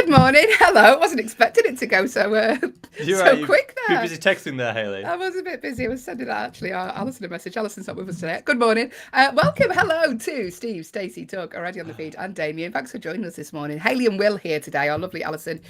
Good morning. Hello. I wasn't expecting it to go so quick there. You're busy texting there, Hayley. I was a bit busy. I was sending Alison a message. Alison's not with us today. Good morning. Welcome. Hello to Steve, Stacey, Doug, already on the feed, and Damien. Thanks for joining us this morning. Hayley and Will here today. Our lovely Alison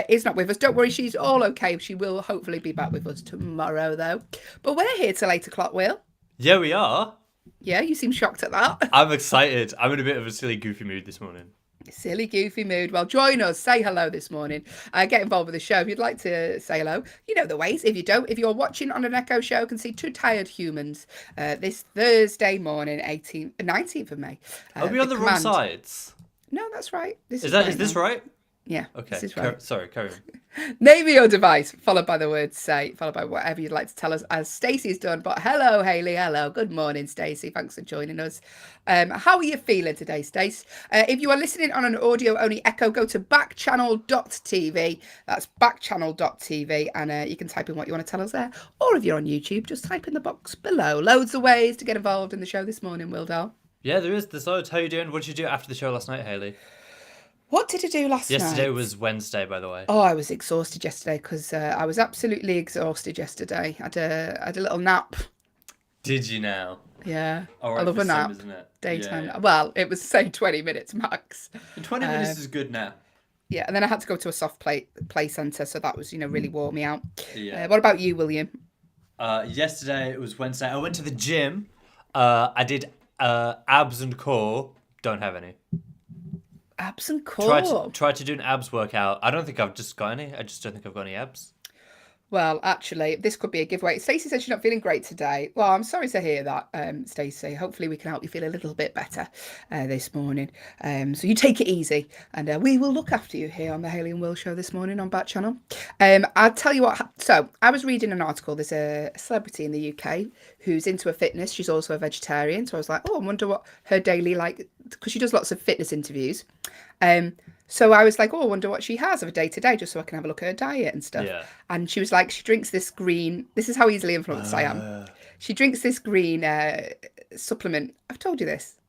is not with us. Don't worry, she's all okay. She will hopefully be back with us tomorrow, though. But we're here till 8 o'clock, Will. Yeah, we are. Yeah, you seem shocked at that. I'm excited. I'm in a bit of a silly, goofy mood this morning. Silly, goofy mood. Well, join us. Say hello this morning. Get involved with the show. If you'd like to say hello, you know the ways. If you don't, if you're watching on an Echo show, can see two tired humans this Thursday morning, 19th of May. Are we on the wrong sides? No, that's right. Is this right? Yeah. Okay. This is right. Sorry, carry on. Name your device, followed by the word say, followed by whatever you'd like to tell us, as Stacey's done. But hello, Hayley. Hello. Good morning, Stacey. Thanks for joining us. How are you feeling today, Stace? If you are listening on an audio-only Echo, go to backchannel.tv. That's backchannel.tv, and you can type in what you want to tell us there. Or if you're on YouTube, just type in the box below. Loads of ways to get involved in the show this morning, Wildell. Yeah, there is. There's loads. How you doing? What did you do after the show last night, Hayley? What did I do last night? Yesterday was Wednesday, by the way. Oh, I was exhausted yesterday because I was absolutely exhausted yesterday. I had a little nap. Did you now? Yeah. All right, I love a nap. isn't it? Daytime. Yeah. Well, it was, say, 20 minutes max. 20 minutes is good now. Yeah, and then I had to go to a soft play centre, so that was, really wore me out. Yeah. What about you, William? Yesterday, it was Wednesday. I went to the gym. I did abs and core. Don't have any. Abs and core. Tried to do an abs workout. I don't think I've just got any. I just don't think I've got any abs. Well, actually, this could be a giveaway. Stacey said she's not feeling great today. Well, I'm sorry to hear that, Stacey. Hopefully we can help you feel a little bit better this morning. So you take it easy, and we will look after you here on the Hayley and Will show this morning on Backchannel. I'll tell you what. So I was reading an article. There's a celebrity in the UK who's into her fitness. She's also a vegetarian. So I was like, oh, I wonder what her daily because she does lots of fitness interviews. So I was like, oh, I wonder what she has of a day-to-day, just so I can have a look at her diet and stuff. Yeah. And she was like, she drinks this green... This is how easily influenced I am. She drinks this green supplement. I've told you this.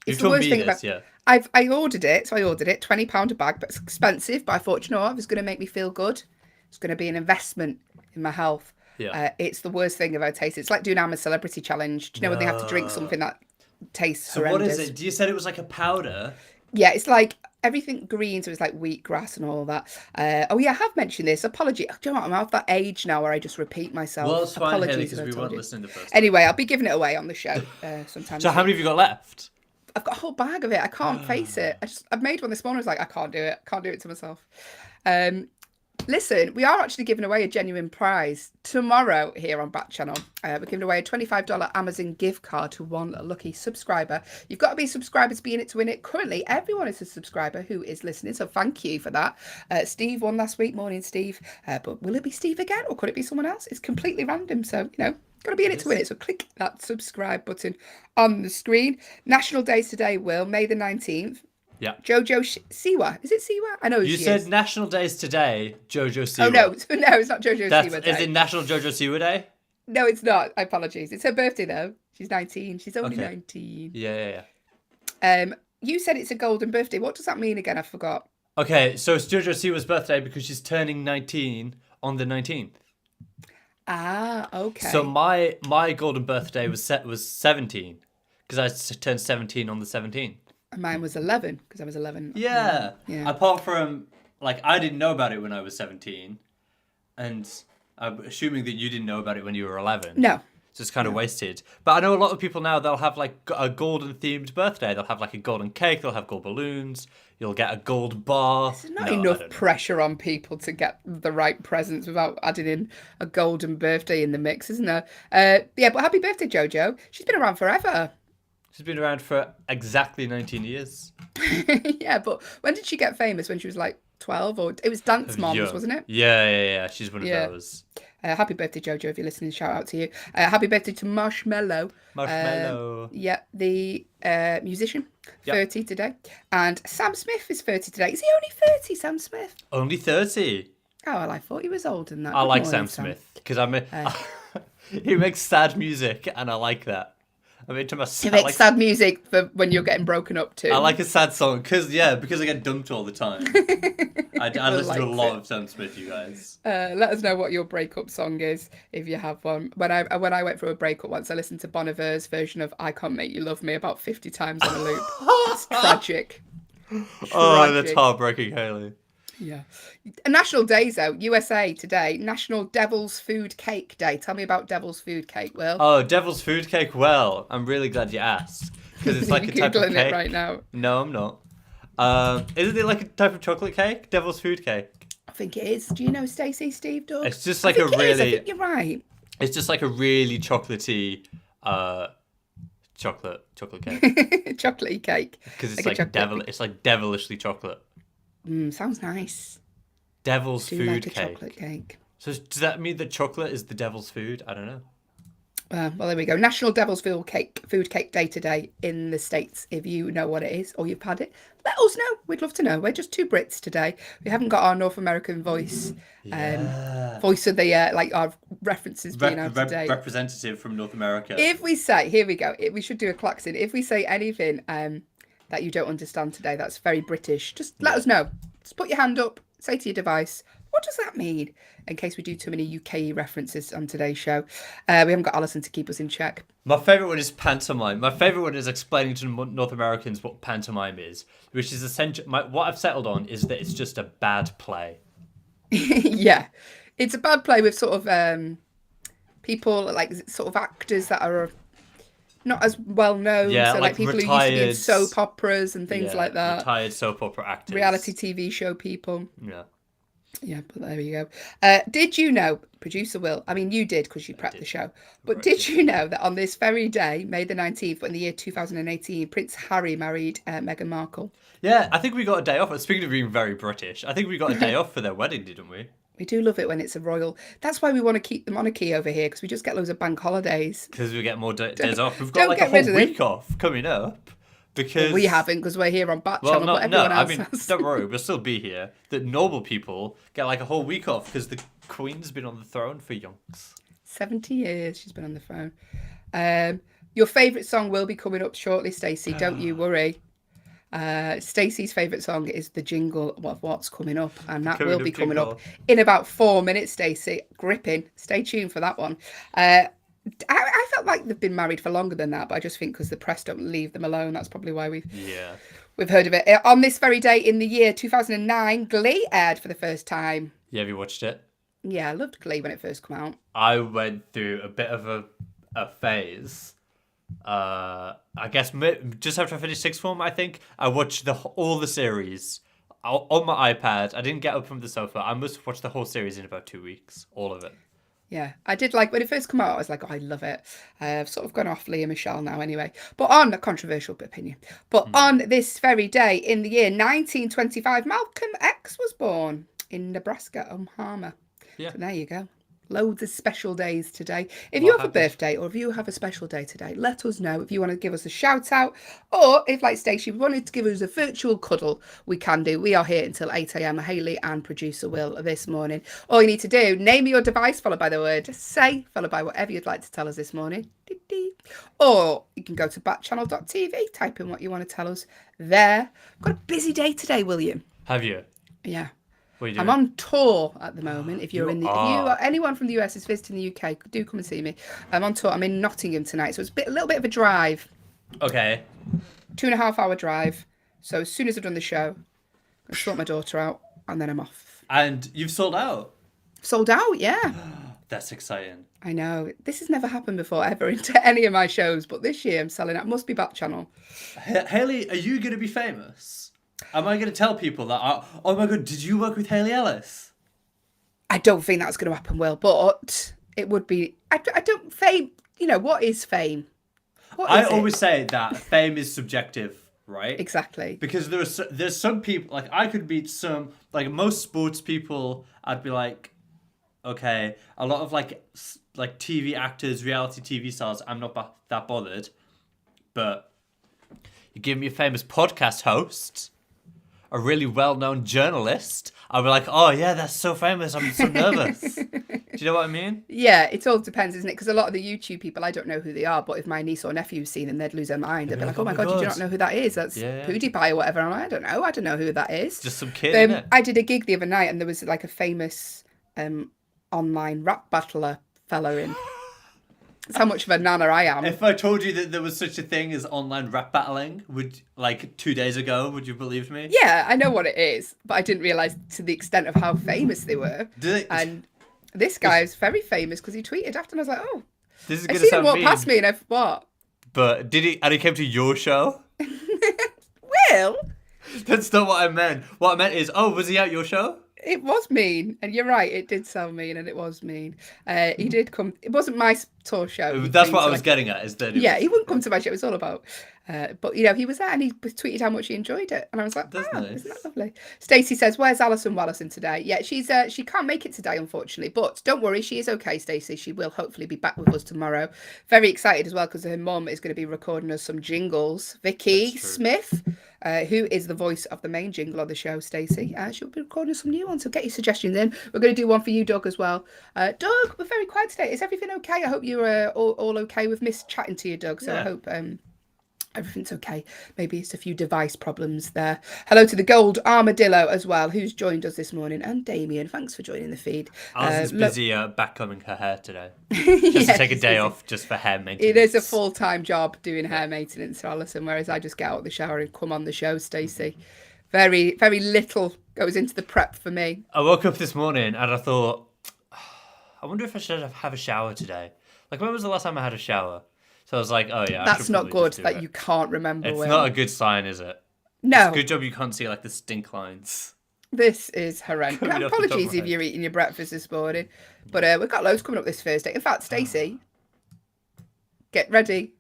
It's the worst thing about... Yeah. I ordered it, £20 a bag, but it's expensive. But I thought, you know what, it's going to make me feel good. It's going to be an investment in my health. Yeah. It's the worst thing I've ever tasted. It's like doing I'm a Celebrity challenge. Do you know when they have to drink something that tastes horrendous? What is it? You said it was like a powder. Yeah, it's like everything green, so it's like wheatgrass and all that. Oh yeah, I have mentioned this. Apology. Do you know what? I'm at that age now where I just repeat myself. Well, it's fine, Apologies because we weren't listening the first time. Anyway, I'll be giving it away on the show sometime. So how many have you got left? I've got a whole bag of it. I can't face it. I've made one this morning. I was like, I can't do it. Can't do it to myself. Listen, we are actually giving away a genuine prize tomorrow here on Backchannel. We're giving away a $25 Amazon gift card to one lucky subscriber. You've got to be a subscriber to be in it to win it. Currently, everyone is a subscriber who is listening, so thank you for that. Steve won last week. Morning, Steve. But will it be Steve again, or could it be someone else? It's completely random, so, got to be in it to win it. So click that subscribe button on the screen. National Day today, Will, May the 19th. Yeah. Jojo Siwa. Is it Siwa? I know you said National Days today, Jojo Siwa. Oh, no, it's not Jojo Siwa Day. Is it National Jojo Siwa Day? No, it's not. Apologies. It's her birthday, though. She's 19. She's only 19. Yeah. You said it's a golden birthday. What does that mean again? I forgot. Okay, so it's Jojo Siwa's birthday because she's turning 19 on the 19th. Ah, okay. So my golden birthday was 17 because I turned 17 on the 17th. And mine was 11 because I was 11. Yeah. Apart from, I didn't know about it when I was 17. And I'm assuming that you didn't know about it when you were 11. No. So it's kind of wasted. But I know a lot of people now, they'll have, a golden-themed birthday. They'll have, a golden cake. They'll have gold balloons. You'll get a gold bar. There's not enough pressure on people to get the right presents without adding in a golden birthday in the mix, isn't there? But happy birthday, Jojo. She's been around forever. She's been around for exactly 19 years. Yeah, but when did she get famous? When she was 12? Or it was Dance Moms, wasn't it? Yeah. She's one of those. Happy birthday, Jojo, if you're listening. Shout out to you. Happy birthday to Marshmallow. The musician, 30 today. And Sam Smith is 30 today. Is he only 30, Sam Smith? Only 30? Oh, well, I thought he was older than that. I like Sam Smith because he makes sad music and I like that. I'm into my To make sad music for when you're getting broken up to. I like a sad song because I get dumped all the time. I listen to a lot of Sam Smith, you guys. Let us know what your breakup song is if you have one. When I went through a breakup once, I listened to Bon Iver's version of "I Can't Make You Love Me" about 50 times on a loop. It's tragic. Oh, that's heartbreaking, Haley. Yeah. National days out. USA today. National Devil's Food Cake Day. Tell me about Devil's Food Cake, Will. Oh, Devil's Food Cake. Well, I'm really glad you asked because it's like a type of cake. It right now. No, I'm not. Isn't it like a type of chocolate cake? Devil's Food Cake. I think it is. Do you know Stacey, Steve, Doug? It's just like a really. I think you're right. It's just like a really chocolatey, chocolate cake. Chocolatey cake. Because it's like It's like devilishly chocolate. Sounds nice. Devil's Food Cake. Chocolate cake. So does that mean that chocolate is the devil's food? I don't know. Well, there we go. National Devil's Food Cake Day today in the States. If you know what it is or you've had it, let us know. We'd love to know. We're just two Brits today. We haven't got our North American voice. Voice of the like our references being out today. Representative from North America. If we say, here we go. We should do a klaxon. If we say anything that you don't understand today, that's very British. Just let us know. Just put your hand up. Say to your device, what does that mean? In case we do too many UK references on today's show. We haven't got Alison to keep us in check. My favourite one is pantomime. My favourite one is explaining to North Americans what pantomime is, which is essentially... What I've settled on is that it's just a bad play. Yeah. It's a bad play with sort of people, like sort of actors that are not as well known. Yeah, so like people who used to be in soap operas and things like that. Retired soap opera actors. Reality TV show people. Yeah. Yeah, but there you go. Did you know, producer Will, I mean, you did because you prepped the show, but did you know that on this very day, May the 19th, but in the year 2018, Prince Harry married Meghan Markle? Yeah, I think we got a day off. Speaking of being very British, I think we got a day off for their wedding, didn't we? We do love it when it's a royal. That's why we want to keep the monarchy over here, because we just get loads of bank holidays. Because we get more days off. We've got like a whole week off coming up. Because well, we haven't, because we're here on Backchannel, but everyone else has. Don't worry, we'll still be here. The normal people get like a whole week off because the Queen's been on the throne for yonks. 70 years she's been on the throne. Your favourite song will be coming up shortly, Stacey. Don't you worry. Stacey's favourite song is the jingle of what's coming up, and that will be coming up in about 4 minutes, Stacey. Gripping. Stay tuned for that one. I felt like they've been married for longer than that, but I just think because the press don't leave them alone, that's probably why we've heard of it. On this very day in the year 2009, Glee aired for the first time. Yeah, have you watched it? Yeah, I loved Glee when it first came out. I went through a bit of a phase. I guess just after I finished sixth form, I think I watched all the series on my iPad. I didn't get up from the sofa. I must have watched the whole series in about 2 weeks, all of it. Yeah, I did like when it first came out. I was like, oh, I love it. I've sort of gone off Leah Michelle now, anyway. But on a controversial opinion. But on this very day in the year 1925, Malcolm X was born in Nebraska, Omaha. Yeah, so there you go. Loads of special days today. If you have a birthday or if you have a special day today, let us know. If you want to give us a shout out, or if, like Stacey, wanted to give us a virtual cuddle, we can do. We are here until 8 a.m. Haley and producer Will this morning. All you need to do, name your device followed by the word say, followed by whatever you'd like to tell us this morning. Or you can go to backchannel.tv, type in what you want to tell us there. Got a busy day today, William. Have you? Yeah. I'm on tour at the moment. If you're if you or anyone from the US is visiting the UK, do come and see me. I'm on tour. I'm in Nottingham tonight, so it's a little bit of a drive. Okay. 2.5 hour drive. So as soon as I've done the show, I sort my daughter out, and then I'm off. And you've sold out? Sold out, yeah. That's exciting. I know. This has never happened before ever into any of my shows, but this year I'm selling out. Must be Backchannel. Haley, are you going to be famous? Am I going to tell people that, oh my God, did you work with Haley Ellis? I don't think that's going to happen, Will, but it would be. I don't, fame, what is fame? I always say that fame is subjective, right? Exactly. Because there's some people, like I could meet some, like most sports people, I'd be like, okay, a lot of like TV actors, reality TV stars, I'm not that bothered. But you give me a famous podcast host, a really well-known journalist, I'll be like, oh yeah, that's so famous, I'm so nervous. Do Do you know what I mean? Yeah, it all depends, isn't it? Because a lot of the YouTube people, I don't know who they are, but if my niece or nephew's seen them, they'd lose their mind. They'd be like, "Oh my God, did you not know who that is? That's Yeah. PewDiePie or whatever." I'm like, I don't know who that is. Just some kid, innit? I did a gig the other night, and there was like a famous online rap battler fella in. That's how much of a nana I am. If I told you that there was such a thing as online rap battling, like 2 days ago, would you believe me? Yeah, I know what it is, but I didn't realise to the extent of how famous they were. And this guy is very famous because he tweeted after, and I was like, "Oh, This is I gonna seen him sound walk mean, past me, and I what? but did he? And he came to your show? Well, That's not what I meant. What I meant is, was he at your show? it was mean, and you're right. It did sound mean, and it was mean. He did come. It wasn't my tour show. That's what I was getting at. Is that he wouldn't come to my show. It was all about. But he was there, and he tweeted how much he enjoyed it, and I was like, That's "Wow, nice. isn't that lovely?" Stacey says, "Where's Alison Wallison today?" Yeah, she can't make it today, unfortunately, but don't worry, she is okay, Stacey. She will hopefully be back with us tomorrow. Very excited as well because her mum is going to be recording us some jingles. Vicky Smith, who is the voice of the main jingle of the show, Stacey, she'll be recording us some new ones. So get your suggestions in. We're going to do one for you, Doug, as well. Doug, we're very quiet today. Is everything okay? I hope you're all okay. We've missed chatting to you, Doug. So I hope everything's okay. Maybe it's a few device problems there. Hello to the Gold Armadillo as well, who's joined us this morning, and Damien. Thanks for joining the feed. Alison's busy backcombing her hair today. Just to take a day off just for hair maintenance. It is a full-time job doing hair maintenance for Alison, whereas I just get out of the shower and come on the show, Stacey. Very, very little goes into the prep for me. I woke up this morning and I thought, I wonder if I should have a shower today. Like, when was the last time I had a shower? So I was like, oh yeah. That's not good that you can't remember. It's not a good sign, is it? No. It's a good job you can't see like the stink lines. This is horrendous. Apologies if you're eating your breakfast this morning. But we've got loads coming up this Thursday. In fact, Stacey, get ready.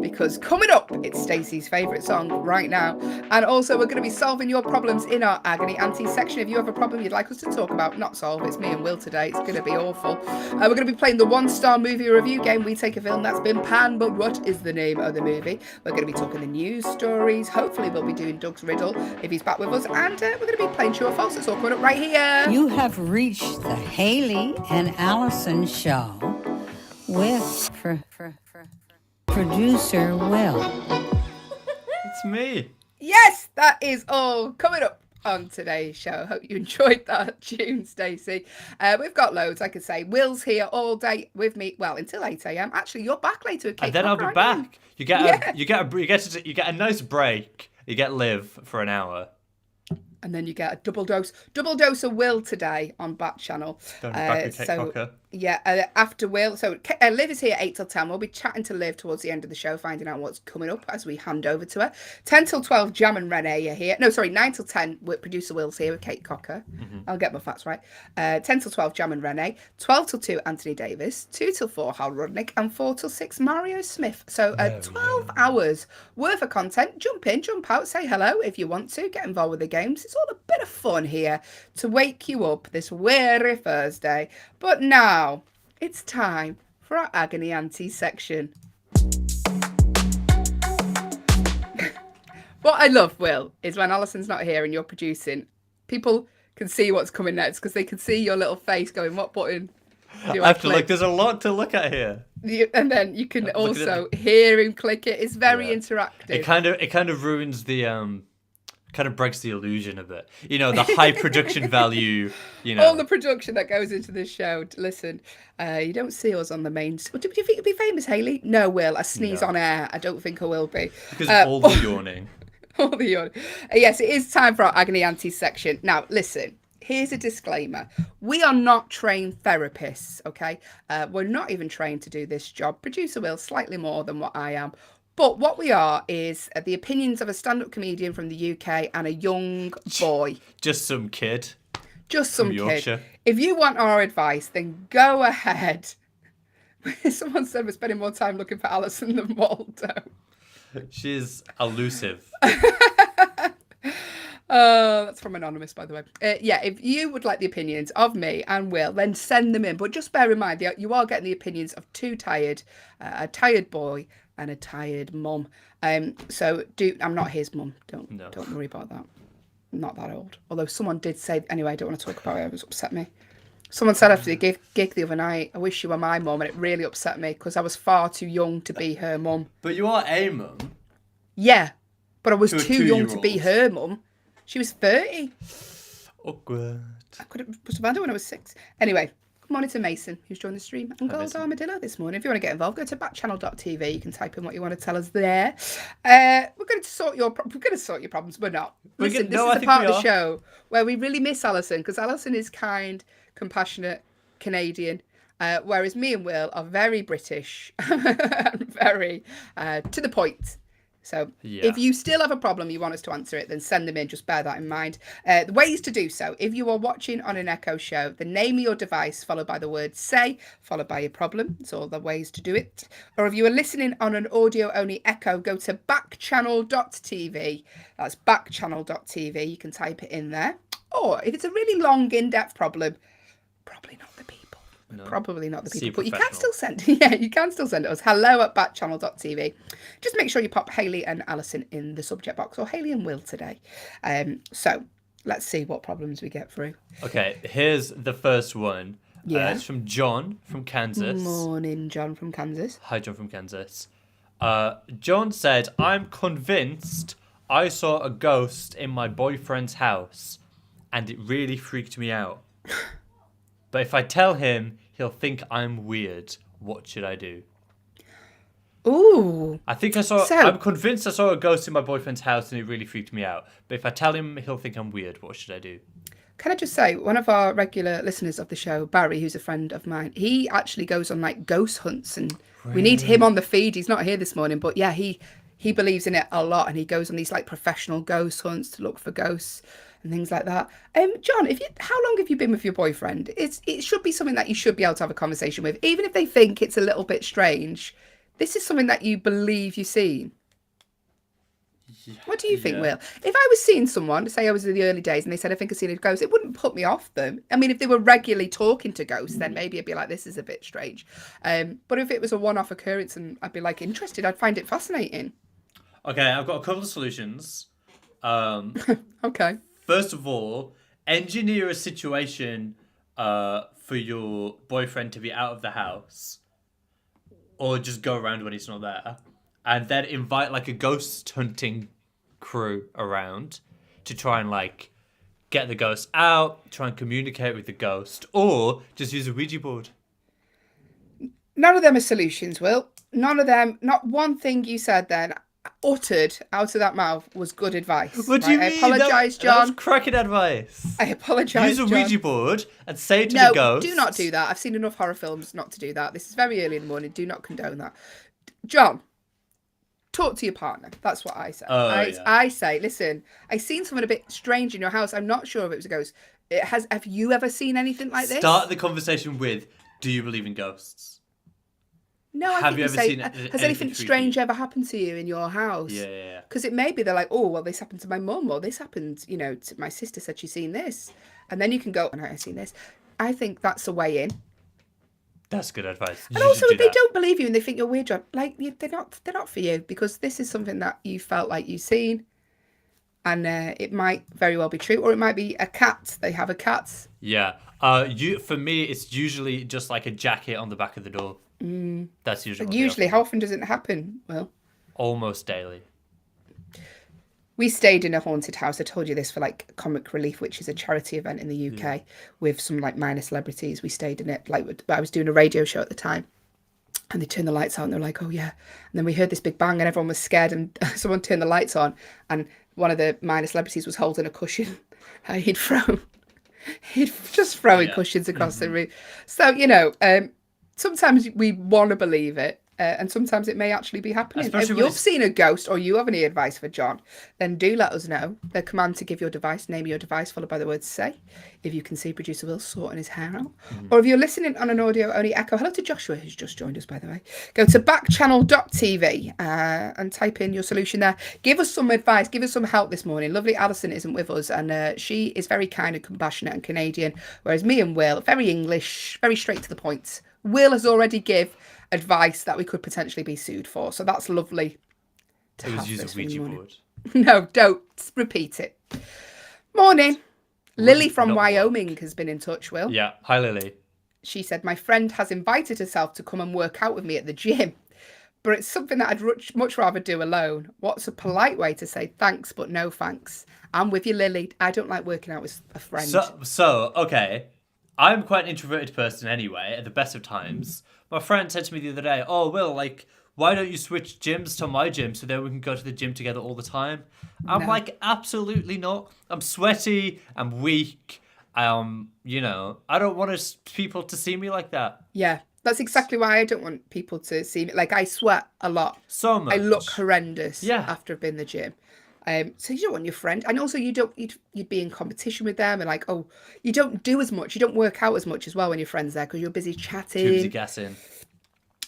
Because coming up, it's Stacey's favourite song right now. And also, we're going to be solving your problems in our Agony Auntie section. If you have a problem you'd like us to talk about, not solve, it's me and Will today. It's going to be awful. We're going to be playing the one-star movie review game. We take a film that's been panned, but what is the name of the movie? We're going to be talking the news stories. Hopefully, we'll be doing Doug's Riddle if he's back with us. And we're going to be playing True or False. It's all coming up right here. You have reached the Haley and Allison show with producer Will. It's me. Yes, that is all coming up on today's show. Hope you enjoyed that tune, Stacey. We've got loads, like I say. Will's here all day with me. Well, until 8 a.m. Actually, you're back later with Kate. And then I'll be back. You get a nice break. You get Liv for an hour. And then you get a double dose of Will today on Backchannel. Back with Kate Cocker. Yeah, after Will. So Liv is here 8 till 10. We'll be chatting to Liv towards the end of the show, finding out what's coming up as we hand over to her. 10 till 12, Jam and Renee are here. No, sorry, 9 till 10, producer Will's here with Kate Cocker. Mm-hmm. I'll get my facts right. 10 till 12, Jam and Renee. 12 till 2, Anthony Davis. 2 till 4, Hal Rudnick. And 4 till 6, Mario Smith. So 12 hours worth of content. Jump in, jump out, say hello if you want to. Get involved with the games. It's all a bit of fun here to wake you up this weary Thursday. But now, it's time for our Agony Auntie section. What I love, Will, is when Alison's not here and you're producing, people can see what's coming next because they can see your little face going, what button do I have to click? look. There's a lot to look at here. And then you can also hear him click it. It's very interactive. It kind of ruins the kind of breaks the illusion a bit. You know, the high production value, you know. All the production that goes into this show. Listen, you don't see us on the main... Do you think you'll be famous, Hayley? No, Will. I sneeze on air. I don't think I will be. Because of all the yawning. All the yawning. Yes, it is time for our Agony Auntie section. Now, listen. Here's a disclaimer. We are not trained therapists, okay? We're not even trained to do this job. Producer Will, slightly more than what I am. But what we are is the opinions of a stand-up comedian from the UK and a young boy. Just some kid. Just some kid. If you want our advice, then go ahead. Someone said we're spending more time looking for Alison than Waldo. She's elusive. That's from Anonymous, by the way. Yeah, if you would like the opinions of me and Will, then send them in. But just bear in mind, you are getting the opinions of a tired boy and a tired mum. So I'm not his mum. Don't worry about that. I'm not that old. Although someone did say, anyway, I don't want to talk about it. It was upset me. Someone said after the gig the other night, I wish you were my mum, and it really upset me because I was far too young to be her mum. But you are a mum. Yeah, but I was To a too young to 2-year-old. be her mum. She was 30. Awkward. I could have must have had her when I was 6. Anyway, good morning to Mason, who's joined the stream, and Gold Mason. Armadillo this morning. If you want to get involved, go to backchannel.tv. You can type in what you want to tell us there. We're going to sort your problems. We're not. Listen, this is the part of the show where we really miss Alison, because Alison is kind, compassionate, Canadian. Whereas me and Will are very British, very to the point. So if you still have a problem, you want us to answer it, then send them in. Just bear that in mind. The ways to do so: if you are watching on an Echo show, the name of your device followed by the word "say" followed by your problem. It's all the ways to do it. Or if you are listening on an audio-only Echo, go to backchannel.tv. That's backchannel.tv. You can type it in there. Or if it's a really long, in-depth problem, probably not the people. No. Probably not the people, but you can still send. Yeah, you can still send it us. hello@backchannel.tv. Just make sure you pop Hayley and Alison in the subject box, or Hayley and Will today. So let's see what problems we get through. Okay, here's the first one. Yeah, it's from John from Kansas. Morning, John from Kansas. Hi, John from Kansas. John said, "I'm convinced I saw a ghost in my boyfriend's house, and it really freaked me out. But if I tell him, he'll think I'm weird. What should I do?" Ooh. I'm convinced I saw a ghost in my boyfriend's house and it really freaked me out. But if I tell him, he'll think I'm weird. What should I do? Can I just say, one of our regular listeners of the show, Barry, who's a friend of mine, he actually goes on like ghost hunts, and we need him on the feed. He's not here this morning, but yeah, he believes in it a lot, and he goes on these like professional ghost hunts to look for ghosts and things like that. John, how long have you been with your boyfriend? It should be something that you should be able to have a conversation with, even if they think it's a little bit strange. This is something that you believe you've seen. Yeah, what do you think, Will? If I was seeing someone, say I was in the early days, and they said, "I think I've seen a ghost," it wouldn't put me off them. I mean, if they were regularly talking to ghosts, then maybe I'd be like, "This is a bit strange." But if it was a one-off occurrence and I'd be like interested, I'd find it fascinating. Okay, I've got a couple of solutions. Okay. First of all, engineer a situation for your boyfriend to be out of the house, or just go around when he's not there, and then invite like a ghost hunting crew around to try and like get the ghost out, try and communicate with the ghost, or just use a Ouija board. None of them are solutions, Will. None of them. Not one thing you said then uttered out of that mouth was good advice. What do you mean? I apologise, John. That's cracking advice. I apologise, Use a John. Ouija board and say to the ghost. No, do not do that. I've seen enough horror films not to do that. This is very early in the morning. Do not condone that. John, talk to your partner. That's what I say. I say, listen, I seen something a bit strange in your house. I'm not sure if it was a ghost. Have you ever seen anything like this? Start the conversation with, "Do you believe in ghosts?" No, I think you say, has anything strange ever happened to you in your house? Yeah. Because it may be they're like, "Oh, well, this happened to my mum," or "This happened, to my sister said she's seen this." And then you can go, "No, I've seen this." I think that's a way in. That's good advice. And also, if they don't believe you and they think you're weird, John, like they're not for you, because this is something that you felt like you've seen, and it might very well be true, or it might be a cat. They have a cat. Yeah. For me, it's usually just like a jacket on the back of the door. That's usually. Usually, how often does it happen? Well, almost daily. We stayed in a haunted house. I told you this for like Comic Relief, which is a charity event in the UK with some like minor celebrities. We stayed in it. I was doing a radio show at the time, and they turned the lights on. And they were like, "Oh yeah," and then we heard this big bang, and everyone was scared. And someone turned the lights on, and one of the minor celebrities was holding a cushion. He'd just throwing cushions across the room. So sometimes we want to believe it, and sometimes it may actually be happening. Especially if you've seen a ghost or you have any advice for John, then do let us know. The command to give your device, name your device, followed by the word "say." If you can see producer Will sorting his hair out. Or if you're listening on an audio-only Echo, hello to Joshua, who's just joined us, by the way. Go to backchannel.tv and type in your solution there. Give us some advice. Give us some help this morning. Lovely Alison isn't with us, and she is very kind and compassionate and Canadian, whereas me and Will, very English, very straight to the point. Will has already give advice that we could potentially be sued for, so that's lovely to have. Use a Ouija board. No, don't repeat it. Morning. Lily from not work. Wyoming has been in touch, Will. Yeah. Hi, Lily. She said, my friend has invited herself to come and work out with me at the gym, but it's something that I'd much rather do alone. What's a polite way to say thanks, but no thanks? I'm with you, Lily. I don't like working out with a friend. So okay. I'm quite an introverted person anyway, at the best of times. My friend said to me the other day, oh, Will, like, why don't you switch gyms to my gym so that we can go to the gym together all the time? I'm like, absolutely not. I'm sweaty. I'm weak. You know, I don't want people to see me like that. Yeah, that's exactly why I don't want people to see me. Like, I sweat a lot. So much. I look horrendous Yeah. after I've been in the gym. So you don't want your friend, and also you'd be in competition with them, and like, oh, you don't do as much, you don't work out as much as well when your friend's there because you're busy chatting. Tubesy gassing.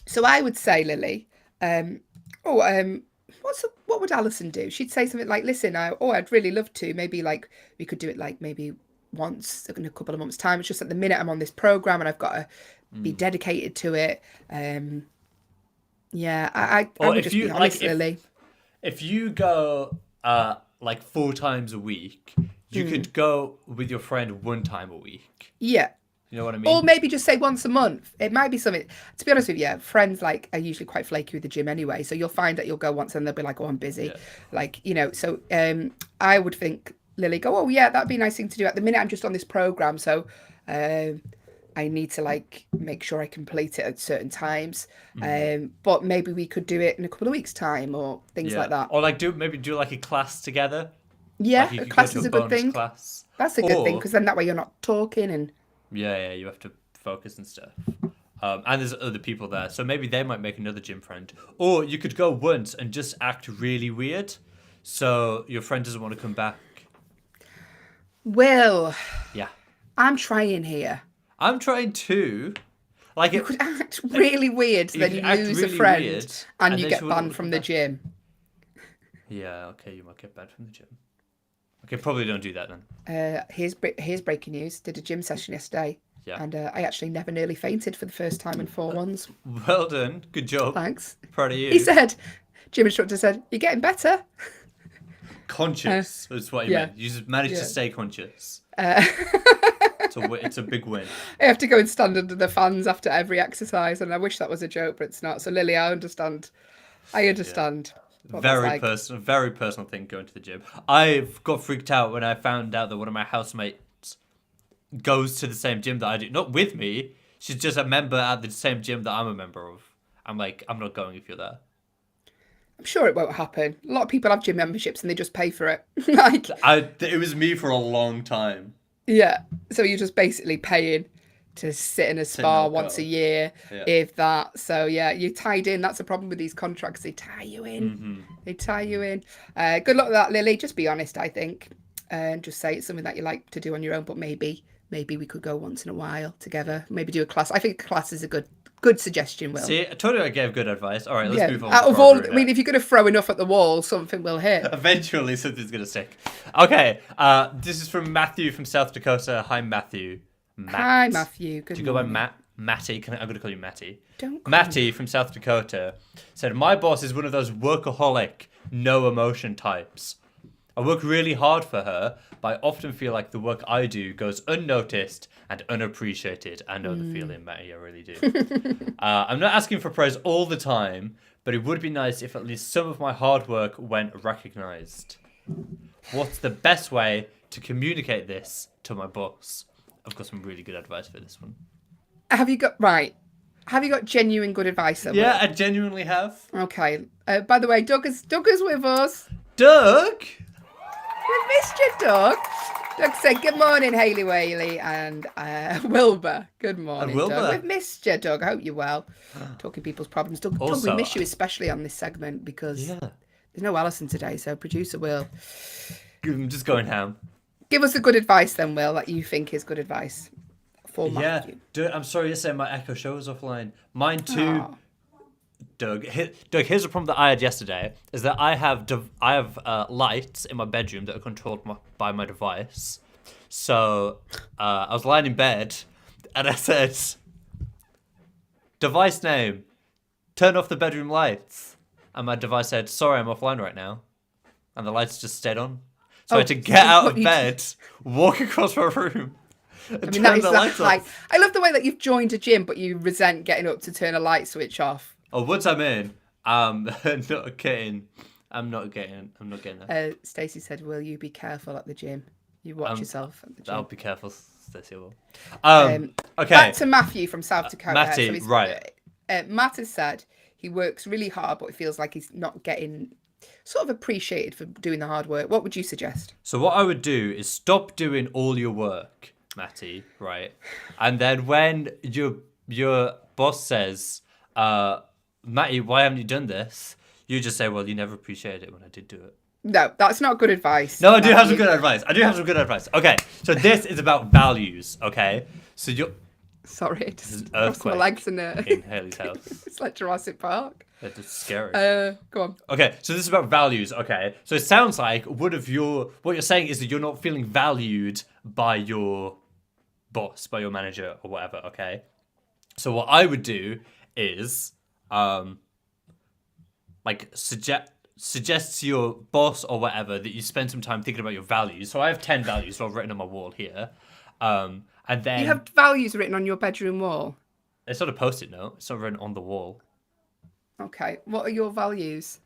So I would say, Lily, what would Alison do? She'd say something like, listen, I'd really love to. Maybe like we could do it like maybe once in a couple of months' time. It's just at the minute I'm on this program and I've got to be dedicated to it. Yeah, I would just be honest, Lily. If you go like 4 times a week, you could go with your friend 1 time a week. Yeah. You know what I mean? Or maybe just say once a month. It might be something. To be honest with you, friends like are usually quite flaky with the gym anyway. So you'll find that you'll go once and they'll be like, "Oh, I'm busy," like So I would think, Lily, go, "Oh yeah, that'd be a nice thing to do." At the minute, I'm just on this program, so I need to like make sure I complete it at certain times. But maybe we could do it in a couple of weeks' time or things like that. Or like do like a class together. Yeah, like a class is a good thing. Class. That's a good thing because then that way you're not talking and. Yeah, you have to focus and stuff. And there's other people there, so maybe they might make another gym friend. Or you could go once and just act really weird, so your friend doesn't want to come back. Will. Yeah. I'm trying here. I'm trying too. Like you could act really weird, so then you lose a friend and you get banned from the gym. Yeah, okay, you might get banned from the gym. Okay, probably don't do that then. Here's breaking news. Did a gym session yesterday. Yeah. And I actually never nearly fainted for the first time in 4 months. Well done. Good job. Thanks. Proud of you. He said, gym instructor said, you're getting better. Conscious is what he meant. You just managed to stay conscious. It's a big win. I have to go and stand under the fans after every exercise, and I wish that was a joke, but it's not. So, Lily, I understand. Very personal thing going to the gym. I got freaked out when I found out that one of my housemates goes to the same gym that I do. Not with me. She's just a member at the same gym that I'm a member of. I'm like, I'm not going if you're there. I'm sure it won't happen. A lot of people have gym memberships and they just pay for it. It was me for a long time. Yeah. So you're just basically paying to sit in a spa once a year, if that. So yeah, you're tied in. That's the problem with these contracts. They tie you in. They tie you in. Good luck with that, Lily. Just be honest, I think. And just say it's something that you like to do on your own, but maybe we could go once in a while together. Maybe do a class. I think a class is a good suggestion, Will. See, I told you I gave good advice. All right, let's move on. Out of all, if you're going to throw enough at the wall, something will hit. Eventually, something's going to stick. Okay, this is from Matthew from South Dakota. Hi, Matthew. Hi, Matthew. Good morning. Do you go by Matty? I'm going to call you Matty. Don't call Matty from South Dakota said, my boss is one of those workaholic, no emotion types. I work really hard for her, but I often feel like the work I do goes unnoticed and unappreciated. I know the feeling, Matty, I really do. I'm not asking for praise all the time, but it would be nice if at least some of my hard work went recognized. What's the best way to communicate this to my boss? I've got some really good advice for this one. Have you got genuine good advice? Yeah, I genuinely have. Okay. By the way, Doug is with us. Doug? We've missed you, Doug. Doug said, good morning, Hayley Whaley and Wilbur. Good morning, Doug. We've missed you, Doug. I hope you're well. Talking people's problems. Doug, we miss you especially on this segment because there's no Alison today, so producer Will. I'm just going ham. Give us the good advice then, Will, that you think is good advice for Matthew. Yeah, I'm sorry to say my Echo Show is offline. Mine too. Aww. Doug, here's the problem that I had yesterday, is that I have lights in my bedroom that are controlled by my device. So I was lying in bed and I said, device name, turn off the bedroom lights. And my device said, sorry, I'm offline right now. And the lights just stayed on. So I had to get out of bed, walk across my room, and I mean, turn that is the the lights high. off. I love the way that you've joined a gym, but you resent getting up to turn a light switch off. Oh, once I'm in, I'm not getting. I'm not getting there. Stacey said, "Will you be careful at the gym? You watch yourself at the gym." I'll be careful, Stacey. Will. Okay. Back to Matthew from South Dakota. Matty, right. Matt has said he works really hard, but it feels like he's not getting sort of appreciated for doing the hard work. What would you suggest? So what I would do is stop doing all your work, Matty, right? And then when your boss says, Matty, why haven't you done this? You just say, well, you never appreciated it when I did do it. No, that's not good advice. No, I do have some good advice. Okay, so this is about values, okay? So you're... Sorry, just There's an crossed my legs in Haley's house. It's like Jurassic Park. That's just scary. Go on. Okay, so this is about values, okay? So it sounds like what you're saying is that you're not feeling valued by your boss, by your manager or whatever, okay? So what I would do is suggest to your boss or whatever that you spend some time thinking about your values. So I have 10 values I've written on my wall here. And then You have values written on your bedroom wall. it's not a post-it note. It's not written on the wall. Okay, what are your values?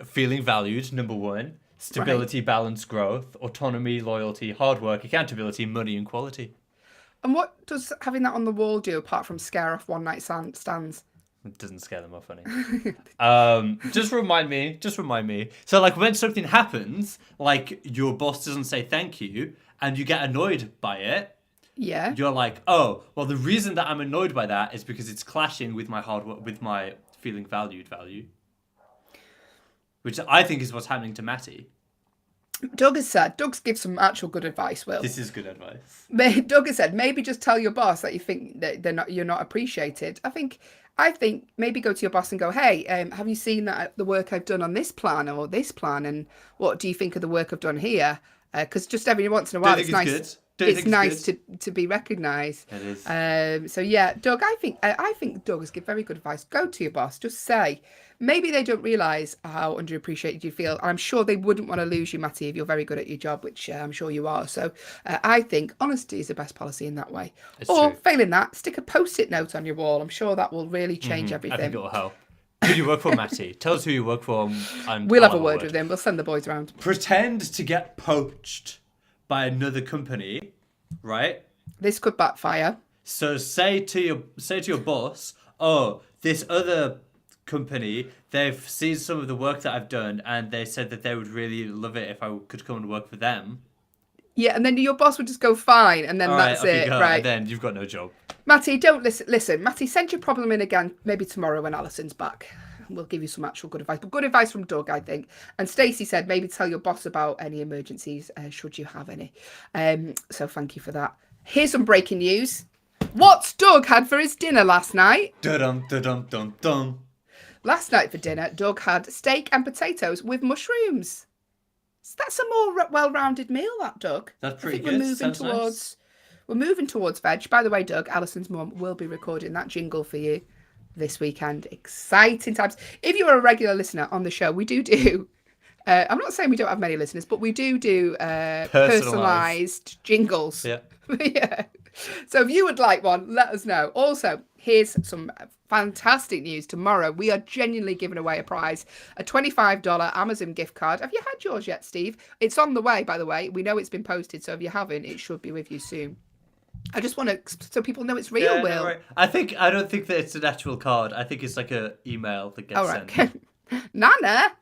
Feeling valued, number 1. Stability, balance, growth, autonomy, loyalty, hard work, accountability, money, and quality. And what does having that on the wall do apart from scare off one night stands? It doesn't scare them off any. Just remind me. So like when something happens, like your boss doesn't say thank you and you get annoyed by it, Yeah. you're like, oh, well, the reason that I'm annoyed by that is because it's clashing with my hard work, with my feeling valued value. Which I think is what's happening to Matty. Doug's gives some actual good advice, Will. This is good advice. Doug has said, maybe just tell your boss that you think that you're not appreciated. I think maybe go to your boss and go, hey, have you seen that the work I've done on this plan or this plan, and what do you think of the work I've done here? Because just every once in a while, it's nice. It's nice to be recognised. It is. So yeah, Doug, I think Doug has given very good advice. Go to your boss, just say. Maybe they don't realise how underappreciated you feel. I'm sure they wouldn't want to lose you, Matty, if you're very good at your job, which I'm sure you are. So I think honesty is the best policy in that way. Or failing that, stick a post-it note on your wall. I'm sure that will really change everything. I think it will help. Who do you work for, Matty? Tell us who you work for. We'll have a word with them. We'll send the boys around. Pretend to get poached by another company, right? This could backfire. So say to your boss, oh, this other company, they've seen some of the work that I've done and they said that they would really love it if I could come and work for them. Yeah, and then your boss would just go fine, and then that's it, right? And then you've got no job. Matty, don't listen. Matty, send your problem in again, maybe tomorrow when Alison's back. We'll give you some actual good advice. But good advice from Doug, I think. And Stacey said maybe tell your boss about any emergencies, should you have any. So thank you for that. Here's some breaking news. What's Doug had for his dinner last night? Dum dum dum dum dum. Last night for dinner, Doug had steak and potatoes with mushrooms. So that's a more well-rounded meal, that, Doug. That's pretty good. We're moving towards veg. By the way, Doug, Alison's mum will be recording that jingle for you this weekend. Exciting times. If you're a regular listener on the show, we do I'm not saying we don't have many listeners, but we do personalised jingles. Yeah. Yeah. So if you would like one, let us know. Also, here's some fantastic news. Tomorrow, we are genuinely giving away a prize, a $25 Amazon gift card. Have you had yours yet, Steve? It's on the way, by the way. We know it's been posted, so if you haven't, it should be with you soon. I just want to, so people know it's real, Will. No, right. I don't think that it's an actual card. I think it's like an email that gets sent. Okay. Nana.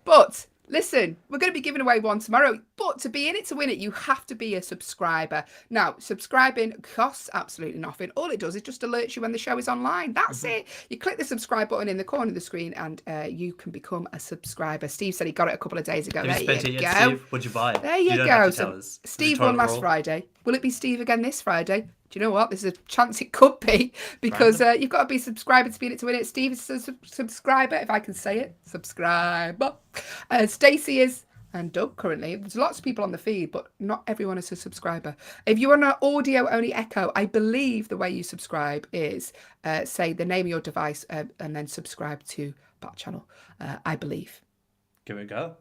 But listen, we're going to be giving away one tomorrow. But to be in it to win it, you have to be a subscriber. Now, subscribing costs absolutely nothing. All it does is just alerts you when the show is online. That's it. You click the subscribe button in the corner of the screen and you can become a subscriber. Steve said he got it a couple of days ago. Have you spent it yet, Steve? What'd you buy? There you go. So Steve won last Friday. Will it be Steve again this Friday? Do you know what? There's a chance it could be because you've got to be a subscriber to be in it to win it. Steve is a subscriber, if I can say it. Subscriber. Stacey is, and Doug currently. There's lots of people on the feed, but not everyone is a subscriber. If you're on an audio-only Echo, I believe the way you subscribe is say the name of your device and then subscribe to Backchannel, I believe. Give it a go.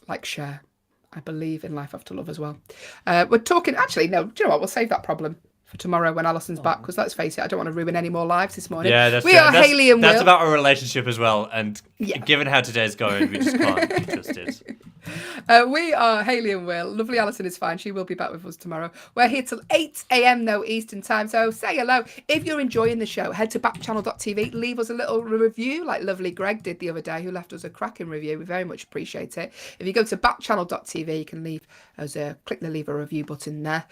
Like, share. I believe in life after love as well. We're talking, actually, no, do you know what? We'll save that problem for tomorrow when Alison's back, because let's face it, I don't want to ruin any more lives this morning. Yeah, that's we true. are Hayley and Will. That's about our relationship as well. And Yeah. given how today's going, we just can't be trusted. We are Hayley and Will. Lovely Alison is fine. She will be back with us tomorrow. We're here till 8 a.m. though, Eastern time. So say hello. If you're enjoying the show, head to backchannel.tv. Leave us a little review like lovely Greg did the other day, who left us a cracking review. We very much appreciate it. If you go to backchannel.tv, you can leave us click the leave a review button there.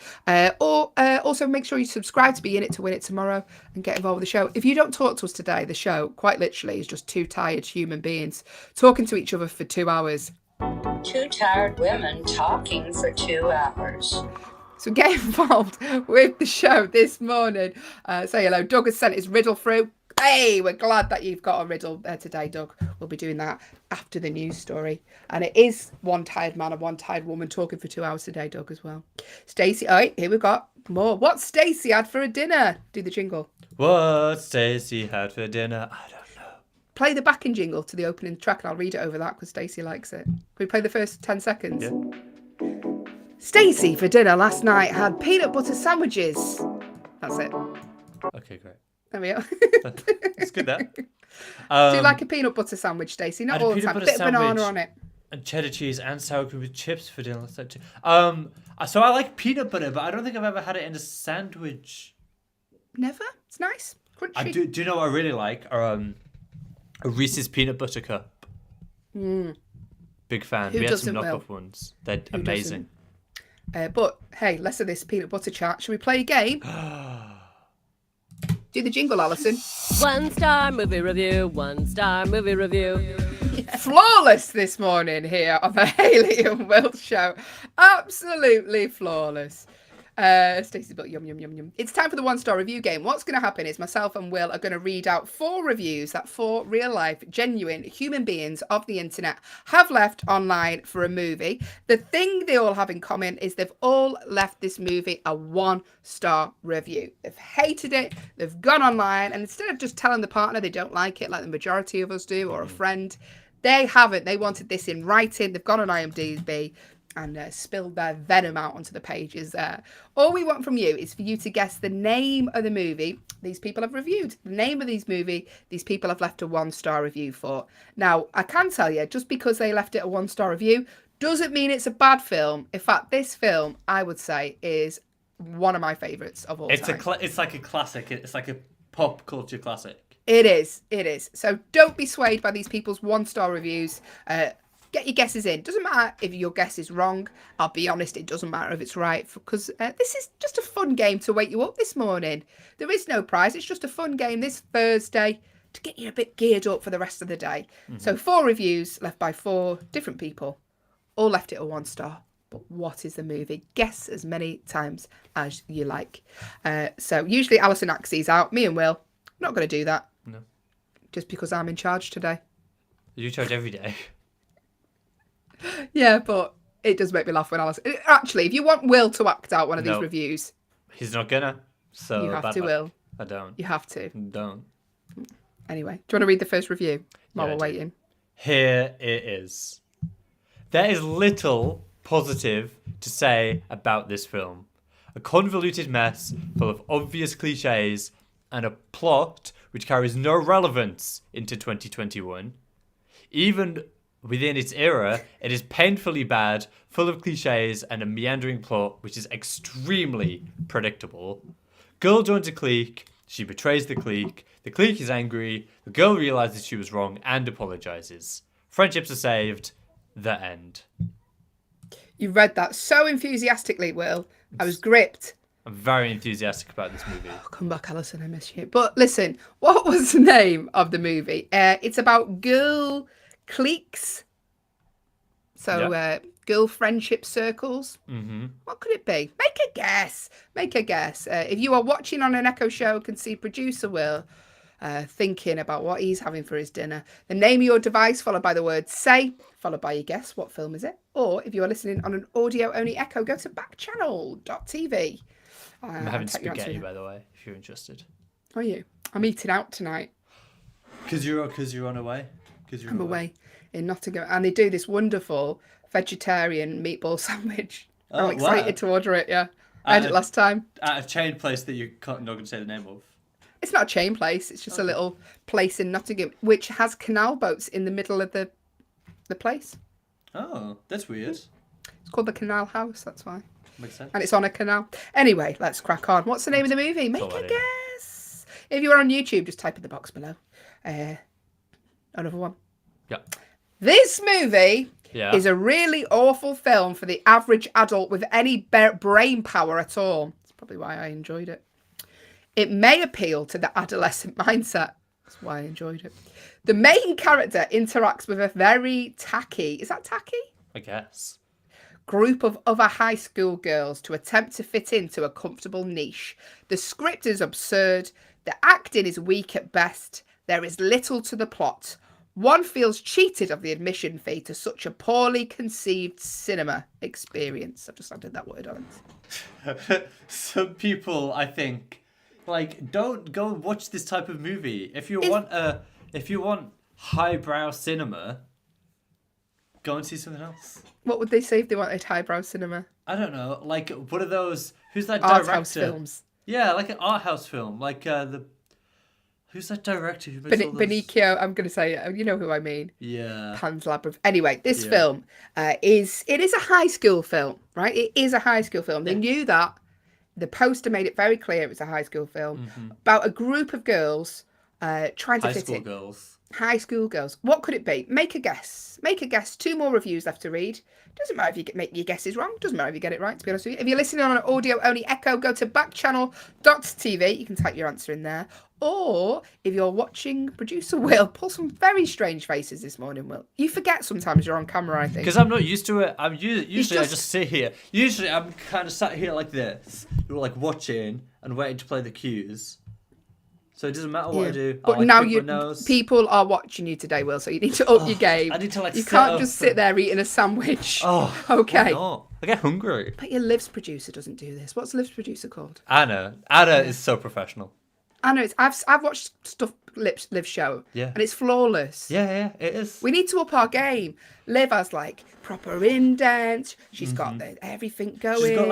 Or also make sure you subscribe to be in it to win it tomorrow and get involved with the show. If you don't talk to us today, the show, quite literally, is just two tired human beings talking to each other for 2 hours. Two tired women talking for 2 hours. So get involved with the show this morning. Say hello. Doug has sent his riddle through. Hey, we're glad that you've got a riddle today, Doug. We'll be doing that after the news story. And it is one tired man and one tired woman talking for 2 hours today, Doug, as well. Stacey, all right, here we got more. What Stacey had for a dinner? Do the jingle. What Stacey had for dinner? I don't know. Play the backing jingle to the opening track and I'll read it over that because Stacey likes it. Can we play the first 10 seconds? Yeah. Stacey for dinner last night had peanut butter sandwiches. That's it. Okay, great. There we are. It's good, that. Do you like a peanut butter sandwich, Stacey? Not I had a all the peanut time. butter Bit of banana sandwich. on it. And cheddar cheese and sour cream with chips for dinner last night too. So I like peanut butter, but I don't think I've ever had it in a sandwich. Never? It's nice. Crunchy. I do. Do you know what I really like? Are a Reese's peanut butter cup. Big fan. Who We had some doesn't, Will? knockoff ones. They're amazing. But hey, less of this peanut butter chat. Should we play a game? Do the jingle, Alison. 1-star movie review, 1-star movie review. Flawless this morning here on the Hayley and Will show. Absolutely flawless. Stacey's got yum, yum, yum, yum. It's time for the 1-star review game. What's going to happen is myself and Will are going to read out 4 reviews that 4 real life, genuine human beings of the internet have left online for a movie. The thing they all have in common is they've all left this movie a 1-star review. They've hated it. They've gone online and instead of just telling the partner they don't like it like the majority of us do or a friend, they haven't. They wanted this in writing. They've gone on IMDb and spilled their venom out onto the pages there. All we want from you is for you to guess the name of the movie these people have reviewed. The name of these movie these people have left a 1-star review for. Now, I can tell you, just because they left it a 1-star review doesn't mean it's a bad film. In fact, this film, I would say, is one of my favourites of all time. It's like a classic. It's like a pop culture classic. It is. It is. So don't be swayed by these people's 1-star reviews. Get your guesses in. Doesn't matter if your guess is wrong. I'll be honest, it doesn't matter if it's right because this is just a fun game to wake you up this morning. There is no prize. It's just a fun game this Thursday to get you a bit geared up for the rest of the day. So 4 reviews left by 4 different people. All left it a 1-star. But what is the movie? Guess as many times as you like. So usually Alison acts these out. Me and Will, not going to do that. No. Just because I'm in charge today. You charge every day. Yeah, but it does make me laugh when Alison... Actually, if you want Will to act out one of these No. reviews... He's not gonna. So You have bad to, luck. Will. I don't. You have to. Don't. Anyway, do you want to read the first review while Yeah, I we're do. waiting? Here it is. There is little positive to say about this film. A convoluted mess full of obvious cliches and a plot which carries no relevance into 2021. Even within its era, it is painfully bad, full of cliches and a meandering plot which is extremely predictable. Girl joins a clique, she betrays the clique is angry, the girl realizes she was wrong and apologizes. Friendships are saved, the end. You read that so enthusiastically, Will. I was gripped. I'm very enthusiastic about this movie. Oh, come back, Alison, I miss you. But listen, what was the name of the movie? It's about girl cliques. So, Yep. girl friendship circles. Mm-hmm. What could it be? Make a guess. Make a guess. If you are watching on an Echo show, can see producer Will thinking about what he's having for his dinner. The name of your device followed by the word say, followed by your guess. What film is it? Or if you are listening on an audio-only Echo, go to backchannel.tv. I'm having spaghetti, by the way, if you're interested. Are you? I'm eating out tonight. Because you're on away. I'm away in Nottingham. And they do this wonderful vegetarian meatball sandwich. Oh, I'm excited to order it. Yeah, I had it last time. At a chain place that you're not going to say the name of. It's not a chain place. It's just a little place in Nottingham, which has canal boats in the middle of the place. Oh, that's weird. It's called the Canal House. That's why. Makes sense. And it's on a canal. Anyway, let's crack on. What's the name of the movie? Make a guess. If you are on YouTube, just type in the box below. Another one. Yeah. This movie Yeah. is a really awful film for the average adult with any brain power at all. That's probably why I enjoyed it. It may appeal to the adolescent mindset. That's why I enjoyed it. The main character interacts with a very tacky, is that tacky? I guess. Group of other high school girls to attempt to fit into a comfortable niche. The script is absurd. The acting is weak at best. There is little to the plot. One feels cheated of the admission fee to such a poorly conceived cinema experience. I've just added that word on it. Some people, I think, like, don't go watch this type of movie. If you want highbrow cinema, go and see something else. What would they say if they wanted highbrow cinema? I don't know. Like, what are those? Who's that Art director? house films. Yeah, like an art house film. Like who's that director who makes all those? Benicio, I'm going to say it. You know who I mean. Yeah. Pan's Labyrinth. Anyway, this film is a high school film, right? It is a high school film. They knew that. The poster made it very clear it was a high school film about a group of girls trying to High fit school in. girls. High school girls. What could it be? Make a guess. Make a guess. 2 more reviews left to read. Doesn't matter if you make your guesses wrong. Doesn't matter if you get it right, to be honest with you. If you're listening on an audio-only echo, go to backchannel.tv. You can type your answer in there. Or if you're watching producer Will pull some very strange faces this morning, Will. You forget sometimes you're on camera, I think. Because I'm not used to it. Usually I just sit here. Usually I'm kind of sat here like this. You're like watching and waiting to play the cues. So it doesn't matter what I do. But now people are watching you today, Will, so you need to up your game. I need to You can't just sit there eating a sandwich. Oh, okay. Why not? I get hungry. But your Liv's producer doesn't do this. What's Liv's producer called? Anna. Anna is so professional. I know. I've watched stuff Liv's show. Yeah. And it's flawless. Yeah, it is. We need to up our game. Liv has like proper indents. She's got everything going. She's got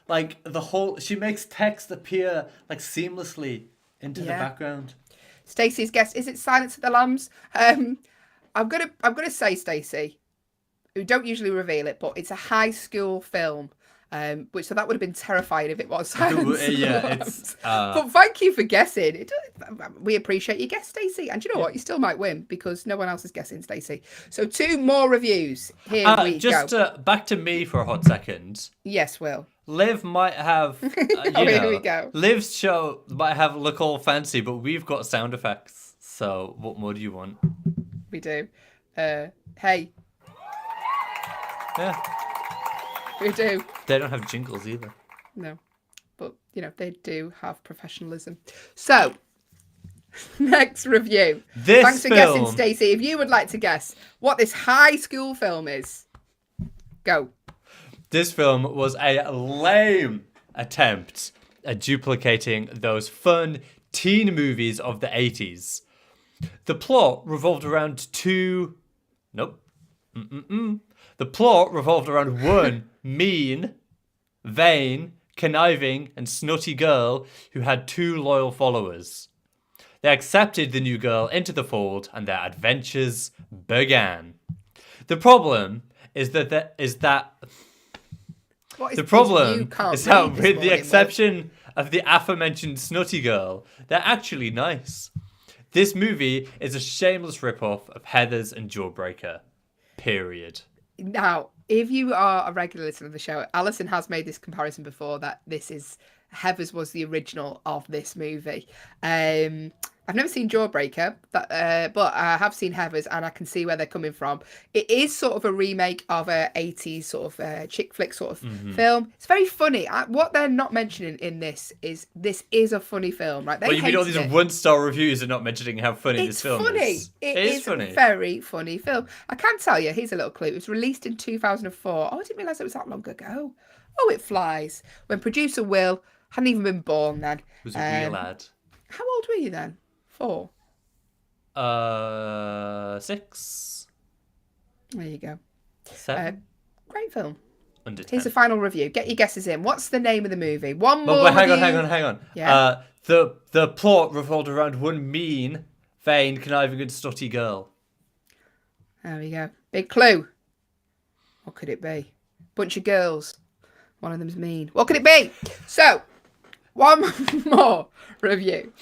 like the whole. She makes text appear like seamlessly into the background. Stacey's guess, is it Silence of the Lambs? I'm gonna say, Stacey, who don't usually reveal it, but it's a high school film. So that would have been terrifying if it was Silence of the Lambs. But thank you for guessing. We appreciate your guess, Stacey. And you know what? You still might win because no one else is guessing, Stacey. So 2 more reviews. Here we go. Back to me for a hot second. Yes, Will. Liv might have, Here we go. Liv's show might have look all fancy, but we've got sound effects. So what more do you want? We do. Hey. Yeah. We do. They don't have jingles either. No. But, they do have professionalism. So, next review. Thanks for guessing, Stacey. If you would like to guess what this high school film is, go. This film was a lame attempt at duplicating those fun teen movies of the 80s. The plot revolved around two... Nope. The plot revolved around one mean, vain, conniving, and snotty girl who had 2 loyal followers. They accepted the new girl into the fold and their adventures began. The problem is that with the exception of the aforementioned snotty girl, they're actually nice. This movie is a shameless rip-off of Heathers and Jawbreaker. Period. Now, if you are a regular listener of the show, Alison has made this comparison before that Heathers was the original of this movie. I've never seen Jawbreaker, but I have seen Heathers, and I can see where they're coming from. It is sort of a remake of a 80s sort of chick flick sort of film. It's very funny. What they're not mentioning in this is a funny film, right? You mean all these 1-star reviews are not mentioning how funny this film is? It is funny. A very funny film. I can tell you, here's a little clue. It was released in 2004. Oh, I didn't realise it was that long ago. Oh, it flies. When producer Will hadn't even been born then. He was a wee lad. How old were you then? 4? 6. There you go. 7. Great film. Under 10. Here's the final review. Get your guesses in. What's the name of the movie? One more. But hang review. on. Yeah. The plot revolved around one mean, vain, conniving, and slutty girl. There we go. Big clue. What could it be? Bunch of girls. One of them's mean. What could it be? So, one more review.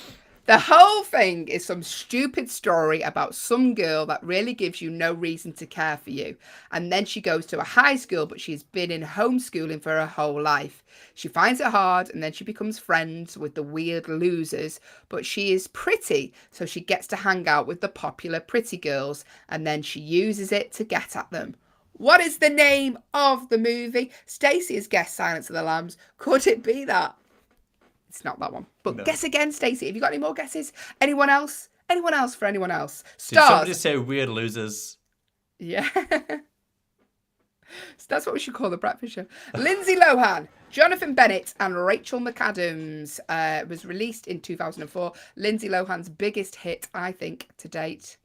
The whole thing is some stupid story about some girl that really gives you no reason to care for you. And then she goes to a high school, but she's been in homeschooling for her whole life. She finds it hard, and then she becomes friends with the weird losers. But she is pretty, so she gets to hang out with the popular pretty girls, and then she uses it to get at them. What is the name of the movie? Stacey has guessed Silence of the Lambs. Could it be that? It's not that one. But No. Guess again, Stacey. Have you got any more guesses? Anyone else? Anyone else for anyone else? Did Stars. somebody say weird losers? Yeah. So that's what we should call the breakfast show. Lindsay Lohan, Jonathan Bennett, and Rachel McAdams was released in 2004. Lindsay Lohan's biggest hit, I think, to date.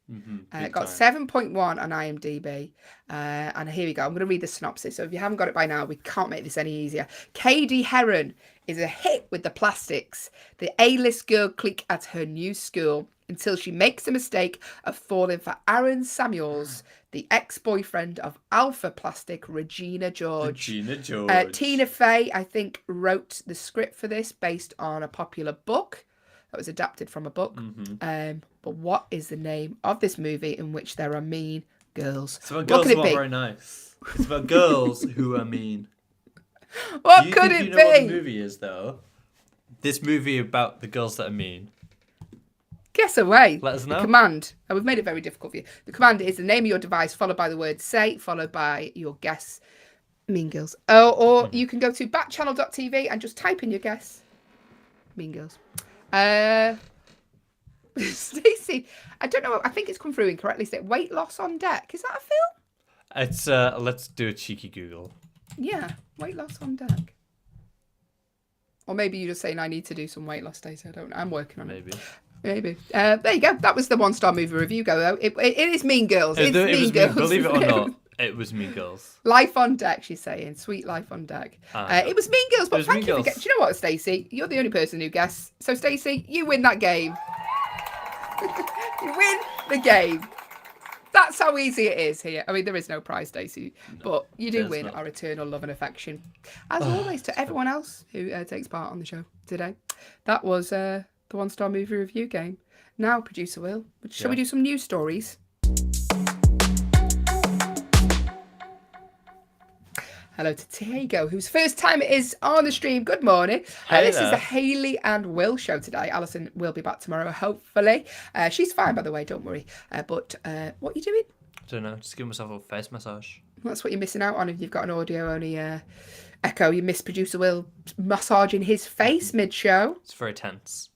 It got 7.1 on IMDb. And here we go. I'm going to read the synopsis. So if you haven't got it by now, we can't make this any easier. Katie Heron is a hit with the plastics, the A-list girl clique at her new school, until she makes the mistake of falling for Aaron Samuels, the ex-boyfriend of Alpha Plastic, Regina George. Tina Fey, I think, wrote the script for this based on a popular book that was adapted from a book. But what is the name of this movie in which there are mean girls? It's about girls could who it are be? very nice. It's about girls who are mean. What could it you know what the be? movie is, though? This movie about the girls that are mean. Guess away. Let us know. The command. We've made it very difficult for you. The command is the name of your device followed by the word say, followed by your guess. Mean Girls. Oh, or you can go to backchannel.tv and just type in your guess. Mean Girls. Stacey, I don't know. I think it's come through incorrectly. Weight loss on deck. Is that a film? It's let's do a cheeky Google. Yeah, weight loss on deck. Or maybe you're just saying I need to do some weight loss, Stacey. I don't know. I'm working on it. Maybe. There you go. That was the 1-star movie review go, though. It is Mean Girls. It's Mean Girls. Believe it or not, it was Mean Girls. Life on deck, she's saying. Sweet life on deck. It was Mean Girls, but thank you for guessing. Do you know what, Stacey? You're the only person who guessed. So, Stacey, you win that game. You win the game. That's how easy it is here. I mean, there is no prize, Stacey, but you do win our eternal love and affection. As always, to everyone else who takes part on the show today. That was the 1-star movie review game. Now, producer Will, shall we do some news stories? Hello to Tiago, whose first time it is on the stream. Good morning. This is the Hayley and Will show today. Alison will be back tomorrow, hopefully. She's fine, by the way, don't worry. But what are you doing? I don't know, just give myself a face massage. That's what you're missing out on if you've got an audio-only echo. You miss producer Will massaging his face mid-show. It's very tense.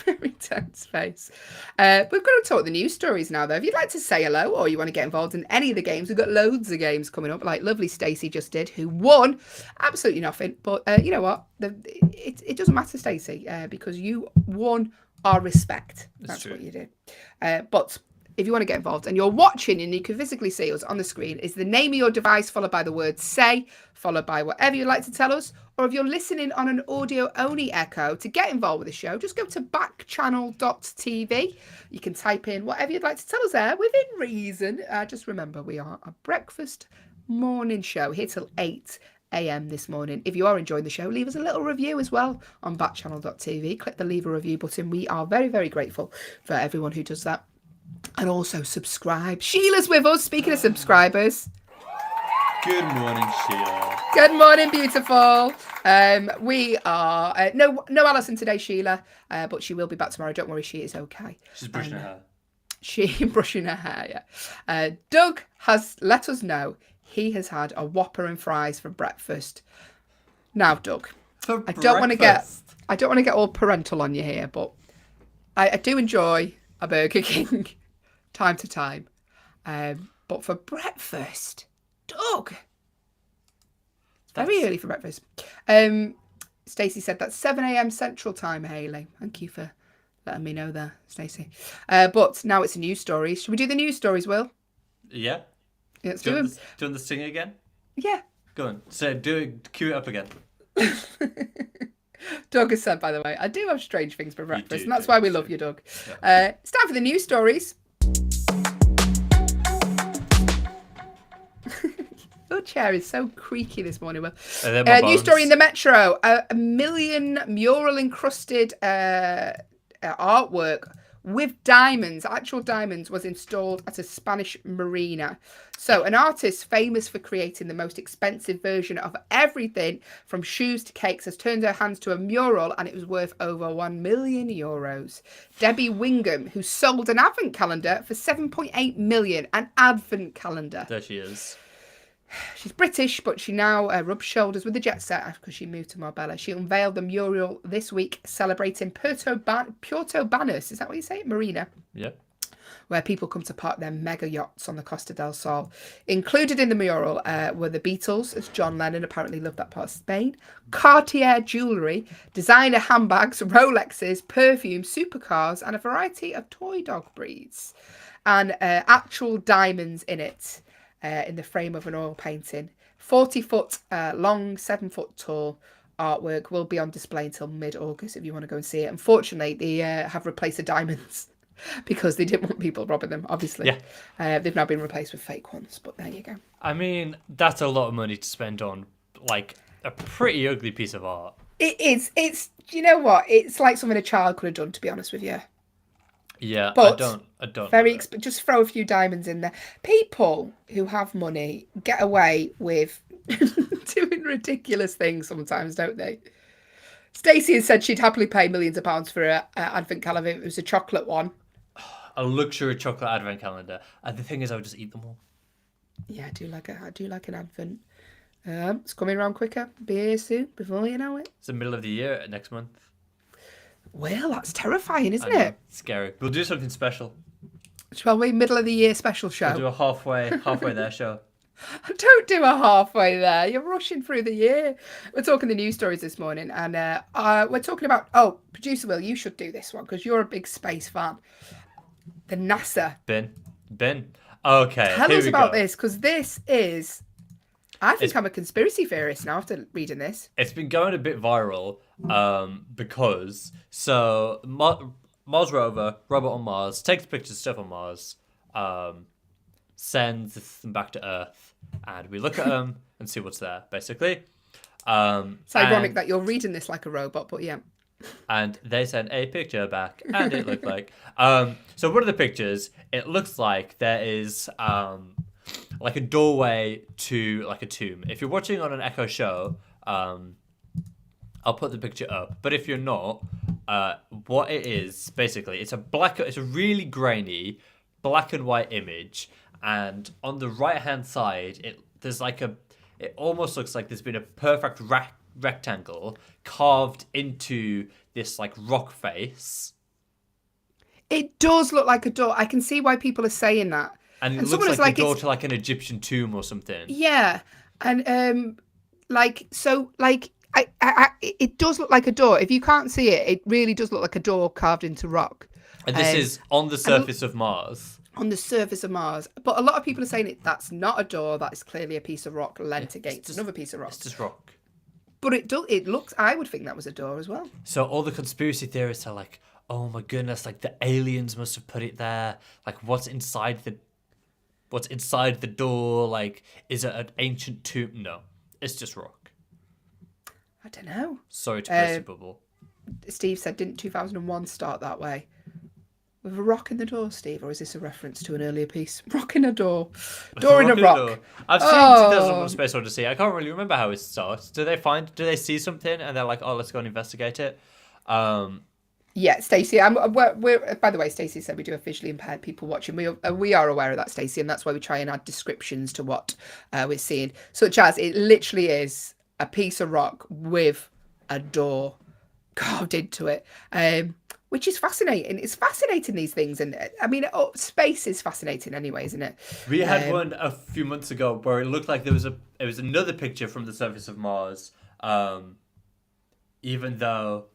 Very tense face. We're going to talk the news stories now, though. If you'd like to say hello or you want to get involved in any of the games, we've got loads of games coming up, like lovely Stacey just did, who won absolutely nothing. But you know what? It doesn't matter, Stacey, because you won our respect. That's what you did. But if you want to get involved and you're watching and you can physically see us on the screen, is the name of your device followed by the word say, followed by whatever you'd like to tell us. Or if you're listening on an audio-only echo, to get involved with the show, just go to backchannel.tv. You can type in whatever you'd like to tell us there, within reason. Just remember, we are a breakfast morning show here till 8 a.m. this morning. If you are enjoying the show, leave us a little review as well on backchannel.tv. Click the leave a review button. We are very, very grateful for everyone who does that. And also subscribe. Sheila's with us. Speaking of subscribers. Good morning, Sheila. Good morning, beautiful. We are no Alison today, Sheila, but she will be back tomorrow. Don't worry, she is okay. She's brushing her hair. She brushing her hair. Yeah. Doug has let us know he has had a Whopper and fries for breakfast. Now, Doug, I don't want to get all parental on you here, but I do enjoy a Burger King time to time. But for breakfast, Doug, it's very early for breakfast. Stacey said that's 7 a.m. Central Time, Hayley. Thank you for letting me know there, Stacey. But now it's a news story. Should we do the news stories, Will? Yeah. Let's do them. Do you want the singer again? Yeah. Go on. So cue it up again. Doug has said, by the way, I do have strange things for breakfast, and that's do, why we you love do. you, Doug. Yeah. It's time for the news stories. Your chair is so creaky this morning, Will. News story in the Metro. A million mural encrusted artwork with diamonds, actual diamonds, was installed at a Spanish marina. So an artist famous for creating the most expensive version of everything from shoes to cakes has turned her hands to a mural, and it was worth over 1 million euros. Debbie Wingham, who sold an advent calendar for 7.8 million, an advent calendar. There she is. She's British, but she now rubs shoulders with the jet set because she moved to Marbella. She unveiled the mural this week, celebrating Puerto Banús. Is that what you say? Marina. Yep. Where people come to park their mega yachts on the Costa del Sol. Included in the mural were the Beatles, as John Lennon apparently loved that part of Spain, Cartier jewellery, designer handbags, Rolexes, perfume, supercars, and a variety of toy dog breeds. And actual diamonds in it. In the frame of an oil painting. 40-foot long, 7-foot tall artwork will be on display until mid-August if you want to go and see it. Unfortunately, they have replaced the diamonds because they didn't want people robbing them, obviously. Yeah. They've now been replaced with fake ones, but there you go. I mean, that's a lot of money to spend on, like, a pretty ugly piece of art. It is. It's, you know what? It's like something a child could have done, to be honest with you. Yeah, but I don't. Very just throw a few diamonds in there. People who have money get away with doing ridiculous things sometimes, don't they? Stacey has said she'd happily pay millions of pounds for an advent calendar if it was a chocolate one. A luxury chocolate advent calendar. And the thing is, I would just eat them all. Yeah, I do like an advent. It's coming around quicker. Be here soon, before you know it. It's the middle of the year next month. Well, that's terrifying, isn't it? It's scary. We'll do something special. Shall we? Middle of the year special show. We'll do a halfway there show. Don't do a halfway there. You're rushing through the year. We're talking the news stories this morning, and we're talking about. Oh, producer Will, you should do this one because you're a big space fan. The NASA. Ben. Okay. Tell us about this because this is. I think I'm a conspiracy theorist now after reading this. It's been going a bit viral because Mars rover, robot on Mars, takes pictures of stuff on Mars, sends them back to Earth, and we look at them and see what's there, basically. It's ironic that you're reading this like a robot, but yeah. And they sent a picture back, and it looked like... So one of the pictures, it looks like there is... like a doorway to like a tomb. If you're watching on an Echo show, I'll put the picture up. But if you're not, what it is basically, it's a really grainy black and white image, and on the right hand side, it almost looks like there's been a perfect rectangle carved into this like rock face. It does look like a door. I can see why people are saying that. And it looks like the door to like an Egyptian tomb or something. Yeah, and it does look like a door. If you can't see it, it really does look like a door carved into rock. And this is on the surface of Mars. On the surface of Mars, but a lot of people are saying that's not a door. That is clearly a piece of rock lent against another piece of rock. It's just rock. But it looks. I would think that was a door as well. So all the conspiracy theorists are like, "Oh my goodness! Like the aliens must have put it there. Like what's inside the door? Like, is it an ancient tomb? No, it's just rock." I don't know. Sorry to burst your bubble. Steve said, didn't 2001 start that way? With a rock in the door, Steve? Or is this a reference to an earlier piece? Rock in a door. Door in a rock. I've seen 2001 Space Odyssey. I can't really remember how it starts. Do they see something and they're like, oh, let's go and investigate it? Yeah, Stacey. We're by the way, Stacey said we do have visually impaired people watching. We are aware of that, Stacey, and that's why we try and add descriptions to what we're seeing. Such as it literally is a piece of rock with a door carved into it, which is fascinating. It's fascinating, these things, and I mean, space is fascinating anyway, isn't it? We had one a few months ago where it looked like it was another picture from the surface of Mars, even though.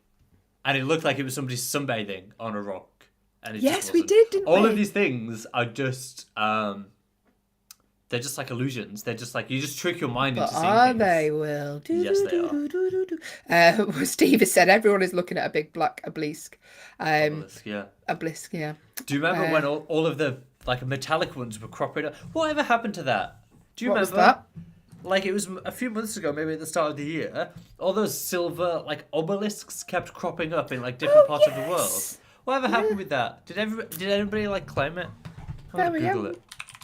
And it looked like it was somebody sunbathing on a rock. And it yes, we did, didn't we? All of these things are just... they're They're just like illusions. They're just like, you just trick your mind But into seeing are things. they, Will? Yes, they are. Steve has said everyone is looking at a big black obelisk. Obelisk, yeah. Obelisk, yeah. Do you remember when all of the like metallic ones were cropping up? Whatever happened to that? Do you What remember? was that? Like, it was a few months ago, maybe at the start of the year, all those silver like obelisks kept cropping up in like different parts of the world. yes. Whatever happened with that? Did anybody like claim it? I'm There gonna we Google go.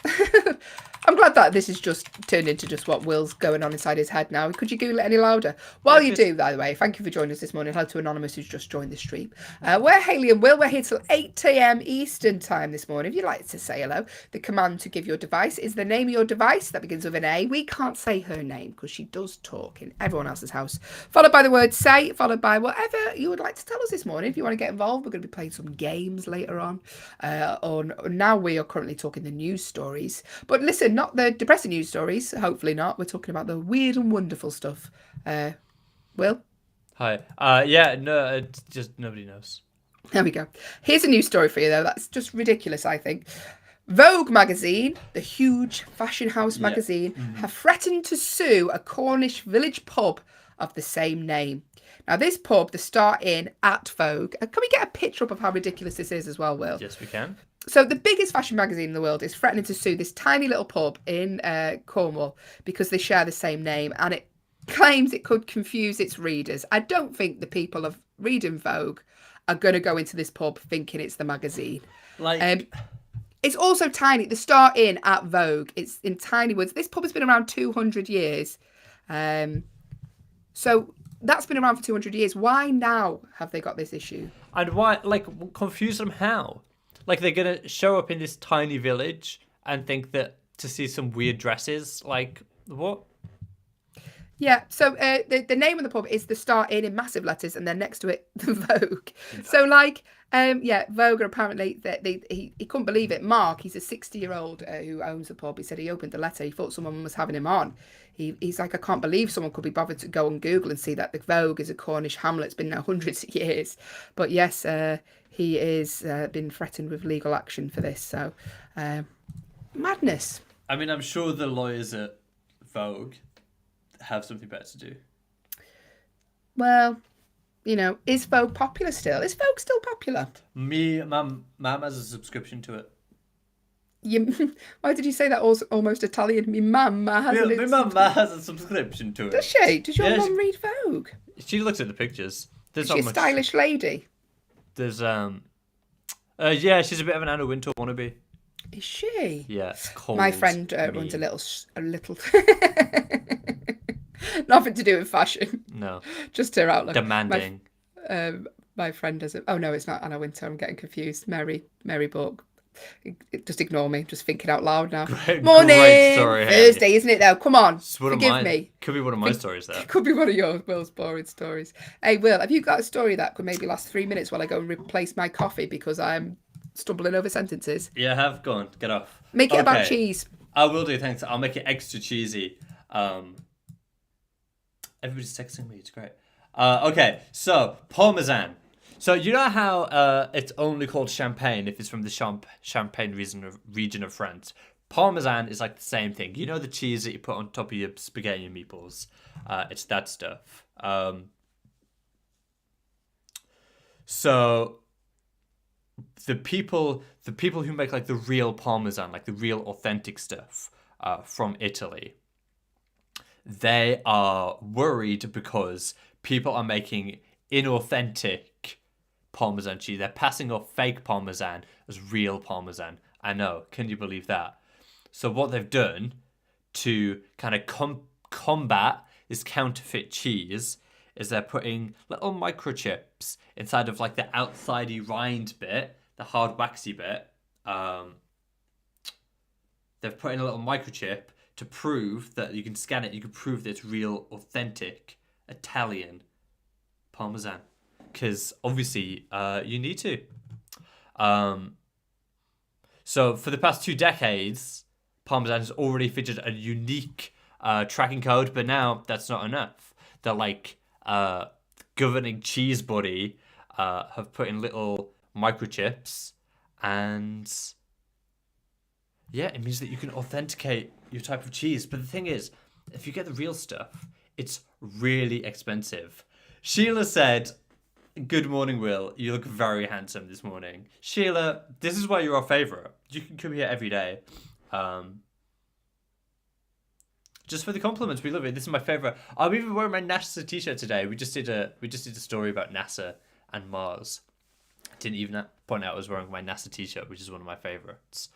it. I'm glad that this is just turned into just what Will's going on inside his head now. Could you Google it any louder? While you do, by the way, thank you for joining us this morning. Hello to Anonymous who's just joined the stream. We're Hayley and Will. We're here till 8 a.m. Eastern time this morning. If you'd like to say hello, the command to give your device is the name of your device. That begins with an A. We can't say her name because she does talk in everyone else's house. Followed by the word say, followed by whatever you would like to tell us this morning. If you want to get involved, we're going to be playing some games later on. Now we are currently talking the news stories. But listen, not the depressing news stories, hopefully not. We're talking about the weird and wonderful stuff. Will? Hi. Yeah, no, it's just nobody knows. There we go. Here's a news story for you, though. That's just ridiculous, I think. Vogue magazine, the huge fashion house magazine, have threatened to sue a Cornish village pub of the same name. Now, this pub, the Star Inn at Vogue. Can we get a picture up of how ridiculous this is as well, Will? Yes, we can. So the biggest fashion magazine in the world is threatening to sue this tiny little pub in Cornwall because they share the same name, and it claims it could confuse its readers. I don't think the people of reading Vogue are going to go into this pub thinking it's the magazine. Like, It's also tiny. The Star Inn at Vogue. It's in tiny words. This pub has been around 200 years. So that's been around for 200 years. Why now have they got this issue? and why? Like, confuse them how? Like, they're gonna show up in this tiny village and think that to see some weird dresses. Like, what? Yeah, so the name of the pub is the Star Inn in massive letters, and then next to it, the Vogue. So, like, Vogue are apparently, he couldn't believe it. Mark, he's a 60-year-old who owns the pub. He said he opened the letter. He thought someone was having him on. He's like, I can't believe someone could be bothered to go on Google and see that the Vogue is a Cornish hamlet. It's been now hundreds of years. But yes, he is been threatened with legal action for this. So, madness. I mean, I'm sure the lawyers at Vogue have something better to do. Well, you know, is Vogue popular still? Is Vogue still popular? Mum has a subscription to it. Why did you say that almost Italian? Me mamma has My mum has a subscription to it. Does she? Does your Yeah, mum read Vogue? She looks at the pictures. There's Is she a not much. stylish lady? There's yeah, she's a bit of an Anna Wintour wannabe. Is she? Yeah, cold. My friend mean. runs a little nothing to do with fashion, No, just her outlook. demanding. My friend has oh no, it's not Anna Wintour. I'm getting confused. Mary Book. Just ignore me. Just thinking out loud now. Great Morning. story, Haley. Thursday, isn't it? Though. Come on. It's one of Forgive mine. me. Could be one of my stories there. Could be one of your Will's boring stories. Hey, Will, have you got a story that could maybe last 3 minutes while I go and replace my coffee because I'm stumbling over sentences? Yeah, have gone. Get off. Make it about Okay. cheese. I will do. Thanks. I'll make it extra cheesy. Everybody's texting me. It's great. Okay, so Parmesan. So you know how it's only called champagne if it's from the Champagne region of France. Parmesan is like the same thing. You know the cheese that you put on top of your spaghetti and meatballs. It's that stuff. So the people who make like the real Parmesan, like the real authentic stuff from Italy, they are worried because people are making inauthentic Parmesan cheese. They're passing off fake Parmesan as real Parmesan. I know. Can you believe that? So what they've done to kind of combat this counterfeit cheese is they're putting little microchips inside of like the outsidey rind bit, the hard waxy bit. They've put in a little microchip to prove that you can scan it. You can prove that it's real, authentic Italian Parmesan. Because obviously you need to. So for the past 2 decades, Parmesan has already featured a unique tracking code, but now that's not enough. The like governing cheese body have put in little microchips, and yeah, it means that you can authenticate your type of cheese. But the thing is, if you get the real stuff, it's really expensive. Sheila said, "Good morning, Will. You look very handsome this morning." Sheila, this is why you're our favourite. You can come here every day. Just for the compliments, we love it. This is my favourite. I'm even wearing my NASA t-shirt today. We just did a story about NASA and Mars. I didn't even point out I was wearing my NASA t-shirt, which is one of my favourites.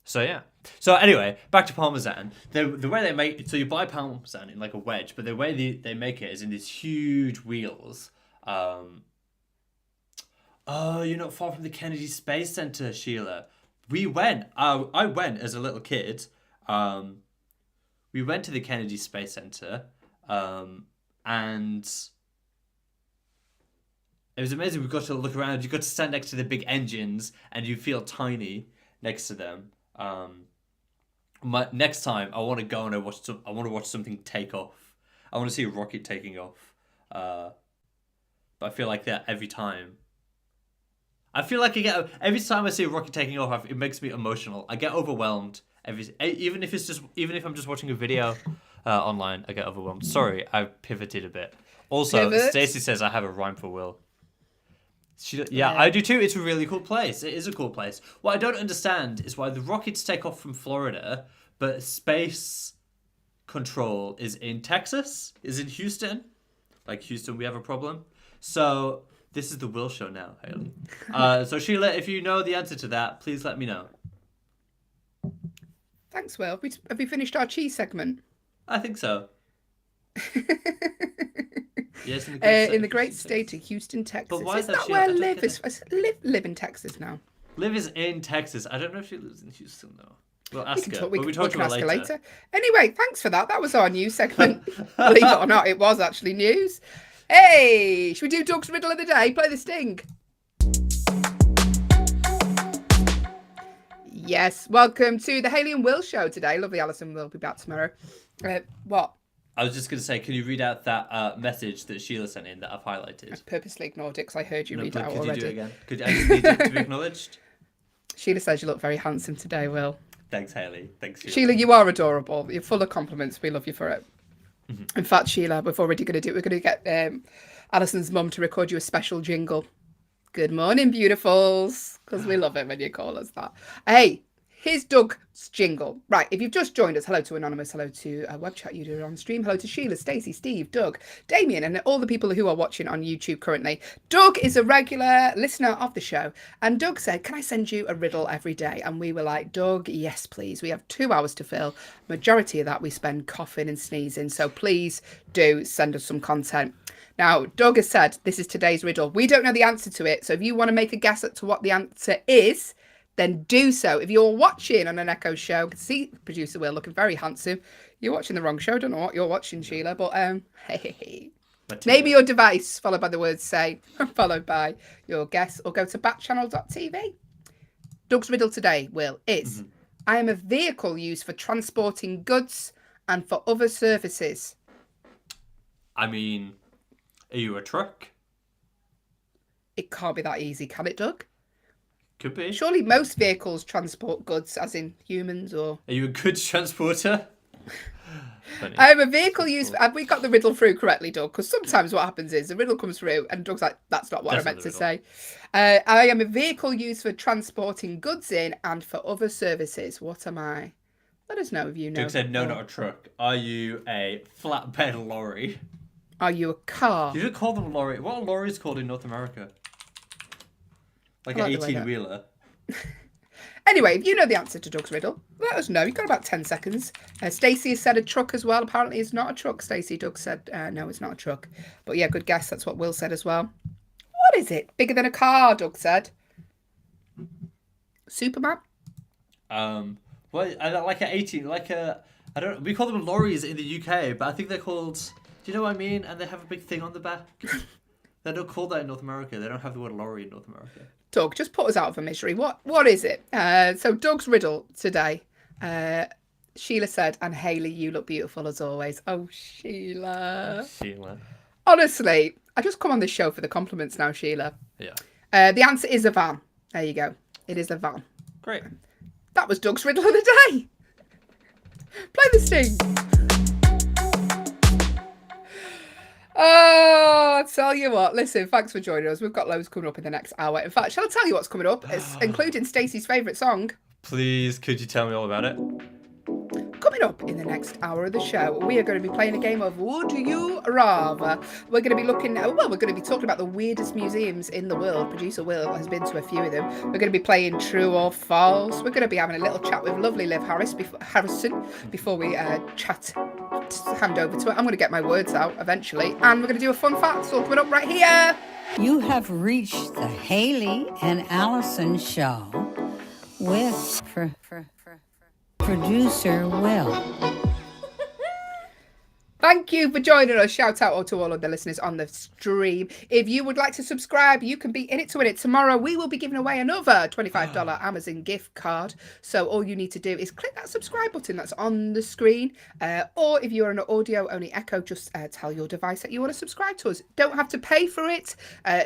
So yeah. So anyway, back to Parmesan. The way they make it, so you buy Parmesan in like a wedge, but the way they make it is in these huge wheels. Oh, you're not far from the Kennedy Space Center, Sheila. We went. I went as a little kid. We went to the Kennedy Space Center, and it was amazing. We got to look around. You got to stand next to the big engines, and you feel tiny next to them. Next time, I want to go and I want to watch something take off. I want to see a rocket taking off. But I feel like that every time. I feel like every time I see a rocket taking off, it makes me emotional. I get overwhelmed. Even if I'm just watching a video online, I get overwhelmed. Sorry, I pivoted a bit. Also, Stacey says I have a rhyme for Will. Yeah, I do too. It's a really cool place. It is a cool place. What I don't understand is why the rockets take off from Florida, but space control is in Texas, is in Houston. Like Houston, we have a problem. So this is the Will Show now, Haley. So Sheila, if you know the answer to that, please let me know. Thanks, Will. Have we finished our cheese segment? I think so. Yes, in the great state of Houston, Texas. But why is that Sheila? where Liv is? Live in Texas now. Liv is in Texas. I don't know if she lives in Houston though. We'll ask her. We can talk to her ask her later. later. Anyway, thanks for that. That was our news segment. Believe it or not, it was actually news. Hey, should we do Doug's Riddle of the Day? Play the sting. Yes, welcome to the Haley and Will Show today. Lovely Alison will be back tomorrow. What? I was just going to say, can you read out that message that Sheila sent in that I've highlighted? I purposely ignored it because I heard you read it out already. Could you do it again? Could I just need it to be acknowledged? Sheila says you look very handsome today, Will. Thanks, Haley. Thanks, Sheila. Sheila, you are adorable. You're full of compliments. We love you for it. Mm-hmm. In fact, Sheila, we're already going to do it. We're going to get Alison's mum to record you a special jingle. Good morning, beautifuls. Because we love it when you call us that. Hey, here's Doug's jingle. Right, if you've just joined us, hello to Anonymous, hello to web chat you do on stream, hello to Sheila, Stacey, Steve, Doug, Damien, and all the people who are watching on YouTube currently. Doug is a regular listener of the show, and Doug said, can I send you a riddle every day? And we were like, Doug, yes, please. We have 2 hours to fill. Majority of that we spend coughing and sneezing, so please do send us some content. Now, Doug has said, this is today's riddle. We don't know the answer to it, so if you want to make a guess as to what the answer is, then do so. If you're watching on an Echo show, see producer Will looking very handsome. You're watching the wrong show. Don't know what you're watching, Sheila, but hey. Maybe your device, followed by the words say, followed by your guess, or go to backchannel.tv. Doug's riddle today, Will, is I am a vehicle used for transporting goods and for other services. I mean, are you a truck? It can't be that easy, can it, Doug? Could be. Surely most vehicles transport goods, as in humans, or... Are you a goods transporter? I am a vehicle used... Have we got the riddle through correctly, Doug? Because sometimes what happens is the riddle comes through and Doug's like, that's not what I meant to say. I am a vehicle used for transporting goods in and for other services. What am I? Let us know if you know. Doug said, no, not a truck. Are you a flatbed lorry? Are you a car? You don't call them a lorry. What are lorries called in North America? Like an 18-wheeler. Anyway, if you know the answer to Doug's riddle, let us know. You've got about 10 seconds. Stacey has said a truck as well. Apparently it's not a truck, Stacey. Doug said, no, it's not a truck. But yeah, good guess. That's what Will said as well. What is it? Bigger than a car, Doug said. Superman? Well, like an 18, I don't. We call them lorries in the UK, but I think they're called. Do you know what I mean? And they have a big thing on the back. They don't call that in North America. They don't have the word lorry in North America. Doug, just put us out of a misery. What is it? So Doug's riddle today. Sheila said, and Haley, you look beautiful as always. Oh, Sheila. Sheila. Honestly, I just come on this show for the compliments now, Sheila. Yeah. The answer is a van. There you go. It is a van. Great. That was Doug's riddle of the day. Play the sting. Oh, I'll tell you what. Listen, thanks for joining us. We've got loads coming up in the next hour. In fact, shall I tell you what's coming up? It's including Stacey's favourite song. Please, could you tell me all about it? Coming up in the next hour of the show, we are going to be playing a game of Would You Rather. We're going to be looking at, we're going to be talking about the weirdest museums in the world. Producer Will has been to a few of them. We're going to be playing True or False. We're going to be having a little chat with lovely Liv Harrison before we hand over to her. I'm going to get my words out eventually. And we're going to do a fun fact. It's all coming up right here. You have reached the Haley and Allison show with producer Will. Thank you for joining us. Shout out to all of the listeners on the stream. If you would like to subscribe, you can be in it to win it. Tomorrow, we will be giving away another $25 Amazon gift card. So all you need to do is click that subscribe button that's on the screen. Or if you're an audio-only Echo, just tell your device that you want to subscribe to us. Don't have to pay for it.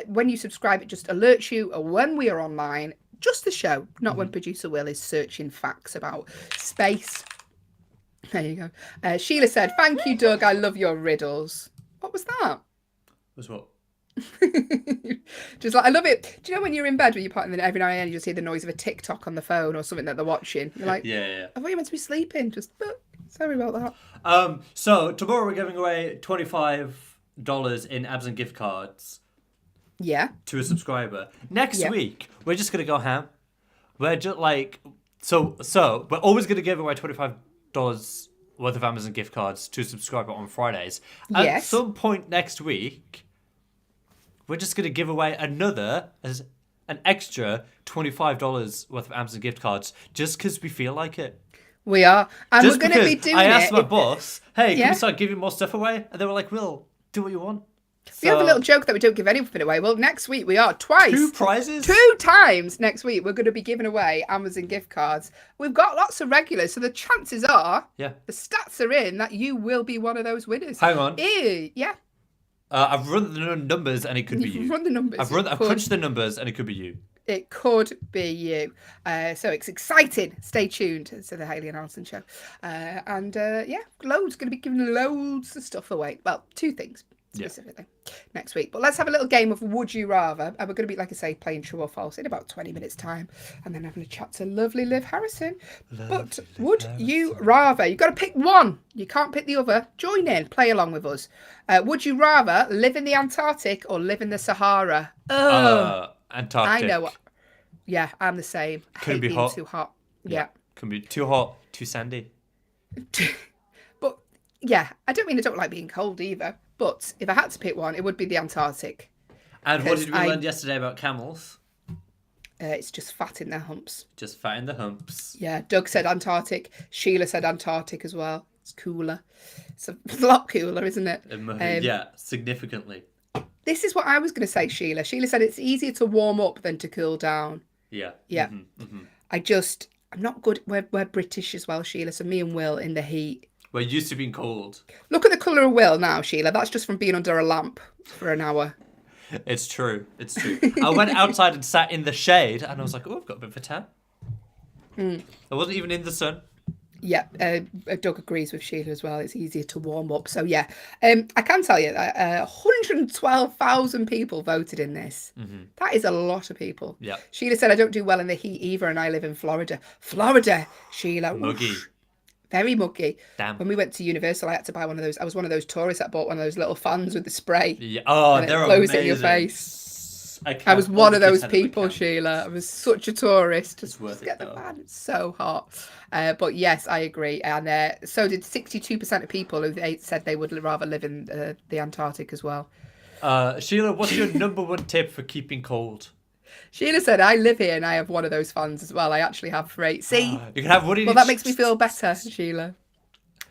When you subscribe, it just alerts you when we are online. Just the show, not when producer Will is searching facts about space. There you go. Sheila said, "Thank you, Doug. I love your riddles." What was that? Was what? Just like, I love it. Do you know when you're in bed, when you're part, and then every now and then you just hear the noise of a TikTok on the phone or something that they're watching? You're like, yeah. I thought you were meant to be sleeping. Just, sorry about that. So tomorrow we're giving away $25 in Amazon gift cards. Yeah. To a subscriber. Next week, we're just gonna go ham. We're just like so we're always gonna give away $25 worth of Amazon gift cards to a subscriber on Fridays. At some point next week, we're just gonna give away an extra $25 worth of Amazon gift cards just because we feel like it. We are. And just we're gonna be doing it. I asked my boss, hey, can we start giving more stuff away? And they were like, Will, do what you want. We have a little joke that we don't give anything away. Well, next week we are twice. 2 prizes? 2 times next week we're going to be giving away Amazon gift cards. We've got lots of regulars, so the chances are, the stats are in that you will be one of those winners. Hang on. Yeah. I've run the numbers and it could be you. You've run the numbers. I've crunched the numbers and it could be you. It could be you. So it's exciting. Stay tuned to the Haley and Allison show. Loads. Going to be giving loads of stuff away. Well, 2 things. Specifically next week, but let's have a little game of Would You Rather, and we're going to be, like I say, playing True or False in about 20 minutes time, and then having a chat to lovely Liv Harrison. Would you rather, you've got to pick one, you can't pick the other. Join in, play along with us. Would you rather live in the Antarctic or live in the Sahara? Antarctic. I know. Yeah, I'm the same. Could be being hot. Too hot. Yeah. Can be too hot, too sandy. But yeah, I don't mean I don't like being cold either. But if I had to pick one, it would be the Antarctic. And what did we learn yesterday about camels? It's just fat in their humps. Just fat in the humps. Yeah, Doug said Antarctic. Sheila said Antarctic as well. It's cooler. It's a lot cooler, isn't it? Yeah, significantly. This is what I was going to say, Sheila. Sheila said it's easier to warm up than to cool down. Yeah. Yeah. I'm not good. We're British as well, Sheila. So me and Will in the heat. We're used to being cold. Look at the colour of Will now, Sheila. That's just from being under a lamp for an hour. It's true. I went outside and sat in the shade, and I was like, oh, I've got a bit of a tan. I wasn't even in the sun. Yeah, Doug agrees with Sheila as well. It's easier to warm up. So, yeah, I can tell you that 112,000 people voted in this. That is a lot of people. Yeah. Sheila said, I don't do well in the heat either, and I live in Florida. Florida, Sheila. Muggy. Whoosh. Very muggy. Damn. When we went to Universal, I had to buy one of those. I was one of those tourists that bought one of those little fans with the spray. Yeah. Oh, they're blows amazing. it in your face. I was one of those people, Sheila. I was such a tourist. It's worth get it, the though. fan. It's so hot. But yes, I agree. And so did 62% of people who said they would rather live in the Antarctic as well. Sheila, what's your number 1 tip for keeping cold? Sheila said, I live here and I have one of those fans as well. I actually have 3. See? You can have one in Well, that makes me feel better, Sheila.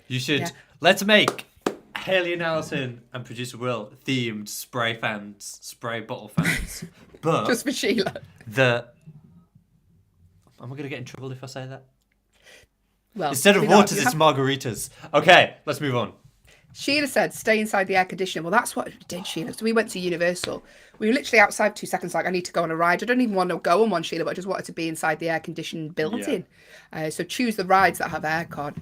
You should. Yeah. Let's make Haley and Allison and producer Will themed spray bottle fans. But just for Sheila. Am I going to get in trouble if I say that? Well, instead of waters, it's margaritas. Okay, let's move on. Sheila said, stay inside the air conditioning. Well, that's what we did, Sheila. So we went to Universal. We were literally outside 2 seconds, like, I need to go on a ride. I don't even want to go on one, Sheila, but I just wanted to be inside the air-conditioned building. So choose the rides that have aircon.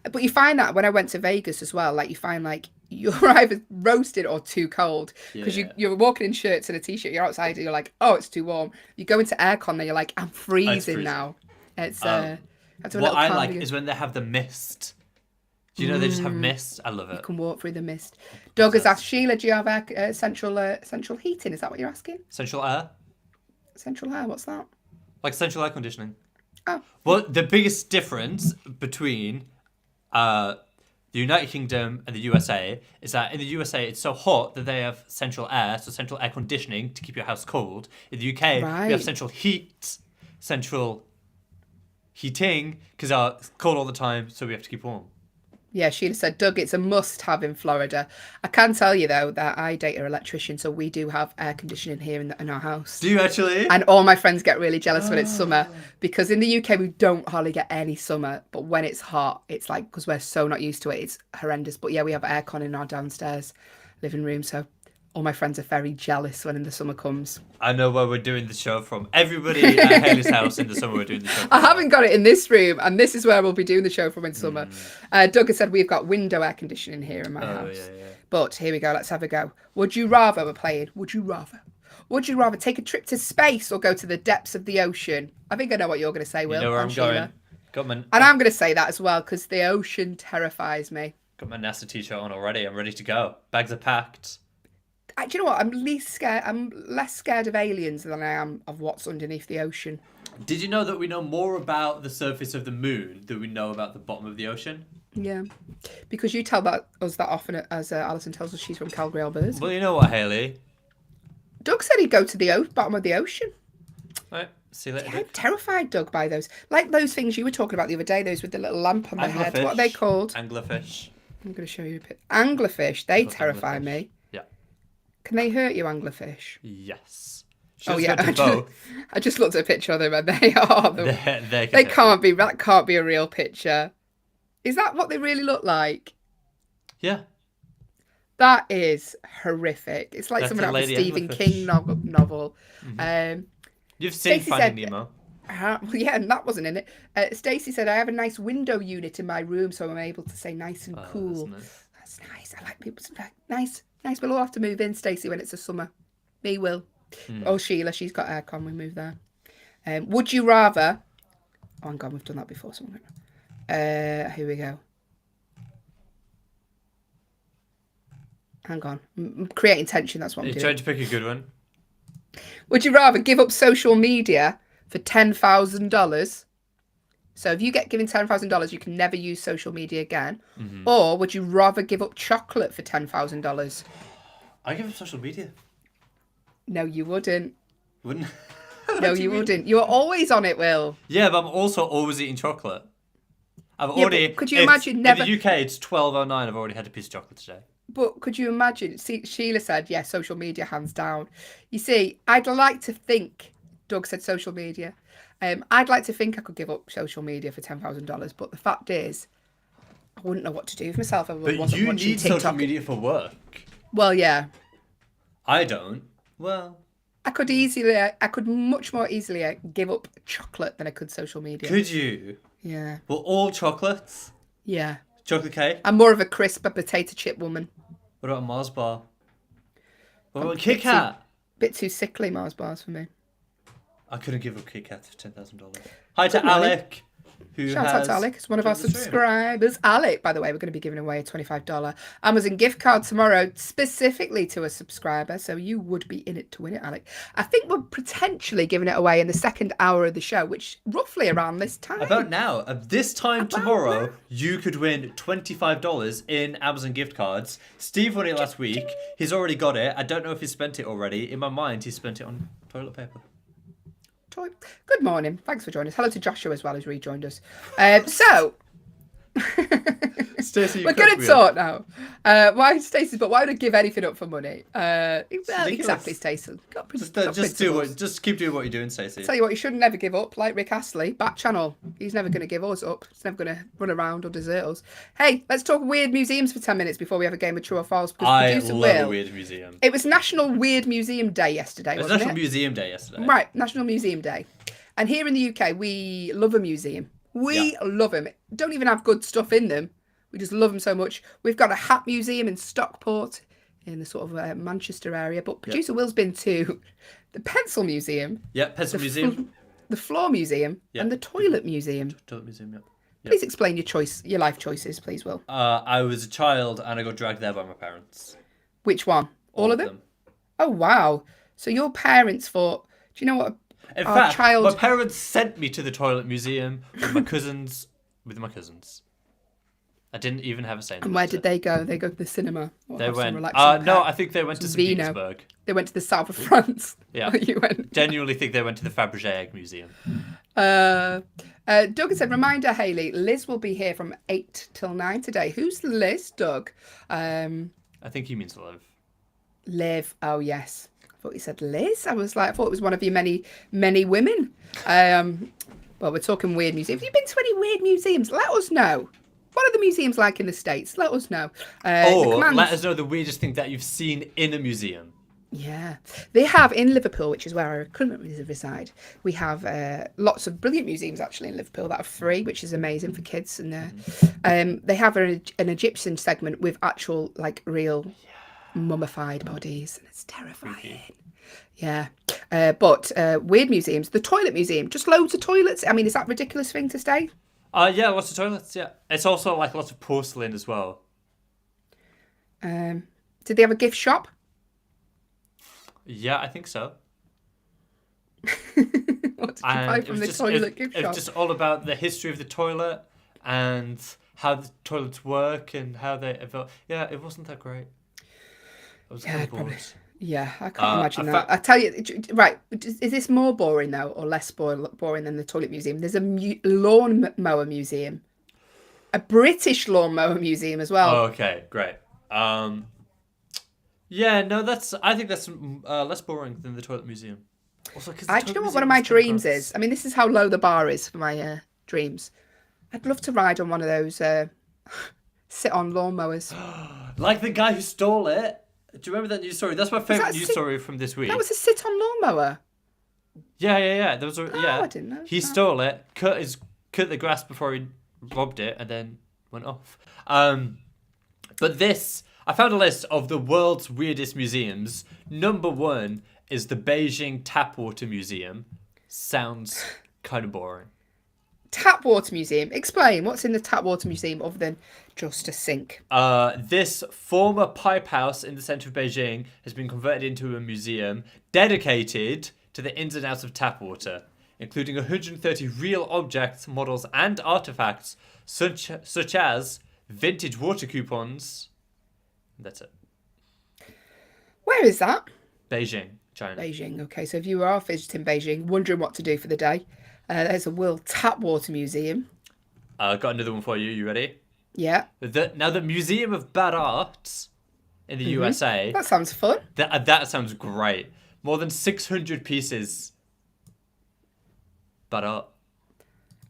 But you find that when I went to Vegas as well, like, you find, like, you're either roasted or too cold. Because you're walking in shirts and a T-shirt, you're outside, and you're like, oh, it's too warm. You go into aircon, then you're like, I'm freezing now. It's, what I like is when they have the mist. Do you know they just have mist? I love it. You can walk through the mist. Doug has asked, Sheila, do you have central heating? Is that what you're asking? Central air? Central air, what's that? Like central air conditioning. Oh. Well, the biggest difference between the United Kingdom and the USA is that in the USA it's so hot that they have central air, so central air conditioning to keep your house cold. In the UK, we have central heating, because it's cold all the time, so we have to keep warm. Yeah, Sheila said, Doug, it's a must-have in Florida. I can tell you, though, that I date an electrician, so we do have air conditioning here in our house. Do you actually? And all my friends get really jealous when it's summer, because in the UK, we don't hardly get any summer. But when it's hot, it's like, because we're so not used to it, it's horrendous. But yeah, we have aircon in our downstairs living room, so all my friends are very jealous when the summer comes. I know where we're doing the show from. Everybody at Haley's house in the summer we're doing the show from. I haven't got it in this room, and this is where we'll be doing the show from in summer. Doug has said we've got window air conditioning here in my house. Yeah. But here we go, let's have a go. Would you rather, we're playing, would you rather take a trip to space or go to the depths of the ocean? I think I know what you're going to say, Will. You know where I'm going. And I'm going to say that as well, because the ocean terrifies me. Got my NASA t-shirt on already. I'm ready to go. Bags are packed. Do you know what? I'm less scared of aliens than I am of what's underneath the ocean. Did you know that we know more about the surface of the moon than we know about the bottom of the ocean? Yeah, because you tell us that often, as Alison tells us she's from Calgary, Alberta. Well, you know what, Haley? Doug said he'd go to the bottom of the ocean. Right, see you later. Yeah, I'm terrified, Doug, by those. Like those things you were talking about the other day, those with the little lamp on their head. What are they called? Anglerfish. I'm going to show you a picture. Anglerfish, they terrify me. Yeah. Can they hurt you, anglerfish? Yes. I just looked at a picture of them and they are. They can't be. That can't be a real picture. Is that what they really look like? Yeah. That is horrific. It's like something out of a Stephen King novel. Mm-hmm. You've seen Finding Nemo. Well, yeah, and that wasn't in it. Stacey said, I have a nice window unit in my room, so I'm able to say nice and cool. That's nice. I like people. Nice. We'll all have to move in, Stacey, when it's the summer. Me will. Oh, Sheila, she's got aircon. We move there. Would you rather... Oh, hang on, we've done that before. So here we go. Hang on. I'm creating tension, that's what I'm doing. You're trying to pick a good one. Would you rather give up social media for $10,000? So if you get given $10,000, you can never use social media again. Mm-hmm. Or would you rather give up chocolate for $10,000? I give up social media. No, you wouldn't. Wouldn't? No, you wouldn't. You're always on it, Will. Yeah, but I'm also always eating chocolate. Could you imagine never... In the UK, it's 12:09. I've already had a piece of chocolate today. But could you imagine... See, Sheila said, yeah, social media, hands down. You see, I'd like to think... Doug said social media. I'd like to think I could give up social media for $10,000, but the fact is, I wouldn't know what to do with myself if I wasn't watching TikTok. But you need social media for work. Well, yeah. I don't. Well... I could much more easily give up chocolate than I could social media. Could you? Yeah. Well, all chocolates? Yeah. Chocolate cake? I'm more of a crisp and potato chip woman. What about a Mars bar? What about Kit Kat? Bit too sickly, Mars bars for me. I couldn't give up Kit Kat for $10,000. Hi to Alec. Shout out to Alec, it's one of our subscribers. Alec, by the way, we're going to be giving away a $25 Amazon gift card tomorrow, specifically to a subscriber. So you would be in it to win it, Alec. I think we're potentially giving it away in the second hour of the show, which roughly around this time. About now. This time tomorrow, you could win $25 in Amazon gift cards. Steve won it last week. He's already got it. I don't know if he spent it already. In my mind, he spent it on toilet paper. Good morning. Thanks for joining us. Hello to Joshua as well, who's rejoined us. So, Stacey, you We're cook going to weird. talk now. Why would I give anything up for money? Well, exactly, Stacey. Just keep doing what you're doing, Stacey. Tell you what, you should never give up. Like Rick Astley, Backchannel. He's never going to give us up. He's never going to run around or desert us. Hey, let's talk weird museums for 10 minutes before we have a game of true or false. Because I producer love Will, a weird museum. It was National Weird Museum Day yesterday, It was wasn't National it? Museum Day yesterday. Right, National Museum Day. And here in the UK, we love a museum. We love them. Don't even have good stuff in them. We just love them so much. We've got a hat museum in Stockport in the sort of Manchester area. But producer Will's been to the Pencil Museum. Yeah, Pencil Museum. The Floor Museum and the Toilet Museum. Toilet Museum, yeah. Please explain your life choices, please, Will. I was a child and I got dragged there by my parents. Which one? All of them? Oh, wow. So your parents thought, do you know what In our fact, child... my parents sent me to the Toilet Museum with my cousins. I didn't even have a say in it. And where did they go? They go to the cinema? They went... I think they went to St. Petersburg. They went to the south of France. Yeah. You went. Genuinely think they went to the Fabergé Egg Museum. Doug has said, reminder, Hayley, Liz will be here from 8 till 9 today. Who's Liz, Doug? I think he means Liv. Liv. Oh, yes. I thought he said Liz. I thought it was one of your many, many women. Well, we're talking weird museums. Have you been to any weird museums? Let us know. What are the museums like in the States? Let us know. Let us know the weirdest thing that you've seen in a museum. Yeah. They have in Liverpool, which is where I currently reside, we have lots of brilliant museums actually in Liverpool that are free, which is amazing for kids. And they have an Egyptian segment with actual, like, real mummified bodies. And it's terrifying. Yeah. But weird museums. The Toilet Museum, just loads of toilets. I mean, is that a ridiculous thing to say? Yeah, lots of toilets, yeah. It's also like lots of porcelain as well. Did they have a gift shop? Yeah, I think so. What did you buy from the toilet gift shop? It was just all about the history of the toilet and how the toilets work and how they evolve. Yeah, it wasn't that great. I was kind of bored. Yeah, I can't imagine that. I tell you, right, is this more boring, though, or less boring than the Toilet Museum? There's a lawnmower museum. A British lawnmower museum as well. Oh, okay, great. Yeah, no, I think that's less boring than the Toilet Museum. Also, Do you know what one of my dreams is? I mean, this is how low the bar is for my dreams. I'd love to ride on one of those sit-on lawnmowers. Like the guy who stole it. Do you remember that news story? That's my favourite news story from this week. That was a sit-on lawnmower? Yeah. There was I didn't know. He stole it, cut the grass before he robbed it, and then went off. But I found a list of the world's weirdest museums. Number 1 is the Beijing Tap Water Museum. Sounds kind of boring. Tap Water Museum. Explain, what's in the Tap Water Museum other than just a sink? This former pipe house in the centre of Beijing has been converted into a museum dedicated to the ins and outs of tap water, including 130 real objects, models, and artifacts, such as vintage water coupons. That's it. Where is that? Beijing, China. Beijing. Okay, so if you are visiting Beijing, wondering what to do for the day, there's a World Tap Water Museum. Got another one for you. You ready? Yeah. Now, the Museum of Bad Arts in the USA. That sounds fun. That sounds great. More than 600 pieces. Bad art.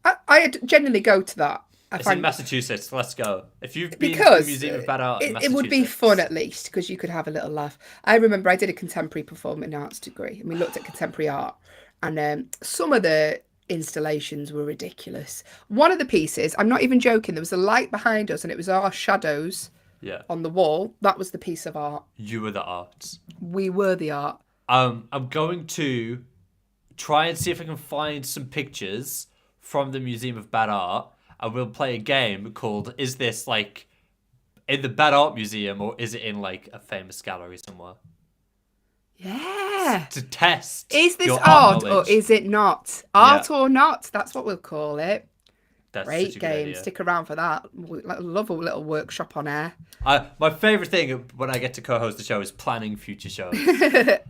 I generally go to that. It's in Massachusetts. Let's go. If you've been to the Museum of Bad Art in it would be fun at least, because you could have a little laugh. I remember I did a contemporary performing arts degree, and we looked at contemporary art, and some of the installations were ridiculous. One of the pieces, I'm not even joking, there was a light behind us and it was our shadows on the wall. That was the piece of art. You were the art. We were the art. I'm going to try and see if I can find some pictures from the Museum of Bad Art. I will play a game called, is this like in the Bad Art Museum or is it in like a famous gallery somewhere? Yeah. To test. Is this your art knowledge. or is it not? Art or not? That's what we'll call it. That's Great such a good game. idea. Stick around for that. I love a little workshop on air. My favourite thing when I get to co-host the show is planning future shows.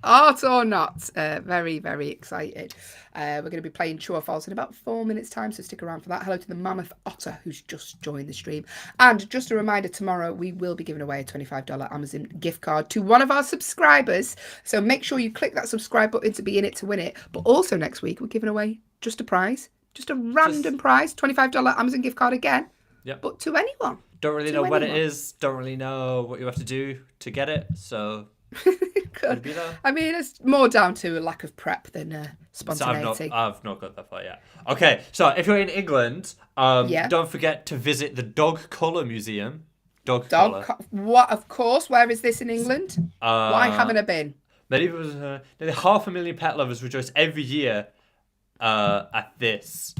Art or not. Very, very excited. We're going to be playing True or False in about 4 minutes' time, so stick around for that. Hello to the Mammoth Otter who's just joined the stream. And just a reminder, tomorrow we will be giving away a $25 Amazon gift card to one of our subscribers. So make sure you click that subscribe button to be in it to win it. But also next week, we're giving away just a prize. Just a random prize, $25 Amazon gift card again. Yep. But to anyone. Don't really know what it is. Don't really know what you have to do to get it. So, Good. I mean, it's more down to a lack of prep than spontaneity. So I've not got that far yet. Okay, so if you're in England, don't forget to visit the Dog Collar Museum. Dog Collar. What? Of course. Where is this in England? Why haven't I been? Nearly 500,000 pet lovers rejoice every year at this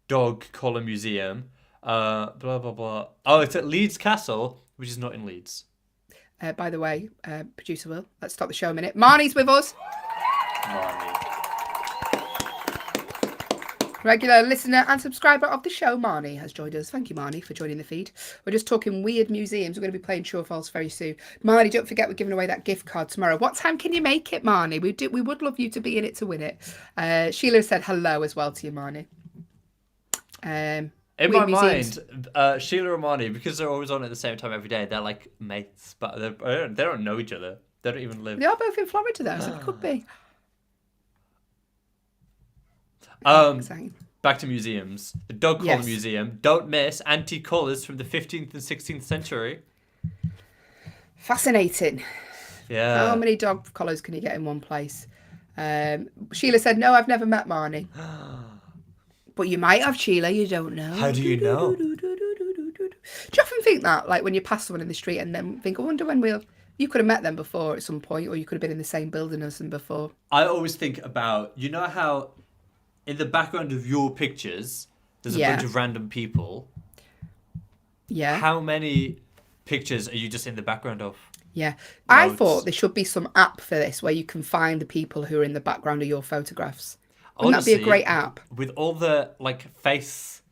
Dog Collar Museum. Blah blah blah. Oh, it's at Leeds Castle, which is not in Leeds. By the way, producer Will, let's stop the show a minute. Marnie's with us. Marnie. Regular listener and subscriber of the show, Marnie, has joined us. Thank you, Marnie, for joining the feed. We're just talking weird museums. We're going to be playing True or False very soon. Marnie, don't forget we're giving away that gift card tomorrow. What time can you make it, Marnie? We would love you to be in it to win it. Sheila said hello as well to you, Marnie. In my mind, Sheila and Marnie, because they're always on at the same time every day, they're like mates, but they don't know each other. They don't even live. They are both in Florida, though, so it could be. Back to museums. The Dog Collar Museum. Don't miss antique collars from the 15th and 16th century. Fascinating. Yeah. How many dog collars can you get in one place? Sheila said, no, I've never met Marnie. But you might have, Sheila, you don't know. How do you know? Do you often think that, like when you pass someone in the street and then think, I wonder when you could have met them before at some point, or you could have been in the same building as them before? I always think about, you know how in the background of your pictures, there's a bunch of random people. Yeah. How many pictures are you just in the background of? Yeah. I thought there should be some app for this where you can find the people who are in the background of your photographs. Wouldn't that be a great app? With all the face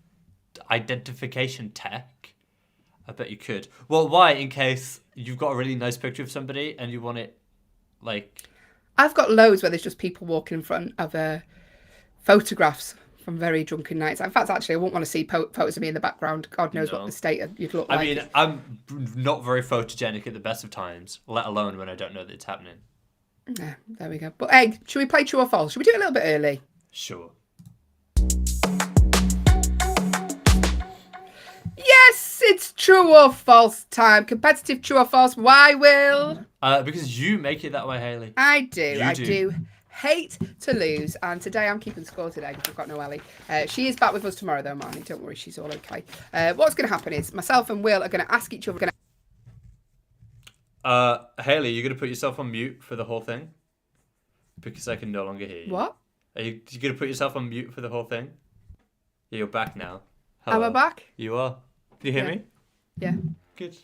identification tech, I bet you could. Well, why? In case you've got a really nice picture of somebody and you want it, I've got loads where there's just people walking in front of photographs from very drunken nights. In fact, actually, I wouldn't want to see photos of me in the background. God knows what the state you'd look like. I mean, I'm not very photogenic at the best of times, let alone when I don't know that it's happening. Yeah, there we go. But, Egg, should we play True or False? Should we do it a little bit early? Sure. Yes, it's True or False time. Competitive True or False. Why, Will? Because you make it that way, Hayley. I do. Hate to lose, and today I'm keeping score today because I've got no Ellie. She is back with us tomorrow though, Marnie. Don't worry, she's all okay. What's going to happen is myself and Will are going to ask each other. Hayley, you're going to put yourself on mute for the whole thing? Because I can no longer hear you. What? Are you going to put yourself on mute for the whole thing? Yeah, you're back now. Hello. Am I back? You are. Do you hear me? Yeah. Good.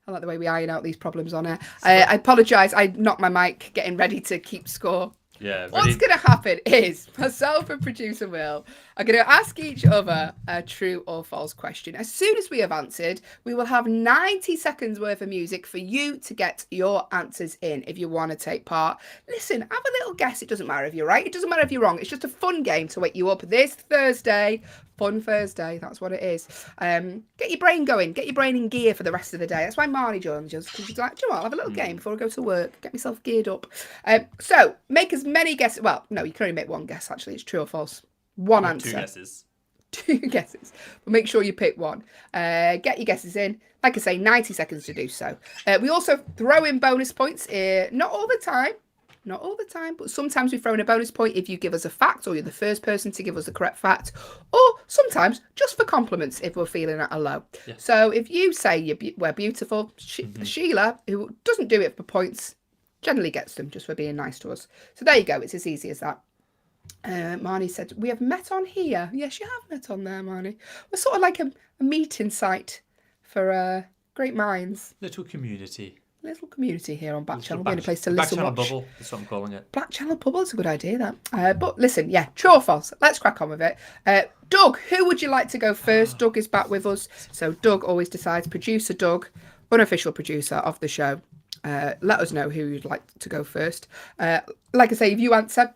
I like the way we iron out these problems on air. I apologise. I knocked my mic getting ready to keep score. Yeah. What's going to happen is myself and producer Will are going to ask each other a true or false question. As soon as we have answered, we will have 90 seconds worth of music for you to get your answers in if you want to take part. Listen, have a little guess. It doesn't matter if you're right. It doesn't matter if you're wrong. It's just a fun game to wake you up this Thursday. Fun Thursday, that's what it is. Get your brain going. Get your brain in gear for the rest of the day. That's why Marnie joins us, because she's like, do you know what? I'll have a little game before I go to work. Get myself geared up. So, make as many guesses. Well, no, you can only make one guess, actually. It's true or false. One answer. 2 guesses. 2 guesses. But make sure you pick one. Get your guesses in. Like I say, 90 seconds to do so. We also throw in bonus points. Not all the time. Not all the time, but sometimes we throw in a bonus point if you give us a fact or you're the first person to give us the correct fact, or sometimes just for compliments if we're feeling at a low. Yeah. So if you say we're beautiful, Sheila, who doesn't do it for points, generally gets them just for being nice to us. So there you go. It's as easy as that. Marnie said, we have met on here. Yes, you have met on there, Marnie. We're sort of like a meeting site for great minds. Little community. little community here on Little Backchannel, being a place to listen, Backchannel watch. bubble. That's what I'm calling it. Backchannel bubble is a good idea, that. But listen, yeah, true or false? Let's crack on with it. Doug, who would you like to go first? Doug is back with us. So Doug always decides. Producer Doug, unofficial producer of the show. Let us know who you'd like to go first. Like I say, if you answer,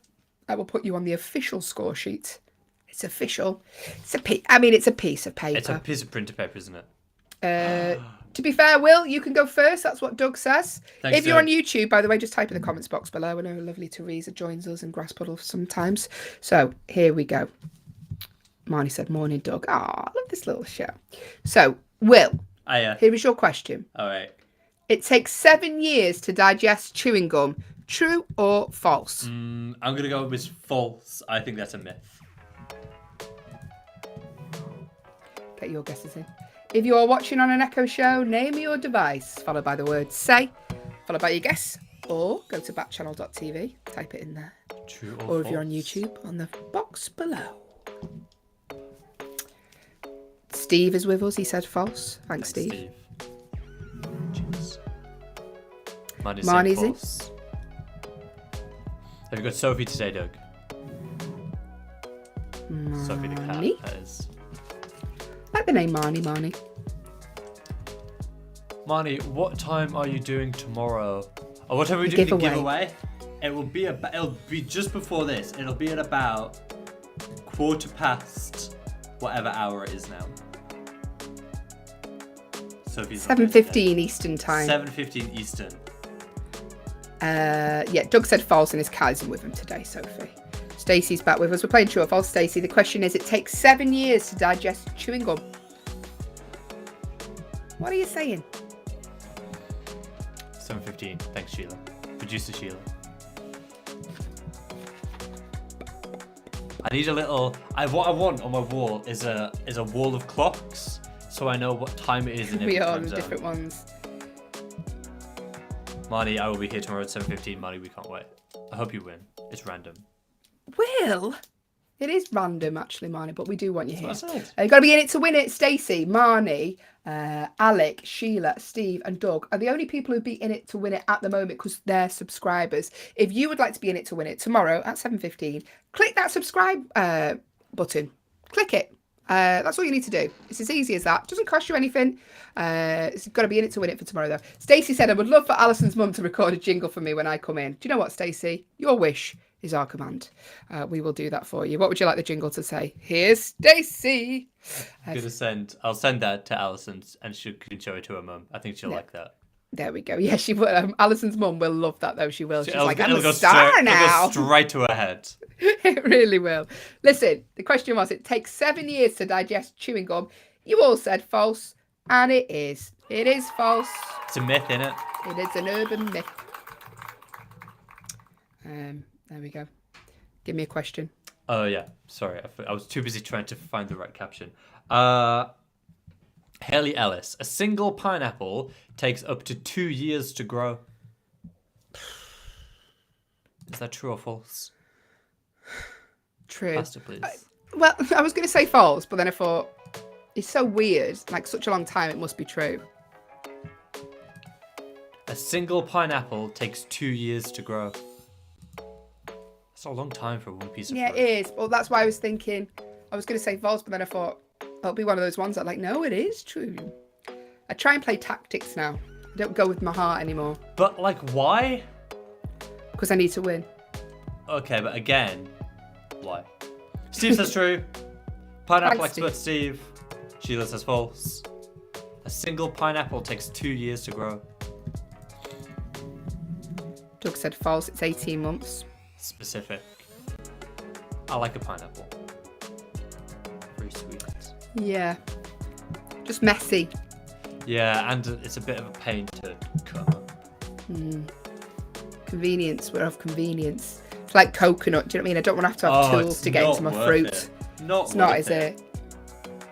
I will put you on the official score sheet. It's official. It's a piece of paper. It's a piece of printer paper, isn't it? To be fair, Will, you can go first. That's what Doug says. Thanks, if you're on Doug. YouTube, by the way, just type in the comments box below. I know lovely Teresa joins us in Grasspuddle sometimes. So here we go. Marnie said, morning, Doug. Ah, I love this little show. So, Will, here is your question. All right. It takes 7 years to digest chewing gum. True or false? I'm going to go with false. I think that's a myth. Get your guesses in. If you are watching on an Echo show, name your device, followed by the word say, followed by your guess, or go to backchannel.tv, type it in there. True Or or if you're on false? YouTube, on the box below. Steve is with us. He said false. Thanks, Steve. Cheers. Marnie's Marnie's saying in. false. Have you got Sophie today, Doug? Sophie the cat, Marnie? that is. Like the name Marnie. Marnie, what time are you doing tomorrow? Or what time are we The doing the giveaway. giveaway? It'll be just before this. It'll be at about 15:15, whatever hour it is now. Sophie's not here 7:15 Eastern time. 7:15 Eastern. Yeah, Doug said false and his cat isn't with him today, Sophie. Stacey's back with us. We're playing true or false, Stacey. The question is, it takes 7 years to digest chewing gum. What are you saying? 7:15. Thanks, Sheila. Producer Sheila. I need a little. What I want on my wall is a wall of clocks, so I know what time it is in every We are time the zone. different ones. Marnie, I will be here tomorrow at 7:15. Marnie, we can't wait. I hope you win. It's random. Will? It is random, actually, Marnie, but we do want you here. That's what I said. You've got to be in it to win it. Stacey, Marnie, Alec, Sheila, Steve and Doug are the only people who'd be in it to win it at the moment because they're subscribers. If you would like to be in it to win it tomorrow at 7:15, click that subscribe button. Click it. That's all you need to do. It's as easy as that. Doesn't cost you anything. It's got to be in it to win it for tomorrow, though. Stacey said, I would love for Alison's mum to record a jingle for me when I come in. Do you know what, Stacey? Your wish is our command. We will do that for you. What would you like the jingle to say? Here's Stacey. I'll send that to Alison and she can show it to her mum. I think she'll like that. There we go. Yeah, she will. Alison's mum will love that, though. She will. She's like, I'm It'll a star straight, now. It'll go straight to her head. It really will. Listen, the question was, it takes 7 years to digest chewing gum. You all said false, and it is. It is false. It's a myth, innit? It is an urban myth. There we go. Give me a question. Oh, yeah. Sorry. I was too busy trying to find the right caption. Haley Ellis. A single pineapple takes up to 2 years to grow. Is that true or false? True. Faster, please. Well, I was going to say false, but then I thought, it's so weird. Like, such a long time, it must be true. A single pineapple takes 2 years to grow. That's a long time for one piece of Yeah, fruit. it is. Well, that's why I was thinking, I was going to say false, but then I thought, it'll be one of those ones that like, no, it is true. I try and play tactics now. I don't go with my heart anymore But, like, why? because I need to win. Okay, but again, why? Steve says true. Pineapple Thanks, expert Steve. Sheila says false. A single pineapple takes 2 years to grow. Doug said false. It's 18 months. Specific. I like a pineapple. Very sweet. Yeah. Just messy. Yeah, and it's a bit of a pain to cut up. Convenience. We're of convenience. It's like coconut. Do you know what I mean? I don't want to have tools it's to get not into my worth fruit. it. Not It's not, worth is it?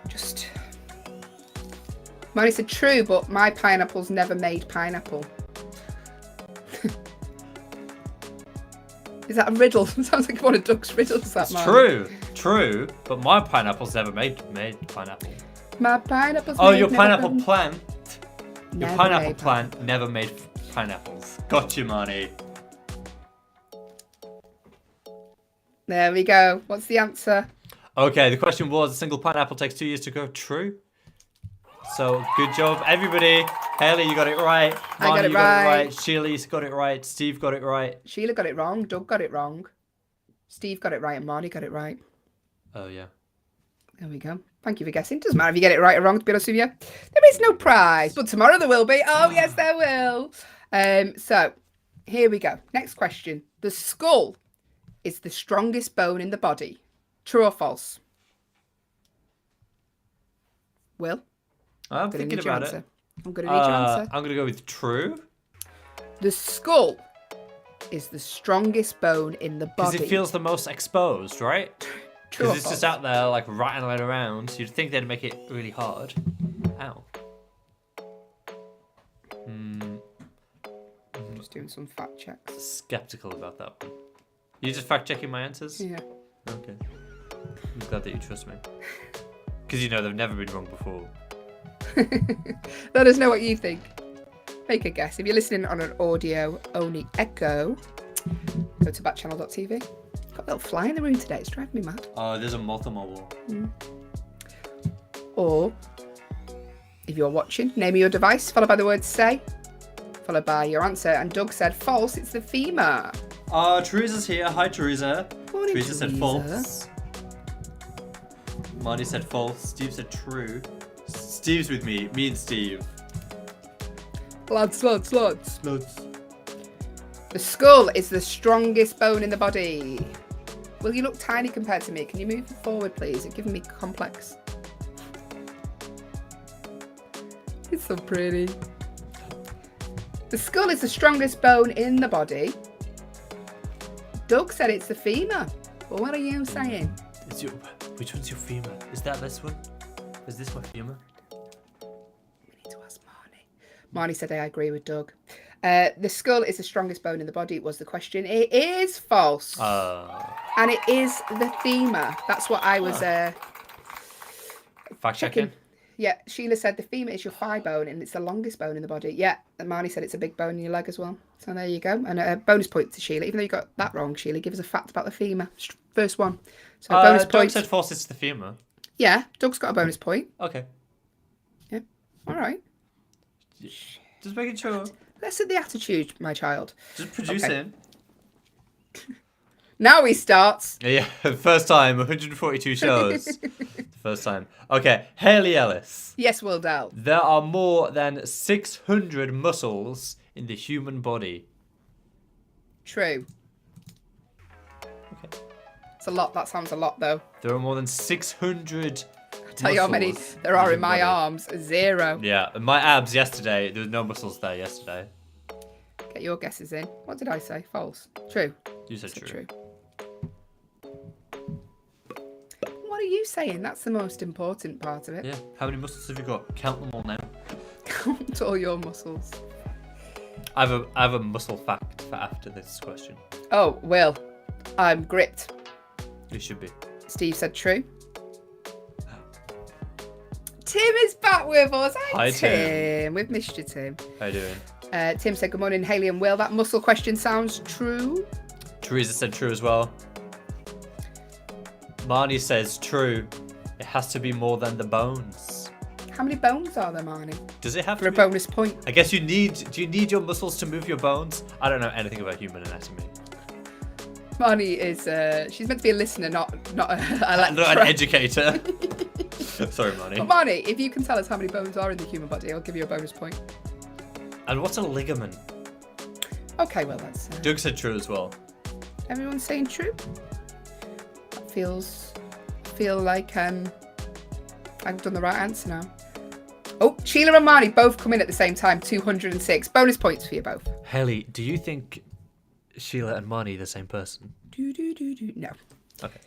Just. Moni said true, but my pineapple's never made pineapple. Is that a riddle? Sounds like one of Doug's riddles. That It's man. true, but my pineapple's never made pineapple. My pineapple's Oh, made, your never pineapple been- plant. Your never pineapple made plant never made pineapples. Got you, Marnie. There we go. What's the answer? Okay, the question was, a single pineapple takes 2 years to grow. True. So, good job, everybody. Haley, you got it right. I got Marnie, it you got it right. right. Sheila's got it right. Steve got it right. Sheila got it wrong. Doug got it wrong. Steve got it right, and Marnie got it right. Oh, yeah. There we go. Thank you for guessing. Doesn't matter if you get it right or wrong, to be honest with you. There is no prize, but tomorrow there will be. Oh, yes, there will. So, here we go. Next question. The skull is the strongest bone in the body. True or false? Will? I'm Gonna thinking need your about answer. it. I'm going to need your answer. I'm going to go with true. The skull is the strongest bone in the Because body. it feels the most exposed, right? True or Because it's just false? out there, like, rattling around. You'd think they'd make it really hard. Ow. I'm just doing some fact checks. Skeptical about that one. You just fact checking my answers? Yeah. Okay. I'm glad that you trust me. Because you know they've never been wrong before. Let us know what you think. Make a guess. If you're listening on an audio only echo, go to backchannel.tv. Got a little fly in the room today. It's driving me mad. Oh, there's a moth on my wall. Or if you're watching, name your device, followed by the word say, followed by your answer. And Doug said false. It's the femur. Teresa's here. Hi, Teresa. Morning, Teresa said Teresa. false. Marty said false. Steve said true. Steve's with me. Me and Steve. Lads. Loads. The skull is the strongest bone in the body. Will you look tiny compared to me? Can you move forward, please? It's giving me complex. It's so pretty. The skull is the strongest bone in the body. Doug said it's the femur. Well, what are you saying? Which one's your femur? Is that this one? Is this my femur? We need to ask Marnie. Marnie said I agree with Doug. The skull is the strongest bone in the body was the question. It is false. And it is the femur. That's what I was Fact checking. Yeah, Sheila said the femur is your thigh bone and it's the longest bone in the body. Yeah, and Marnie said it's a big bone in your leg as well. So there you go. And a bonus point to Sheila. Even though you got that wrong, Sheila, give us a fact about the femur. First one. So bonus Doug point. said false. It's the femur. Yeah, Doug's got a bonus point. Okay. Yeah. All right. Just making sure. Let's set the attitude, my child. Just producing. Now he starts. Yeah, first time, 142 shows. First time. Okay, Haley Ellis. Yes, Will Dell. There are more than 600 muscles in the human body. True. Okay. It's a lot. That sounds a lot, though. There are more than 600 Tell you how many muscles there are the in my body. arms. 0. Yeah, and my abs yesterday, there was no muscles there yesterday. Get your guesses in. What did I say? False. True. You said So true. What are you saying? That's the most important part of it. Yeah, how many muscles have you got? Count them all now. Count all your muscles. I have a muscle fact for after this question. Oh, Will. I'm gripped. You should be. Steve said true. Tim is back with us. Hi, Tim. We've missed you, Tim. How you doing? Tim said, good morning, Haley and Will. That muscle question sounds true. Teresa said true as well. Marnie says true. It has to be more than the bones. How many bones are there, Marnie? Does it have For to a be? bonus point. I guess do you need your muscles to move your bones? I don't know anything about human anatomy. Marnie is, she's meant to be a listener, not a lecturer. Not an educator. Sorry, Marnie. But Marnie, if you can tell us how many bones are in the human body, I'll give you a bonus point. And what's a ligament? Okay, well, that's... Doug said true as well. Everyone's saying true? That feel like I've done the right answer now. Oh, Sheila and Marnie both come in at the same time, 206. Bonus points for you both. Haley, do you think Sheila and Marnie are the same person? No. Okay.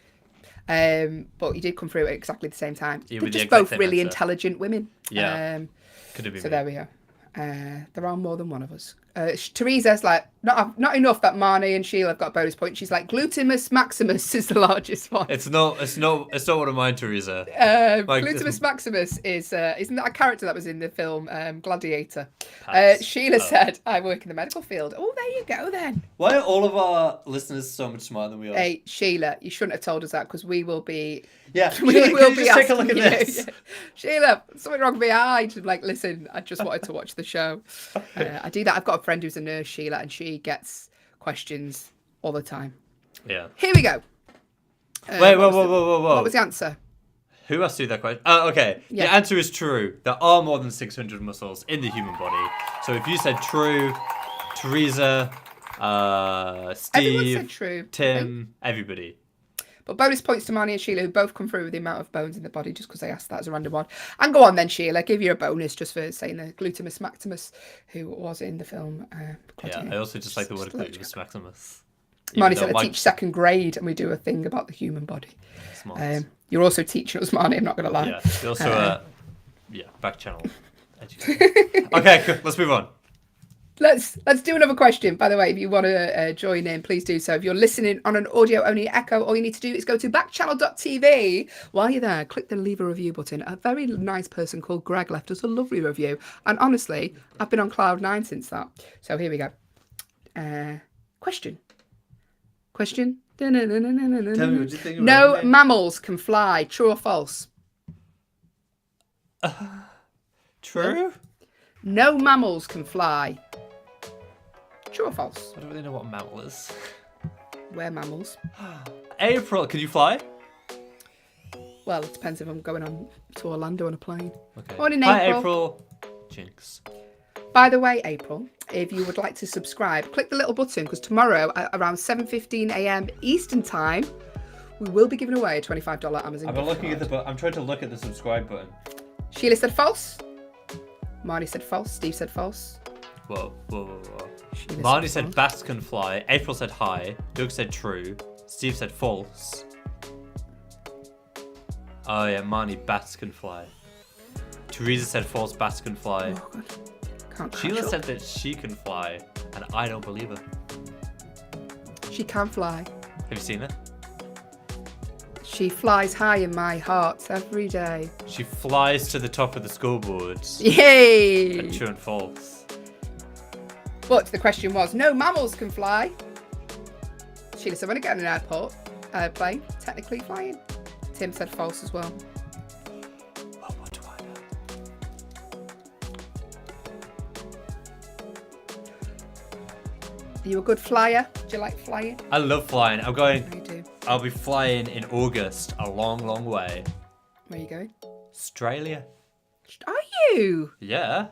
But you did come through at exactly the same time. Yeah, They're with the just exact both same really answer. intelligent women. Yeah. Could have been So me. there we are. There are more than one of us. Teresa's like, not enough that Marnie and Sheila have got a bonus point. She's like, Glutimus maximus is the largest one. It's not one of mine, Teresa. Glutimus maximus is isn't that a character that was in the film Gladiator? Pass. Sheila said, I work in the medical field. Oh, there you go then. Why are all of our listeners so much smarter than we are? Hey, Sheila, you shouldn't have told us that because we will be. Yeah, We Sheila, will can you be just take a asking look at you. this? Yeah. Sheila, something wrong with my eye. She's like, listen, I just wanted to watch the show. I do that. I've got a friend who's a nurse, Sheila, and she gets questions all the time. Yeah. Here we go. Wait, whoa. What was the answer? Who asked you that question? Oh, okay. Yeah. The answer is true. There are more than 600 muscles in the human body. So if you said true, Teresa, Everyone Steve, said true. Tim, everybody. But bonus points to Marnie and Sheila, who both come through with the amount of bones in the body, just because they asked that as a random one. And go on then, Sheila, give you a bonus just for saying the Glutimus maximus, who was in the film. Yeah, I also just like the word gluteus maximus. Marnie said I teach second grade, and we do a thing about the human body. Smart. You're also teaching us, Marnie, I'm not going to lie. Yeah, you're also Backchannel educator. Okay, cool. Let's move on. Let's do another question. By the way, if you want to join in, please do so. If you're listening on an audio-only echo, all you need to do is go to backchannel.tv. While you're there, click the leave a review button. A very nice person called Greg left us a lovely review. And honestly, I've been on cloud 9 since that. So here we go. Question. Tell me what you think about No it. mammals can fly. True or false? True? No mammals can fly. True or false? I don't really know what a mammal is. We're mammals. April, can you fly? Well, it depends if I'm going on to Orlando on a plane. Okay. Morning, Hi, April. April. Jinx. By the way, April, if you would like to subscribe, click the little button because tomorrow at around 7:15 a.m. Eastern Time, we will be giving away a $25 Amazon I've been gift looking at card. the button. I'm trying to look at the subscribe button. Sheila said false. Marnie said false. Steve said false. Whoa. Sheila Marnie said false. bats can fly. April said hi. Doug said true. Steve said false. Oh yeah, Marnie, bats can fly. Teresa said false, bats can fly. Oh, God. Can't catch Sheila up. said that she can fly, and I don't believe her. She can fly. Have you seen her? She flies high in my heart every day. She flies to the top of the scoreboards. Yay! True and false. But the question was, no mammals can fly. Sheila said, when I get on an airplane, technically flying. Tim said false as well. Oh, what do I know? Are you a good flyer? Do you like flying? I love flying. I do. I'll be flying in August, a long, long way. Where are you going? Australia. Are you? Yeah.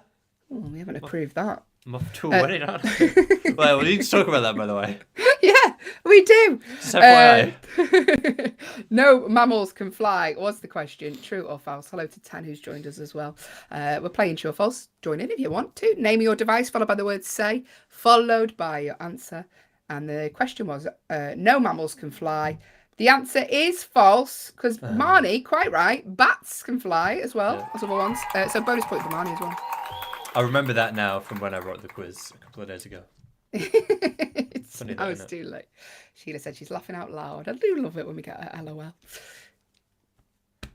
Oh, we haven't approved that. I'm off to a wedding, aren't I? Well, we need to talk about that, by the way. Yeah, we do. Just FYI. No mammals can fly was the question. True or false? Hello to Tan, who's joined us as well. We're playing true or false. Join in if you want to. Name your device, followed by the word say, followed by your answer. And the question was, no mammals can fly. The answer is false, because Marnie, quite right, bats can fly as well as other ones. So bonus point for Marnie as well. I remember that now from when I wrote the quiz a couple of days ago. It's Funny that, now it's isn't it? too late. Sheila said she's laughing out loud. I do love it when we get a LOL.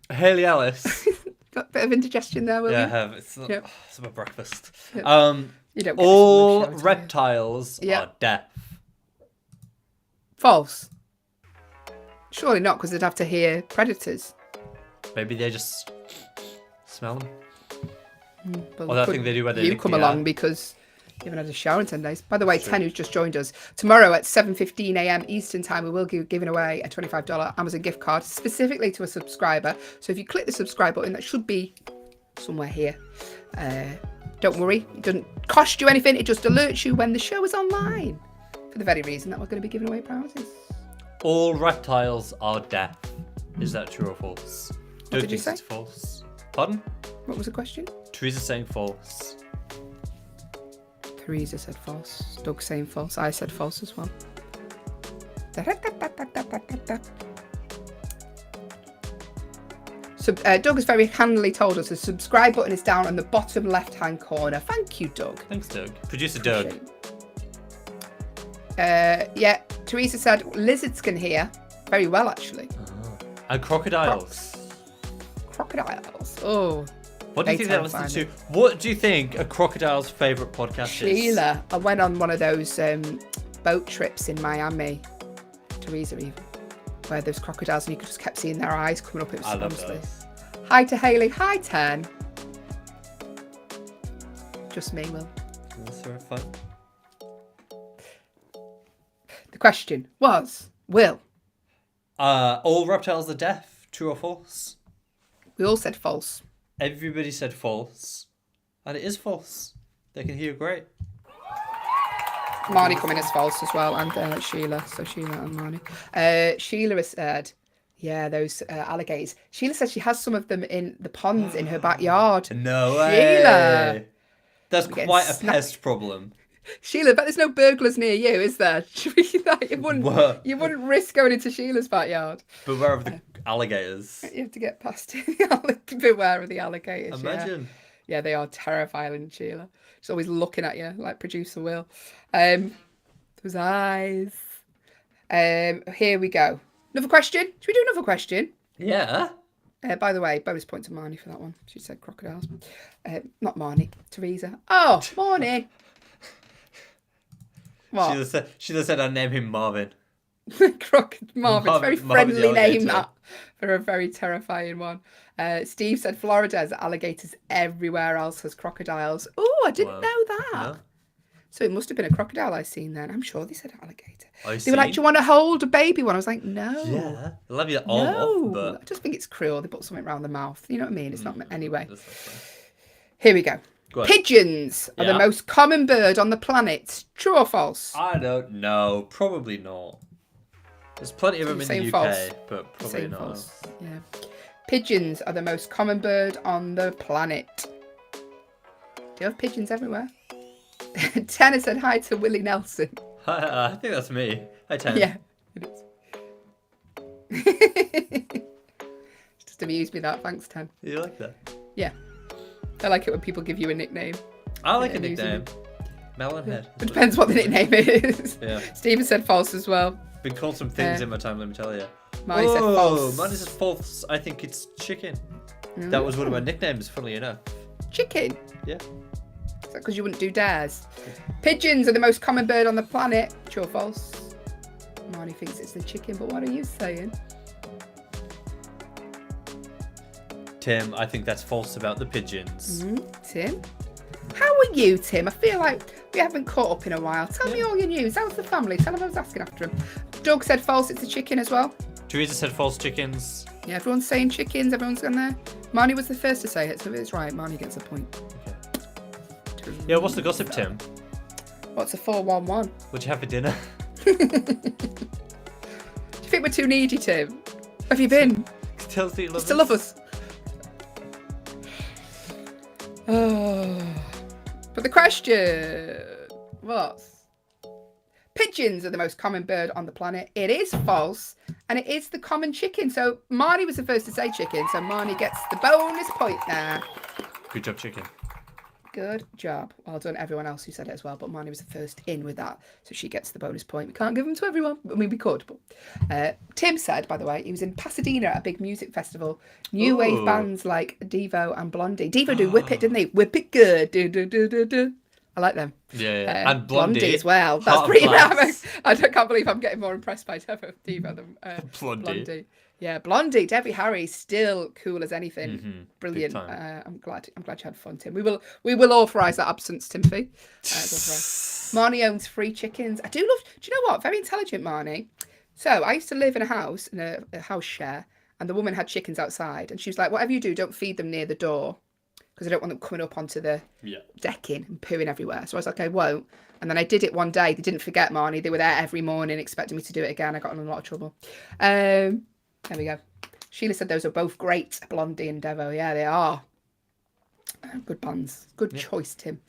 Haley Alice. Got a bit of indigestion there, will Yeah, I you? have. It's Yep. it's my breakfast. Yep. You don't get this All on the show, do you? reptiles Yeah. are deaf. False. Surely not, because they'd have to hear predators. Maybe they just smell them. But Well, I think they do when they You lick come the along air. because you haven't had a shower in 10 days. By the way, True. 10 who's just joined us. Tomorrow at 7:15 a.m. Eastern Time, we will be giving away a $25 Amazon gift card specifically to a subscriber. So if you click the subscribe button, that should be somewhere here. Don't worry, it doesn't cost you anything. It just alerts you when the show is online. For the very reason that we're going to be giving away prizes. All reptiles are deaf. Is that true or false? What did you think say? it's false. Pardon? What was the question? Teresa's saying false. Teresa said false. Doug saying false. I said false as well. So, Doug has very handily told us the subscribe button is down on the bottom left-hand corner. Thank you, Doug. Thanks, Doug. Producer Doug. Appreciate it. Yeah, Teresa said lizards can hear very well, actually. And crocodiles. Crocodiles. Oh. What do you think they listen to? What do you think a crocodile's favourite podcast is? Sheila. I went on one of those boat trips in Miami. Teresa even. Where there's crocodiles and you just kept seeing their eyes coming up. It was I love honestly. those. Hi to Hayley. Hi, Ten. Just me, Will. That's very fun. The question was, Will. All reptiles are deaf. True or false? We all said false. Everybody said false. And it is false. They can hear great. Marnie coming as false as well, and Sheila. So Sheila and Marnie. Sheila has said, yeah, those alligators. Sheila says she has some of them in the ponds in her backyard. No way. Sheila. That's quite a pest problem. Sheila, but there's no burglars near you, is there? You wouldn't risk going into Sheila's backyard. Beware of the alligators. You have to get past it. Beware of the alligators. Imagine. Yeah, they are terrifying, Sheila. She's always looking at you like producer Will. Those eyes. Here we go. Another question. Should we do another question? Yeah. By the way, bonus point to Marnie for that one. She said crocodiles. Not Marnie, Teresa. Oh, Marnie. What? Sheila said I'd name him Marvin. Marvin. It's a very friendly name, that, for a very terrifying one. Steve said Florida has alligators, everywhere else has crocodiles. Oh, I didn't know that. No. So it must have been a crocodile I seen then. I'm sure they said alligator. They were like, do you want to hold a baby one? I was like, no. Yeah. I love you all off, but... I just think it's cruel. They put something around the mouth. You know what I mean? It's not... Anyway. Here we go. Pigeons are the most common bird on the planet. True or false? I don't know. Probably not. There's plenty of them in the UK, false. but probably not. False. Yeah. Pigeons are the most common bird on the planet. Do you have pigeons everywhere? Tanner said hi to Willie Nelson. I think that's me. Hi, Tanner. Yeah, it is. Just amused me that. Thanks, Tan. You like that? Yeah. I like it when people give you a nickname. I like a nickname. Melonhead. It depends what the nickname is. Yeah. Steven said false as well. Been called some things in my time, let me tell you. Marnie said false. Marnie said false. I think it's chicken. That was one of my nicknames, funnily enough. Chicken? Yeah. Is that because you wouldn't do dares? Pigeons are the most common bird on the planet. True or false? Marnie thinks it's the chicken, but what are you saying? Tim, I think that's false about the pigeons. Tim? How are you, Tim? I feel like we haven't caught up in a while. Tell me all your news. How's the family? Tell them I was asking after him. Doug said false, it's a chicken as well. Teresa said false chickens. Yeah, everyone's saying chickens. Everyone's gone there. Marnie was the first to say it, so if it's right, Marnie gets a point. Okay. Yeah, what's the gossip, Tim? What's a 411? What'd you have for dinner? Do you think we're too needy, Tim? Have you been? Still do you love Still love us? Oh. But the question was, pigeons are the most common bird on the planet. It is false, and it is the common chicken. So Marnie was the first to say chicken, so Marnie gets the bonus point there. Good job, chicken. Good job. Well done, everyone else who said it as well, but Marnie was the first in with that, so she gets the bonus point. We can't give them to everyone. I mean, we could, but Tim said, by the way, he was in Pasadena at a big music festival. New wave bands like Devo and Blondie. Devo do Whip It, didn't they? Whip It Good. Do, do, do, do, do. I like them. Yeah. And Blondie as well. That's pretty nice. I can't believe I'm getting more impressed by Devo than Blondie. Yeah, Blondie, Debbie Harry, still cool as anything. Brilliant. I'm glad you had fun, Tim. We will authorise that absence, Timothy. Marnie owns 3 chickens. I do love. Do you know what? Very intelligent, Marnie. So I used to live in a house, in a house share, and the woman had chickens outside, and she was like, "Whatever you do, don't feed them near the door, because I don't want them coming up onto the decking and pooing everywhere." So I was like, "I won't." And then I did it one day. They didn't forget, Marnie. They were there every morning, expecting me to do it again. I got in a lot of trouble. There we go. Sheila said those are both great, Blondie and Devo. Yeah, they are. Good bands. Good choice, Tim.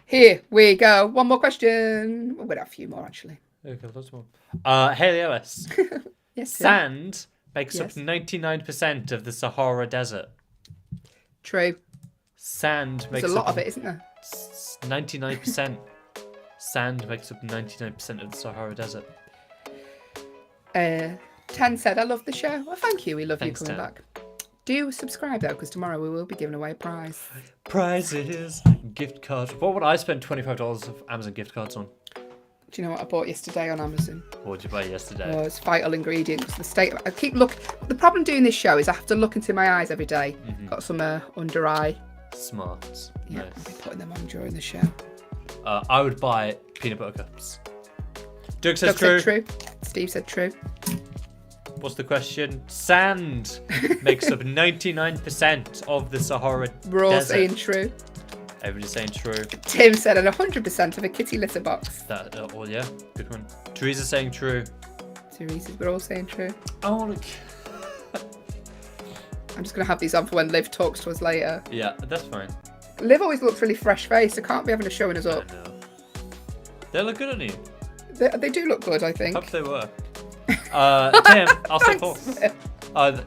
Here we go. One more question. We're going to have a few more, actually. Okay, lots more. Haley Ellis. Yes, Tim. Sand makes up 99% of the Sahara Desert. True. Sand makes There's a lot up of it, isn't there? 99%. Sand makes up 99% of the Sahara Desert. 10 said, I love the show. Well, thank you. We love Thanks, you coming 10. back. Do subscribe, though, because tomorrow we will be giving away a prize. Prizes, gift cards. What would I spend $25 of Amazon gift cards on? Do you know what I bought yesterday on Amazon? What did you buy yesterday? Was vital ingredients. The state. I keep look. The problem doing this show is I have to look into my eyes every day. Got some under eye. Smart. Yeah, Nice. I'll be putting them on during the show. I would buy peanut butter cups. Doug says Doug true. said true. Steve said true. What's the question? Sand makes up 99% of the Sahara We're all Desert. saying true. Everybody's saying true. Tim said and 100% of a kitty litter box. That, oh yeah, good one. Teresa's saying true. Teresa's, we're all saying true. Oh, look. I'm just going to have these on for when Liv talks to us later. Yeah, that's fine. Liv always looks really fresh-faced. I can't be having her showing us up. I know. They look good on you. They do look good, I think. Hope they were. Tim, I'll say Thanks, false. Liv.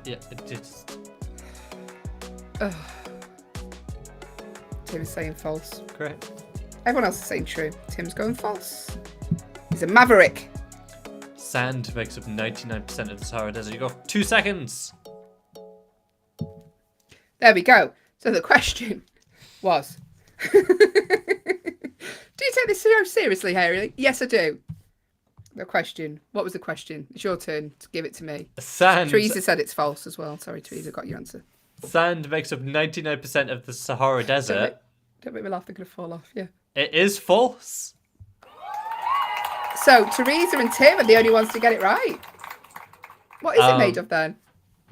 Yeah, it's Tim is saying false. great. Everyone else is saying true. Tim's going false. He's a maverick. Sand makes up 99% of the Sahara Desert. You got 2 seconds. There we go. So the question was, do you take this so seriously, Harry? Yes, I do. The question. What was the question? It's your turn to give it to me. Sand. Teresa said it's false as well. Sorry, Teresa, got your answer. Sand makes up 99% of the Sahara Desert. Don't make me laugh. They're going to fall off. Yeah. It is false. So Teresa and Tim are the only ones to get it right. What is it made of then?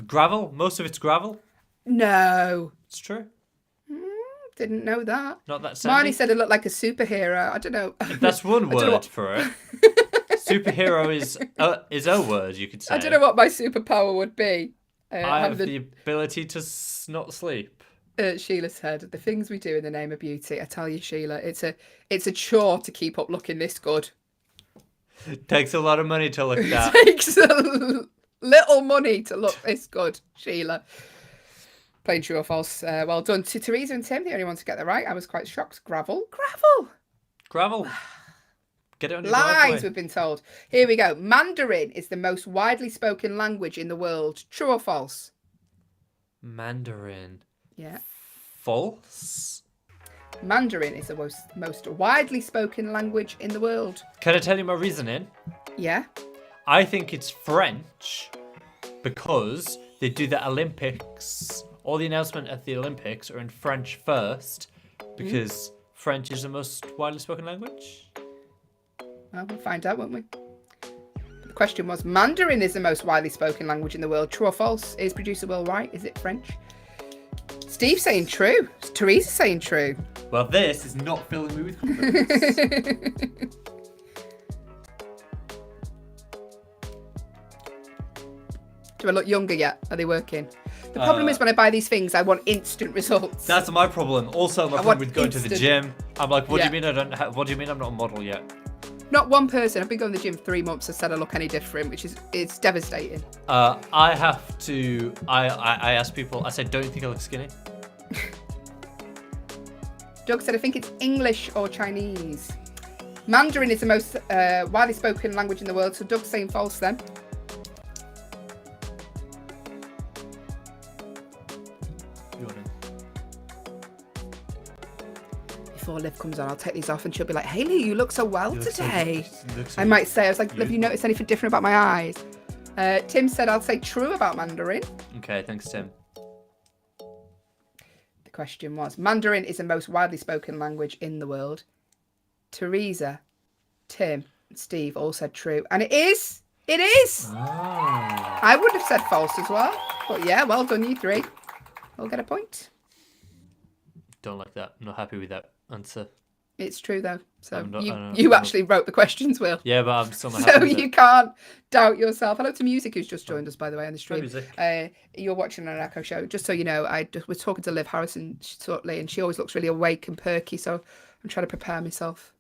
Gravel. Most of it's gravel. No. It's true. Didn't know that. Not that sandy. Marnie said it looked like a superhero. I don't know. That's one I don't know word what- for it. Superhero is a word, you could say. I don't know what my superpower would be. I have the ability to not sleep. Sheila said, the things we do in the name of beauty. I tell you, Sheila, it's a chore to keep up looking this good. It takes a lot of money to look that. It takes a little money to look this good, Sheila. Plain true or false. Well done to Teresa and Tim, the only ones to get that right. I was quite shocked. Gravel. Gravel. Get it on your Lies, driveway. we've been told. Here we go. Mandarin is the most widely spoken language in the world. True or false? Mandarin. Yeah. False. Mandarin is the most widely spoken language in the world. Can I tell you my reasoning? Yeah. I think it's French because they do the Olympics. All the announcement at the Olympics are in French first because French is the most widely spoken language. Well, we'll find out, won't we? But the question was, Mandarin is the most widely spoken language in the world. True or false? Is producer Will right? Is it French? Steve saying true. Teresa saying true. Well, this is not filling me with confidence. Do I look younger yet? Are they working? The problem is when I buy these things, I want instant results. That's my problem. Also, my problem want with going to the instant- gym. I'm like, what do Yeah. you mean I don't? What do you mean I'm not a model yet? Not one person. I've been going to the gym 3 months has said I look any different, which is it's devastating. I have to. I ask people. I said, don't you think I look skinny? Doug said, I think it's English or Chinese. Mandarin is the most widely spoken language in the world, so Doug's saying false then. Before Liv comes on, I'll take these off and she'll be like, Hayley, you look so well today. I might say, I was like, Liv, you noticed anything different about my eyes? Tim said, I'll say true about Mandarin. Okay, thanks, Tim. The question was, Mandarin is the most widely spoken language in the world. Teresa, Tim, and Steve all said true. And it is. It is. Oh. I would have said false as well. But yeah, well done, you three. We'll get a point. Don't like that. I'm not happy with that answer. It's true, though. So I'm not- you actually wrote the questions, Will. Yeah, but I'm still not happy So with you it. can't doubt yourself. Hello to Music, who's just joined us, by the way, on the stream. Music. You're watching an Echo show. Just so you know, I was talking to Liv Harrison shortly, and she always looks really awake and perky, so I'm trying to prepare myself.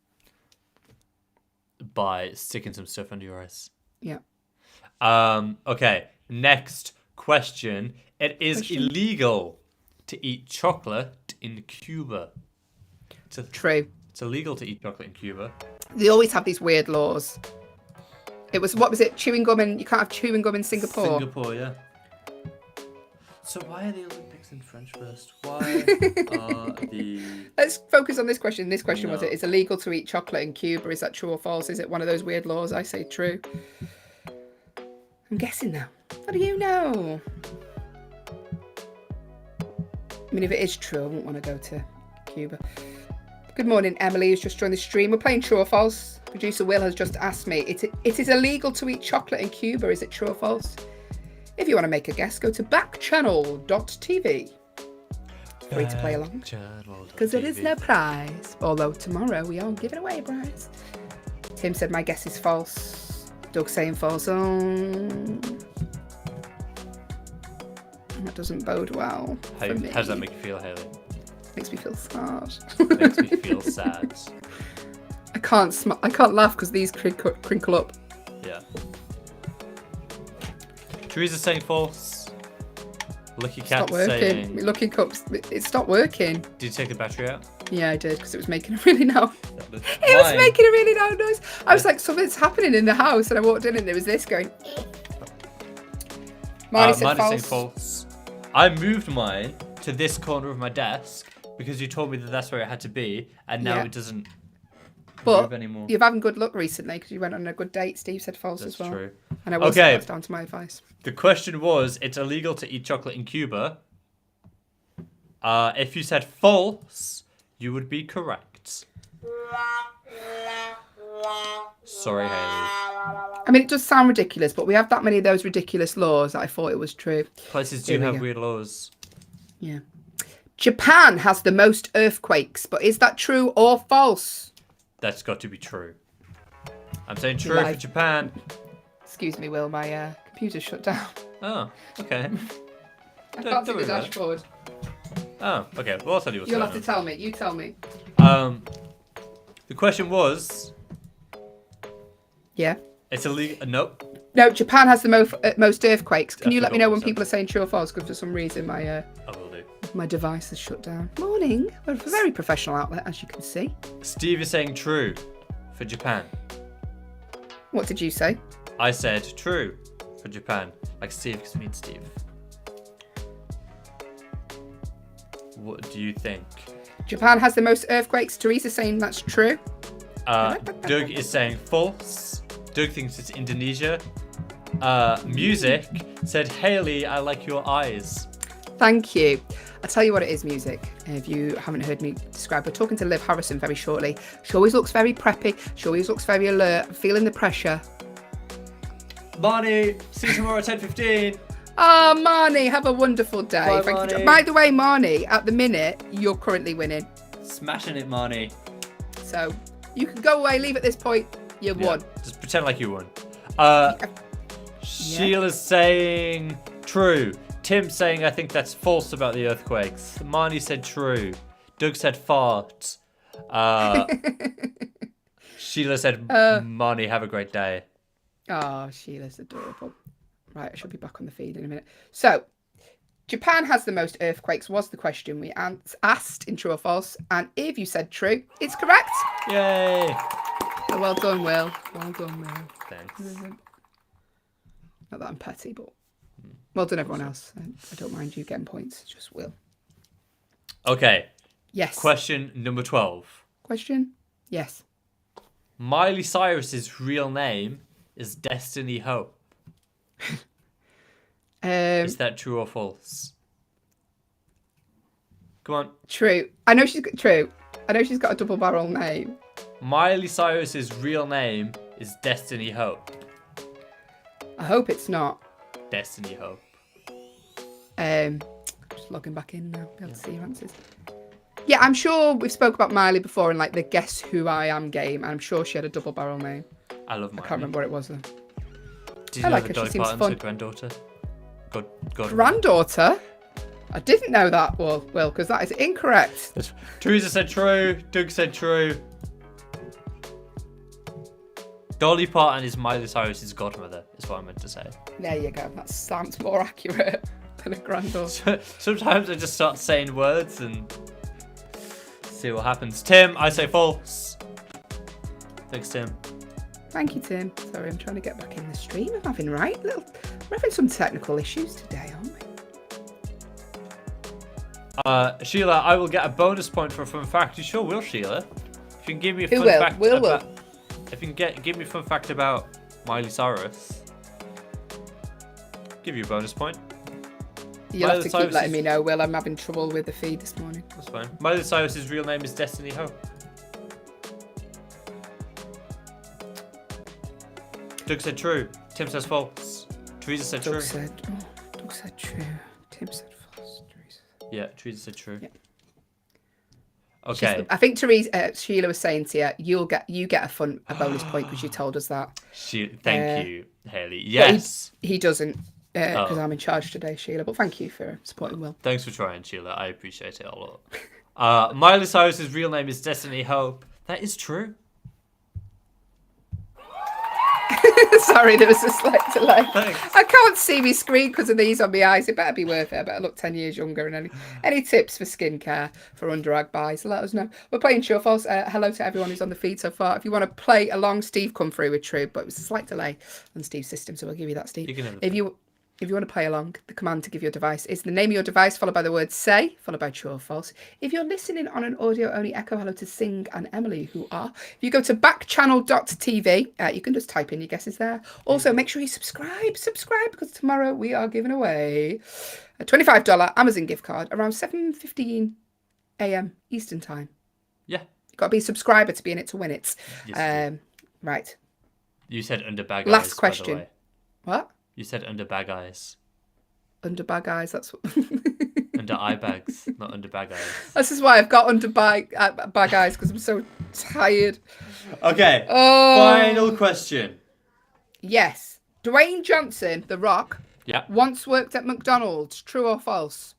By sticking some stuff under your eyes. Yeah. Okay, next question. It is illegal to eat chocolate in Cuba. True. It's illegal to eat chocolate in Cuba. They always have these weird laws. What was it? Chewing gum, and you can't have chewing gum in Singapore. Singapore, yeah. So why are the Olympics in French first? Why are the... Let's focus on this question. This question was, No. it's illegal to eat chocolate in Cuba. Is that true or false? Is it one of those weird laws? I say true. I'm guessing now. What do you know? I mean, if it is true, I wouldn't want to go to Cuba. Good morning, Emily, who's just joined the stream. We're playing true or false. Producer Will has just asked me, it is illegal to eat chocolate in Cuba. Is it true or false? If you want to make a guess, go to backchannel.tv. Free to play along. Because there is no prize. Although tomorrow we are giving away a prize. Tim said my guess is false. Doug saying false. Oh, that doesn't bode well for me. How does that make you feel, Hayley? Makes me feel sad. Makes me feel sad. I can't laugh because these crinkle up. Yeah. Teresa's saying false. Lucky Cat's Stop working. saying... Lucky Cups. It stopped working. Did you take the battery out? Yeah, I did, because it was making a really loud. It It was making a really loud noise. I was like, something's happening in the house, and I walked in, and there was this going. Marnie said Saying false. false. I moved mine to this corner of my desk because you told me that that's where it had to be, and now Yeah. it doesn't But move anymore. you've having good luck recently because you went on a good date. Steve said false That's as well. true. And I will say Okay. that's down to my advice. The question was, it's illegal to eat chocolate in Cuba. If you said false, you would be correct. Sorry, Hayley. I mean, it does sound ridiculous, but we have that many of those ridiculous laws that I thought it was true. Places Here do we have go. weird laws. Yeah. Japan has the most earthquakes, but is that true or false? That's got to be true. I'm saying You're true for right. Japan. Excuse me, Will, my computer shut down. Oh, okay. I Don't- can't don't see the worry about it. dashboard. Oh, okay. Well, I'll tell you what's You'll going have to tell me. You tell me. on. The question was, Yeah. it's illegal. Nope. No, Japan has the most earthquakes. Can I you let me forgot know what when you people are saying true or false? Because for some reason I will do. my device has shut down. Morning. We're a very professional outlet, as you can see. Steve is saying true for Japan. What did you say? I said true for Japan. Like Steve, because I mean Steve. What do you think? Japan has the most earthquakes. Teresa's saying that's true. Doug is saying false. Doug thinks it's Indonesia. Music said, Hayley, I like your eyes. Thank you. I'll tell you what it is, music. If you haven't heard me describe, we're talking to Liv Harrison very shortly. She always looks very preppy. She always looks very alert. I'm feeling the pressure. Marnie, see you tomorrow at 10:15. Ah, Marnie, have a wonderful day. Bye, Thank you. Marnie. By the way, Marnie, at the minute, you're currently winning. Smashing it, Marnie. So you can go away, leave at this point. You Yeah, won. just pretend like you won. Sheila's saying true. Tim saying I think that's false about the earthquakes. Marnie said true. Doug said fart. Sheila said Marnie, have a great day. Oh, Sheila's adorable. Right, I should be back on the feed in a minute. So, Japan has the most earthquakes was the question we asked in true or false. And if you said true, it's correct. Yay! So well done, Will. Well done, Will. Thanks. Not that I'm petty, but well done, everyone else. I don't mind you getting points. It's just Will. Okay, Yes. question number 12. Question? Yes. Miley Cyrus's real name is Destiny Hope. Is that true or false? Come on. True. I know she's true. I know she's got a double barrel name. Miley Cyrus's real name is Destiny Hope. I hope it's not. Destiny Hope. Just logging back in now. Be able to see your answers. Yeah, I'm sure we've spoke about Miley before in like the Guess Who I Am game. And I'm sure she had a double barrel name. I love Miley. I can't remember what it was though. Did you I know like that her, she Dolly seems Parton's fun. her granddaughter? God. Granddaughter? I didn't know that, Will, because that is incorrect. Teresa said true. Doug said true. Dolly Parton is Miley Cyrus's godmother, is what I meant to say. There you go. That sounds more accurate than a granddaughter. Sometimes I just start saying words and see what happens. Tim, I say false. Thanks, Tim. Thank you, Tim. Sorry, I'm trying to get back in the stream. I'm having we're having some technical issues today, aren't we? Sheila, I will get a bonus point for a fun fact. You sure will, Sheila? If you can give me a Who fun will? fact Will. if you can give me a fun fact about Miley Cyrus, give you a bonus point. You'll Miley have to Cyrus keep letting is- me know, Will. I'm having trouble with the feed this morning. That's fine. Miley Cyrus's real name is Destiny Hope. Doug said true. Tim says false. Teresa said true. Doug said true. Tim said false. Teresa. Yeah, Teresa said true. Yeah. Okay. I think Sheila was saying to you, you get a bonus point because you told us that. Thank you, Haley. Yes. He doesn't because I'm in charge today, Sheila. But thank you for supporting Will. Thanks for trying, Sheila. I appreciate it a lot. Miley Cyrus's real name is Destiny Hope. That is true. Sorry, there was a slight delay. Thanks. I can't see my screen because of these on my eyes. It better be worth it. I better look 10 years younger. And any tips for skincare for under-ag buys, let us know. We're playing True or False. Hello to everyone who's on the feed so far. If you want to play along, Steve come through with True, but it was a slight delay on Steve's system, so we'll give you that, Steve. You can have If you want to play along, the command to give your device is the name of your device, followed by the word say, followed by true or false. If you're listening on an audio-only echo, hello to Sing and Emily, who are. If you go to backchannel.tv, you can just type in your guesses there. Also, make sure you subscribe, because tomorrow we are giving away a $25 Amazon gift card around 7:15 a.m. Eastern Time. Yeah. You've got to be a subscriber to be in it to win it. Yes, Right. you said under bag eyes. Last by the question. way. What? You said under bag eyes. Under bag eyes, that's what... Under eye bags, not under bag eyes. This is why I've got under bag eyes, because I'm so tired. Okay. Oh. Final question. Yes. Dwayne Johnson, The Rock, Yeah. once worked at McDonald's. True or false?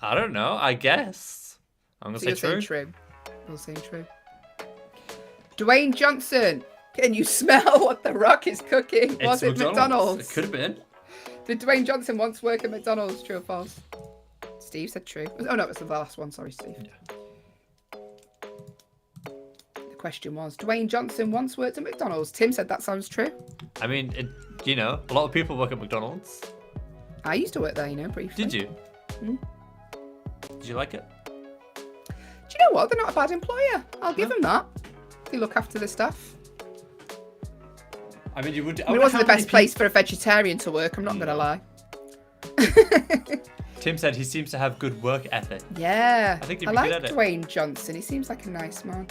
I don't know. I guess. I'm gonna So say you're saying true. true. We'll say true. Dwayne Johnson, can you smell what The Rock is cooking? Was it McDonald's? It could have been. Did Dwayne Johnson once work at McDonald's? True or false? Steve said true. Oh, no, it was the last one. Sorry, Steve. Yeah. The question was, Dwayne Johnson once worked at McDonald's. Tim said that sounds true. I mean, a lot of people work at McDonald's. I used to work there, briefly. Did you? Hmm? Did you like it? Do you know what? They're not a bad employer. I'll give them that. They look after the staff. I mean, you would. It wasn't the best place for a vegetarian to work, I'm not going to lie. Tim said he seems to have good work ethic. Yeah. I think he'd I be like good at it. Dwayne Johnson. He seems like a nice man.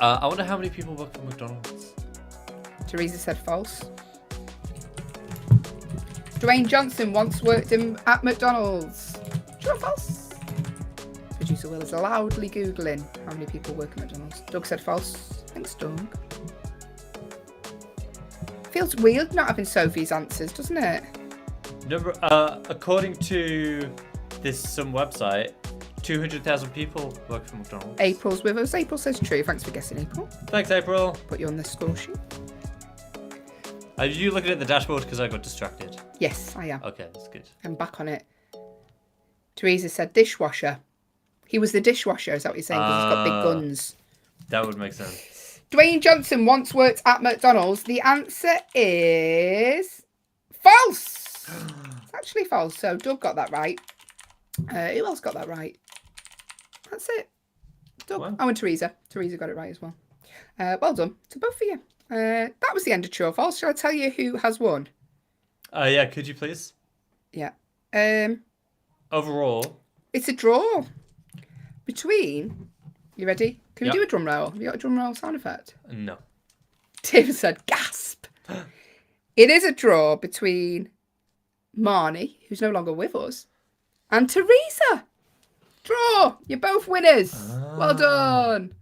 I wonder how many people work for McDonald's. Teresa said false. Dwayne Johnson once worked at McDonald's. True or false? Producer Will is loudly Googling how many people work at McDonald's. Doug said false. Thanks, Doug. Feels weird not having Sophie's answers, doesn't it? Number, according to some website, 200,000 people work for McDonald's. April's with us. April says true. Thanks for guessing, April. Thanks, April. Put you on the score sheet. Are you looking at the dashboard because I got distracted? Yes, I am. Okay, that's good. I'm back on it. Teresa said dishwasher. He was the dishwasher, is that what you're saying? Because he's got big guns. That would make sense. Dwayne Johnson once worked at McDonald's. The answer is false. It's actually false. So Doug got that right. Who else got that right? That's it. Doug. Wow. Oh, and Teresa. Teresa got it right as well. Well done to both of you. That was the end of True or False. Shall I tell you who has won? Yeah, could you please? Yeah. Overall, It's a draw between. You ready? Can we Yep. do a drum roll? Have you got a drum roll sound effect? no. Tim said gasp. It is a draw between Marnie, who's no longer with us, and Teresa. Draw. You're both winners. Well done.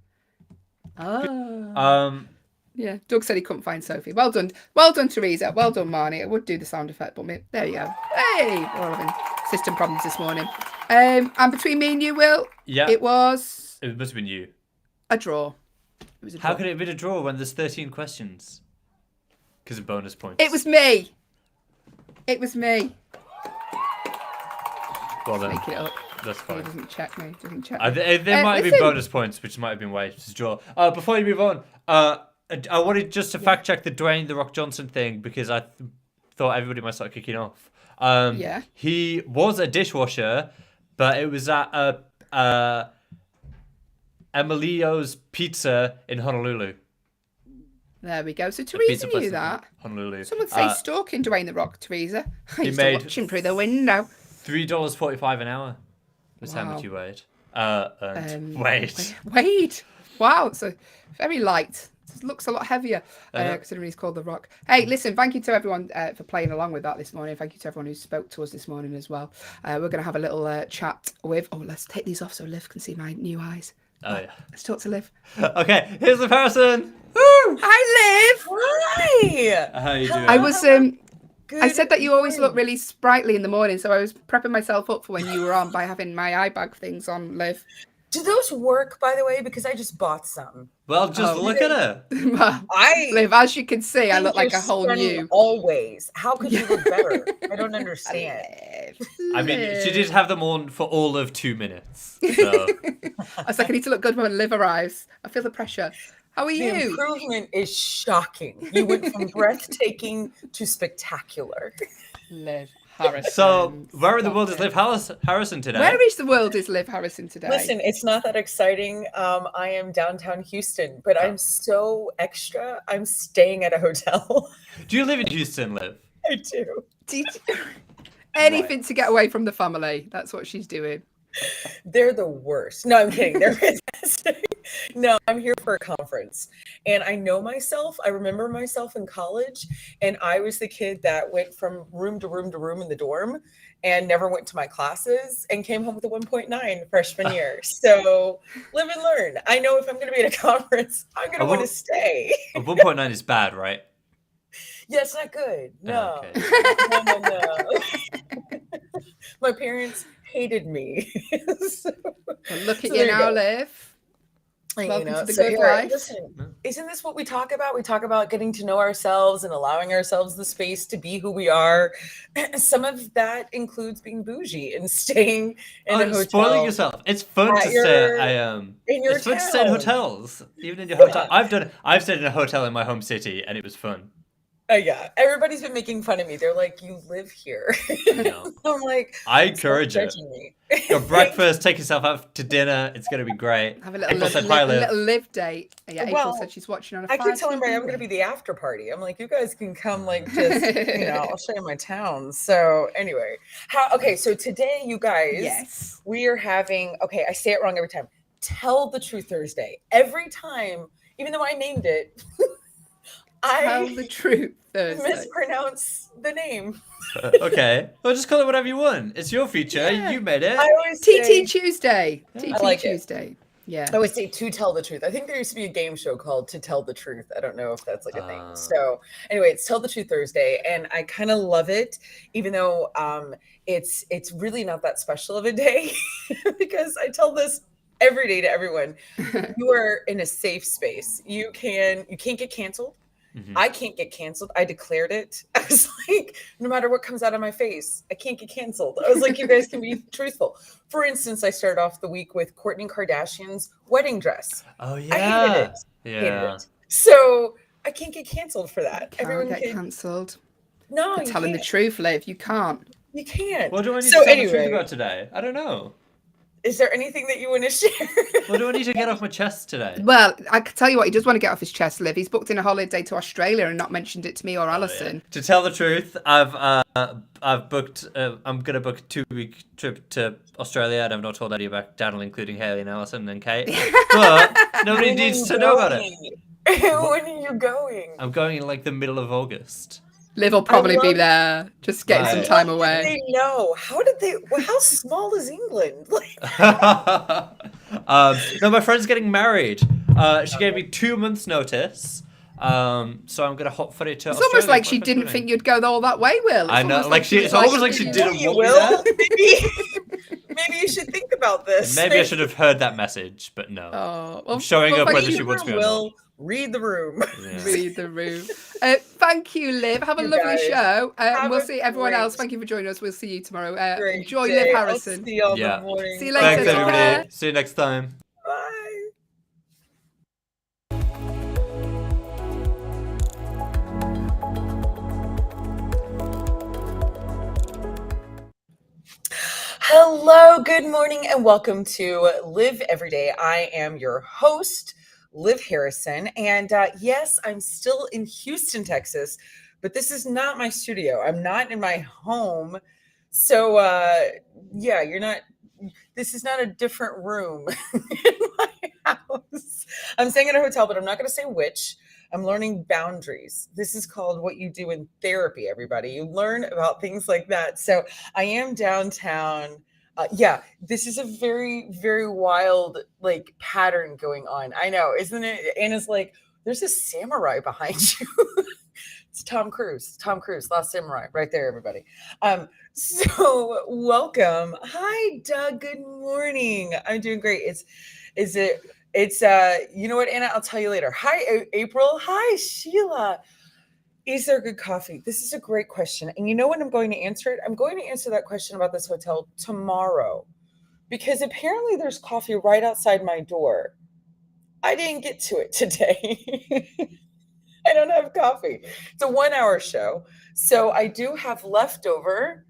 Yeah, Doug said he couldn't find Sophie. Well done. Well done, Teresa. Well done, Marnie. I would do the sound effect, but there you go. Hey, we're all having system problems this morning. And between me and you, Will, Yeah. it was It must have been you. a draw. It was a draw. How could it have been a draw when there's 13 questions? Because of bonus points. It was me. It was me. Well then. Make it up. That's He fine. doesn't check me. Doesn't check me. There might have been listen. bonus points, which might have been ways to draw. Before you move on, I wanted just to fact check the Dwayne the Rock Johnson thing because I thought everybody might start kicking off. Yeah. He was a dishwasher, but it was at Emilio's Pizza in Honolulu. There we go. So Pizza Teresa place knew in that. Honolulu. Someone say stalking Dwayne the Rock, Teresa. I used to made- watch him through the window. $3.45 an hour. That's how Wow. much you weighed. Wait. Wade. Wow, so very light. It looks a lot heavier considering he's called The Rock. Hey, listen, thank you to everyone for playing along with that this morning. Thank you to everyone who spoke to us this morning as well. We're going to have a little chat with... Oh, let's take these off so Liv can see my new eyes. Oh, yeah. Let's talk to Liv. Okay, here's the person. Hi, Liv! Hi. How you doing? I was... I said that you always look morning. really sprightly in the morning, so I was prepping myself up for when you were on by having my eye bag things on, Liv. Do those work, by the way? Because I just bought some. Well, just Oh. look at her. Liv, as you can see, I think look like you're a whole stunning new... Always. How could you look better? I don't understand. I mean, she did have them on for all of 2 minutes. So. I was like, I need to look good when Liv arrives. I feel the pressure. How are The you? improvement is shocking. You went from breathtaking to spectacular. Liv Harrison. So, where in the Stop world is it. Liv Harrison today? Where is the world is Liv Harrison today? Listen, it's not that exciting. I am downtown Houston, but I'm so extra. I'm staying at a hotel. Do you live in Houston, Liv? I do. Anything to get away from the family. That's what she's doing. They're the worst. No, I'm kidding. They're fantastic. No, I'm here for a conference. And I know myself. I remember myself in college. And I was the kid that went from room to room to room in the dorm and never went to my classes and came home with a 1.9 freshman year. So live and learn. I know if I'm going to be at a conference, I'm going to want to stay. A 1.9 is bad, right? Yeah, it's not good. No. Okay. No. My parents hated me. So- Well, look at So you there you now, go. Liv. you Welcome know, to the so good here, life. listen, isn't this what we talk about? We talk about getting to know ourselves and allowing ourselves the space to be who we are. Some of that includes being bougie and staying in a hotel. Spoiling yourself. It's fun at to your- stay. in your It's fun to stay in town. hotels, even in your hotel. I've stayed in a hotel in my home city, and it was fun. Yeah, everybody's been making fun of me. They're like, "You live here." No. I'm like, I "Stop encourage it. judging me." Go breakfast, take yourself out to dinner. It's gonna be great. Have a little, April live, said hi, Liv. little live date. Yeah, April Well, said she's watching on a I keep telling everybody I'm TV. going to be the after party. I'm like, you guys can come, like, just, I'll show you my town. So, anyway, okay, so today, you guys, Yes. we are having, okay, I say it wrong every time. Tell the Truth Thursday. Every time, even though I named it, Tell I the truth Thursday. mispronounce the name. Okay, well, just call it whatever you want. It's your feature. Yeah. You made it. I always say, TT Tuesday. TT I like it. Tuesday. Yeah. I always say to tell the truth. I think there used to be a game show called To Tell the Truth. I don't know if that's like a thing. So anyway, it's Tell the Truth Thursday, and I kind of love it, even though it's really not that special of a day because I tell this every day to everyone. You are in a safe space. You can't get canceled. Mhm. I can't get canceled. I declared it. I was like, no matter what comes out of my face, I can't get canceled. I was like, you guys can be truthful. For instance, I started off the week with Kourtney Kardashian's wedding dress. Oh I hated yeah. it. Hated Yeah. it. So I can't get canceled for that. Can't get can. cancelled. No, For you telling the can't. truth, Liv. You can't. You can't. What do I need So to tell the truth anyway. about today? I don't know. Is there anything that you want to share? What do I need to get off my chest today? Well, I can tell you what, he does want to get off his chest, Liv. He's booked in a holiday to Australia and not mentioned it to me or Alison. To tell the truth, I've booked. I'm gonna book a 2-week trip to Australia, and I've not told any about Daniel, including Haley and Alison and Kate. But nobody When are needs you to know about it. going? When are you going? I'm going in like the middle of August. Liv will probably be love- there, just getting some Right. time How did away. they know? How did they? Well, how small is England? Like, No, my friend's getting married. She gave me 2 months' notice. So I'm gonna hop for it to It's Australia almost like for she my didn't wedding. think you'd go all that way, Will. It's I know, almost like she. was It's almost like she "Yeah, didn't you want me will. there. Maybe you should think about this. Maybe I should have heard that message, but no. Oh, well, I'm showing well, up thank whether you. she wants me or Will Read the room. Yeah. Read the room. Thank you, Liv. Have a You lovely guys. show. Have We'll a see everyone else. great, Thank you for joining us. We'll see you tomorrow. great Enjoy day. Liv I'll Harrison. see y'all in Yeah. the morning. See you later. Thanks, Take everybody. care. See you next time. Bye. Hello, good morning, and welcome to Live Every Day. I am your host, Liv Harrison, and yes, I'm still in Houston, Texas, but this is not my studio. I'm not in my home, so yeah, this is not a different room in my house. I'm staying at a hotel, but I'm not going to say which. I'm learning boundaries. This is called what you do in therapy, everybody. You learn about things like that. So I am downtown. Yeah, this is a very, very wild like pattern going on. I know, isn't it? Anna's like, there's a samurai behind you. It's Tom Cruise. Tom Cruise, Last Samurai, right there, everybody. So welcome. Hi, Doug. Good morning. I'm doing great. It's you know what, Anna, I'll tell you later. Hi, April. Hi, Sheila. Is there good coffee? This is a great question. And you know when I'm going to answer it? I'm going to answer that question about this hotel tomorrow, because apparently there's coffee right outside my door. I didn't get to it today. I don't have coffee. It's a 1-hour show. So I do have leftover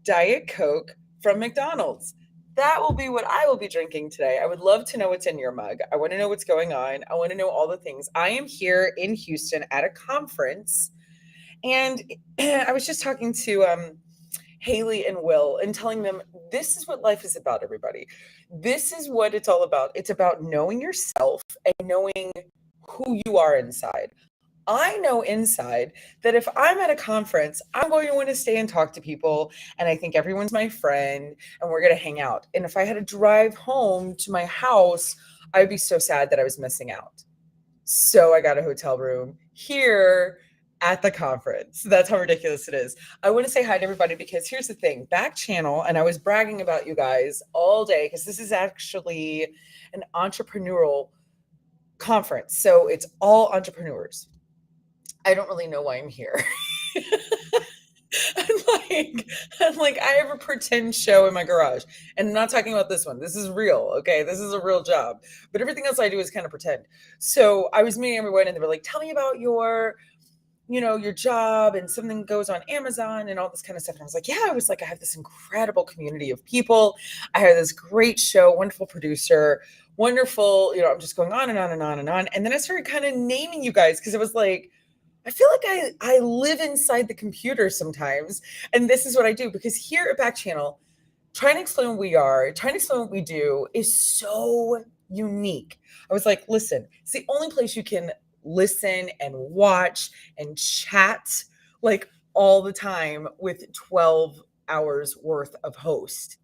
Diet Coke from McDonald's. That will be what I will be drinking today. I would love to know what's in your mug. I want to know what's going on. I want to know all the things. I am here in Houston at a conference, and I was just talking to Haley and Will and telling them this is what life is about, everybody. This is what it's all about. It's about knowing yourself and knowing who you are inside. I know inside that if I'm at a conference, I'm going to want to stay and talk to people. And I think everyone's my friend and we're going to hang out. And if I had to drive home to my house, I'd be so sad that I was missing out. So I got a hotel room here at the conference. That's how ridiculous it is. I want to say hi to everybody because here's the thing, Backchannel, and I was bragging about you guys all day because this is actually an entrepreneurial conference. So it's all entrepreneurs. I don't really know why I'm here. I'm like, I have a pretend show in my garage. And I'm not talking about this one. This is real. Okay. This is a real job. But everything else I do is kind of pretend. So I was meeting everyone and they were like, tell me about your job, and something goes on Amazon and all this kind of stuff. And I was like, yeah, I have this incredible community of people. I have this great show, wonderful producer, wonderful, I'm just going on and on and on and on. And then I started kind of naming you guys because it was like, I feel like I live inside the computer sometimes. And this is what I do, because here at Backchannel, trying to explain what we are, trying to explain what we do is so unique. I was like, listen, it's the only place you can listen and watch and chat like all the time with 12 hours worth of host.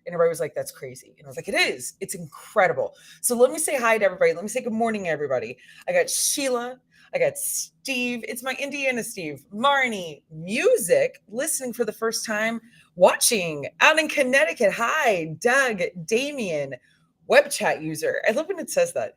And everybody was like, that's crazy. And I was like, it is. It's incredible. So let me say hi to everybody. Let me say good morning, everybody. I got Sheila. I got Steve. It's my Indiana Steve. Marnie, music, listening for the first time, watching out in Connecticut. Hi, Doug, Damien, web chat user. I love when it says that.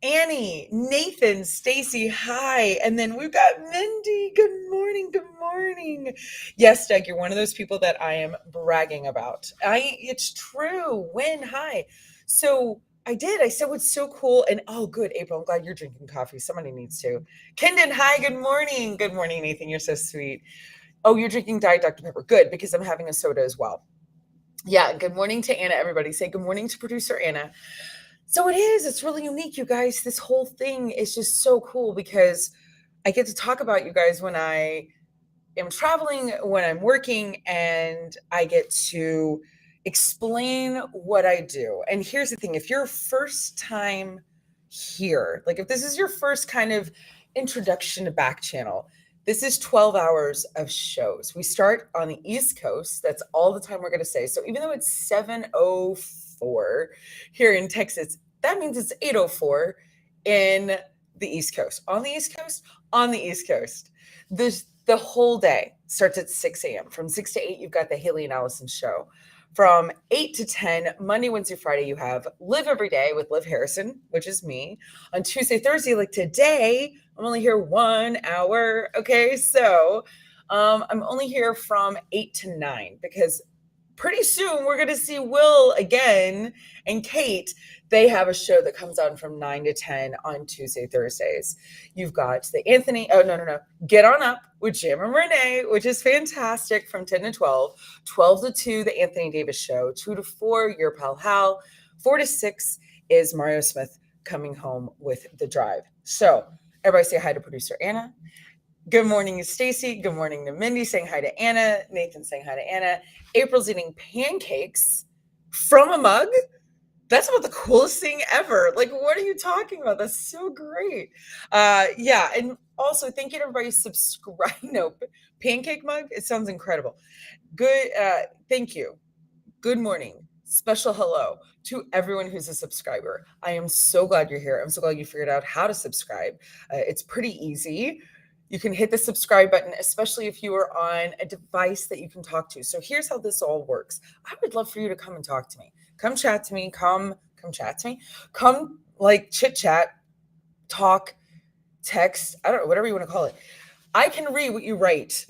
Annie, Nathan, Stacy, hi. And then we've got Mindy. Good morning. Good morning. Yes, Doug, you're one of those people that I am bragging about. It's true. When? Hi. So I did. I said what's so cool. And oh, good, April. I'm glad you're drinking coffee. Somebody needs to. Kendon, hi. Good morning. Good morning, Nathan. You're so sweet. Oh, you're drinking Diet Dr. Pepper. Good, because I'm having a soda as well. Yeah. Good morning to Anna, everybody. Say good morning to producer Anna. So it's really unique, you guys. This whole thing is just so cool because I get to talk about you guys when I am traveling, when I'm working, and I get to explain what I do. And here's the thing, if you're first time here, like if this is your first kind of introduction to Backchannel, this is 12 hours of shows. We start on the East Coast. That's all the time we're going to say. So even though it's 7:04 here in Texas, that means it's 8:04 in the East Coast. On the East Coast? On the East Coast. The whole day starts at 6 a.m. From 6 to 8, you've got the Haley and Allison show. From 8 to 10, Monday, Wednesday, Friday, you have Live Every Day with Liv Harrison, which is me. On Tuesday, Thursday, like today, I'm only here 1 hour. Okay, so I'm only here from 8 to 9 because pretty soon we're going to see Will again and Kate. They have a show that comes on from 9 to 10 on Tuesday, Thursdays. You've got the Anthony, no. Get On Up with Jam and Renee, which is fantastic from 10 to 12. 12 to 2, the Anthony Davis Show. 2 to 4, your pal Hal. 4 to 6 is Mario Smith coming home with The Drive. So everybody say hi to producer Anna. Good morning to Stacy. Good morning to Mindy saying hi to Anna. Nathan saying hi to Anna. April's eating pancakes from a mug. That's about the coolest thing ever. Like, what are you talking about? That's so great. Yeah. And also thank you to everybody subscribe. No, pancake mug. It sounds incredible. Good. Thank you. Good morning. Special hello to everyone who's a subscriber. I am so glad you're here. I'm so glad you figured out how to subscribe. It's pretty easy. You can hit the subscribe button, especially if you are on a device that you can talk to. So here's how this all works. I would love for you to come and talk to me. Come chat to me. Come chat to me. Come like chit chat, talk, text. I don't know, whatever you want to call it. I can read what you write.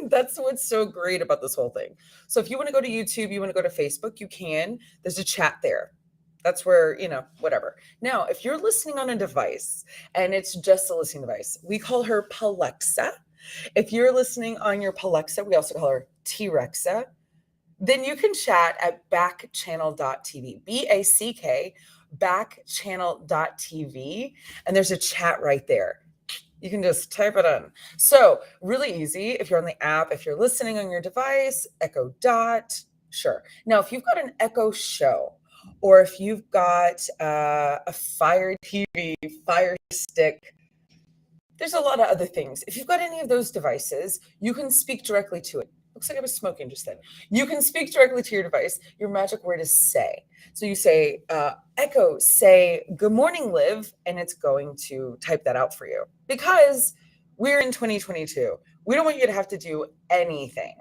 That's what's so great about this whole thing. So if you want to go to YouTube, you want to go to Facebook, you can. There's a chat there. That's where, whatever. Now, if you're listening on a device and it's just a listening device, we call her Palexa. If you're listening on your Palexa, we also call her T-Rexa. Then you can chat at backchannel.tv, B-A-C-K, backchannel.tv. And there's a chat right there. You can just type it in. So really easy. If you're on the app, if you're listening on your device, Echo Dot, sure. Now, if you've got an Echo Show, or if you've got a Fire TV, Fire Stick, there's a lot of other things. If you've got any of those devices, you can speak directly to it. Looks like I was smoking just then. You can speak directly to your device. Your magic word is say. So you say, Echo, say, good morning, Liv, and it's going to type that out for you. Because we're in 2022. We don't want you to have to do anything.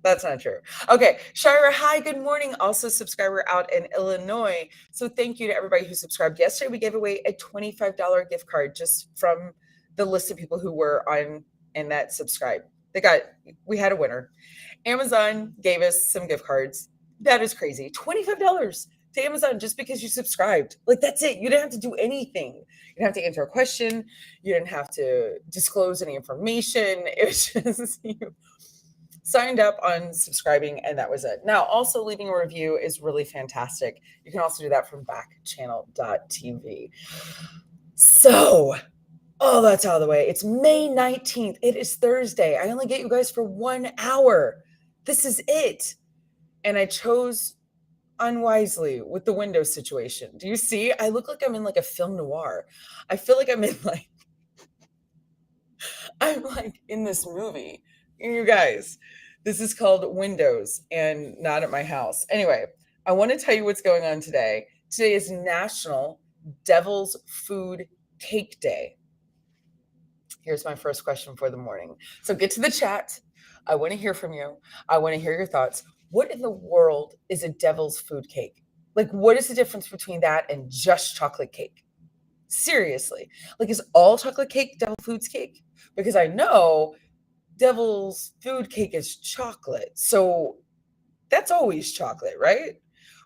That's not true. Okay. Shira, hi, good morning. Also subscriber out in Illinois. So thank you to everybody who subscribed. Yesterday, we gave away a $25 gift card just from the list of people who were on and that subscribe. We had a winner. Amazon gave us some gift cards. That is crazy. $25 to Amazon just because you subscribed. Like, that's it. You didn't have to do anything. You didn't have to answer a question. You didn't have to disclose any information. It was just you signed up on subscribing, and that was it. Now, also leaving a review is really fantastic. You can also do that from backchannel.tv. So, that's out of the way. It's May 19th. It is Thursday. I only get you guys for 1 hour. This is it. And I chose unwisely with the window situation. Do you see? I look like I'm in like a film noir. I feel like I'm like in this movie. You guys, this is called Windows and not at my house. Anyway, I want to tell you what's going on today. Today is National Devil's Food Cake Day. Here's my first question for the morning. So get to the chat. I want to hear from you. I want to hear your thoughts. What in the world is a devil's food cake? Like, what is the difference between that and just chocolate cake? Seriously. Like, is all chocolate cake devil food's cake? Because I know devil's food cake is chocolate. So that's always chocolate, right?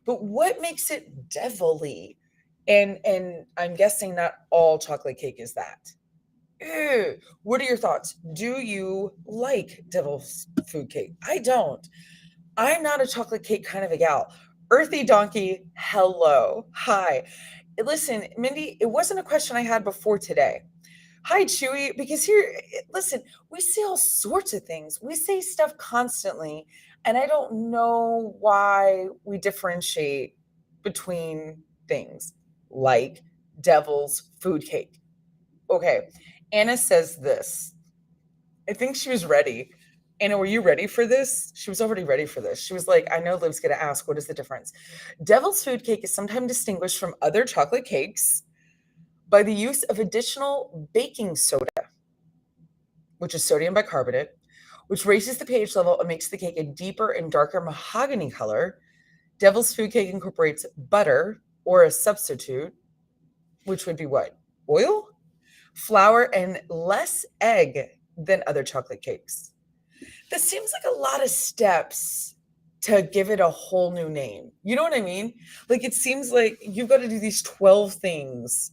But what makes it devilly? And I'm guessing not all chocolate cake is that. Ew. What are your thoughts? Do you like devil's food cake? I don't. I'm not a chocolate cake kind of a gal. Earthy Donkey, hello. Hi. Listen, Mindy, it wasn't a question I had before today. Hi, Chewy, because here, listen, we say all sorts of things. We say stuff constantly, and I don't know why we differentiate between things like devil's food cake. Okay, Anna says this. I think she was ready. Anna, were you ready for this? She was already ready for this. She was like, I know Liv's going to ask, what is the difference? Devil's food cake is sometimes distinguished from other chocolate cakes by the use of additional baking soda, which is sodium bicarbonate, which raises the pH level and makes the cake a deeper and darker mahogany color. Devil's food cake incorporates butter or a substitute, which would be what? Oil, flour, and less egg than other chocolate cakes. That seems like a lot of steps to give it a whole new name. You know what I mean? Like, it seems like you've got to do these 12 things.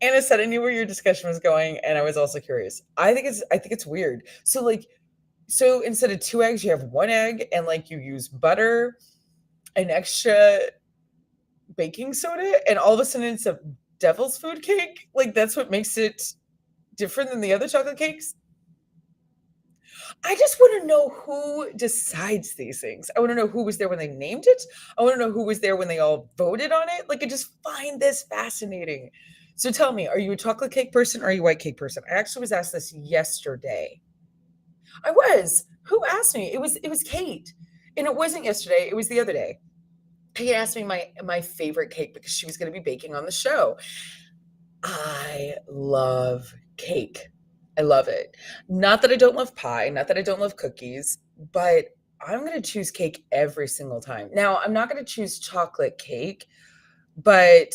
Anna said I knew where your discussion was going, and I was also curious. I think it's weird. So instead of 2 eggs, you have 1 egg, and like you use butter, an extra baking soda, and all of a sudden it's a devil's food cake. Like, that's what makes it different than the other chocolate cakes. I just want to know who decides these things. I want to know who was there when they named it. I want to know who was there when they all voted on it. Like, I just find this fascinating. So tell me, are you a chocolate cake person or are you a white cake person? I actually was asked this yesterday. I was. Who asked me? It was Kate. And it wasn't yesterday. It was the other day. Kate asked me my favorite cake because she was going to be baking on the show. I love cake. I love it. Not that I don't love pie, not that I don't love cookies, but I'm going to choose cake every single time. Now, I'm not going to choose chocolate cake, but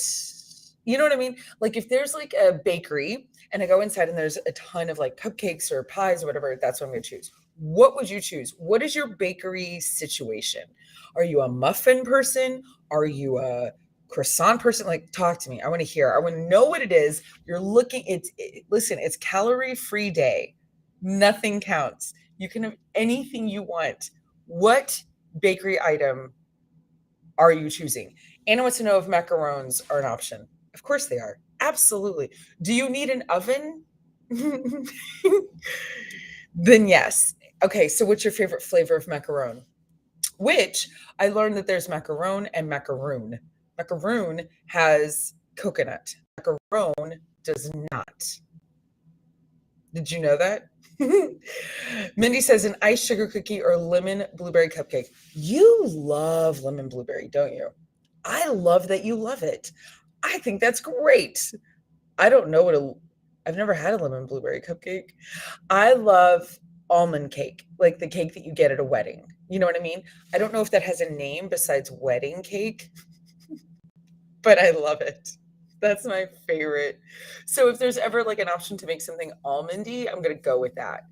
you know what I mean? Like, if there's like a bakery and I go inside and there's a ton of like cupcakes or pies or whatever, that's what I'm going to choose. What would you choose? What is your bakery situation? Are you a muffin person? Are you a croissant person? Like, talk to me. I want to hear. I want to know what it is. You're looking. Listen, it's calorie-free day. Nothing counts. You can have anything you want. What bakery item are you choosing? Anna wants to know if macarons are an option. Of course they are. Absolutely. Do you need an oven? Then yes. Okay, so what's your favorite flavor of macaron? Which I learned that there's macaron and macaroon. Macaroon has coconut. Macaron does not. Did you know that? Mindy says an iced sugar cookie or lemon blueberry cupcake. You love lemon blueberry, don't you? I love that you love it. I think that's great. I don't know I've never had a lemon blueberry cupcake. I love almond cake, like the cake that you get at a wedding. You know what I mean? I don't know if that has a name besides wedding cake, but I love it. That's my favorite. So if there's ever like an option to make something almondy, I'm going to go with that.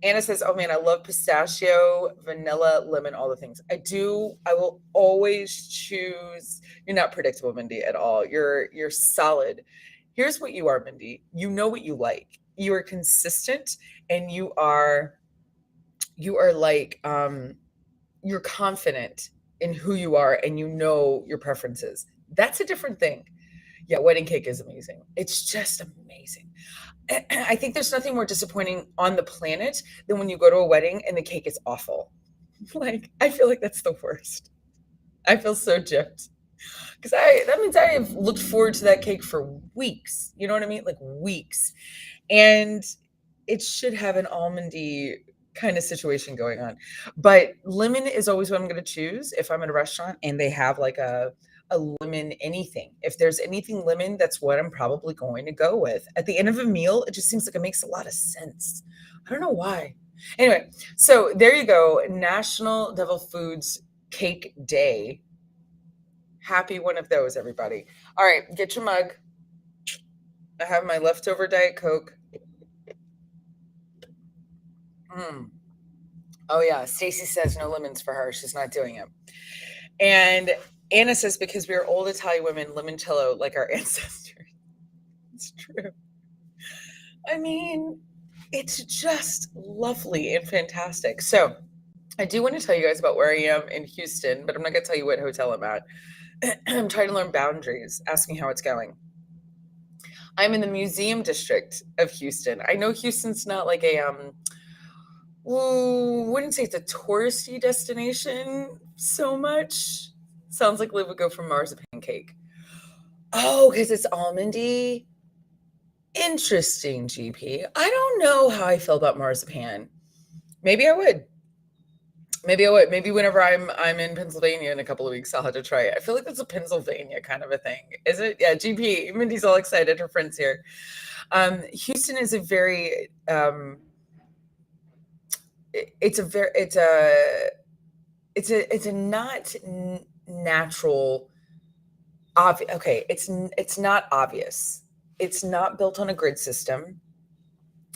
Anna says, oh man, I love pistachio, vanilla, lemon, all the things. I do. I will always choose. You're not predictable, Mindy, at all. You're solid. Here's what you are, Mindy. You know what you like. You are consistent and you are like, you're confident in who you are and you know your preferences. That's a different thing. Yeah, wedding cake is amazing. It's just amazing. I think there's nothing more disappointing on the planet than when you go to a wedding and the cake is awful. Like, I feel like that's the worst. I feel so gypped. Because that means I have looked forward to that cake for weeks. You know what I mean? Like weeks. And it should have an almondy kind of situation going on. But lemon is always what I'm going to choose if I'm at a restaurant and they have like a lemon anything. If there's anything lemon, that's what I'm probably going to go with. At the end of a meal, it just seems like it makes a lot of sense. I don't know why. Anyway, so there you go. National Devil Foods Cake Day. Happy one of those, everybody. All right, get your mug. I have my leftover Diet Coke. Oh yeah, Stacy says no lemons for her. She's not doing it. And Anna says, because we are old Italian women, limoncello like our ancestors. It's true. I mean, it's just lovely and fantastic. So I do want to tell you guys about where I am in Houston, but I'm not going to tell you what hotel I'm at. I'm trying to learn boundaries, asking how it's going. I'm in the museum district of Houston. I know Houston's not like a, wouldn't say it's a touristy destination so much. Sounds like Liv would go for marzipan cake. Oh, because it's almondy. Interesting, GP. I don't know how I feel about marzipan. Maybe I would. Maybe whenever I'm in Pennsylvania in a couple of weeks, I'll have to try it. I feel like that's a Pennsylvania kind of a thing. Is it? Yeah, GP. Mindy's all excited. Her friend's here. Houston is a very it's a not natural obvious. Okay, it's not obvious. It's not built on a grid system.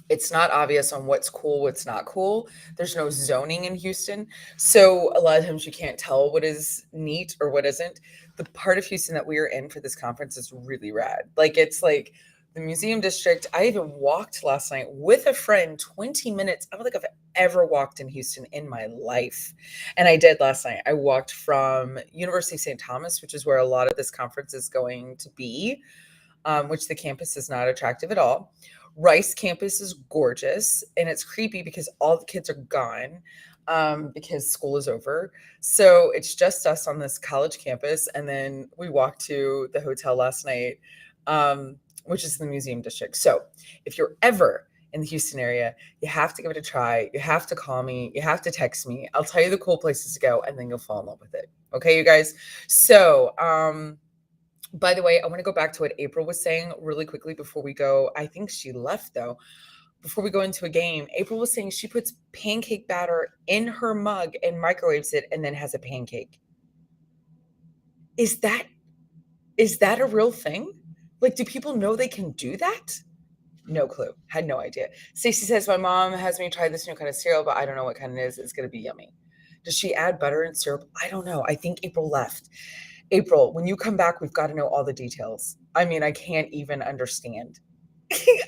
It's not obvious on what's cool, what's not cool. There's no zoning in Houston. So a lot of times you can't tell what is neat or what isn't. The part of Houston that we are in for this conference is really rad. Like it's like the museum district. I even walked last night with a friend 20 minutes. I don't think I've ever walked in Houston in my life. And I did last night. I walked from University of St. Thomas, which is where a lot of this conference is going to be, which the campus is not attractive at all. Rice campus is gorgeous, and it's creepy because all the kids are gone because school is over. So it's just us on this college campus. And then we walked to the hotel last night, which is the museum district. So if you're ever in the Houston area, you have to give it a try. You have to call me. You have to text me. I'll tell you the cool places to go, and then you'll fall in love with it. Okay, you guys? So, by the way, I want to go back to what April was saying really quickly before we go. I think she left though. Before we go into a game, April was saying she puts pancake batter in her mug and microwaves it and then has a pancake. Is that a real thing? Like, do people know they can do that? No clue. Had no idea. Stacey says, my mom has me try this new kind of cereal, but I don't know what kind it is. It's going to be yummy. Does she add butter and syrup? I don't know. I think April left. April, when you come back, we've got to know all the details. I mean, I can't even understand.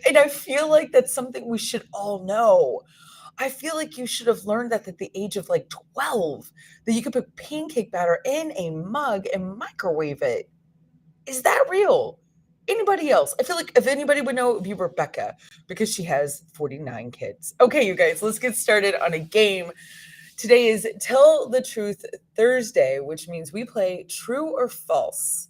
And I feel like that's something we should all know. I feel like you should have learned that at the age of like 12, that you could put pancake batter in a mug and microwave it. Is that real? Anybody else? I feel like if anybody would know, it would be Rebecca because she has 49 kids. Okay, you guys, let's get started on a game. Today is Tell the Truth Thursday, which means we play true or false.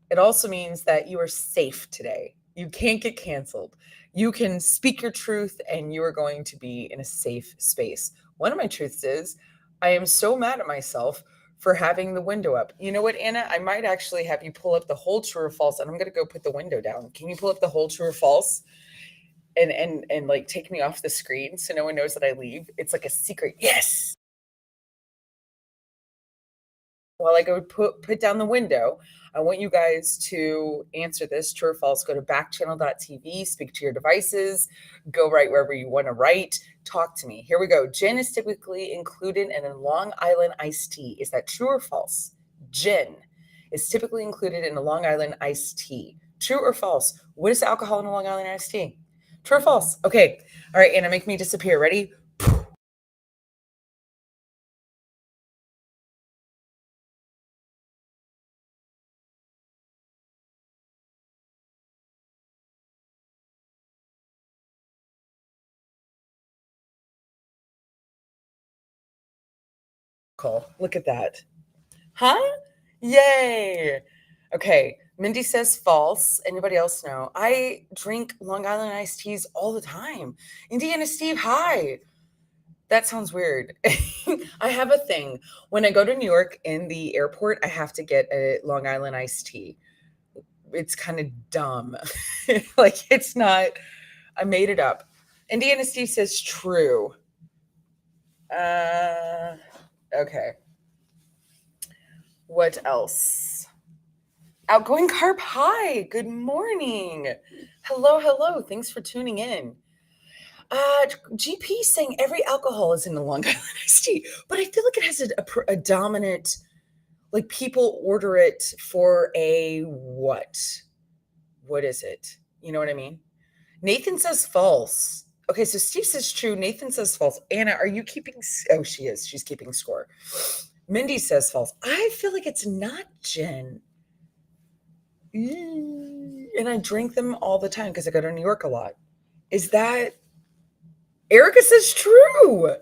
It also means that you are safe today. You can't get canceled. You can speak your truth and you are going to be in a safe space. One of my truths is I am so mad at myself for having the window up. You know what, Anna? I might actually have you pull up the whole true or false, and I'm going to go put the window down. Can you pull up the whole true or false? And like take me off the screen so no one knows that I leave. It's like a secret. Yes. While I go put down the window, I want you guys to answer this, true or false. Go to backchannel.tv, speak to your devices, go right wherever you want to write. Talk to me. Here we go. Gin is typically included in a Long Island iced tea. Is that true or false? Gin is typically included in a Long Island iced tea. True or false? What is the alcohol in a Long Island iced tea? True or false? Okay. All right, Anna, make me disappear. Ready? Cool. Look at that. Huh? Yay. Okay. Mindy says false. Anybody else know? I drink Long Island iced teas all the time. Indiana Steve, hi. That sounds weird. I have a thing. When I go to New York in the airport, I have to get a Long Island iced tea. It's kind of dumb. Like, it's not, I made it up. Indiana Steve says true. Okay. What else? Outgoing Carp, hi. Good morning. Hello. Thanks for tuning in. GP saying every alcohol is in the Long Island iced tea, but I feel like it has a dominant, like people order it for a what? What is it? You know what I mean? Nathan says false. Okay, so Steve says true. Nathan says false. Anna, are you keeping? Oh, she is. She's keeping score. Mindy says false. I feel like it's not gin. And I drink them all the time because I go to New York a lot. Is that? Erica says true.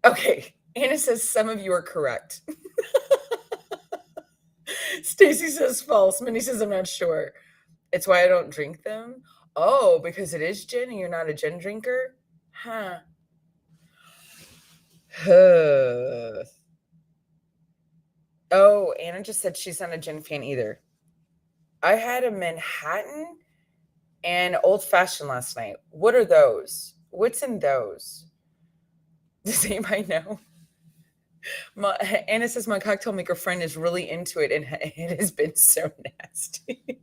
Okay. Anna says some of you are correct. Stacy says false. Minnie says I'm not sure. It's why I don't drink them. Oh, because it is gin and you're not a gin drinker? Huh. Oh, Anna just said she's not a gin fan either. I had a Manhattan and old fashioned last night. What are those? What's in those? Does anybody know? Anna says my cocktail maker friend is really into it, and it has been so nasty.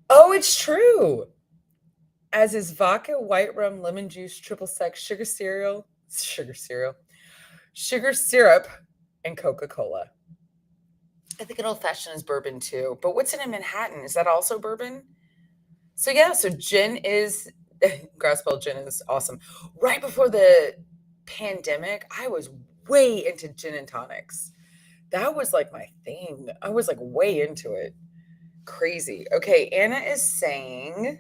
Oh, it's true. As is vodka, white rum, lemon juice, triple sec, sugar syrup, and Coca-Cola. I think an old fashioned is bourbon too. But what's in a Manhattan? Is that also bourbon? So yeah, so gin is Graspel gin is awesome. Right before the pandemic, I was way into gin and tonics. That was like my thing. I was like way into it. Crazy. Okay, Anna is saying,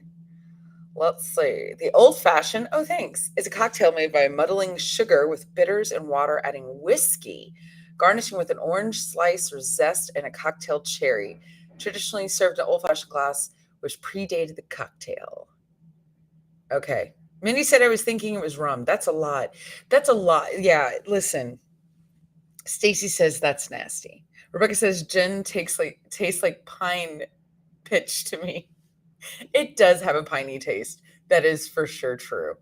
let's see. The old fashioned, oh thanks, is a cocktail made by muddling sugar with bitters and water, adding whiskey, garnishing with an orange slice or zest, and a cocktail cherry. Traditionally served in old fashioned glass, which predated the cocktail. Okay. Mindy said I was thinking it was rum. That's a lot. That's a lot. Yeah, listen. Stacy says that's nasty. Rebecca says gin tastes like pine pitch to me. It does have a piney taste. That is for sure true.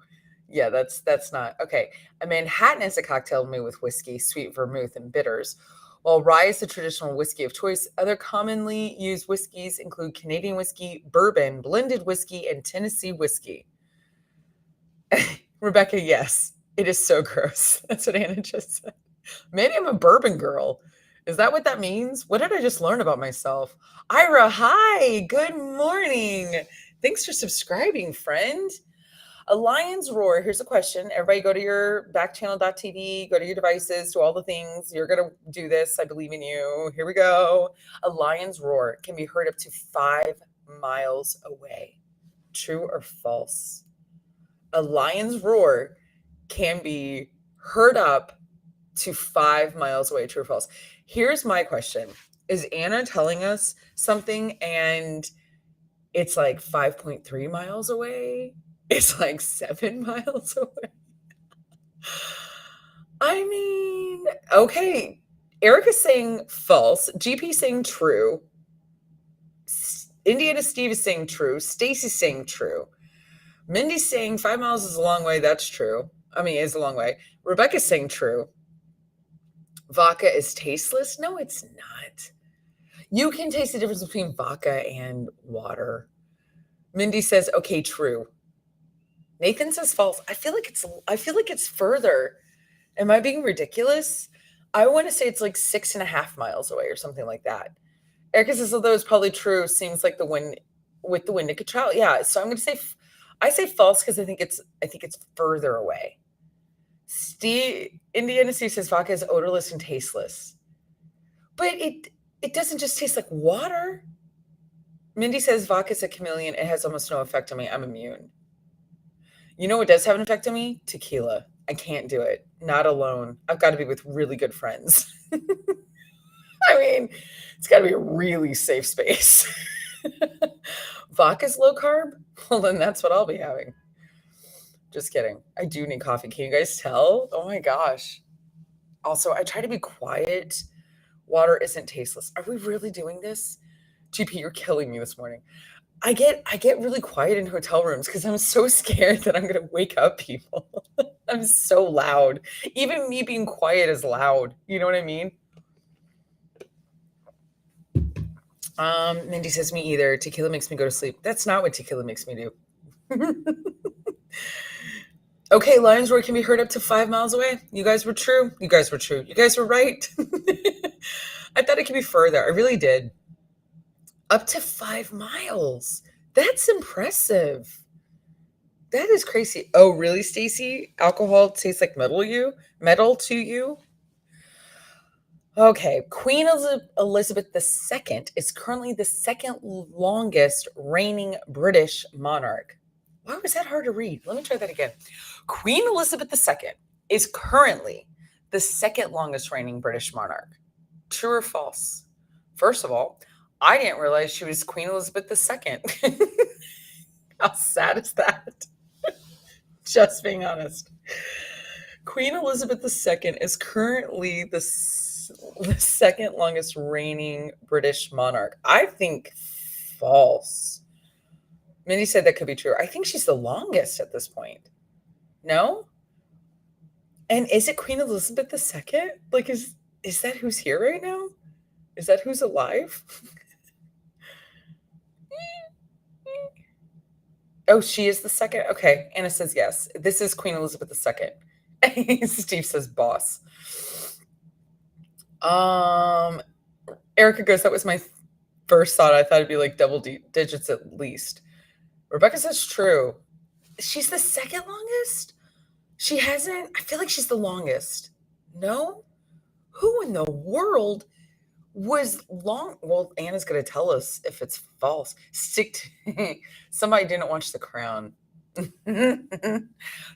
Yeah, that's not okay. A Manhattan is a cocktail made with whiskey, sweet vermouth, and bitters. While rye is the traditional whiskey of choice, other commonly used whiskeys include Canadian whiskey, bourbon, blended whiskey, and Tennessee whiskey. Rebecca, yes, it is so gross. That's what Anna just said. Maybe I'm a bourbon girl. Is that what that means? What did I just learn about myself? Ira, hi, good morning. Thanks for subscribing, friend. A lion's roar. Here's a question. Everybody go to your backchannel.tv, go to your devices, do all the things. You're going to do this. I believe in you. Here we go. A lion's roar can be heard up to 5 miles away. True or false? A lion's roar can be heard up to 5 miles away. True or false? Here's my question. Is Anna telling us something and it's like 5.3 miles away? It's like 7 miles away. I mean, okay. Erica's saying false. GP saying true. Indiana Steve is saying true. Stacy's saying true. Mindy's saying 5 miles is a long way. That's true. I mean, it's a long way. Rebecca's saying true. Vodka is tasteless. No, it's not. You can taste the difference between vodka and water. Mindy says, okay, true. Nathan says false. I feel like it's further. Am I being ridiculous? I want to say it's like 6.5 miles away or something like that. Erica says, although it's probably true, seems like the wind with the Winnica Trail. Yeah. So I'm going to say, I say false because I think it's further away. Indiana Steve says vodka is odorless and tasteless. But it doesn't just taste like water. Mindy says vodka is a chameleon. It has almost no effect on me. I'm immune. You know what does have an effect on me? Tequila. I can't do it. Not alone. I've got to be with really good friends. I mean, it's got to be a really safe space. Vodka's low carb? Well, then that's what I'll be having. Just kidding. I do need coffee. Can you guys tell? Oh my gosh. Also, I try to be quiet. Water isn't tasteless. Are we really doing this? GP, you're killing me this morning. I get really quiet in hotel rooms because I'm so scared that I'm going to wake up people. I'm so loud. Even me being quiet is loud. You know what I mean? Mindy says me either. Tequila makes me go to sleep. That's not what tequila makes me do. Okay, lion's roar can be heard up to 5 miles away. You guys were true. You guys were true. You guys were right. I thought it could be further. I really did. Up to 5 miles. That's impressive. That is crazy. Oh, really, Stacy? Alcohol tastes like metal to you? Okay. Queen Elizabeth II is currently the second longest reigning British monarch. Why was that hard to read? Let me try that again. Queen Elizabeth II is currently the second longest reigning British monarch. True or false? First of all, I didn't realize she was Queen Elizabeth II. How sad is that? Just being honest. Queen Elizabeth II is currently the second longest reigning British monarch. I think false. Mindy said that could be true. I think she's the longest at this point. No? And is it Queen Elizabeth II? Like, is that who's here right now? Is that who's alive? Oh, she is the second? Okay. Anna says yes. This is Queen Elizabeth II. Steve says boss. Erica goes, that was my first thought. I thought it'd be like double digits at least. Rebecca says true. She's the second longest? She hasn't, I feel like she's the longest. No? Who in the world was long? Well, Anna's going to tell us if it's false. Somebody didn't watch The Crown.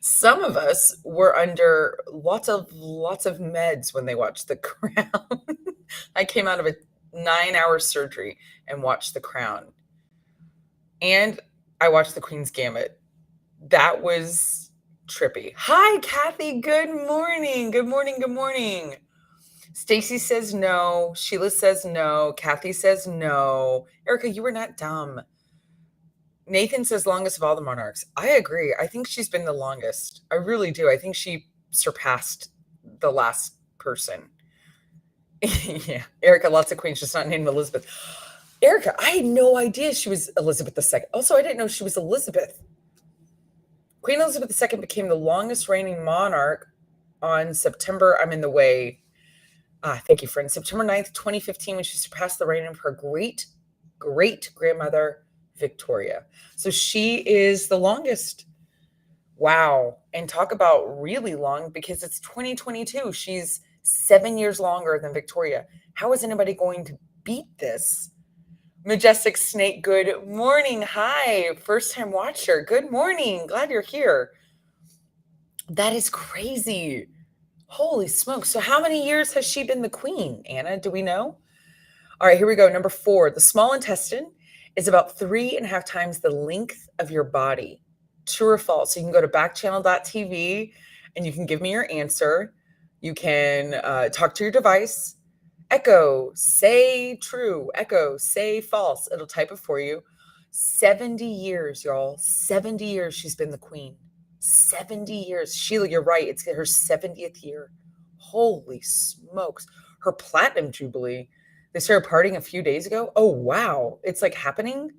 Some of us were under lots of meds when they watched The Crown. I came out of a 9-hour surgery and watched The Crown. And I watched The Queen's Gambit. That was trippy. Hi, Kathy. Good morning. Good morning. Good morning. Stacy says no. Sheila says no. Kathy says no. Erica, you were not dumb. Nathan says longest of all the monarchs. I agree. I think she's been the longest. I really do. I think she surpassed the last person. Yeah. Erica, lots of queens, just not named Elizabeth. Erica, I had no idea she was Elizabeth II. Also, I didn't know she was Elizabeth. Queen Elizabeth II became the longest reigning monarch on September, I'm in the way. Thank you, friend. September 9th, 2015, when she surpassed the reign of her great-great-grandmother, Victoria. So she is the longest. Wow. And talk about really long, because it's 2022. She's 7 years longer than Victoria. How is anybody going to beat this? Majestic Snake, good morning. Hi, first-time watcher. Good morning. Glad you're here. That is crazy. Holy smokes. So how many years has she been the queen, Anna? Do we know? All right, here we go. Number 4. The small intestine is about 3.5 times the length of your body. True or false? So you can go to backchannel.tv and you can give me your answer. You can talk to your device. Echo, say true. Echo, say false. It'll type it for you. 70 years, y'all. 70 years she's been the queen. 70 years. Sheila, you're right. It's her 70th year. Holy smokes. Her platinum jubilee. They started partying a few days ago. Oh, wow. It's like happening.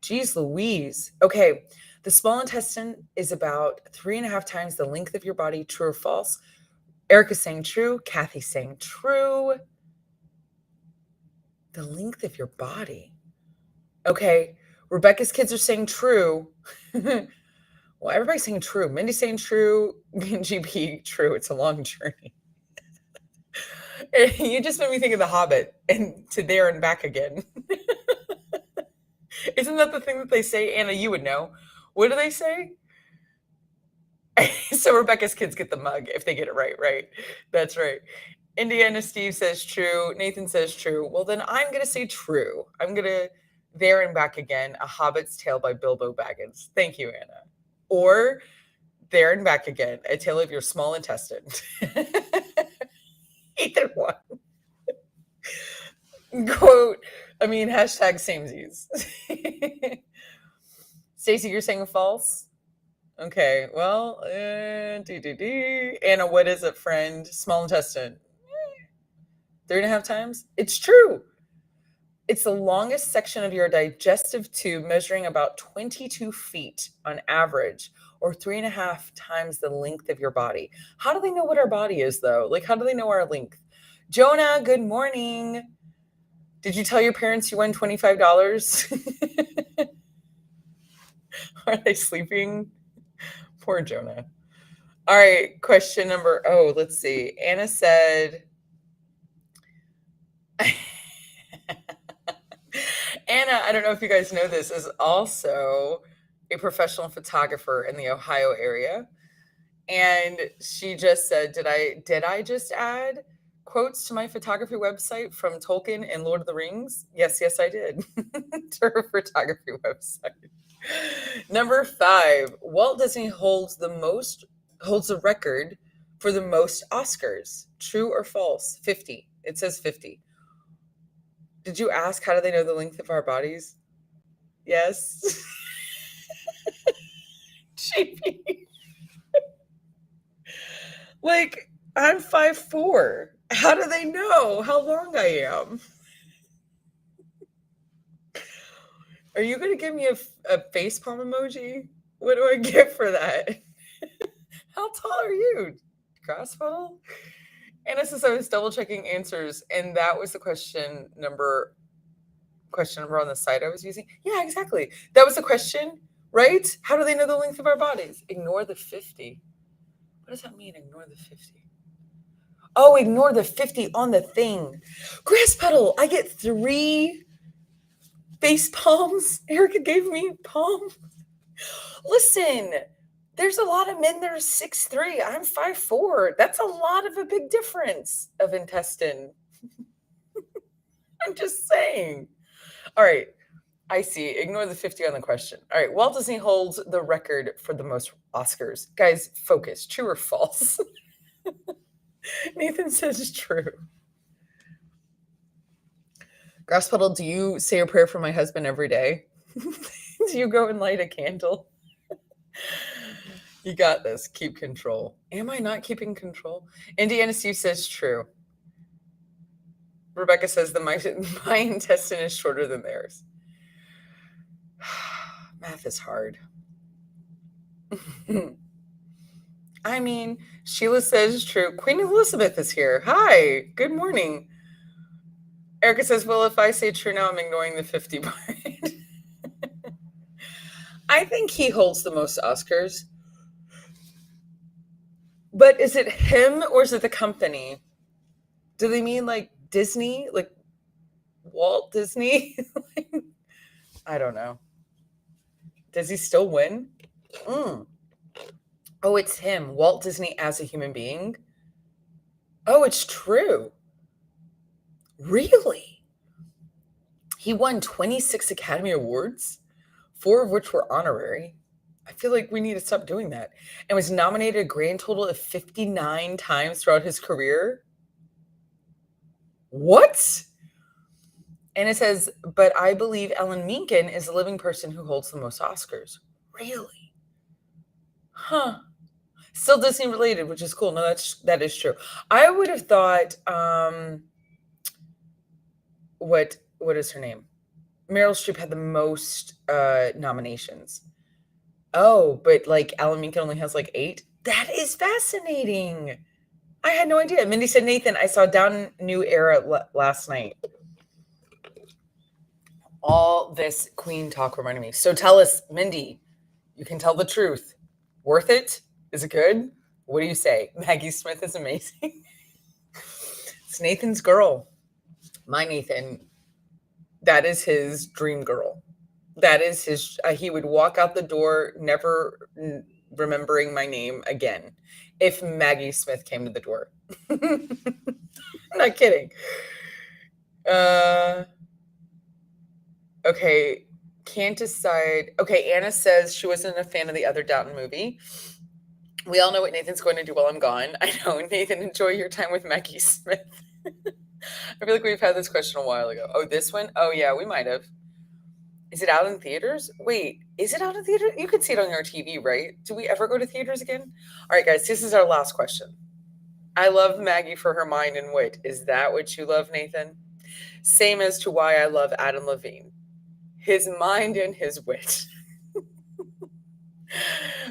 Jeez Louise. Okay. The small intestine is about 3.5 times the length of your body. True or false? Erica's saying true. Kathy's saying true. The length of your body. Okay. Rebecca's kids are saying true. Well, everybody's saying true. Mindy's saying true. GP, true. It's a long journey. You just made me think of The Hobbit and to there and back again. Isn't that the thing that they say? Anna, you would know. What do they say? So Rebecca's kids get the mug if they get it right, right? That's right. Indiana Steve says true. Nathan says true. Well, then I'm going to say true. I'm going to there and back again. A Hobbit's Tale by Bilbo Baggins. Thank you, Anna. Or there and back again. A Tale of Your Small Intestine. Either one. Quote, hashtag samesies. Stacey, you're saying false? Okay, well, Anna, what is it, friend? Small intestine. 3.5 times? It's true. It's the longest section of your digestive tube, measuring about 22 feet on average, or 3.5 times the length of your body. How do they know what our body is, though? Like, how do they know our length? Jonah, good morning. Did you tell your parents you won $25? Are they sleeping? Poor Jonah. All right, question number, let's see. Anna said, Anna, I don't know if you guys know this, is also a professional photographer in the Ohio area. And she just said, did I just add quotes to my photography website from Tolkien and Lord of the Rings? Yes, I did. To her photography website. Number 5, Walt Disney holds the record for the most Oscars. True or false? 50. It says 50. Did you ask how do they know the length of our bodies? Yes. GB. Like, I'm 5'4". How do they know how long I am? Are you going to give me a facepalm emoji? What do I get for that? How tall are you? Grass funnel? Anna says I was double checking answers, and that was the question number on the site I was using. Yeah, exactly. That was the question, right? How do they know the length of our bodies? Ignore the 50. What does that mean, ignore the 50? Oh, ignore the 50 on the thing. Grass petal, I get 3 face palms. Erica gave me palm. Listen, there's a lot of men that are 6'3". I'm 5'4". That's a lot of a big difference of intestine. I'm just saying. All right. I see. Ignore the 50 on the question. All right. Walt Disney holds the record for the most Oscars. Guys, focus. True or false? Nathan says true. Grass Puddle, do you say a prayer for my husband every day? Do you go and light a candle? You got this. Keep control. Am I not keeping control? Indiana Steve says true. Rebecca says my intestine is shorter than theirs. Math is hard. I mean, Sheila says true. Queen Elizabeth is here. Hi. Good morning. Erica says, well, if I say true now, I'm ignoring the 50 part. I think he holds the most Oscars. But is it him or is it the company? Do they mean like Disney? Like Walt Disney? I don't know. Does he still win? Oh, it's him. Walt Disney as a human being. Oh, it's true. Really? He won 26 Academy Awards, 4 of which were honorary. I feel like we need to stop doing that. And was nominated a grand total of 59 times throughout his career. What? And it says, but I believe Ellen Menken is the living person who holds the most Oscars. Really? Huh. Still Disney related, which is cool. No, that is true. I would have thought, what is her name? Meryl Streep had the most nominations. Oh, but like Alan Menken only has like 8. That is fascinating. I had no idea. Mindy said, Nathan, I saw Down New Era last night. All this Queen talk reminded me. So tell us, Mindy, you can tell the truth. Worth it? Is it good? What do you say? Maggie Smith is amazing. It's Nathan's girl. My Nathan, that is his dream girl. That is his, he would walk out the door never remembering my name again if Maggie Smith came to the door. Not kidding. Okay, can't decide. Okay, Anna says she wasn't a fan of the other Downton movie. We all know what Nathan's going to do while I'm gone. I know. Nathan, enjoy your time with Maggie Smith. I feel like we've had this question a while ago. Oh, this one? Oh, yeah, we might have. Is it out in theaters? Wait, is it out in theaters? You can see it on your TV, right? Do we ever go to theaters again? All right, guys, this is our last question. I love Maggie for her mind and wit. Is that what you love, Nathan? Same as to why I love Adam Levine. His mind and his wit.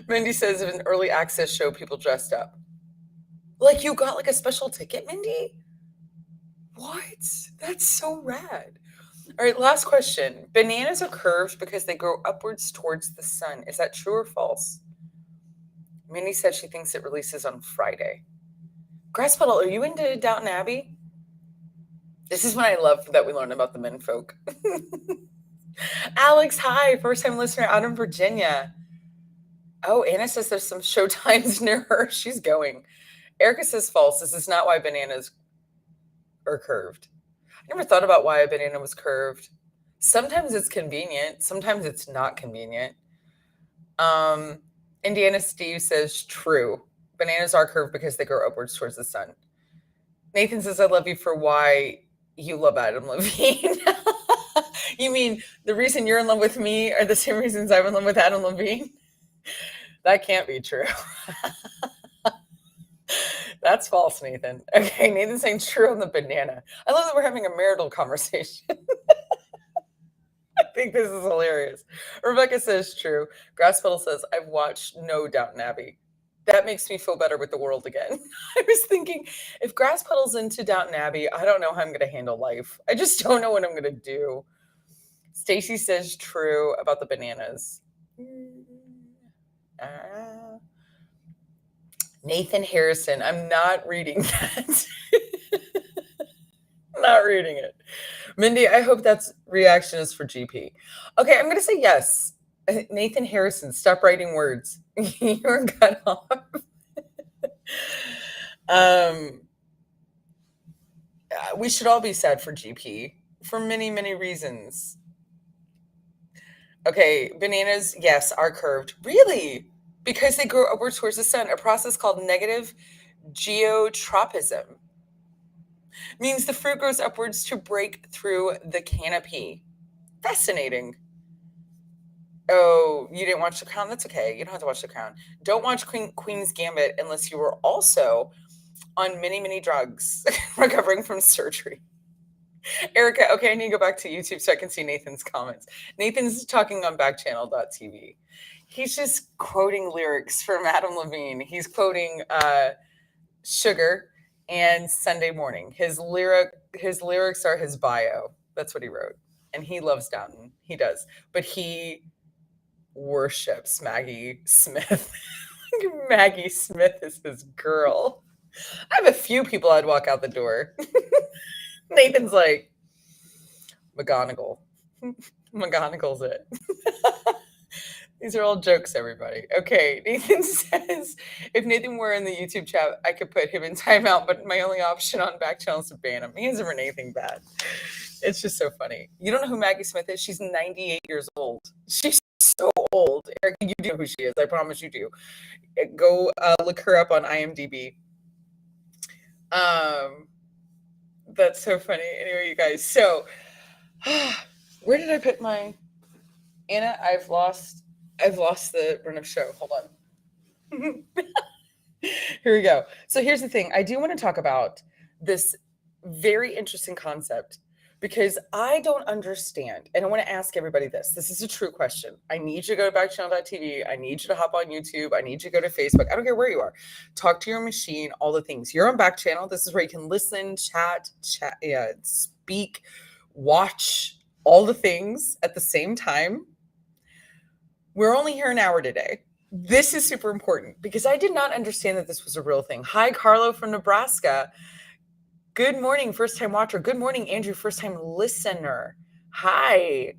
Mindy says of an early access show, people dressed up. Like you got like a special ticket, Mindy? What? That's so rad. All right, last question. Bananas are curved because they grow upwards towards the sun. Is that true or false? Mindy said she thinks it releases on Friday. Grass Puddle, are you into Downton Abbey? This is when I love that we learn about the menfolk. Alex, hi. First time listener out in Virginia. Oh, Anna says there's some show times near her. She's going. Erica says false. This is not why bananas are curved. I never thought about why a banana was curved. Sometimes it's convenient. Sometimes it's not convenient. Indiana Steve says true. Bananas are curved because they grow upwards towards the sun. Nathan says, I love you for why you love Adam Levine. You mean the reason you're in love with me are the same reasons I'm in love with Adam Levine? That can't be true. That's false, Nathan. Okay, Nathan's saying true on the banana. I love that we're having a marital conversation. I think this is hilarious. Rebecca says true. Grasspedal says, I've watched no Downton Abbey. That makes me feel better with the world again. I was thinking, if Grasspedal's into Downton Abbey, I don't know how I'm going to handle life. I just don't know what I'm going to do. Stacy says true about the bananas. Nathan Harrison. I'm not reading that. Not reading it. Mindy, I hope that's reaction is for GP. Okay, I'm going to say yes. Nathan Harrison, stop writing words. You're cut off. We should all be sad for GP for many, many reasons. Okay, bananas, yes, are curved. Really? Because they grow upward towards the sun, a process called negative geotropism. Means the fruit grows upwards to break through the canopy. Fascinating. Oh, you didn't watch The Crown? That's okay. You don't have to watch The Crown. Don't watch Queen's Gambit unless you were also on many, many drugs recovering from surgery. Erica, okay, I need to go back to YouTube so I can see Nathan's comments. Nathan's talking on backchannel.tv. He's just quoting lyrics from Adam Levine. He's quoting Sugar and Sunday Morning. His lyrics are his bio. That's what he wrote. And he loves Downton. He does. But he worships Maggie Smith. Maggie Smith is his girl. I have a few people I'd walk out the door. Nathan's like, McGonagall. McGonagall's it. These are all jokes, everybody. Okay, Nathan says, if Nathan were in the YouTube chat, I could put him in timeout, but my only option on Backchannel is to ban him. He hasn't written anything bad. It's just so funny. You don't know who Maggie Smith is? She's 98 years old. She's so old. Erica, you do know who she is. I promise you do. Go look her up on IMDb. That's so funny. Anyway, you guys. So, where did I put my Anna? I've lost the run of show. Hold on. Here we go. So here's the thing. I do want to talk about this very interesting concept because I don't understand. And I want to ask everybody this. This is a true question. I need you to go to backchannel.tv. I need you to hop on YouTube. I need you to go to Facebook. I don't care where you are. Talk to your machine, all the things. You're on Backchannel. This is where you can listen, chat, speak, watch, all the things at the same time. We're only here an hour today. This is super important because I did not understand that this was a real thing. Hi, Carlo from Nebraska. Good morning, first-time watcher. Good morning, Andrew, first-time listener. Hi,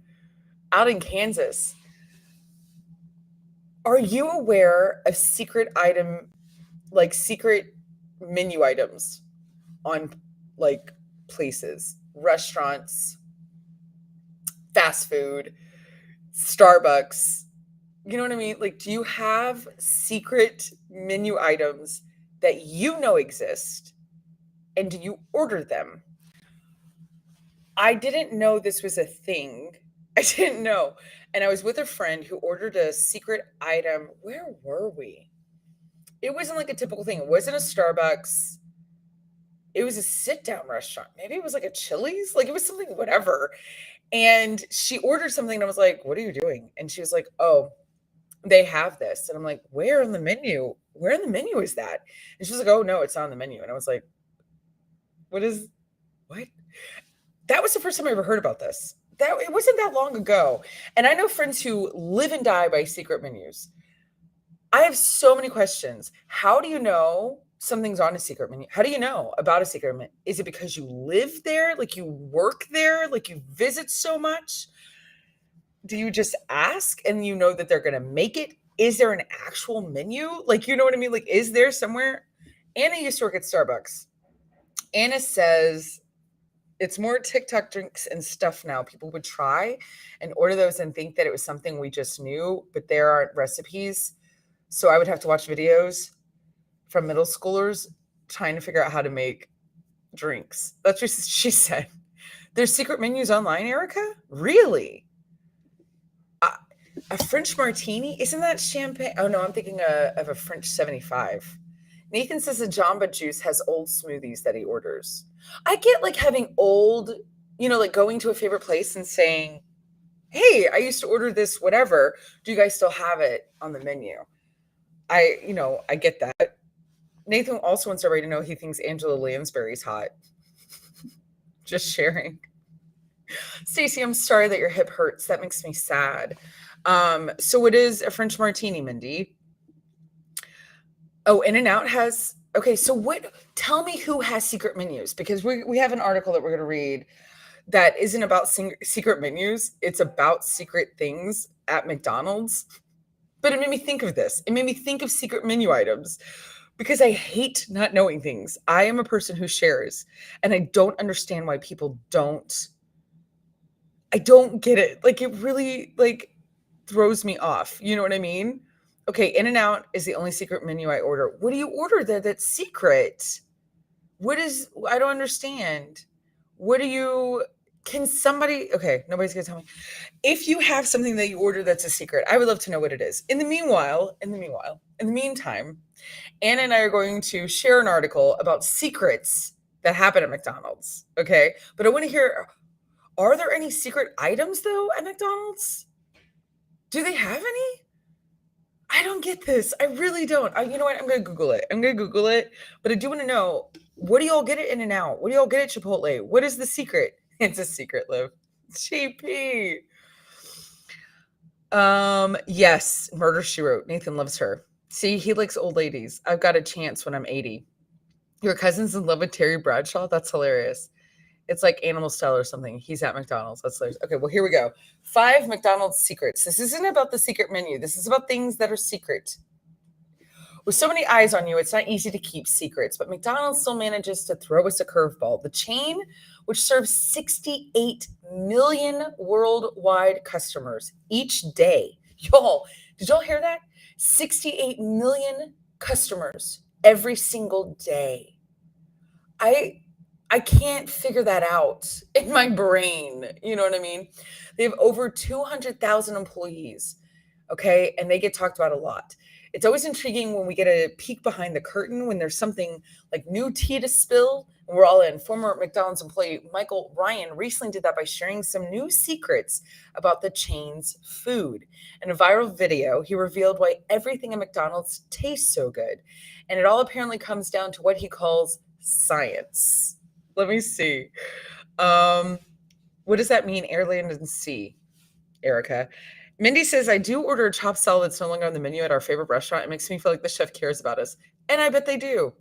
out in Kansas. Are you aware of secret menu items on places, restaurants, fast food, Starbucks? You know what I mean? Do you have secret menu items that you know exist? And do you order them? I didn't know this was a thing. I didn't know. And I was with a friend who ordered a secret item. Where were we? It wasn't like a typical thing. It wasn't a Starbucks. It was a sit-down restaurant. Maybe it was like a Chili's. It was something, whatever. And she ordered something and I was like, what are you doing? And she was like, oh, they have this. And I'm like, where on the menu? Where in the menu is that? And she was like, oh, no, it's not on the menu. And I was like, what? That was the first time I ever heard about this. It wasn't that long ago. And I know friends who live and die by secret menus. I have so many questions. How do you know something's on a secret menu? How do you know about a secret menu? Is it because you live there? You work there? You visit so much? Do you just ask and you know that they're going to make it? Is there an actual menu? You know what I mean? Is there somewhere? Anna used to work at Starbucks. Anna says it's more TikTok drinks and stuff now. People would try and order those and think that it was something we just knew, but there aren't recipes. So I would have to watch videos from middle schoolers trying to figure out how to make drinks. That's what she said. There's secret menus online, Erica? Really? A French martini? Isn't that champagne? Oh no, I'm thinking of a French 75. Nathan says the Jamba Juice has old smoothies that he orders. I get like having old, like going to a favorite place and saying, hey, I used to order this, whatever. Do you guys still have it on the menu? I get that. Nathan also wants everybody to know he thinks Angela Lansbury's hot. Just sharing. Stacey, I'm sorry that your hip hurts. That makes me sad. So it is a French martini, Mindy. Oh, In-N-Out has. Okay, so tell me who has secret menus, because we have an article that we're going to read that isn't about secret menus. It's about secret things at McDonald's. But it made me think of this. It made me think of secret menu items because I hate not knowing things. I am a person who shares, and I don't understand why people don't. I don't get it. Like, it really throws me off. You know what I mean? Okay, In-N-Out is the only secret menu I order. What do you order there that's secret? I don't understand. Can somebody, okay, nobody's gonna tell me. If you have something that you order that's a secret, I would love to know what it is. In the meantime, Anna and I are going to share an article about secrets that happen at McDonald's. Okay. But I want to hear, are there any secret items though at McDonald's? Do they have any? I don't get this. I really don't. You know what? I'm going to Google it. But I do want to know, what do y'all get at In-N-Out? What do y'all get at Chipotle? What is the secret? It's a secret, Liv. GP. Yes. Murder, She Wrote. Nathan loves her. See, he likes old ladies. I've got a chance when I'm 80. Your cousin's in love with Terry Bradshaw? That's hilarious. It's like Animal Style or something. He's at McDonald's. That's hilarious. Okay, well, here we go. 5 McDonald's secrets. This isn't about the secret menu. This is about things that are secret. With so many eyes on you, it's not easy to keep secrets, but McDonald's still manages to throw us a curveball. The chain, which serves 68 million worldwide customers each day. Y'all, did y'all hear that? 68 million customers every single day. I can't figure that out in my brain. You know what I mean? They have over 200,000 employees. Okay. And they get talked about a lot. It's always intriguing when we get a peek behind the curtain, when there's something like new tea to spill, and we're all in. Former McDonald's employee Michael Ryan recently did that by sharing some new secrets about the chain's food. In a viral video, he revealed why everything at McDonald's tastes so good. And it all apparently comes down to what he calls science. Let me see. What does that mean? Air, land, and sea, Erica. Mindy says, I do order a chopped salad that's no longer on the menu at our favorite restaurant. It makes me feel like the chef cares about us. And I bet they do.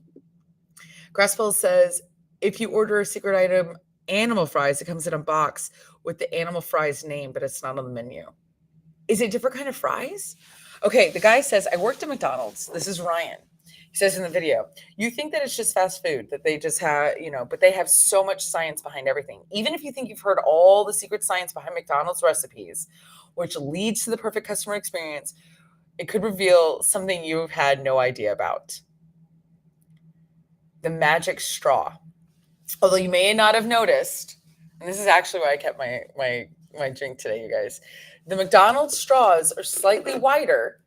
Grassfell says, if you order a secret item, animal fries, it comes in a box with the animal fries name, but it's not on the menu. Is it a different kind of fries? Okay, the guy says, I worked at McDonald's. This is Ryan. He says in the video, you think that it's just fast food, that they just have, but they have so much science behind everything. Even if you think you've heard all the secret science behind McDonald's recipes, which leads to the perfect customer experience, it could reveal something you've had no idea about. The magic straw. Although you may not have noticed, and this is actually why I kept my drink today, you guys. The McDonald's straws are slightly wider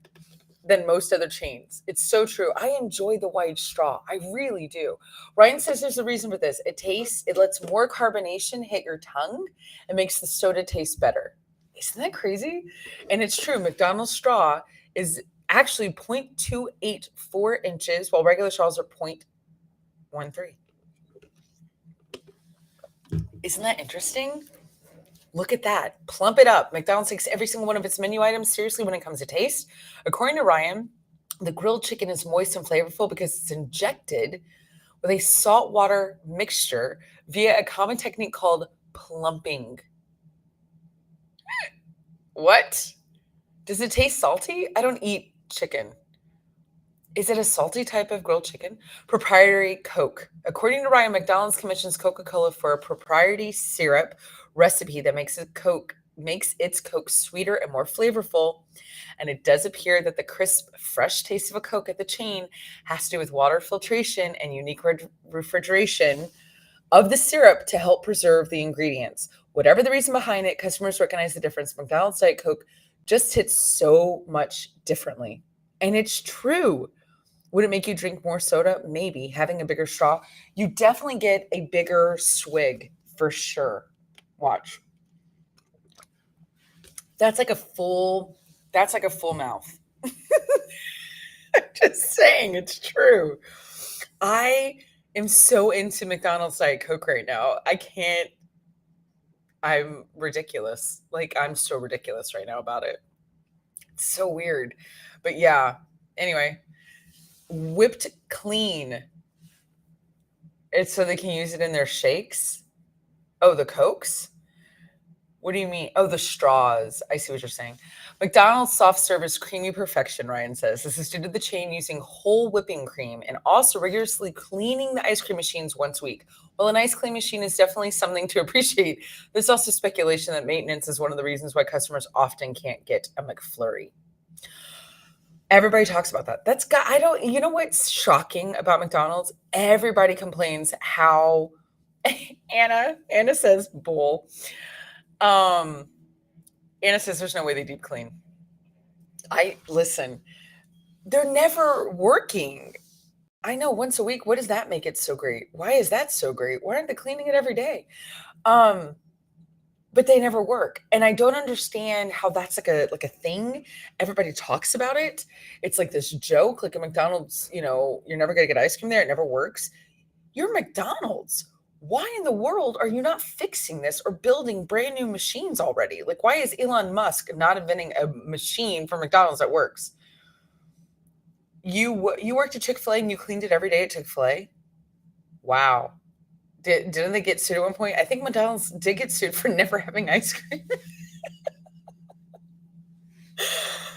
than most other chains. It's so true. I enjoy the wide straw. I really do. Ryan says there's a reason for this. It lets more carbonation hit your tongue and makes the soda taste better. Isn't that crazy? And it's true. McDonald's straw is actually 0.284 inches, while regular straws are 0.13. Isn't that interesting? Look at that. Plump it up. McDonald's takes every single one of its menu items seriously when it comes to taste. According to Ryan, the grilled chicken is moist and flavorful because it's injected with a saltwater mixture via a common technique called plumping. What? Does it taste salty? I don't eat chicken. Is it a salty type of grilled chicken? Proprietary Coke. According to Ryan, McDonald's commissions Coca-Cola for a proprietary syrup recipe that makes its Coke sweeter and more flavorful. And it does appear that the crisp, fresh taste of a Coke at the chain has to do with water filtration and unique refrigeration of the syrup to help preserve the ingredients. Whatever the reason behind it, customers recognize the difference. McDonald's Diet Coke just hits so much differently. And it's true. Would it make you drink more soda? Maybe. Having a bigger straw, you definitely get a bigger swig for sure. Watch. That's like a full mouth. I'm just saying, it's true. I am so into McDonald's Diet Coke right now. I'm ridiculous. Like, I'm so ridiculous right now about it. It's so weird. But yeah, anyway, whipped clean. It's so they can use it in their shakes. Oh, the Cokes? What do you mean? Oh, the straws. I see what you're saying. McDonald's soft serve is creamy perfection, Ryan says. This is due to the chain using whole whipping cream and also rigorously cleaning the ice cream machines once a week. While an ice cream machine is definitely something to appreciate, there's also speculation that maintenance is one of the reasons why customers often can't get a McFlurry. Everybody talks about that. You know what's shocking about McDonald's? Everybody complains how Anna says bull. Anna says there's no way they deep clean. Listen, they're never working. I know, once a week. What does that make it so great? Why is that so great? Why aren't they cleaning it every day? But they never work. And I don't understand how that's like a thing. Everybody talks about it. It's like this joke, like a McDonald's, you're never gonna get ice cream there. It never works. You're McDonald's. Why in the world are you not fixing this or building brand new machines already? Like, why is Elon Musk not inventing a machine for McDonald's that works? You worked at Chick-fil-A and you cleaned it every day at Chick-fil-A? Wow. Didn't they get sued at one point? I think McDonald's did get sued for never having ice cream.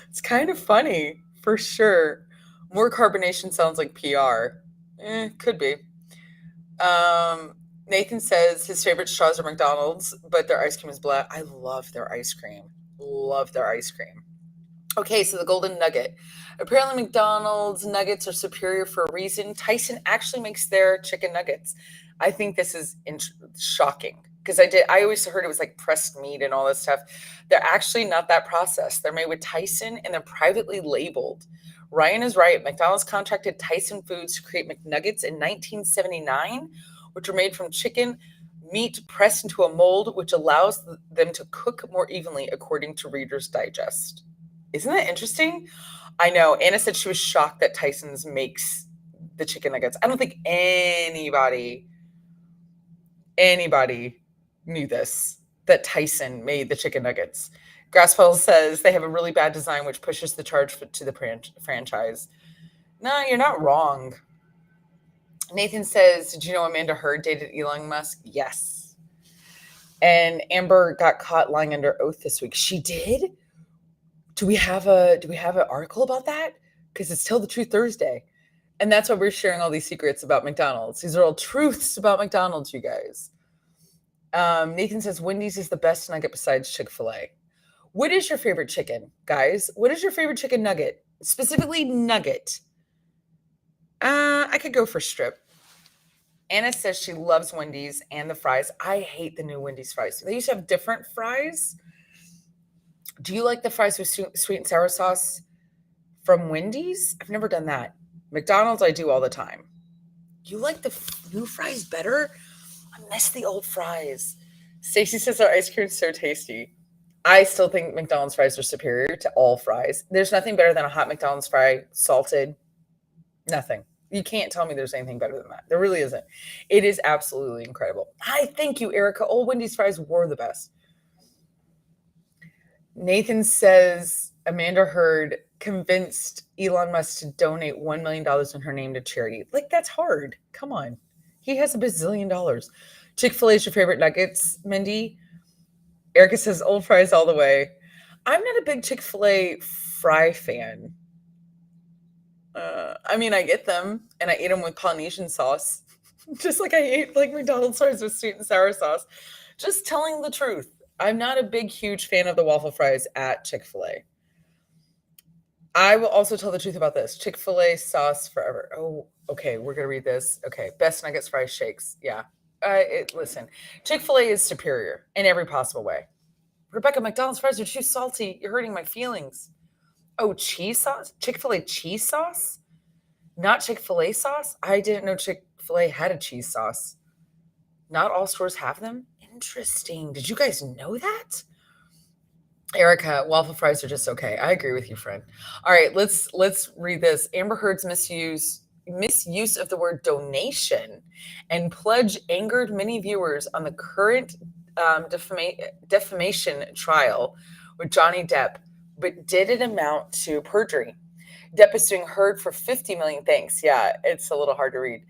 It's kind of funny, for sure. More carbonation sounds like PR. Could be. Nathan says his favorite straws are McDonald's, but their ice cream is black. I love their ice cream. Love their ice cream. Okay, so the golden nugget. Apparently McDonald's nuggets are superior for a reason. Tyson actually makes their chicken nuggets. I think this is shocking because I always heard it was like pressed meat and all this stuff. They're actually not that processed. They're made with Tyson and they're privately labeled. Ryan is right. McDonald's contracted Tyson Foods to create McNuggets in 1979, which were made from chicken meat pressed into a mold, which allows them to cook more evenly, according to Reader's Digest. Isn't that interesting? I know. Anna said she was shocked that Tyson's makes the chicken nuggets. I don't think anybody knew this, that Tyson made the chicken nuggets. Grassfell says they have a really bad design, which pushes the charge to the franchise. No, you're not wrong. Nathan says, did you know Amanda Heard dated Elon Musk? Yes. And Amber got caught lying under oath this week. She did? Do we have an article about that? Because it's Tell the Truth Thursday. And that's why we're sharing all these secrets about McDonald's. These are all truths about McDonald's, you guys. Nathan says Wendy's is the best nugget besides Chick-fil-A. What is your favorite chicken, guys? What is your favorite chicken nugget? Specifically nugget. I could go for strip. Anna says she loves Wendy's and the fries. I hate the new Wendy's fries. They used to have different fries. Do you like the fries with sweet and sour sauce from Wendy's? I've never done that. McDonald's, I do all the time. You like the new fries better? I miss the old fries. Stacy says our ice cream is so tasty. I still think McDonald's fries are superior to all fries. There's nothing better than a hot McDonald's fry, salted. Nothing. You can't tell me there's anything better than that. There really isn't. It is absolutely incredible. Hi, thank you, Erica. Old Wendy's fries were the best. Nathan says Amanda Heard convinced Elon Musk to donate $1 million in her name to charity. Like, that's hard. Come on. He has $1 bazillion. Chick-fil-A is your favorite nuggets, Mindy? Erica says old fries all the way. I'm not a big Chick-fil-A fry fan. I get them and I eat them with Polynesian sauce, just like I ate like McDonald's fries with sweet and sour sauce. Just telling the truth. I'm not a big, huge fan of the waffle fries at Chick-fil-A. I will also tell the truth about this. Chick-fil-A sauce forever. Oh, okay. We're going to read this. Okay. Best nuggets, fries, shakes. Yeah. Listen, Chick-fil-A is superior in every possible way. Rebecca, McDonald's fries are too salty. You're hurting my feelings. Oh, cheese sauce? Chick-fil-A cheese sauce? Not Chick-fil-A sauce? I didn't know Chick-fil-A had a cheese sauce. Not all stores have them? Interesting. Did you guys know that? Erica, waffle fries are just okay. I agree with you, friend. All right, let's read this. Amber Heard's misuse of the word donation and pledge angered many viewers on the current defamation trial with Johnny Depp, but did it amount to perjury? Depp is suing Heard for $50 million. Thanks. Yeah, it's a little hard to read.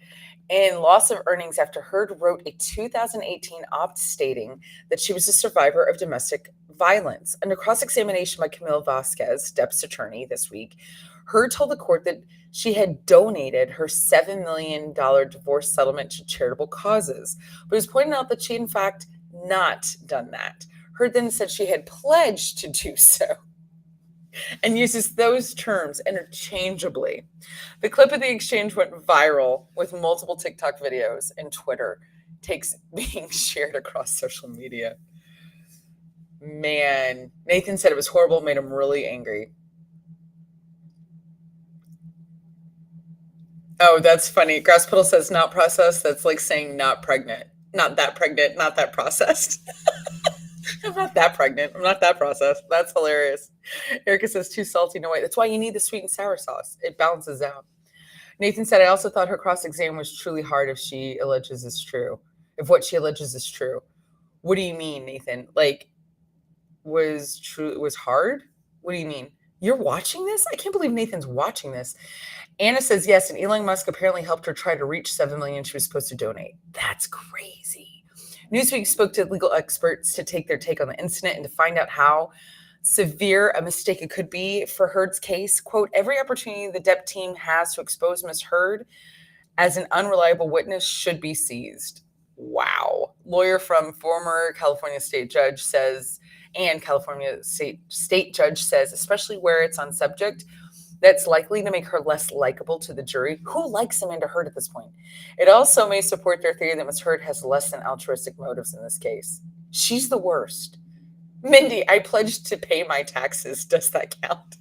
And loss of earnings after Heard wrote a 2018 op stating that she was a survivor of domestic violence. Under cross-examination by Camille Vasquez, Depp's attorney this week, Heard told the court that she had donated her $7 million divorce settlement to charitable causes, but it was pointed out that she, in fact, not done that. Heard then said she had pledged to do so and uses those terms interchangeably. The clip of the exchange went viral with multiple TikTok videos and Twitter takes being shared across social media. Man, Nathan said it was horrible, made him really angry. Oh, that's funny. Grasspuddle says not processed. That's like saying not pregnant. Not that pregnant, not that processed. I'm not that pregnant. I'm not that processed. That's hilarious. Erica says too salty, no way. That's why you need the sweet and sour sauce. It balances out. Nathan said, I also thought her cross-exam was truly hard if she alleges is true. If what she alleges is true. What do you mean, Nathan? Like, was hard? What do you mean? You're watching this? I can't believe Nathan's watching this. Anna says, yes, and Elon Musk apparently helped her try to reach $7 million she was supposed to donate. That's crazy. Newsweek spoke to legal experts to take their take on the incident and to find out how severe a mistake it could be for Heard's case. Quote, every opportunity the Depp team has to expose Ms. Heard as an unreliable witness should be seized. Wow. Lawyer from former California state judge says, and California state judge says, especially where it's on subject that's likely to make her less likable to the jury. Who likes Amanda Heard at this point? It also may support their theory that Ms. Heard has less than altruistic motives in this case. She's the worst. Mindy, I pledged to pay my taxes. Does that count?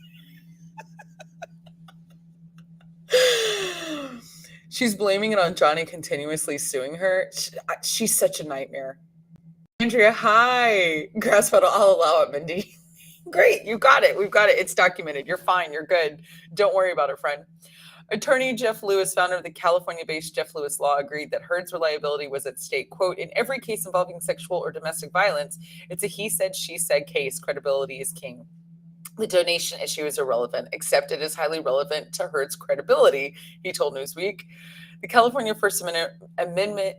She's blaming it on Johnny continuously suing her. She's such a nightmare. Andrea, hi. Grasspuddle, I'll allow it, Mindy. Great, you got it. We've got it. It's documented. You're fine. You're good. Don't worry about it, friend. Attorney Jeff Lewis, founder of the California-based Jeff Lewis Law, agreed that Heard's reliability was at stake. Quote, in every case involving sexual or domestic violence, it's a he said, she said case. Credibility is king. The donation issue is irrelevant, except it is highly relevant to Heard's credibility, he told Newsweek. The California First Amendment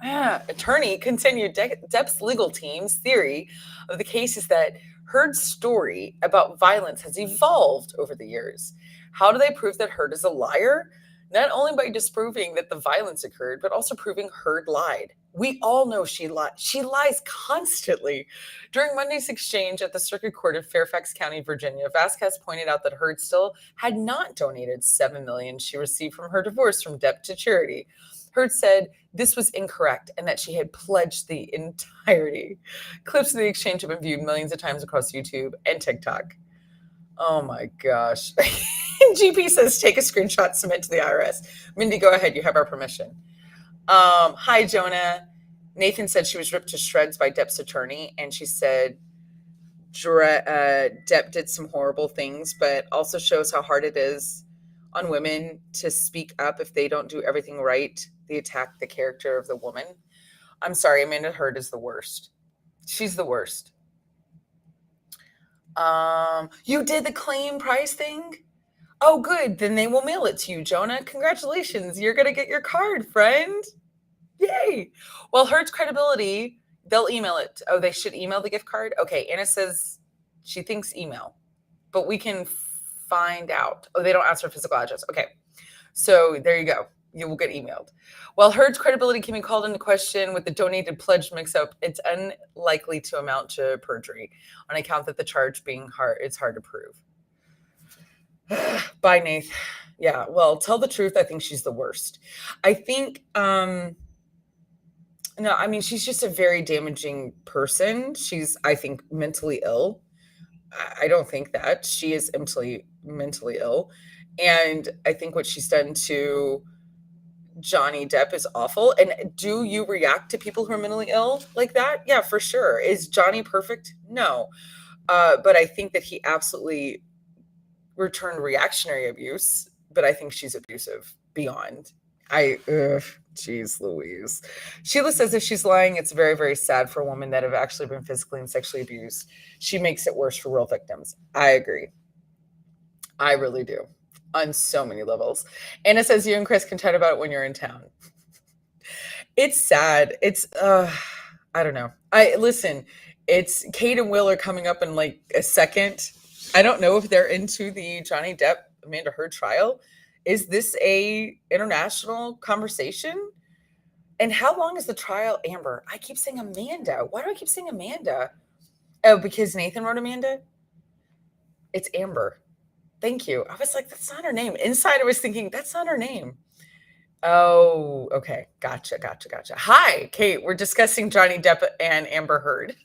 attorney continued Depp's legal team's theory of the case is that Heard's story about violence has evolved over the years. How do they prove that Heard is a liar? Not only by disproving that the violence occurred, but also proving Heard lied. We all know she lied. She lies constantly. During Monday's exchange at the Circuit Court of Fairfax County, Virginia, Vasquez pointed out that Heard still had not donated $7 million she received from her divorce from Depp to charity. Heard said this was incorrect and that she had pledged the entirety. Clips of the exchange have been viewed millions of times across YouTube and TikTok. Oh my gosh. GP says, take a screenshot, submit to the IRS. Mindy, go ahead. You have our permission. Hi, Jonah. Nathan said she was ripped to shreds by Depp's attorney, and she said Depp did some horrible things, but also shows how hard it is on women to speak up if they don't do everything right. They attack the character of the woman. I'm sorry, Amanda Heard is the worst. She's the worst. You did the claim price thing? Oh, good. Then they will mail it to you, Jonah. Congratulations. You're going to get your card, friend. Yay. Well, Heard's credibility, they'll email it. Oh, they should email the gift card? Okay. Anna says she thinks email, but we can find out. Oh, they don't ask for physical address. Okay. So there you go. You will get emailed. While Heard's credibility can be called into question with the donated pledge mix-up, it's unlikely to amount to perjury on account that the charge being hard, it's hard to prove. Bye, Nath. Yeah, well, tell the truth. I think she's the worst. I think No, I mean, she's just a very damaging person. She's, I think, mentally ill. I don't think that she is mentally ill. And I think what she's done to Johnny Depp is awful. And do you react to people who are mentally ill like that? Yeah, for sure. Is Johnny perfect? No. But I think that he absolutely returned reactionary abuse, but I think she's abusive beyond. Jeez Louise. Sheila says if she's lying, it's very, very sad for a woman that have actually been physically and sexually abused. She makes it worse for real victims. I agree. I really do. On so many levels. Anna says you and Chris can chat about it when you're in town. It's sad. It's I don't know. Listen, it's Kate and Will are coming up in like a second. I don't know if they're into the Johnny Depp Amanda Heard trial. Is this a international conversation? And how long is the trial, Amber? I keep saying Amanda. Why do I keep saying Amanda? Oh, because Nathan wrote Amanda? It's Amber. Thank you. I was like, that's not her name. Inside, I was thinking, that's not her name. Oh, okay. Gotcha. Hi, Kate. We're discussing Johnny Depp and Amber Heard.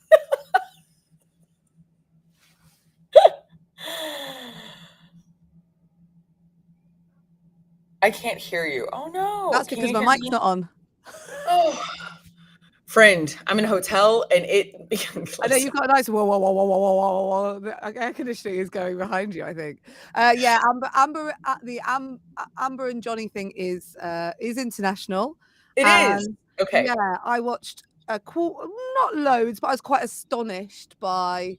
I can't hear you. Oh, no. That's because my mic's not on. Oh, friend, I'm in a hotel and it. I know you've got a nice whoa. The air conditioning is going behind you, I think. Yeah, Amber and Johnny thing is international. It is. Okay. Yeah, I watched not loads, but I was quite astonished by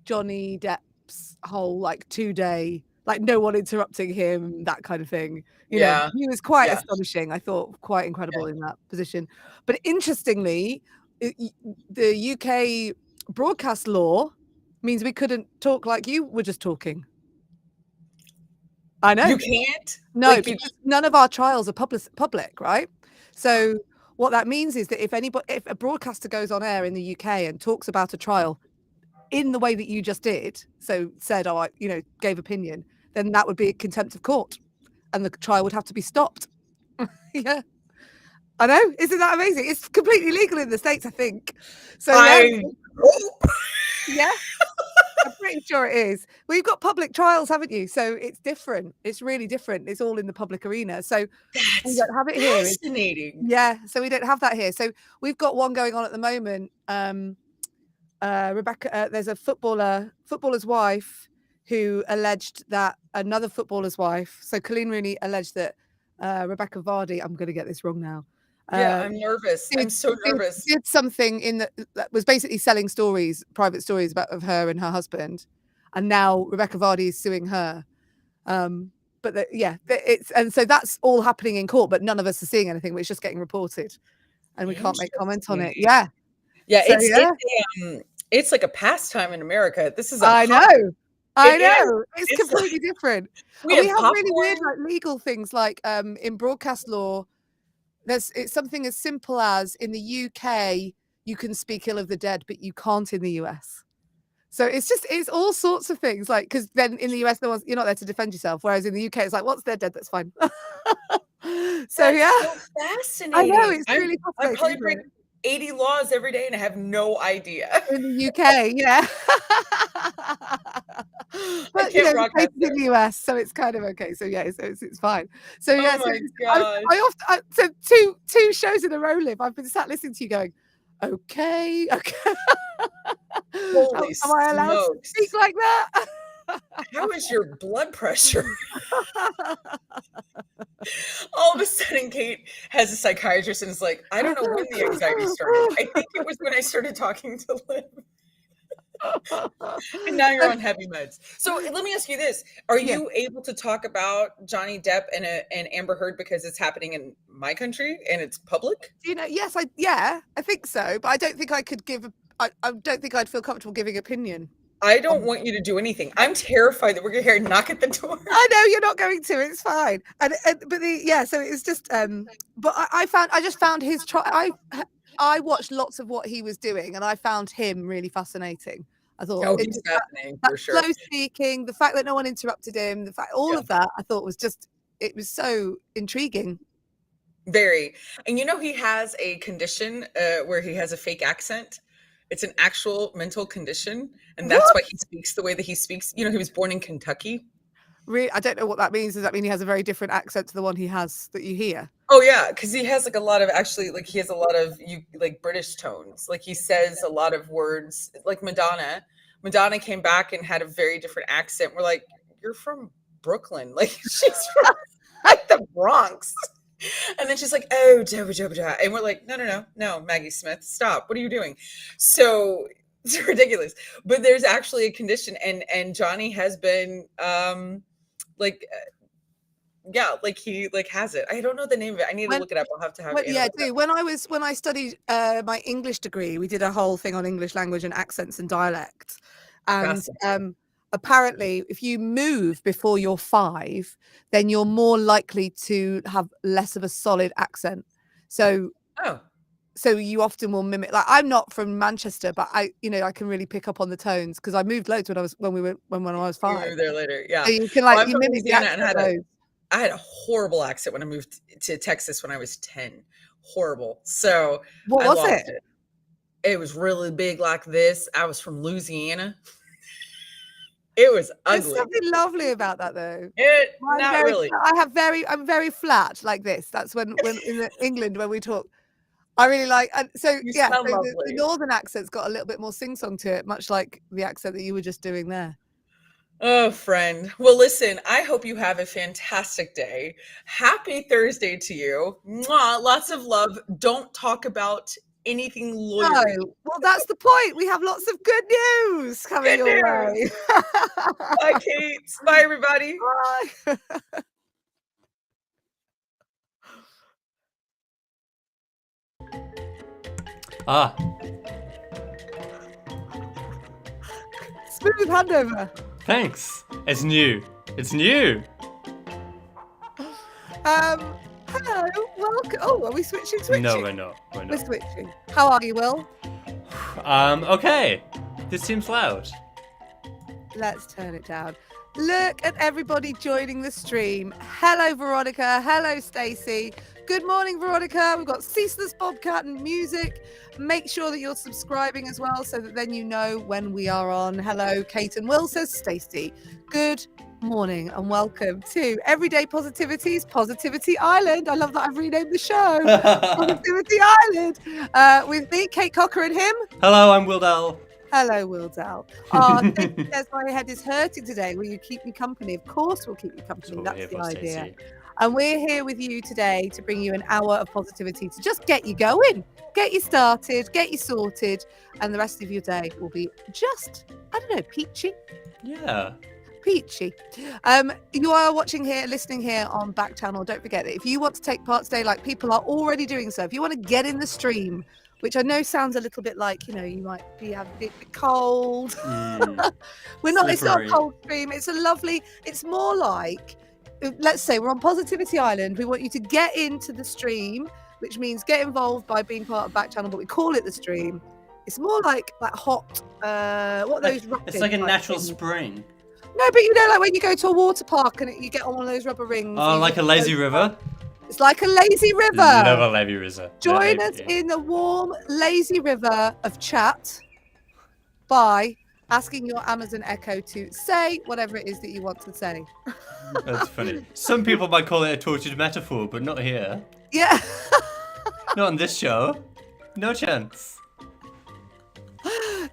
Johnny Depp's whole like 2-day, like no one interrupting him, that kind of thing. You know, he was quite astonishing. I thought quite incredible in that position. But interestingly, the UK broadcast law means we couldn't talk like you were just talking. I know. You can't? No, like because none of our trials are public, right? So what that means is that if a broadcaster goes on air in the UK and talks about a trial in the way that you just did, so said, oh, gave opinion, then that would be a contempt of court and the trial would have to be stopped. Yeah. I know. Isn't that amazing? It's completely legal in the States, I think. So yeah. I'm pretty sure it is. Well, you've got public trials, haven't you? So it's different. It's really different. It's all in the public arena. So we don't have it here. Fascinating. Yeah. So we don't have that here. So we've got one going on at the moment. Rebecca, there's a footballer's wife who alleged that another footballer's wife, so Colleen Rooney alleged that Rebecca Vardy, I'm going to get this wrong now. Yeah, I'm nervous. I'm so nervous. Did something that was basically selling private stories of her and her husband, and now Rebecca Vardy is suing her. And so that's all happening in court, but none of us are seeing anything. It's just getting reported, and we can't make comments on it. Yeah, yeah. It's like a pastime in America. This is. I know. It's completely different. We have really weird legal things like in broadcast law. It's something as simple as in the UK you can speak ill of the dead, but you can't in the US. So it's all sorts of things, like, because then in the US you're not there to defend yourself, whereas in the UK it's like, once they're dead, that's fine. That's so fascinating. I know, it's really fascinating. I probably break 80 laws every day and I have no idea. In the UK, yeah. But it's in the US, so it's kind of okay. So yeah, it's fine. So yeah, so two shows in a row, Liv, I've been sat listening to you going, okay. Holy am I allowed to speak like that? How is your blood pressure? All of a sudden, Kate has a psychiatrist and is like, I don't know when the anxiety started. I think it was when I started talking to Liv. And now you're on heavy meds. So let me ask you this. Are you able to talk about Johnny Depp and Amber Heard because it's happening in my country and it's public? Yes, I think so. But I don't think I could I don't think I'd feel comfortable giving opinion. I don't want you to do anything. I'm terrified that we're going to hear a knock at the door. I know you're not going to. It's fine. So it's just. But I just found his trial. I watched lots of what he was doing, and I found him really fascinating. I thought he's fascinating for sure. Slow speaking, the fact that no one interrupted him, of that, I thought was just. It was so intriguing. Very. And he has a condition where he has a fake accent. It's an actual mental condition, and that's why he speaks the way that he speaks. He was born in Kentucky. I don't know what that means. Does that mean he has a very different accent to the one he has that you hear? Oh yeah, because he has a lot of he has a lot of British tones. Like he says a lot of words. Like Madonna. Madonna came back and had a very different accent. We're like, you're from Brooklyn. Like she's from the Bronx. And then she's like, oh, and we're like, no, Maggie Smith, stop. What are you doing? So it's ridiculous. But there's actually a condition, and Johnny has been he has it. I don't know the name of it. I need to look it up. I'll have to have it. When I studied my English degree, we did a whole thing on English language and accents and dialects. And apparently, if you move before you're 5, then you're more likely to have less of a solid accent. So you often will mimic. Like I'm not from Manchester, but I can really pick up on the tones because I moved loads when I was 5. You moved there later, yeah. So you can you mimic the accent. I had a horrible accent when I moved to Texas when I was 10. Horrible. So what was it? It was really big like this. I was from Louisiana. It was ugly. There's something lovely about that, though. Really. I'm very flat like this. That's when in England when we talk. I really like, and so the northern accent's got a little bit more sing-song to it, much like the accent that you were just doing there. Oh, friend. Well, listen, I hope you have a fantastic day. Happy Thursday to you. Mwah, lots of love. Don't talk about anything lawyery. No. Well, that's the point. We have lots of good news coming your way. Bye, Kate. Bye, everybody. Bye. Smooth handover. Thanks. It's new. Hello, welcome. Oh, are we switching? No, we're not. We're switching. How are you, Will? Okay. This seems loud. Let's turn it down. Look at everybody joining the stream. Hello, Veronica. Hello, Stacey. Good morning, Veronica. We've got Ceaseless Bobcat and music. Make sure that you're subscribing as well so that then you know when we are on. Hello, Kate and Will, says Stacey. Good morning and welcome to Everyday Positivity's Positivity Island. I love that I've renamed the show. Positivity Island. With me, Kate Cocker, and him. Hello, I'm Will Dell. Hello, Will Dell. Stacey says my head is hurting today. Will you keep me company? Of course we'll keep you company. That's the idea. Stacey. And we're here with you today to bring you an hour of positivity to just get you going, get you started, get you sorted, and the rest of your day will be just, peachy. Yeah. Peachy. You are watching here, listening here on Backchannel. Don't forget that if you want to take part today, like people are already doing so, if you want to get in the stream, which I know sounds a little bit like, you might be a bit cold. We're not, it's not a cold stream. It's more like, let's say we're on Positivity Island. We want you to get into the stream, which means get involved by being part of Backchannel, but we call it the stream. It's more like hot, what are those? It's like a natural spring. No, but like when you go to a water park and you get on one of those rubber rings. Oh, like a lazy river? It's like a lazy river. Love a lazy river. Join us in the warm, lazy river of chat by asking your Amazon Echo to say whatever it is that you want to say. That's funny. Some people might call it a tortured metaphor, but not here. Yeah. Not on this show. No chance.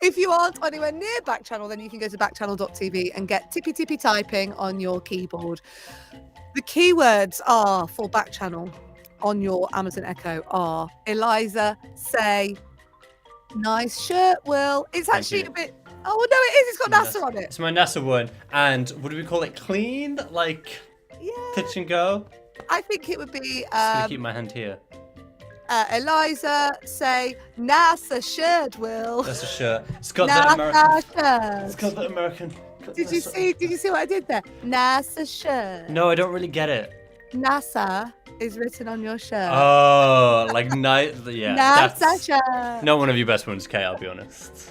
If you aren't anywhere near Backchannel, then you can go to backchannel.tv and get tippy typing on your keyboard. The keywords are for Backchannel on your Amazon Echo are Eliza, say, nice shirt, Will. It's actually a bit... Oh, no, it is. It's got NASA on it. It's my NASA one. And what do we call it? Clean? Like touch and go? I think it would be... I'm going to keep my hand here. Eliza, say, NASA shirt, Will. That's a shirt. It's got that American... shirt. It's got that American... Did you see what I did there? NASA shirt. No, I don't really get it. NASA is written on your shirt. Oh, like night. Yeah. NASA shirt. Not one of your best ones, Kate. I'll be honest.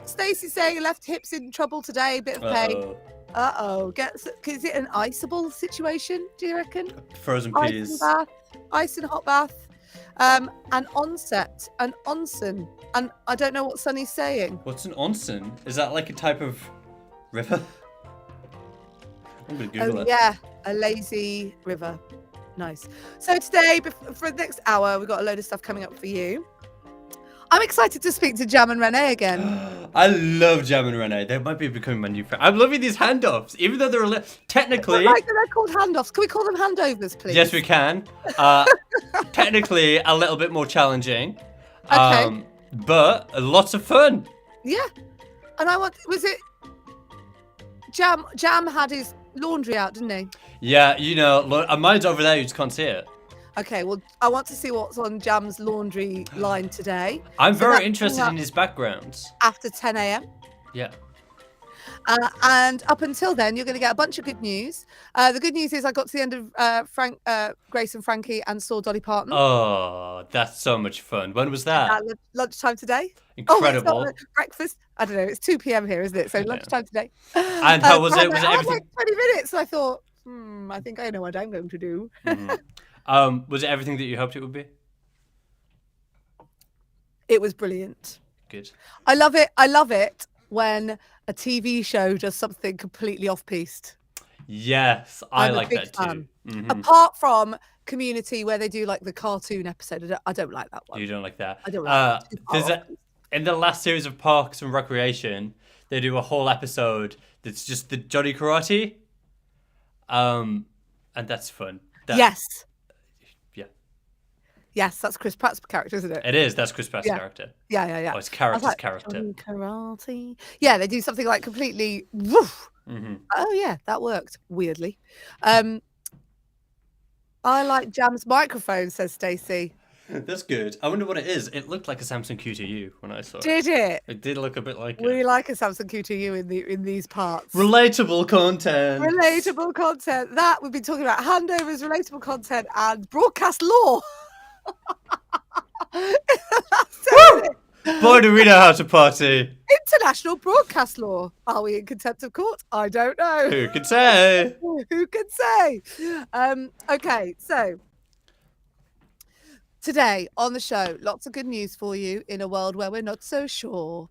Stacey saying left hips in trouble today. Bit of pain. Uh-oh. Is it an iceable situation, do you reckon? Frozen Ice peas. and bath, ice and hot bath, an onset, an onsen, and I don't know what Sunny's saying. What's an onsen? Is that like a type of river? I'm gonna Google it. Yeah, a lazy river. Nice. So today, for the next hour, we've got a load of stuff coming up for you. I'm excited to speak to Jam and Renee again. I love Jam and Renee. They might be becoming my new friend. I'm loving these handoffs, even though they're technically. Like they're called handoffs. Can we call them handovers, please? Yes, we can. Technically, a little bit more challenging. Okay. But lots of fun. Yeah. And was it Jam had his laundry out, didn't he? Yeah, mine's over there. You just can't see it. Okay, well, I want to see what's on Jam's laundry line today. I'm So very that's interested coming in his backgrounds. after 10 a.m. Yeah. And up until then, you're going to get a bunch of good news. The good news is I got to the end of Grace and Frankie and saw Dolly Parton Oh, that's so much fun. When was that? at lunchtime today. Incredible. Oh, it's not breakfast. I don't know. It's 2 p.m. here, isn't it? So lunchtime today. And how was so it? Was it I had everything? like 20 minutes. So I thought, I think I know what I'm going to do. Was it everything that you hoped it would be? It was brilliant. Good. I love it. I love it when a TV show does something completely off-piste. Yes, I I'm a like big that too. fan. Mhm. Apart from Community, where they do like the cartoon episode, I don't like that one. You don't like that. I don't like that. It's too far There's off. in the last series of Parks and Recreation, they do a whole episode that's just the Johnny Karate. And that's fun. Yes. Yeah. Yes, that's Chris Pratt's character, isn't it? It is. That's Chris Pratt's Yeah. character. Yeah. Oh, it's I was character's like, character. Johnny Karate. Yeah, they do something like completely. Woof. Mhm. Oh yeah, that worked weirdly. I like Jam's microphone, says Stacey. That's good. I wonder what it is. It looked like a Samsung Q2U when I saw it. Did it? It did look a bit like We it. like a Samsung Q2U in these parts. Relatable content. Relatable content. That we've been talking about handovers, relatable content, and broadcast law. Boy, do we know how to party. International broadcast law. Are we in contempt of court? I don't know. Who could say? Who can say? Okay, so today on the show, lots of good news for you in a world where we're not so sure.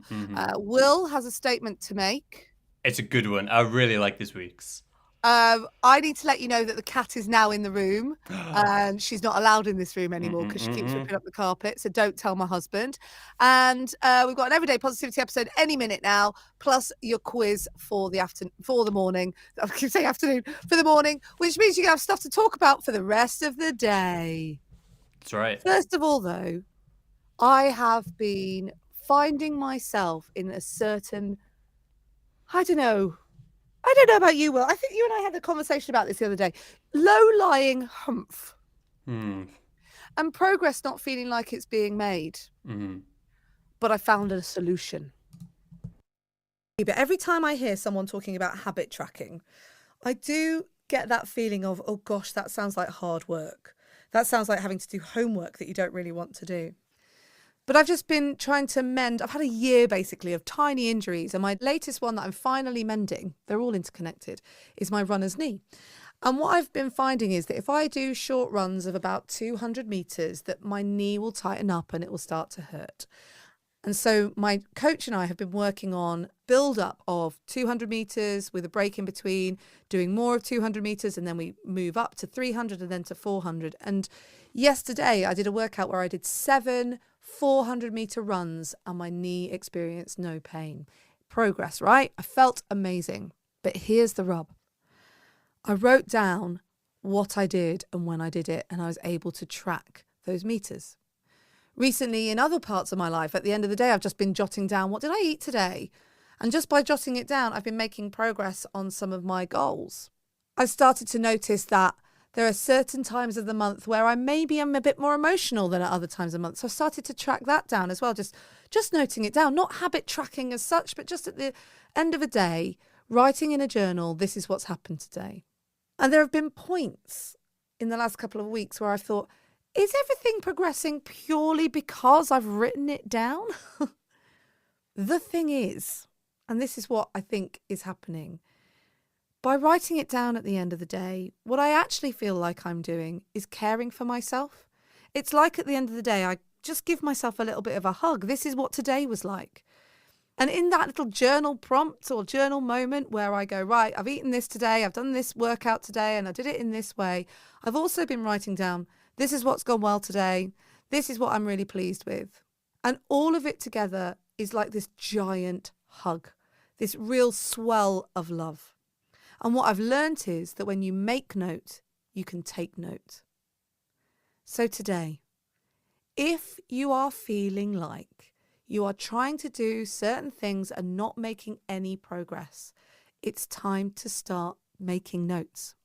Will has a statement to make. It's a good one. I really like this week's. I need to let you know that the cat is now in the room and she's not allowed in this room anymore because she keeps ripping up the carpet. So don't tell my husband. And we've got an everyday positivity episode any minute now, plus your quiz for the morning. I keep saying afternoon, for the morning, which means you can have stuff to talk about for the rest of the day. That's right. First of all, though, I have been finding myself in a certain, I don't know about you, Will. I think you and I had a conversation about this the other day. Low-lying humph. And progress not feeling like it's being made. But I found a solution. But every time I hear someone talking about habit tracking, I do get that feeling of, oh gosh, that sounds like hard work. That sounds like having to do homework that you don't really want to do. But I've just been trying to mend. I've had a year basically of tiny injuries. And my latest one that I'm finally mending, they're all interconnected, is my runner's knee. And what I've been finding is that if I do short runs of about 200 meters, that my knee will tighten up and it will start to hurt. And so my coach and I have been working on build up of 200 meters with a break in between, doing more of 200 meters, and then we move up to 300 and then to 400. And yesterday I did a workout where I did 7 400-meter runs and my knee experienced no pain. Progress, right? I felt amazing. But here's the rub. I wrote down what I did and when I did it, and I was able to track those meters. Recently, in other parts of my life, at the end of the day, I've just been jotting down, what did I eat today? And just by jotting it down, I've been making progress on some of my goals. I've started to notice that there are certain times of the month where I'm a bit more emotional than at other times of the month. So I started to track that down as well, just noting it down, not habit tracking as such, but just at the end of a day, writing in a journal, this is what's happened today. And there have been points in the last couple of weeks where I've thought, is everything progressing purely because I've written it down? The thing is, and this is what I think is happening, by writing it down at the end of the day, what I actually feel like I'm doing is caring for myself. It's like at the end of the day, I just give myself a little bit of a hug. This is what today was like. And in that little journal prompt or journal moment where I go, right, I've eaten this today, I've done this workout today, and I did it in this way, I've also been writing down, this is what's gone well today, this is what I'm really pleased with. And all of it together is like this giant hug, this real swell of love. And what I've learnt is that when you make note, you can take note. So today, if you are feeling like you are trying to do certain things and not making any progress, it's time to start making notes.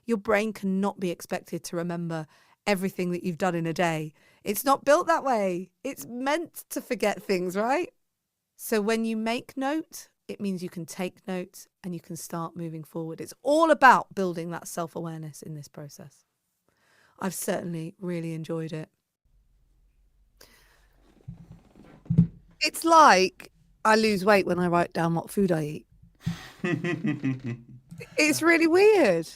Your brain cannot be expected to remember everything that you've done in a day. It's not built that way. It's meant to forget things, right? So when you make note, it means you can take note and you can start moving forward. It's all about building that self-awareness in this process. I've certainly really enjoyed it. It's like I lose weight when I write down what food I eat. It's really weird.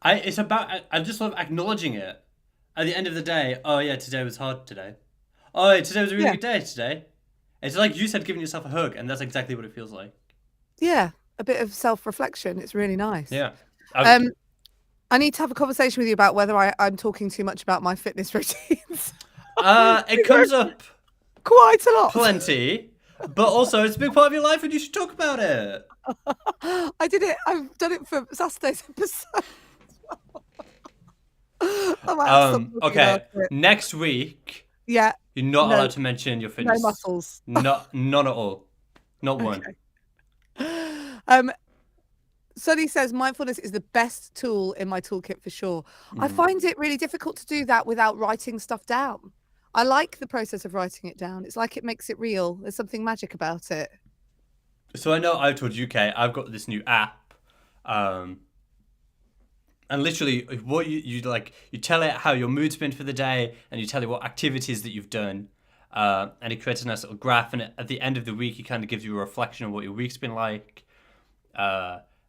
I just love acknowledging it. At the end of the day, oh yeah, today was hard today. Oh, yeah, today was a really good day today. It's like you said, giving yourself a hug, and that's exactly what it feels like. Yeah, a bit of self-reflection. It's really nice. Yeah. I need to have a conversation with you about whether I'm talking too much about my fitness routines. It comes up Quite a lot. plenty, but also it's a big part of your life, and you should talk about it. I've done it for Saturday's episode. I might have to stop talking Okay, about it. next week Yeah, you're not No. allowed to mention your no fitness. muscles. None at all. Not one. Sunny says mindfulness is the best tool in my toolkit for sure. I find it really difficult to do that without writing stuff down. I like the process of writing it down. It's like it makes it real. There's something magic about it. So I know I've told you, Kay, I've got this new app, and literally what you tell it how your mood's been for the day, and you tell it what activities that you've done, and it creates a nice little graph, and at the end of the week it kind of gives you a reflection of what your week's been like,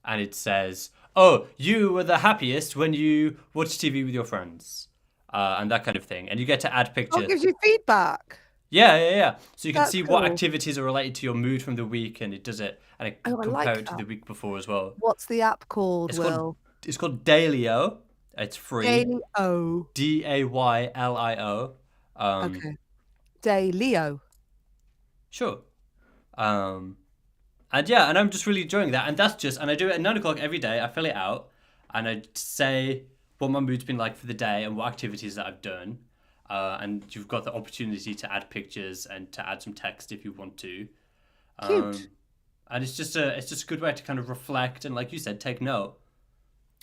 and it says, oh, you were the happiest when you watched TV with your friends, and that kind of thing, and you get to add Oh, pictures. it gives you feedback. Yeah. So you can That's see what cool. activities are related to your mood from the week, and it does it, and it Oh, I like compare it to that. the week before as well. What's the app called, It's Will? It's called Dailyo. It's free. Daylio. Daylio. Okay. Daylio. Sure. And I'm just really enjoying that, and I do it at 9:00 every day. I fill it out, and I say what my mood's been like for the day and what activities that I've done. And you've got the opportunity to add pictures and to add some text if you want to. Cute. And it's just a good way to kind of reflect and, like you said, take note.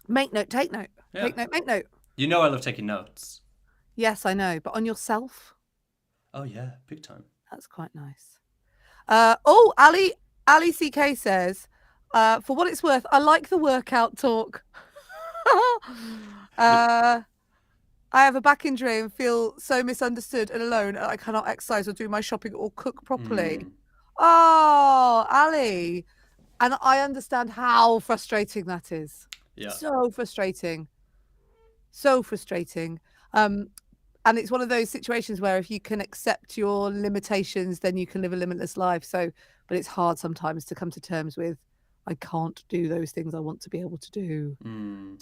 Make note, take note. Yeah. Make note. You know I love taking notes. Yes, I know. But on yourself, Oh yeah, big time. that's quite nice. Ali CK says, for what it's worth, I like the workout talk. I have a back injury and feel so misunderstood and alone, and I cannot exercise or do my shopping or cook properly. Oh, Ali. And I understand how frustrating that is. Yeah. So frustrating. So frustrating. And it's one of those situations where if you can accept your limitations, then you can live a limitless life. But it's hard sometimes to come to terms with, I can't do those things I want to be able to do.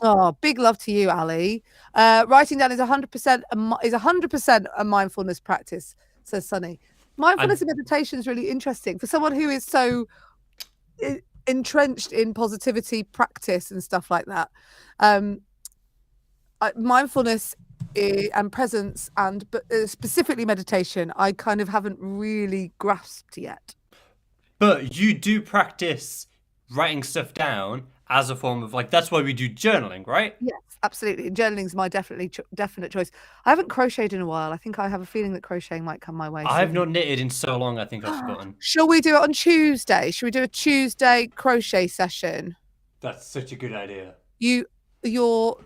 Oh, big love to you, Ali. Writing down is 100% a mindfulness practice, says Sunny. Mindfulness and meditation is really interesting for someone who is so entrenched in positivity practice and stuff like that. Mindfulness and presence, but specifically meditation, I kind of haven't really grasped yet. But you do practice writing stuff down as a form of, like, that's why we do journaling, right? Yes, absolutely. Journaling's my definite choice. I haven't crocheted in a while. I think I have a feeling that crocheting might come my way I've soon. not knitted in so long, I think I've forgotten. Shall we do it on Tuesday? Shall we do a Tuesday crochet session? That's such a good idea. Your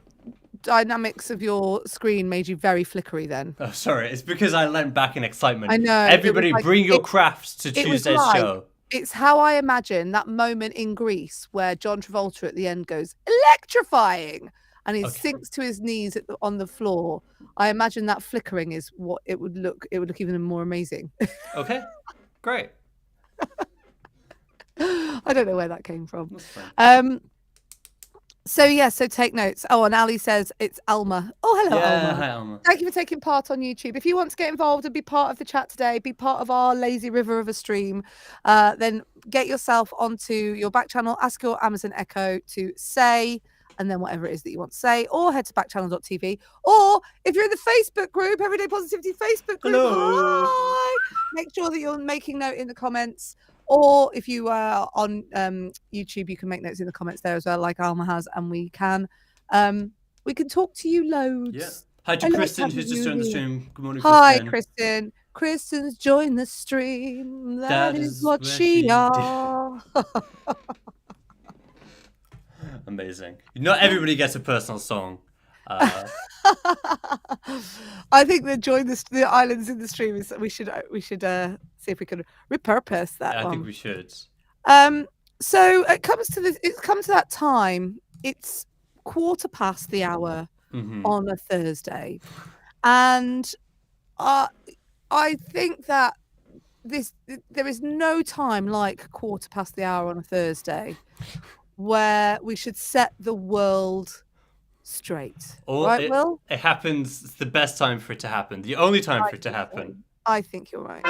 dynamics of your screen made you very flickery then. Oh, sorry, it's because I leant back in excitement. I know. Everybody, bring your crafts to it was Tuesday's like- show. It's how I imagine that moment in Greece where John Travolta at the end goes electrifying, and he Okay. sinks to his knees on the floor. I imagine that flickering is what it would look. It would look even more amazing. Okay, great. I don't know where that came from. That's fine. So take notes. Oh, and Ali says it's Alma. Oh, hello, Yeah, Alma. hi, Alma. Thank you for taking part on YouTube. If you want to get involved and be part of the chat today, be part of our lazy river of a stream, then get yourself onto your back channel, ask your Amazon Echo to say, and then whatever it is that you want to say, or head to backchannel.tv. Or if you're in the Facebook group, Everyday Positivity Facebook group, Hello. hi, make sure that you're making note in the comments. Or if you are on YouTube, you can make notes in the comments there as well, like Alma has, and we can talk to you loads. Yeah. Hi to I like Kristen, having who's just you joined the here. stream. Good morning, Hi, Kristen. Kristen. Kristen's joined the stream. That That is is what what she she are. Amazing. Not everybody gets a personal song. I think that join the islands in the stream is we should see if we can repurpose that I one. think we should. So it comes to that time. It's 1:15 Mhm. on a Thursday, and I think that there is no time like 1:15 on a Thursday where we should set the world straight. Or Right, Will? it happens. It's the best time for it to happen. The only time for it to think so. happen. I think you're right.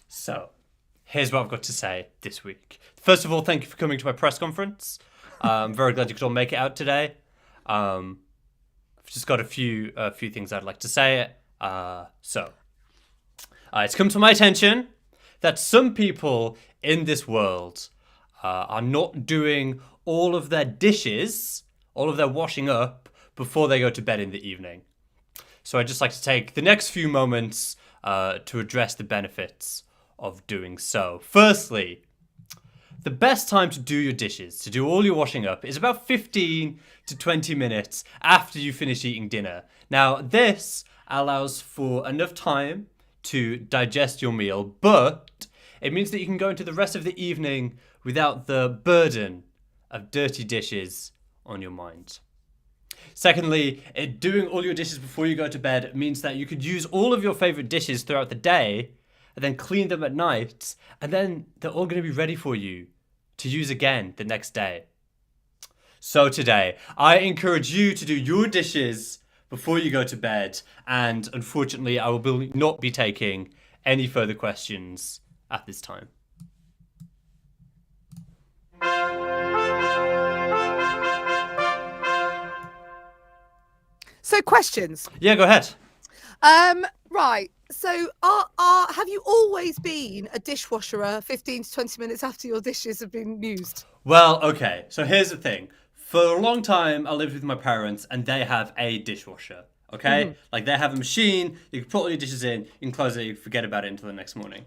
So, here's what I've got to say this week. First of all, thank you for coming to my press conference. I'm very glad you could all make it out today. I've just got a few things I'd like to say. It's come to my attention that some people in this world are not doing all of their dishes, all of their washing up before they go to bed in the evening. So I'd just like to take the next few moments to address the benefits of doing so. Firstly, the best time to do your dishes, to do all your washing up, is about 15 to 20 minutes after you finish eating dinner. Now, this allows for enough time to digest your meal, but it means that you can go into the rest of the evening without the burden of dirty dishes on your mind. Secondly, doing all your dishes before you go to bed means that you could use all of your favorite dishes throughout the day and then clean them at night, and then they're all going to be ready for you to use again the next day. So today, I encourage you to do your dishes before you go to bed, and unfortunately, I will not be taking any further questions at this time. So questions. Yeah, go ahead. Right. So have you always been a dishwasherer 15 to 20 minutes after your dishes have been used? Well, okay, so here's the thing. For a long time, I lived with my parents, and they have a dishwasher, okay? Mm-hmm. Like, they have a machine, you can put all your dishes in, you can close it, you forget about it until the next morning.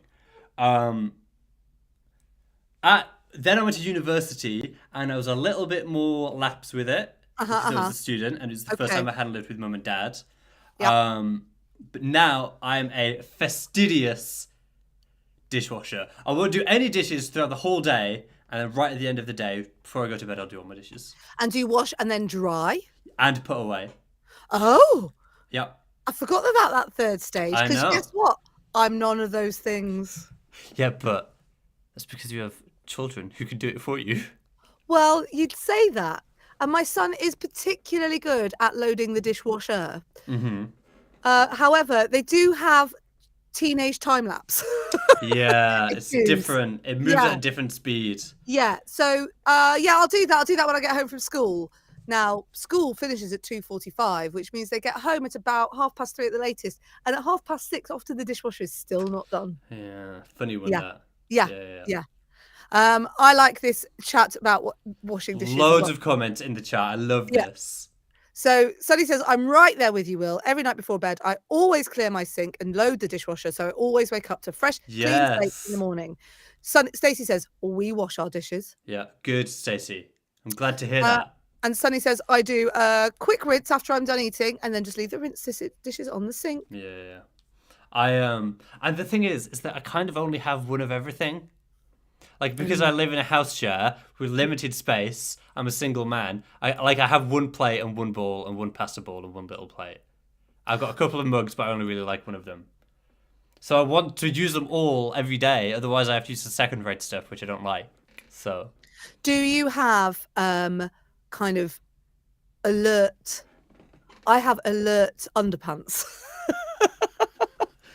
Then I went to university, and I was a little bit more lax with it, because I was a student, and it was the first time I hadn't lived with mum and dad. Yep. But now I'm a fastidious dishwasher. I won't do any dishes throughout the whole day, and then right at the end of the day, before I go to bed, I'll do all my dishes. And do you wash and then dry? And put away. Oh, Yep. I forgot about that third stage. I Because know. guess what? I'm none of those things. Yeah, but that's because you have children who can do it for you. Well, you'd say that. And my son is particularly good at loading the dishwasher. Mm-hmm. However, they do have teenage time lapse. Yeah, it's It is. different. It moves at a different speed. Yeah. So, I'll do that. I'll do that when I get home from school. Now, school finishes at 2:45, which means they get home at about 3:30 at the latest. And at 6:30, often the dishwasher is still not done. Yeah, funny one Yeah. that. Yeah. I like this chat about washing dishes. a Loads lot. of comments in the chat. I love Yeah. this. So Sunny says, I'm right there with you, Will. Every night before bed, I always clear my sink and load the dishwasher, so I always wake up to fresh, clean plates in the morning. Stacey says, we wash our dishes. Yeah, good, Stacey. I'm glad to hear that. And Sunny says, I do a quick rinse after I'm done eating and then just leave the rinse dishes on the sink. Yeah. And the thing is that I kind of only have one of everything. Like, because I live in a house share with limited space, I'm a single man. I have one plate and one bowl and one pasta bowl and one little plate. I've got a couple of mugs, but I only really like one of them. So I want to use them all every day. Otherwise, I have to use the second-rate stuff, which I don't like. So, Do you have kind of alert? I have alert underpants.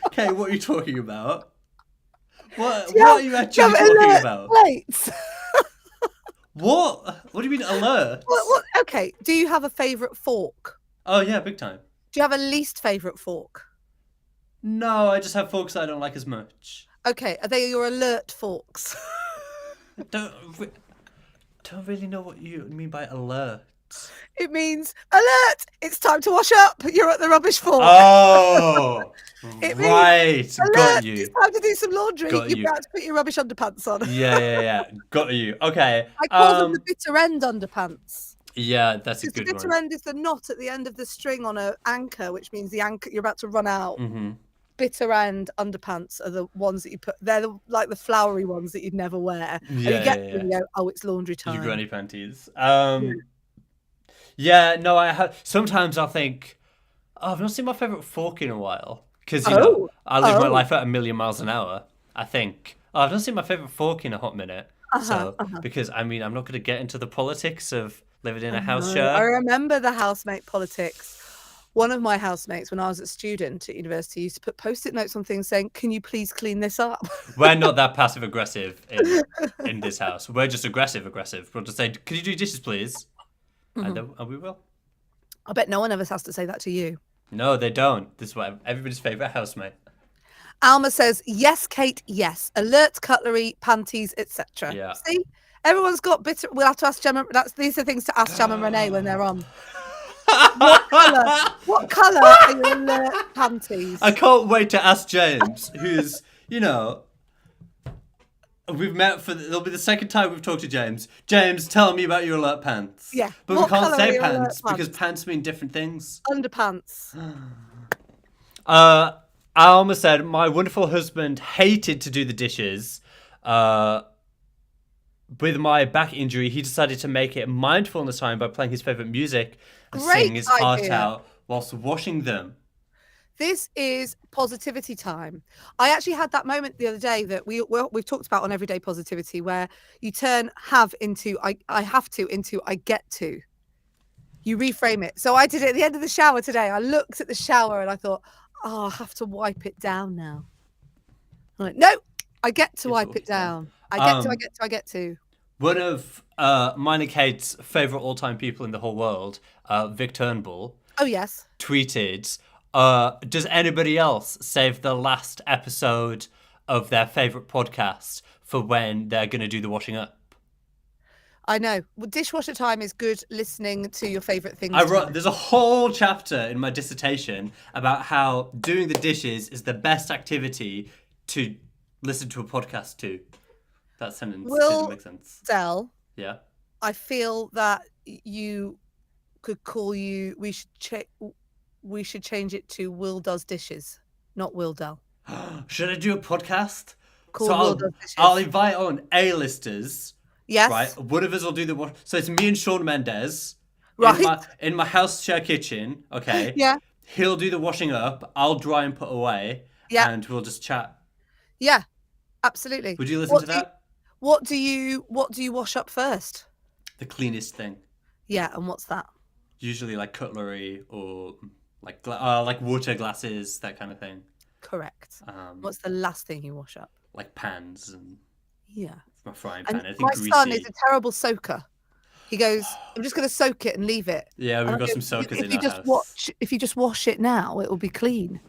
okay, what are you talking about? What Do you are you actually talking alert about? plates? What? What do you mean alert? Okay. Do you have a favourite fork? Oh yeah, big time. Do you have a least favourite fork? No, I just have forks I don't like as much. Okay, are they your alert forks? I don't really know what you mean by alert. It means alert! It's time to wash up. You're at the rubbish fork. Oh, It right. means Got alert! you. It's time to do some laundry. Got You're you. about to put your rubbish underpants on. Yeah. Got you. Okay. I call them the bitter end underpants. Yeah, that's a Because the good bitter one. end is the knot at the end of the string on an anchor, which means the anchor you're about to run out. Mm-hmm. Bitter end underpants are the ones that you put. They're like the flowery ones that you'd never wear. And you get them and you go, oh, it's laundry time. Your granny panties. Yeah, no, I have. Sometimes I'll think, oh, I've not seen my favorite fork in a while because you know I live my life at 1,000,000 miles an hour. I think, oh, I've not seen my favorite fork in a hot minute. Because I mean, I'm not going to get into the politics of living in a house share. I remember the housemate politics. One of my housemates, when I was a student at university, used to put post-it notes on things saying, "Can you please clean this up?" We're not that passive aggressive in this house. We're just aggressive. We'll just say, "Can you do dishes, please?" And we will. I bet no one ever has to say that to you. No, they don't. This is what everybody's favorite housemate. Alma says, yes, Kate, yes. Alert, cutlery, panties, etc. Yeah. See? Everyone's got bitter... We'll have to ask Gemma... These are things to ask Jam and Renee when they're on. What colour are your alert panties? I can't wait to ask James, who's, you know... We've met for... It'll be the second time we've talked to James. James, tell me about your alert pants. Yeah. But What we can't colour are say your alert pants because pants? pants mean different things. Underpants. Alma said, my wonderful husband hated to do the dishes. With my back injury, he decided to make it mindfulness time by playing his favourite music and Great singing his heart idea. out whilst washing them. This is positivity time. I actually had that moment the other day that we've talked about on Everyday Positivity, where you turn have into I have to into I get to. You reframe it. So I did it at the end of the shower today. I looked at the shower and I thought, oh, I have to wipe it down now. I'm like, no, I get to wipe it down. I get to. One of mine and Kate's favourite all-time people in the whole world, Vic Turnbull, Oh, yes. tweeted, does anybody else save the last episode of their favourite podcast for when they're going to do the washing up? I know. Well, dishwasher time is good listening to your favourite things. There's a whole chapter in my dissertation about how doing the dishes is the best activity to listen to a podcast to. That sentence didn't make sense. Del, Yeah. I feel that you could call you. We should change it to Will Does Dishes, not Will Del. Should I do a podcast? Called So Will Does Dishes. I'll invite on A-listers. Yes. Right. One of us will do the wash. So it's me and Shawn Mendes. Right. In my house share kitchen. Okay. Yeah. He'll do the washing up. I'll dry and put away. Yeah. And we'll just chat. Yeah. Absolutely. Would you listen to that? What do you wash up first? The cleanest thing. Yeah, and what's that? Usually like cutlery or like water glasses, that kind of thing. Correct. What's the last thing you wash up? Like pans and Yeah. my frying pan. And Anything my greasy. son is a terrible soaker. He goes, I'm just going to soak it and leave it. Yeah, we've And I got go, some soakers in you our just house. if you just wash it now, it will be clean.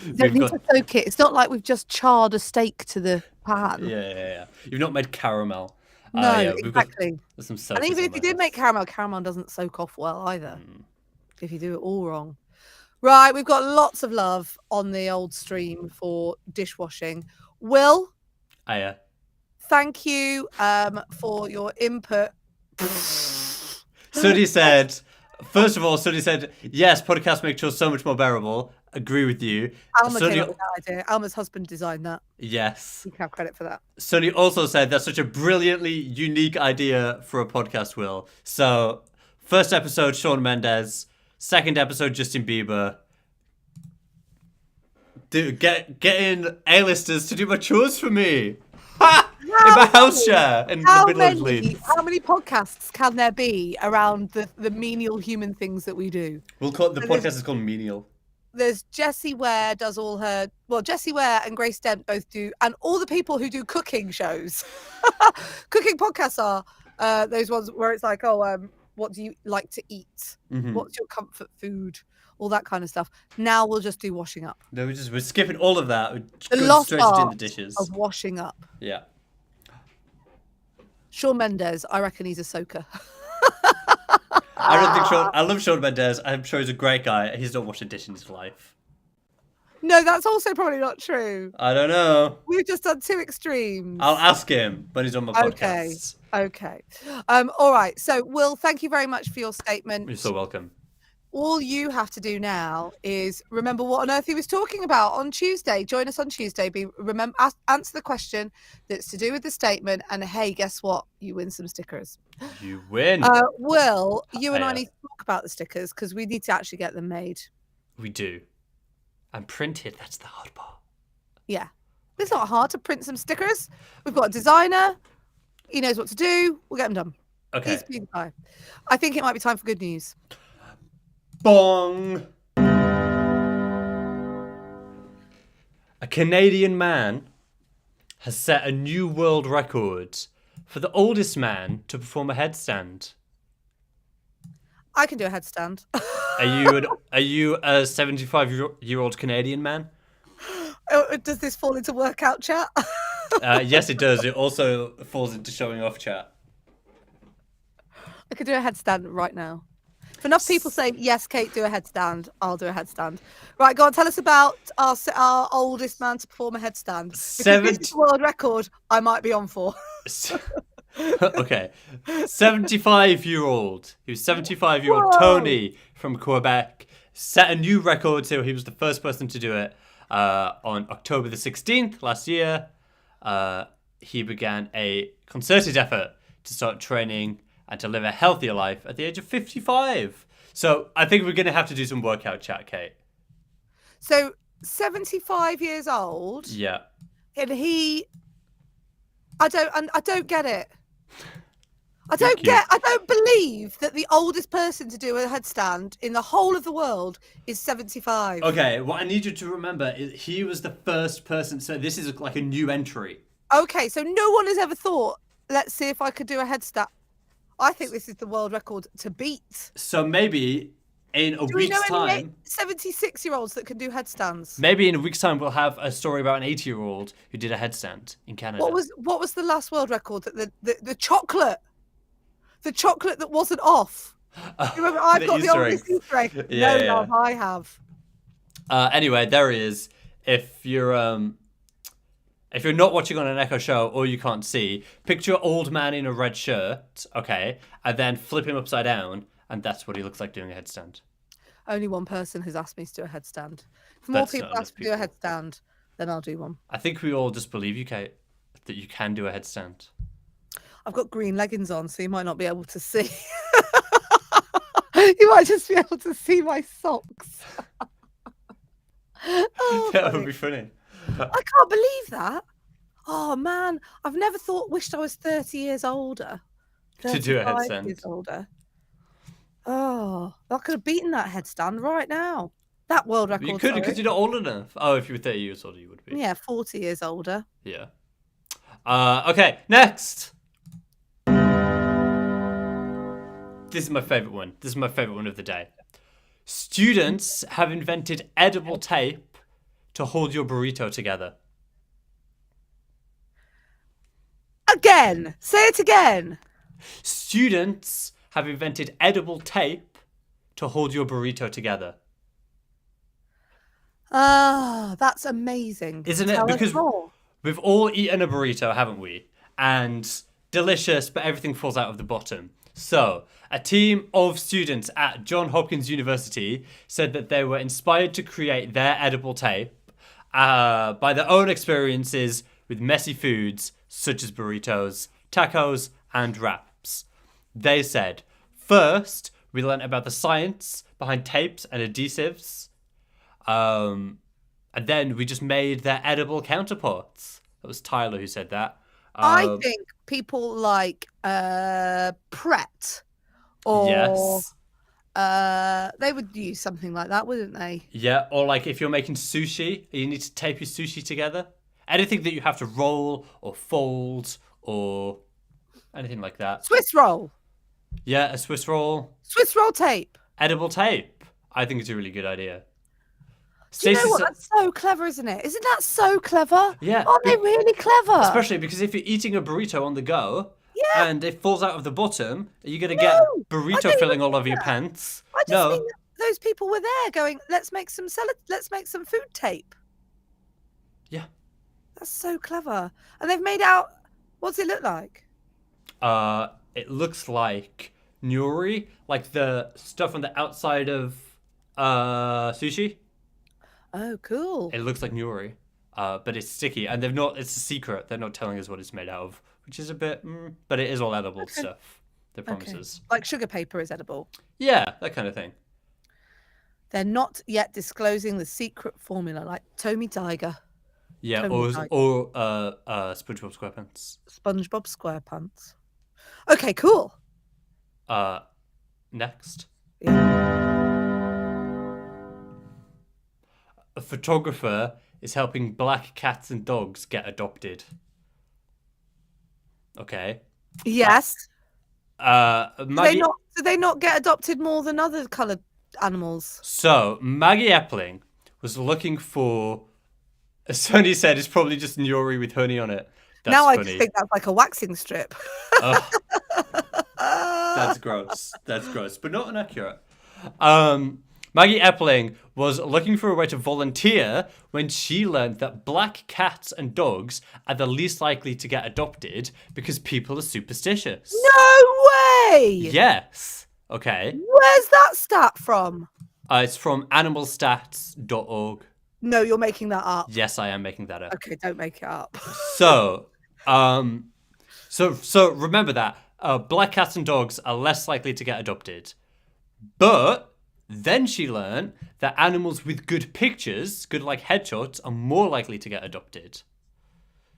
You don't We've need got- to soak it. It's not like we've just charred a steak to the pan. Yeah. You've not made caramel. No, yeah, we've got exactly. some soakers And even in if my you did house. make caramel doesn't soak off well either. If you do it all wrong. Right, we've got lots of love on the old stream for dishwashing. Will, Yeah. thank you for your input. Sunny said, first of all, Sunny said, yes, podcasts make chores so much more bearable. Agree with you. Alma Sunny, came up with that idea. Alma's husband designed that. yes. You can have credit for that. Sunny also said that's such a brilliantly unique idea for a podcast, Will. So, first episode, Shawn Mendes. Second episode, Justin Bieber. Dude, get in A-listers to do my chores for me. Ha! In my house share in the middle of Leeds. How many podcasts can there be around the menial human things that we do? We'll call the podcast is called Menial. There's Jessie Ware does all her, well, Jessie Ware and Grace Dent both do, and all the people who do cooking shows. Cooking podcasts are those ones where it's like, oh, what do you like to eat? Mm-hmm. What's your comfort food? All that kind of stuff. Now we'll just do washing up. No, we're skipping all of that. We're The going lost straight into art the dishes. of washing up. Yeah. Shawn Mendes, I reckon he's a soaker. I don't think Shawn. I love Shawn Mendes. I'm sure he's a great guy. He's not washed a dish in his life. No, that's also probably not true. I don't know. We've just done two extremes. I'll ask him when he's on my Okay. podcast. Okay. All right. So, Will, thank you very much for your statement. You're so welcome. All you have to do now is remember what on earth he was talking about on Tuesday. Join us on Tuesday. Answer the question that's to do with the statement. And hey, guess what? You win some stickers. You win. Will, you and I Hiya. need to talk about the stickers because we need to actually get them made. We do. And printed. That's the hard part. Yeah. It's not hard to print some stickers. We've got a designer. He knows what to do. We'll get them done. Okay. Easy peasy pie. I think it might be time for good news. Bong. A Canadian man has set a new world record for the oldest man to perform a headstand. I can do a headstand. Are you a 75-year-old Canadian man? Does this fall into workout chat? Yes, it does. It also falls into showing off chat. I could do a headstand right now. If enough people say, yes, Kate, do a headstand, I'll do a headstand. Right, go on, tell us about our oldest man to perform a headstand. Because this is the world record I might be on for. Okay. 75-year-old. He was 75-year-old Tony from Quebec. Set a new record, so he was the first person to do it on October the 16th last year. He began a concerted effort to start training and to live a healthier life at the age of 55. So I think we're going to have to do some workout chat, Kate. So 75 years old. Yeah. And I don't get it. I don't believe that the oldest person to do a headstand in the whole of the world is 75. Okay, what I need you to remember is he was the first person, so this is like a new entry. Okay, so no one has ever thought, let's see if I could do a headstand. I think this is the world record to beat. So maybe in a Do we know week's any time, 76-year-olds that can do headstands? maybe in a week's time we'll have a story about an 80-year-old who did a headstand in Canada. What was the last world record that the chocolate that wasn't off? Remember, I've got the Easter oldest egg. Easter egg. Yeah, No, yeah. love, I have. Anyway, there he is. If you're not watching on an Echo show or you can't see, picture an old man in a red shirt, okay, and then flip him upside down, and that's what he looks like doing a headstand. Only one person has asked me to do a headstand. If more That's people not ask me to do a enough headstand, then I'll do one. I think we all just believe you, Kate, that you can do a headstand. I've got green leggings on, so you might not be able to see. You might just be able to see my socks. Oh, That funny. would be funny. I can't believe that. Oh man, I've never wished I was 30 years older. To do a 35 headstand. Years older. Oh, I could have beaten that headstand right now. That world record. You could, because sorry. you're not old enough. Oh, if you were 30 years older, you would be. Yeah, 40 years older. Yeah. Okay, next. This is my favorite one. This is my favorite one of the day. Students have invented edible tape to hold your burrito together. Again, say it again. Students have invented edible tape to hold your burrito together. Ah, that's amazing. Isn't it? Tell us Because more. we've all eaten a burrito, haven't we? And delicious, but everything falls out of the bottom. So, a team of students at Johns Hopkins University said that they were inspired to create their edible tape by their own experiences with messy foods such as burritos, tacos, and wraps. They said, first, we learned about the science behind tapes and adhesives. And then we just made their edible counterparts. That was Tyler who said that. I think people like Pret or Yes. they would use something like that, wouldn't they? Yeah, or like if you're making sushi, you need to tape your sushi together. Anything that you have to roll or fold or anything like that. Swiss roll. Yeah, a Swiss roll. Swiss roll tape. Edible tape. I think it's a really good idea. Do you know Stacey what? said- That's so clever, isn't it? Isn't that so clever? Yeah. Aren't they really clever? Especially because if you're eating a burrito on the go Yeah. and it falls out of the bottom, are you going to get I burrito don't filling even all over mean your that. pants? I just No. mean that those people were there going, let's make some food tape. Yeah. That's so clever. And they've made out, what's it look like? It looks like nori, like the stuff on the outside of sushi. Oh, cool. It looks like nori, but it's sticky, and they've not. It's a secret. They're not telling us what it's made out of, which is a bit. But it is all edible stuff. The promises. Like sugar paper is edible. Yeah, that kind of thing. They're not yet disclosing the secret formula, like Tommy Tiger, Yeah, Totally or right. SpongeBob SquarePants. SpongeBob SquarePants. Okay, cool. Next. Yeah. A photographer is helping black cats and dogs get adopted. Okay. Yes. Maggie. Do they not get adopted more than other coloured animals? So Maggie Epling was looking for. As Sonny said, it's probably just nori with honey on it. That's now I funny. just think that's like a waxing strip. Ugh. That's gross. That's gross, but not inaccurate. Maggie Epling was looking for a way to volunteer when she learned that black cats and dogs are the least likely to get adopted because people are superstitious. No way! Yes. Okay. Where's that stat from? It's from animalstats.org. No, you're making that up. Yes, I am making that up. Okay, don't make it up. So remember that black cats and dogs are less likely to get adopted. But then she learned that animals with good pictures, good like headshots, are more likely to get adopted.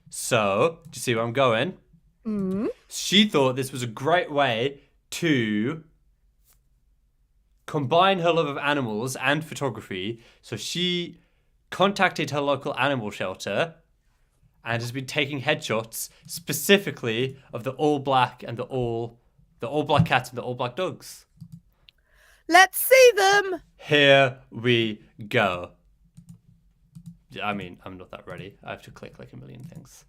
So, do you see where I'm going? Mm. She thought this was a great way to combine her love of animals and photography. So she contacted her local animal shelter and has been taking headshots specifically of the all black and the all black cats and the all black dogs. Let's see them. Here we go. I mean, I'm not that ready. I have to click like a million things.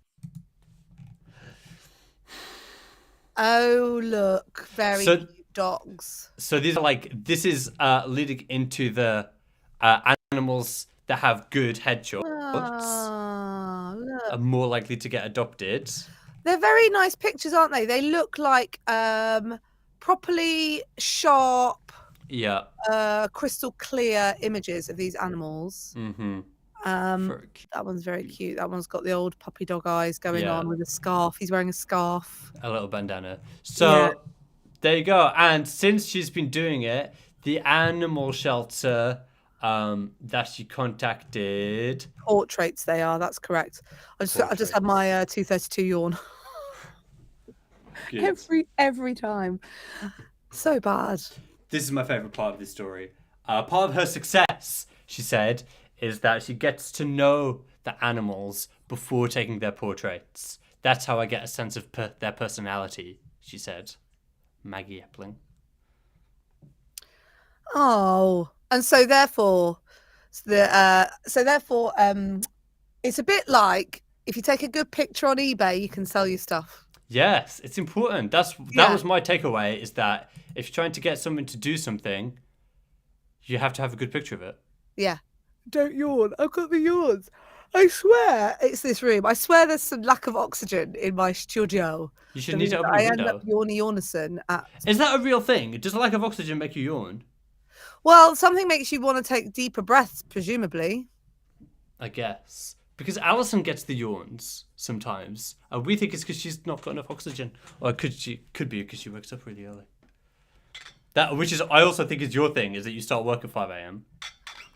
Oh, look. Very So- cute dogs. So these are this is leading into the animals that have good headshots Ah, look. are more likely to get adopted. They're very nice pictures, aren't they? They look like properly sharp, Yeah. crystal clear images of these animals. Mm-hmm. That one's very cute. That one's got the old puppy dog eyes going Yeah. on with a scarf. He's wearing a scarf. A little bandana. So Yeah. there you go. And since she's been doing it, the animal shelter that she contacted. Portraits they are, that's correct. I just had my 232 yawn. Good. Every time. So bad. This is my favorite part of this story. Part of her success, she said, is that she gets to know the animals before taking their portraits. That's how I get a sense of their personality, she said. Maggie Epling. Oh, and so therefore, it's a bit like if you take a good picture on eBay, you can sell your stuff. Yes, it's important. That Yeah. was my takeaway, is that if you're trying to get someone to do something, you have to have a good picture of it. Yeah. Don't yawn. I've got the yawns. I swear it's this room. I swear there's some lack of oxygen in my studio. You should That need to means open I your end window. up Yornison at. Is that a real thing? Does a lack of oxygen make you yawn? Well, something makes you want to take deeper breaths, presumably. I guess. Because Alison gets the yawns sometimes. And we think it's because she's not got enough oxygen. Or could be because she wakes up really early. Which is, I also think is your thing, is that you start work at 5 a.m.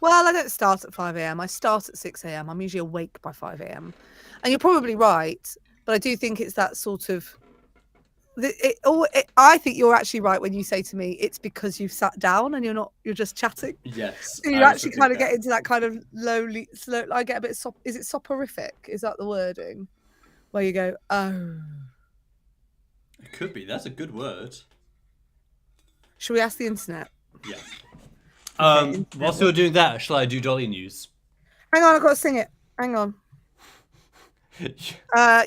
Well, I don't start at 5 a.m. I start at 6 a.m. I'm usually awake by 5 a.m. And you're probably right, but I do think it's that sort of. I think you're actually right when you say to me it's because you've sat down and you're just chatting. Yes. So you actually kind of get into that kind of slow. I get a bit. Is it soporific? Is that the wording? Where you go, oh. It could be. That's a good word. Should we ask the internet? Yeah. Okay, Whilst you're doing that, shall I do Dolly news? Hang on, I've got to sing it. Hang on. Yeah,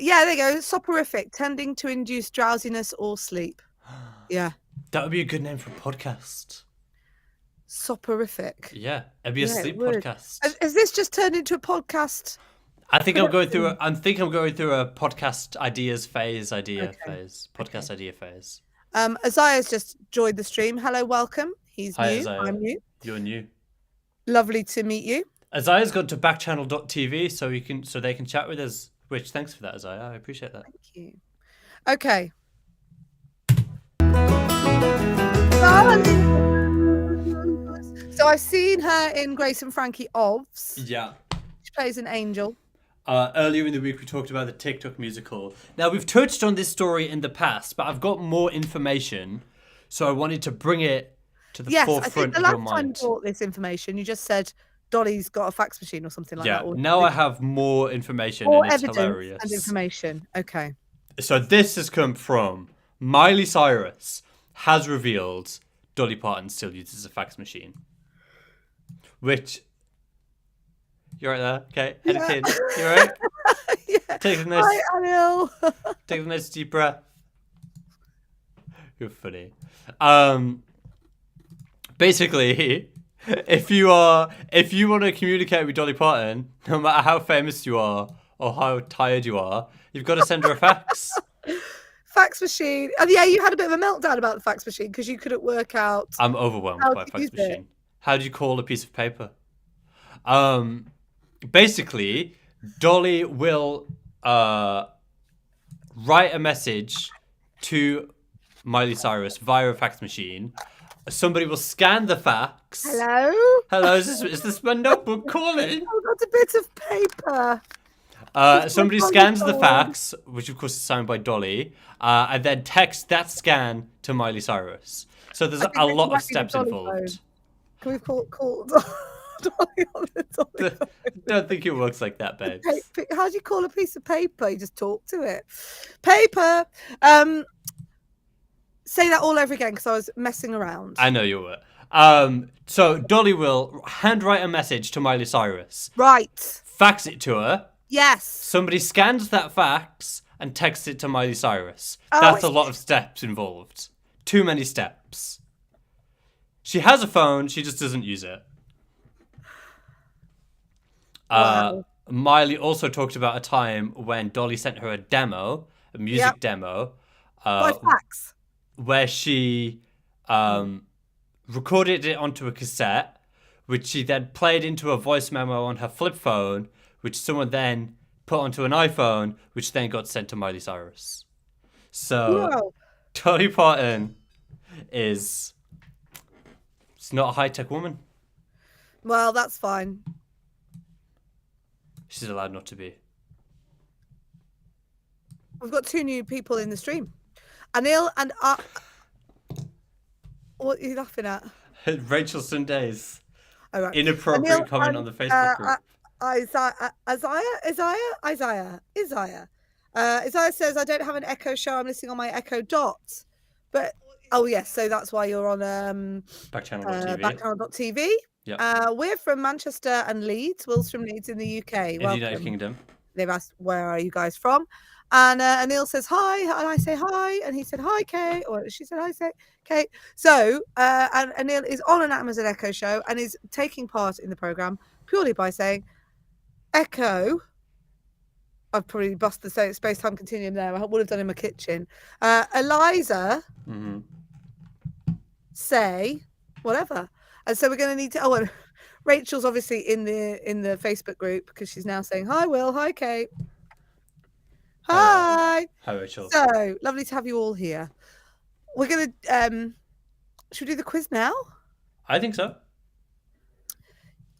there you go. Soporific, tending to induce drowsiness or sleep. Yeah. That would be a good name for a podcast. Soporific. Yeah, it'd be a Yeah, it sleep would. podcast. Has this just turned into a podcast? I think I'm going through. I'm going through a podcast ideas phase. Okay. Podcast idea phase. Isaiah's just joined the stream. Hello, welcome. He's Hi, new. Isaiah. I'm new. You're new. Lovely to meet you. Isaiah's gone to backchannel.tv so they can chat with us. Which thanks for that, Isaiah. I appreciate that. Thank you. Okay. So I've seen her in Grace and Frankie Ovs. Yeah. She plays an angel. Earlier in the week, we talked about the TikTok musical. Now, we've touched on this story in the past, but I've got more information, so I wanted to bring it to the Yes, I forefront think the of your last time you mind. brought this information, you just said Dolly's got a fax machine or something like that. Yeah, Or now I have more information, more and it's evidence hilarious. and information. Okay. So this has come from Miley Cyrus has revealed Dolly Parton still uses a fax machine. Which... You're right there, okay? Editing. You alright? Yeah. Take a nice, Hi, Anil. take a nice deep breath. You're funny. Basically, if you want to communicate with Dolly Parton, no matter how famous you are or how tired you are, you've got to send her a fax. Fax machine. And yeah, you had a bit of a meltdown about the fax machine because you couldn't work out. I'm overwhelmed How by a to fax use it. machine. How do you call a piece of paper? Basically, Dolly will write a message to Miley Cyrus via a fax machine. Somebody will scan the fax. Hello? Hello, is this my notebook calling? I've got a bit of paper. Somebody scans the fax, which of course is signed by Dolly, and then texts that scan to Miley Cyrus. So there's a lot of steps involved. Can we call Dolly on the Dolly phone? Don't think it works like that, babes. How do you call a piece of paper? You just talk to it. Paper. Say that all over again because I was messing around. I know you were. So Dolly will handwrite a message to Miley Cyrus, Right. fax it to her. Yes. Somebody scans that fax and texts it to Miley Cyrus. Oh, That's a lot of steps involved. Too many steps. She has a phone, she just doesn't use it. Wow. Miley also talked about a time when Dolly sent her a demo, a music demo, By fax. where she recorded it onto a cassette, which she then played into a voice memo on her flip phone, which someone then put onto an iPhone, which then got sent to Miley Cyrus. So Whoa. Dolly Parton is not a high-tech woman. Well, that's fine. She's allowed not to be. We've got two new people in the stream. Anil and what are you laughing at? Rachel Sundays. All right. Inappropriate Anil comment and, on the Facebook group. Isaiah says, I don't have an Echo Show. I'm listening on my Echo Dot. But, oh, yes. So that's why you're on Backchannel.tv. Backchannel.tv. Yeah. We're from Manchester and Leeds. Will's from Leeds in the UK. In the United Kingdom. They've asked, where are you guys from? And Anil says, hi. And I say, hi. And he said, hi, Kate. Or she said, hi, Kate. So, and Anil is on an Amazon Echo Show and is taking part in the programme purely by saying, Echo. I've probably busted the space-time continuum there. I would have done in my kitchen. Eliza, say whatever. And so we're going to need to. Oh, and Rachel's obviously in the Facebook group because she's now saying hi, Will. Hi, Kate. Hi. Hi, Rachel. So lovely to have you all here. We're going to. Should we do the quiz now? I think so.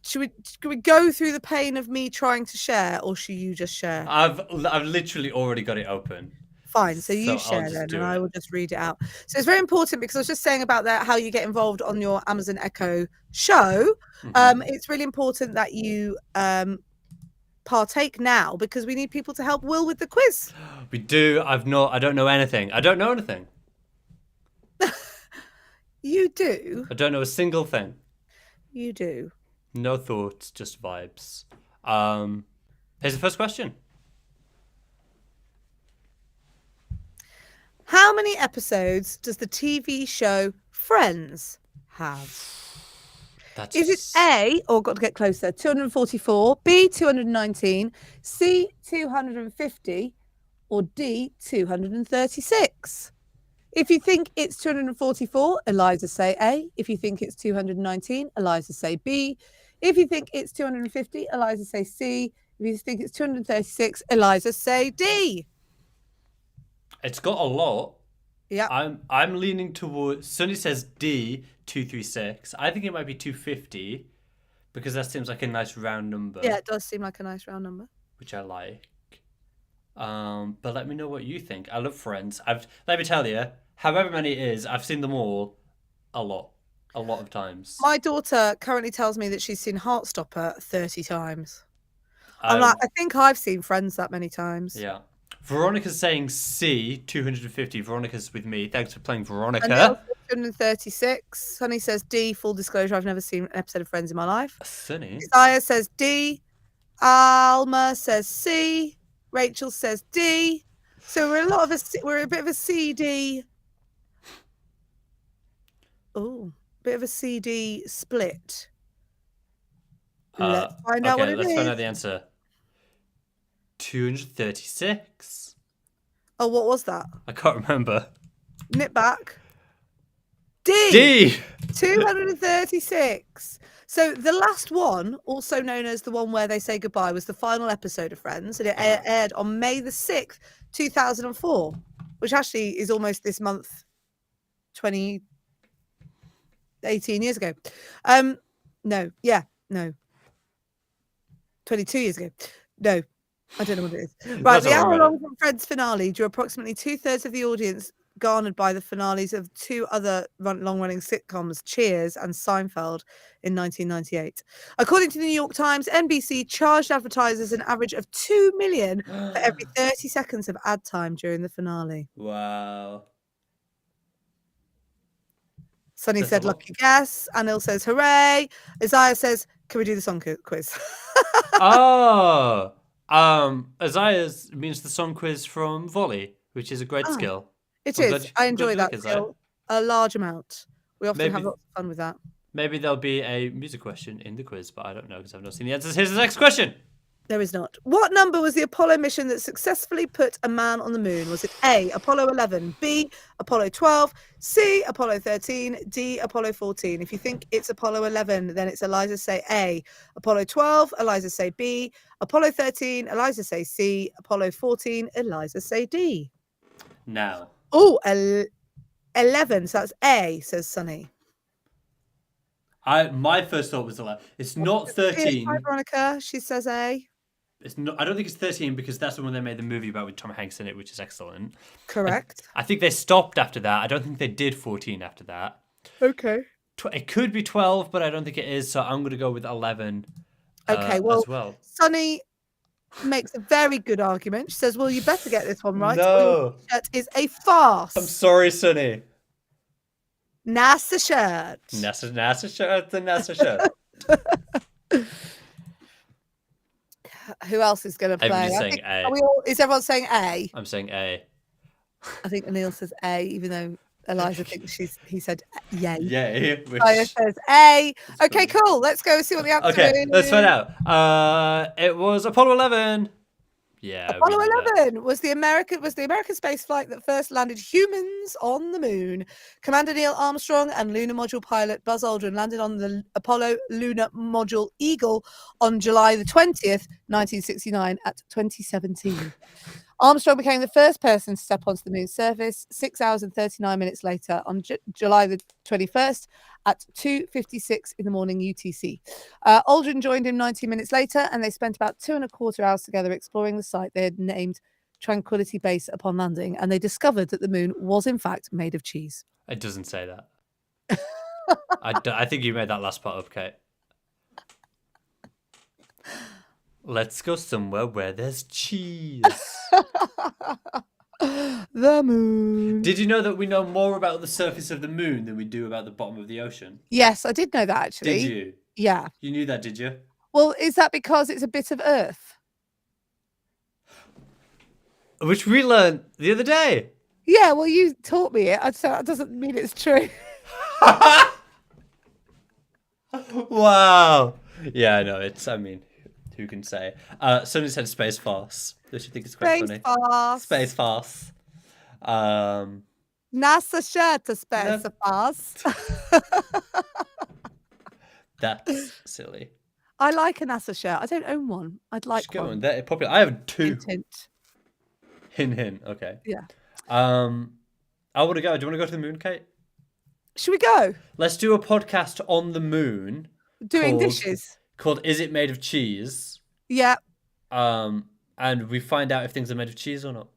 Should we go through the pain of me trying to share, or should you just share? I've literally already got it open. Fine, so you So I'll share just then, do and I it. will just read it out. So it's very important because I was just saying about that how you get involved on your Amazon Echo show. It's really important that you partake now because we need people to help Will with the quiz. We do. I don't know anything. I don't know anything. You do. I don't know a single thing. You do. No thoughts, just vibes. Here's the first question. How many episodes does the TV show Friends have? That's Is it A, or got to get closer, 244, B, 219, C, 250, or D, 236? If you think it's 244, Eliza say A. If you think it's 219, Eliza say B. If you think it's 250, Eliza say C. If you think it's 236, Eliza say D. It's got a lot. Yeah. I'm leaning towards. Sunny says D 236. I think it might be 250 because that seems like a nice round number. Yeah, it does seem like a nice round number. Which I like. But let me know what you think. I love Friends. Let me tell you, however many it is, I've seen them all a lot of times. My daughter currently tells me that she's seen Heartstopper 30 times. I'm like, I think I've seen Friends that many times. Yeah. Veronica's saying C 250. Veronica's with me. Thanks for playing, Veronica. 236. Sunny says D. Full disclosure, I've never seen an episode of Friends in my life. Sunny. Isaiah says D. Alma says C. Rachel says D. So we're a bit of a CD. Oh, bit of a CD split. Let's find out what it is. Let's find out the answer. 236. Oh, what was that? I can't remember. Nip back. D. D. 236. So the last one, also known as the one where they say goodbye, was the final episode of Friends, and it aired on May the 6th, 2004, which actually is almost this month, 18 years ago. No, 22 years ago. No, I don't know what it is. Right, the hour-long Friends finale drew approximately 2/3 of the audience garnered by the finales of two other long-running sitcoms, Cheers and Seinfeld, in 1998. According to the New York Times, NBC charged advertisers an average of $2 million for every 30 seconds of ad time during the finale. Wow. Sunny said, lucky guess. Anil says, hooray. Isaiah says, can we do the song quiz? Oh. Isaiah means the song quiz from Volley, which is a great skill. It is. I enjoy that skill a large amount. We often have lots of fun with that. Maybe there'll be a music question in the quiz, but I don't know because I've not seen the answers. Here's the next question. There is not. What number was the Apollo mission that successfully put a man on the moon? Was it A, Apollo 11, B, Apollo 12, C, Apollo 13, D, Apollo 14? If you think it's Apollo 11, then it's Eliza say A. Apollo 12, Eliza say B. Apollo 13, Eliza say C. Apollo 14, Eliza say D. Now. Oh, 11. So that's A, says Sunny. My first thought was 11. It's not 13. Hi, Veronica. She says A. It's not. I don't think it's 13 because that's the one they made the movie about with Tom Hanks in it, which is excellent. Correct. I think they stopped after that. I don't think they did 14 after that. Okay. It could be 12, but I don't think it is. So I'm going to go with 11. Okay. As well. Sunny makes a very good argument. She says, "Well, you better get this one right. No, that is a farce." I'm sorry, Sunny. NASA shirt. NASA shirt. The NASA shirt. Who else is going to play? Everybody's saying A. Is everyone saying A? I'm saying A. I think Anil says A, even though Eliza thinks he said yay. Yay. Aya says A. Okay, cool. Let's go see what the answer Okay, is. let's find out. It was Apollo 11. Yeah. Apollo 11 was the American space flight that first landed humans on the moon. Commander Neil Armstrong and lunar module pilot Buzz Aldrin landed on the Apollo lunar module Eagle on July the 20th, 1969 at 2017. Armstrong became the first person to step onto the moon's surface 6 hours and 39 minutes later on July the 21st at 2:56 in the morning UTC. Aldrin joined him 19 minutes later, and they spent about 2.25 hours together exploring the site they had named Tranquility Base upon landing, and they discovered that the moon was in fact made of cheese. It doesn't say that. I think you made that last part up, Kate. Let's go somewhere where there's cheese. The moon. Did you know that we know more about the surface of the moon than we do about the bottom of the ocean? Yes, I did know that actually. Did you? Yeah. You knew that, did you? Well, is that because it's a bit of Earth? Which we learned the other day. Yeah, well, you taught me it. So that doesn't mean it's true. Wow. Yeah, I know. I mean, who can say? Somebody said space farce. Which I think is quite funny. Farce. Space farce. NASA shirt to space farce. That's silly. I like a NASA shirt. I don't own one. I'd like Just get one. They're popular. I have two. Hint, hint. Hint. Okay. Yeah. I want to go. Do you want to go to the moon, Kate? Should we go? Let's do a podcast on the moon. Doing dishes. Called "Is It Made of Cheese?" Yeah. And we find out if things are made of cheese or not.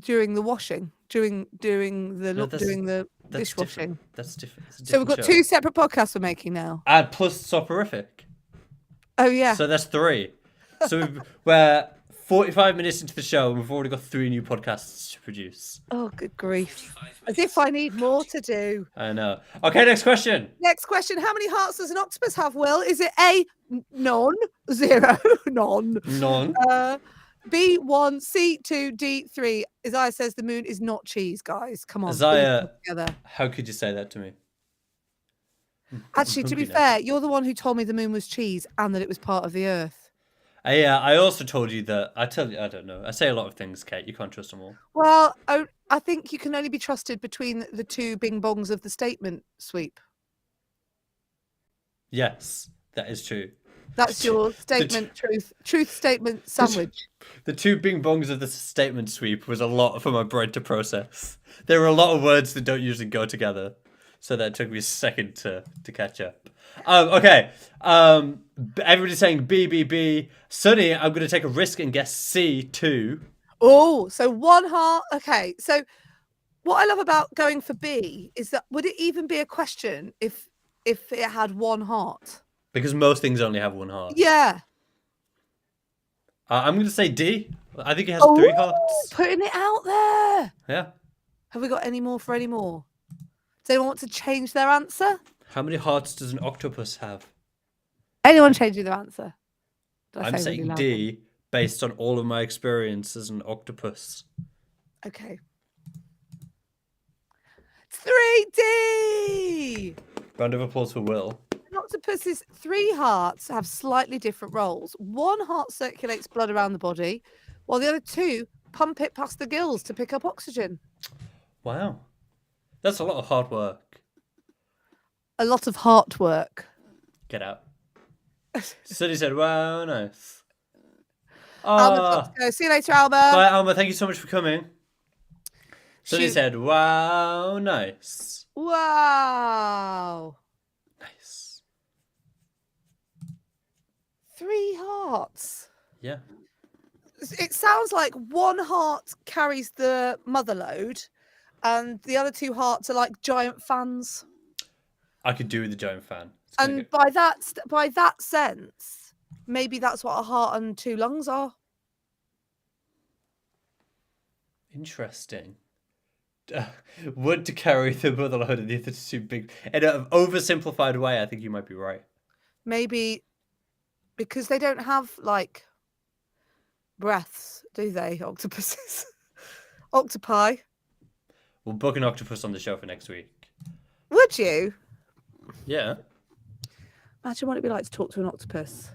During the washing, doing the dishwashing. That's different. So we've got two separate podcasts we're making now. And plus soporific. Oh yeah. So that's 3. So we're 45 minutes into the show and we've already got 3 new podcasts to produce. Oh, good grief. As if I need more to do. I know. Okay, next question. Next question. How many hearts does an octopus have, Will? Is it A, none, 0, none. None. B, 1, C, 2, D, 3. Isaiah says the moon is not cheese, guys. Come on. Isaiah, together. how could you say that to me? Actually, to be fair, you're the one who told me the moon was cheese and that it was part of the earth. Yeah, I also told you that. I don't know. I say a lot of things, Kate. You can't trust them all. Well, I think you can only be trusted between the two bing bongs of the statement sweep. Yes, that is true. That's your statement, truth statement sandwich. The 2 bing bongs of the statement sweep was a lot for my brain to process. There were a lot of words that don't usually go together, so that took me a second to catch up. Okay. Everybody's saying B, B, B. Sunny, I'm going to take a risk and guess C, 2. Oh, so 1 heart. Okay, so what I love about going for B is that would it even be a question if it had 1 heart? Because most things only have 1 heart. Yeah. I'm going to say D. I think it has 3 hearts. Putting it out there. Yeah. Have we got any more for any more? Does anyone want to change their answer? How many hearts does an octopus have? Anyone changing their answer? I'm saying D, based on all of my experience as an octopus. Okay. 3D! Round of applause for Will. An octopus's 3 hearts have slightly different roles. 1 heart circulates blood around the body, while the other 2 pump it past the gills to pick up oxygen. Wow. That's a lot of hard work. A lot of heart work. Get out. Sunny said, wow, nice. Alma, let's go. See you later, Alma. Bye, Alma. Thank you so much for coming. Sunny Shoot. said, wow, nice. Wow. Nice. 3 hearts. Yeah. It sounds like 1 heart carries the mother load and the other 2 hearts are like giant fans. I could do with a giant fan. And by that sense, maybe that's what a heart and 2 lungs are. Interesting. Would to carry the mother load and the other 2 big... In an oversimplified way, I think you might be right. Maybe because they don't have, like, breaths, do they, octopuses? Octopi. We'll book an octopus on the show for next week. Would you? Yeah. Imagine what it'd be like to talk to an octopus.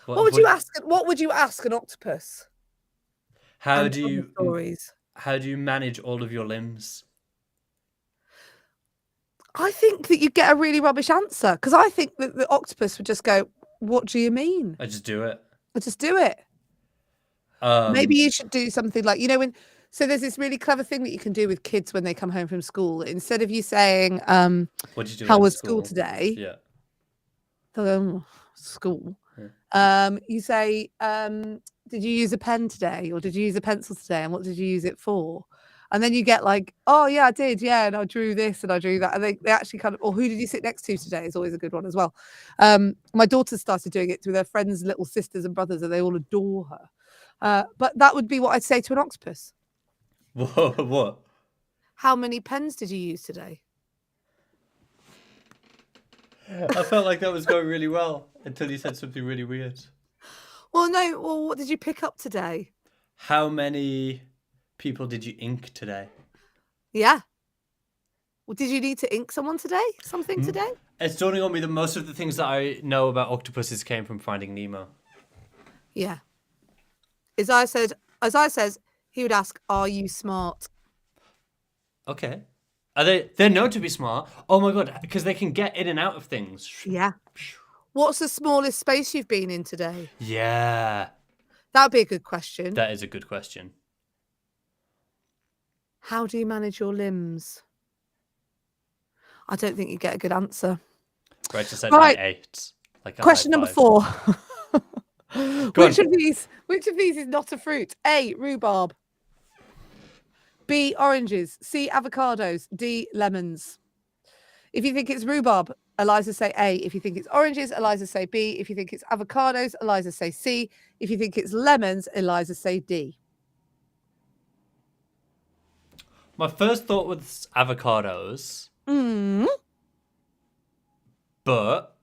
What What would you ask? What would you ask an octopus? How And do tell the you stories? how do you manage all of your limbs? I think that you'd get a really rubbish answer because I think that the octopus would just go, "What do you mean?" I just do it. Or just do it. Maybe you should do something like, when. So there's this really clever thing that you can do with kids when they come home from school. Instead of you saying, What did you do? "How in was school today?" Yeah. They'll go, "School." Yeah. You say, "Did you use a pen today, or did you use a pencil today, and what did you use it for?" And then you get like, "Oh yeah, I did, yeah, and I drew this and I drew that," and they actually kind of, or "Who did you sit next to today?" is always a good one as well. My daughter started doing it with her friends' little sisters and brothers, and they all adore her. But that would be what I'd say to an octopus. What? How many pens did you use today? I felt like that was going really well until you said something really weird. Well, no. Well, what did you pick up today? How many people did you ink today? Yeah. Well, did you need to ink someone today? Something today? It's dawning on me that most of the things that I know about octopuses came from Finding Nemo. Yeah. As I says, he would ask, "Are you smart?" Okay. Are they're known to be smart. Oh my god, because they can get in and out of things. Yeah. What's the smallest space you've been in today? Yeah. That would be a good question. That is a good question. How do you manage your limbs? I don't think you get a good answer. Rachel said Right. I ate. Like a Question high number five. 4. Go Which on. of these is not a fruit? A, rhubarb. B, oranges. C, avocados. D, lemons. If you think it's rhubarb, Eliza say A. If you think it's oranges, Eliza say B. If you think it's avocados, Eliza say C. If you think it's lemons, Eliza say D. My first thought was avocados, but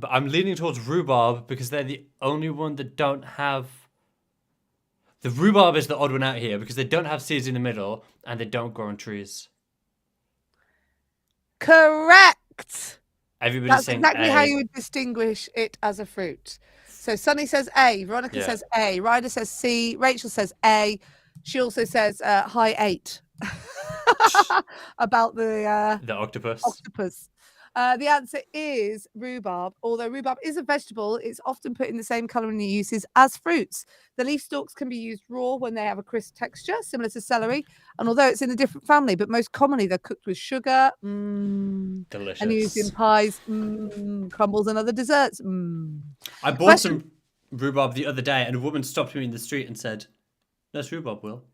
I'm leaning towards rhubarb because they're the only one that don't have. The rhubarb is the odd one out here because they don't have seeds in the middle and they don't grow on trees. Correct. Everybody's That's saying exactly A. how you would distinguish it as a fruit. So Sunny says A, Veronica Yeah. says A, Ryder says C, Rachel says A. She also says high 8 about the The octopus. octopus. The answer is rhubarb. Although rhubarb is a vegetable, it's often put in the same culinary uses as fruits. The leaf stalks can be used raw when they have a crisp texture, similar to celery. And although it's in a different family, but most commonly they're cooked with sugar, Delicious. and used in pies, crumbles, and other desserts. I bought some rhubarb the other day and a woman stopped me in the street and said, "That's rhubarb, Will."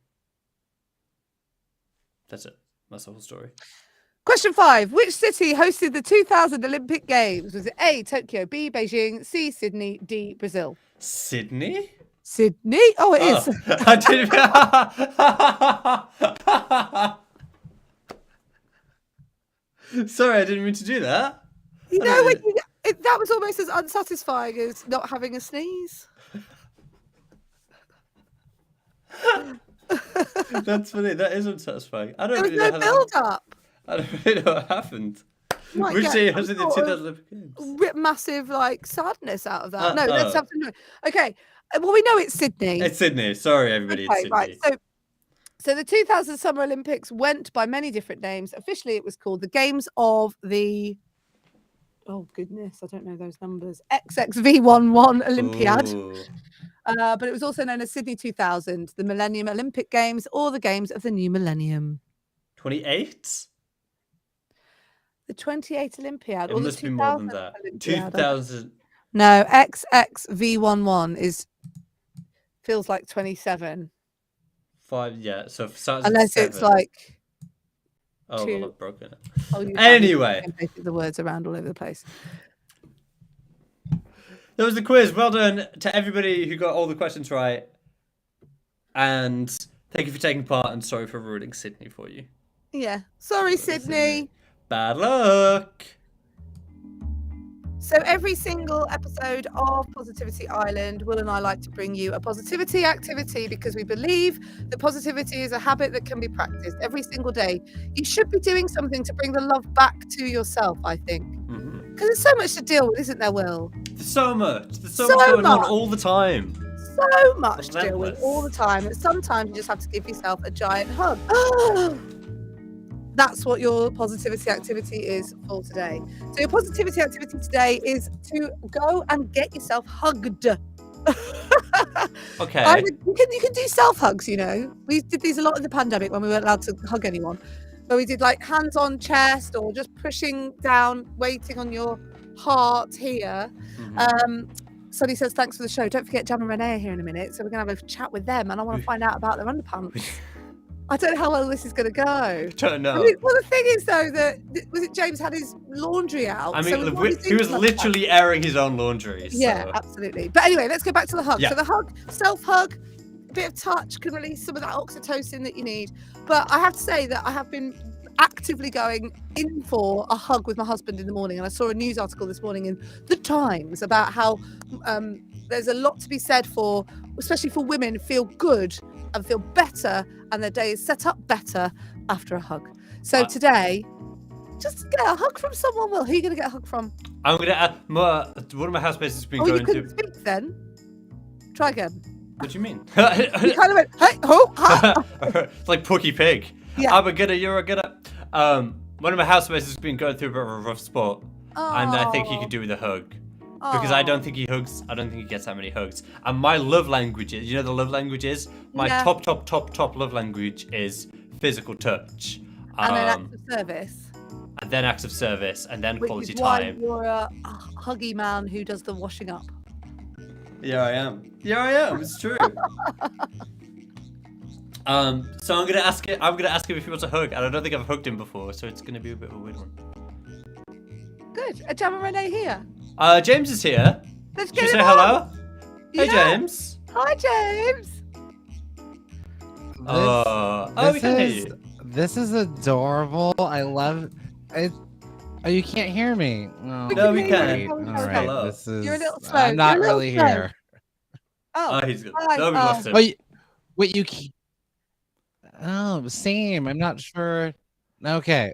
That's it. That's the whole story. Question 5. Which city hosted the 2000 Olympic Games? Was it A, Tokyo, B, Beijing, C, Sydney, D, Brazil? Sydney? Sydney? Oh, it is. I didn't. Sorry, I didn't mean to do that. You I know, don't when really- that was almost as unsatisfying as not having a sneeze. That's funny. That is unsatisfying. I don't There was really know no how build up. I don't really know what happened. Might Which get day some was it the sort of 2000 Olympic Games? Massive sadness out of that. No, let's oh. have some. Okay, well, we know it's Sydney. It's Sydney. Sorry, everybody. It's Okay, Sydney. right. So the 2000 Summer Olympics went by many different names. Officially, it was called the Games of the. Oh goodness, I don't know those numbers. XXV11 Olympiad. Ooh. But it was also known as Sydney 2000, the Millennium Olympic Games, or the Games of the New Millennium. 28? The 28 Olympiad. It or the must be more than 2000 that. Olympiad. 2000. No, XXV11 feels like 27. 5, yeah. So if it starts Unless at it's 7. like. Oh, two- well, I've broken it. Oh, you Anyway. have the words around all over the place. That was the quiz. Well done to everybody who got all the questions right. And thank you for taking part, and sorry for ruining Sydney for you. Yeah. Sorry, Sydney. Bad luck. So every single episode of Positivity Island, Will and I like to bring you a positivity activity because we believe that positivity is a habit that can be practiced every single day. You should be doing something to bring the love back to yourself, I think. Because there's so much to deal with, isn't there, Will? There's so much. There's so So much going on much. all the time. So much to deal with Relentless. all the time. And sometimes you just have to give yourself a giant hug. That's what your positivity activity is for today. So your positivity activity today is to go and get yourself hugged. Okay. You can do self hugs, you know. We did these a lot in the pandemic when we weren't allowed to hug anyone. But we did like hands on chest or just pushing down, waiting on your heart here. Sonny says, thanks for the show. Don't forget Jam and Renee are here in a minute. So we're going to have a chat with them and I want to find out about their underpants. I don't know how well this is going to go. Don't know. I mean, well, the thing is, though, that was it James had his laundry out. I so mean, we've he was literally airing his own laundry. So. Yeah, absolutely. But anyway, let's go back to the hug. Yeah. So the hug, self-hug, a bit of touch can release some of that oxytocin that you need. But I have to say that I have been actively going in for a hug with my husband in the morning. And I saw a news article this morning in The Times about how there's a lot to be said for, especially for women, feel good and feel better and their day is set up better after a hug. So today, just get a hug from someone. Will, who are you going to get a hug from? I'm going to one of my housemates has been Oh, going you couldn't to... speak then? Try again. What do you mean? You kind of went, hey, oh, ha. It's like Porky Pig. Yeah. I'm a gooder, you're a gooder. One of my housemates has been going through a bit of a rough spot. And I think he could do with a hug. Because I don't think he hugs. I don't think he gets that many hugs. And my love language is, you know the love language is? My top love language is physical touch. And then acts of service. And then acts of service. And then Which quality is why time. you're a huggy man who does the washing up. Yeah, I am. It's true. So I'm gonna ask him if he wants a hug, and I don't think I've hugged him before, so it's gonna be a bit of a weird one. Good. Are Jam and Renee here? James is here. Let's Should get you say him on. hello? Hey, Yeah. James. Hi, James. We can hear you. This is adorable. I love it. Oh, you can't hear me. Oh, No, we can. can. All You're right, Hello. this is. a little slow. I'm not You're a little really slow. here. Oh, He's good. hi, No, we lost him. Oh, wait, you. Oh, same. I'm not sure. Okay.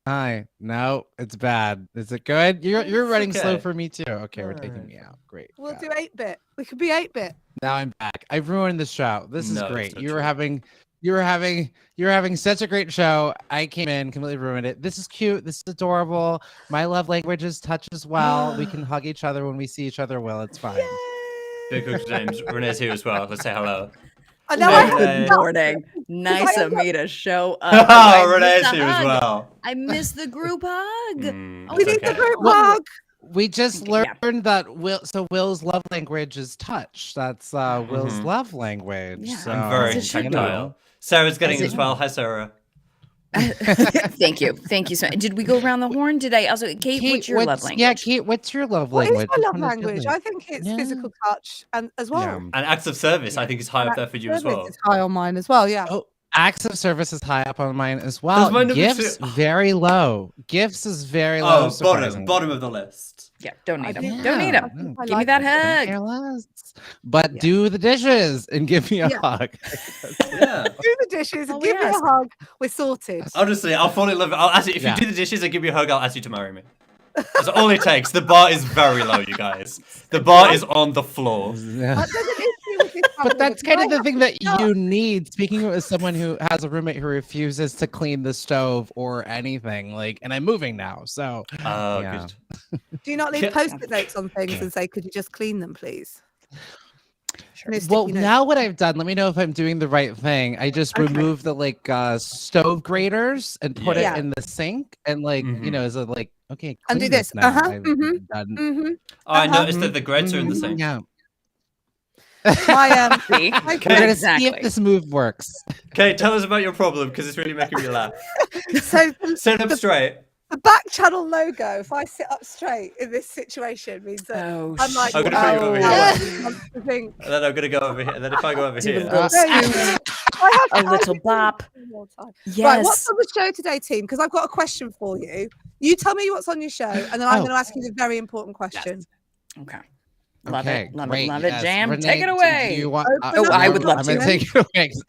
Hi. No, it's bad. Is it good? You're running slow okay. for me too. Okay, we're All taking right. me out. Great. we'll got do it. 8-bit. We could be 8-bit. Now I'm back. I've ruined the show. This is No, it's great. not You true. were having such a great show. I came in, completely ruined it. This is cute. This is adorable. My love language is touch as well. We can hug each other when we see each other. Well, it's fine. Big hug to James. Renee's here as well. Let's say hello. I know I Renee. have Good morning. Nice of me to show up. Oh, I missed Renee's the here as hug. well. I missed the group hug. Mm, We it's need the okay. group Well, hug. We just Yeah. learned that Will's love language is touch. That's Will's Mhm. love language. Yeah. So, I'm very As it should be. tactile. Sarah's getting As it it- as well. Hi, Sarah. Thank you. Thank you so much. Did we go around the horn? Did I also Kate, what's your love language? Yeah, Kate, what's your love What is language? my Which love one is language? different? I think it's Yeah. physical touch and as well. Yeah. And acts of service, I think, is high up there for you as Service well. is high on mine as well, yeah. Oh, acts of service is high up on mine as well. my number Gifts two? very low. Gifts is very low. Oh, surprisingly. bottom of the list. Yeah, don't need them. Yeah. Don't need I them. think I Give me like that it. Care hug. less. But Yeah. do the dishes and give me a Yeah. hug. Yeah. Do the dishes and all we give me a ask. hug. We're sorted. Honestly, I'll fall in love. I'll ask you if Yeah. you do the dishes and give me a hug. I'll ask you to marry me. That's all it takes. The bar is very low, you guys. The bar is on the floor. Yeah. There's an issue with this But family that's because kind of I the thing that have- you need. Speaking as someone who has a roommate who refuses to clean the stove or anything, like, and I'm moving now, so Oh, Yeah. good. Do you not leave Yeah. post-it notes on things and say, could you just clean them, please? Sure. No well, sticky notes. now what I've done, let me know if I'm doing the right thing. I just Okay. removed the stove graters and put Yeah. it in the sink, and like Mhm. you know, is it like okay, And do clean this. now. Uh-huh, I've mhm, done. Mm-hmm. Oh, I Uh-huh. noticed that the grates are in the sink. Yeah. My See? my We're gonna Exactly. see if this move works. Okay, tell us about your problem because it's really making me laugh. so Sit up straight. the back channel logo, if I sit up straight in this situation, means that Oh, I'm like, I'm gonna put you over here. I think And then I'm gonna go over here. And then if I go over here, Little There you scoop, I have a little bop. more time. Yes. Right, what's on the show today, team? Because I've got a question for you. You tell me what's on your show, and then I'm going to ask you the very important question. Okay. Love Okay, it. Love great. it. Love Yes. it. Jam. Renee, Take it do away. you want? Open I up would the love I'm to. gonna take it away. 'Cause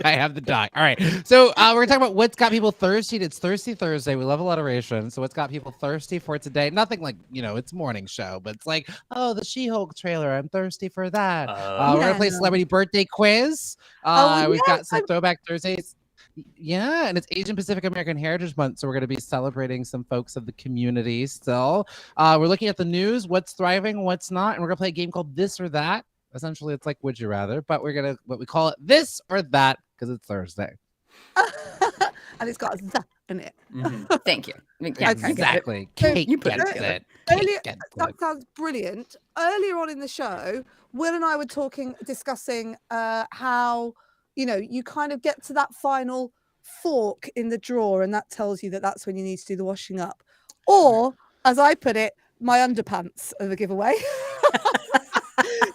I have the dog. All right. So we're gonna talk about what's got people thirsty. It's Thirsty Thursday. We love alliteration. So what's got people thirsty for today? Nothing like it's morning show, but it's like, oh, the She-Hulk trailer. I'm thirsty for that. We're gonna play celebrity birthday quiz. We've got some throwback Thursdays. Yeah, and it's Asian Pacific American Heritage Month, so we're going to be celebrating some folks of the community still. We're looking at the news, what's thriving, what's not, and we're going to play a game called This or That. Essentially, it's like Would You Rather, but we're going to, what we call it, This or That, because it's Thursday. And it's got a "the" in it. Thank you. Yeah, Exactly. So Kate you put it gets together. it. Earlier, Kate gets that it. sounds brilliant. Earlier on in the show, Will and I were discussing how, you kind of get to that final fork in the drawer, and that tells you that that's when you need to do the washing up. Or, as I put it, my underpants are the giveaway.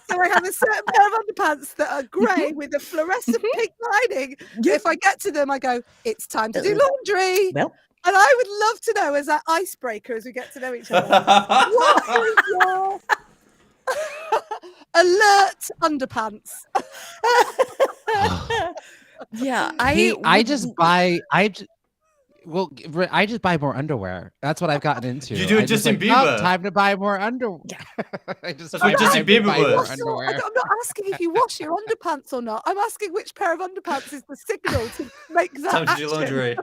So I have a certain pair of underpants that are grey with a fluorescent pink lining. If I get to them, I go, it's time to do laundry. Well. And I would love to know, as that icebreaker, as we get to know each other, what is your alert underpants? Yeah, I just buy more underwear. That's what I've gotten into. You do it Justin Bieber. Time to buy more underwear. That's what Justin Bieber was. I'm not asking if you wash your underpants or not. I'm asking which pair of underpants is the signal to make that Time to do action. laundry.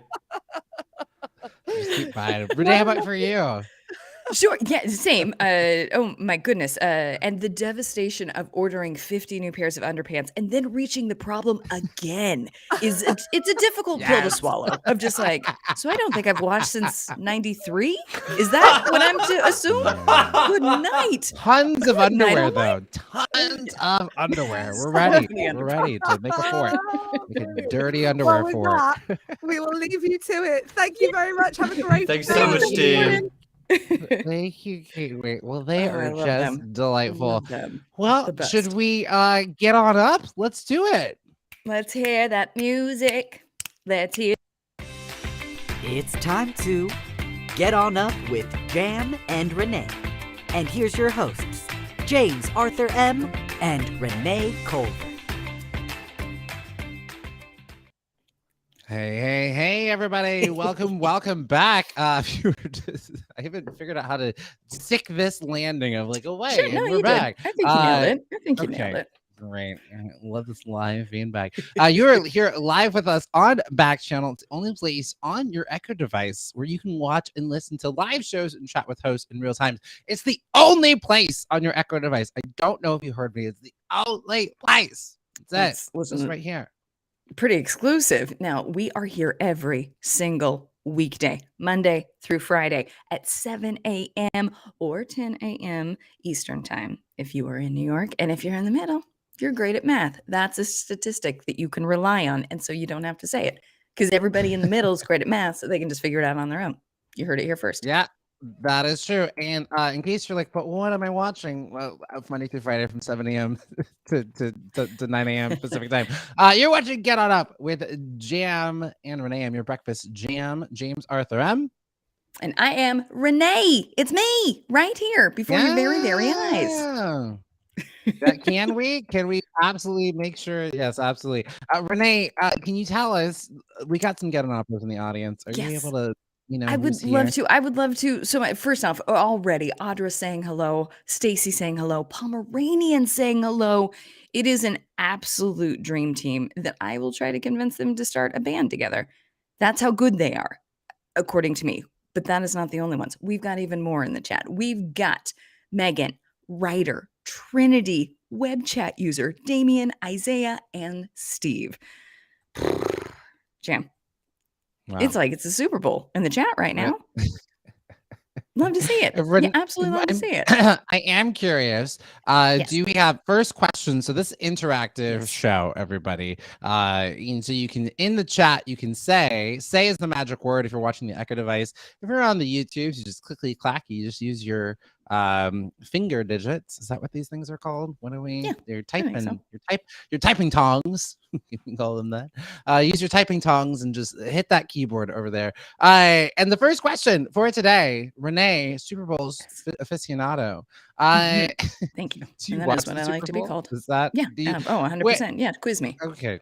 Just keep buying it. Renee, how about for you? Sure. Yeah, same. Oh my goodness. And the devastation of ordering 50 new pairs of underpants and then reaching the problem again it's a difficult pill to swallow. Of just like, so I don't think I've washed since '93. Is that what I'm to assume? Good night. Tons of Good night, underwear, all though. Tons of underwear. We're ready. We're ready to make a fort. Make a dirty underwear Well, with fort. that, we will leave you to it. Thank you very much. Have a great Thanks day. so much, team. Thank you, Kate. Wait, well, they Oh, I are love just them. delightful. Love them. Well, The best. should we get on up? Let's do it. Let's hear that music. Let's hear. It's time to get on up with Jam and Renee. And here's your hosts, James Arthur M. and Renee Culver. Hey, everybody. Welcome back. If you were I haven't figured out how to stick this landing of like, away, Sure, and no, we're you back. did. I think you nailed it. I think you okay. nailed it. Great. I love this live feedback. You're here live with us on Backchannel. It's the only place on your Echo device where you can watch and listen to live shows and chat with hosts in real time. It's the only place on your Echo device. I don't know if you heard me. It's the only place. That's it. It's right here. Pretty exclusive. Now, we are here every single weekday, Monday through Friday at 7 a.m. or 10 a.m. Eastern time if you are in New York. And if you're in the middle, you're great at math. That's a statistic that you can rely on. And so you don't have to say it because everybody in the middle is great at math, so they can just figure it out on their own. You heard it here first. Yeah, that is true. And in case you're like, but what am I watching? Well, Monday through Friday from 7 a.m. to 9 a.m. Pacific time. You're watching Get On Up with Jam and Renee. I'm your breakfast jam, James Arthur M. And I am Renee. It's me right here before your very, very eyes. Can we absolutely make sure? Yes, absolutely. Renee, can you tell us? We got some Get On Uppers in the audience. Are you able to? I would love to. I would love to. So first off, already Audra saying hello, Stacy saying hello, Pomeranian saying hello. It is an absolute dream team that I will try to convince them to start a band together. That's how good they are, according to me. But that is not the only ones. We've got even more in the chat. We've got Megan, Ryder, Trinity, web chat user, Damien, Isaiah, and Steve. Jam. Wow. It's like it's a Super Bowl in the chat right now. Love to see it. Absolutely love to see it. I am curious. Yes. Do we have first question? So this interactive show, everybody. And so you can in the chat, you can say is the magic word if you're watching the Echo device. If you're on the YouTube, you just clickety clack. You just use your finger digits. Is that what these things are called? What are we? Yeah, You're I think so. typing. Your typing tongs. You can call them that. Use your typing tongs and just hit that keyboard over there. And the first question for today, Renee, Super Bowl's aficionado. Thank you. Do you And that watch is what the I like Super to be Bowl? called. Is that? Yeah. Do you, 100%. Yeah. Quiz me. Okay.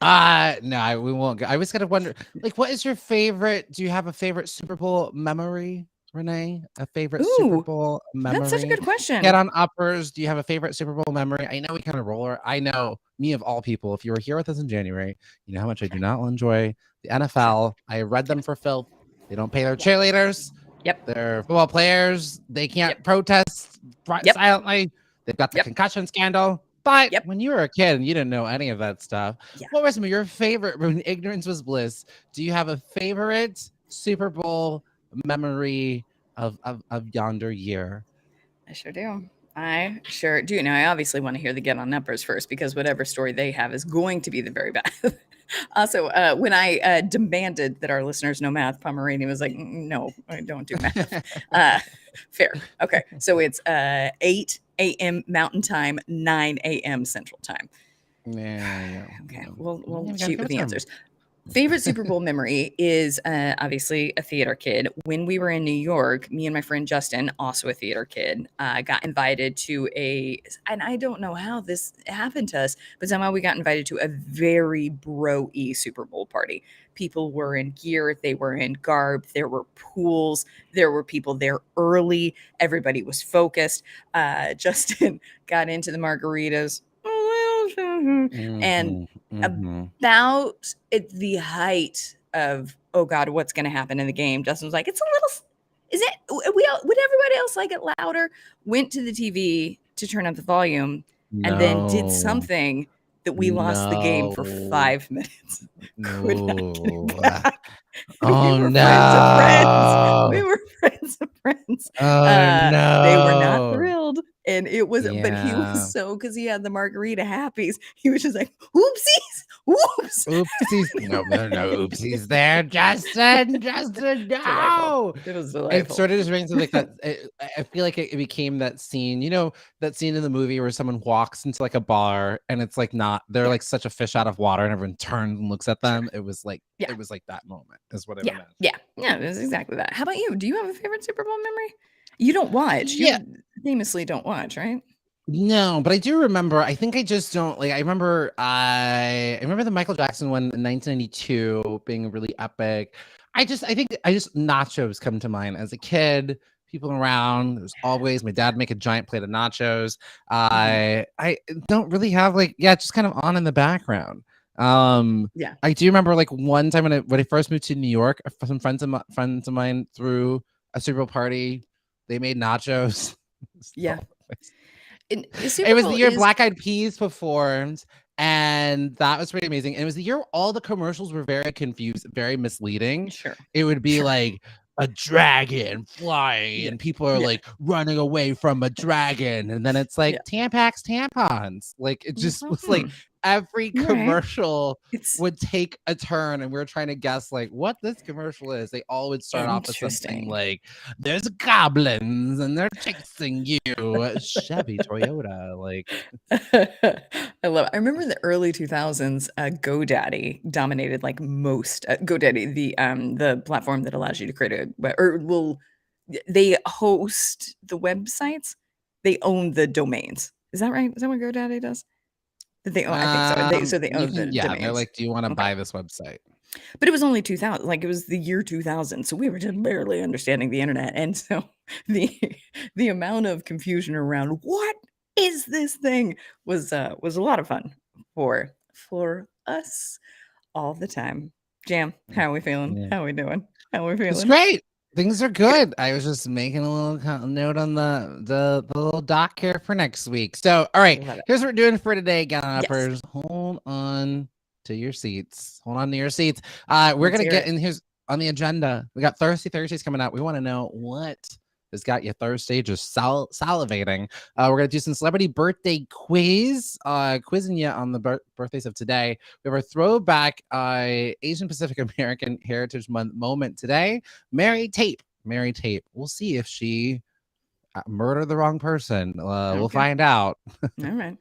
No, we won't go. I was gonna wonder, like, what is your favorite? Do you have a favorite Super Bowl memory, Renee? A favorite Super Ooh, Bowl that's such a memory? good question. Get on uppers. Do you have a favorite Super Bowl memory? I know we kind of roller. I know me of all people. If you were here with us in January, you know how much I do not enjoy the NFL. I read them for filth. They don't pay their cheerleaders. Yep. They're football players. They can't Yep. protest Yep. silently. They've got the Yep. concussion scandal. But Yep. when you were a kid and you didn't know any of that stuff, Yeah. what were some of your favorite, when ignorance was bliss? Do you have a favorite Super Bowl memory of yonder year? I sure do. I sure do. Now, I obviously want to hear the get on uppers first because whatever story they have is going to be the very best. Also, when I demanded that our listeners know math, Pomeranian was like, no, I don't do math. Fair. Okay. So it's 8 a.m. Mountain Time, 9 a.m. Central Time. Yeah. Okay. We'll Yeah, we gotta shoot give with it the some. answers. Favorite Super Bowl memory is obviously a theater kid. When we were in New York, me and my friend Justin, also a theater kid, got invited to and I don't know how this happened to us, but somehow we got invited to a very bro-y Super Bowl party. People were in gear, they were in garb, there were pools, there were people there early, everybody was focused. Justin got into the margaritas. And about at the height of, oh God, what's going to happen in the game, Justin was like, it's a little, is it, would everybody else like it louder? Went to the TV to turn up the volume and then did something that we lost the game for 5 minutes. Could not get it back. Oh, we were no. We were friends of friends. Oh, They were not no. thrilled. And it was, but he Yeah. was so, because he had the margarita happies. He was just like, oopsies, whoops. Oopsies. No oopsies there, Justin. No. It was It delightful. sort of just brings me like that. I feel like it became that scene, that scene in the movie where someone walks into like a bar and it's like they're like such a fish out of water and everyone turns and looks at them. It was like, it was like that moment is what I meant. Yeah, it was exactly that. How about you? Do you have a favorite Super Bowl memory? You don't watch. Yeah. You famously don't watch, right? No, but I do remember. I think I just don't like. I remember the Michael Jackson one in 1992 being really epic. I think nachos come to mind as a kid. People around. There's always my dad make a giant plate of nachos. I don't really have just kind of on in the background. Yeah. I do remember like one time when I first moved to New York, some friends of mine threw a Super Bowl party. They made nachos. Yeah. It was the year Black Eyed Peas performed, and that was pretty amazing. And it was the year all the commercials were very confused, very misleading. Sure. It would be like a dragon flying, and people are like running away from a dragon, and then it's like Tampax tampons. Like it just was like every commercial would take a turn, and we were trying to guess like what this commercial is. They all would start off with something like "There's goblins and they're chasing you." Chevy Toyota, like. I love it. I remember in the early 2000s, GoDaddy dominated like most. GoDaddy, the platform that allows you to create they host the websites. They own the domains. Is that right? Is that what GoDaddy does? That they own, I think so. They own the domains. They're like, do you want to buy this website? But it was only 2000, like it was the year 2000, so we were just barely understanding the internet, and so the amount of confusion around what is this thing was a lot of fun for us all the time. Jam, how are we feeling? Yeah. How are we doing? How are we feeling? It's great. Things are good. I was just making a little note on the little doc here for next week. So, all right, here's what we're doing for today, Gallopers. Hold on to your seats. We're going to get in here's on the agenda. We got Thirsty Thursdays coming out. We want to know what has got you thirsty, just salivating. We're going to do some celebrity birthday quiz, quizzing you on the birthdays of today. We have our throwback Asian Pacific American Heritage Month moment today. Mary Tape. We'll see if she murder the wrong person. We'll Okay. find out. All right.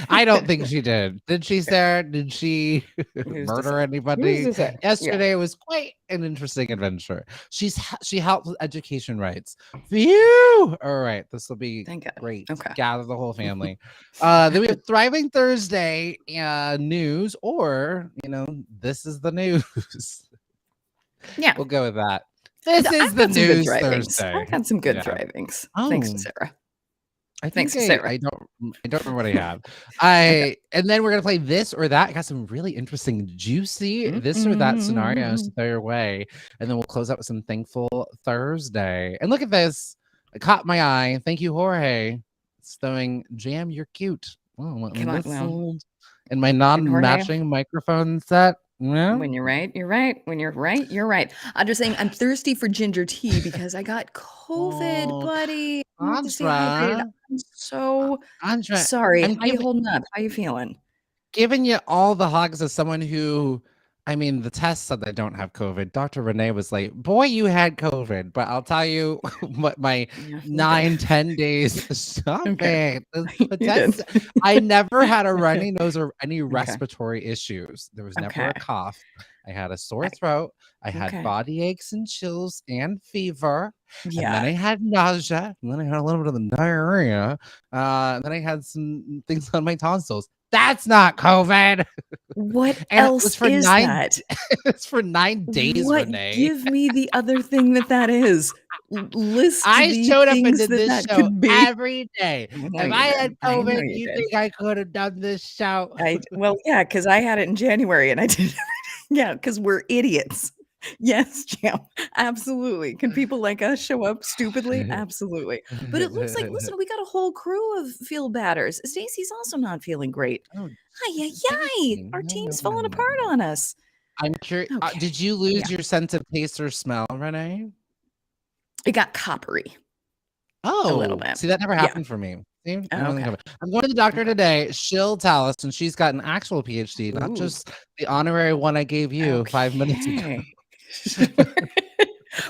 I don't think she did. Did she, Sarah? Did she Who's to murder say? Who's anybody? to say? Yeah. Yesterday was quite an interesting adventure. She helped with education rights. Phew! All right, this will be Thank God. great. Okay. Gather the whole family. Then we have Thriving Thursday news, or this is the news. Yeah. We'll go with that. This I've is the got some good news thrivings. Thursday. I've had some good Yeah. thrivings. Oh. Thanks to Sarah. I Thanks think to Sarah. I don't remember what I have. And then we're gonna play this or that. I got some really interesting, juicy this or that scenarios to throw your way, and then we'll close out with some Thankful Thursday. And look at this, it caught my eye. Thank you, Jorge. It's throwing Jam. You're cute. Oh, Come on, well. in my non-matching microphone set. Yeah. When you're right, you're right. When you're right, you're right. I'm just saying I'm thirsty for ginger tea because I got COVID, buddy. I need to stay hydrated. Andra. I'm so Andra, sorry. I'm How you holding up? How you feeling? giving you all the hugs as someone who, I mean, the test said I don't have COVID. Dr. Renee was like, boy, you had COVID. But I'll tell you what my 9-10 days. Stop it. The test, I never had a runny nose or any respiratory issues. There was never a cough. I had a sore throat. I had body aches and chills and fever. And then I had nausea. And then I had a little bit of the diarrhea. And then I had some things on my tonsils. That's not COVID. What And else it was for is 9 that? It's for 9 days, What? Renee. Give me the other thing that is. List I the showed up and things did that this show could be. every day. I know If you I did. had I know COVID, you you did. think I could have done this show? Well, yeah, because I had it in January and I did. Yeah, because we're idiots. Yes, Jam. Absolutely. Can people like us show up stupidly? Absolutely. But it looks like, listen, we got a whole crew of feel batters. Stacey's also not feeling great. Oh, Ay, ay, ay. Our team's falling apart on us. I'm curious. Okay. Did you lose Yeah. your sense of taste or smell, Renee? It got coppery. Oh, little bit. see, that never Yeah. happened for me. See? Oh, I don't think okay. I'm going to the doctor today. She'll tell us, and she's got an actual PhD, not Ooh. just the honorary one I gave you 5 minutes ago.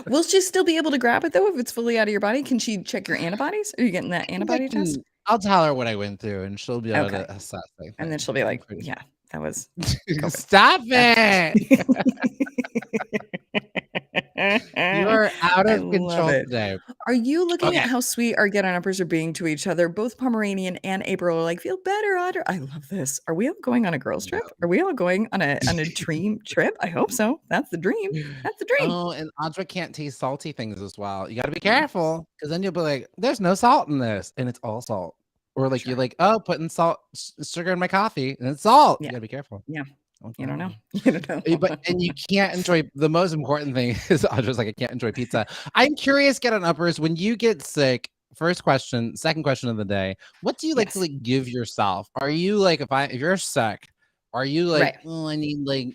Will she still be able to grab it though if it's fully out of your body? Can she check your antibodies? Are you getting that antibody test? I'll tell her what I went through, and she'll be able Okay. to assess it. And then she'll be like, yeah, that was COVID. Stop it. You are out I of love control it. today. Are you looking Okay. at how sweet our Get On Uppers are being to each other? Both Pomeranian and April are like, feel better, Audra. I love this. Are we all going on a girls trip? Are we all going on a dream trip? I hope so. That's the dream. That's the dream. Oh, and Audra can't taste salty things as well. You got to be careful, because then you'll be like, there's no salt in this, and it's all salt. Or like you're like, oh, putting salt, sugar in my coffee, and it's salt. You Yeah. got to be careful. Yeah. Okay. You don't know. You don't know. And you can't enjoy, the most important thing is Audra's like, I can't enjoy pizza. I'm curious, Get On Uppers, when you get sick, first question, second question of the day, what do you like to like give yourself? Are you like, if you're sick, are you like, Right. oh, I need like,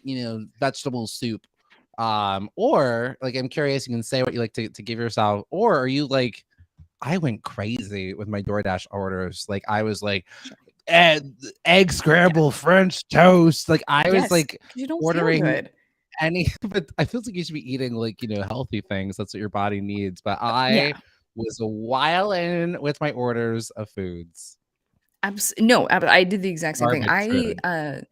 vegetable soup? Or like, I'm curious, you can say what you like to give yourself, or are you like, I went crazy with my DoorDash orders. Like I was like, egg scramble French toast. Like I was like you don't ordering feel good. but I feel like you should be eating like, healthy things. That's what your body needs. But I was a while in with my orders of foods. No, I did the exact same thing. Garbage food.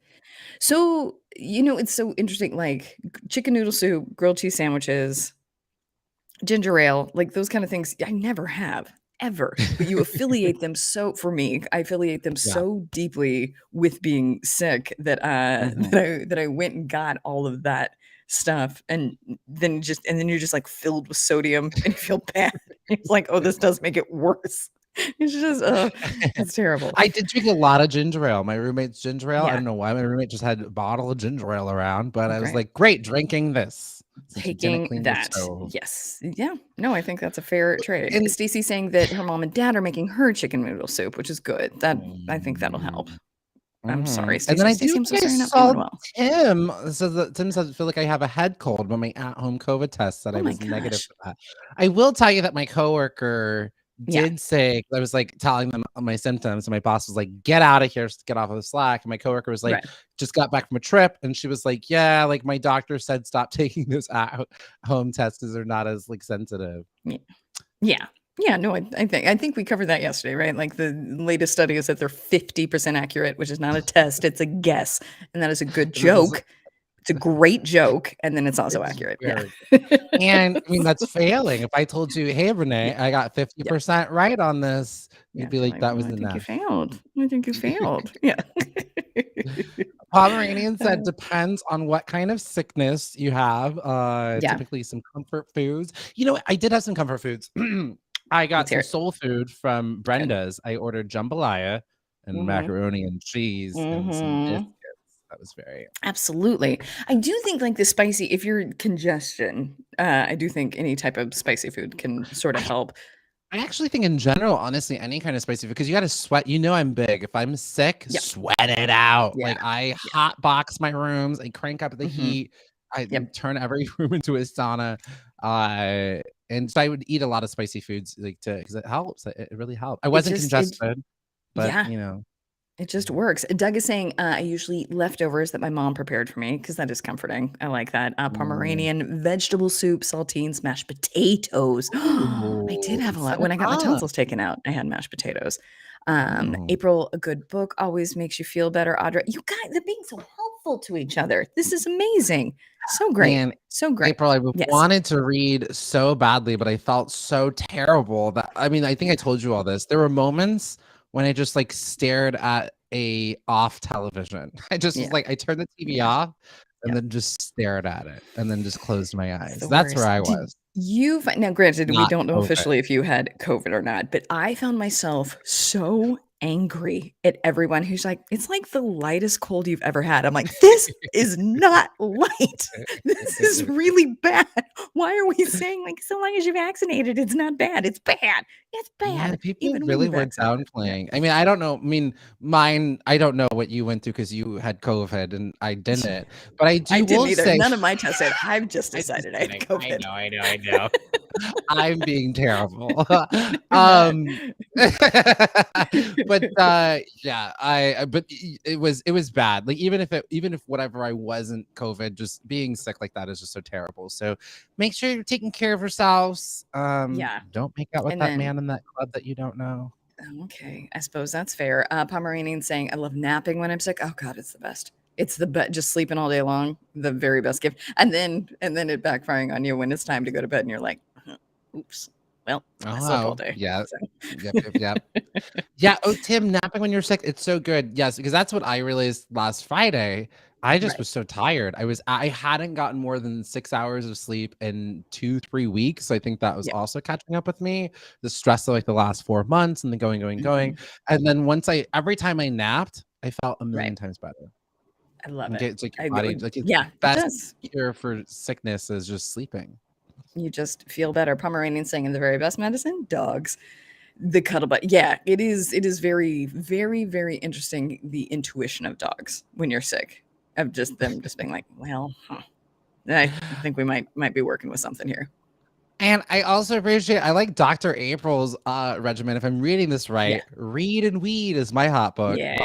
So, it's so interesting, like chicken noodle soup, grilled cheese sandwiches, ginger ale, like those kind of things. I never have ever, but you affiliate them. So for me, I affiliate them so deeply with being sick that that I went and got all of that stuff, and then you're just like filled with sodium and you feel bad. It's like, oh, this does make it worse. It's just, it's terrible. I did drink a lot of ginger ale. My roommate's ginger ale. I Yeah. don't know why my roommate just had a bottle of ginger ale around, but I was like, great, drinking this. Since you didn't Taking clean your that. stove. Yes. Yeah. No, I think that's a fair trade. And Stacey's saying that her mom and dad are making her chicken noodle soup, which is good. That I think that'll help. I'm sorry, And then I Stacey. do I'm so think I sorry, not saw feeling well. Tim. So Tim says, I feel like I have a head cold, but my at-home COVID test said Oh I my was negative gosh. for that. I will tell you that my coworker Yeah. did say, I was like telling them my symptoms, and my boss was like, get out of here, get off of the Slack. And my coworker was like, Right. just got back from a trip, and she was like, yeah, like my doctor said stop taking those at-home tests because they're not as like sensitive. Yeah. Yeah. Yeah, no, I think we covered that yesterday, right? Like the latest study is that they're 50% accurate, which is not a test, it's a guess. And that is a good This is joke. It's a great joke, and then it's also it's accurate. Yeah. very and I mean that's failing. If I told you, "Hey, Yeah. Renee, I got Yeah. 50% right on this," Yeah. you'd be You're like, like, "That "Well, was I think you enough." failed. I think you failed." Yeah. Pomeranian said Uh, depends on what kind of sickness you have. yeah. Typically some comfort foods. You know what? I did have some comfort foods. I got Let's hear some it. soul food from Good. Brenda's. I ordered jambalaya and Mhm. macaroni and cheese and some biscuits. Mhm. That was very Absolutely. I do think like the spicy, if you're congestion, I do think any type of spicy food can sort of I help. I actually think in general, honestly, any kind of spicy food, because you gotta sweat. You know I'm big. If I'm sick, Yep. sweat it out. Yeah. Like I Yeah. hot box my rooms, I crank up the Mhm. heat, I Yep. turn every room into a sauna. And so I would eat a lot of spicy foods like to because it helps. It really helps. I It wasn't just it congested, but yeah. you know. It just works. Doug is saying, I usually eat leftovers that my mom prepared for me because that is comforting. I like that. Mm. Pomeranian, vegetable soup, saltines, mashed potatoes. I did Ooh, have a lot. set it When I got my up. tonsils taken out, I had mashed potatoes. Oh. April, a good book always makes you feel better. Audra, you guys, they're being so helpful to each other. This is amazing. So great. Man, So great. April, I Yes. wanted to read so badly, but I felt so terrible that I mean, I think I told you all this. There were moments when I just like stared at a off television. I just was Yeah. like, I turned the TV Yeah. off and Yep. then just stared at it and then just closed my It's eyes. the That's where worst. I Did was. you find now granted, we Not don't know COVID. officially if you had COVID or not, but I found myself so angry at everyone who's like, "It's like the lightest cold you've ever had." I'm like, "This is not light. This is really bad. Why are we saying like so long as you're vaccinated, it's not bad? It's bad. It's Yeah, bad, people even when really you're were vaccinated." Yeah. downplaying. I mean, I don't know. I mean, mine, I don't know what you went through because you had COVID and I didn't. But I I do didn't will either. say None of my tests said. I've just I'm just decided I had kidding. I COVID. know, I know, I know. I'm being terrible. No, you're not. Um, but, yeah, but it was bad. Like, even if whatever I wasn't COVID, just being sick like that is just so terrible. So make sure you're taking care of yourselves. Yeah. Don't make out with And that then man in that club that you don't know. okay, I suppose that's fair. Pomeranian saying, "I love napping when I'm sick." Oh God, it's the best. It's the best. Just sleeping all day long, the very best gift. And then it backfiring on you when it's time to go to bed, and you're like, "Oops, well, I slept all Oh, day." yeah. So. Yep, yep, yep. Yeah, oh, Tim, napping when you're sick, it's so good. Yes, because that's what I realized last Friday. I just Right. was so tired. I hadn't gotten more than 6 hours of sleep in 2, 3 weeks. So I think that was Yeah. also catching up with me. The stress of like the last 4 months and then going, going, going. Mhm. And then every time I napped, I felt a Right. million times better. I love Okay, it. it's like your I body, go. like it's the Yeah, it best does. cure for sickness is just sleeping. You just feel better. Pomeranian saying, "And the very best medicine, dogs." The cuddle butt. Yeah, it is. It is very, very, very interesting. The intuition of dogs when you're sick, of just them just being like, "Well, huh. I think we might be working with something here." And I also appreciate I like Dr. April's regimen. If I'm reading this Yeah. right, Read and Weed is my hot box. There's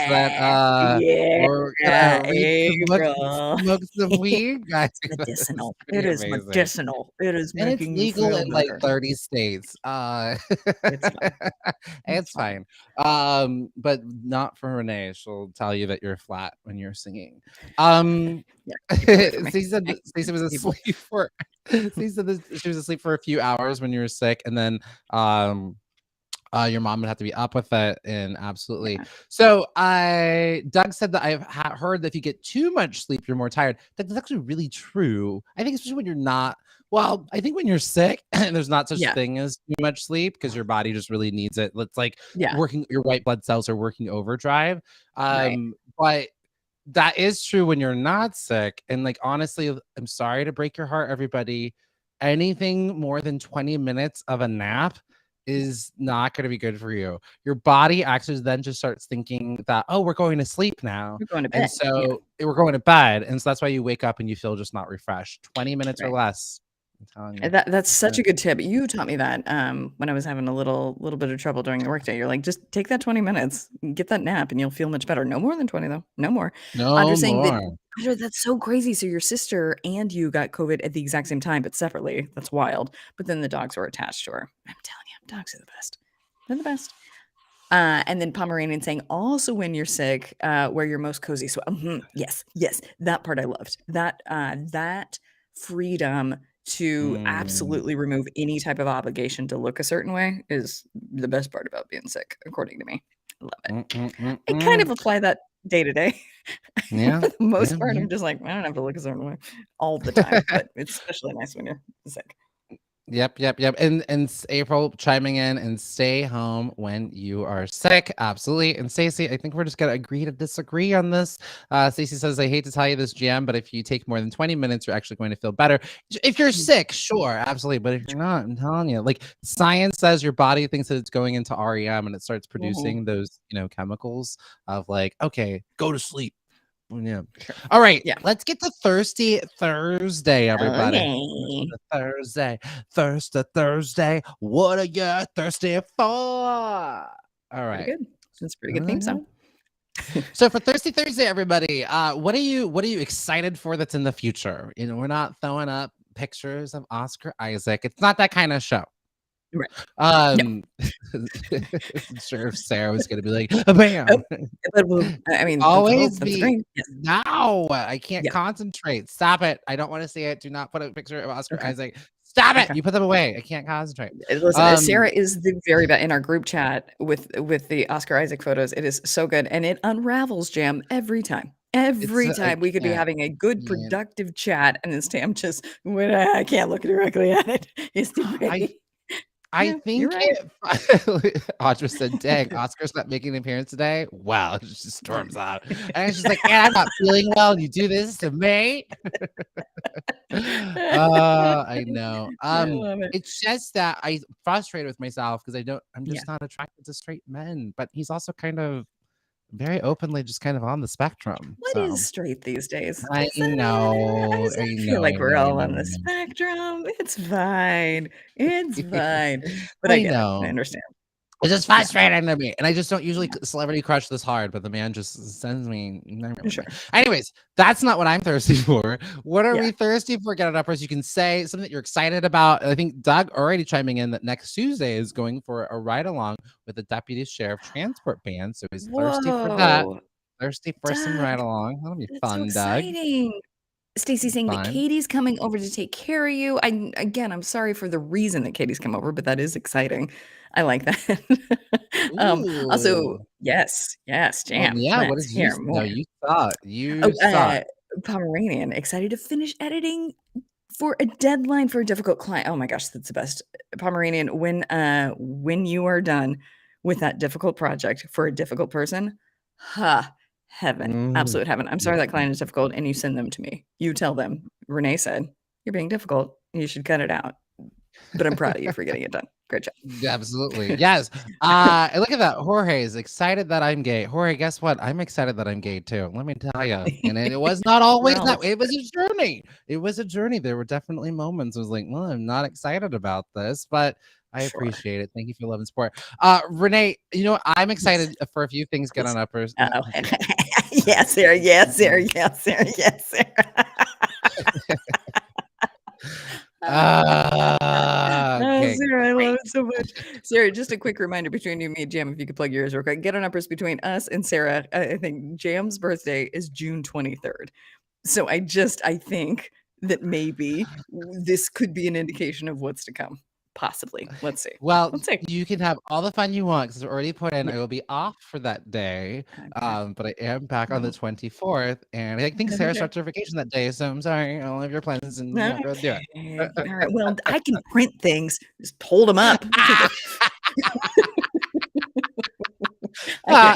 that Yeah. Yeah. we're gonna read some books and April. smoke some weed. Guys, It's this is medicinal. It pretty is amazing. medicinal. It is And it's making you legal feel in like better. 30 states. It's fine. It's It's fine. fine. But not for Renee. She'll tell you that you're flat when you're singing. Yeah. Keep it away from me. Stacey was People. asleep for Stacey said that she was asleep for a few hours when you were sick, and then your mom would have to be up with it, and absolutely. Yeah. So Doug said that I've heard that if you get too much sleep, you're more tired. That's actually really true. I think especially when you're not. Well, I think when you're sick, there's not such Yeah. thing as too much sleep because your body just really needs it. It's like Yeah. working your white blood cells are working overdrive. Right. But that is true when you're not sick. And like honestly, I'm sorry to break your heart, everybody. Anything more than 20 minutes of a nap is not going to be good for you. Your body actually then just starts thinking that, oh, we're going to sleep now. We're going to And bed. Yeah. so we're going to bed. And so that's why you wake up and you feel just not refreshed. 20 minutes or Right. less. I'm telling you. That's such a good tip. You taught me that when I was having a little bit of trouble during the workday. You're like, just take that 20 minutes, get that nap, and you'll feel much better. No more than 20 though. No more. No Andre saying that more. Audra, that's so crazy. So your sister and you got COVID at the exact same time, but separately. That's wild. But then the dogs were attached to her. I'm telling you, dogs are the best. They're the best. And then Pomeranian saying, also when you're sick, where you're most cozy. So yes, that part I loved. That freedom to absolutely remove any type of obligation to look a certain way is the best part about being sick, according to me. I love it. I kind of apply that day to day. Yeah. For the most yeah, part, yeah. I'm just like, I don't have to look a certain way all the time, but it's especially nice when you're sick. Yep. And April chiming in and stay home when you are sick. Absolutely. And Stacey, I think we're just gonna agree to disagree on this. Stacey says, I hate to tell you this, GM, but if you take more than 20 minutes, you're actually going to feel better. If you're sick, sure, absolutely. But if you're not, I'm telling you, like science says your body thinks that it's going into REM and it starts producing those, chemicals of like, okay, go to sleep. Yeah. All right. Yeah. Let's get to Thirsty Thursday, everybody. Okay. Thursday. What are you thirsty for? All Pretty right. good. That's a pretty good theme song. So for Thirsty Thursday, everybody, what are you excited for that's in the future? We're not throwing up pictures of Oscar Isaac. It's not that kind of show. Right. I'm sure if Sarah was gonna be like, bam. But I mean, Always that's be great. Yes. no, I can't Yeah. concentrate. Stop it. I don't want to see it. Do not put a picture of Oscar Okay. Isaac. Stop it. Okay. You put them away. I can't concentrate. Listen, Sarah is the very best in our group chat with the Oscar Isaac photos. It is so good, and it unravels Jam every time. Every time we could be having a good, productive chat, and then Stam just when I can't look directly at it. It's too great. I think you're right. Audra said, dang, Oscar's not making an appearance today. Wow, it just storms out. And she's like, yeah, I'm not feeling well. You do this to me. I know. I love it. It's just that I'm frustrated with myself because I'm just not attracted to straight men. But he's also kind of very openly just kind of on the spectrum. What is straight these days? I know. I feel like we're all on the spectrum. It's fine. It's fine. But I get it. I understand. It's just frustrating to me. And I just don't usually celebrity crush this hard, but the man just sends me. Sure. Anyways, that's not what I'm thirsty for. What are we thirsty for? Get it up, as you can say something that you're excited about. I think Doug already chiming in that next Tuesday is going for a ride along with the Deputy Sheriff Transport Band. So he's thirsty for that. Thirsty for some ride along. That'll be fun, so Doug. Exciting. Stacy saying that Katie's coming over to take care of you. I'm sorry for the reason that Katie's come over, but that is exciting. I like that. Also, yes, Jam. Yeah, what Let's did you hear more. know? You saw it. Pomeranian, excited to finish editing for a deadline for a difficult client. Oh my gosh, that's the best. Pomeranian, when you are done with that difficult project for a difficult person, heaven, absolute heaven. I'm sorry that client is difficult, and you send them to me. You tell them, Renee said, you're being difficult. You should cut it out. But I'm proud of you for getting it done. Great job. Absolutely. Yes. Look at that. Jorge is excited that I'm gay. Jorge, guess what? I'm excited that I'm gay too. Let me tell you. And it was not always that. It was a journey. It was a journey. There were definitely moments I was like, well, I'm not excited about this, but I appreciate it. Thank you for your love and support. Renee, I'm excited for a few things get on uppers. Yes, Sarah. Yes, Sarah. Yes, Sarah. Yes, Sarah. Okay. Sarah, I love it so much. Sarah, just a quick reminder between you and me, Jam, if you could plug yours real quick. Get on uppers between us and Sarah. I think Jam's birthday is June 23rd. So I think that maybe this could be an indication of what's to come. Possibly. Let's see. Well, Let's see. you can have all the fun you want because I've already put in. I will be off for that day, but I am back on the 24th, and I think Sarah starts her vacation that day. So I'm sorry, all of your plans, and you won't be able to do it. All right. Well, I can print things. Just hold them up.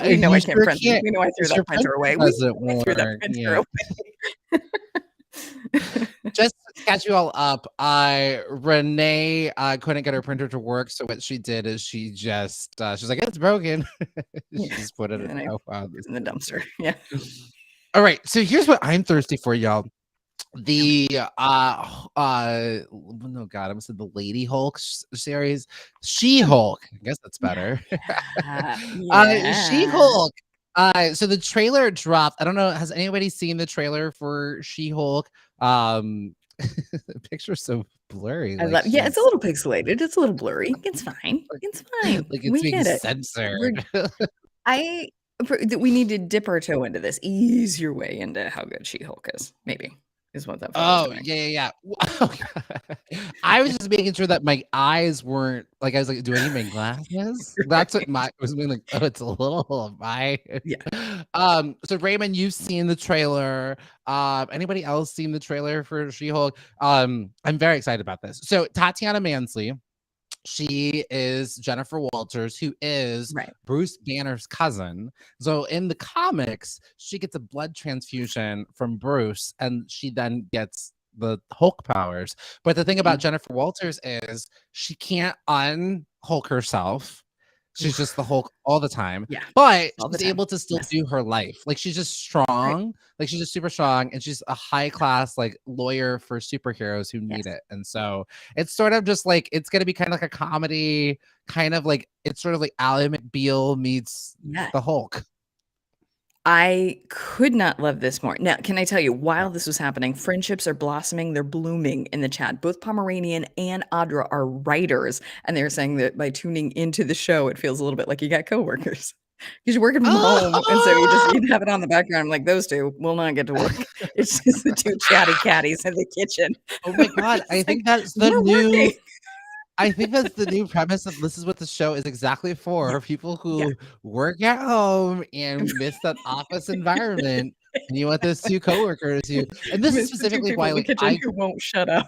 We know I can't print things. We know I threw that printer away. We threw that printer away. Just to catch you all up, Renee couldn't get her printer to work, so what she did is she just she's like, it's broken. She just put it in the dumpster. Yeah. All right, so here's what I'm thirsty for, y'all. The oh god, I almost said the Lady Hulk series, She-Hulk. I guess that's better. She-Hulk. So the trailer dropped. I don't know. Has anybody seen the trailer for She-Hulk? The picture's so blurry. I Like love, yeah, it's a she's little pixelated. It's a little blurry. It's fine. It's fine. like it's We being get it. censored. We need to dip our toe into this. Ease your way into how good She-Hulk is. Maybe is what that photo's Oh, doing. yeah. I was just making sure that my eyes weren't like I was like, do I need my glasses? That's what my was being like, oh, it's a little of my Yeah. So Raymond, you've seen the trailer. Anybody else seen the trailer for She-Hulk? I'm very excited about this. So Tatiana Mansley, she is Jennifer Walters, who is Right. Bruce Banner's cousin. So in the comics, she gets a blood transfusion from Bruce, and she then gets the Hulk powers. But the thing about Jennifer Walters is she can't un-Hulk herself. She's just the Hulk all the time. Yeah. But all the she's time. able to still Yes. do her life. Like she's just strong. Like she's just super strong, and she's a high class like lawyer for superheroes who need Yes. it. And so it's sort of just like it's gonna be kind of like a comedy, kind of like it's sort of like Ally McBeal meets Yeah. the Hulk. I could not love this more. Now, can I tell you, while this was happening, friendships are blossoming. They're blooming in the chat. Both Pomeranian and Audra are writers, and they're saying that by tuning into the show, it feels a little bit like you got coworkers. Because you're working from home, and so you have it on the background. I'm like, those two will not get to work. It's just the two chatty catties in the kitchen. Oh my god, I It's think like, that's the we're new working. I think that's the new premise of this is what the show is exactly for. People who work at home and miss that office environment. And you want those two coworkers who and this is Miss the two specifically people why in the like kitchen who won't shut up.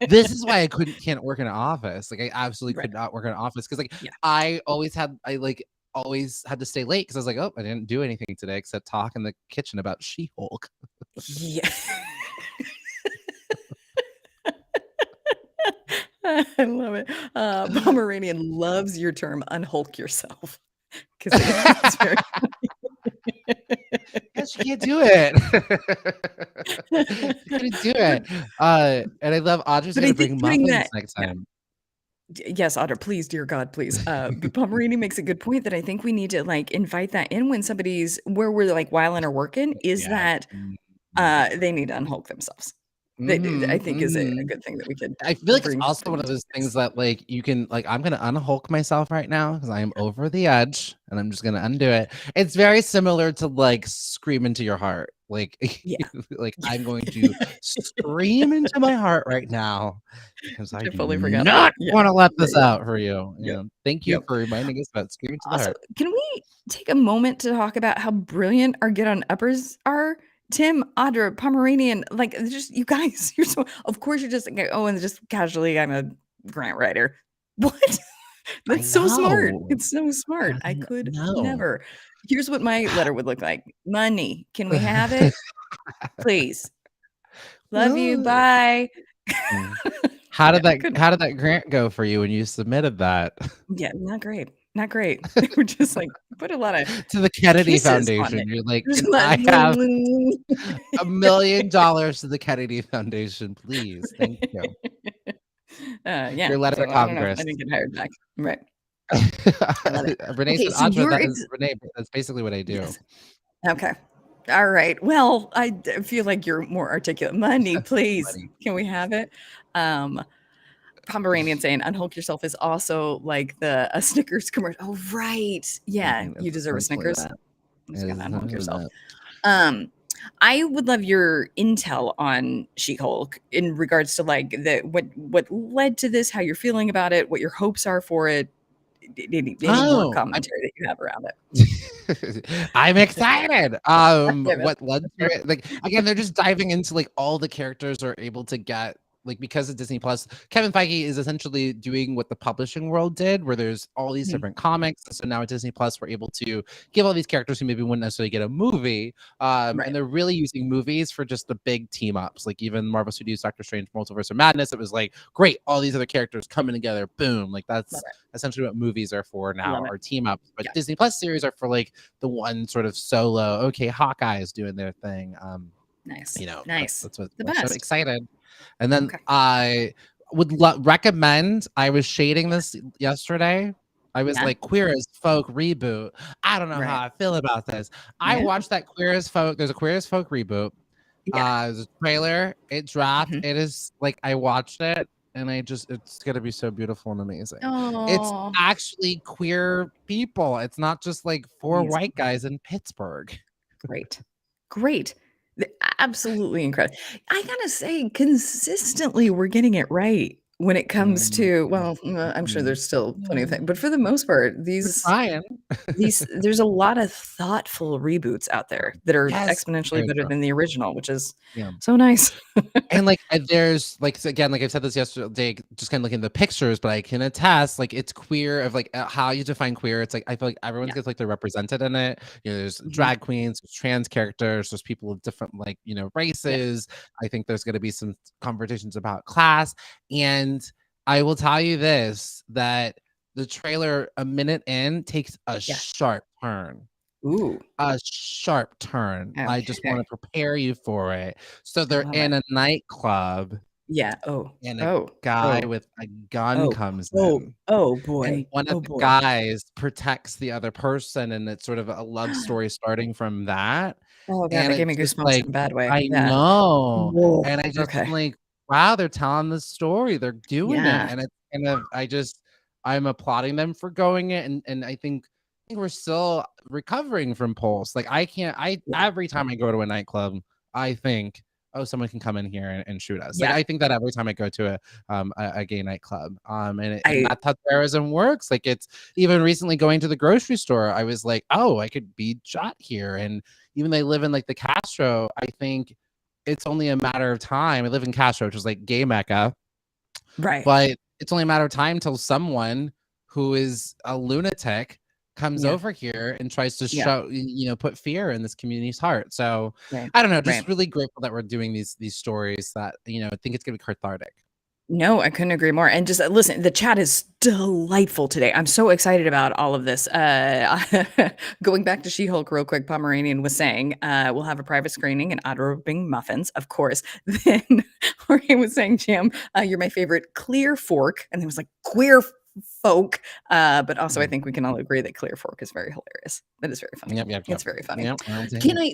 this is why I can't work in an office. Like I absolutely Right. could not work in an office because like Yeah. I always had to stay late because I was like, oh, I didn't do anything today except talk in the kitchen about She-Hulk. Yeah. I love it. Pomeranian loves your term unhulk yourself because it's very Yes, you can't do it. You couldn't do it. And I love Audra's But I gonna think bring putting muffins that next yeah. time. Yes, Audra, please, dear God, please. But Pomeranian makes a good point that I think we need to like invite that in when somebody's where we're like whiling or working is Yes. that they need to unhulk themselves. That I think is a Mhm. good thing that we could I feel like it's bring also one of into those this. things that like you can like I'm gonna unhulk myself right now because I am over the edge and I'm just gonna undo it. It's very similar to like scream into your heart. Like Yeah. like I'm going to scream into my heart right now because I I do fully forgot not that. Yeah. want to let Yeah, this yeah. out for you. Yep. Thank you Yep. for reminding us about screaming to the Also, heart. can we take a moment to talk about how brilliant our get on uppers are? Tim, Audra, Pomeranian, like just you guys, you're so of course you're just like, oh, and just casually, I'm a grant writer. What? I That's so smart. know. It's so smart. I could No. never. Here's what my letter would look like. Money. Can we have it? Please. Love you. Bye. How did Yeah, I that couldn't. how did that grant go for you when you submitted that Yeah, not great. Not great. They were just like put a lot of to the Kennedy kisses on Foundation? it. You're like, Just can like, I have $1 million to the Kennedy Foundation, please? Thank you. Yeah. Your letter So to I don't know. I Congress. didn't get hired back. Right. I love it. Renee Okay, said, so Audra, you're that is Renee. That's basically what I do. yes. Okay. All right. Well, feel like you're more articulate. Money, please. Money. Can we have it? Pomeranian saying unhulk yourself is also like a Snickers commercial. Oh, right. Yeah. It's You deserve a essentially Snickers. that. You just It gotta is unhulk essentially yourself. that. I would love your intel on She-Hulk in regards to like what led to this, how you're feeling about it, what your hopes are for it. Any more commentary that you have around it? I'm excited. Damn it. What led to it? Like again, they're just diving into like all the characters are able to get like because of Disney Plus. Kevin Feige is essentially doing what the publishing world did, where there's all these different comics. So now at Disney Plus, we're able to give all these characters who maybe wouldn't necessarily get a movie. And they're really using movies for just the big team ups. Like even Marvel Studios Doctor Strange Multiverse of Madness, it was like great, all these other characters coming together, boom. Like that's essentially what movies are for now, are team ups. But Disney Plus series are for like the one sort of solo, okay, Hawkeye is doing their thing. Nice. You know, nice. that's what The I'm so best. excited. And then I would recommend, I was shading this yesterday. I was Yeah. like, Queer as Folk reboot. I don't know how I feel about this. I Yeah. watched that Queer as Folk. There's a Queer as Folk reboot. Yeah. There's a trailer. It dropped. Mhm. It is like I watched it, and it's gonna be so beautiful and amazing. It's Oh, actually queer people. It's not just like four amazing. white guys in Pittsburgh. Great. Great. Absolutely incredible. I gotta say, consistently, we're getting it right when it comes to, well, I'm sure there's still plenty of things, but for the most part, We're trying. there's a lot of thoughtful reboots out there that are Yes, exponentially very better true. than the original, which is Yeah. so nice. And like there's like again, like I've said this yesterday, just kind of looking at the pictures, but I can attest, like it's queer of like how you define queer. It's like I feel like everyone Yeah. gets like they're represented in it. You know, there's Mhm. drag queens, there's trans characters, there's people of different like races. I think there's going to be some conversations about class, and I will tell you this that the trailer a minute in takes a sharp turn. Ooh. A sharp turn. I just want Okay. to prepare you for it. So I they're love in it. a nightclub, Yeah. Oh. and a Oh. guy Oh. with a gun Oh. comes Oh. in, Oh and boy. one of Oh the boy. guys protects the other person, and it's sort of a love story starting from that. Oh god, And that gave it's me just goosebumps like, in a bad way. I Yeah. know, Whoa. and I just am Okay. like, wow, they're telling the story. They're doing it, Yeah. and it's kind of I'm applauding them for going it, and I think we're still recovering from Pulse. Like I Yeah. every time I go to a nightclub, I think, oh, someone can come in here and shoot us. Like Yeah. I think that every time I go to a gay nightclub. And I that's how terrorism works. Like it's even recently going to the grocery store, I was like, oh, I could be shot here. And even though I live in like the Castro, I think it's only a matter of time. I live in Castro, which is like gay Mecca, Right. but it's only a matter of time till someone who is a lunatic comes Yeah. over here and tries to Yeah. show, put fear in this community's heart. So Right. I don't know, just Right. really grateful that we're doing these stories that, I think it's gonna be cathartic. No, I couldn't agree more. And just listen, the chat is delightful today. I'm so excited about all of this. Going back to She-Hulk real quick, Pomeranian was saying, we'll have a private screening and Bing muffins, of course. Then Jorge was saying, Jam, you're my favorite clear fork. And it was like queer folk. But also I think we can all agree that clear fork is very hilarious. That is very funny. Yep. It's very funny. Yep. Can I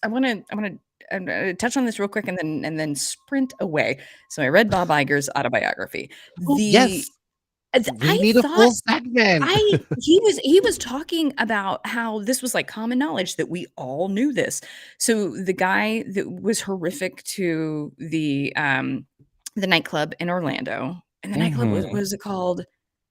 I want to touch on this real quick and then sprint away. So I read Bob Iger's autobiography. Oh, yes. We need a full segment. He was talking about how this was like common knowledge that we all knew this. So the guy that was horrific to the nightclub in Orlando, and the nightclub was, what is it called?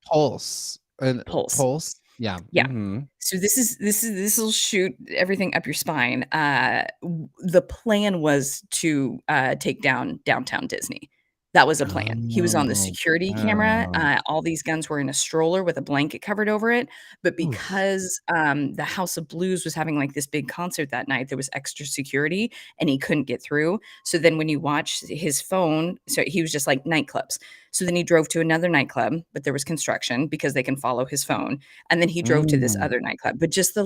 Pulse. Pulse. Yeah. Yeah. Mm-hmm. So this will shoot everything up your spine. The plan was to take down downtown Disney. That was a plan. He was on the security camera. All these guns were in a stroller with a blanket covered over it. But because the House of Blues was having like this big concert that night, there was extra security and he couldn't get through. So then when you watch his phone, so he was just like nightclubs. So then he drove to another nightclub, but there was construction because they can follow his phone. And then he drove to this other nightclub. But just the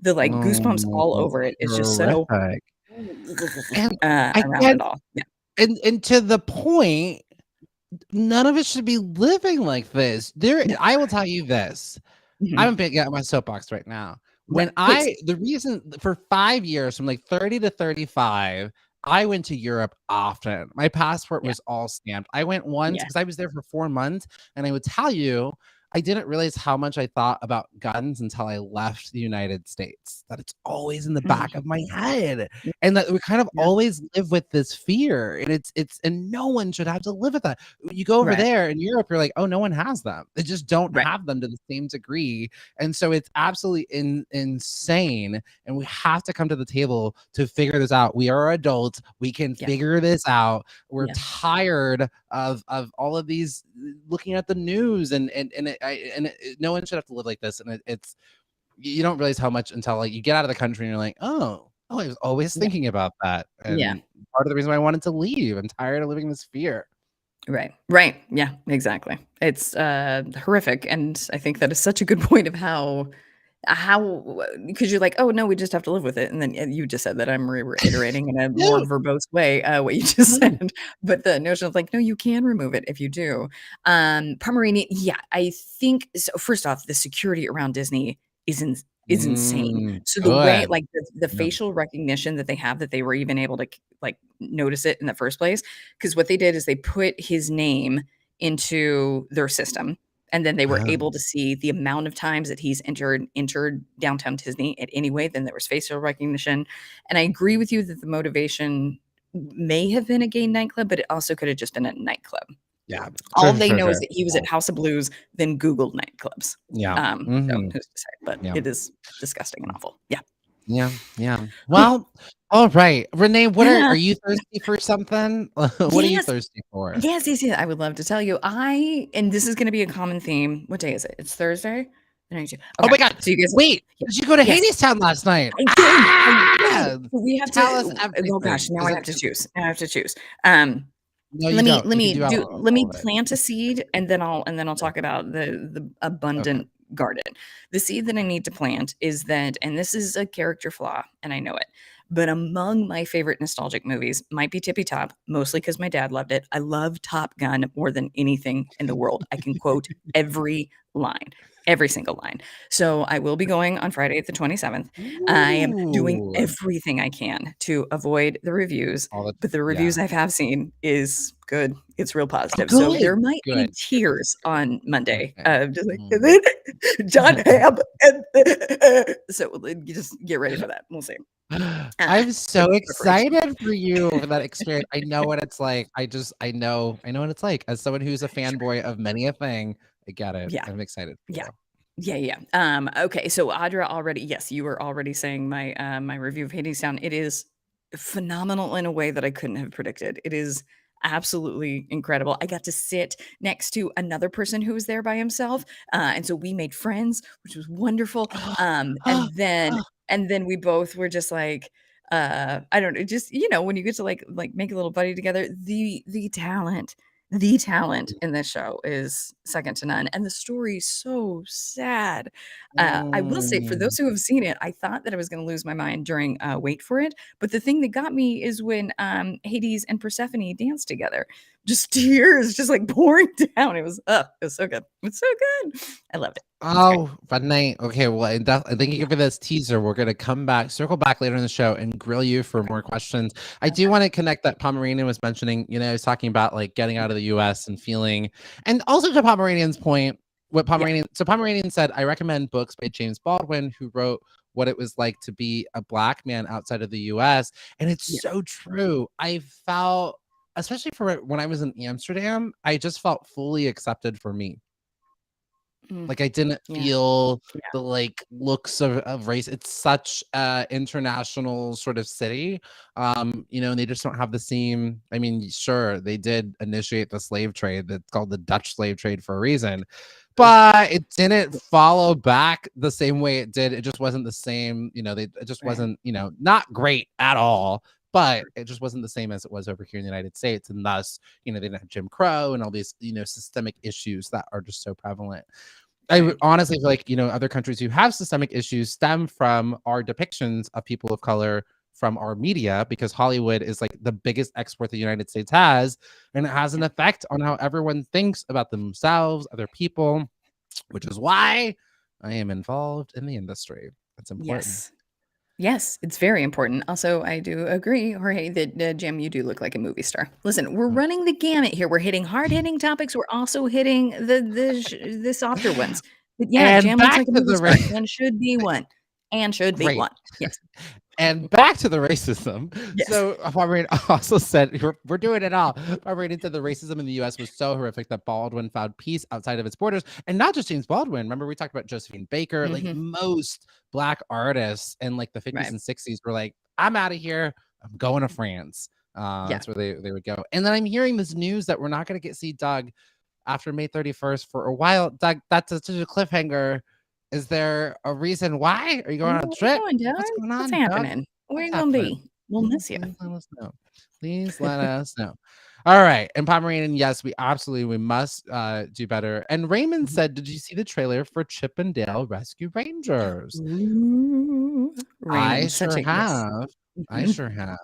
goosebumps all over it is just so And around it all. Yeah. And to the point, none of it should be living like this. I will tell you this. I'm big at my soapbox right now. When the reason for 5 years, from like 30 to 35, I went to Europe often. My passport was all stamped. I went once because I was there for 4 months, and I would tell you, I didn't realize how much I thought about guns until I left the United States, that it's always in the back of my head, and that we kind of always live with this fear, and and no one should have to live with that. You go over there in Europe, you're like, oh, no one has them. They just don't have them to the same degree. And so it's absolutely insane. And we have to come to the table to figure this out. We are adults. We can figure this out. We're tired of all of these looking at the news and no one should have to live like this. And it's you don't realize how much until like you get out of the country and you're like, oh, I was always thinking about that. And part of the reason why I wanted to leave. I'm tired of living this fear. Right. Yeah, exactly. It's horrific. And I think that is such a good point of how how, because you're like, oh no, we just have to live with it, and then you just said that I'm reiterating in a more No. verbose way what you just said, but the notion of like, no, you can remove it if you do. Pomeranian, yeah, I think so. First off, the security around Disney is insane. So the way, Good. like the Yeah. facial recognition that they have, that they were even able to like notice it in the first place, because what they did is they put his name into their system, and then they were able to see the amount of times that he's entered downtown Disney at any way. Then there was facial recognition. And I agree with you that the motivation may have been a gay nightclub, but it also could have just been a nightclub. Yeah. All Sure, they sure, know is sure. that he was at House of Blues, then Googled nightclubs. Yeah. So Mhm. who's to say? But Yeah. it is disgusting and awful. Yeah. Yeah. Yeah. Well, all right. Renee, what are you thirsty for something? What are you Yes. thirsty for? Yes, yes, yes. I would love to tell you. And this is going to be a common theme. What day is it? It's Thursday. Oh Okay. my God. So you guys, Wait, yeah. did you go to Yes. Hadestown last night? I did. I Ah! did. We have Tell us to. everything. Oh gosh, now Is I it have to just- choose. Now I have to choose. No, you Let me don't. let You me can do do all let me of it. plant a seed, and then I'll talk about the abundant garden. The seed that I need to plant is that, and this is a character flaw, and I know it, but among my favorite nostalgic movies might be Tippy Top, mostly because my dad loved it. I love Top Gun more than anything in the world. I can quote every line. Every single line. So I will be going on Friday the 27th. I am doing Ooh. everything I can to avoid the reviews, All the- but the reviews yeah. I have seen is good. It's real positive. good. So there might be Good. tears on Monday. Okay. Just like, and then John Hamm. So you just get ready for that. We'll see. I'm so preparation. excited for you for that experience. I know what it's like. I know what it's like. As someone who's a fanboy of many a thing, I get it. Yeah. I'm excited for Yeah. you. Yeah. Okay. So Audra already, yes, you were already saying my my review of Hadestown. It is phenomenal in a way that I couldn't have predicted. It is absolutely incredible. I got to sit next to another person who was there by himself, and so we made friends, which was wonderful. And then we both were just like, I don't know, just when you get to like make a little buddy together, the talent. The talent in this show is second to none, and the story is so sad. I will say, for those who have seen it, I thought that I was going to lose my mind during wait for it, but the thing that got me is when Hades and Persephone danced together. Just tears, just like pouring down. It was so good. It's so good. I loved it. Oh, fun night. Okay, well, thank you for this teaser. We're gonna circle back later in the show, and grill you for more questions. I do want to connect that Pomeranian was mentioning. He was talking about like getting out of the U.S. and feeling, and also to Pomeranian's point, what Pomeranian. So Pomeranian said, I recommend books by James Baldwin, who wrote what it was like to be a Black man outside of the U.S. And it's so true. I felt, especially for when I was in Amsterdam, I just felt fully accepted for me. Like I didn't feel the like looks of race. It's such a international sort of city. And they just don't have the same. I mean, sure, they did initiate the slave trade that's called the Dutch slave trade for a reason, but it didn't follow back the same way it did. It just wasn't the same, it just wasn't, not great at all. But it just wasn't the same as it was over here in the United States. And thus, they didn't have Jim Crow and all these, systemic issues that are just so prevalent. I would honestly feel like, other countries who have systemic issues stem from our depictions of people of color from our media, because Hollywood is like the biggest export the United States has. And it has an effect on how everyone thinks about themselves, other people, which is why I am involved in the industry. That's important. Yes, it's very important. Also, I do agree, Jorge, that Jim, you do look like a movie star. Listen, we're running the gamut here. We're hitting hard-hitting topics. We're also hitting the softer ones. But yeah, And Jim looks back like a to movie the star and should be one. And should be Great. one. Yes. And back to the racism. Yes. So Pomeranian also said, we're doing it all. Pomeranian said the racism in the U.S. was so horrific that Baldwin found peace outside of its borders. And not just James Baldwin. Remember, we talked about Josephine Baker. Like most Black artists in like the 50s and 60s were like, I'm out of here. I'm going to France. That's where they would go. And then I'm hearing this news that we're not going to see Doug after May 31st for a while. Doug, that's such a cliffhanger. Is there a reason why? Are you going on a trip? What's going on? What's happening? Where you gonna be? We'll miss you. Please let us know. Please let us know. All right. And Pomeranian, yes, we must do better. And Raymond Mhm. said, did you see the trailer for Chip and Dale Rescue Rangers? Ooh, I Raymond, such sure a yes. have. I Mhm. sure have.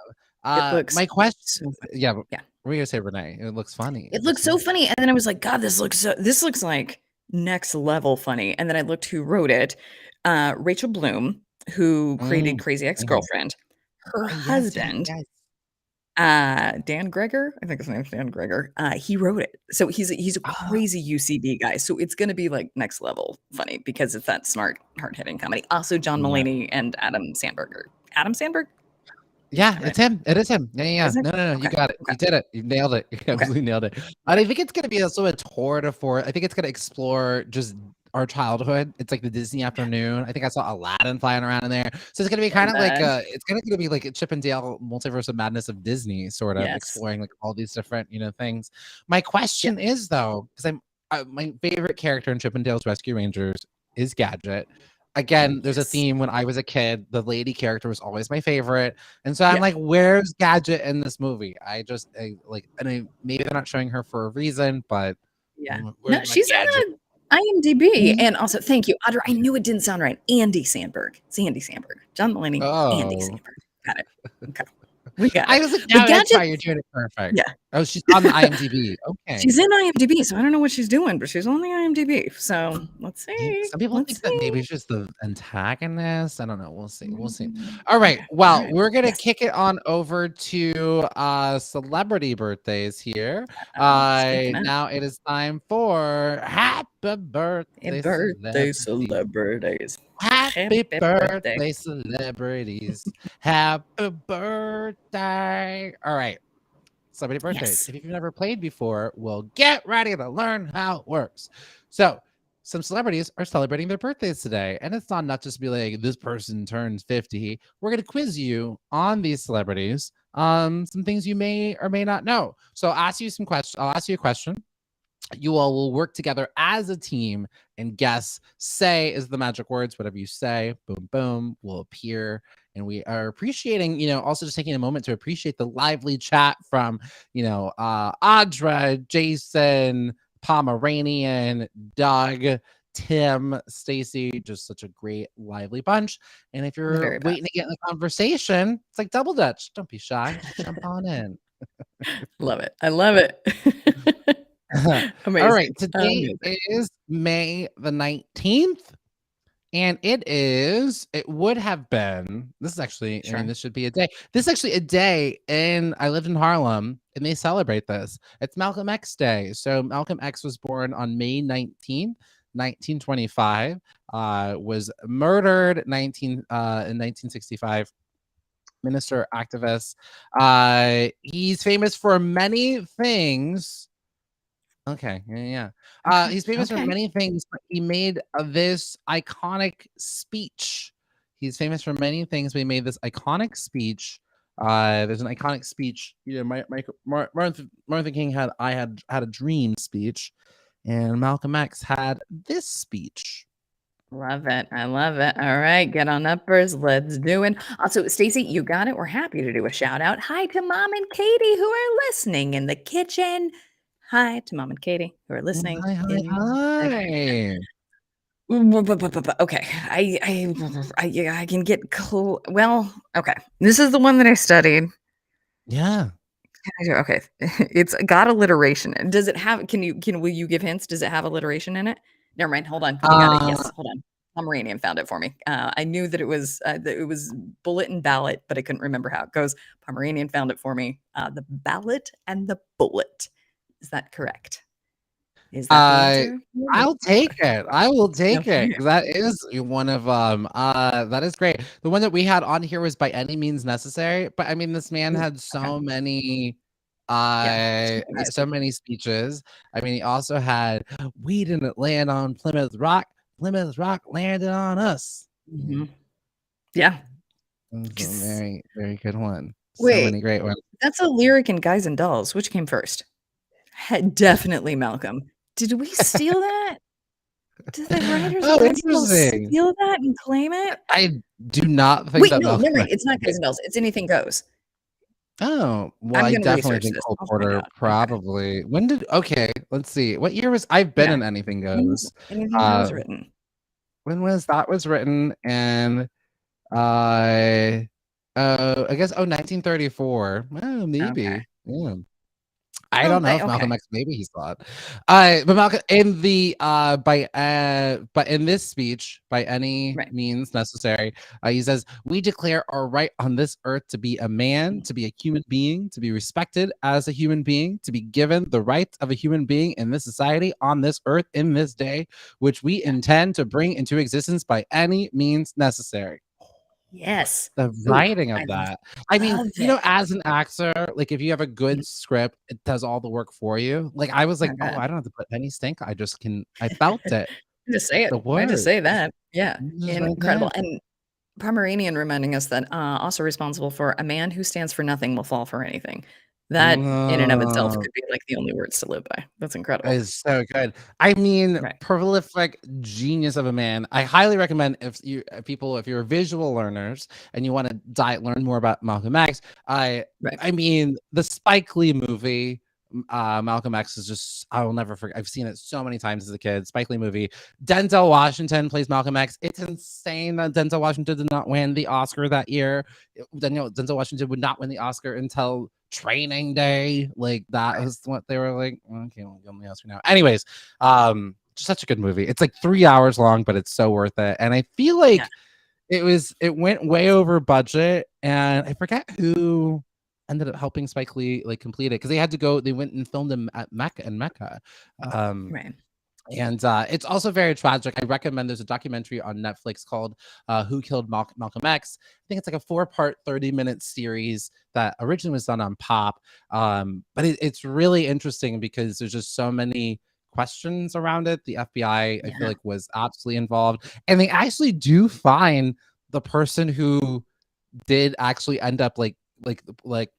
It looks My question, so funny. yeah, what Yeah. were you gonna say, Renee? It looks funny. It It looks looks so funny. funny, and then I was like, "God, this looks like next level funny." And then I looked who wrote it. Rachel Bloom, who created Mm, Crazy mhm. Ex-Girlfriend. Her Yes, yes, husband, yes. Dan Gregor, I think his name's Dan Gregor, he wrote it. So he's a Oh, crazy UCB guy. So it's gonna be like next level funny because it's that smart, hard-hitting comedy. Also, John yeah. Mulaney and Adam Sandberg. Adam Sandberg? Yeah, Am I it's him. It is him. Yeah, yeah, yeah. is it? No. You Okay, got it. okay, You did it. You nailed it. You okay, absolutely nailed it. And okay. I think it's gonna be also a tour de force. I think it's gonna explore just our childhood. It's like the Disney afternoon. I think I saw Aladdin flying around in there. So it's gonna be kind Love of like that. it's gonna be like a Chip and Dale multiverse of madness of Disney, sort of Yes. exploring like all these different, things. My Yeah. question is though, because my favorite character in Chip and Dale's Rescue Rangers is Gadget. Again, there's a Yes. theme. When I was a kid, the lady character was always my favorite. And so I'm Yeah. like, where's Gadget in this movie? Maybe they're not showing her for a reason, but Yeah. No, where's my she's Gadget? on IMDb, Mhm. and also thank you, Audra. I knew it didn't sound right. Andy Sandberg. It's Andy Sandberg. John Mulaney, Andy Oh, Sandberg. Got it. Okay. We got I it. was like, But no, that's Gadget, fine. You're doing it perfect. yeah. Oh, she's on the IMDb. Okay. She's in IMDb, so I don't know what she's doing, but she's on the IMDb. So let's see. Some people Let's think that maybe see. she's the antagonist. I don't know. We'll see. We'll see. Mm, All right. okay. All Well, right. we're gonna Yes. kick it on over to celebrity birthdays here. Speaking of Now it is time for happy birthday birthday celebrity. celebrities. Happy Happy birthday. birthday, celebrities. Happy birthday. All right. Celebrity birthdays. Yes. If you've never played before, well, get ready to learn how it works. So, some celebrities are celebrating their birthdays today. And it's not just be like, this person turns 50. We're going to quiz you on these celebrities, some things you may or may not know. So, I'll ask you a question. You all will work together as a team and guess. Say is the magic words. Whatever you say, boom, boom, will appear. And we are appreciating, also just taking a moment to appreciate the lively chat from, Audra, Jason, Pomeranian, Doug, Tim, Stacy, just such a great, lively bunch. And if The you're very waiting to best. get in the conversation, it's like double dutch. Don't be shy. Just jump on in. Love it. I love it. All right. Amazing. Today Amazing. is May the 19th. And it would have been, this is actually, Sure. this should be a day. This is actually a day I lived in Harlem and they celebrate this. It's Malcolm X Day. So Malcolm X was born on May 19th, 1925, was murdered in 1965. Minister, activist. He's famous for many things. Okay, yeah. Okay. He's famous for Okay. many things, but he made this iconic speech. He's famous for many things, but he made this iconic speech. There's an iconic speech. Martin Luther King had a dream speech, and Malcolm X had this speech. Love it. I love it. All right, get on uppers. Let's do it. Also, Stacy, you got it. We're happy to do a shout out. Hi to Mom and Katie who are listening in the kitchen. Hi to Mom and Katie who are listening Hi, hi, in the hi. Okay, I can get well. Okay, this is the one that I studied. Yeah. Okay, it's got alliteration. Does it have? Will you give hints? Does it have alliteration in it? Never mind. Hold on. You got it. Yes. Hold on. Pomeranian found it for me. I knew that it was bullet and ballot, but I couldn't remember how it goes. Pomeranian found it for me. The ballot and the bullet. Is that correct? Is that the answer? I'll take it. I will take Okay. it. 'Cause that is one of that is great. The one that we had on here was By Any Means Necessary, but I mean this man Ooh, had okay. uh so many speeches. I mean he also had we didn't land on Plymouth Rock landed on us. Mhm. Yeah. It's a very, very good one. So Wait, many great ones. that's a lyric in Guys and Dolls. Which came first? Definitely Malcolm. Did we steal that? Did the writers of Oh, Guys and Dolls interesting. steal that and claim it? I do not think Wait, that no, Malcolm never mind. X It's not Guys and Dolls. It's Anything Goes. Oh, well, I'm I gonna definitely research think this. Cole I'll find Porter out. Okay. probably. When did? Okay, let's see. What year was I've been Yeah. in Anything When was Goes? Anything Uh, Goes written? when was that was written? And I, I guess 1934. Oh, Okay. maybe. Yeah. I Oh, don't know if Malcolm okay. X maybe he saw it. But Malcolm in the but in this speech, by any Right. means necessary, he says, "We declare our right on this earth to be a man, to be a human being, to be respected as a human being, to be given the rights of a human being in this society, on this earth, in this day, which we intend to bring into existence by any means necessary." Yes. The Ooh, writing I of that. I mean, love you know, it. as an actor, like, if you have a Mm. good script, it does all the work for you. Like, I was Oh like, my "Oh, god. I don't have to put any stink. I just can." I felt it. Just say it. The Why just word. say that? Yeah. It's just right Incredible. there. And Pomeranian reminding us that also responsible for a man who stands for nothing will fall for anything. That in and of itself Oh, could be like the only words to live by. That's incredible. it's so good. I mean, Right. prolific genius of a man. I highly recommend if you're visual learners and you want to learn more about Malcolm X. Right. I mean, the Spike Lee movie, Malcolm X is just, I will never forget. I've seen it so many times as a kid. Spike Lee movie. Denzel Washington plays Malcolm X. It's insane that Denzel Washington did not win the Oscar that year. Denzel Washington would not win the Oscar until Training Day. Like, that was what they were like. Okay, we'll give him the Oscar now. Anyways, just such a good movie. It's like 3 hours long, but it's so worth it. And I feel Yeah. like it went way over budget, and I forget who ended up helping Spike Lee like complete it, because they went and filmed him at Mecca. Right. And it's also very tragic. I recommend, there's a documentary on Netflix called Who Killed Malcolm X. I think it's like a 4-part 30-minute series that originally was done on Pop. But it's really interesting because there's just so many questions around it. The FBI, I feel Yeah. like, was absolutely involved. And they actually do find the person who did actually end up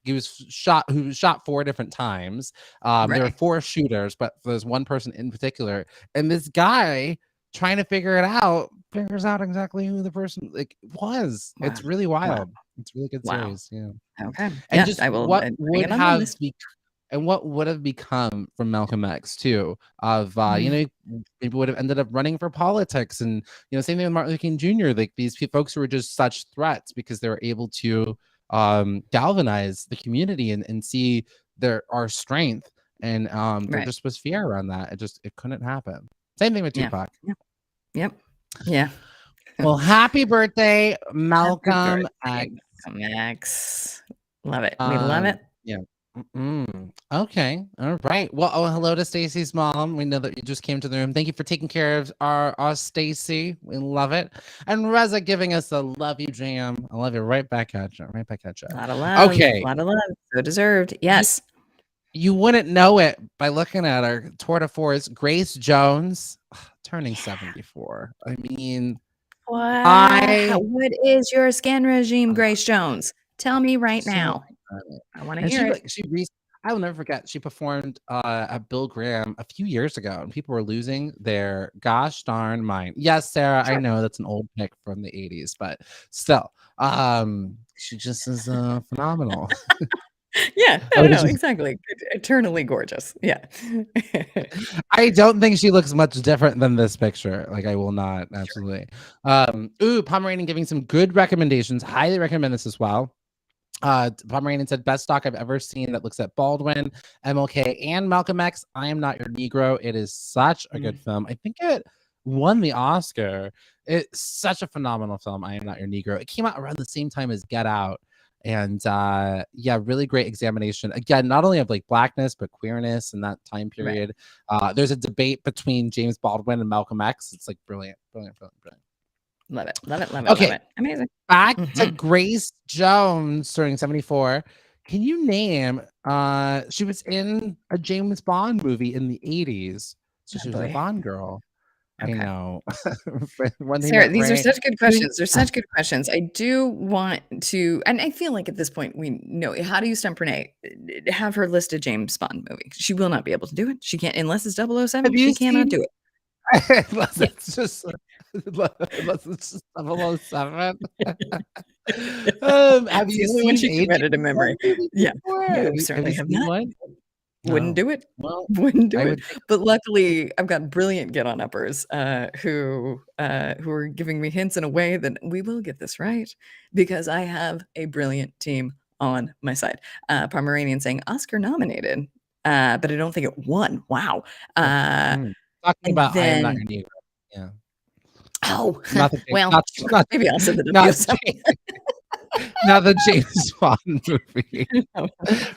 he was shot, who was shot 4 different times. There were Right. 4 shooters, but there's one person in particular, and this guy trying to figure it out figures out exactly who the person like was. Wow. It's really Wow. wild. It's a really good Wow. series. Yeah. Okay. And Yeah. just I will what bring would it on the have list. and what would have become from Malcolm X too, of people would have ended up running for politics, and same thing with Martin Luther King Jr. Like, these folks who were just such threats because they were able to galvanize the community and see our strength, and there Right. just was fear around that. It couldn't happen. Same thing with Yeah. Tupac. Yep. Yep. Yeah. Well, happy birthday, Happy Malcolm X. birthday, Malcolm X. Love it. We love it. Yeah. Okay. All right. Well, hello to Stacy's mom. We know that you just came to the room. Thank you for taking care of our Stacy. We love it. And Reza giving us a love you jam. I love you. Right back at you. Right back at you. A lot of love. Okay. A lot of love. So deserved. Yes. You wouldn't know it by looking at our tour de force. Grace Jones turning 74. I mean, What is your skin regime, Grace Jones? Tell me right now. I want to hear it. I will never forget. She performed at Bill Graham a few years ago, and people were losing their gosh darn mind. Yes, Sarah, I know that's an old pick from the 80s, but still, she just is phenomenal. Yeah, I don't know exactly. Eternally gorgeous. Yeah. I don't think she looks much different than this picture. Like, I will not. Absolutely. Pomeranian giving some good recommendations. Highly recommend this as well. Pomeranian said, best doc I've ever seen that looks at Baldwin, MLK, and Malcolm X. I Am Not Your Negro. It is such a good film. I think it won the Oscar. It's such a phenomenal film, I Am Not Your Negro. It came out around the same time as Get Out. And really great examination. Again, not only of like blackness, but queerness in that time period. Right. There's a debate between James Baldwin and Malcolm X. It's like brilliant. Love it. Love it. Okay. Love it. Amazing. Back to Grace Jones turning 74. Can you name she was in a James Bond movie in the 80s. So she was a Bond girl. Okay. I know. Sarah, these are such good questions. They're such good questions. I do want to, and I feel like at this point we know, how do you stump Renee? Have her list a James Bond movie. She will not be able to do it. She can't, unless it's 007, she cannot do it. Unless it's just 007. Have It's you the only one seen she Aging committed to memory. Yeah. before? No, Have you certainly have seen not. one? Wouldn't No. do it. Well, Wouldn't do I it. would think. But luckily, I've got brilliant get on uppers who are giving me hints in a way that we will get this right because I have a brilliant team on my side. Pomeranian saying Oscar nominated, but I don't think it won. Wow. Talking And about I Am Not then, Your Negro. Yeah. oh, Not the well, not sure. not Maybe I'll send it to you. not not the James Bond movie. No.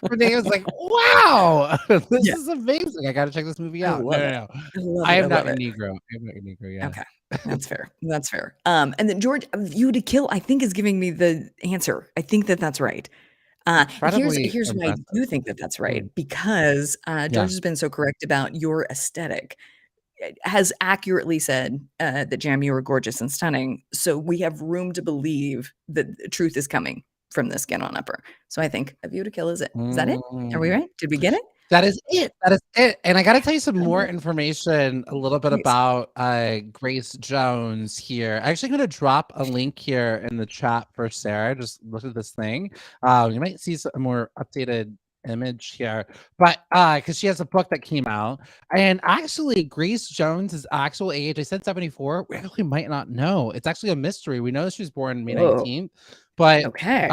Renee was like, "Wow, this Yeah. is amazing! I got to check this movie I out." love No, it. no, no. I love I it. I Am Not love Your it. Negro. I Am Not Your Negro. Yeah. Okay, that's fair. That's fair. And then George, View to Kill, I think is giving me the answer. I think that that's right. Incredibly Here's why I impressive. do think that that's right Mm. because George Yeah. has been so correct about your aesthetic. Has accurately said that Jam, you are gorgeous and stunning. So we have room to believe that the truth is coming from this Get On Upper. So I think A View to Kill is it. Is that it? Are we right? Did we get it? That is it. That is it. And I got to tell you some more Okay. information, a little bit Please. about Grace Jones here. I'm actually going to drop a link here in the chat for Sarah. Just look at this thing. You might see a more updated image here, but because she has a book that came out, and actually Grace Jones's actual age, I said 74. We actually might not know. It's actually a mystery. We know she was born May Whoa. 19th, but Okay.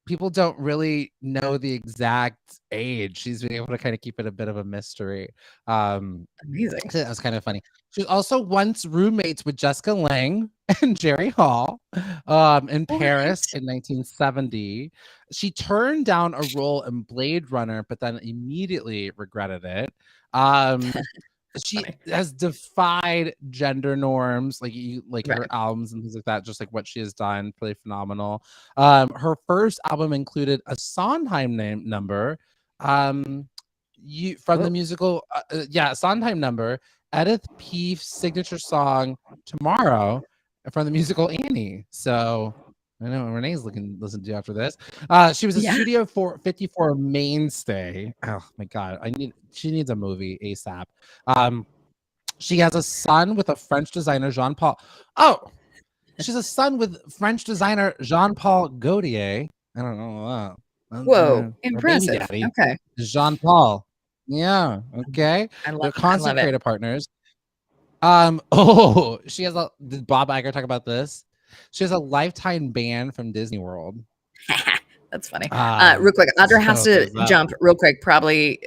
people don't really know the exact age. She's been able to kind of keep it a bit of a mystery. Amazing. So that was kind of funny. She was also once roommates with Jessica Lange and Jerry Hall in Paris in 1970. She turned down a role in Blade Runner, but then immediately regretted it. She Funny. has defied gender norms, like her Right. albums and things like that, just like what she has done, really phenomenal. Her first album included a Sondheim number. From the musical, Sondheim number, Edith Piaf's signature song "Tomorrow" from the musical Annie. So I know Renee's listen to after this. She was a Yeah. Studio 54 mainstay. Oh my god, she needs a movie ASAP. She has a son with a French designer, Jean-Paul. Oh, she's a son with French designer Jean-Paul Gaultier. I don't know. Whoa, Her baby impressive. daddy Okay. is Jean-Paul. Yeah. Okay. I love They're it. I constant love it. creative partners. She has did Bob Iger talk about this? She has a lifetime ban from Disney World. That's funny. Real quick, Audra has to jump real quick. Probably,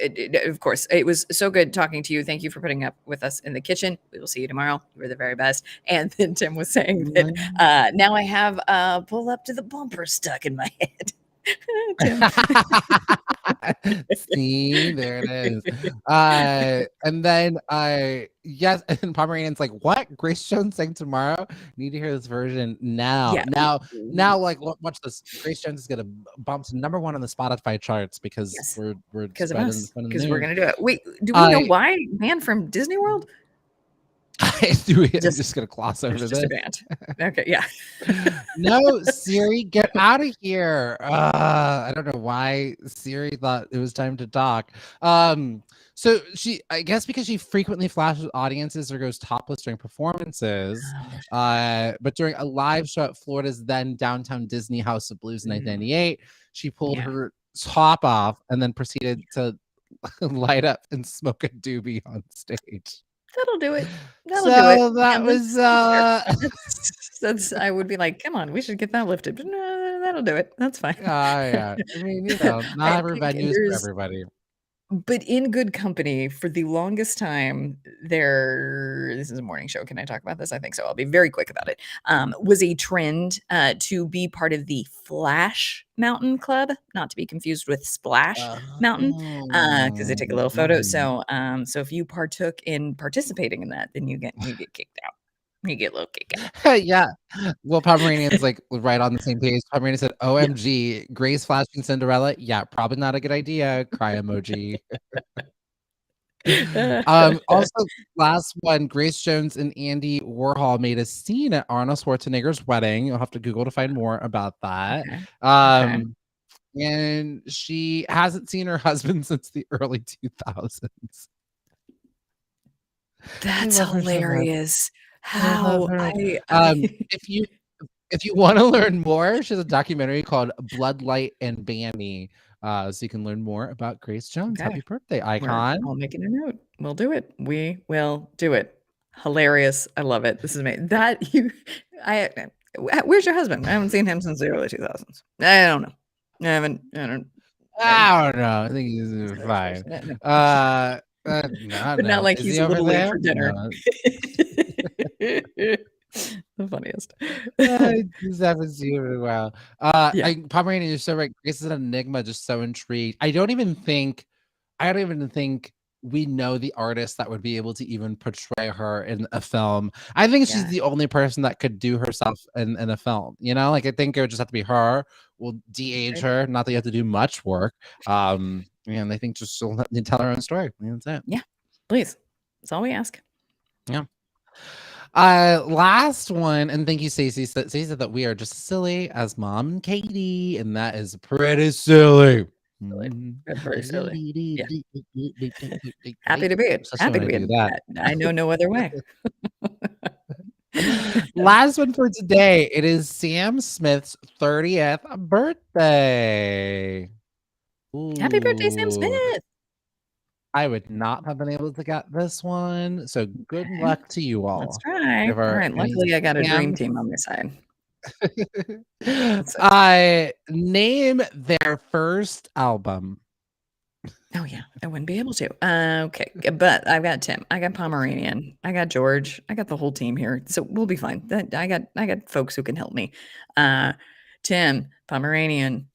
of course, it was so good talking to you. Thank you for putting up with us in the kitchen. We will see you tomorrow. You were the very best. And then Tim was saying that now I have pull up to the bumper stuck in my head. Tim. See, there it is. And then yes, and Pomeranian's like, what? Grace Jones sang Tomorrow? Need to hear this version now. Yeah. Now, like, watch this. Grace Jones is gonna bump to #1 on the Spotify charts because we're Because of spreading- us. spreading the Because we're news. gonna do it. Wait, do we know why? Man from Disney World? I'm just gonna gloss over It's this. just a band. Okay, yeah. No, Siri, get out of here. I don't know why Siri thought it was time to talk. So I guess because she frequently flashes audiences or goes topless during performances. But during a live show at Florida's then downtown Disney House of Blues in 1998, she pulled her top off and then proceeded to light up and smoke a doobie on stage. That'll do it. That'll So do it. that Yeah, was that's I would be like, come on, we should get that lifted. But no, that'll do it. That's fine. yeah. I mean, not every venue is for everybody. But in good company for the longest time, this is a morning show. Can I talk about this? I think so. I'll be very quick about it. Was a trend to be part of the Flash Mountain Club, not to be confused with Splash Mountain, because they take a little photo. So if you partook in participating in that, then you get kicked out. You get a little kick out. Yeah. Well, Pomeranian's like right on the same page. Pomeranian said, OMG, Grace flashing Cinderella. Yeah, probably not a good idea. Cry emoji. Also, last one, Grace Jones and Andy Warhol made a scene at Arnold Schwarzenegger's wedding. You'll have to Google to find more about that. Okay. And she hasn't seen her husband since the early 2000s. That's hilarious. I love How her. I If you if you want to learn more, she has a documentary called Bloodlight and Bammy. So you can learn more about Grace Jones. Okay. Happy birthday, We're icon. all making a note. We'll do it. We will do it. Hilarious. I love it. This is amazing. Where's your husband? I haven't seen him since the early 2000s. I don't know. I don't. I don't know. I think he's fine. No. I But don't not know. like Is he's he a over little late there? for dinner. No. The funniest. I just haven't seen it in a while. Yeah. Pomeranian, you're so right. Grace is an enigma, just so intrigued. I don't even think we know the artist that would be able to even portray her in a film. I think she's Yeah. the only person that could do herself in a film. You know, like I think it would just have to be her. We'll de-age her. Not that you have to do much work. And I think just she'll tell her own story. That's it. Yeah. Please. That's all we ask. Yeah. Last one, and thank you, Stacey. Stacey said that we are just silly as Mom and Katie, and that is pretty silly. Very silly. Yeah. Happy Happy to be it. Happy to be it. that. I know no other way. Last one for today. It is Sam Smith's 30th birthday. Happy birthday, Sam Ooh. Smith. I would not have been able to get this one. So good luck to you all. Let's try. If All our right. Luckily, I got a dream team on my side. Name their first album. Oh yeah, I wouldn't be able to. Okay, but I've got Tim, I got Pomeranian, I got George, I got the whole team here, so we'll be fine. I got folks who can help me. Tim, Pomeranian,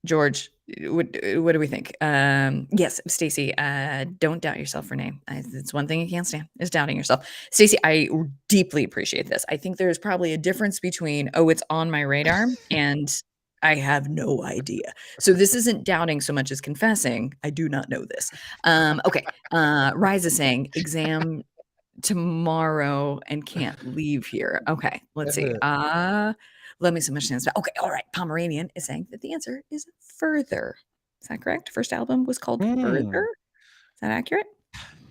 George. What do we think? Yes, Stacey. Don't doubt yourself, Renee. It's one thing you can't stand is doubting yourself. Stacey, I deeply appreciate this. I think there's probably a difference between it's on my radar and I have no idea. So this isn't doubting so much as confessing. I do not know this. Okay. Rise is saying exam tomorrow and can't leave here. Okay. Let's see. Let me see much sense. Okay. All right. Pomeranian is saying that the answer is Further. Is that correct? First album was called Further. Is that accurate?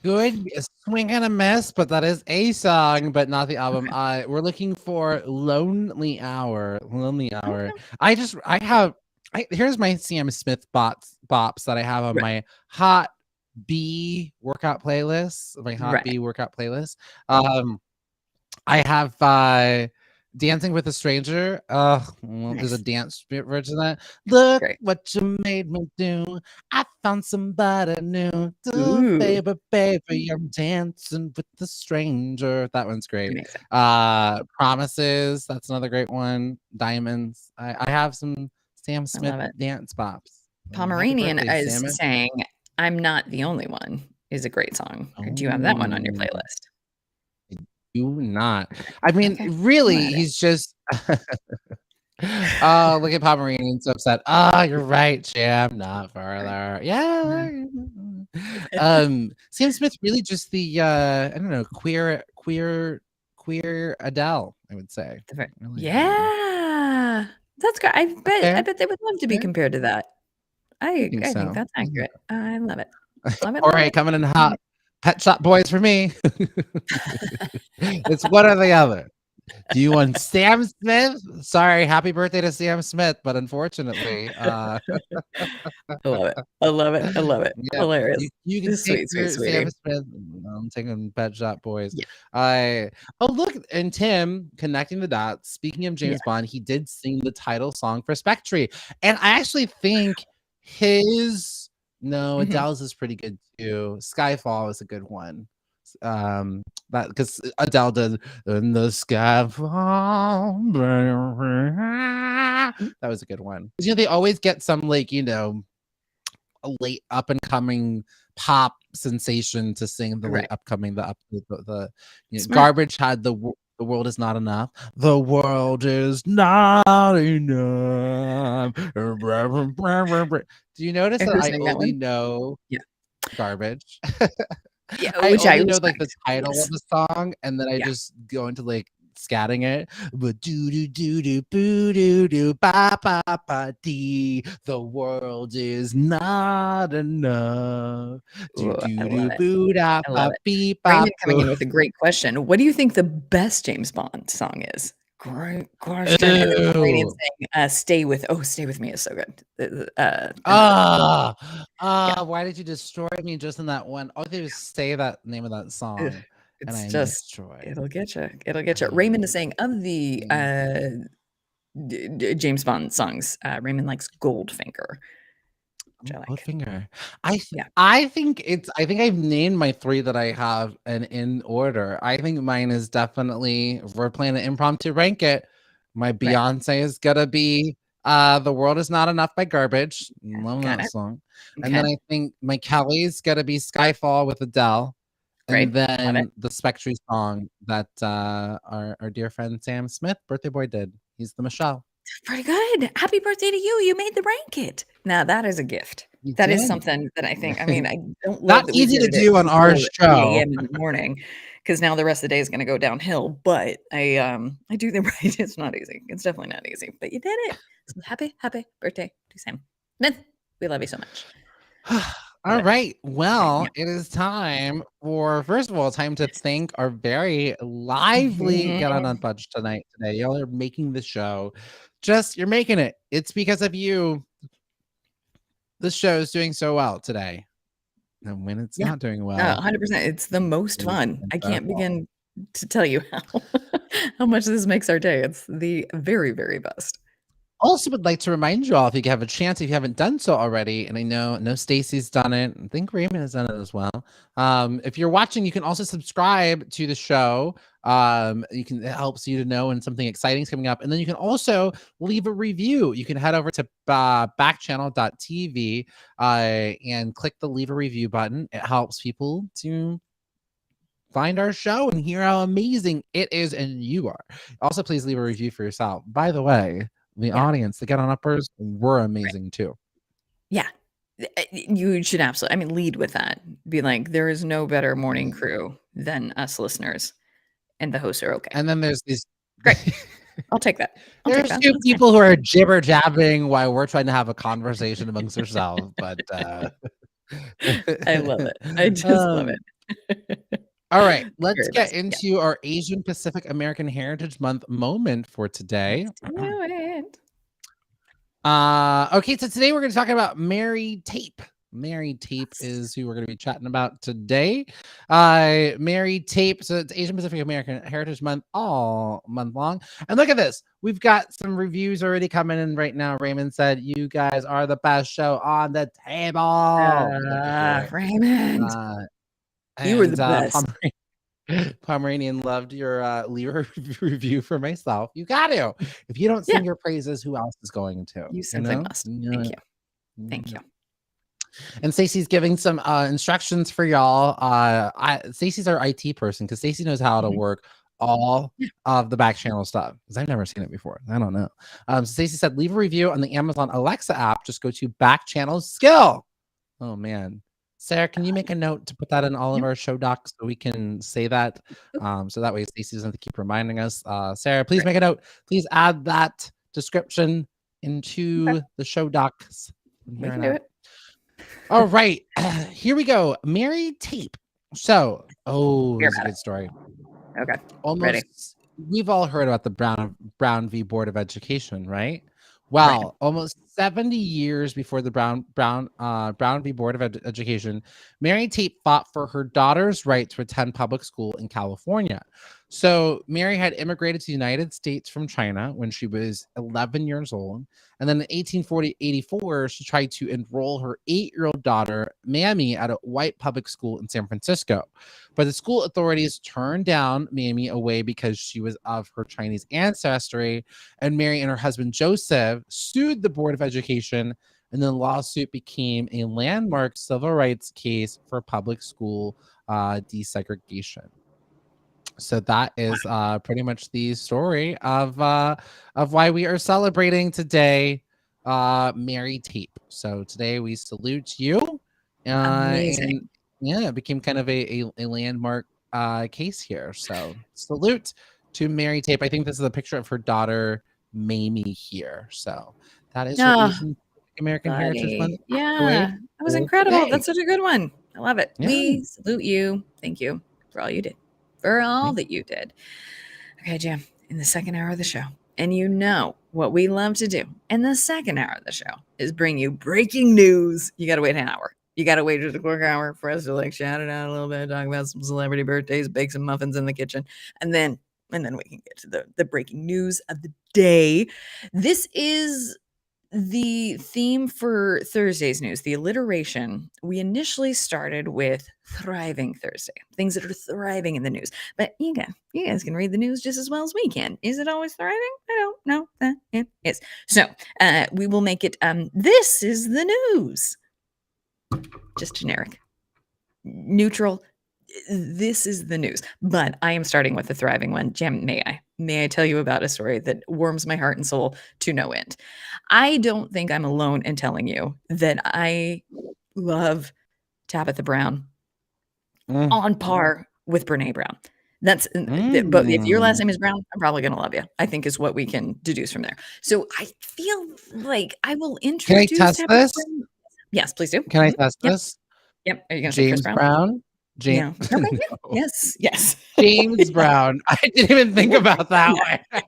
Good swing and a miss, but that is a song, but not the album. We're looking for Lonely Hour. Okay. Here's my Sam Smith bops that I have on my Hot B workout playlist. I have Dancing with a Stranger. There's a dance version of that. Look what you made me do. I found somebody new. Baby, I'm dancing with the stranger. That one's great. Amazing. Promises. That's another great one. Diamonds. I have some Sam Smith dance bops. Pomeranian is saying I'm Not the Only One is a great song. Do you have that one on your playlist? Do not. I mean, really, he's just. Oh, look at Pomeranian so upset. You're right, Jam. Not further. Yeah. Sam Smith really just the I don't know, queer Adele, I would say. Really that's good. I bet they would love to be compared to that. I think that's accurate. I love it. All right, coming in hot. Pet Shop Boys for me. It's one or the other. Do you want Sam Smith? Sorry, happy birthday to Sam Smith, but unfortunately, I love it. Yeah, hilarious. You can take Sam Smith. I'm taking Pet Shop Boys. Yeah. Look, and Tim connecting the dots. Speaking of James Bond, he did sing the title song for Spectre, and I actually think his. No, Adele's is pretty good too. Skyfall is a good one. That because Adele did in the skyfall. That was a good one. They always get some a late up and coming pop sensation to sing the late upcoming Garbage had the world is not enough. The world is not enough. Do you notice that I only know Garbage? I only know the title of the song, and then I just go into scatting it. But do do do do boo do do ba ba ba dee. The world is not enough. Do do do boo da ba beep ba. Raymond coming in with a great question. What do you think the best James Bond song is? Great question. And then Pomeranian Ew. saying, "Stay with." Oh, "Stay with Me" is so good. Why did you destroy me just in that one? All you say that name of that Ugh, song, and it's I'm just destroyed. it'll get you. It'll get you. Raymond is saying of the James Bond songs, Raymond likes Goldfinger, which I like. Goldfinger. Yeah. I think I've named my 3 that I have and in order. I think mine is definitely, if we're playing an impromptu rank it, my Beyonce is gonna be The World Is Not Enough by Garbage. Love Got that it. song. And Okay. then I think my Kelly's gotta be Skyfall with Adele. Great. And Love it. then the Spectre song that our dear friend Sam Smith, birthday boy, did. He's the Michelle. Pretty good. Happy birthday to you. You made the rank it. Now that is a gift. You That is did. something that I think, I mean, I don't Not love that we easy to did it do at on our 4 show. a.m. in the morning, because now the rest of the day is going to go downhill. But I do think right. It's not easy. It's definitely not easy. But you did it. So happy birthday to Sam Smith. We love you so much. All it. right. Well, it is time for, first of all, time to thank our very lively Get On Unpudged today. Y'all are making the show. You're making it. It's because of you. This show is doing so well today. And when it's not doing well, 100%. It's the most fun. I can't begin to tell you how much this makes our day. It's the very, very best. Also would like to remind you all, if you have a chance, if you haven't done so already, and I know Stacy's done it, I think Raymond has done it as well. If you're watching, you can also subscribe to the show. It helps you to know when something exciting is coming up, and then you can also leave a review. You can head over to backchannel.tv and click the leave a review button. It helps people to find our show and hear how amazing it is and you are. Also, please leave a review for yourself. By the way, the audience, the Get On Uppers, were amazing too. Yeah. You should absolutely, I mean, lead with that. Be like, there is no better morning crew than us listeners, and the hosts are okay. And then there's these. Great. I'll take that. There's 2 people who are jibber jabbing while we're trying to have a conversation amongst ourselves. But I love it. I just love it. All right, let's get into our Asian Pacific American Heritage Month moment for today. Let's do it. Okay, so today we're going to talk about Mary Tape. Mary Tape is who we're going to be chatting about today. Mary Tape, so it's Asian Pacific American Heritage Month all month long. And look at this. We've got some reviews already coming in right now. Raymond said, "You guys are the best show on the table." Raymond. You were the best. Pomeranian loved your leave a review for myself. You got to. If you don't sing your praises, who else is going to? You simply must. Thank you. Thank you. And Stacey's giving some instructions for y'all. Stacey's our IT person because Stacey knows how to work all of the back channel stuff because I've never seen it before. I don't know. So Stacey said, leave a review on the Amazon Alexa app. Just go to back channel skill. Oh man. Sarah, can you make a note to put that in all of our show docs so we can say that? So that way Stacey doesn't have to keep reminding us. Sarah, please make a note. Please add that description into the show docs. We can do it. All right. Here we go. Mary Tape. So, it's a good story. Okay. Ready. We've all heard about the Brown v. Board of Education, right? Well, almost 70 years before the Brown v. Board of Education, Mary Tape fought for her daughter's right to attend public school in California. So Mary had immigrated to the United States from China when she was 11 years old. And then in 1884, she tried to enroll her 8-year-old daughter, Mamie, at a white public school in San Francisco. But the school authorities turned down Mamie away because she was of her Chinese ancestry. And Mary and her husband, Joseph, sued the Board of Education. And the lawsuit became a landmark civil rights case for public school desegregation. So that is pretty much the story of why we are celebrating today, Mary Tape. So today we salute you. Amazing. And it became kind of a landmark case here. So salute to Mary Tape. I think this is a picture of her daughter, Mamie, here. So that is your Asian American Heritage Month. Yeah, that was incredible. That's such a good one. I love it. Yeah. We salute you. Thank you for all you did. For all that you did. Okay, Jam, in the second hour of the show. And you know what we love to do in the second hour of the show is bring you breaking news. You got to wait an hour. You got to wait just a quick hour for us to like shout it out a little bit, talk about some celebrity birthdays, bake some muffins in the kitchen, and then we can get to the breaking news of the day. This is the theme for Thursday's news, the alliteration. We initially started with Thriving Thursday, things that are thriving in the news. But you guys can read the news just as well as we can. Is it always thriving? I don't know that it is. So we will make it this is the news. Just generic, neutral. This is the news. But I am starting with the thriving one. Jam, may I tell you about a story that warms my heart and soul to no end? I don't think I'm alone in telling you that I love Tabitha Brown on par with Brene Brown. But if your last name is Brown, I'm probably going to love you, I think is what we can deduce from there. So I feel like I will introduce Can I test Tabitha this? Brown. Yes, please do. Can I test this? Yep. Are you going to say Chris James Brown? Brown? Yeah. Okay. No. Yeah. Yes. James Brown. I didn't even think about that one.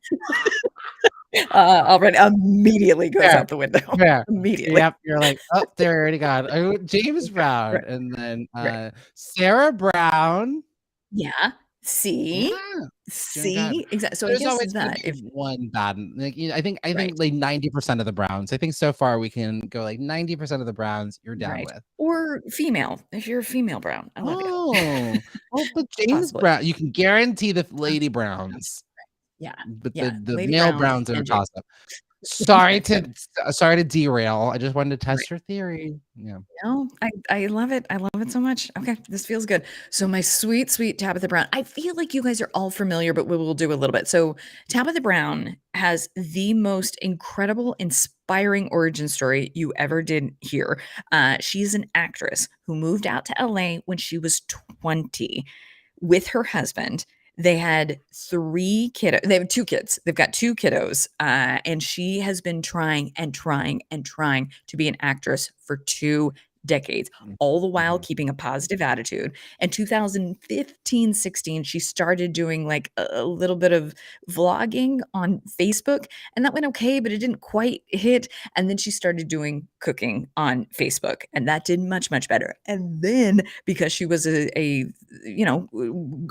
Already immediately goes Fair. out the window. Fair. Immediately. Yep. You're like, oh, they already got it. James Brown. Right. And then Right. Sarah Brown. Yeah. See? Yeah. See? Exactly. So There's I guess always gonna that be if one bad. Like, I think Right. like 90% of the Browns. I think so far we can go like 90% of the Browns you're down right. with. Or female. If you're a female Brown, I love you. Oh, but James Possibly. Brown, you can guarantee the Lady Browns, Yeah. but Yeah. the Lady male Brown Browns are a and James. toss up. Sorry to derail. I just wanted to test your theory. Yeah. No, I love it. I love it so much. Okay, this feels good. So my sweet, sweet Tabitha Brown. I feel like you guys are all familiar, but we will do a little bit. So Tabitha Brown has the most incredible, inspiring origin story you ever did hear. She's an actress who moved out to LA when she was 20 with her husband. They had 3 kiddos. They have 2 kids. They've got 2 kiddos. And she has been trying and trying and trying to be an actress for 2 decades, all the while keeping a positive attitude. In 2015, 16, she started doing like a little bit of vlogging on Facebook, and that went okay, but it didn't quite hit. And then she started doing cooking on Facebook, and that did much, much better. And then because she was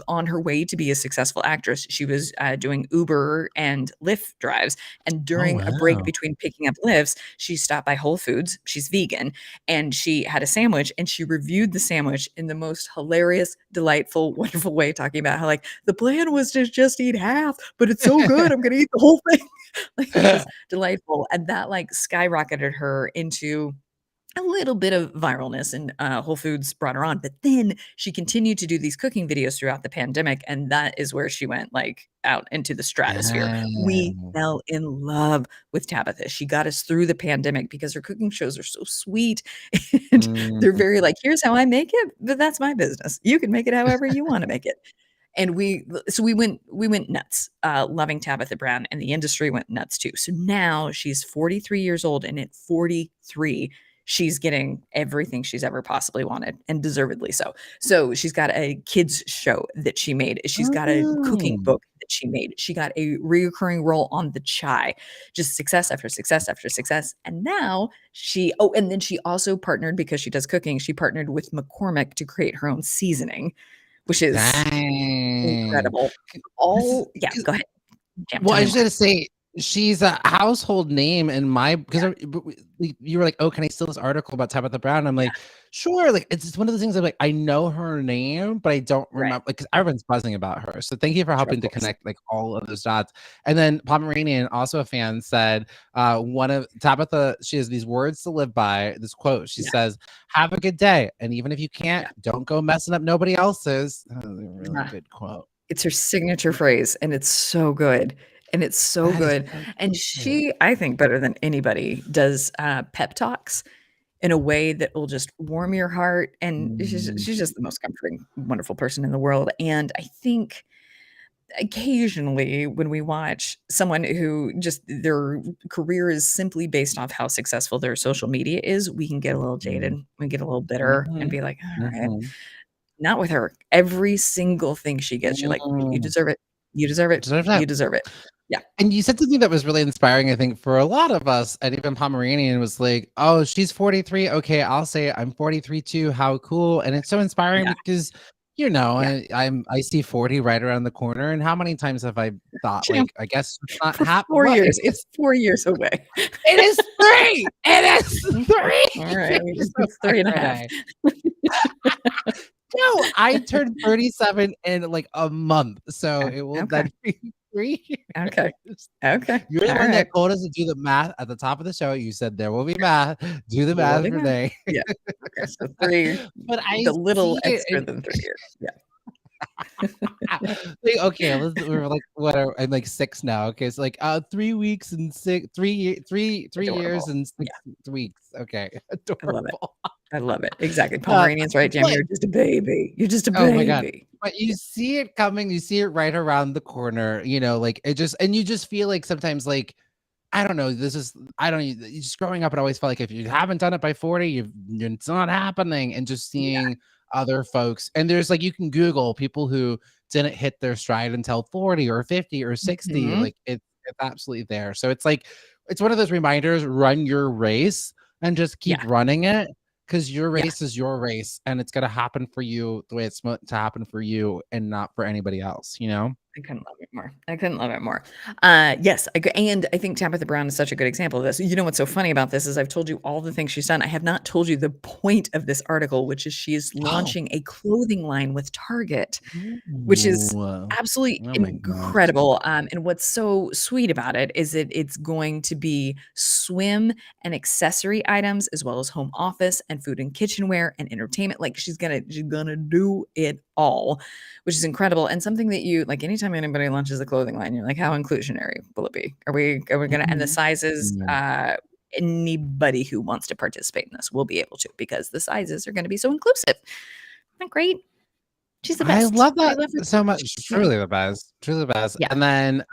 on her way to be a successful actress, she was doing Uber and Lyft drives. And during a break wow. between picking up Lyfts, she stopped by Whole Foods. She's vegan, and she had a sandwich, and she reviewed the sandwich in the most hilarious, delightful, wonderful way, talking about how like the plan was to just eat half, but it's so good, I'm gonna eat the whole thing. Like it's just delightful. And that like skyrocketed her into a little bit of viralness, and Whole Foods brought her on. But then she continued to do these cooking videos throughout the pandemic, and that is where she went like out into the stratosphere. We Yeah. fell in love with Tabitha. She got us through the pandemic because her cooking shows are so sweet, and they're very like, here's how I make it, but that's my business. You can make it however you want to make it. And we went nuts, loving Tabitha Brown, and the industry went nuts too. So now she's 43 years old, and at 43, she's getting everything she's ever possibly wanted, and deservedly so. So she's got a kids show that she made. She's got a cooking book that she made. She got a recurring role on The Chai, just success after success after success. And now and then she also partnered, because she does cooking, she partnered with McCormick to create her own seasoning, which is incredible. Go ahead. Jam, Well, tell I me was more. gonna say she's a household name in my because you were like, oh, can I steal this article about Tabitha Brown? I'm like, sure. Like it's just one of those things. I'm like, I know her name, but I don't remember. Like, because everyone's buzzing about her. So thank you for helping to connect like all of those dots. And then Pomeranian, also a fan, said one of Tabitha. She has these words to live by. This quote. She says, "Have a good day, and even if you can't, don't go messing up nobody else's." That was a really good quote. It's her signature phrase, and it's so good. And it's so good. And she, I think, better than anybody, does pep talks in a way that will just warm your heart. And she's just the most comforting, wonderful person in the world. And I think occasionally when we watch someone who just their career is simply based off how successful their social media is, we can get a little jaded. We get a little bitter and be like, all right. Not with her. Every single thing she gets, you're like, you deserve it. You deserve it. Deserve that. You deserve it. Yeah. And you said something that was really inspiring, I think, for a lot of us. And even Pomeranian was like, oh, she's 43. Okay, I'll say I'm 43 too. How cool. And it's so inspiring Yeah. because, you know, Yeah. I see 40 right around the corner. And how many times have I thought, Jim, like, I guess it's not For happening? 4 years. It's 4 years away. It is 3. It is 3. All right. You're so It's 3.5. Renee. No, I turned 37 in like a month. So it will Okay. then be 3 years. Okay. Okay. You're the All one right. that told us to do the math at the top of the show. You said there will be math. Do the There will math, be math. Renee. Yeah. Okay. So 3, But I the little see it extra in- than 3 years. Yeah. like, okay, we're like what are I'm like 6 now. Okay, it's like 3 weeks and 3 years Adorable. and 6 weeks. Okay, I love it. adorable. I love it. Exactly. Pomeranian's right, Jam. but- You're just a baby. You're just a Oh my God. baby. But you see it coming, you see it right around the corner, you know, like it just, and you just feel like sometimes, like, I don't know, you just growing up, it always felt like if you haven't done it by 40, it's not happening. And just seeing other folks, and there's like, you can Google people who didn't hit their stride until 40 or 50 or 60. Mhm. Like it's absolutely there. So it's like, it's one of those reminders, run your race and just keep running it. Because your race is your race, and it's gonna happen for you the way it's meant to happen for you, and not for anybody else. You know. I couldn't love it more. I couldn't love it more. Yes, and I think Tabitha Brown is such a good example of this. You know what's so funny about this is I've told you all the things she's done. I have not told you the point of this article, which is she is launching a clothing line with Target, which is absolutely Oh my gosh. incredible. And what's so sweet about it is that it's going to be swim and accessory items, as well as home office and food and kitchenware and entertainment. Like she's gonna do it all, which is incredible. And something that you like anytime anybody launches a clothing line, you're like, how inclusionary will it be? Are we gonna and the sizes, anybody who wants to participate in this will be able to, because the sizes are gonna be so inclusive. Isn't that great? She's the I best. love that her so so much. much. Truly the best. Truly the best. Yeah. And then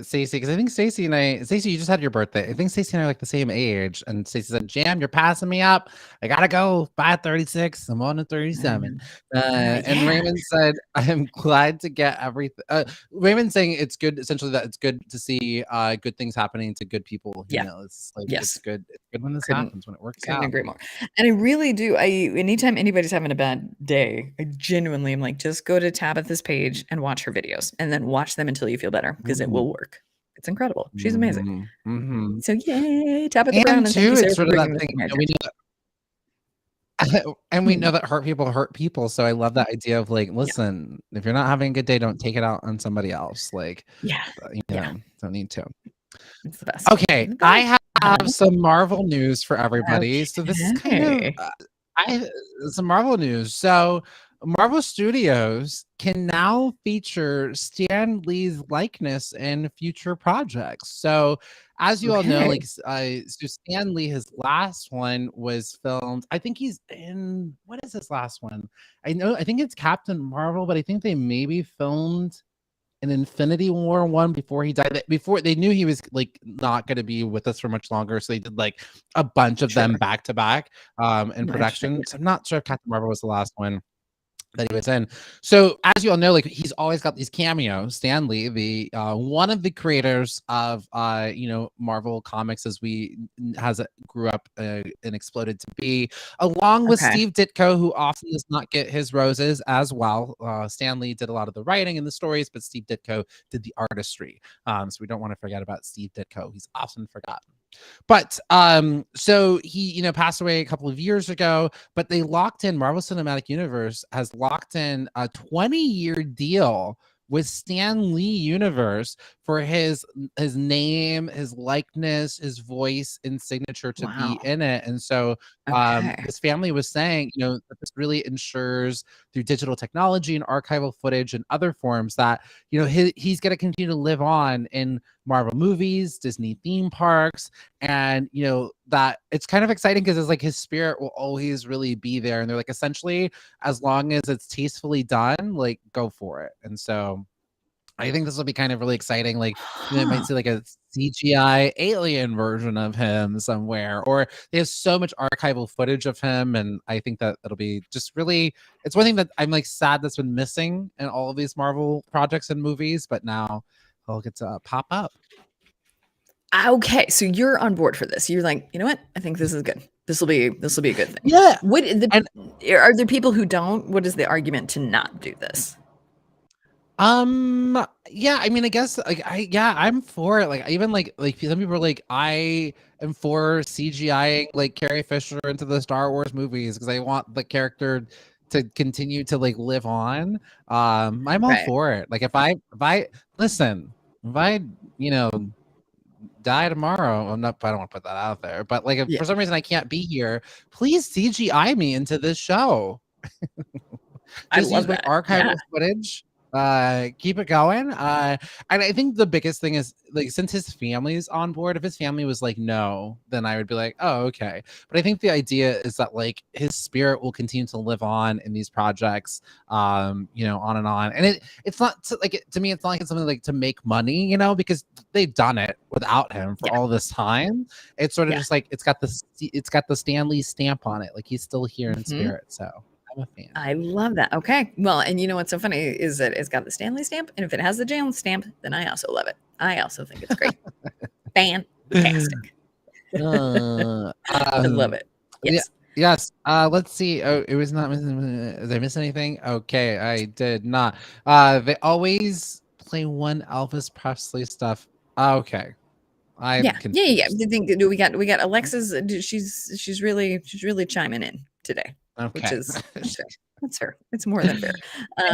Stacey, because I think Stacey, you just had your birthday. I think Stacey and I are like the same age. And Stacey said, Jam, you're passing me up. I gotta go by 36. I'm on to 37. And Raymond said, I'm glad to get everything. Raymond saying it's good, essentially, that it's good to see good things happening to good people. You know, it's like it's good. It's good when this happens, when it works Couldn't out. agree more. And I really do. Anytime anybody's having a bad day, I genuinely am like, just go to Tabitha's page and watch her videos, and then watch them until you feel better, because it will work. It's incredible. She's amazing. So yay, Tabitha Brown, and thank you, too, Sarah, it's for sort of that bringing this thing. to my We know and we know that hurt people. So I love that idea of like, listen, if you're not having a good day, don't take it out on somebody else. Like, you know, don't need to. It's the best. Okay, I have some Marvel news for everybody. So this is kind of some Marvel news. So Marvel Studios can now feature Stan Lee's likeness in future projects. So as you all know, like so Stan Lee, his last one was filmed. I think he's in, what is his last one? I think it's Captain Marvel, but I think they maybe filmed an Infinity War one before he died. Before they knew he was like not going to be with us for much longer, so they did like a bunch of them back to back in production. So I'm not sure if Captain Marvel was the last one that he was in. So as you all know, like he's always got these cameos. Stan Lee, the one of the creators of you know, Marvel Comics as we grew up and exploded to be, along with Steve Ditko, who often does not get his roses as well. Stan Lee did a lot of the writing and the stories, but Steve Ditko did the artistry. So we don't want to forget about Steve Ditko. He's often forgotten. But so he, you know, passed away a couple of years ago, but they locked in, Marvel Cinematic Universe has locked in a 20-year deal with Stan Lee Universe for his name, his likeness, his voice, and signature to be in it. And so his family was saying, you know, that this really ensures through digital technology and archival footage and other forms that, you know, he's going to continue to live on in Marvel movies, Disney theme parks, and, you know, that it's kind of exciting because it's like his spirit will always really be there. And they're like, essentially, as long as it's tastefully done, like, go for it. And so I think this will be kind of really exciting. Like, you might see like a CGI alien version of him somewhere, or they have so much archival footage of him, and I think that it'll be just really. It's one thing that I'm like sad that's been missing in all of these Marvel projects and movies, but now he'll get to pop up. Okay, so you're on board for this. You're like, you know what? I think this is good. This will be a good thing. Yeah. Are there people who don't? What is the argument to not do this? Yeah, I mean, I guess like I'm for it. Like even like some people are like, I am for CGIing like Carrie Fisher into the Star Wars movies because I want the character to continue to like live on. I'm all for it. Like if I listen, if I die tomorrow, I don't want to put that out there, but like if for some reason I can't be here, please CGI me into this show. I love use my that. archival footage. Keep it going. And I think the biggest thing is like since his family's on board, if his family was like no, then I would be like, oh, okay. But I think the idea is that like his spirit will continue to live on in these projects, on and on. And it's not to me, it's not like it's something like to make money, because they've done it without him for all this time. It's sort of just like it's got the Stan Lee stamp on it, like he's still here in spirit. So I'm a fan. I love that. Okay. Well, and you know what's so funny is that it's got the Stanley stamp, and if it has the Jalen stamp, then I also love it. I also think it's great. Fantastic. I love it. Yes. Yes. Let's see. Oh, it was not. Did I miss anything? Okay, I did not. They always play one Elvis Presley stuff. Okay. Yeah. I think we got Alexa's. She's really chiming in today. Okay. Which is that's her. It's more than fair.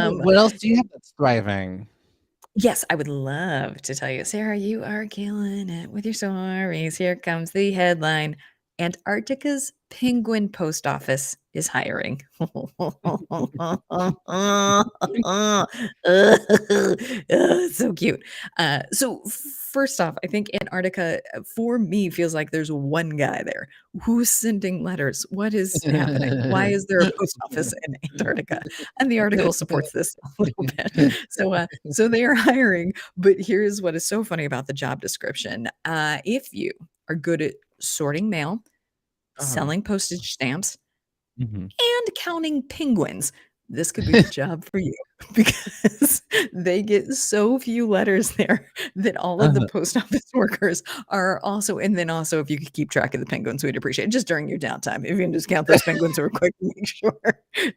What else do you have that's thriving? Yes, I would love to tell you, Sarah, you are killing it with your stories. Here comes the headline. Antarctica's penguin post office is hiring. So cute. So first off, I think Antarctica for me feels like there's one guy there who's sending letters. What is happening? Why is there a post office in Antarctica? And the article supports this a little bit. So they are hiring, but here's what is so funny about the job description. If you are good at sorting mail, selling postage stamps, and counting penguins, this could be the job for you because they get so few letters there that all of the post office workers are also, and then also if you could keep track of the penguins, we'd appreciate it just during your downtime. If you can just count those penguins real quick to make sure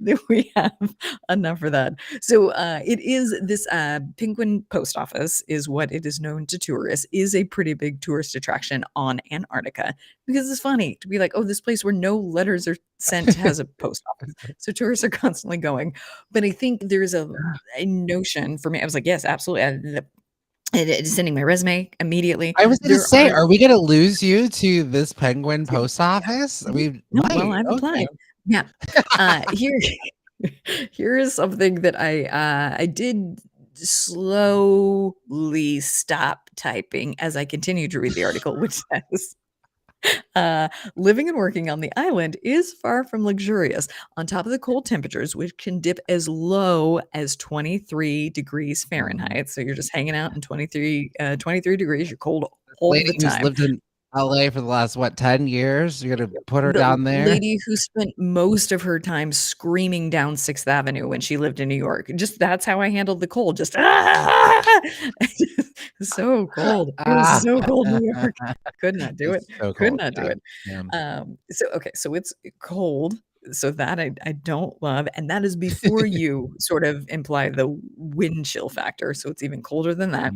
that we have enough for that. So it is this penguin post office is what it is known to tourists, is a pretty big tourist attraction on Antarctica because it's funny to be like, oh, this place where no letters are sent has a post office. So tourists are constantly going. But I think there's a notion for me. I was like, yes, absolutely. Sending my resume immediely. I was going to say, are we going to lose you to this penguin post office? Well, I've applied. Yeah. Here is something that I did slowly stop typing as I continued to read the article, which says, living and working on the island is far from luxurious. On top of the cold temperatures, which can dip as low as 23 degrees Fahrenheit. So you're just hanging out in 23 degrees. You're cold all the time. Who's lived in LA for the last 10 years? You're gonna put her down there. Lady who spent most of her time screaming down 6th Avenue when she lived in New York. Just that's how I handled the cold. Just so cold. It was so cold in New York. Could not do it. So Could cold. not do it. So it's cold. So that I don't love, and that is before you sort of imply the wind chill factor. So it's even colder than that.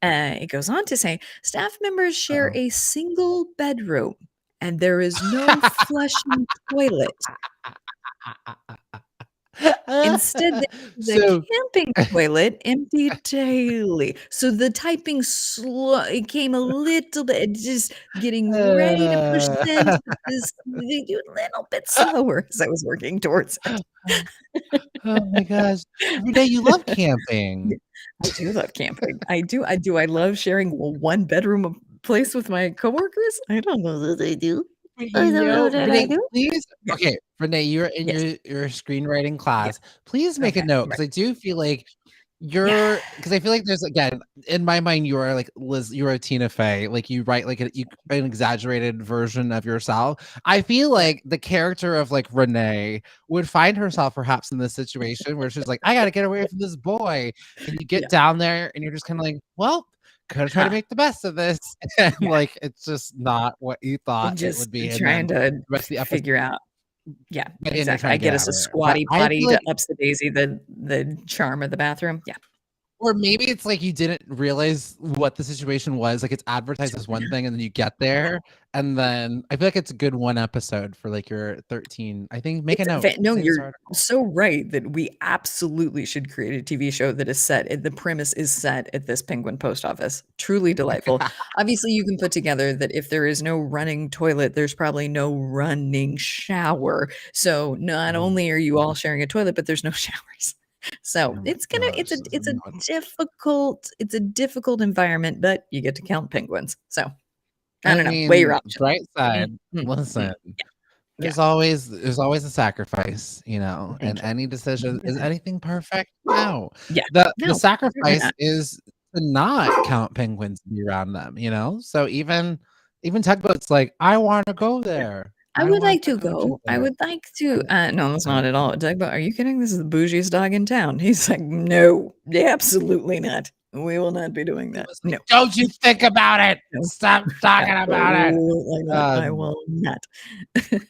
It goes on to say staff members share a single bedroom, and there is no flushing toilet. Instead, the camping toilet emptied daily. So the typing it came a little bit, just getting ready to push send. A little bit slower as I was working towards it. Oh my gosh. Renee, you love camping. I do love camping. I do. I love sharing one bedroom place with my coworkers. I don't know that I do. Renee, please. Okay, Renee, you're in your screenwriting class. Please make a note because I do feel like You're because I feel like there's again in my mind you are like Liz, you're a Tina Fey. Like you write like an exaggerated version of yourself. I feel like the character of like Renee would find herself perhaps in this situation where she's like, I gotta get away from this boy. And you get Yeah. down there and you're just kind of like, well, gotta try to make the best of this. And Yeah. like it's just not what you thought it Just would be. And trying then to the rest of the episode figure out. Yeah, and you're exactly. trying I to get get us out a of there. But squatty I feel potty like to ups the daisy, the charm of the bathroom. Yeah. or maybe it's like you didn't realize what the situation was. Like it's advertised as one thing, and then you get there, and then I feel like it's a good one episode for like your 13. I think make a note. No, Save this you're article. so right that we absolutely should create a TV show that is set. The premise is set at this penguin post office. Truly delightful. Obviously, you can put together that if there is no running toilet, there's probably no running shower. So not only are you all sharing a toilet, but there's no showers. So Oh my it's gosh, this a is difficult environment, but you get to count penguins. So I I don't know. Weigh your mean, options. bright side. Mm. Listen, Yeah. there's always a sacrifice, you know, and Thank you. any decision is Yeah. anything perfect? No. Yeah. The No, certainly sacrifice not. is to not count penguins to be around them, you know? So even tugboats like, I want to go there. I I would want like to go go. I there. would like to. No, that's Uh, not at all. Doug, are you kidding? This is the bougiest dog in town. He's like, no, absolutely not. We will not be doing that. No, Don't you think about it. no, Stop talking about it. absolutely not. I Um, will not.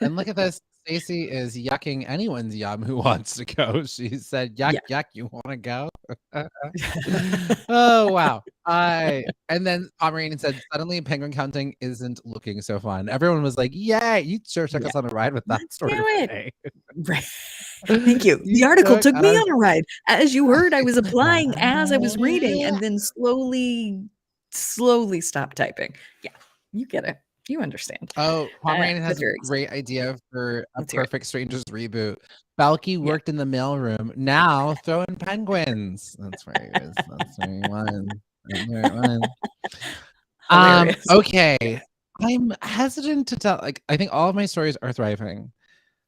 and look at this. Stacey is yucking anyone's yum who wants to go. She said, yuck, yuck, you want to go? Oh, wow. And then Pomeranian said, suddenly penguin counting isn't looking so fun. Everyone was like, yeah, you sure took us on a ride with that Let's story do it. today. Right. Thank you. The You article took me us on a ride. As you heard, I was applying as I was reading and then slowly stopped typing. Yeah, you get it. You understand. Oh, Pomeranian has That's a very great idea for a Let's hear it. Perfect Strangers reboot. Balky worked in the mailroom. Now throw in penguins. That's where he was. That's where he was. That's where it was. Hilarious. Okay. I'm hesitant to tell. Like, I think all of my stories are thriving.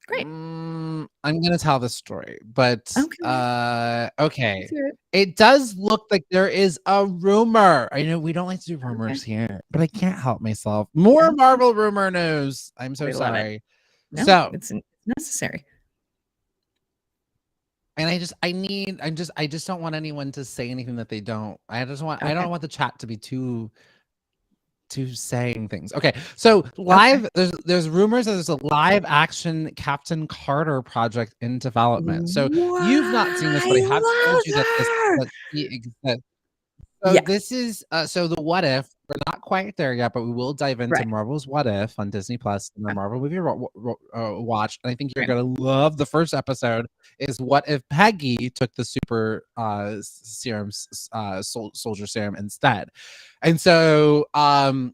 Great. I'm gonna tell this story, but Okay. okay. Let's hear it. It does look like there is a rumor. I know we don't like to do rumors here, but I can't help myself. More Marvel rumor news. I'm so We love it. sorry. No, So it's necessary. and I just don't want anyone to say anything that they don't. I don't want the chat to be too saying things. Okay. So live there's rumors that there's a live action Captain Carter project in development. So you've not seen this, but I have told you that she exists. So this is so the What If. We're not quite there yet, but we will dive into Marvel's What If on Disney Plus and the Marvel movie watch. And I think you're gonna love the first episode. Is what if Peggy took the super serum, soldier serum instead? And so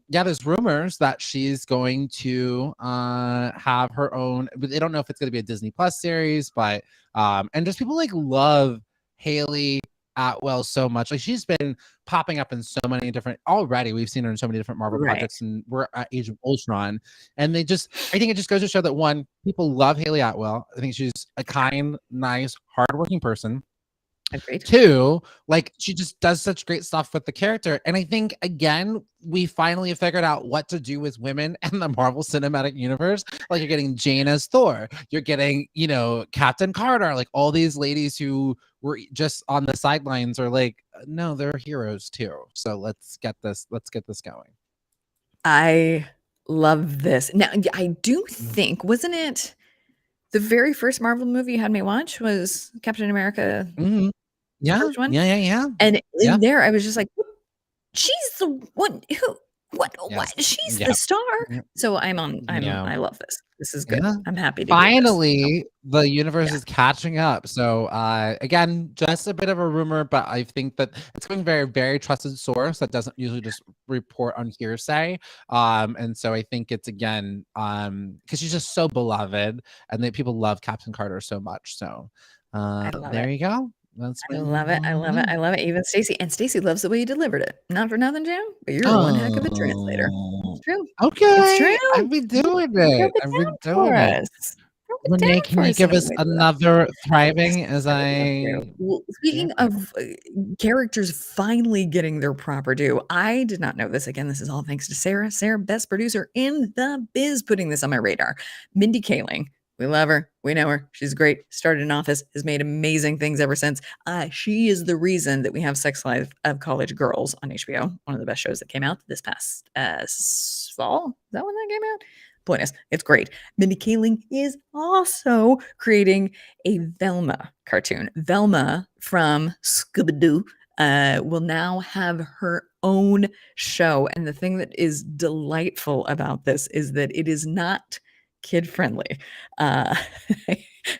there's rumors that she's going to have her own. But they don't know if it's gonna be a Disney Plus series, but and just people like love Haley Atwell so much. Like she's been popping up in so many different we've seen her in so many different Marvel projects, and we're at Age of Ultron, and I think it just goes to show that one, people love Haley Atwell. I think she's a kind, nice, hardworking person. Agreed. Two, like she just does such great stuff with the character. And I think again, we finally have figured out what to do with women in the Marvel Cinematic Universe. Like you're getting Jane as Thor, you're getting, Captain Carter, like all these ladies who were just on the sidelines are like, no, they're heroes too. So let's get this going. I love this. Now I do think, wasn't it the very first Marvel movie you had me watch was Captain America? Mm-hmm. Yeah. First one? Yeah. And in there, I was just like, she's the one who, what? She's the star. Yep. So I love this. This is good. Yeah. I'm happy to Finally, the universe is catching up. So again, just a bit of a rumor, but I think that it's going very, very trusted source that doesn't usually just report on hearsay. And so I think it's again, because she's just so beloved, and people love Captain Carter so much. So there you go. I love it. I love it. I love it. Even Stacey loves the way you delivered it. Not for nothing, Jam, but you're one heck of a translator. It's true. Okay. It's true. I've been doing it. I've been doing it. Renee, down can for you us give in a us way. another thriving as I would love I? to. Well, speaking Okay. of characters finally getting their proper due, I did not know this. Again, this is all thanks to Sarah. Sarah, best producer in the biz, putting this on my radar. Mindy Kaling. We love her. We know her. She's great. Started in Office, has made amazing things ever since. She is the reason that we have Sex Life of College Girls on HBO, one of the best shows that came out this past fall. Is that when that came out? Point is, it's great. Mindy Kaling is also creating a Velma cartoon. Velma from Scooby-Doo will now have her own show. And the thing that is delightful about this is that it is not kid friendly. Uh,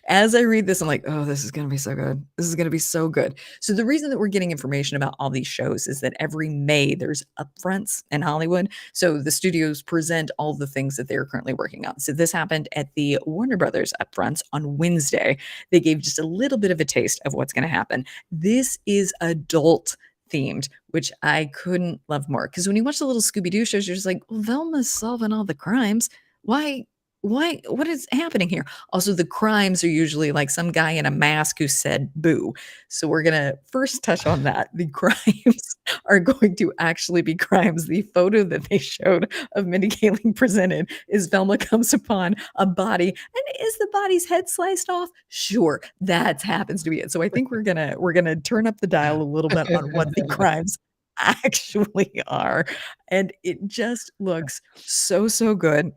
as I read this, I'm like, oh, this is going to be so good. This is going to be so good. So the reason that we're getting information about all these shows is that every May there's upfronts in Hollywood. So the studios present all the things that they're currently working on. So this happened at the Warner Brothers upfronts on Wednesday. They gave just a little bit of a taste of what's going to happen. This is adult themed, which I couldn't love more. Because when you watch the little Scooby-Doo shows, you're just like, well, Velma's solving all the crimes. Why? What is happening here? Also, the crimes are usually like some guy in a mask who said boo. So we're going to first touch on that. The crimes are going to actually be crimes. The photo that they showed of Mindy Kaling presented is Velma comes upon a body, and is the body's head sliced off? Sure, that happens to be it. So I think we're gonna turn up the dial a little bit on what the crimes actually are, and it just looks so good.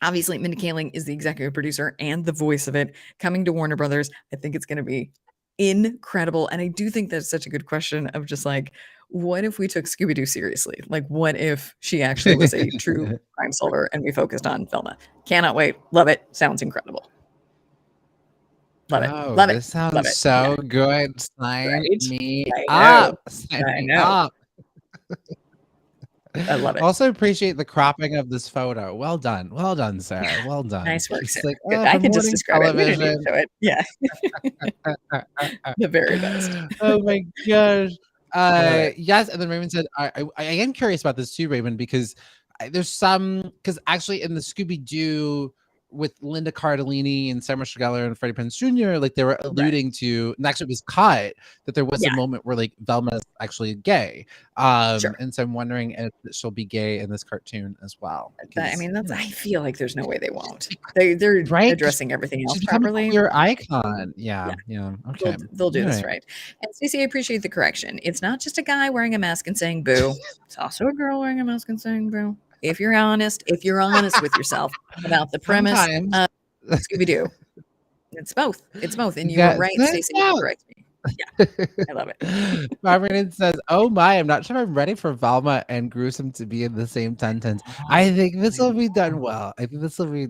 Obviously, Mindy Kaling is the executive producer and the voice of it, coming to Warner Brothers. I think it's going to be incredible. And I do think that's such a good question of just like, what if we took Scooby-Doo seriously? Like, what if she actually was a true crime solver and we focused on Velma? Cannot wait. Love it. Sounds incredible. Love it. Oh, Love it. this Love sounds it. so good. Sign Right? me I know. up. Sign I me know. up. I love it. Also appreciate the cropping of this photo. Well done, Sarah. Well done. Nice work, It's Sarah. like, Good. oh, I for can just morning describe it. We don't need to television. show it. Yeah. The very best. Oh my gosh. Right. Yes, and then Raymond said, I am curious about this too, Raymond, because there's some, because actually in the Scooby-Doo with Linda Cardellini and Sarah Michelle Gellar and Freddie Prinze Jr., like they were alluding to, and actually it was cut, that there was a moment where like Velma's actually gay. Sure. And so I'm wondering if she'll be gay in this cartoon as well. I mean, that's. you know, I feel like there's no way they won't. They're right? 'Cause addressing everything else she's become a properly. queer icon. Yeah. Okay. They'll do All this right. right. And Stacey, I appreciate the correction. It's not just a guy wearing a mask and saying boo. It's also a girl wearing a mask and saying boo. If you're honest with yourself about the premise Sometimes. of Scooby-Doo. It's both. It's both. And you Yeah, were right, it's Stacey. both. You correct me. Yeah. I love it. Marvin says, "Oh my, I'm not sure I'm ready for Velma and Gruesome to be in the same sentence. I think this will be done well. I think it'll be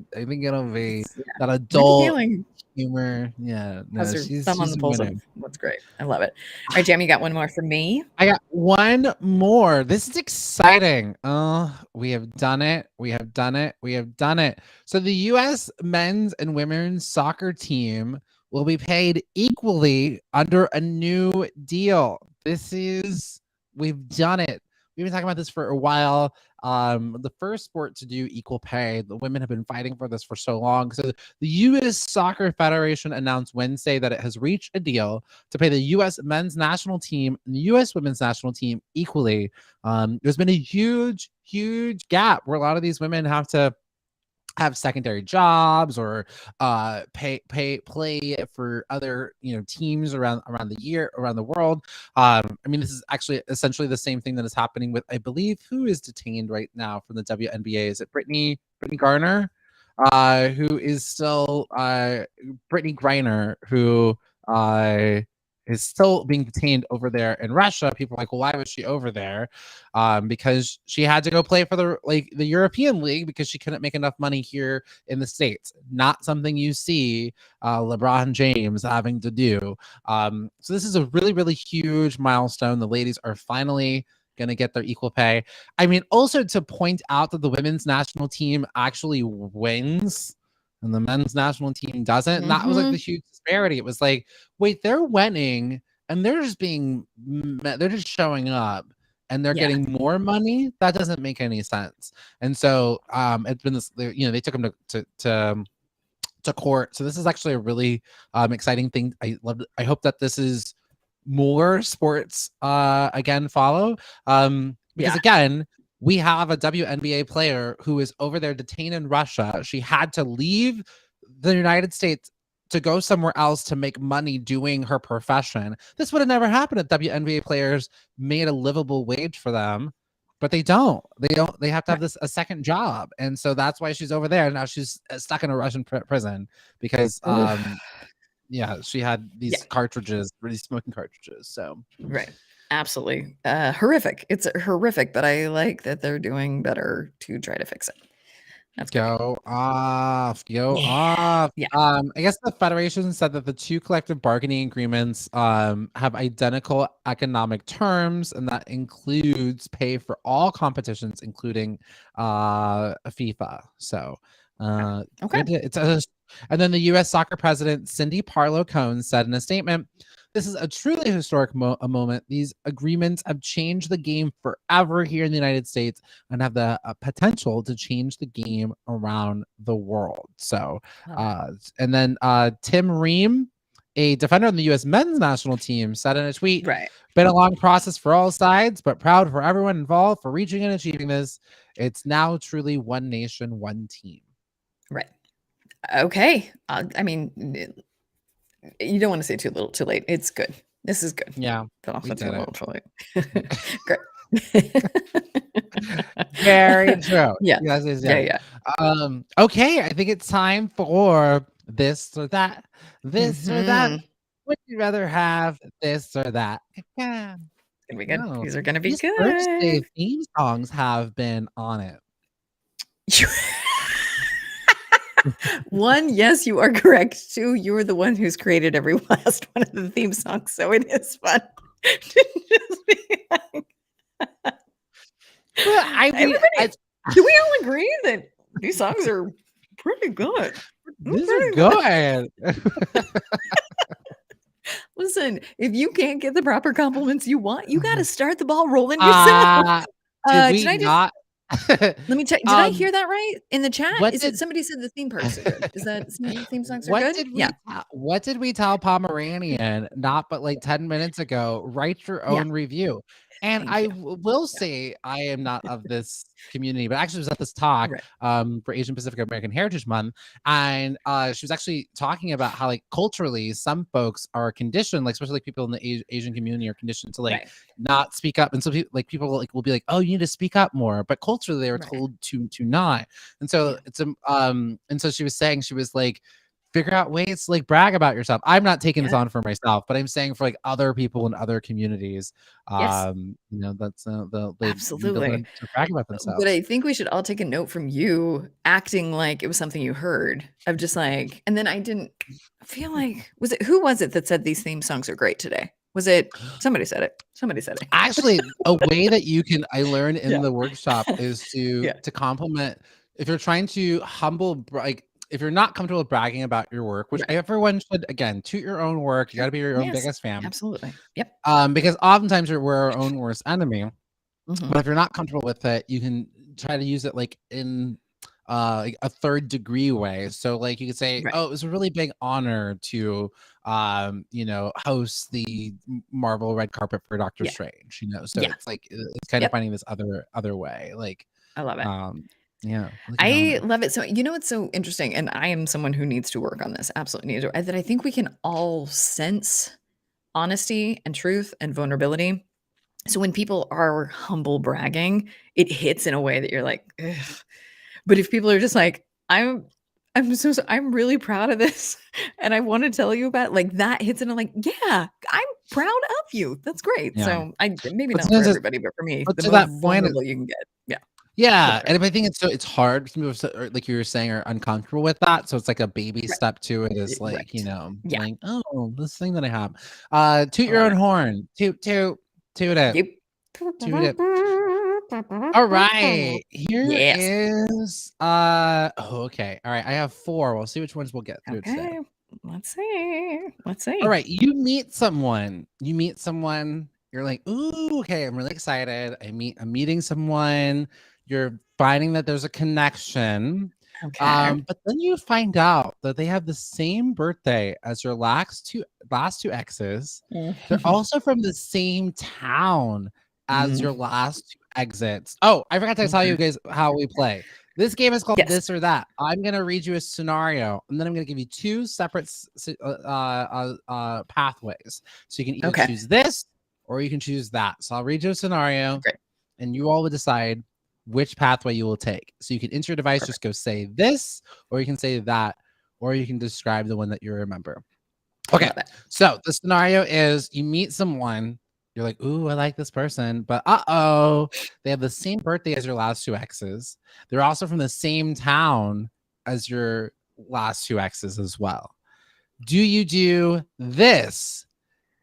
that adult Kaling humor. Yeah, no, has her she's thumb on the a pulse of winner. what's great. I love it. All right, Jam, you got one more for me? I got one more. This is exciting. Oh, we have done it. We have done it. We have done it. So the U.S. men's and women's soccer team will be paid equally under a new deal. We've done it. We've been talking about this for a while. The first sport to do equal pay. The women have been fighting for this for so long. So the U.S. Soccer Federation announced Wednesday that it has reached a deal to pay the U.S. men's national team and the U.S. women's national team equally. There's been a huge gap where a lot of these women have to have secondary jobs or play for other teams around the world. I mean, this is actually essentially the same thing that is happening with, I believe, who is detained right now from the WNBA? Is it Brittany Garner, who is still Brittany Griner, who is still being detained over there in Russia. People are like, well, why was she over there? Because she had to go play for the European League because she couldn't make enough money here in the States. Not something you see LeBron James having to do. So this is a really huge milestone. The ladies are finally going to get their equal pay. I mean, also to point out that the women's national team actually wins and the men's national team doesn't. And that was like the huge disparity. It was like, wait, they're winning and they're just showing up and they're getting more money. That doesn't make any sense. And so it's been this, they took them to court. So this is actually a really exciting thing. I hope that this is more sports again follow. Because again, we have a WNBA player who is over there detained in Russia. She had to leave the United States to go somewhere else to make money doing her profession. This would have never happened if WNBA players made a livable wage for them, but they don't. They have to have a second job. And so that's why she's over there. Now she's stuck in a Russian prison because she had these cartridges, these smoking cartridges. So Right. Absolutely. Horrific. It's horrific, but I like that they're doing better to try to fix it. That's Go off. Yeah. I guess the Federation said that the two collective bargaining agreements have identical economic terms, and that includes pay for all competitions, including FIFA. So Okay. And then the U.S. soccer president Cindy Parlow-Cone said in a statement, "This is a truly historic moment. These agreements have changed the game forever here in the United States and have the potential to change the game around the world." So, and then Tim Ream, a defender on the U.S. men's national team, said in a tweet, "Been a long process for all sides, but proud for everyone involved for reaching and achieving this. It's now truly one nation, one team." Right. Okay. I mean, you don't want to say too little, too late. It's good. This is good. Yeah. But also too little, too late. Great. Very true. Yeah. Yes. Yeah. Okay, I think it's time for this or that. This or that. Would you rather have this or that? Yeah. It's gonna be good. These are gonna be good. Thursday theme songs have been on it. One, yes, you are correct. Two, you are the one who's created every last one of the theme songs, so it is fun. Just be like, do we all agree that these songs are pretty good? These are good. Listen, if you can't get the proper compliments you want, you got to start the ball rolling yourself. Let me check. Did I hear that right in the chat? Somebody said the theme parts are good? Is that theme songs are good? What did we tell Pomeranian not but like 10 minutes ago? Write your own review. And I will say I am not of this community, but actually was at this talk for Asian Pacific American Heritage Month, and she was actually talking about how like culturally some folks are conditioned, like especially like people in the Asian community are conditioned to like not speak up, and so people like will be like, oh, you need to speak up more, but culturally they were told to not, and so it's and so she was saying, she was like, figure out ways to like brag about yourself. I'm not taking this on for myself, but I'm saying for like other people in other communities, you know, that's absolutely to brag about themselves. But I think we should all take a note from you acting like it was something you heard, of just like, and then I didn't feel like, who was it that said these theme songs are great today? Was it somebody said it? Somebody said it. Actually, a way that I learned in the workshop is to compliment. If you're trying to if you're not comfortable with bragging about your work, which everyone should, again, toot your own work. You got to be your own biggest fan. Absolutely. Yep. Because oftentimes we're our own worst enemy. But if you're not comfortable with it, you can try to use it like in like a third degree way. So like you could say, oh, it was a really big honor to you know, host the Marvel red carpet for Doctor Strange, you know. So it's like it's kind of finding this other way. Like I love it. Yeah, I love it. So, you know, it's so interesting. And I am someone who needs to work on this. Absolutely need to. That I think we can all sense honesty and truth and vulnerability. So when people are humble bragging, it hits in a way that you're like, ugh. But if people are just like, I'm really proud of this and I want to tell you about it, like that hits in, I'm like, yeah, I'm proud of you. That's great. So maybe not for everybody, but for me, the most vulnerable you can get. Yeah, and I think it's hard. Some people, like you were saying, are uncomfortable with that. So it's like a baby step to it is like, you know, like, oh, this thing that I have. Toot your own horn. Toot it. Toot it. All right. Here is okay. All right. I have 4. We'll see which ones we'll get through today. Let's see. All right. You meet someone. You're like, ooh, okay, I'm really excited. I'm meeting someone. You're finding that there's a connection. Okay. But then you find out that they have the same birthday as your last two exes. They're also from the same town as your last two exits. Oh, I forgot to tell you guys how we play. This game is called Yes. This or That. I'm gonna read you a scenario, and then I'm gonna give you two separate pathways. So you can either Okay. choose this or you can choose that. So I'll read you a scenario, Great. and you all will decide which pathway you will take. So you can enter your device, just go say this, or you can say that, or you can describe the one that you remember. Okay, Love it. so the scenario is you meet someone, you're like, ooh, I like this person, but they have the same birthday as your last two exes. They're also from the same town as your last two exes as well. Do you do this?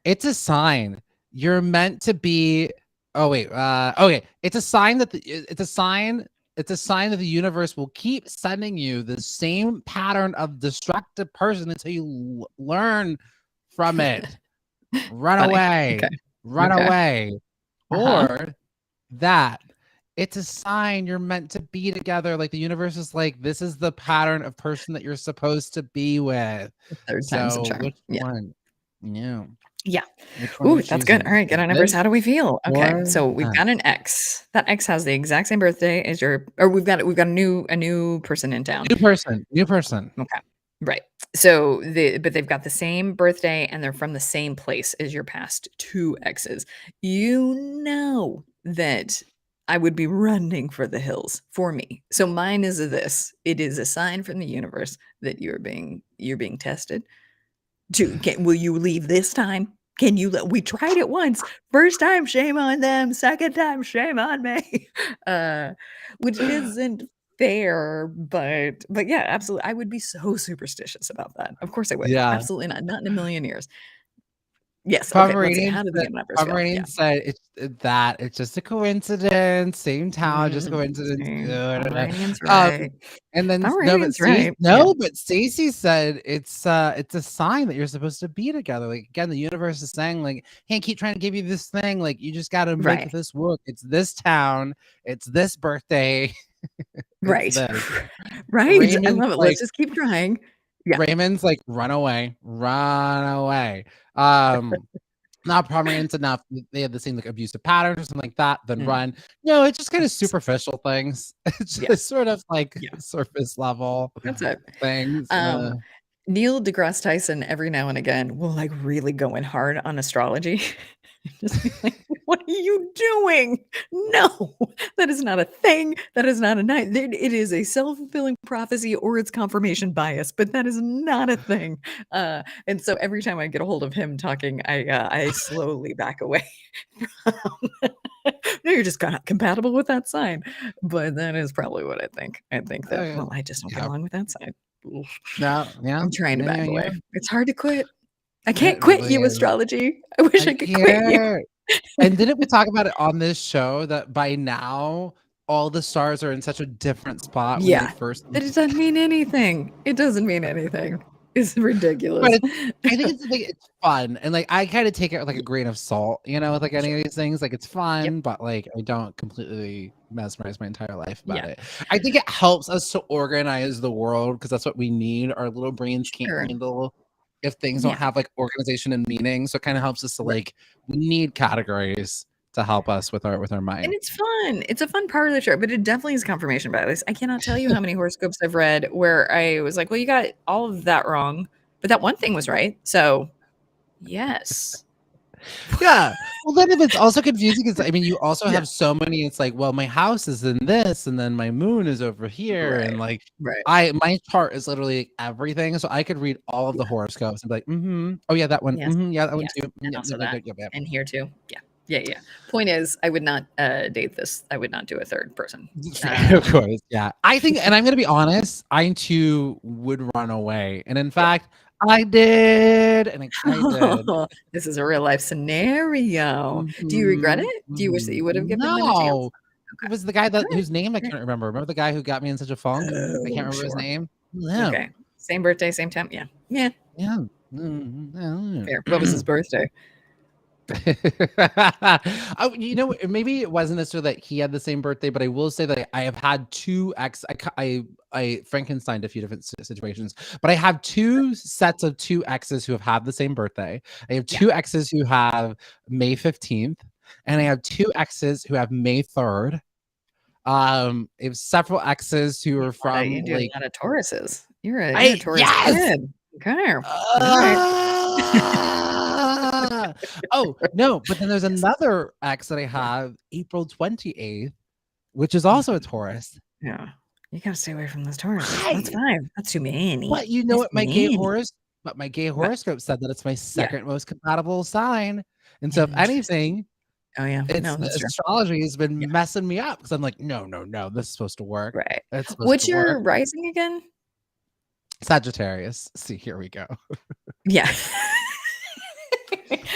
It's a sign you're meant to be. Oh wait, okay. It's a sign that it's a sign that the universe will keep sending you the same pattern of destructive person until you learn from it. Run Funny. away. Okay. Run Okay. away. Uh-huh. Or that it's a sign you're meant to be together. Like the universe is like, this is the pattern of person that you're supposed to be with. Third time's the So charm. which Yeah. one? Yeah. Yeah. Which one are Ooh, you that's good. choosing? All right, get on numbers. This How do we feel? Okay, or so we've that? got an X. That X has the exact same birthday as your, or we've got a new person in town. New person. Okay. Right. So but they've got the same birthday and they're from the same place as your past two exes. You know that I would be running for the hills for me. So mine is this. It is a sign from the universe that you're being tested. Will you leave this time? Can you we tried it once. First time, shame on them. Second time, shame on me. Which isn't fair, but yeah, absolutely. I would be so superstitious about that. Of course I would. Yeah. Absolutely not. Not in a million years. Yes. Okay. Let's see. How do the numbers feel? Yeah. Pomeranian said it's just a coincidence. Same town, just coincidence. Pomeranian's right. And then Pomeranian's right. but Stacey said it's a sign that you're supposed to be together. Like again, the universe is saying like, hey, keep trying to give you this thing. Like you just got to make Right. this work. It's this town. It's this birthday. Right. This. Right. I Raymond's love it. like, Let's just keep trying. Yeah. Raymond's like, run away. Not Pomeranians enough. They have the same like abusive patterns or something like that. Then run. No, it's just kind of superficial things. It's just sort of like surface level. That's it. Things. Neil deGrasse Tyson every now and again will like really go in hard on astrology. Just be like, what are you doing? No, that is not a thing. That is not a night. It is a self-fulfilling prophecy or it's confirmation bias, but that is not a thing. And so every time I get a hold of him talking, I slowly back away. No, you're just not compatible with that sign. But that is probably what I think. I think that, well, I just don't get along with that sign. No, yeah. I'm trying to back away. Yeah. It's hard to quit. I can't quit really you, is. astrology. I wish I could quit you. And didn't we talk about it on this show that by now all the stars are in such a different spot? When Yeah, they first. that it doesn't mean anything. It doesn't mean anything. It's ridiculous. But I think it's fun, and like I kind of take it with like a grain of salt, you know, with like any of these things. Like it's fun, but like I don't completely mesmerize my entire life about it. I think it helps us to organize the world because that's what we need. Our little brains can't handle if things don't have like organization and meaning. So it kind of helps us to like we need categories to help us with our mind. And it's fun. It's a fun part of the show, but it definitely is confirmation bias. I cannot tell you how many horoscopes I've read where I was like, well, you got all of that wrong, but that one thing was right. So yes. Yeah. Well, then if it's also confusing, because I mean, you also have so many. It's like, well, my house is in this, and then my moon is over here, and like, my chart is literally like everything. So I could read all of the horoscopes and be like, oh yeah, that one, yeah, that one too, and also that, and here too, yeah. Point is, I would not date this. I would not do a third person. Of course, yeah. I think, and I'm gonna be honest, I too would run away, and in fact. I did, and I did. This is a real life scenario. Do you regret it? Do you wish that you would have given them a chance? It was the guy whose name I can't remember. Remember the guy who got me in such a funk? I can't remember his name. Yeah. Okay. Same birthday, same time. Yeah. Yeah. Fair. What was his birthday? Oh, maybe it wasn't necessarily that he had the same birthday, but I will say that I have had two I Frankensteined a few different situations, but I have two sets of two exes who have had the same birthday. I have Yeah. two exes who have May 15th, and I have two exes who have May 3rd. I have several exes who are from You do a like lot of Tauruses. You're a Taurus yes. kid. Okay. All right. Oh no, but then there's another ex that I have April 28th, which is also a Taurus. Yeah. You gotta stay away from those Tauruses. That's Right. fine. That's too many. But you know That's what my too gay many. What? horoscope said that it's my Yeah. second most compatible sign. And so if Interesting. anything, Oh yeah. it's No, that's true. astrology has been Yeah. messing me up because I'm like, no, this is supposed to work. Right. It's supposed What's to your work. rising again? Sagittarius. See, here we go. Yeah.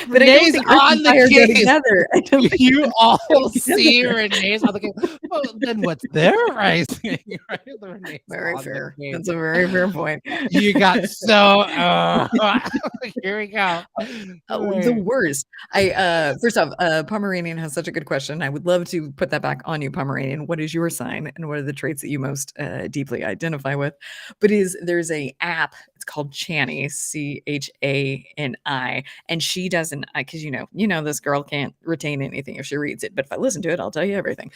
But I don't Renee's think Earth on and the Fire go case. together. I don't think You they all go see together. Renee's on the case. Well, then what's their rising? Right? The Renee's Very on the fair. case. That's a very fair point. You got so here we go. The worst. First off, Pomeranian has such a good question. I would love to put that back on you, Pomeranian. What is your sign, and what are the traits that you most deeply identify with? But there's a app. It's called Chani, Chani, and she doesn't. Because this girl can't retain anything if she reads it. But if I listen to it, I'll tell you everything.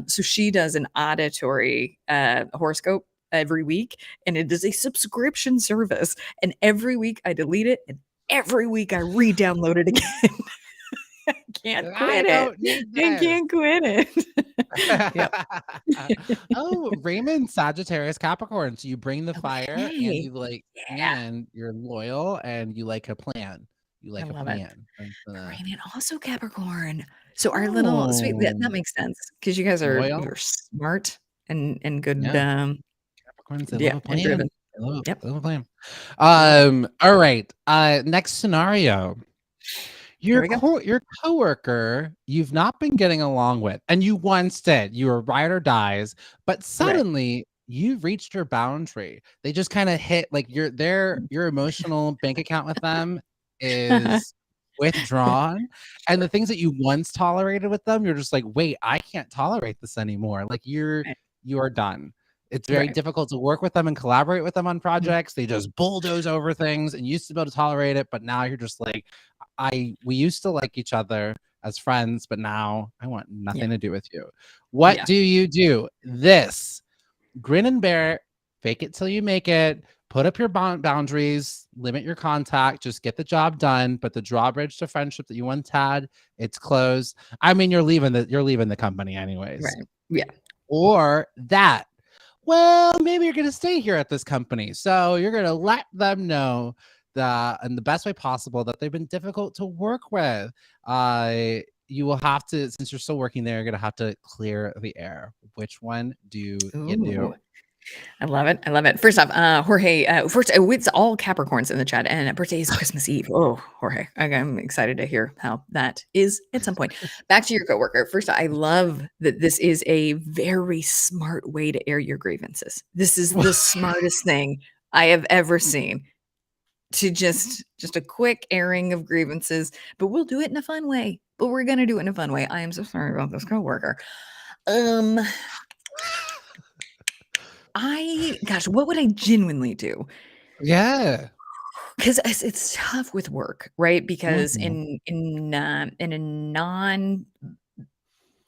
So she does an auditory horoscope every week, and it is a subscription service. And every week I delete it, and every week I re-download it again. I can't quit it. I can't quit it. Yep. Oh, Raymond, Sagittarius, Capricorn. So you bring the fire, and Okay. you like, and you're loyal, and you like a plan. You like I a love it. plan. Rain and also Capricorn. So our little sweet that makes sense because you guys Loyal. you're smart and good. Yeah. Capricorns, they love a and plan. driven. They love Yep. a plan. All right. Next scenario. Here we go. Your coworker you've not been getting along with, and you once did. You were ride or dies, but suddenly you've reached your boundary. They just kind of hit like your emotional bank account with them is withdrawn, and the things that you once tolerated with them, you're just like, wait, I can't tolerate this anymore. Like you are done. It's very difficult to work with them and collaborate with them on projects. They just bulldoze over things, and you used to be able to tolerate it, but now you're just like, we used to like each other as friends, but now I want nothing to do with you. What do you do? This grin and bear it, fake it till you make it, put up your boundaries, limit your contact, just get the job done. But the drawbridge to friendship that you once had, it's closed. I mean, you're leaving the company anyways. Right. Yeah. Or that, well, maybe you're going to stay here at this company. So you're going to let them know that in the best way possible that they've been difficult to work with. You will have to, since you're still working there, you're going to have to clear the air. Which one do you do? I love it. I love it. First off, Jorge, it's all Capricorns in the chat, and birthday is Christmas Eve. Oh, Jorge, I'm excited to hear how that is at some point. Back to your coworker. First, I love that this is a very smart way to air your grievances. This is the smartest thing I have ever seen. To just a quick airing of grievances, but we'll do it in a fun way. But we're gonna do it in a fun way. I am so sorry about this coworker. What would I genuinely do? Yeah. Because it's tough with work, right? Because in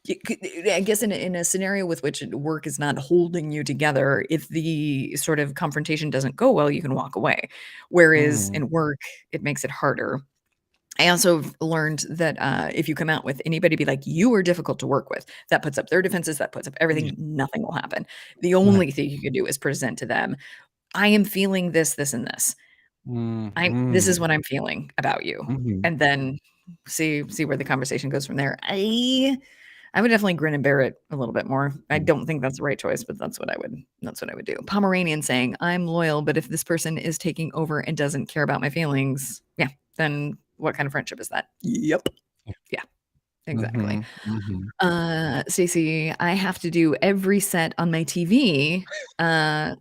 a scenario with which work is not holding you together, if the sort of confrontation doesn't go well, you can walk away. Whereas in work, it makes it harder. I also learned that if you come out with anybody be like, you are difficult to work with, that puts up their defenses, that puts up everything, nothing will happen. The only thing you can do is present to them, I am feeling this, this, and this. This is what I'm feeling about you. And then see where the conversation goes from there. I would definitely grin and bear it a little bit more. I don't think that's the right choice, but that's what I would do. Pomeranian saying, I'm loyal, but if this person is taking over and doesn't care about my feelings, then what kind of friendship is that? Yep. Yeah. Exactly. Stacey, I have to do every set on my TV.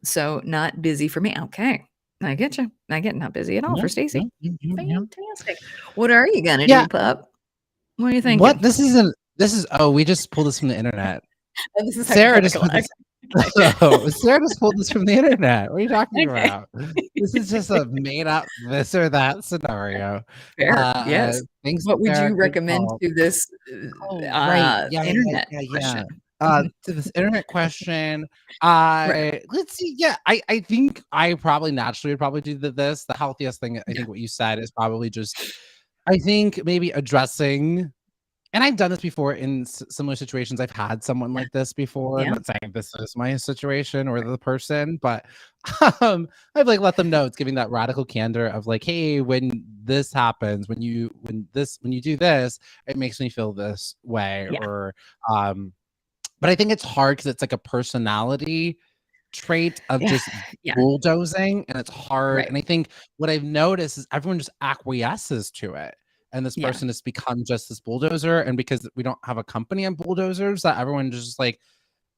So not busy for me. Okay. I get you. I get not busy at all for Stacey. Fantastic. What are you gonna do, pup? What are you thinking? What? This is oh, we just pulled this from the internet. Oh, this is Sarah just hypothetical. put this. Oh, Sarah just pulled this from the internet. What are you talking Okay. about? This is just a made up this or that scenario. Fair. Yes. Thanks, What would Sarah. you Good recommend call. to this Oh, right. Yeah, internet yeah. question? To this internet question, Right. let's see. Yeah, I think I probably naturally would probably do this. The healthiest thing, I think what you said is probably just, I think maybe addressing, and I've done this before in similar situations. I've had someone like this before. I'm Yeah. not saying this is my situation or the person, but I've like let them know, it's giving that radical candor of like, hey, when this happens, when you do this, it makes me feel this way, Yeah. or but I think it's hard because it's like a personality trait of Yeah. just Yeah. bulldozing, and it's hard. Right. And I think what I've noticed is everyone just acquiesces to it. And this Yeah. person has become just this bulldozer. And because we don't have a company of bulldozers, that everyone just like,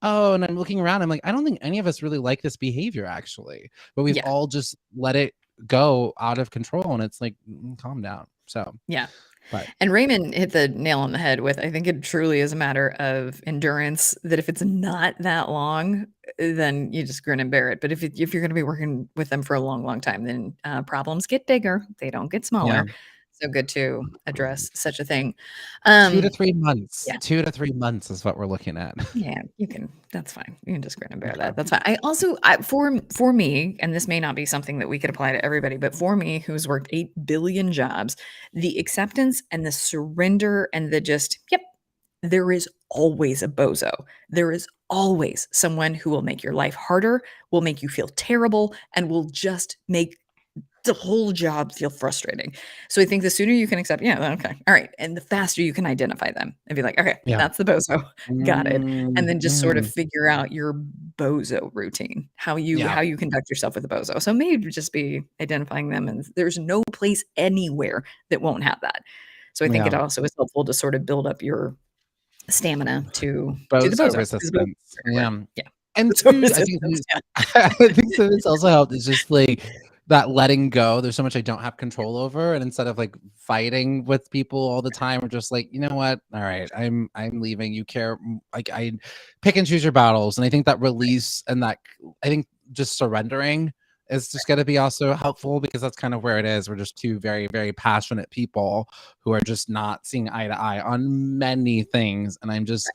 oh, and I'm looking around, I'm like, I don't think any of us really like this behavior actually. But we've Yeah. all just let it go out of control. And it's like, calm down. So Yeah. but And Raymond hit the nail on the head with, I think it truly is a matter of endurance, that if it's not that long, then you just grin and bear it. But if you're going to be working with them for a long, long time, then problems get bigger. They don't get smaller. yeah. So good to address such a thing. 2 to 3 months. Yeah. 2 to 3 months is what we're looking at. Yeah, you can. That's fine. You can just grin and bear Okay. that. That's fine. I also, for me, and this may not be something that we could apply to everybody, but for me, who's worked 8 billion jobs, the acceptance and the surrender and the just, yep, there is always a bozo. There is always someone who will make your life harder, will make you feel terrible, and will just make the whole job feel frustrating. So I think the sooner you can accept, yeah, okay, all right, and the faster you can identify them and be like, okay, Yeah. that's the bozo, got it, and then just sort of Mhm. figure out your bozo routine, how you Yeah. conduct yourself with a bozo. So maybe just be identifying them, and there's no place anywhere that won't have that. So I think it Yeah. also is helpful to sort of build up your stamina to do the Bozo bozo. 'Cause bozo's resistance. everywhere. Yeah. Yeah. And Bozo two, I think resistance, yeah. I think so it's also helped is just like that letting go. There's so much I don't have control over. And instead of like fighting with people all the time, we're just like, you know what? All right, I'm leaving. You care, like I pick and choose your battles. And I think that release and that I think just surrendering is just gonna be also helpful because that's kind of where it is. We're just two very, very passionate people who are just not seeing eye to eye on many things. And I'm just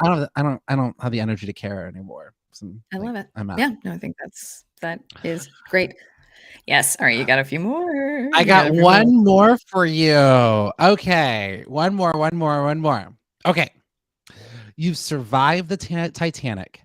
I don't have the energy to care anymore. So, I like, love it. I'm out. Yeah, no, I think that is great. Yes. All right, you got a few more. I You got a few more. one more for you. Okay. One more. Okay. You've survived the Titanic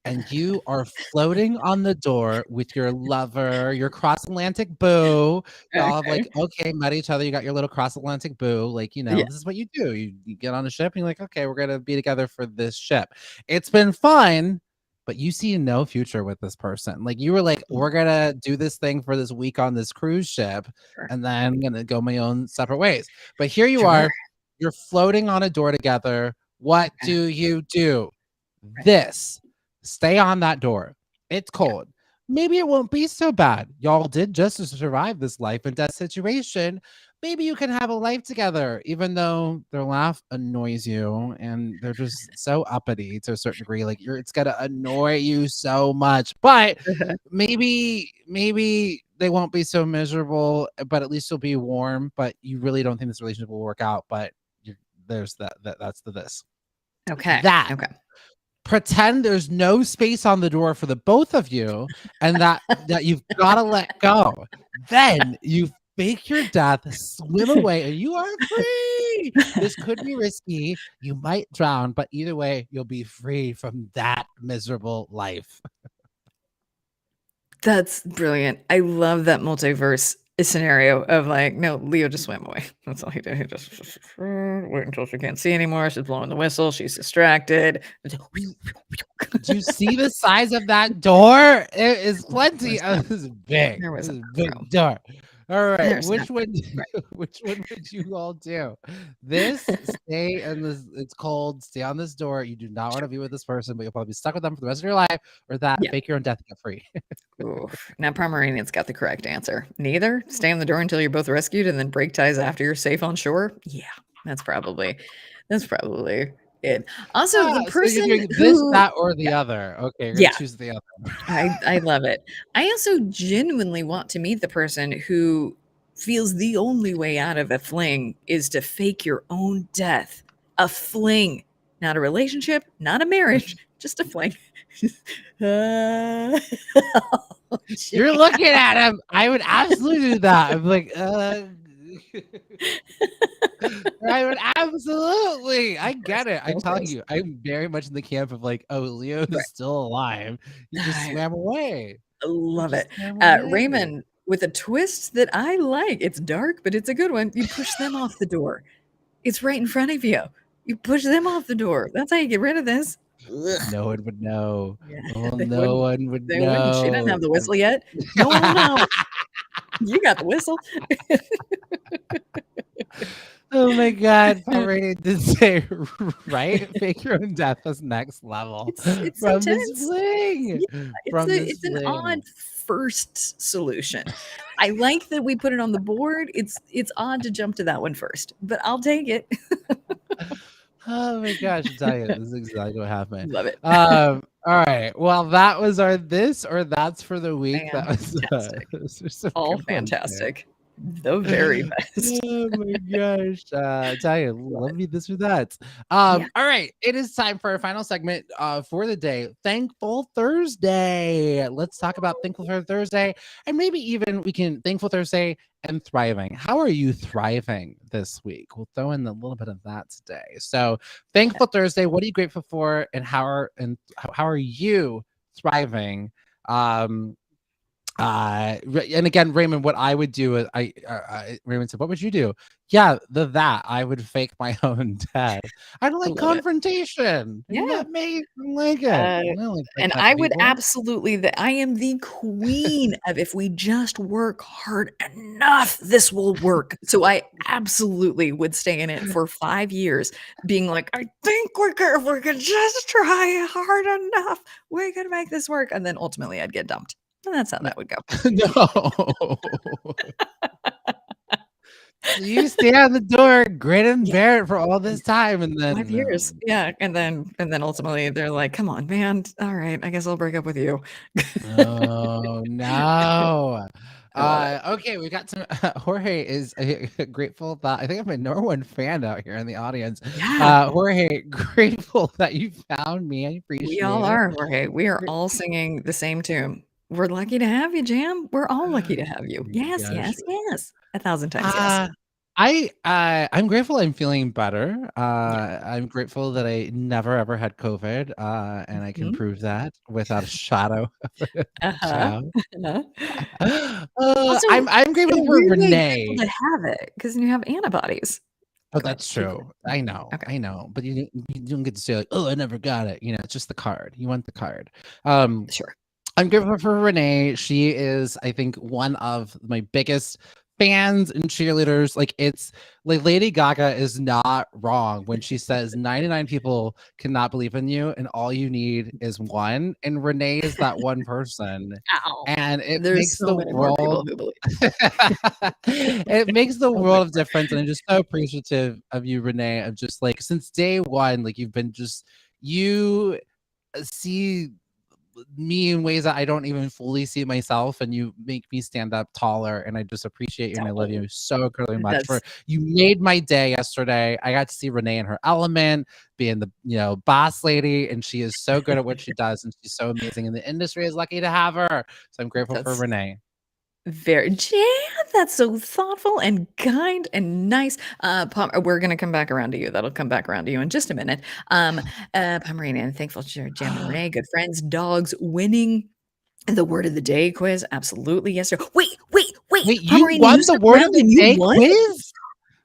and you are floating on the door with your lover, your cross-Atlantic boo. Y'all have like, okay, met each other. You got your little cross-Atlantic boo. Like, you know, Yeah. this is what you do. You get on a ship and you're like, okay, we're going to be together for this ship. It's been fun, but you see no future with this person. Like you were like, we're going to do this thing for this week on this cruise ship. Sure. And then I'm going to go my own separate ways. But here you Sure. are, you're floating on a door together. What do you do? This. Stay on that door. It's cold. Maybe it won't be so bad. Y'all did just to survive this life and death situation. Maybe you can have a life together, even though their laugh annoys you and they're just so uppity to a certain degree. Like it's gonna annoy you so much. But maybe they won't be so miserable, but at least you'll be warm. But you really don't think this relationship will work out. But there's that's the this. Okay. That. Okay. Pretend there's no space on the door for the both of you and that you've got to let go. Then you fake your death, swim away, and you are free. This could be risky. You might drown, but either way, you'll be free from that miserable life. That's brilliant. I love that multiverse scenario of like, no, Leo just swam away. That's all he did. He just wait until she can't see anymore. She's blowing the whistle. She's distracted. Do you see the size of that door? It is plenty. This is big. There was This is enough a big room. door. All right. There's Which enough one? Right. Which one would you all do? This stay in this. It's cold. Stay on this door. You do not want to be with this person, but you'll probably be stuck with them for the rest of your life. Or that Yeah. fake your own death and get free. Oof. Now, Pomeranian's got the correct answer. Neither. Stay on the door until you're both rescued and then break ties after you're safe on shore. Yeah. That's probably it. Also, the So you're person doing this, who that, or the yeah, other. Okay, you're gonna yeah, choose the other. I love it. I also genuinely want to meet the person who feels the only way out of a fling is to fake your own death. A fling, not a relationship, not a marriage, just a fling. Oh, You're gee. looking at him. I would absolutely do that. I'm like, I would absolutely. I get it. I'm telling Selfless. you, I'm very much in the camp of like, oh, Leo Right. is still alive. He just I swam away. He love just it. swam away. Raymond, with a twist that I like. It's dark, but it's a good one. You push them off the door. It's right in front of you. You push them off the door. That's how you get rid of this. Ugh. No one would know. Yeah, Oh, they no wouldn't. one would They wouldn't. She doesn't know. have the whistle yet. No one will know. You got the whistle. Oh my God, Pomeranian did say right. Fake your own death was next level It's from this intense. fling. Yeah, From this it's an fling. odd first solution. I like that we put it on the board. It's odd to jump to that one first, but I'll take it. Oh my gosh, I'm telling you, this is exactly what happened. Love it. All right. Well, that was our this or that's for the week. That was Fantastic. there's some All good ones there. fantastic. The very best. Oh my gosh. Tell you, love me this or that. Yeah. All right. It is time for our final segment for the day. Thankful Thursday. Let's talk about Thankful for Thursday. And maybe even we can Thankful Thursday and thriving. How are you thriving this week? We'll throw in a little bit of that today. So Thankful Thursday. What are you grateful for? And how are you thriving? And again, Raymond, what I would do is Raymond said, what would you do? Yeah, that I would fake my own death. I don't like confrontation. Yeah. Let me like it. I don't like And breaking up I would people. absolutely I am the queen of if we just work hard enough, this will work. So I absolutely would stay in it for 5 years, being like, I think if we could just try hard enough, we could make this work. And then ultimately I'd get dumped. And that's how that would go. No. So you stay on the door, grin and bear it for all this time, and then 5 years. Yeah. And then ultimately they're like, come on, man. All right, I guess I'll break up with you. Oh no. Okay, we got some Jorge is grateful that I think I'm my #1 fan out here in the audience. Yeah. Jorge, grateful that you found me. I appreciate We all it. are, Jorge. We are all singing the same tune. We're lucky to have you, Jam. We're all lucky to have you. Yes, Gosh. yes, yes. 1,000 times yes. I'm grateful I'm feeling better. I'm grateful that I never ever had COVID, and I can prove that without a shadow of a doubt. Also, I'm grateful in a for weird way, Renee. grateful to have it because you have antibodies. Oh, Go ahead, that's keep true. going. I know. Okay. I know. But you don't get to say like, oh, I never got it. It's just the card. You want the card. Sure. I'm grateful for Renee. She is, I think, one of my biggest fans and cheerleaders. Like, it's like Lady Gaga is not wrong when she says 99 people cannot believe in you and all you need is one. And Renee is that one person. Ow. And it There's makes so the many more people world who believe. it makes the So world much of difference. And I'm just so appreciative of you, Renee, of just like since day one, like you've been just you see me in ways that I don't even fully see myself, and you make me stand up taller, and I just appreciate you and I love you so incredibly much. For you made my day yesterday. I got to see Renee in her element, being the boss lady, and she is so good at what she does, and she's so amazing, and the industry is lucky to have her. So I'm grateful for Renee. Very Jan, that's so thoughtful and kind and nice. We're gonna come back around to you. That'll come back around to you in just a minute. Pomeranian, thankful to Jan and Renee, good friends, dogs, winning the word of the day quiz. Absolutely, yes, sir. Wait, you won the word of the day quiz?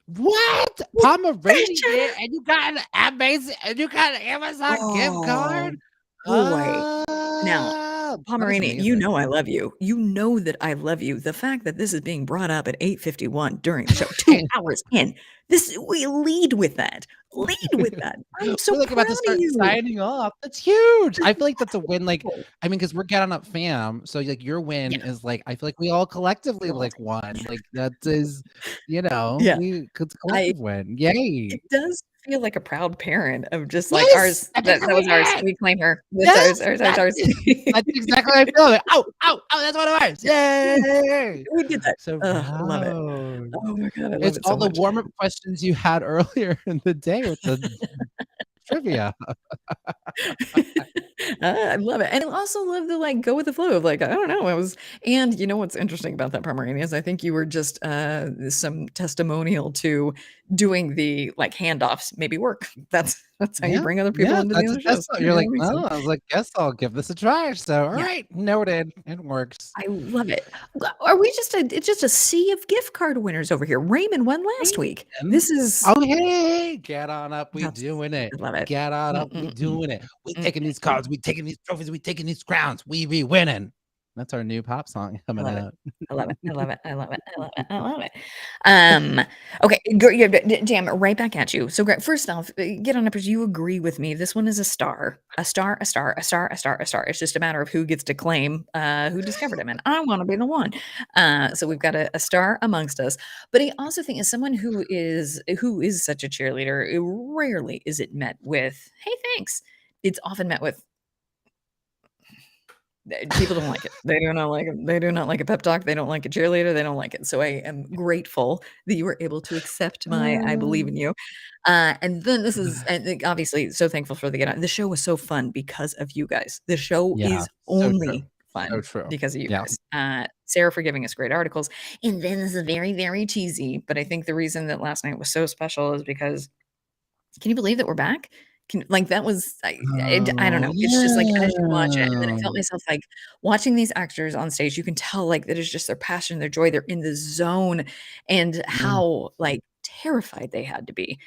What? Pomeranian, and you got an Amazon gift card? Boy. Now, Pomeranian, you know I love you. You know that I love you. The fact that this is being brought up at 8:51 during the show, 2 hours in, we lead with that. Lead with that. I'm so We're like proud about to of start you. signing off. That's huge. This I is feel like that's a win. Like, wonderful. I mean, because we're getting up fam. So like your win Yeah. is like I feel like we all collectively Well, like won. Like that is, yeah. it's a I collective win. Yay. It does feel like a proud parent of just like Yes, ours. that's That exactly was ours. it. We claim her. That's Yes, ours. Ours. that's exactly how I feel. Like, oh, that's one of ours. Yay. We did that. So I love it. proud. Oh my god, I love It's it so all the much. warm-up questions you had earlier in the day with the trivia. I love it. And I also love the like go with the flow of like, I don't know. And you know what's interesting about that Pomeranian is I think you were just some testimonial to doing the like handoffs maybe work. That's how you bring other people into the other shows. You're like, That makes sense. oh, I was like, guess I'll give this a try. So, all Yeah. right, noted. It works. I love it. Are we it's just a sea of gift card winners over here? Raymond won last week. This is Oh, hey, get on up. We doing it. I love it. Get on up. We doing it. We taking these cards. We taking these trophies. We taking these crowns. We be winning. That's our new pop song coming out. I love it. I love it. I love it. I love it. I love it. Okay, Jam, right back at you. So great. First off, get on up as you agree with me. This one is a star. A star, a star, a star, a star, a star. It's just a matter of who gets to claim who discovered him. And I want to be the one. So we've got a star amongst us. But I also think as someone who is such a cheerleader, rarely is it met with, hey, thanks. It's often met with people don't like it. They do not like it. They do not like a pep talk. They don't like a cheerleader. They don't like it. So I am grateful that you were able to accept my I believe in you. And then this is obviously so thankful for the get on. The show was so fun because of you guys. The show Yeah, is so only true. fun So true. because of you Yeah. guys. Sarah for giving us great articles. And then this is very, very cheesy. But I think the reason that last night was so special is because can you believe that we're back? That was I don't know. It's just like as you watch it, and then I felt myself like watching these actors on stage. You can tell like that is just their passion, their joy. They're in the zone, and how like terrified they had to be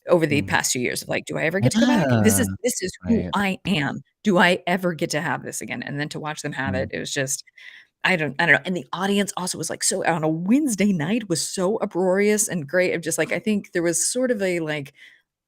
over the past 2 years of like, do I ever get to go back? This is who Right. I am. Do I ever get to have this again? And then to watch them have it, it was just I don't know. And the audience also was like so on a Wednesday night was so uproarious and great. Of just like I think there was sort of a like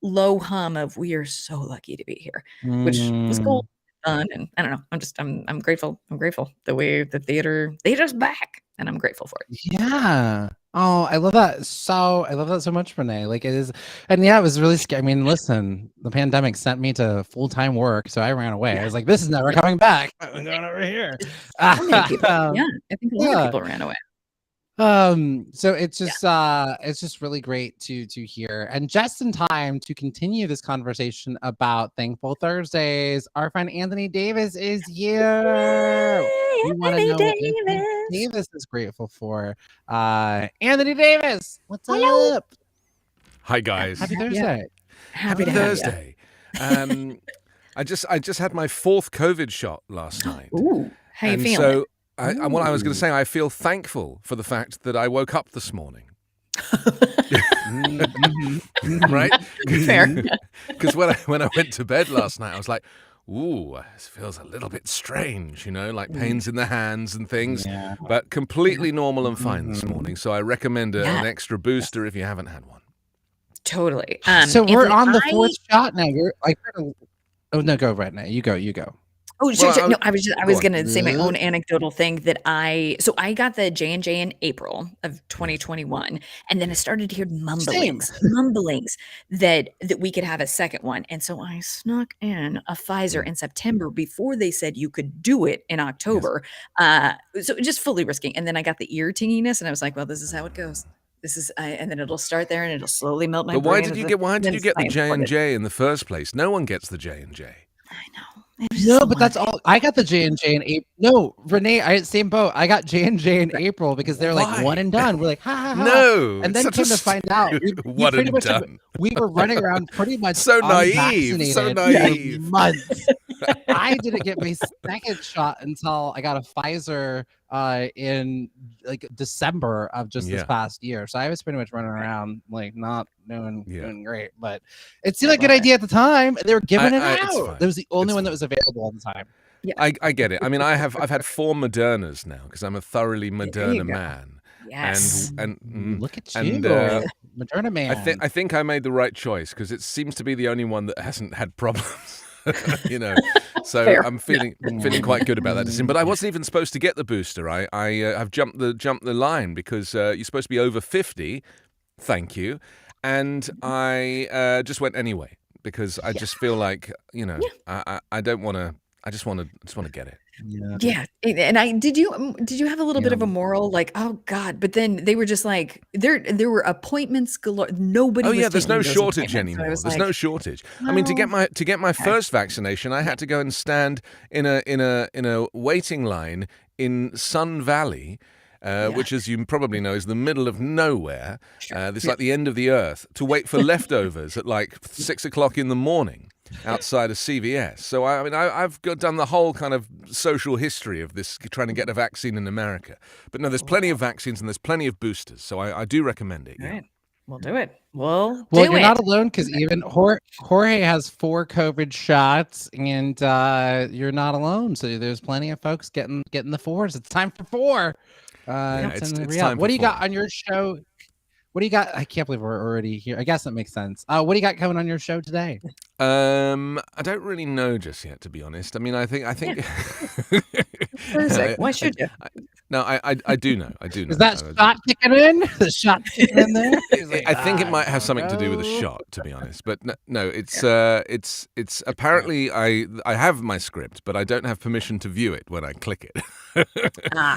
low hum of we are so lucky to be here, which was cool, fun, and I don't know. I'm grateful. I'm grateful the theater's back, and I'm grateful for it. Yeah. Oh, I love that. I love that so much, Renee. Like it is, and yeah, it was really scary. I mean, listen, the pandemic sent me to full-time work, so I ran away. I was like, this is never coming back. I'm going over here. So many people, yeah, I think a lot of people ran away. So it's just really great to hear, and just in time to continue this conversation about Thankful Thursdays. Our friend Anthony Davis is here. We want to know what Anthony Davis is grateful for. Anthony Davis, what's up? Hi guys. Happy Thursday. Happy to Thursday. I just had my 4th COVID shot last night. Ooh, how you and feeling? so what I was going to say, I feel thankful for the fact that I woke up this morning. Right? Fair. Because when I went to bed last night, I was like, ooh, this feels a little bit strange, like pains in the hands and things, but completely normal and fine this morning. So I recommend an extra booster if you haven't had one. Totally. So we're Anthony, on the 4th shot now. You're like, oh no, go right now. You go. Oh, sure. Well, No, I was go on. gonna say my own anecdotal thing that I got the J&J in April of 2021, and then I started to hear mumblings that we could have a second one, and so I snuck in a Pfizer in September before they said you could do it in October. So just fully risking, and then I got the ear tinginess, and I was like, well, this is how it goes. This is, and then it'll start there, and it'll slowly melt my But brain. why did you get the J&J in the first place? No one gets the J&J. I know. No, but that's all. I got the J&J in April. No, Renee, same boat. I got J&J in April because they're like one and done. We're like, ha ha ha. No, and then came to find out, one and done. We were running around pretty much so naive. For months. I didn't get my second shot until I got a Pfizer in like December of just this past year. So I was pretty much running around like not doing great, but it seemed like a good idea at the time. They were giving it out. That was the only one that was available all the time. Yeah. I get it. I mean, I've had 4 Modernas now because I'm a thoroughly Moderna man. Yes. Look at you, and Moderna man. I think I made the right choice because it seemes to be the only one that hasn't had problems. So Fair. I'm feeling quite good about that decision. But I wasn't even supposed to get the booster. I've jumped the line because you're supposed to be over 50. Thank you, and I just went anyway because I just feel like I don't want to. I just want to get it. Yeah, and did you have a little bit of a moral like, oh God, but then they were just like there were appointments galore. Nobody. Oh was yeah, there's no taking those shortage appointments. So I anymore. was There's like, no shortage. I mean, to get my first vaccination, I had to go and stand in a waiting line in Sun Valley. Which, as you probably know, is the middle of nowhere. It's like the end of the earth. To wait for leftovers at like 6 o'clock in the morning outside of CVS. So I mean, I've done the whole kind of social history of this, trying to get a vaccine in America. But no, there's plenty of vaccines and there's plenty of boosters. So I do recommend it. all Yeah. right, we'll do it. Well, You're not alone because even Jorge has 4 COVID shots, and you're not alone. So there's plenty of folks getting the 4s. It's time for 4. It's time what do you for got 4. on your show? What do you got? I can't believe we're already here. I guess that makes sense. What do you got coming on your show today? I don't really know just yet, to be honest. I mean, I think. Why should you? No, I do know. I do know. Is that shot kicking in? The shot kicking in there? I think it might have something to do with a shot, to be honest. But no, it's apparently I have my script, but I don't have permission to view it when I click it.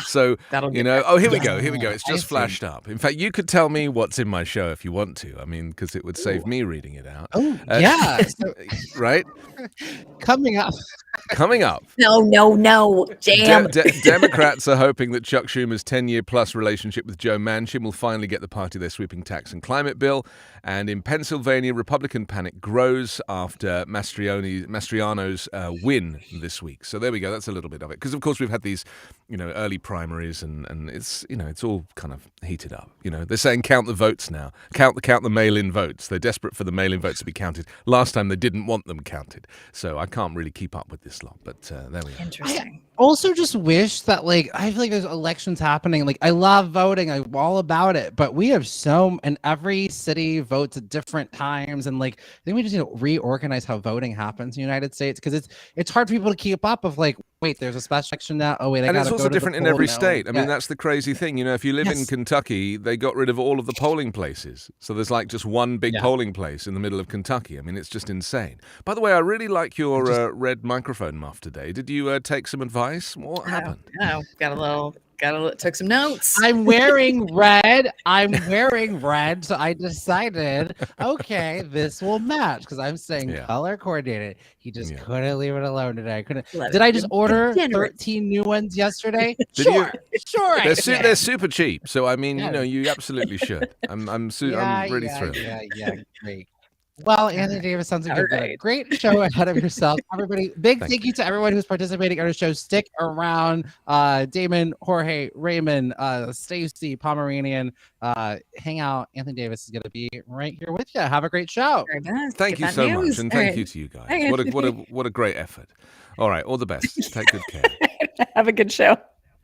So here we go. It's just flashed up. In fact, you could tell me what's in my show if you want to. I mean, because it would save me reading it out. Oh yeah, right. Coming up. No, Jam. Democrats are hoping that Chuck Schumer's 10-year-plus relationship with Joe Manchin will finally get the party their sweeping tax and climate bill. And in Pennsylvania, Republican panic grows after Mastriano's win this week. So there we go. That's a little bit of it. Because, of course, we've had these, early primaries and it's, it's all kind of heated up. They're saying count the votes now. Count the mail-in votes. They're desperate for the mail-in votes to be counted. Last time they didn't want them counted. So I can't really keep up with this lot. But there we are. Interesting. I also just wish that, I feel like there's elections happening. I love voting. I'm all about it. But we have and every city votes at different times. And, I think we just need to reorganize how voting happens in the United States. Because it's hard for people to keep up of, wait, there's a special election now. Oh, wait, and it's also different in every state. I mean, that's the crazy thing. If you live in Kentucky, they got rid of all of the polling places. So there's just one big polling place in the middle of Kentucky. I mean, it's just insane. By the way, I really like your red microphone muff today. Did you take some advice? What happened? No, took some notes. I'm wearing red. So I decided, okay, this will match because I'm saying color coordinated. He just couldn't leave it alone today. I couldn't. Did I just order 13 new ones yesterday? Sure. They're super cheap. So I mean, you absolutely should. I'm really thrilled. Yeah, great. Well, Anthony Davis, sounds like you've got a great show ahead of yourself. Everybody, thank you to everyone who's participating on our show. Stick around. Damon, Jorge, Raymond, Stacy, Pomeranian, hang out. Anthony Davis is going to be right here with you. Have a great show. Thank you so much, and thank you to you guys. What a great effort. All right, all the best. Take good care. Have a good show.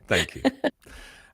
Thank you.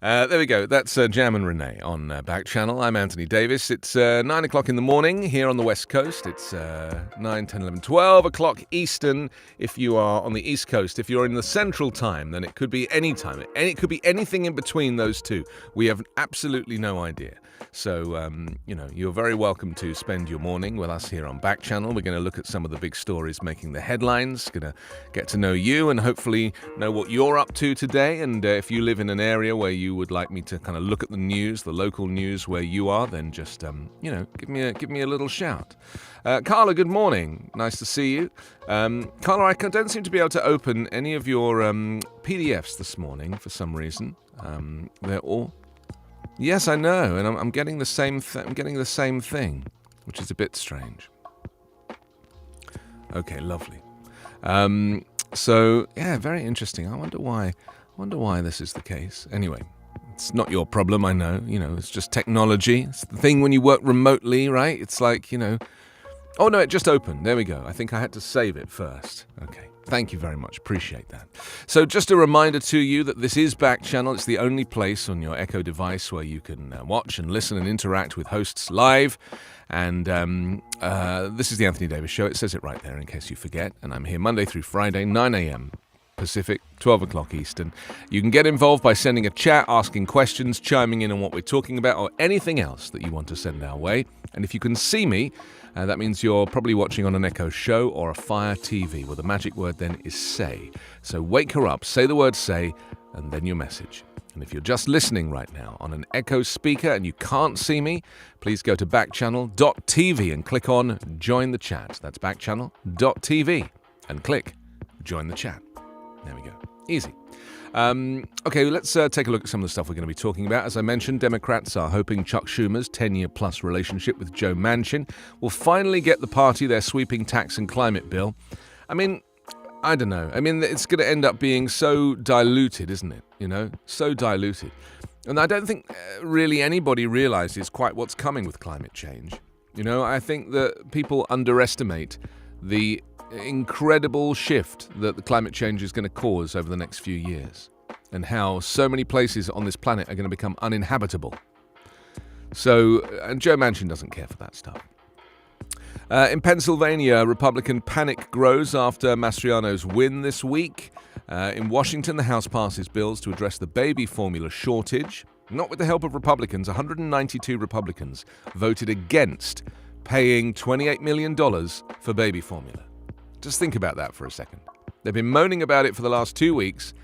There we go. That's Jam and Renee on Backchannel. I'm Anthony Davis. It's 9 o'clock in the morning here on the West Coast. It's 9, 10, 11, 12 o'clock Eastern if you are on the East Coast. If you're in the Central Time, then it could be any time. It could be anything in between those two. We have absolutely no idea. So, you're very welcome to spend your morning with us here on Backchannel. We're going to look at some of the big stories making the headlines, going to get to know you and hopefully know what you're up to today. And if you live in an area where you would like me to kind of look at the news, the local news where you are, then just, give me a little shout. Carla, good morning. Nice to see you. Carla, I don't seem to be able to open any of your PDFs this morning for some reason. They're all... Yes, I know, and I'm getting the same. I'm getting the same thing, which is a bit strange. Okay, lovely. So yeah, very interesting. I wonder why this is the case. Anyway, it's not your problem. I know. It's just technology. It's the thing when you work remotely, right? It's like. Oh no, it just opened. There we go. I think I had to save it first. Okay. Thank you very much. Appreciate that. So just a reminder to you that this is Backchannel. It's the only place on your Echo device where you can watch and listen and interact with hosts live. And this is the Anthony Davis Show. It says it right there in case you forget. And I'm here Monday through Friday, 9 a.m. Pacific, 12 o'clock Eastern. You can get involved by sending a chat, asking questions, chiming in on what we're talking about, or anything else that you want to send our way. And if you can see me, that means you're probably watching on an Echo show or a Fire TV, where the magic word then is say. So wake her up, say the word say, and then your message. And if you're just listening right now on an Echo speaker and you can't see me, please go to backchannel.tv and click on Join the Chat. That's backchannel.tv and click Join the Chat. There we go. Easy. Okay, let's take a look at some of the stuff we're going to be talking about. As I mentioned, Democrats are hoping Chuck Schumer's 10-year-plus relationship with Joe Manchin will finally get the party their sweeping tax and climate bill. I mean, I don't know. I mean, it's going to end up being so diluted, isn't it? You know, so diluted. And I don't think really anybody realizes quite what's coming with climate change. You know, I think that people underestimate the incredible shift that the climate change is going to cause over the next few years, and how so many places on this planet are going to become uninhabitable. So, and Joe Manchin doesn't care for that stuff. In Pennsylvania, Republican panic grows after Mastriano's win this week. In Washington, the House passes bills to address the baby formula shortage. Not with the help of Republicans. 192 Republicans voted against paying $28 million for baby formula. Just think about that for a second. They've been moaning about it for the last 2 weeks,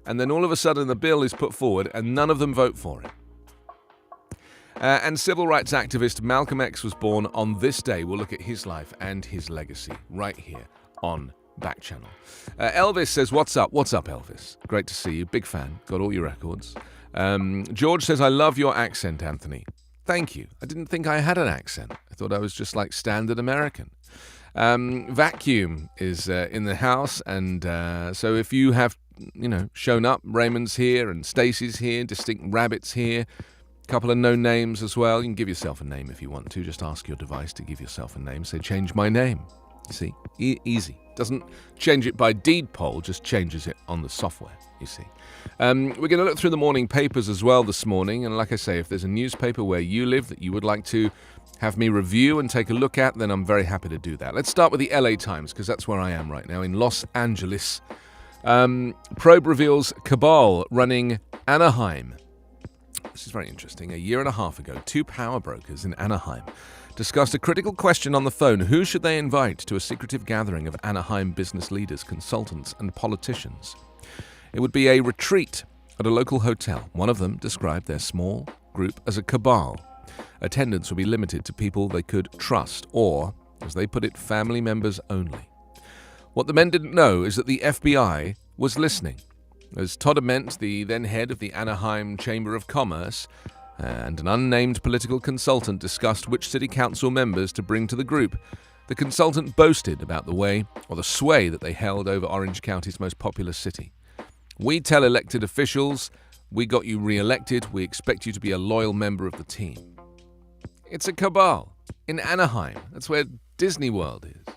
and then all of a sudden the bill is put forward and none of them vote for it. And civil rights activist Malcolm X was born on this day. We'll look at his life and his legacy right here on Backchannel. Elvis says, what's up? What's up, Elvis? Great to see you. Big fan. Got all your records. George says, I love your accent, Anthony. Thank you. I didn't think I had an accent. I thought I was just like standard American. Vacuum is in the house, and so if you have, shown up, Raymond's here and Stacey's here, Distinct Rabbit's here, a couple of no names as well. You can give yourself a name if you want to. Just ask your device to give yourself a name. Say, change my name. You see, easy. Doesn't change it by deed poll, just changes it on the software, you see. We're going to look through the morning papers as well this morning, and like I say, if there's a newspaper where you live that you would like to have me review and take a look at, then I'm very happy to do that. Let's start with the LA Times, because that's where I am right now, in Los Angeles. Probe reveals cabal running Anaheim. This is very interesting. A year and a half ago, two power brokers in Anaheim discussed a critical question on the phone. Who should they invite to a secretive gathering of Anaheim business leaders, consultants, and politicians? It would be a retreat at a local hotel. One of them described their small group as a cabal. Attendance would be limited to people they could trust, or, as they put it, family members only. What the men didn't know is that the FBI was listening. As Todd Ament, the then head of the Anaheim Chamber of Commerce, and an unnamed political consultant discussed which city council members to bring to the group, the consultant boasted about the sway that they held over Orange County's most populous city. We tell elected officials, we got you re-elected, we expect you to be a loyal member of the team. It's a cabal in Anaheim. That's where Disney World is.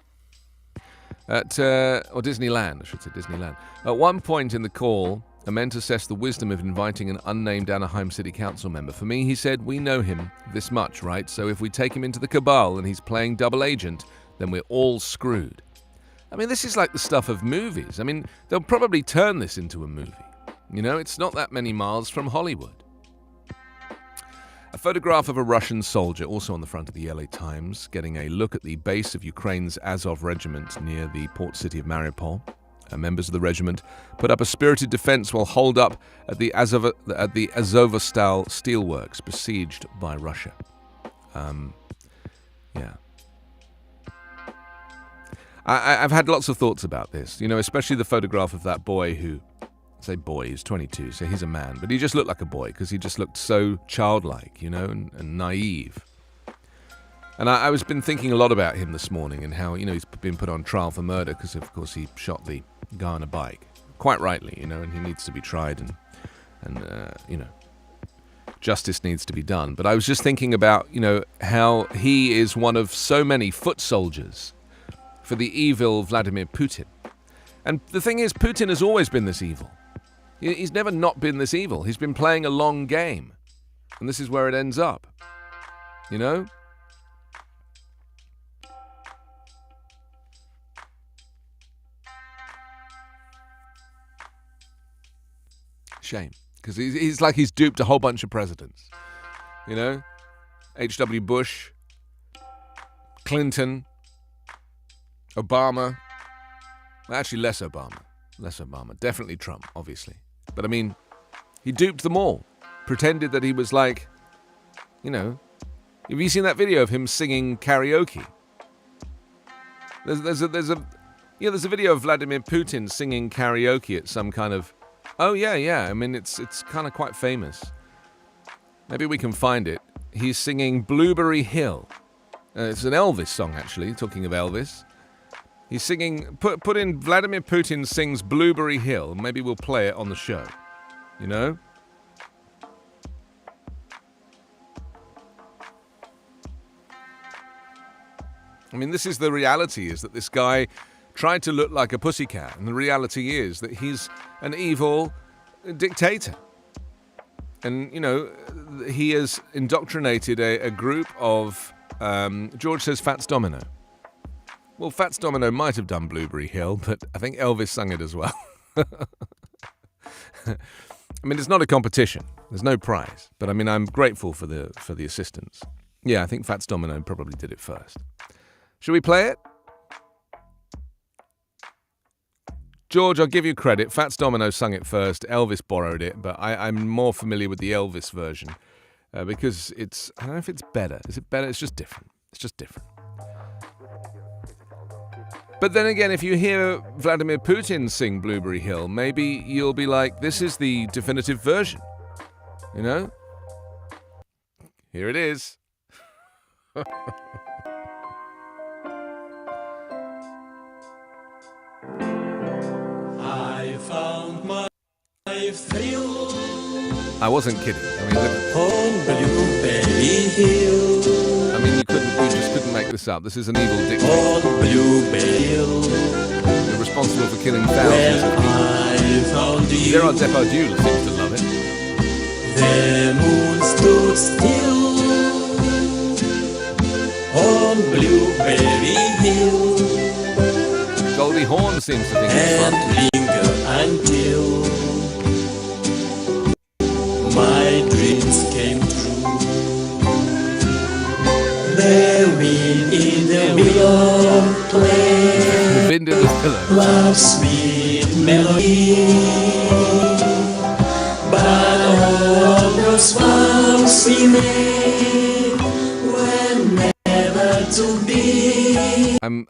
Or Disneyland, I should say Disneyland. At one point in the call, Ament assessed the wisdom of inviting an unnamed Anaheim City Council member. For me, he said, we know him this much, right? So if we take him into the cabal and he's playing double agent, then we're all screwed. I mean, this is like the stuff of movies. I mean, they'll probably turn this into a movie. It's not that many miles from Hollywood. A photograph of a Russian soldier, also on the front of the LA Times, getting a look at the base of Ukraine's Azov regiment near the port city of Mariupol. Members of the regiment put up a spirited defense while holed up at the Azovstal steelworks besieged by Russia. I've had lots of thoughts about this, especially the photograph of that boy who, say boy, he's 22, so he's a man, but he just looked like a boy because he just looked so childlike, and naive. And I was been thinking a lot about him this morning and how, he's been put on trial for murder because, of course, he shot the guy on a bike. Quite rightly, and he needs to be tried and justice needs to be done. But I was just thinking about, how he is one of so many foot soldiers for the evil Vladimir Putin. And the thing is, Putin has always been this evil. He's never not been this evil. He's been playing a long game. And this is where it ends up. You know? Shame. Because he's like he's duped a whole bunch of presidents. You know? H.W. Bush, Clinton, Obama. Well, actually, less Obama. Definitely Trump, obviously. But I mean, he duped them all. Pretended that he was like, you know, have you seen that video of him singing karaoke? There's a video of Vladimir Putin singing karaoke at some kind of. Oh yeah. I mean, it's kind of quite famous. Maybe we can find it. He's singing Blueberry Hill. It's an Elvis song, actually. Talking of Elvis. He's singing, put in Vladimir Putin sings Blueberry Hill. Maybe we'll play it on the show. You know? I mean, this is the reality, is that this guy tried to look like a pussycat. And the reality is that he's an evil dictator. And, you know, he has indoctrinated a group of, George says Fats Domino. Well, Fats Domino might have done Blueberry Hill, but I think Elvis sung it as well. I mean, it's not a competition. There's no prize. But I mean, I'm grateful for the assistance. Yeah, I think Fats Domino probably did it first. Should we play it? George, I'll give you credit. Fats Domino sung it first. Elvis borrowed it, but I'm more familiar with the Elvis version because it's, I don't know if it's better. Is it better? It's just different. But then again, if you hear Vladimir Putin sing Blueberry Hill, maybe you'll be like, this is the definitive version. You know? Here it is. I found my thrill. I wasn't kidding. I mean, on Blueberry Hill. I mean, you just couldn't make this up. This is an evil dictator. On Blueberry Hill. They're responsible for killing thousands of people. Gerard Depardieu seems to love it. The moon stood still on Blueberry Hill. Goldie Hawn seems to think it's fun. And linger until my dreams came true. The wind in the willow play. The wind in the pillow. Love's sweet melody. But all those vows we made were never to be. I'm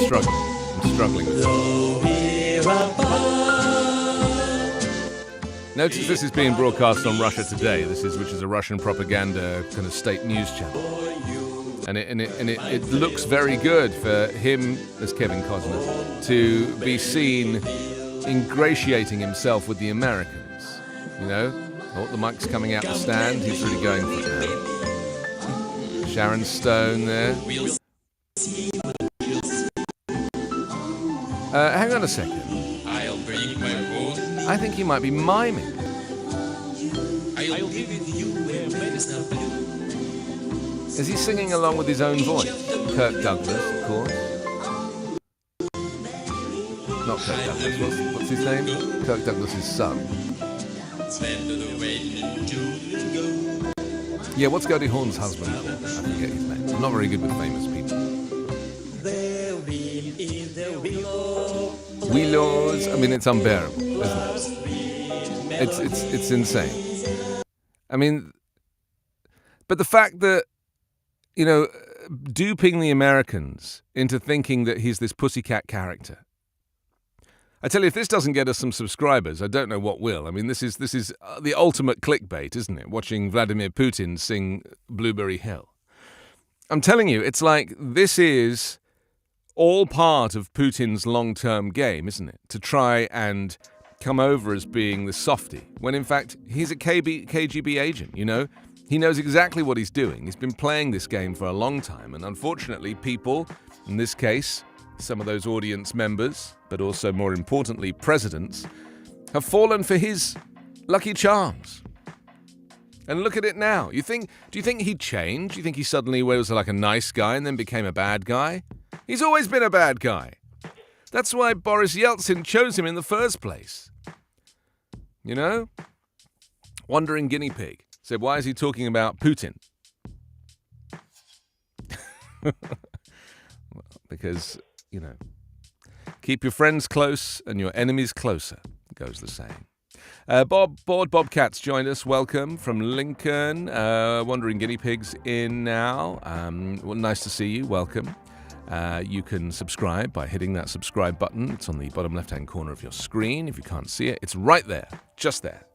struggling. I'm struggling with this. Notice this is being broadcast on Russia Today. Which is a Russian propaganda kind of state news channel, and it looks very good for him, as Kevin Costner, to be seen ingratiating himself with the Americans. You know, oh, the mic's coming out the stand. He's really going for it now. Sharon Stone there. Hang on a second. I'll bring my boat. I think he might be miming. I'll be with you where medicine blue. Is he singing along with his own voice? Kirk Douglas, of course. Not Kirk Douglas. What's his name? Kirk Douglas's son. Yeah, what's Goldie Hawn's husband called? I forget his name. I'm not very good with famous people. Willows. I mean, it's unbearable, isn't it? It's insane. I mean, but the fact that, you know, duping the Americans into thinking that he's this pussycat character. I tell you, if this doesn't get us some subscribers, I don't know what will. I mean, this is the ultimate clickbait, isn't it? Watching Vladimir Putin sing Blueberry Hill. I'm telling you, it's like this is all part of Putin's long-term game, isn't it? To try and come over as being the softie, when in fact he's a KGB agent, you know? He knows exactly what he's doing. He's been playing this game for a long time, and unfortunately people, in this case, some of those audience members, but also more importantly, presidents, have fallen for his lucky charms. And look at it now. Do you think he changed? Do you think he suddenly was like a nice guy and then became a bad guy? He's always been a bad guy. That's why Boris Yeltsin chose him in the first place. You know? Wandering guinea pig said, why is he talking about Putin? Well, because, you know, keep your friends close and your enemies closer, goes the saying. Bobcats joined us. Welcome from Lincoln. Wandering guinea pigs in now. Well, nice to see you. Welcome. You can subscribe by hitting that subscribe button. It's on the bottom left-hand corner of your screen. If you can't see it, it's right there, just there.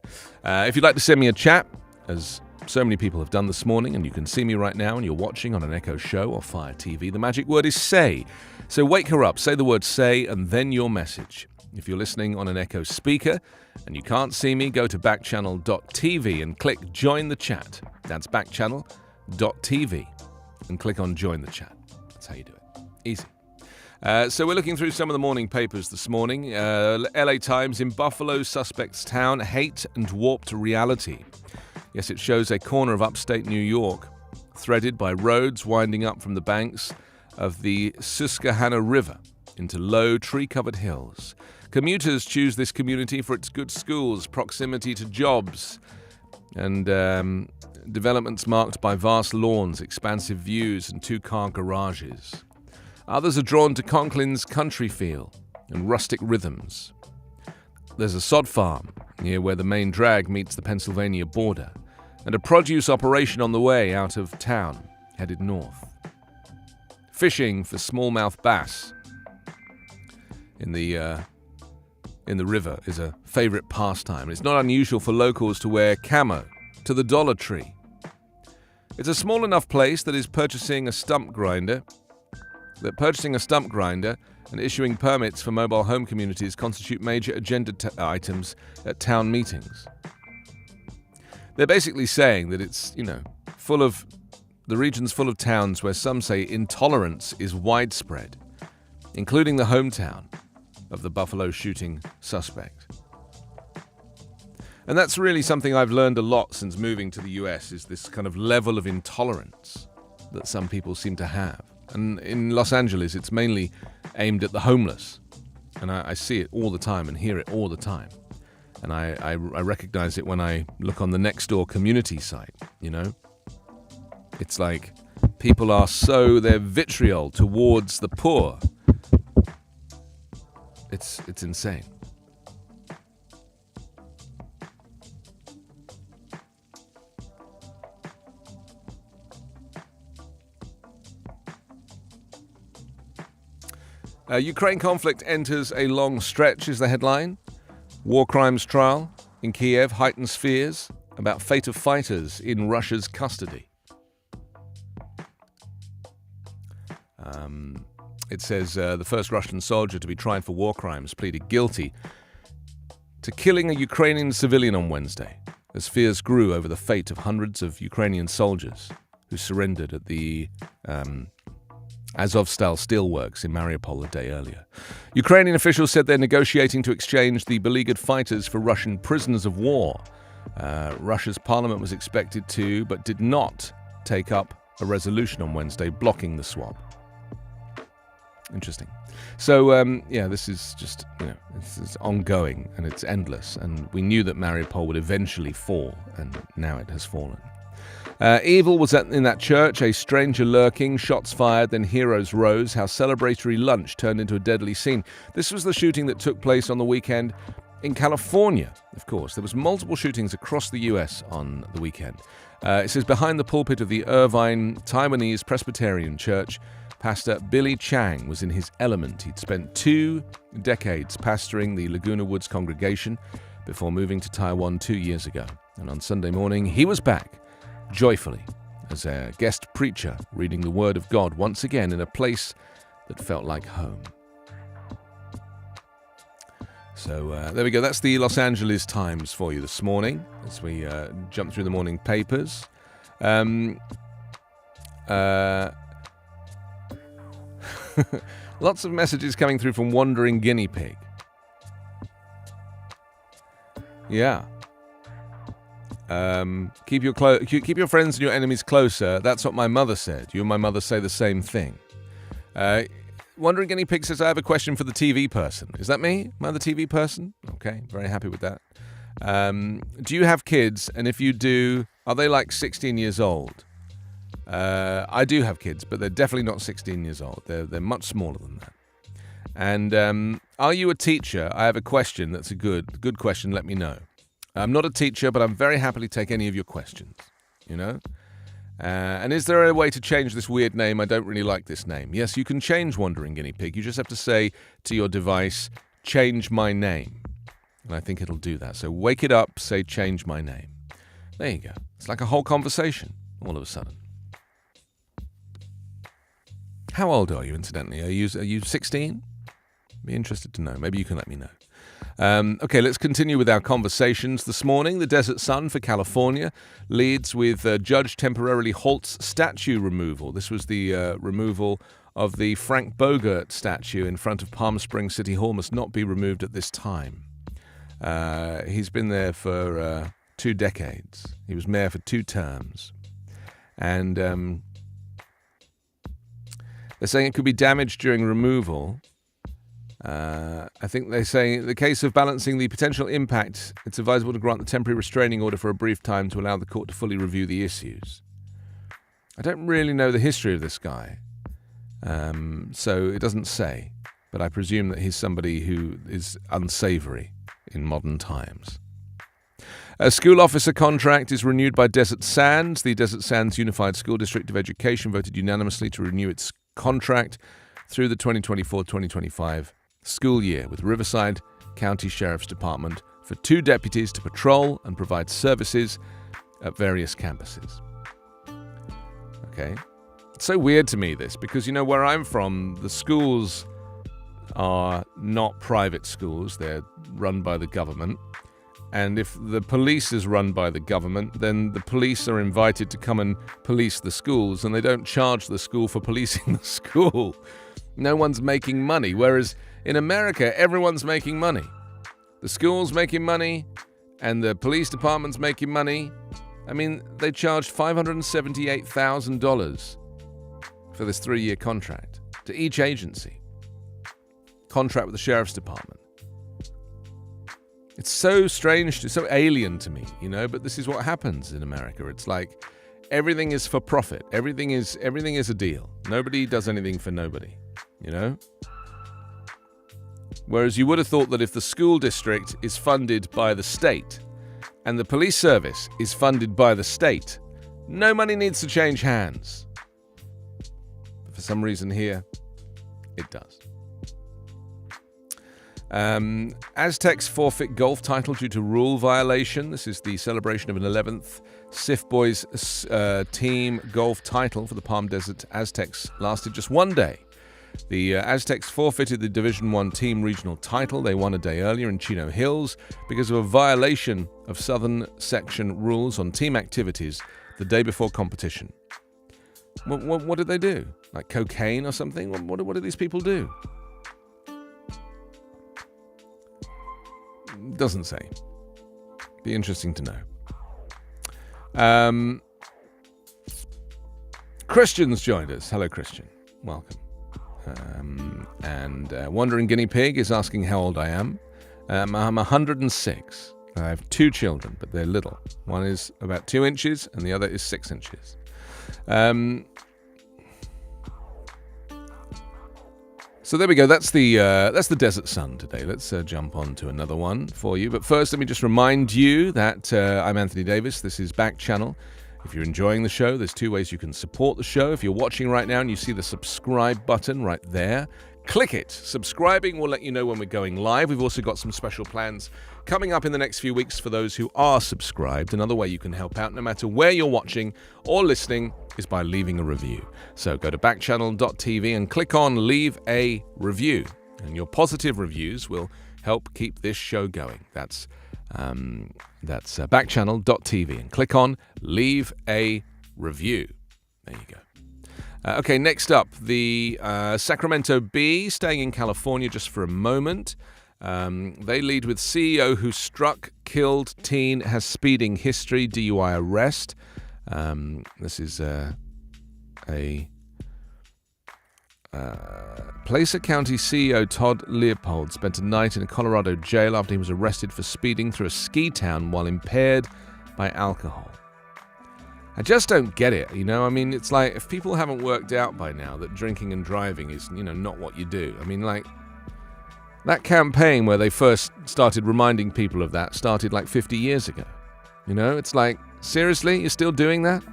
If you'd like to send me a chat, as so many people have done this morning, and you can see me right now and you're watching on an Echo Show or Fire TV, the magic word is say. So wake her up, say the word say, and then your message. If you're listening on an Echo speaker and you can't see me, go to backchannel.tv and click join the chat. That's backchannel.tv and click on join the chat. That's how you do it. Easy. So we're looking through some of the morning papers this morning. LA Times, in Buffalo suspect's town, hate and warped reality. Yes, it shows a corner of upstate New York, threaded by roads winding up from the banks of the Susquehanna River into low, tree-covered hills. Commuters choose this community for its good schools, proximity to jobs, and developments marked by vast lawns, expansive views, and two-car garages. Others are drawn to Conklin's country feel and rustic rhythms. There's a sod farm near where the main drag meets the Pennsylvania border, and a produce operation on the way out of town, headed north. Fishing for smallmouth bass in the river is a favorite pastime. It's not unusual for locals to wear camo to the Dollar Tree. It's a small enough place that purchasing a stump grinder and issuing permits for mobile home communities constitute major agenda items at town meetings. They're basically saying that it's, the region's full of towns where some say intolerance is widespread, including the hometown of the Buffalo shooting suspect. And that's really something I've learned a lot since moving to the US, is this kind of level of intolerance that some people seem to have. And in Los Angeles, it's mainly aimed at the homeless. And I see it all the time and hear it all the time. And I recognize it when I look on the Nextdoor community site, It's like people are they're vitriol towards the poor. It's insane. Ukraine conflict enters a long stretch is the headline. War crimes trial in Kiev heightens fears about fate of fighters in Russia's custody. It says the first Russian soldier to be tried for war crimes pleaded guilty to killing a Ukrainian civilian on Wednesday, as fears grew over the fate of hundreds of Ukrainian soldiers who surrendered at the Azovstal steelworks in Mariupol a day earlier. Ukrainian officials said they're negotiating to exchange the beleaguered fighters for Russian prisoners of war. Russia's parliament was expected to, but did not take up a resolution on Wednesday blocking the swap. Interesting. So, this is just, it's ongoing and it's endless. And we knew that Mariupol would eventually fall, and now it has fallen. Evil was in that church, a stranger lurking, shots fired, then heroes rose, how celebratory lunch turned into a deadly scene. This was the shooting that took place on the weekend in California, of course. There was multiple shootings across the U.S. on the weekend. It says, behind the pulpit of the Irvine Taiwanese Presbyterian Church, Pastor Billy Chang was in his element. He'd spent 2 decades pastoring the Laguna Woods congregation before moving to Taiwan 2 years ago. And on Sunday morning, he was back, joyfully, as a guest preacher reading the Word of God once again in a place that felt like home. So there we go. That's the Los Angeles Times for you this morning as we jump through the morning papers. Lots of messages coming through from Wandering Guinea Pig. Yeah. Keep your friends and your enemies closer. That's what my mother said. You and my mother say the same thing. Wandering Guinea Pig says, I have a question for the TV person. Is that me? Am I the TV person? Okay, very happy with that. Do you have kids? And if you do, are they like 16 years old? I do have kids, but they're definitely not 16 years old. They're much smaller than that. And are you a teacher? I have a question that's a good question. Let me know. I'm not a teacher, but I'm very happily take any of your questions, you know? And is there a way to change this weird name? I don't really like this name. Yes, you can change Wandering Guinea Pig. You just have to say to your device, change my name. And I think it'll do that. So wake it up, say change my name. There you go. It's like a whole conversation all of a sudden. How old are you, incidentally? Are you 16? Be interested to know. Maybe you can let me know. Okay, let's continue with our conversations this morning. The Desert Sun for California leads with judge temporarily halts statue removal. This was the removal of the Frank Bogart statue in front of Palm Springs City Hall must not be removed at this time. He's been there for 2 decades. He was mayor for 2 terms. And they're saying it could be damaged during removal. I think they say in the case of balancing the potential impact, it's advisable to grant the temporary restraining order for a brief time to allow the court to fully review the issues. I don't really know the history of this guy, so it doesn't say, but I presume that he's somebody who is unsavory in modern times. A school officer contract is renewed by Desert Sands. The Desert Sands Unified School District of Education voted unanimously to renew its contract through the 2024-2025 school year with Riverside County Sheriff's Department for 2 deputies to patrol and provide services at various campuses. Okay. It's so weird to me, this, because, you know, where I'm from, the schools are not private schools. They're run by the government. And if the police is run by the government, then the police are invited to come and police the schools, and they don't charge the school for policing the school. No one's making money, whereas in America, everyone's making money. The school's making money, and the police department's making money. I mean, they charged $578,000 for this 3-year contract to each agency. Contract with the sheriff's department. It's so strange, so alien to me, you know, but this is what happens in America. It's like everything is for profit. Everything is a deal. Nobody does anything for nobody, you know? Whereas you would have thought that if the school district is funded by the state and the police service is funded by the state, no money needs to change hands. But for some reason here, it does. Aztecs forfeit golf title due to rule violation. This is the celebration of an 11th SIF Boys team golf title for the Palm Desert Aztecs. Lasted just 1 day. The Aztecs forfeited the Division I team regional title they won a day earlier in Chino Hills because of a violation of Southern Section rules on team activities the day before competition. What did they do? Like cocaine or something? What do these people do? Doesn't say. Be interesting to know. Christian's joined us. Hello, Christian. Welcome. And Wandering Guinea Pig is asking how old I am. I'm 106. I have 2 children, but they're little. One is about 2 inches, and the other is 6 inches. So there we go. That's the Desert Sun today. Let's jump on to another one for you. But first, let me just remind you that I'm Anthony Davis. This is Backchannel. If you're enjoying the show, there's 2 ways you can support the show. If you're watching right now and you see the subscribe button right there, click it. Subscribing will let you know when we're going live. We've also got some special plans coming up in the next few weeks for those who are subscribed. Another way you can help out, no matter where you're watching or listening, is by leaving a review. So go to backchannel.tv and click on Leave a Review. And your positive reviews will help keep this show going. That's backchannel.tv and click on Leave a Review. There you go. Okay, next up, the Sacramento Bee, staying in California just for a moment. They lead with CEO who struck, killed teen, has speeding history, DUI arrest. This is a Placer County CEO Todd Leopold spent a night in a Colorado jail after he was arrested for speeding through a ski town while impaired by alcohol. I just don't get it, you know? I mean, it's like, if people haven't worked out by now that drinking and driving is, you know, not what you do. I mean, like, that campaign where they first started reminding people of that started like 50 years ago. You know, it's like, seriously, you're still doing that?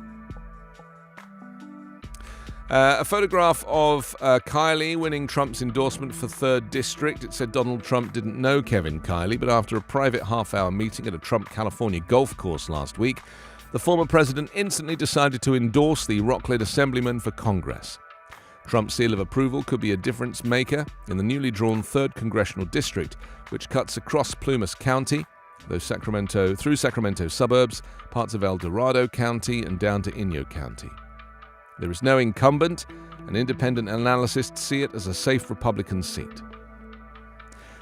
A photograph of Kylie winning Trump's endorsement for 3rd District. It said Donald Trump didn't know Kevin Kiley, but after a private half-hour meeting at a Trump California golf course last week, the former president instantly decided to endorse the Rockland assemblyman for Congress. Trump's seal of approval could be a difference maker in the newly drawn 3rd Congressional District, which cuts across Plumas County, through Sacramento suburbs, parts of El Dorado County, and down to Inyo County. There is no incumbent, and independent analysts see it as a safe Republican seat.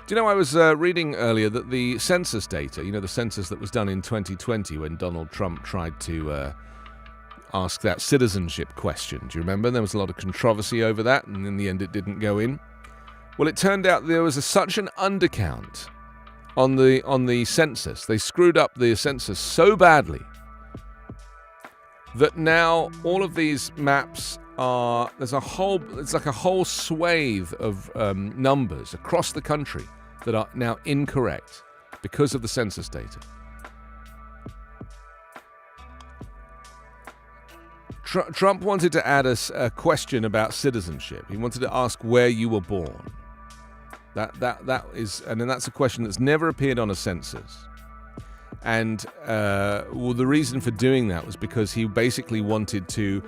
Do you know, I was reading earlier that the census data, you know, the census that was done in 2020 when Donald Trump tried to ask that citizenship question. Do you remember? There was a lot of controversy over that, and in the end it didn't go in. Well, it turned out there was such an undercount on the census. They screwed up the census so badly that now all of these maps it's like a whole swathe of numbers across the country that are now incorrect because of the census data. Trump wanted to add a question about citizenship. He wanted to ask where you were born. That's a question that's never appeared on a census. And the reason for doing that was because he basically wanted to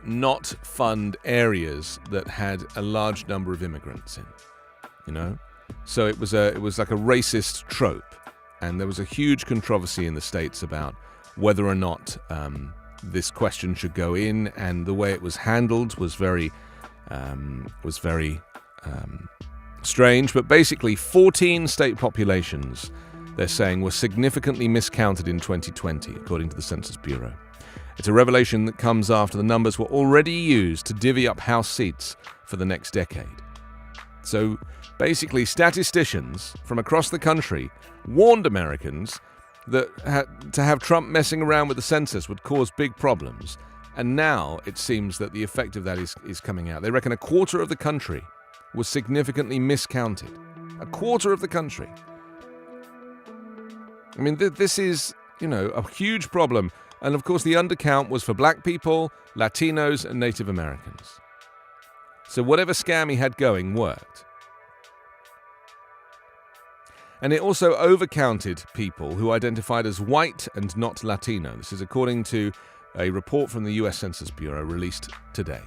not fund areas that had a large number of immigrants in, you know. So it was like a racist trope, and there was a huge controversy in the States about whether or not this question should go in, and the way it was handled was very strange. But basically, 14 state populations, they're saying, were significantly miscounted in 2020, according to the Census Bureau. It's a revelation that comes after the numbers were already used to divvy up House seats for the next decade. So basically, statisticians from across the country warned Americans that to have Trump messing around with the census would cause big problems. And now it seems that the effect of that is coming out. They reckon a quarter of the country was significantly miscounted. A quarter of the country. I mean, this is, you know, a huge problem. And of course, the undercount was for black people, Latinos, and Native Americans. So whatever scam he had going worked. And it also overcounted people who identified as white and not Latino. This is according to a report from the US Census Bureau released today.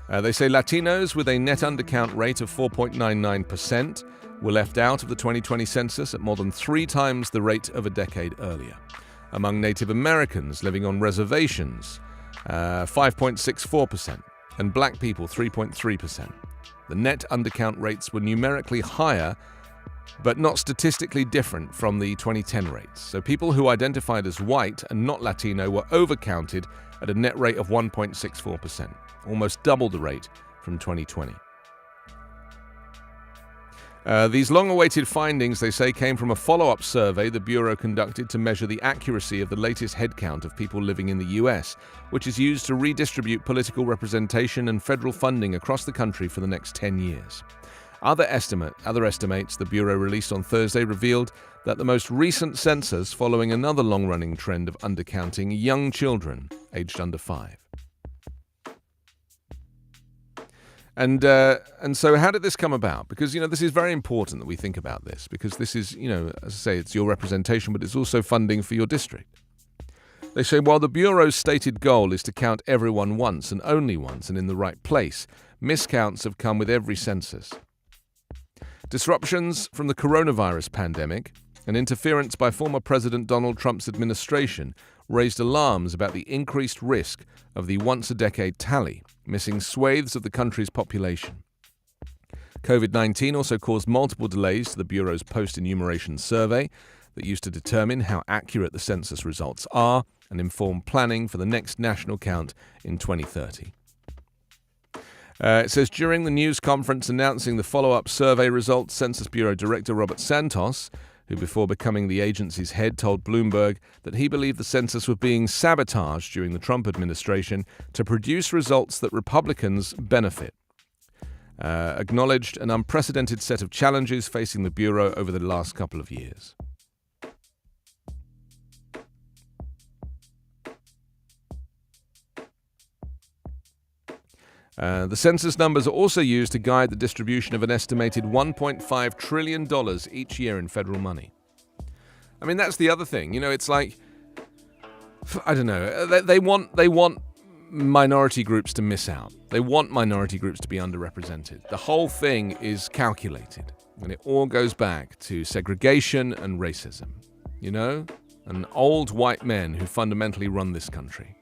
They say Latinos with a net undercount rate of 4.99% were left out of the 2020 census at more than 3 times the rate of a decade earlier. Among Native Americans living on reservations, 5.64%, and black people, 3.3%. The net undercount rates were numerically higher, but not statistically different from the 2010 rates. So people who identified as white and not Latino were overcounted at a net rate of 1.64%, almost double the rate from 2020. These long-awaited findings, they say, came from a follow-up survey the Bureau conducted to measure the accuracy of the latest headcount of people living in the U.S., which is used to redistribute political representation and federal funding across the country for the next 10 years. Other estimates the Bureau released on Thursday revealed that the most recent census following another long-running trend of undercounting young children aged under 5. And so how did this come about? Because, you know, this is very important that we think about this, because this is, you know, as I say, it's your representation, but it's also funding for your district. They say, while the Bureau's stated goal is to count everyone once and only once and in the right place, miscounts have come with every census. Disruptions from the coronavirus pandemic and interference by former President Donald Trump's administration raised alarms about the increased risk of the once-a-decade tally, missing swathes of the country's population. COVID-19 also caused multiple delays to the Bureau's post-enumeration survey that used to determine how accurate the census results are and inform planning for the next national count in 2030. It says, during the news conference announcing the follow-up survey results, Census Bureau Director Robert Santos, who before becoming the agency's head told Bloomberg that he believed the census was being sabotaged during the Trump administration to produce results that Republicans benefit. Acknowledged an unprecedented set of challenges facing the Bureau over the last couple of years. The census numbers are also used to guide the distribution of an estimated $1.5 trillion each year in federal money. I mean, that's the other thing. You know, it's like, I don't know, they want minority groups to miss out. They want minority groups to be underrepresented. The whole thing is calculated, and it all goes back to segregation and racism, you know, and old white men who fundamentally run this country.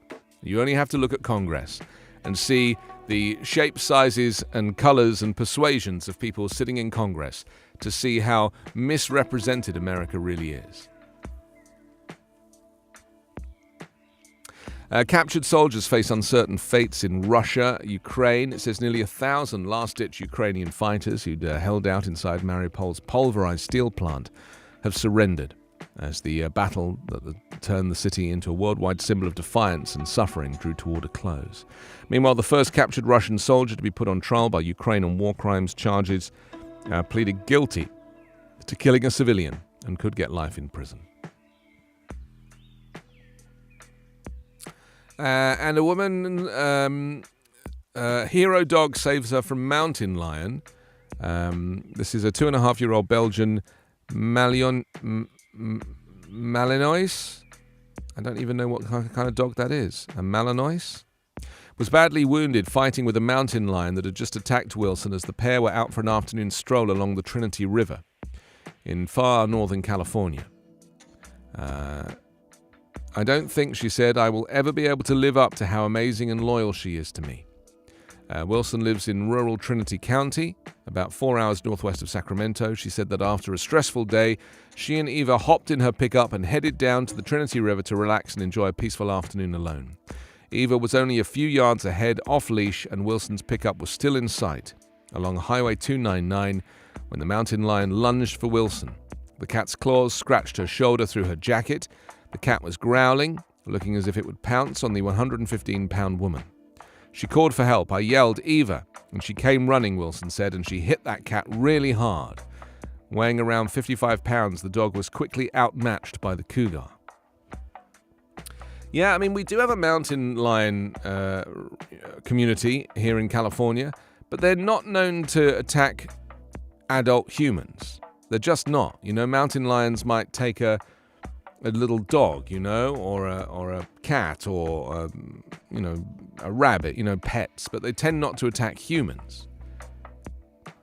You only have to look at Congress and see the shapes, sizes, and colors and persuasions of people sitting in Congress to see how misrepresented America really is. Captured soldiers face uncertain fates in Russia, Ukraine. It says nearly 1,000 last-ditch Ukrainian fighters who'd held out inside Mariupol's pulverized steel plant have surrendered as the battle that turned the city into a worldwide symbol of defiance and suffering drew toward a close. Meanwhile, the first captured Russian soldier to be put on trial by Ukraine on war crimes charges pleaded guilty to killing a civilian and could get life in prison. And a woman, hero dog saves her from mountain lion. This is a 2.5-year-old Belgian Malinois. I don't even know what kind of dog that is. A Malinois? Was badly wounded fighting with a mountain lion that had just attacked Wilson as the pair were out for an afternoon stroll along the Trinity River in far northern California. I don't think, she said, I will ever be able to live up to how amazing and loyal she is to me. Wilson lives in rural Trinity County, about 4 hours northwest of Sacramento. She said that after a stressful day, she and Eva hopped in her pickup and headed down to the Trinity River to relax and enjoy a peaceful afternoon alone. Eva was only a few yards ahead, off-leash, and Wilson's pickup was still in sight along Highway 299 when the mountain lion lunged for Wilson. The cat's claws scratched her shoulder through her jacket. The cat was growling, looking as if it would pounce on the 115-pound woman. She called for help. I yelled, Eva, and she came running, Wilson said, and she hit that cat really hard. Weighing around 55 pounds, the dog was quickly outmatched by the cougar. Yeah, I mean, we do have a mountain lion community here in California, but they're not known to attack adult humans. They're just not. You know, mountain lions might take a little dog, you know, or a cat, or a rabbit, you know, pets, but they tend not to attack humans.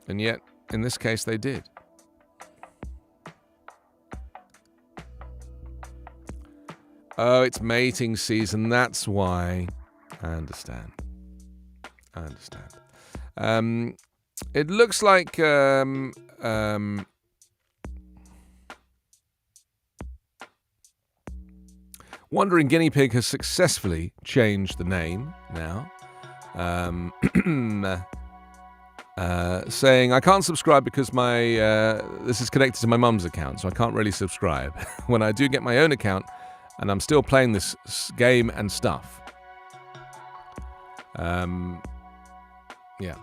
And yet, in this case, they did. Oh, it's mating season, that's why. I understand. It looks like Wandering Guinea Pig has successfully changed the name now, saying, I can't subscribe because this is connected to my mum's account, so I can't really subscribe. When I do get my own account, and I'm still playing this game and stuff. Yeah.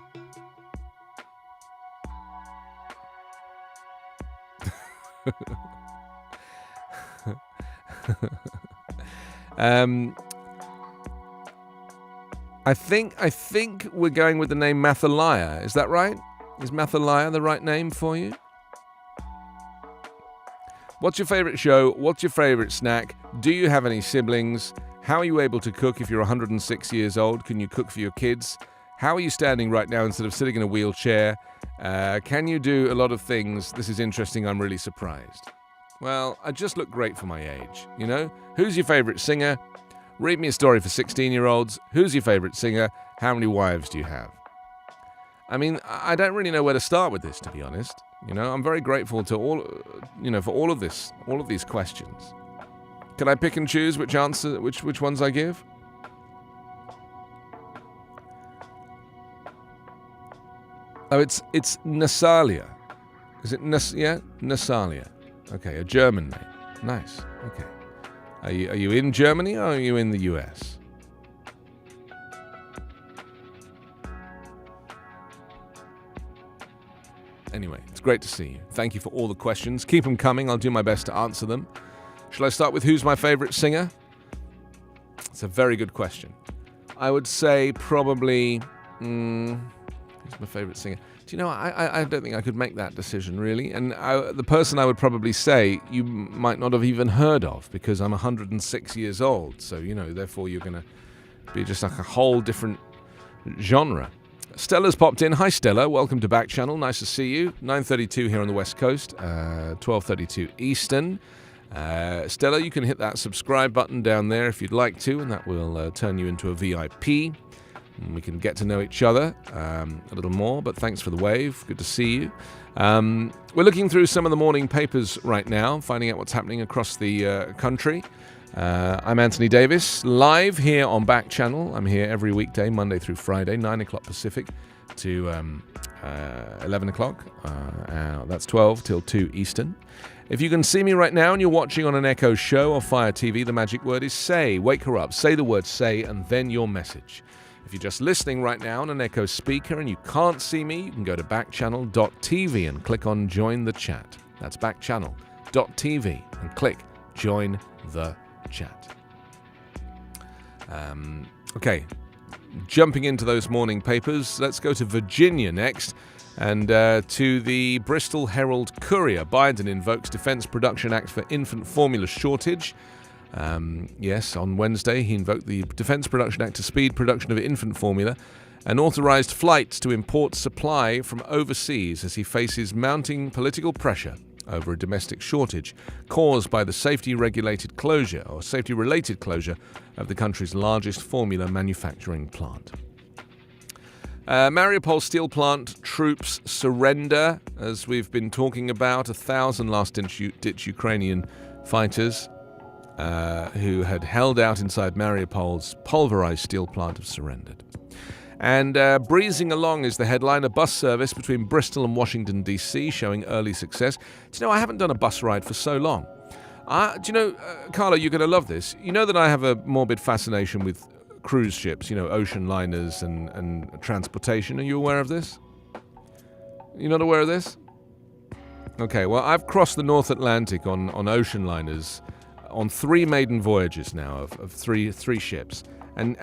I think we're going with the name Mathalia. Is that right? Is Mathalia the right name for you? What's your favorite show? What's your favorite snack? Do you have any siblings? How are you able to cook if you're 106 years old? Can you cook for your kids? How are you standing right now instead of sitting in a wheelchair? Can you do a lot of things? This is interesting. I'm really surprised. Well, I just look great for my age, you know? Who's your favorite singer? Read me a story for 16-year-olds. Who's your favorite singer? How many wives do you have? I mean, I don't really know where to start with this, to be honest. You know, I'm very grateful to all, for all of these questions. Can I pick and choose which ones I give? Oh, it's Nasalia. Is it Nasalia? Okay, a German name. Nice. Okay. Are you in Germany or are you in the US? Anyway, it's great to see you. Thank you for all the questions. Keep them coming. I'll do my best to answer them. Shall I start with who's my favorite singer? It's a very good question. I would say probably... who's my favorite singer? Do you know, I don't think I could make that decision, really. And the person I would probably say you might not have even heard of, because I'm 106 years old. So, therefore you're going to be just like a whole different genre. Stella's popped in. Hi, Stella. Welcome to Backchannel. Nice to see you. 9:32 here on the West Coast, 12:32 Eastern. Stella, you can hit that subscribe button down there if you'd like to, and that will turn you into a VIP. And we can get to know each other a little more, but thanks for the wave. Good to see you. We're looking through some of the morning papers right now, finding out what's happening across the country. I'm Anthony Davis, live here on Backchannel. I'm here every weekday, Monday through Friday, 9 o'clock Pacific to 11 o'clock. That's 12 till 2 Eastern. If you can see me right now and you're watching on an Echo show or Fire TV, the magic word is say. Wake her up. Say the word say and then your message. If you're just listening right now on an Echo speaker and you can't see me, you can go to backchannel.tv and click on Join the Chat. That's backchannel.tv and click Join the Chat. Okay, jumping into those morning papers, let's go to Virginia next and to the Bristol Herald Courier. Biden invokes Defense Production Act for infant formula shortage. Yes, on Wednesday he invoked the Defense Production Act to speed production of infant formula and authorized flights to import supply from overseas as he faces mounting political pressure over a domestic shortage caused by the safety-related closure of the country's largest formula manufacturing plant. Mariupol steel plant troops surrender, as we've been talking about. 1,000 last-ditch Ukrainian fighters who had held out inside Mariupol's pulverized steel plant have surrendered. And breezing along is the headline, a bus service between Bristol and Washington, D.C., showing early success. Do you know, I haven't done a bus ride for so long. Do you know, Carla, you're going to love this. You know that I have a morbid fascination with cruise ships, ocean liners and transportation. Are you aware of this? You're not aware of this? Okay, well, I've crossed the North Atlantic on ocean liners on 3 maiden voyages now of three ships. And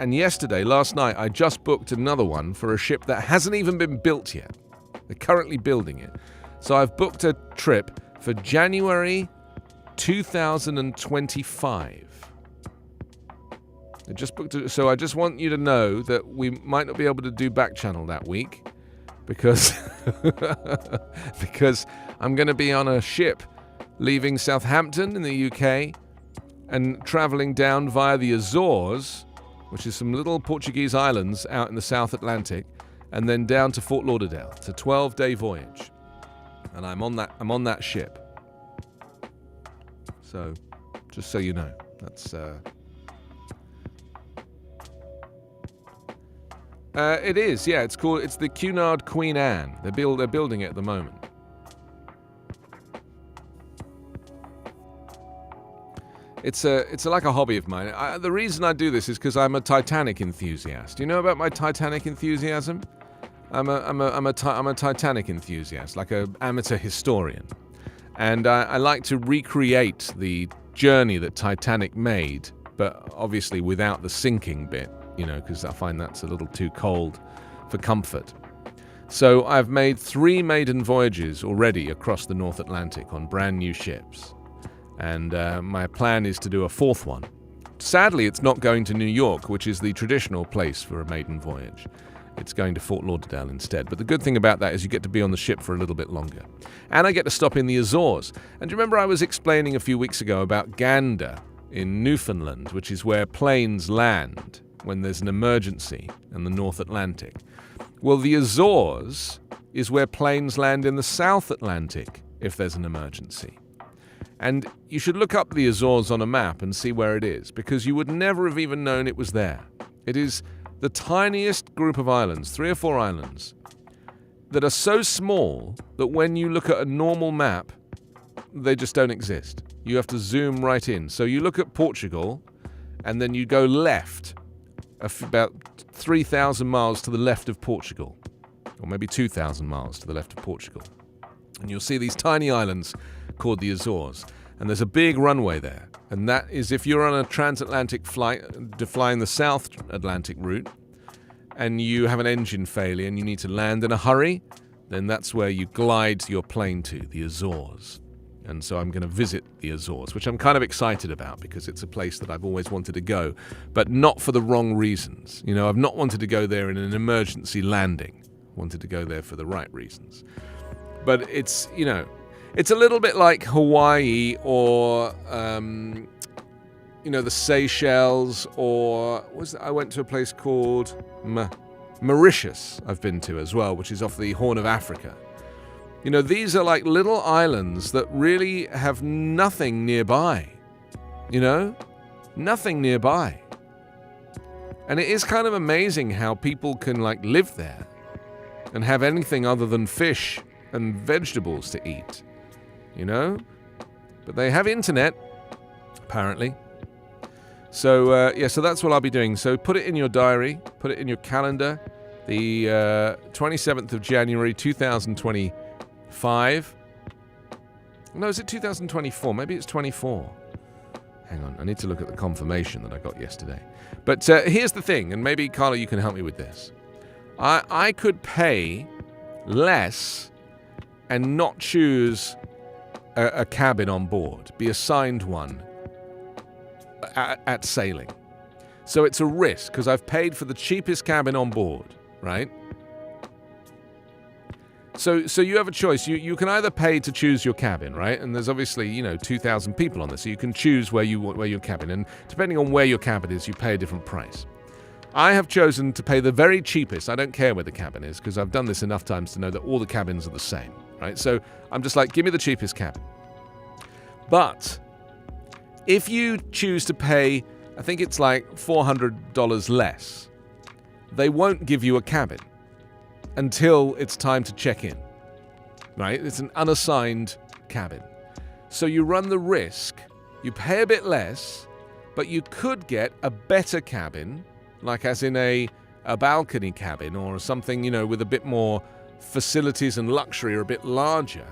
last night, I just booked another one for a ship that hasn't even been built yet. They're currently building it. So I've booked a trip for January 2025. I just booked it. So I just want you to know that we might not be able to do Backchannel that week because I'm going to be on a ship leaving Southampton in the UK and traveling down via the Azores, which is some little Portuguese islands out in the South Atlantic, and then down to Fort Lauderdale. It's a 12-day voyage, and I'm on that ship. So, just so you know, that's it is. Yeah, it's the Cunard Queen Anne. They're building it at the moment. It's like a hobby of mine. The reason I do this is because I'm a Titanic enthusiast. Do you know about my Titanic enthusiasm? I'm a Titanic enthusiast, like an amateur historian, and I like to recreate the journey that Titanic made, but obviously without the sinking bit, because I find that's a little too cold for comfort. So I've made 3 maiden voyages already across the North Atlantic on brand new ships. And my plan is to do a 4th one. Sadly, it's not going to New York, which is the traditional place for a maiden voyage. It's going to Fort Lauderdale instead. But the good thing about that is you get to be on the ship for a little bit longer. And I get to stop in the Azores. And do you remember I was explaining a few weeks ago about Gander in Newfoundland, which is where planes land when there's an emergency in the North Atlantic? Well, the Azores is where planes land in the South Atlantic if there's an emergency. And you should look up the Azores on a map and see where it is, because you would never have even known it was there. It is the tiniest group of islands, 3 or 4 islands, that are so small that when you look at a normal map, they just don't exist. You have to zoom right in. So you look at Portugal, and then you go left, about 3,000 miles to the left of Portugal, or maybe 2,000 miles to the left of Portugal. And you'll see these tiny islands called the Azores. And there's a big runway there. And that is if you're on a transatlantic flight flying the South Atlantic route and you have an engine failure and you need to land in a hurry, then that's where you glide your plane to, the Azores. And so I'm going to visit the Azores, which I'm kind of excited about because it's a place that I've always wanted to go, but not for the wrong reasons. You know, I've not wanted to go there in an emergency landing. I wanted to go there for the right reasons. But it's, you know, it's a little bit like Hawaii or, you know, the Seychelles, or I went to a place called Mauritius I've been to as well, which is off the Horn of Africa. You know, these are like little islands that really have nothing nearby, you know, nothing nearby. And it is kind of amazing how people can like live there and have anything other than fish and vegetables to eat. You know? But they have internet, apparently. So, so that's what I'll be doing. So put it in your diary, put it in your calendar. The 27th of January, 2025. No, is it 2024? Maybe it's 24. Hang on, I need to look at the confirmation that I got yesterday. But here's the thing, and maybe, Carla, you can help me with this. I could pay less and not choose a cabin on board, be assigned one at sailing. So it's a risk, because I've paid for the cheapest cabin on board, right? So you have a choice. You can either pay to choose your cabin, right? And there's obviously, you know, 2,000 people on this, so you can choose where your cabin, and depending on where your cabin is, you pay a different price. I have chosen to pay the very cheapest. I don't care where the cabin is, because I've done this enough times to know that all the cabins are the same, right? So I'm just like, give me the cheapest cabin. But if you choose to pay, I think it's like $400 less, they won't give you a cabin until it's time to check in, right? It's an unassigned cabin. So you run the risk, you pay a bit less, but you could get a better cabin, like as in a balcony cabin or something, you know, with a bit more facilities and luxury, or a bit larger.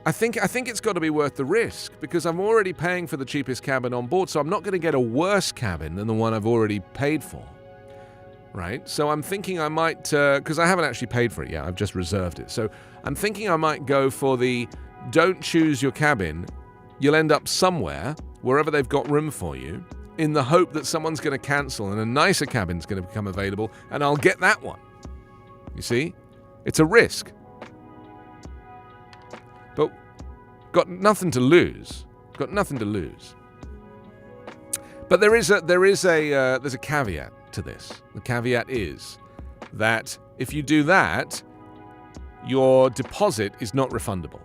I think it's got to be worth the risk, because I'm already paying for the cheapest cabin on board, so I'm not going to get a worse cabin than the one I've already paid for, right? So I'm thinking I might, because I haven't actually paid for it yet, I've just reserved it. So I'm thinking I might go for the don't choose your cabin, you'll end up somewhere, wherever they've got room for you, in the hope that someone's going to cancel and a nicer cabin's going to become available, and I'll get that one. You see? It's a risk. But got nothing to lose. Got nothing to lose. But there's a caveat to this. The caveat is that if you do that, your deposit is not refundable.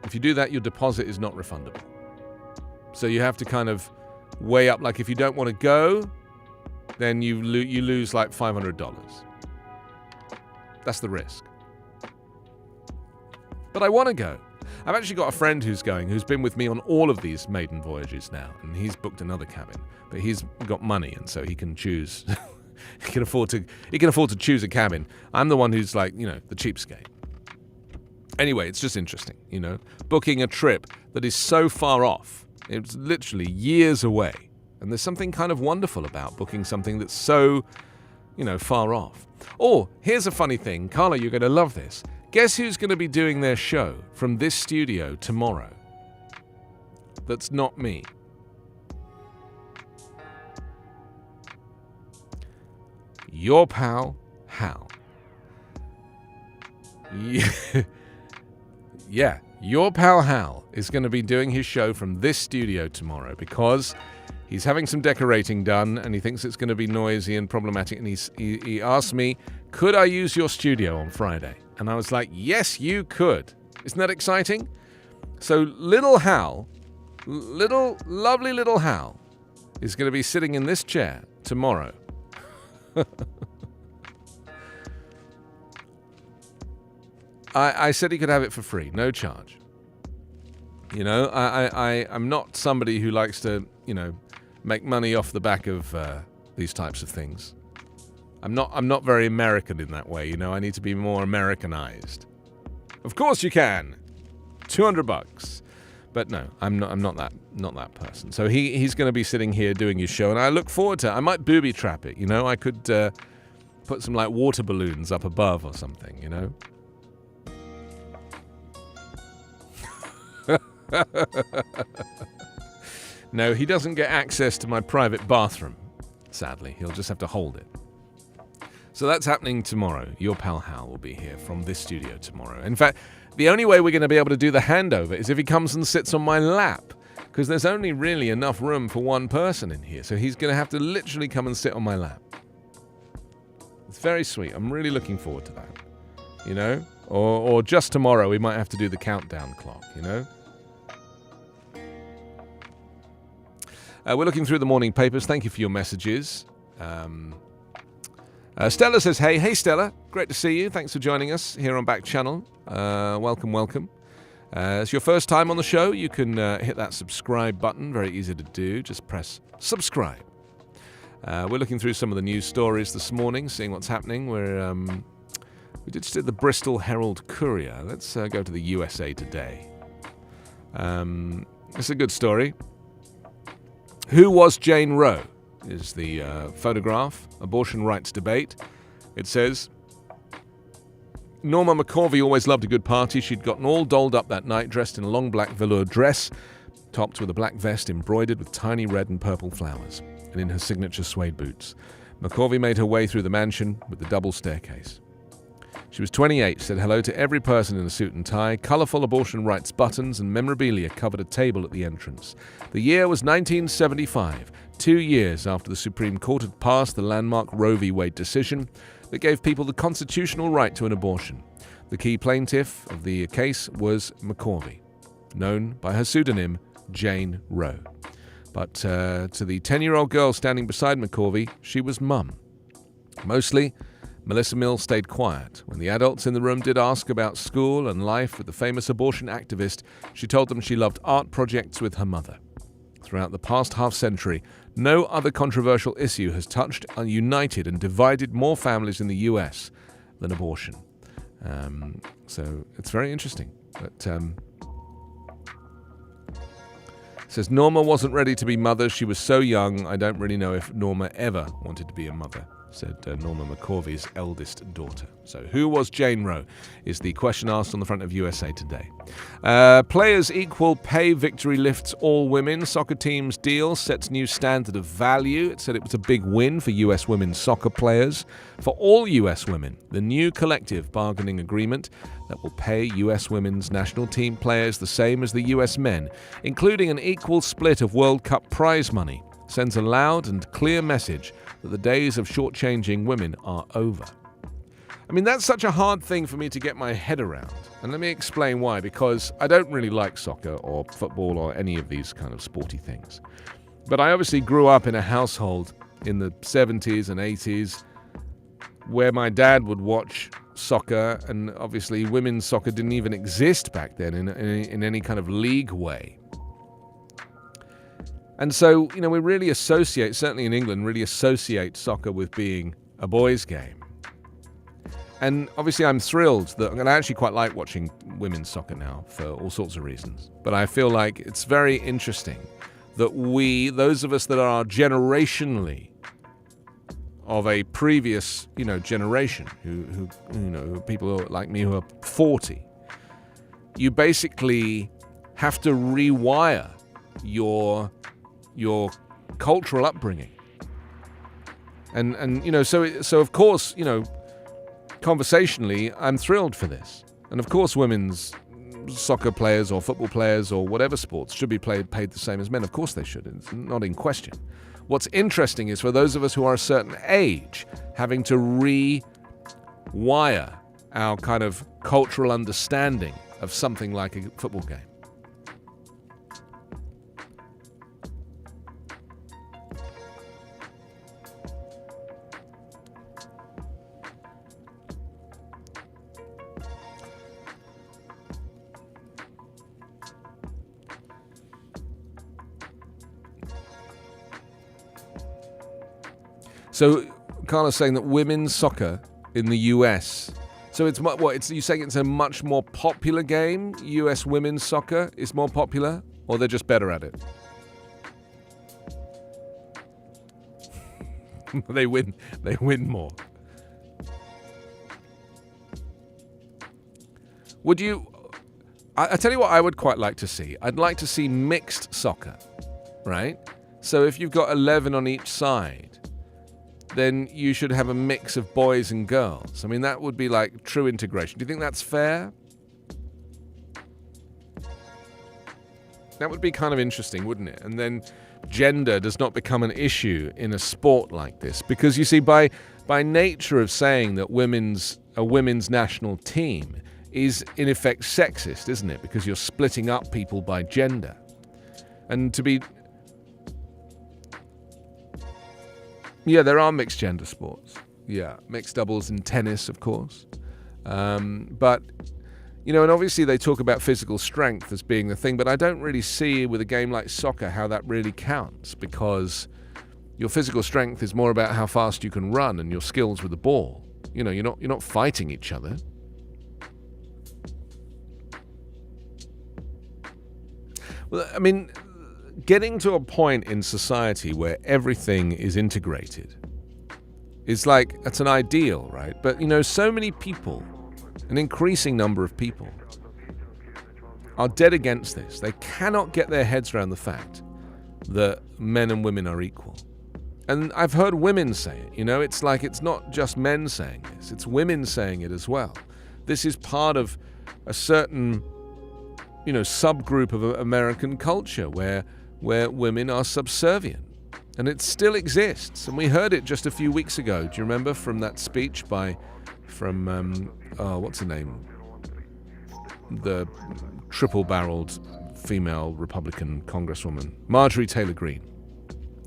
If you do that, your deposit is not refundable. So you have to kind of weigh up, like if you don't want to go, then you lose like $500. That's the risk. But I want to go. I've actually got a friend who's going, who's been with me on all of these maiden voyages now, and he's booked another cabin. But he's got money, and so he can choose. he can afford to choose a cabin. I'm the one who's like, you know, the cheapskate. Anyway, it's just interesting, you know, booking a trip that is so far off. It's literally years away. And there's something kind of wonderful about booking something that's so, you know, far off. Oh, here's a funny thing. Carla, you're going to love this. Guess who's going to be doing their show from this studio tomorrow? That's not me. your pal, Hal. Yeah, your pal Hal is going to be doing his show from this studio tomorrow because he's having some decorating done and he thinks it's going to be noisy and problematic. And he asked me, could I use your studio on Friday? And I was like, yes, you could. Isn't that exciting? So little Hal, lovely little Hal, is going to be sitting in this chair tomorrow. I said he could have it for free, no charge. You know, I'm not somebody who likes to, make money off the back of these types of things. I'm not very American in that way, I need to be more Americanized. Of course you can. $200. But no, I'm not that person. So he's going to be sitting here doing his show, and I look forward to it. I might booby trap it, I could put some like water balloons up above or something, No, he doesn't get access to my private bathroom, sadly. He'll just have to hold it. So that's happening tomorrow. Your pal Hal will be here from this studio tomorrow. In fact, the only way we're going to be able to do the handover is if he comes and sits on my lap, because there's only really enough room for one person in here. So he's going to have to literally come and sit on my lap. It's very sweet. I'm really looking forward to that, Or just tomorrow we might have to do the countdown clock, We're looking through the morning papers. Thank you for your messages. Stella says, hey Stella, great to see you. Thanks for joining us here on Backchannel. Welcome. It's your first time on the show. You can hit that subscribe button. Very easy to do. Just press subscribe. We're looking through some of the news stories this morning, seeing what's happening. We did the Bristol Herald Courier. Let's go to the USA Today. It's a good story. Who was Jane Roe? Is the photograph. Abortion rights debate. It says, Norma McCorvey always loved a good party. She'd gotten all dolled up that night, dressed in a long black velour dress, topped with a black vest embroidered with tiny red and purple flowers, and in her signature suede boots. McCorvey made her way through the mansion with the double staircase. She was 28, said hello to every person in a suit and tie. Colourful abortion rights buttons and memorabilia covered a table at the entrance. The year was 1975, 2 years after the Supreme Court had passed the landmark Roe v. Wade decision that gave people the constitutional right to an abortion. The key plaintiff of the case was McCorvey, known by her pseudonym Jane Roe. But to the 10-year-old girl standing beside McCorvey, she was mum. Mostly, Melissa Mills stayed quiet. When the adults in the room did ask about school and life with the famous abortion activist, she told them she loved art projects with her mother. Throughout the past half-century, no other controversial issue has touched, united and divided more families in the US than abortion. So it's very interesting. But says Norma wasn't ready to be mother. She was so young. I don't really know if Norma ever wanted to be a mother, said Norma McCorvey's eldest daughter. So who was Jane Roe is the question asked on the front of USA Today. Players equal pay victory lifts all women. Soccer team's deal sets new standard of value. It said it was a big win for US women's soccer players. For all US women, the new collective bargaining agreement that will pay US women's national team players the same as the US men, including an equal split of World Cup prize money, sends a loud and clear message that the days of shortchanging women are over. I mean, that's such a hard thing for me to get my head around. And let me explain why. Because I don't really like soccer or football or any of these kind of sporty things. But I obviously grew up in a household in the 70s and 80s where my dad would watch soccer, and obviously women's soccer didn't even exist back then in any kind of league way. And so, we really associate, certainly in England, really associate soccer with being a boys' game. And obviously I'm thrilled that, and I actually quite like watching women's soccer now for all sorts of reasons. But I feel like it's very interesting that we, those of us that are generationally of a previous, generation, who people like me who are 40, you basically have to rewire your cultural upbringing. And so of course, conversationally, I'm thrilled for this. And of course, women's soccer players or football players or whatever sports should be paid the same as men. Of course they should. It's not in question. What's interesting is for those of us who are a certain age, having to rewire our kind of cultural understanding of something like a football game. So Carla's saying that women's soccer in the US, so it's you saying it's a much more popular game? US women's soccer is more popular, or they're just better at it? They win more. Would you? I tell you what I would quite like to see. I'd like to see mixed soccer, right? So if you've got 11 on each side, then you should have a mix of boys and girls. I mean, that would be like true integration. Do you think that's fair? That would be kind of interesting, wouldn't it? And then gender does not become an issue in a sport like this. Because you see, by nature of saying that a women's national team is in effect sexist, isn't it? Because you're splitting up people by gender. And to be... Yeah, there are mixed gender sports. Yeah, mixed doubles in tennis, of course. But, and obviously they talk about physical strength as being the thing, but I don't really see with a game like soccer how that really counts, because your physical strength is more about how fast you can run and your skills with the ball. You're not fighting each other. Well, I mean, getting to a point in society where everything is integrated is like, that's an ideal, right? But, so many people, an increasing number of people, are dead against this. They cannot get their heads around the fact that men and women are equal. And I've heard women say it, it's like it's not just men saying this, it's women saying it as well. This is part of a certain, subgroup of American culture where women are subservient. And it still exists. And we heard it just a few weeks ago. Do you remember from that speech from what's her name? The triple-barreled female Republican Congresswoman, Marjorie Taylor Greene.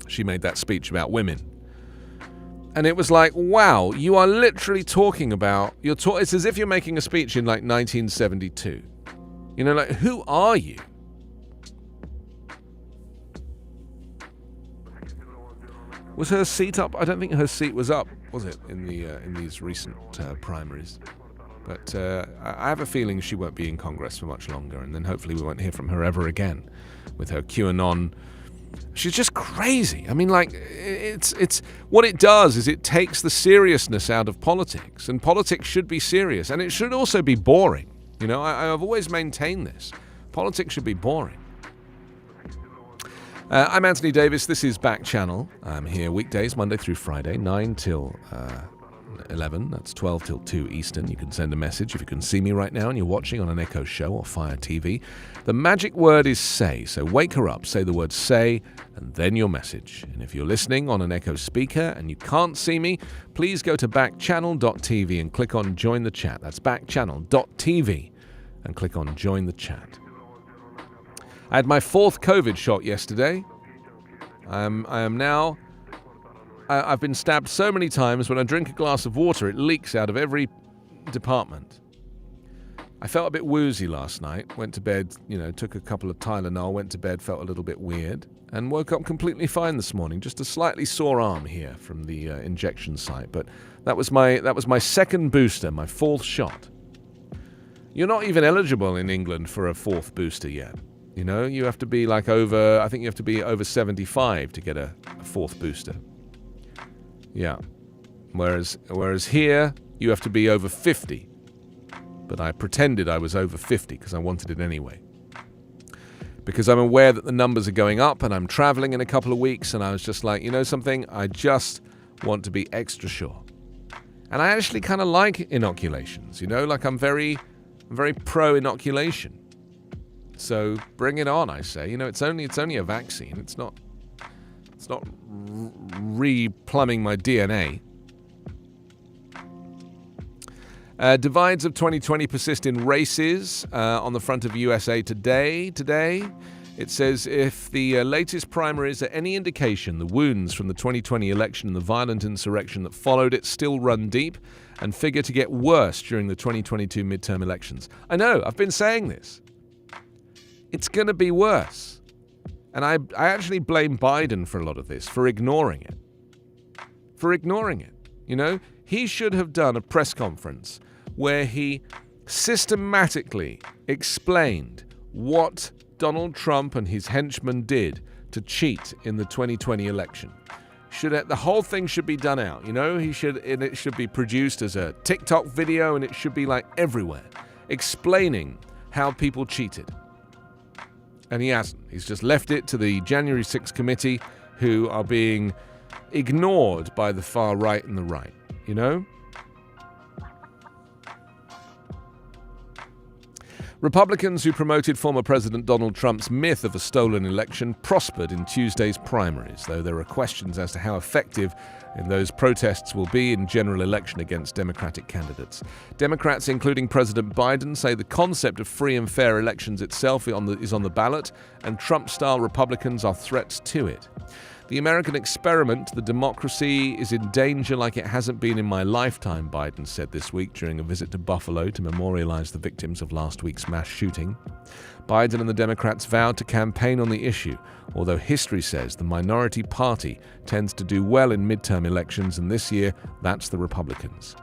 She made that speech about women. And it was like, wow, you are literally talking about... it's as if you're making a speech in like 1972. Who are you? Was her seat up? I don't think her seat was up, was it, in these recent primaries? But I have a feeling she won't be in Congress for much longer, and then hopefully we won't hear from her ever again with her QAnon. She's just crazy. I mean, like, it's what it does is it takes the seriousness out of politics, and politics should be serious, and it should also be boring. I've always maintained this. Politics should be boring. I'm Anthony Davis. This is Backchannel. I'm here weekdays, Monday through Friday, 9 till 11. That's 12 till 2 Eastern. You can send a message if you can see me right now and you're watching on an Echo Show or Fire TV. The magic word is say. So wake her up, say the word say, and then your message. And if you're listening on an Echo speaker and you can't see me, please go to backchannel.tv and click on Join the Chat. That's backchannel.tv and click on Join the Chat. I had my 4th COVID shot yesterday. I've been stabbed so many times. When I drink a glass of water, it leaks out of every department. I felt a bit woozy last night. Went to bed, took a couple of Tylenol, went to bed, felt a little bit weird, and woke up completely fine this morning. Just a slightly sore arm here from the injection site, but that was my second booster, my 4th shot. You're not even eligible in England for a 4th booster yet. You have to be I think you have to be over 75 to get a 4th booster. Yeah. Whereas here, you have to be over 50. But I pretended I was over 50 because I wanted it anyway. Because I'm aware that the numbers are going up and I'm traveling in a couple of weeks, and I was just like, something? I just want to be extra sure. And I actually kind of like inoculations, like I'm very pro-inoculation. So bring it on, I say. It's only a vaccine. It's not re-plumbing my DNA. Divides of 2020 persist in races. On the front of USA Today, it says, if the latest primaries are any indication, the wounds from the 2020 election and the violent insurrection that followed it still run deep and figure to get worse during the 2022 midterm elections. I know, I've been saying this. It's going to be worse. And I actually blame Biden for a lot of this, for ignoring it. He should have done a press conference where he systematically explained what Donald Trump and his henchmen did to cheat in the 2020 election. The whole thing should be done out, it should be produced as a TikTok video, and it should be like everywhere, explaining how people cheated. And he hasn't. He's just left it to the January 6th committee, who are being ignored by the far right and the right, Republicans who promoted former President Donald Trump's myth of a stolen election prospered in Tuesday's primaries, though there are questions as to how effective in those protests will be in general election against Democratic candidates. Democrats, including President Biden, say the concept of free and fair elections itself is on the ballot, and Trump-style Republicans are threats to it. The American experiment, the democracy, is in danger like it hasn't been in my lifetime, Biden said this week during a visit to Buffalo to memorialize the victims of last week's mass shooting. Biden and the Democrats vowed to campaign on the issue, although history says the minority party tends to do well in midterm elections, and this year, that's the Republicans.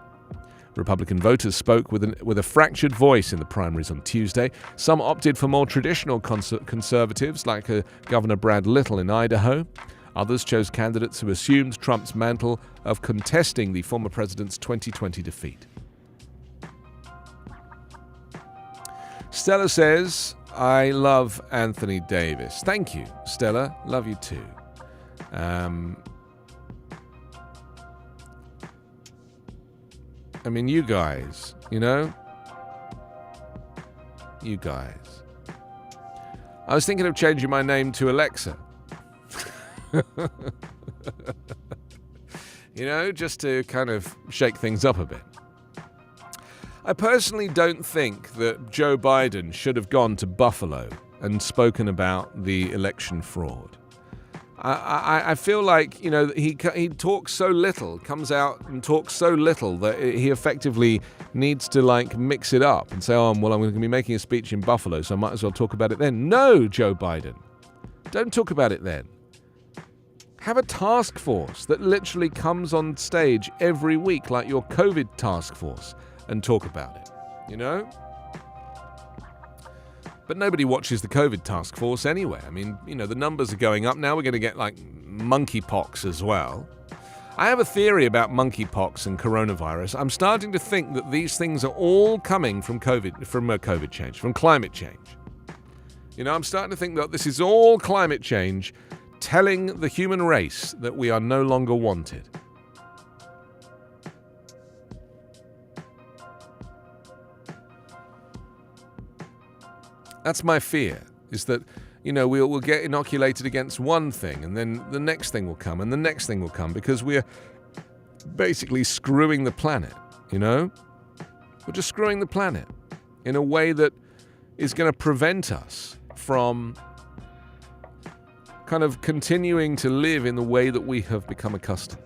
Republican voters spoke with a fractured voice in the primaries on Tuesday. Some opted for more traditional conservatives, like Governor Brad Little in Idaho. Others chose candidates who assumed Trump's mantle of contesting the former president's 2020 defeat. Stella says, I love Anthony Davis. Thank you, Stella. Love you too. You guys, You guys. I was thinking of changing my name to Alexa. Just to kind of shake things up a bit. I personally don't think that Joe Biden should have gone to Buffalo and spoken about the election fraud. I feel like, he talks so little, comes out and talks so little that he effectively needs to, mix it up and say, I'm going to be making a speech in Buffalo, so I might as well talk about it then. No, Joe Biden. Don't talk about it then. Have a task force that literally comes on stage every week, like your COVID task force, and talk about it, But nobody watches the COVID task force anyway. The numbers are going up now. We're going to get, monkeypox as well. I have a theory about monkeypox and coronavirus. I'm starting to think that these things are all coming from COVID change, from climate change. I'm starting to think that this is all climate change telling the human race that we are no longer wanted. That's my fear, is that, we'll get inoculated against one thing, and then the next thing will come, and the next thing will come, because we're basically screwing the planet, We're just screwing the planet in a way that is going to prevent us from kind of continuing to live in the way that we have become accustomed.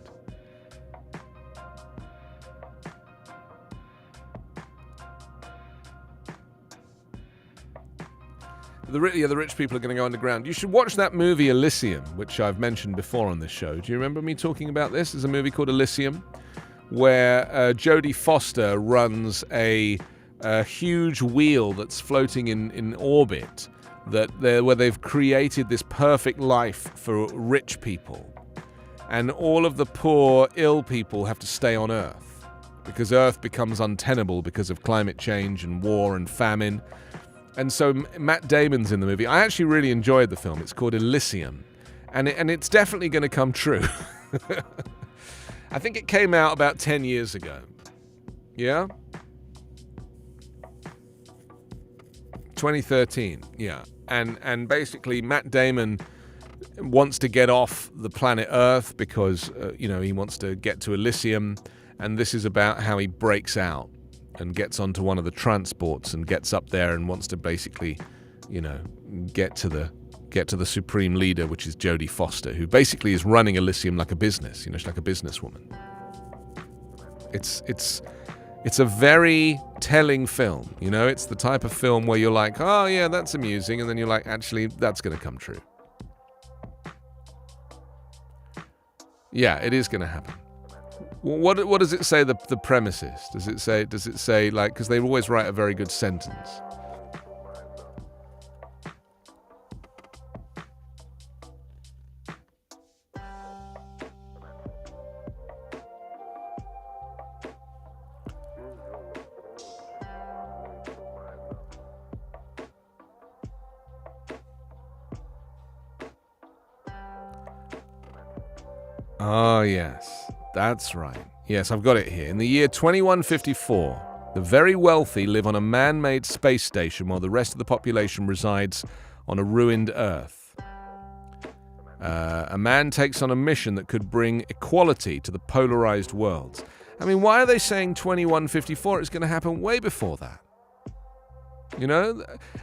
The rich people are going to go underground. You should watch that movie Elysium, which I've mentioned before on this show. Do you remember me talking about this? There's a movie called Elysium, where Jodie Foster runs a huge wheel that's floating in orbit, where they've created this perfect life for rich people. And all of the poor, ill people have to stay on Earth, because Earth becomes untenable because of climate change and war and famine. And so Matt Damon's in the movie. I actually really enjoyed the film. It's called Elysium. And it's definitely going to come true. I think it came out about 10 years ago. Yeah? 2013, yeah. And basically Matt Damon wants to get off the planet Earth because, he wants to get to Elysium, and this is about how he breaks out and gets onto one of the transports and gets up there and wants to basically, get to the supreme leader, which is Jodie Foster, who basically is running Elysium like a business, she's like a businesswoman. It's a very telling film, it's the type of film where you're like, oh yeah, that's amusing, and then you're like, actually, that's going to come true. Yeah, it is going to happen. What does it say the premise is? Does it say like, because they always write a very good sentence. Oh, yes. That's right. Yes, I've got it here. In the year 2154, the very wealthy live on a man-made space station while the rest of the population resides on a ruined Earth. A man takes on a mission that could bring equality to the polarized worlds. I mean, why are they saying 2154? It's going to happen way before that.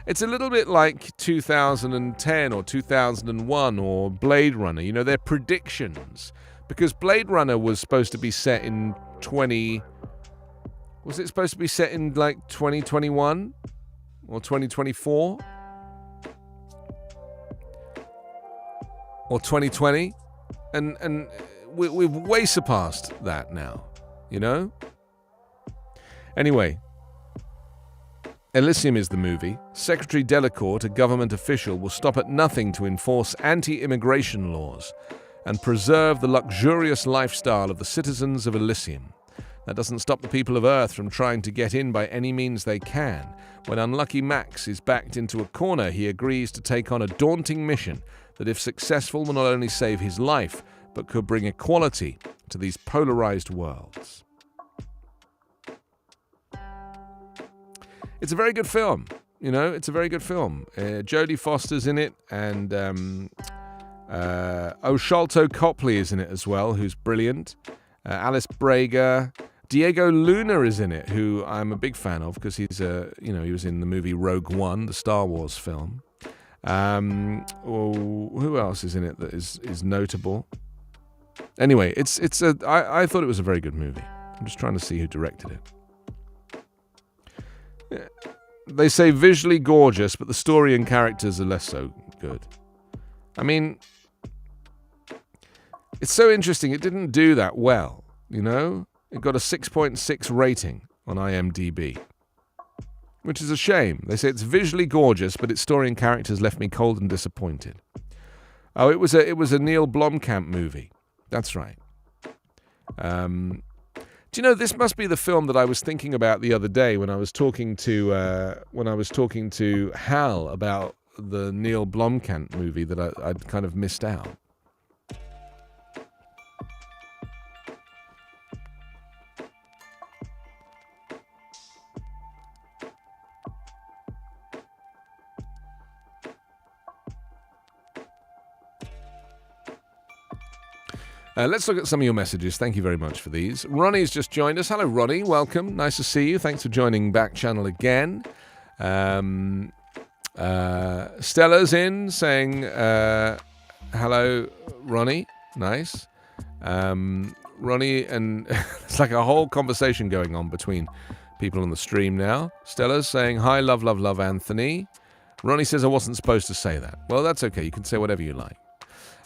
It's a little bit like 2010 or 2001 or Blade Runner. They're predictions. Because Blade Runner was supposed to be set in was it supposed to be set in like 2021 or 2024 or 2020? And we've way surpassed that now, Anyway, Elysium is the movie. Secretary Delacourt, a government official, will stop at nothing to enforce anti-immigration laws and preserve the luxurious lifestyle of the citizens of Elysium. That doesn't stop the people of Earth from trying to get in by any means they can. When unlucky Max is backed into a corner, he agrees to take on a daunting mission that, if successful, will not only save his life, but could bring equality to these polarized worlds. It's a very good film, it's a very good film. Jodie Foster's in it, and Sholto Copley is in it as well, who's brilliant. Alice Braga. Diego Luna is in it, who I'm a big fan of because he's he was in the movie Rogue One, the Star Wars film. Who else is in it that is notable? Anyway, I thought it was a very good movie. I'm just trying to see who directed it. They say visually gorgeous, but the story and characters are less so good. I mean, it's so interesting. It didn't do that well, It got a 6.6 rating on IMDb, which is a shame. They say it's visually gorgeous, but its story and characters left me cold and disappointed. Oh, it was a Neil Blomkamp movie. That's right. Do you know, this must be the film that I was thinking about the other day when I was talking to Hal about the Neil Blomkamp movie that I'd kind of missed out. Let's look at some of your messages. Thank you very much for these. Ronnie's just joined us. Hello, Ronnie. Welcome. Nice to see you. Thanks for joining Backchannel again. Stella's in saying, hello, Ronnie. Nice. Ronnie, and it's like a whole conversation going on between people on the stream now. Stella's saying, hi, love, love, love, Anthony. Ronnie says I wasn't supposed to say that. Well, that's okay. You can say whatever you like.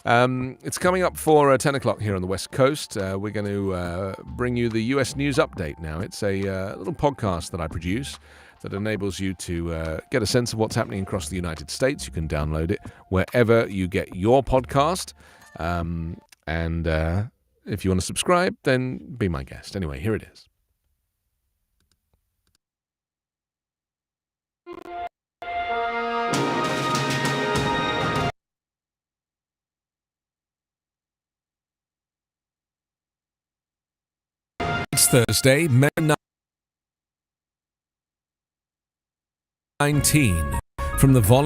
It's coming up for 10 o'clock here on the West Coast. We're going to bring you the US News Update now. It's a little podcast that I produce that enables you to get a sense of what's happening across the United States. You can download it wherever you get your podcast. And if you want to subscribe, then be my guest. Anyway, here it is. It's Thursday, May 19. From the Volley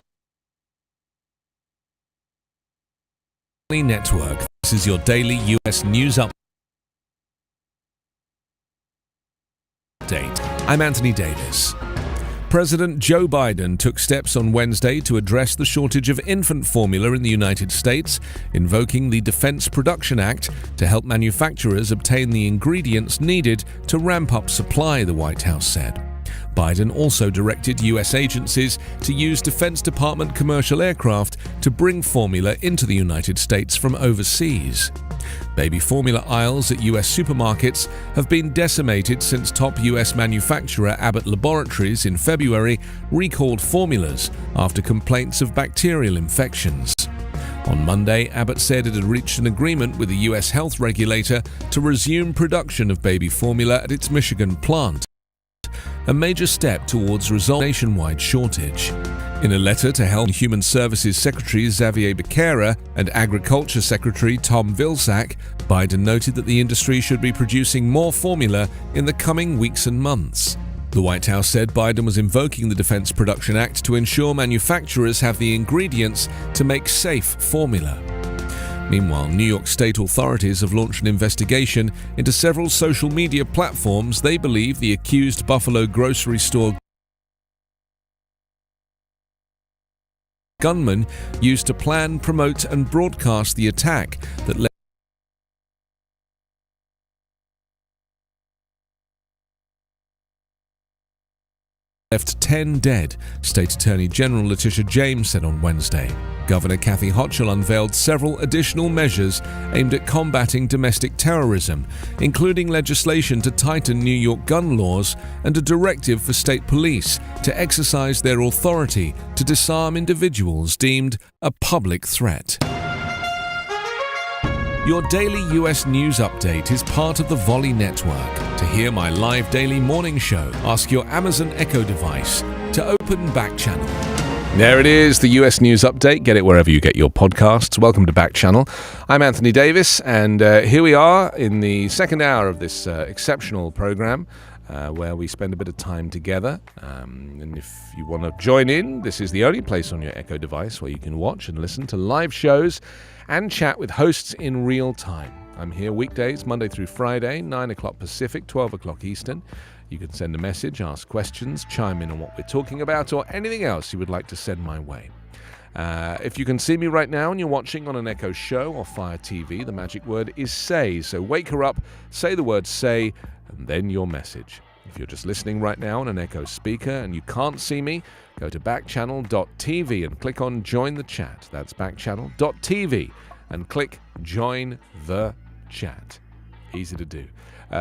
Network, this is your daily U.S. news update. I'm Anthony Davis. President Joe Biden took steps on Wednesday to address the shortage of infant formula in the United States, invoking the Defense Production Act to help manufacturers obtain the ingredients needed to ramp up supply, the White House said. Biden also directed U.S. agencies to use Defense Department commercial aircraft to bring formula into the United States from overseas. Baby formula aisles at U.S. supermarkets have been decimated since top U.S. manufacturer Abbott Laboratories in February recalled formulas after complaints of bacterial infections. On Monday, Abbott said it had reached an agreement with the U.S. health regulator to resume production of baby formula at its Michigan plant, a major step towards resolving the nationwide shortage. In a letter to Health and Human Services Secretary Xavier Becerra and Agriculture Secretary Tom Vilsack, Biden noted that the industry should be producing more formula in the coming weeks and months. The White House said Biden was invoking the Defense Production Act to ensure manufacturers have the ingredients to make safe formula. Meanwhile, New York state authorities have launched an investigation into several social media platforms they believe the accused Buffalo grocery store gunman used to plan, promote, and broadcast the attack that left 10 dead, State Attorney General Letitia James said on Wednesday. Governor Kathy Hochul unveiled several additional measures aimed at combating domestic terrorism, including legislation to tighten New York gun laws and a directive for state police to exercise their authority to disarm individuals deemed a public threat. Your daily US news update is part of the Volley Network. To hear my live daily morning show, ask your Amazon Echo device to open Backchannel. There it is, the US News Update. Get it wherever you get your podcasts. Welcome to Backchannel. I'm Anthony Davis, and here we are in the second hour of this exceptional program where we spend a bit of time together. And if you want to join in, this is the only place on your Echo device where you can watch and listen to live shows and chat with hosts in real time. I'm here weekdays, Monday through Friday, 9 o'clock Pacific, 12 o'clock Eastern. You can send a message, ask questions, chime in on what we're talking about, or anything else you would like to send my way. If you can see me right now and you're watching on an Echo show or Fire TV, the magic word is say. So wake her up, say the word say, and then your message. If you're just listening right now on an Echo speaker and you can't see me, go to backchannel.tv and click on Join the Chat. That's backchannel.tv and click Join the Chat. Easy to do.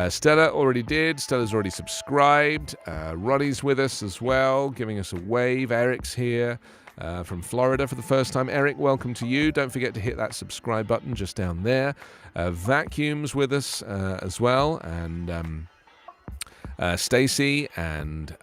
Stella already did. Stella's already subscribed. Ronnie's with us as well, giving us a wave. Eric's here from Florida for the first time. Eric, welcome to you. Don't forget to hit that subscribe button just down there. Vacuum's with us as well. And Stacy and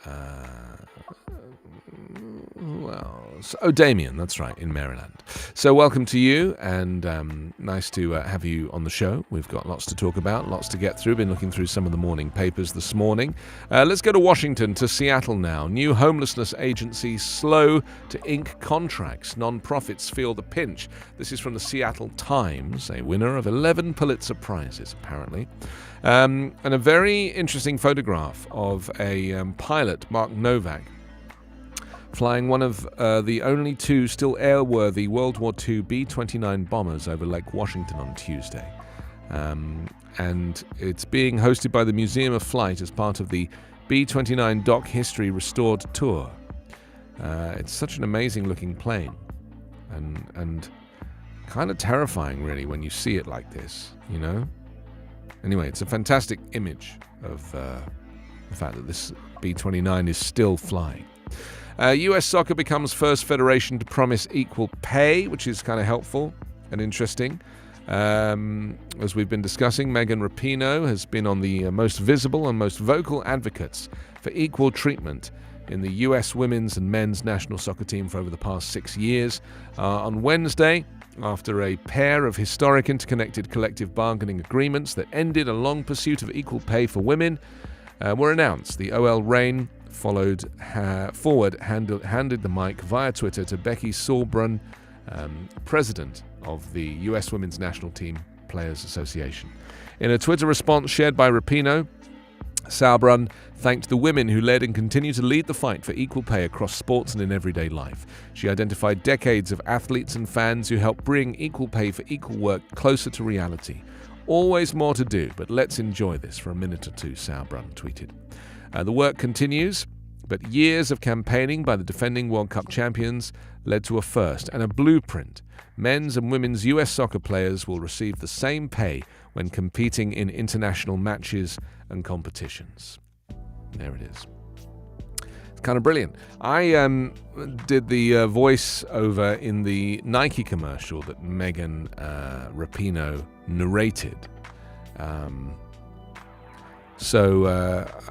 Damien, that's right, in Maryland. So welcome to you, and nice to have you on the show. We've got lots to talk about, lots to get through. Been looking through some of the morning papers this morning. Let's go to Washington, to Seattle now. New homelessness agency slow to ink contracts. Non-profits feel the pinch. This is from the Seattle Times, a winner of 11 Pulitzer Prizes, apparently. And a very interesting photograph of a pilot, Mark Novak, flying one of the only two still airworthy World War II B-29 bombers over Lake Washington on Tuesday. And it's being hosted by the Museum of Flight as part of the B-29 Dock History Restored Tour. It's such an amazing looking plane, and kind of terrifying really when you see it like this, you know? Anyway, it's a fantastic image of the fact that this B-29 is still flying. US Soccer becomes first federation to promise equal pay, which is kind of helpful and interesting. As we've been discussing, Megan Rapinoe has been on the most visible and most vocal advocates for equal treatment in the US women's and men's national soccer team for over the past 6 years. On Wednesday, after a pair of historic interconnected collective bargaining agreements that ended a long pursuit of equal pay for women were announced, the OL Reign handed the mic via Twitter to Becky Sauerbrunn, president of the US Women's National Team Players Association. In a Twitter response shared by Rapinoe, Sauerbrunn thanked the women who led and continue to lead the fight for equal pay across sports and in everyday life. She identified decades of athletes and fans who helped bring equal pay for equal work closer to reality. Always more to do, but let's enjoy this for a minute or two, Sauerbrunn tweeted. The work continues, but years of campaigning by the defending World Cup champions led to a first and a blueprint. Men's and women's US soccer players will receive the same pay when competing in international matches and competitions. There it is. It's kind of brilliant. I did the voice over in the Nike commercial that Megan Rapinoe narrated. So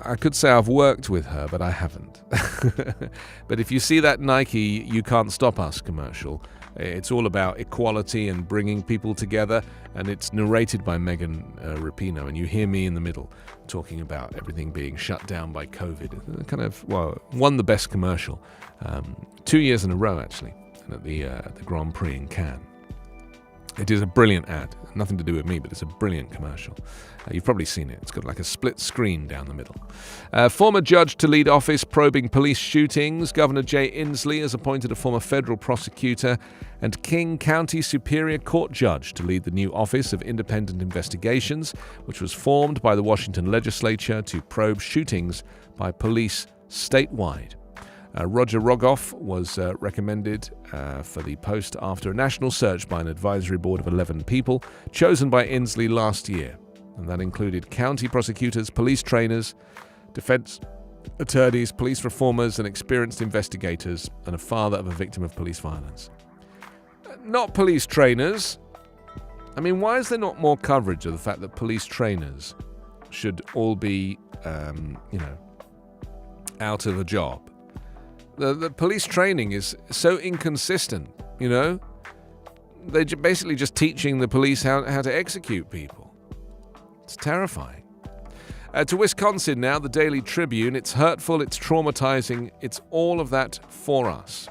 I could say I've worked with her, but I haven't. But if you see that Nike "You Can't Stop Us" commercial, it's all about equality and bringing people together, and it's narrated by Megan Rapinoe, and you hear me in the middle talking about everything being shut down by COVID. It kind of, won the best commercial 2 years in a row, actually, at the Grand Prix in Cannes. It is a brilliant ad. Nothing to do with me, but it's a brilliant commercial. You've probably seen it. It's got like a split screen down the middle. Former judge to lead office probing police shootings. Governor Jay Inslee has appointed a former federal prosecutor and King County Superior Court judge to lead the new Office of Independent Investigations, which was formed by the Washington legislature to probe shootings by police statewide. Roger Rogoff was recommended for the post after a national search by an advisory board of 11 people chosen by Inslee last year. And that included county prosecutors, police trainers, defense attorneys, police reformers, and experienced investigators, and a father of a victim of police violence. Not police trainers. I mean, why is there not more coverage of the fact that police trainers should all be, out of a job? The police training is so inconsistent, They're basically just teaching the police how to execute people. It's terrifying. To Wisconsin now, the Daily Tribune. It's hurtful, it's traumatizing, it's all of that for us.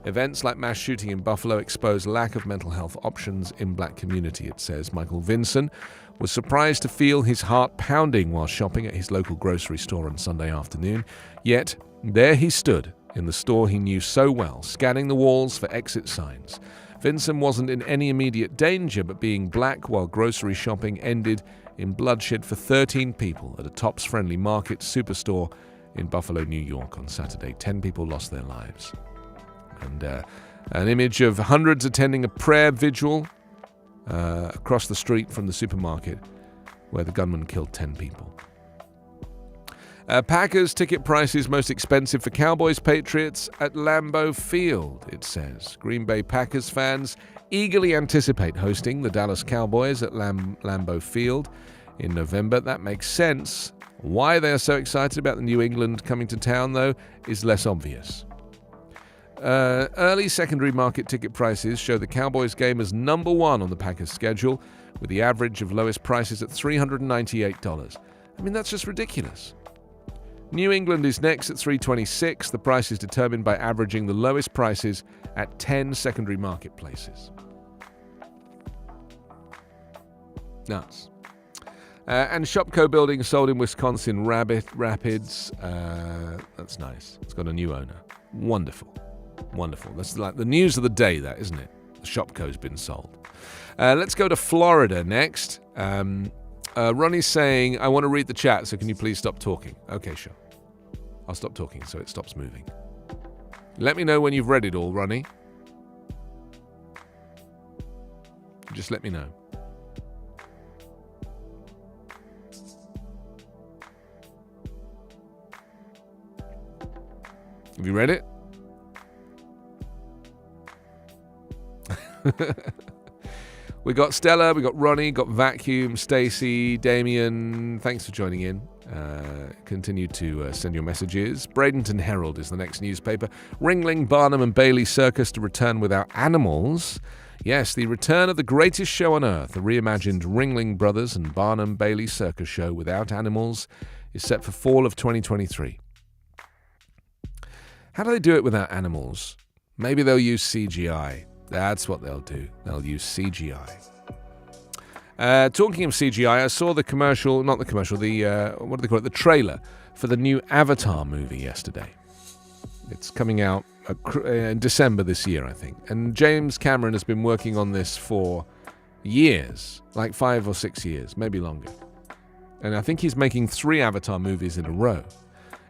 Events like mass shooting in Buffalo expose lack of mental health options in black community, it says. Michael Vinson was surprised to feel his heart pounding while shopping at his local grocery store on Sunday afternoon. Yet, there he stood in the store he knew so well, scanning the walls for exit signs. Vinson wasn't in any immediate danger, but being black while grocery shopping ended in bloodshed for 13 people at a Tops Friendly Market superstore in Buffalo, New York on Saturday. 10 people lost their lives. And an image of hundreds attending a prayer vigil across the street from the supermarket where the gunman killed 10 people. Packers ticket prices most expensive for Cowboys Patriots at Lambeau Field, it says. Green Bay Packers fans eagerly anticipate hosting the Dallas Cowboys at Lambeau Field in November. That makes sense. Why they are so excited about the New England coming to town, though, is less obvious. Early secondary market ticket prices show the Cowboys game as number one on the Packers schedule, with the average of lowest prices at $398. I mean, that's just ridiculous. New England is next at $326. The price is determined by averaging the lowest prices at 10 secondary marketplaces. Nuts. And Shopko building sold in Wisconsin Rapids. That's nice. It's got a new owner. Wonderful. That's like the news of the day, that, isn't it? The Shopko's been sold. Let's go to Florida next. Ronnie's saying, I want to read the chat, so can you please stop talking? Okay, sure. I'll stop talking so it stops moving. Let me know when you've read it all, Ronnie. Just let me know. Have you read it? We got Stella, we got Ronnie, got Vacuum, Stacey, Damien. Thanks for joining in. Continue to send your messages. Bradenton Herald is the next newspaper. Ringling, Barnum and Bailey Circus to return without animals. Yes, the return of the greatest show on earth, the reimagined Ringling Brothers and Barnum Bailey Circus show without animals, is set for fall of 2023. How do they do it without animals? Maybe they'll use CGI. That's what they'll do. They'll use CGI. Talking of CGI, I saw the commercial, not the commercial, the, what do they call it, the trailer for the new Avatar movie yesterday. It's coming out in December this year, I think. And James Cameron has been working on this for years, like 5 or 6 years, maybe longer. And I think he's making 3 Avatar movies in a row.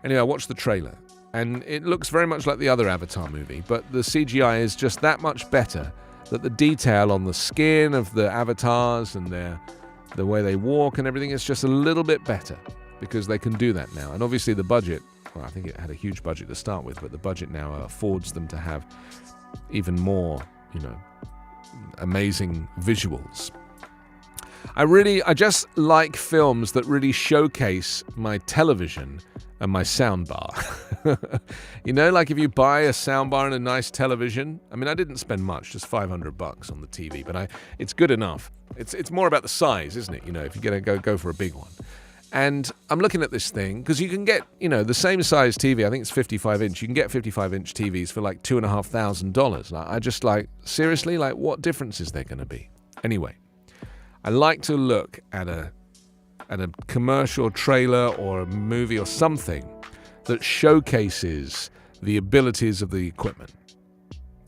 Anyway, I watched the trailer, and it looks very much like the other Avatar movie, but the CGI is just that much better that the detail on the skin of the avatars and the way they walk and everything is just a little bit better because they can do that now. And obviously the budget, well, I think it had a huge budget to start with, but the budget now affords them to have even more, amazing visuals. I just like films that really showcase my television and my soundbar. Like if you buy a soundbar and a nice television, I mean, I didn't spend much, just $500 on the TV, but it's good enough. It's more about the size, isn't it? If you're going to go for a big one. And I'm looking at this thing because you can get, the same size TV. I think it's 55-inch. You can get 55-inch TVs for like $2,500. I just seriously, what difference is there going to be? Anyway, I like to look at a commercial trailer or a movie or something that showcases the abilities of the equipment.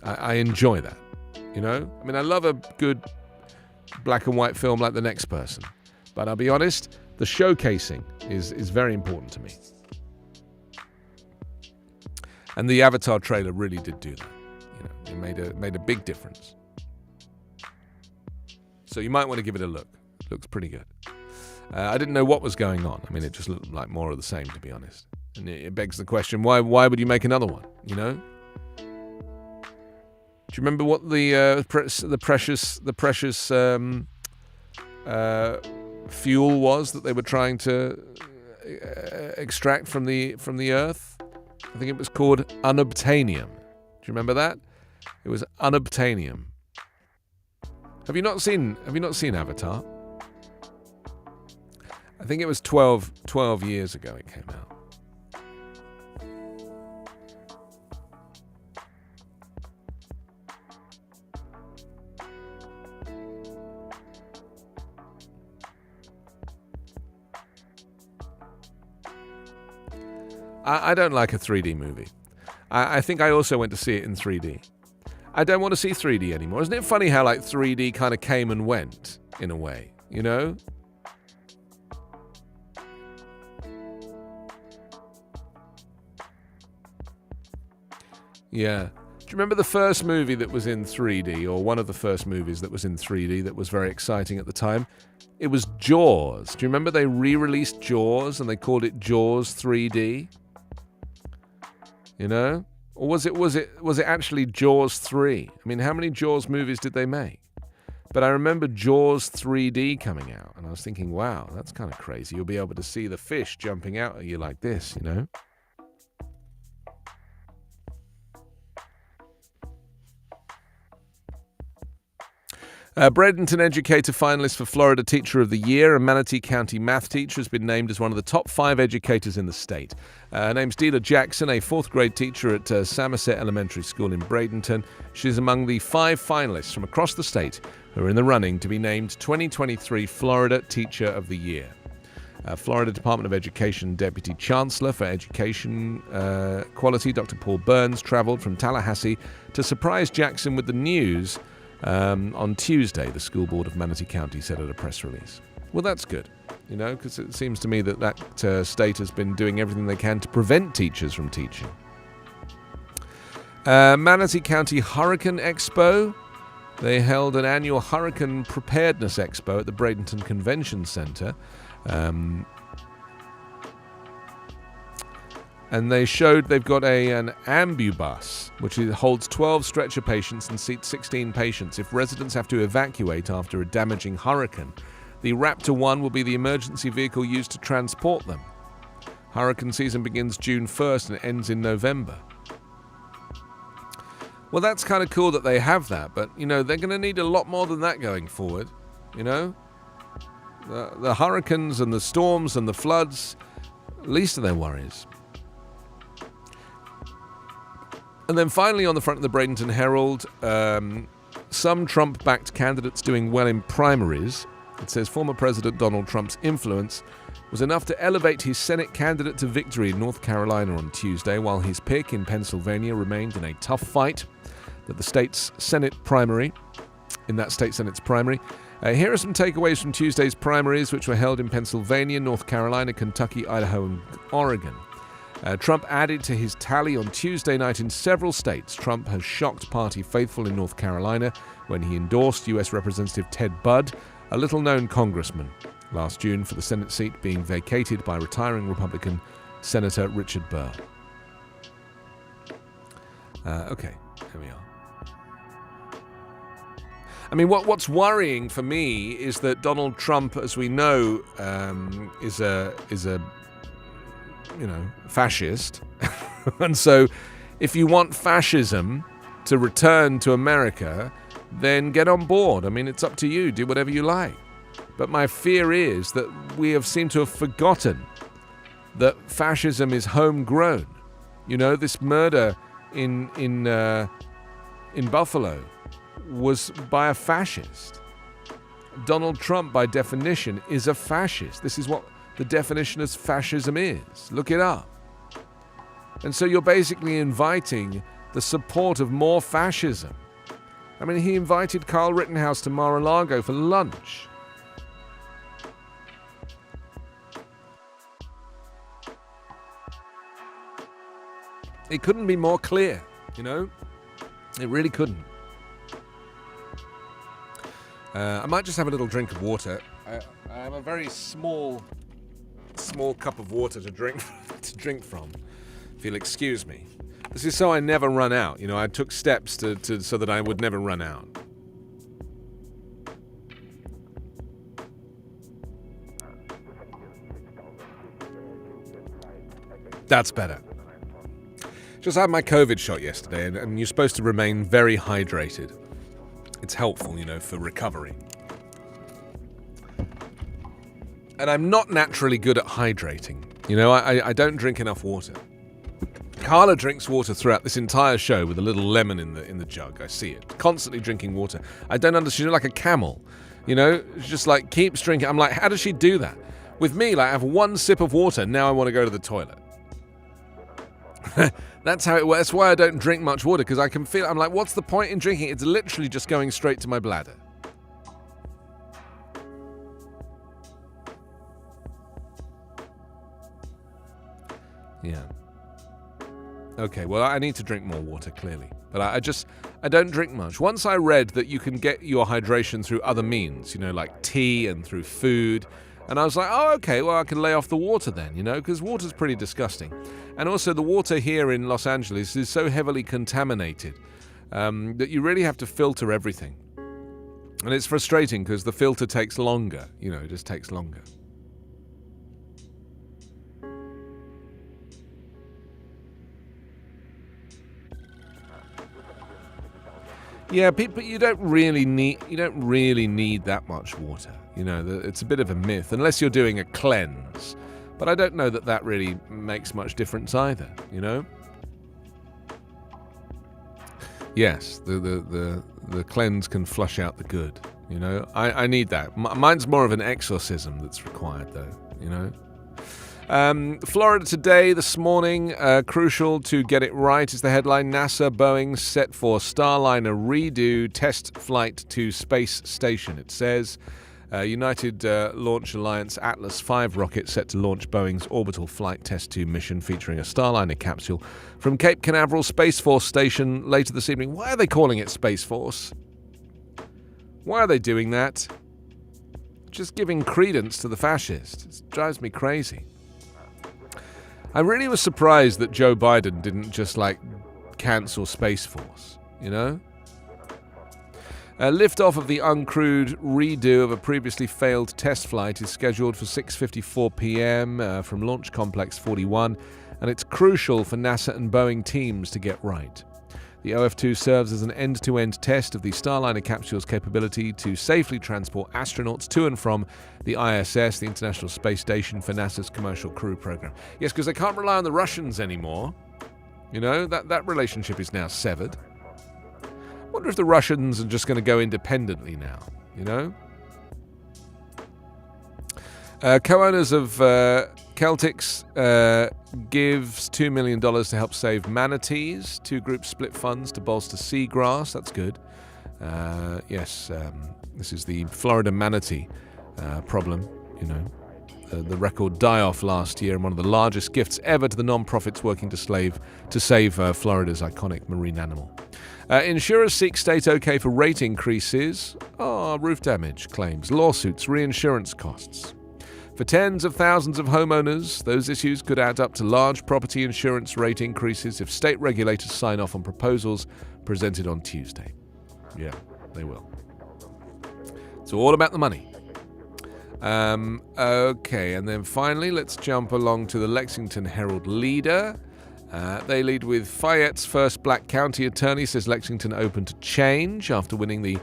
I enjoy that, I mean, I love a good black and white film like The Next Person, but I'll be honest, the showcasing is very important to me. And the Avatar trailer really did do that. It made a big difference. So you might want to give it a look. It looks pretty good. I didn't know what was going on. I mean, it just looked like more of the same, to be honest. And it begs the question: why would you make another one? Do you remember what the precious fuel was that they were trying to extract from the earth? I think it was called unobtainium. Do you remember that? It was unobtainium. Have you not seen Avatar? I think it was 12 years ago it came out. I don't like a 3D movie. I think I also went to see it in 3D. I don't want to see 3D anymore. Isn't it funny how 3D kind of came and went in a way, Yeah. Do you remember the first movie that was in 3D, or one of the first movies that was in 3D that was very exciting at the time? It was Jaws. Do you remember they re-released Jaws and they called it Jaws 3D? Or was it actually Jaws 3? I mean, how many Jaws movies did they make? But I remember Jaws 3D coming out, and I was thinking, wow, that's kind of crazy. You'll be able to see the fish jumping out at you like this, Bradenton Educator finalist for Florida Teacher of the Year, a Manatee County math teacher, has been named as one of the top 5 educators in the state. Her name's Deela Jackson, a 4th grade teacher at Samoset Elementary School in Bradenton. She's among the 5 finalists from across the state who are in the running to be named 2023 Florida Teacher of the Year. Florida Department of Education Deputy Chancellor for Education Quality, Dr. Paul Burns, traveled from Tallahassee to surprise Jackson with the news. On Tuesday, the school board of Manatee County said at a press release. Well, that's good, because it seems to me that state has been doing everything they can to prevent teachers from teaching. Manatee County Hurricane Expo. They held an annual Hurricane Preparedness Expo at the Bradenton Convention Center. And they showed they've got an ambubus, which holds 12 stretcher patients and seats 16 patients. If residents have to evacuate after a damaging hurricane, the Raptor 1 will be the emergency vehicle used to transport them. Hurricane season begins June 1st and ends in November. Well, that's kind of cool that they have that, but, they're going to need a lot more than that going forward, The hurricanes and the storms and the floods, least of their worries. And then finally on the front of the Bradenton Herald, some Trump-backed candidates doing well in primaries. It says former President Donald Trump's influence was enough to elevate his Senate candidate to victory in North Carolina on Tuesday, while his pick in Pennsylvania remained in a tough fight at the state's Senate primary. Here are some takeaways from Tuesday's primaries, which were held in Pennsylvania, North Carolina, Kentucky, Idaho, and Oregon. Trump added to his tally on Tuesday night in several states. Trump has shocked party faithful in North Carolina when he endorsed U.S. Representative Ted Budd, a little-known congressman, last June for the Senate seat being vacated by retiring Republican Senator Richard Burr. Okay, here we are. I mean, what's worrying for me is that Donald Trump, as we know, is a fascist. And so if you want fascism to return to America, then get on board. I mean, it's up to you. Do whatever you like. But my fear is that we have seemed to have forgotten that fascism is homegrown. This murder in Buffalo was by a fascist. Donald Trump, by definition, is a fascist. This is what the definition of fascism is. Look it up. And so you're basically inviting the support of more fascism. I mean, he invited Kyle Rittenhouse to Mar-a-Lago for lunch. It couldn't be more clear, It really couldn't. I might just have a little drink of water. I have a very small cup of water to drink from. If you'll excuse me. This is so I never run out. I took steps so that I would never run out. That's better. Just had my COVID shot yesterday, and you're supposed to remain very hydrated. It's helpful, for recovery. And I'm not naturally good at hydrating. I don't drink enough water. Carla drinks water throughout this entire show with a little lemon in the jug. I see it. Constantly drinking water. I don't understand. She's like a camel. It's just like keeps drinking. I'm like, how does she do that? With me, I have one sip of water. Now I want to go to the toilet. That's how it works. That's why I don't drink much water, because I can feel. I'm like, what's the point in drinking? It's literally just going straight to my bladder. Yeah. Okay, well, I need to drink more water, clearly. But I don't drink much. Once I read that you can get your hydration through other means, like tea and through food. And I was like, oh, okay, well, I can lay off the water then, because water's pretty disgusting. And also the water here in Los Angeles is so heavily contaminated that you really have to filter everything. And it's frustrating because the filter takes longer, it just takes longer. Yeah, but you don't really need that much water. It's a bit of a myth, unless you're doing a cleanse. But I don't know that really makes much difference either, Yes, the cleanse can flush out the good, I need that. Mine's more of an exorcism that's required, though, Florida Today this morning, crucial to get it right is the headline. NASA Boeing set for Starliner redo test flight to space station. It says United Launch Alliance Atlas V rocket set to launch Boeing's orbital flight test 2 mission featuring a Starliner capsule from Cape Canaveral Space Force Station later this evening. Why are they calling it Space Force? Why are they doing that? Just giving credence to the fascists. It drives me crazy. I really was surprised that Joe Biden didn't just, like, cancel Space Force, you know? Liftoff of the uncrewed redo of a previously failed test flight is scheduled for 6:54 p.m. From Launch Complex 41, and it's crucial for NASA and Boeing teams to get right. The OF-2 serves as an end-to-end test of the Starliner capsule's capability to safely transport astronauts to and from the ISS, the International Space Station, for NASA's Commercial Crew Program. Yes, because they can't rely on the Russians anymore. You know, that relationship is now severed. I wonder if the Russians are just going to go independently now, you know? Co-owners of Celtics gives $2 million to help save manatees. Two groups split funds to bolster seagrass. That's good. Yes, this is the Florida manatee problem, you know. The record die-off last year and one of the largest gifts ever to the non-profits working to save Florida's iconic marine animal. Insurers seek state okay for rate increases. Roof damage claims, lawsuits, reinsurance costs. For tens of thousands of homeowners, those issues could add up to large property insurance rate increases if state regulators sign off on proposals presented on Tuesday. Yeah, they will. It's all about the money. Okay, and then finally, let's jump along to the Lexington Herald Leader. They lead with Fayette's first black county attorney says Lexington open to change after winning the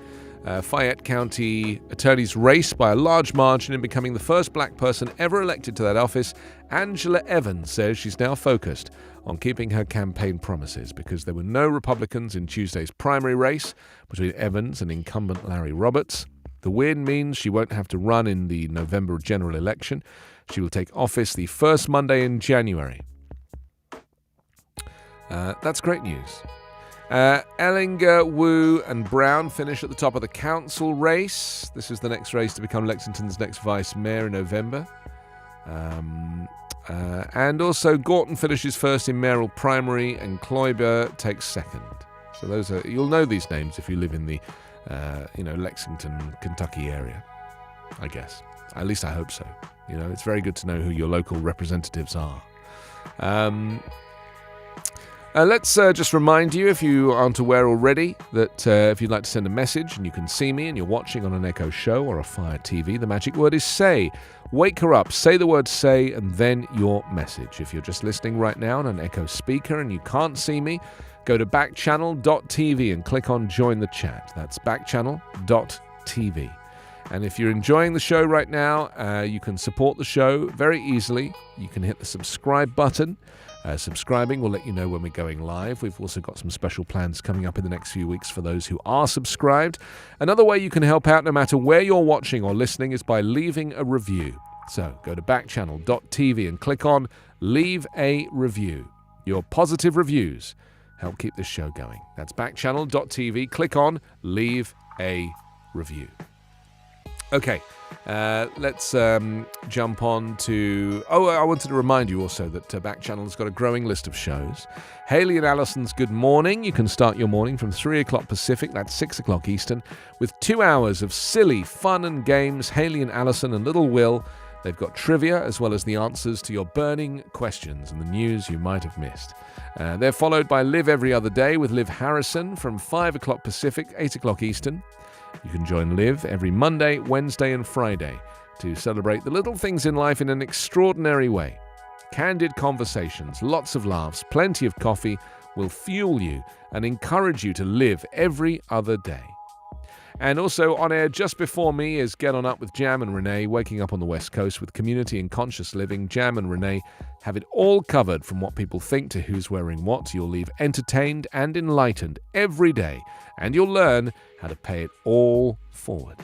Fayette County attorney's race by a large margin and becoming the first black person ever elected to that office. Angela Evans says she's now focused on keeping her campaign promises because there were no Republicans in Tuesday's primary race between Evans and incumbent Larry Roberts. The win means she won't have to run in the November general election. She will take office the first Monday in January. That's great news. Ellinger, Wu, and Brown finish at the top of the council race. This is the next race to become Lexington's next vice mayor in November. And also Gorton finishes first in mayoral primary, and Kloiber takes second. So those are, you'll know these names if you live in the Lexington, Kentucky area, I guess. At least I hope so. You know, it's very good to know who your local representatives are. Let's just remind you, if you aren't aware already, that if you'd like to send a message and you can see me and you're watching on an Echo show or a Fire TV, the magic word is say. Wake her up, say the word say, and then your message. If you're just listening right now on an Echo speaker and you can't see me, go to backchannel.tv and click on join the chat. That's backchannel.tv. And if you're enjoying the show right now, you can support the show very easily. You can hit the subscribe button. Subscribing will let you know when we're going live. We've also got some special plans coming up in the next few weeks for those who are subscribed. Another way you can help out no matter where you're watching or listening is by leaving a review. So go to backchannel.tv and click on leave a review. Your positive reviews help keep this show going. That's backchannel.tv. Click on leave a review. Okay, let's jump on to... I wanted to remind you also that Backchannel has got a growing list of shows. Haley and Allison's Good Morning. You can start your morning from 3 o'clock Pacific, that's 6 o'clock Eastern, with 2 hours of silly fun and games. Haley and Allison and Little Will. They've got trivia as well as the answers to your burning questions and the news you might have missed. They're followed by Live Every Other Day with Liv Harrison from 5 o'clock Pacific, 8 o'clock Eastern. You can join Liv every Monday, Wednesday, and Friday to celebrate the little things in life in an extraordinary way. Candid conversations, lots of laughs, plenty of coffee will fuel you and encourage you to live every other day. And also on air just before me is Get On Up with Jam and Renee, waking up on the West Coast with community and conscious living. Jam and Renee have it all covered from what people think to who's wearing what. You'll leave entertained and enlightened every day, and you'll learn how to pay it all forward.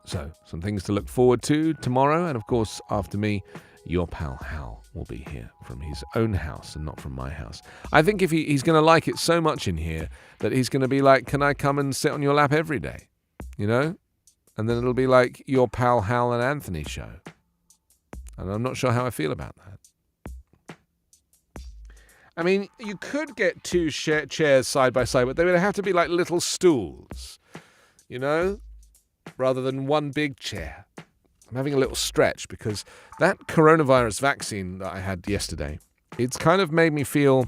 So, some things to look forward to tomorrow, and of course, after me, your pal Hal will be here from his own house and not from my house. I think if he's going to like it so much in here that he's going to be like, can I come and sit on your lap every day? You know? And then it'll be like your pal Hal and Anthony show. And I'm not sure how I feel about that. I mean, you could get 2 chairs side by side, but they would have to be like little stools, you know? Rather than one big chair. I'm having a little stretch because that coronavirus vaccine that I had yesterday, it's kind of made me feel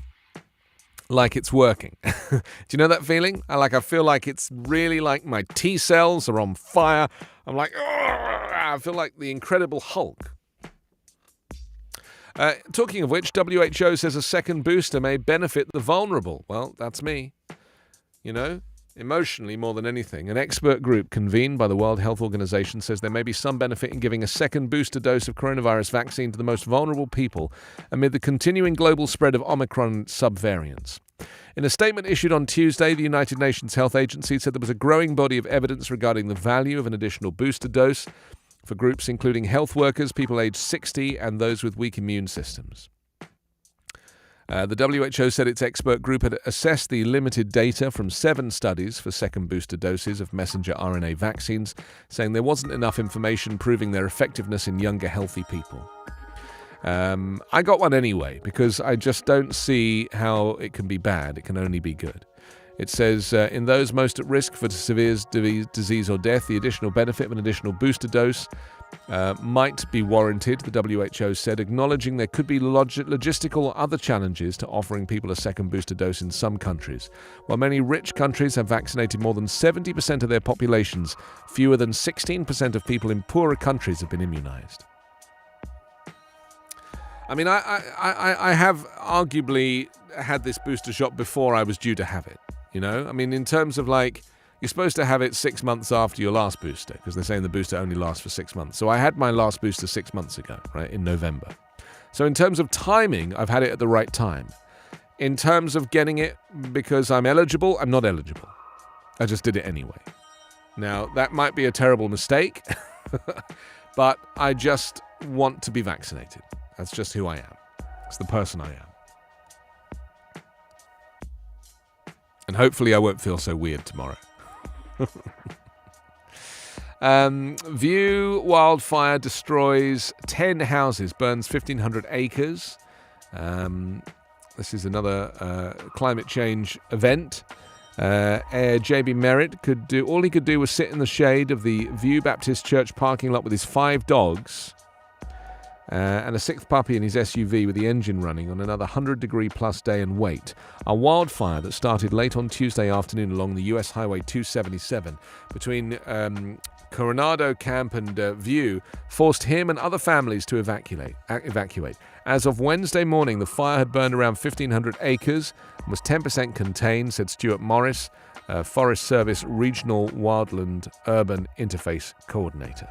like it's working. Do you know that feeling? I feel like it's really like my T cells are on fire. I'm like, I feel like the Incredible Hulk. Talking of which, WHO says a second booster may benefit the vulnerable. Well, that's me. You know, emotionally more than anything. An expert group convened by the World Health Organization says there may be some benefit in giving a second booster dose of coronavirus vaccine to the most vulnerable people amid the continuing global spread of Omicron subvariants. In a statement issued on Tuesday, the United Nations Health Agency said there was a growing body of evidence regarding the value of an additional booster dose for groups including health workers, people aged 60, and those with weak immune systems. The WHO said its expert group had assessed the limited data from 7 studies for second booster doses of messenger RNA vaccines, saying there wasn't enough information proving their effectiveness in younger, healthy people. I got one anyway, because I just don't see how it can be bad. It can only be good. It says, in those most at risk for severe disease or death, the additional benefit of an additional booster dose might be warranted, the WHO said, acknowledging there could be logistical or other challenges to offering people a second booster dose in some countries. While many rich countries have vaccinated more than 70% of their populations, fewer than 16% of people in poorer countries have been immunized. I mean, I have arguably had this booster shot before I was due to have it, you know? I mean, in terms of like, you're supposed to have it 6 months after your last booster, because they're saying the booster only lasts for 6 months. So I had my last booster 6 months ago, right, in November. So in terms of timing, I've had it at the right time. In terms of getting it because I'm eligible, I'm not eligible. I just did it anyway. Now, that might be a terrible mistake, but I just want to be vaccinated. That's just who I am. It's the person I am. And hopefully I won't feel so weird tomorrow. View wildfire destroys 10 houses, burns 1,500 acres. This is another climate change event. J.B. Merritt all he could do was sit in the shade of the View Baptist Church parking lot with his 5 dogs. And a 6th puppy in his SUV with the engine running on another 100-degree-plus day and wait. A wildfire that started late on Tuesday afternoon along the U.S. Highway 277 between Coronado Camp and View forced him and other families to evacuate. As of Wednesday morning, the fire had burned around 1,500 acres and was 10% contained, said Stuart Morris, Forest Service Regional Wildland Urban Interface Coordinator.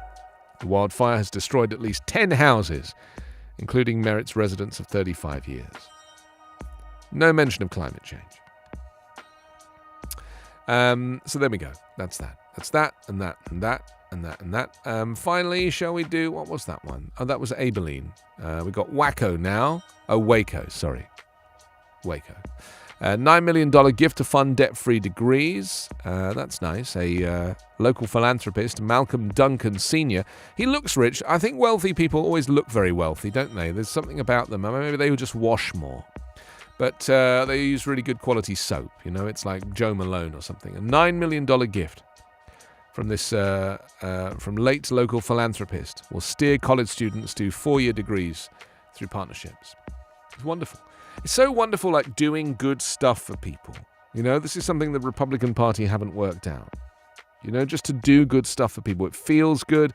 The wildfire has destroyed at least 10 houses, including Merritt's residence of 35 years. No mention of climate change. So there we go. That's that. That's that, and that, and that, and that, and that. Finally, shall we do... What was that one? Oh, that was Abilene. We got Waco now. Oh, Waco, sorry. Waco. $9 million gift to fund debt-free degrees. That's nice. A local philanthropist, Malcolm Duncan Sr. He looks rich. I think wealthy people always look very wealthy, don't they? There's something about them. I mean, maybe they would just wash more. But they use really good quality soap. You know, it's like Joe Malone or something. A $9 million gift from this from late local philanthropist will steer college students to 4-year degrees through partnerships. It's wonderful. It's so wonderful, like, doing good stuff for people. You know, this is something the Republican Party haven't worked out. You know, just to do good stuff for people. It feels good.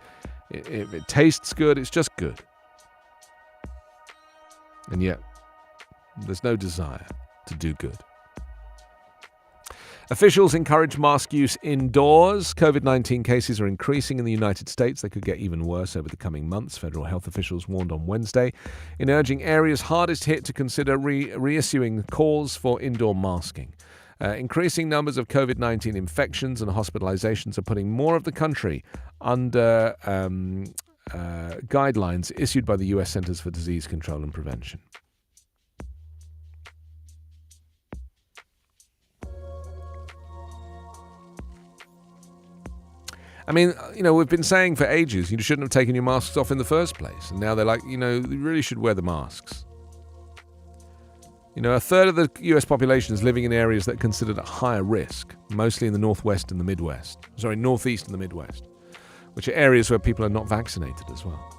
It tastes good. It's just good. And yet, there's no desire to do good. Officials encourage mask use indoors. COVID-19 cases are increasing in the United States. They could get even worse over the coming months, federal health officials warned on Wednesday, in urging areas hardest hit to consider reissuing calls for indoor masking. Increasing numbers of COVID-19 infections and hospitalizations are putting more of the country under guidelines issued by the U.S. Centers for Disease Control and Prevention. I mean, you know, we've been saying for ages, you shouldn't have taken your masks off in the first place. And now they're like, you know, you really should wear the masks. You know, 1/3 of the US population is living in areas that are considered at higher risk, mostly in the northwest and the Midwest. Northeast and the Midwest. which are areas where people are not vaccinated as well.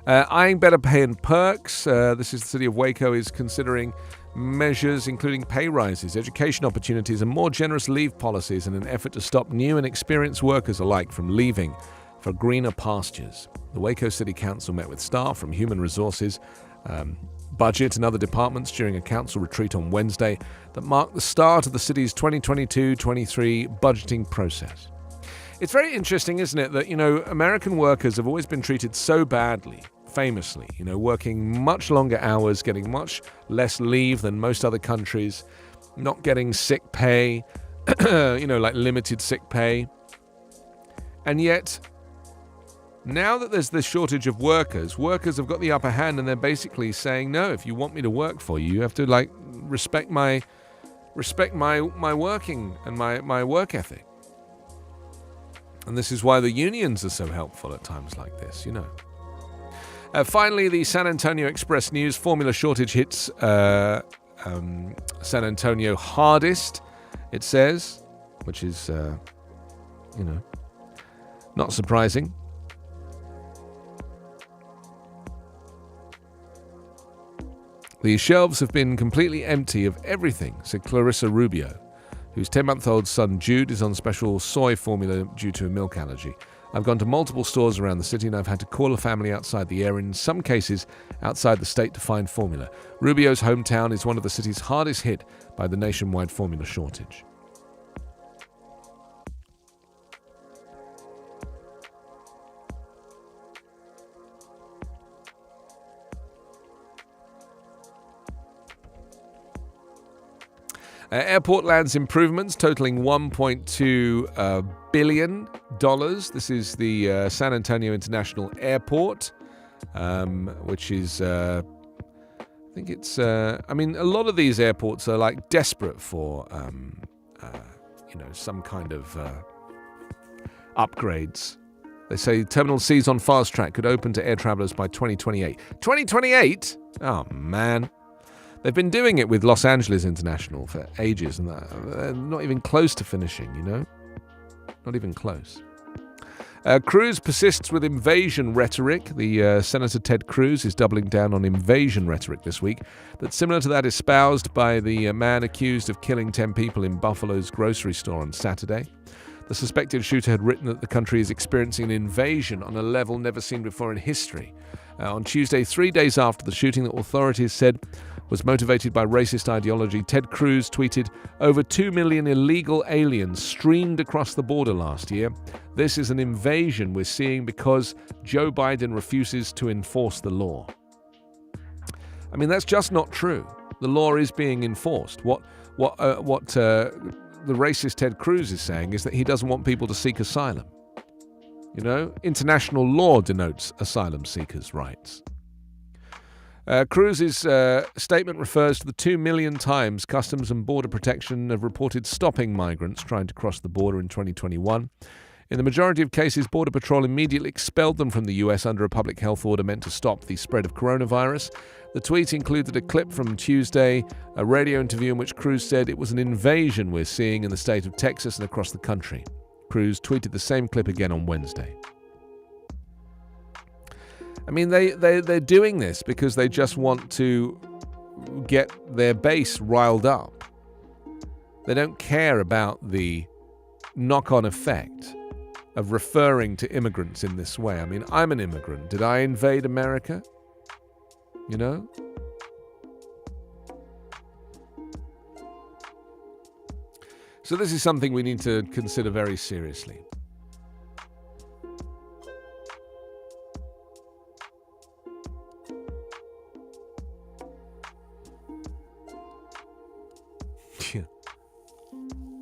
Eyeing better pay and perks. This is the city of Waco is considering measures including pay rises, education opportunities, and more generous leave policies in an effort to stop new and experienced workers alike from leaving for greener pastures. The Waco City Council met with staff from Human Resources, Budget, and other departments during a council retreat on Wednesday that marked the start of the city's 2022-23 budgeting process. It's very interesting, isn't it, that, American workers have always been treated so badly, famously, working much longer hours, getting much less leave than most other countries, not getting sick pay, like limited sick pay. And yet, now that there's this shortage of workers have got the upper hand, and they're basically saying, no, if you want me to work for you, you have to respect my working and my work ethic. And this is why the unions are so helpful at times like this, Finally, the San Antonio Express News formula shortage hits San Antonio hardest, it says, which is, not surprising. The shelves have been completely empty of everything, said Clarissa Rubio, whose 10-month-old son Jude is on special soy formula due to a milk allergy. I've gone to multiple stores around the city and I've had to call a family outside the area, in some cases outside the state, to find formula. Rubio's hometown is one of the city's hardest hit by the nationwide formula shortage. Airport lands improvements totaling $1.2 billion. This is the San Antonio International Airport, which is, I think it's, a lot of these airports are desperate for, some kind of upgrades. They say Terminal C's on fast track could open to air travelers by 2028. 2028? Oh, man. They've been doing it with Los Angeles International for ages, and they're not even close to finishing, Not even close. Cruz persists with invasion rhetoric. The Senator Ted Cruz is doubling down on invasion rhetoric this week that's similar to that espoused by the man accused of killing 10 people in Buffalo's grocery store on Saturday. The suspected shooter had written that the country is experiencing an invasion on a level never seen before in history. On Tuesday, 3 days after the shooting that authorities said was motivated by racist ideology, Ted Cruz tweeted, "Over 2 million illegal aliens streamed across the border last year. This is an invasion we're seeing because Joe Biden refuses to enforce the law." That's just not true. The law is being enforced. What the racist Ted Cruz is saying is that he doesn't want people to seek asylum. International law denotes asylum seekers' rights. Cruz's statement refers to the 2 million times Customs and Border Protection have reported stopping migrants trying to cross the border in 2021. In the majority of cases, Border Patrol immediately expelled them from the US under a public health order meant to stop the spread of coronavirus. The tweet included a clip from Tuesday, a radio interview in which Cruz said it was an invasion we're seeing in the state of Texas and across the country. Cruz tweeted the same clip again on Wednesday. They're doing this because they just want to get their base riled up. They don't care about the knock-on effect of referring to immigrants in this way. I'm an immigrant. Did I invade America? So this is something we need to consider very seriously.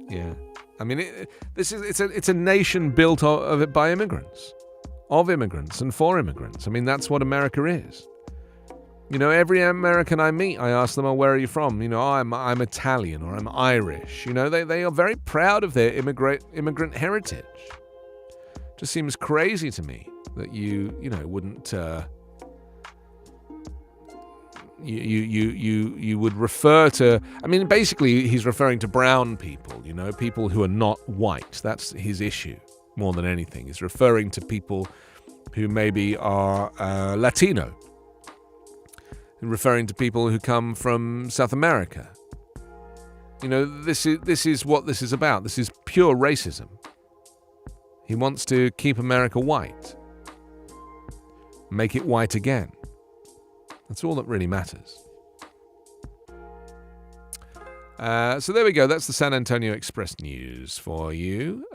Yeah. It's a nation built by immigrants, of immigrants and for immigrants. That's what America is. Every American I meet, I ask them, "Oh, where are you from?" I'm Italian or I'm Irish. They are very proud of their immigrant heritage. Just seems crazy to me that you wouldn't. You would refer to, basically he's referring to brown people, people who are not white. That's his issue. more than anything. It's referring to people who maybe are Latino, referring to people who come from South America. You know, this is what this is about. This is pure racism. He wants to keep America white. Make it white again. That's all that really matters. So there we go. That's the San Antonio Express news for you.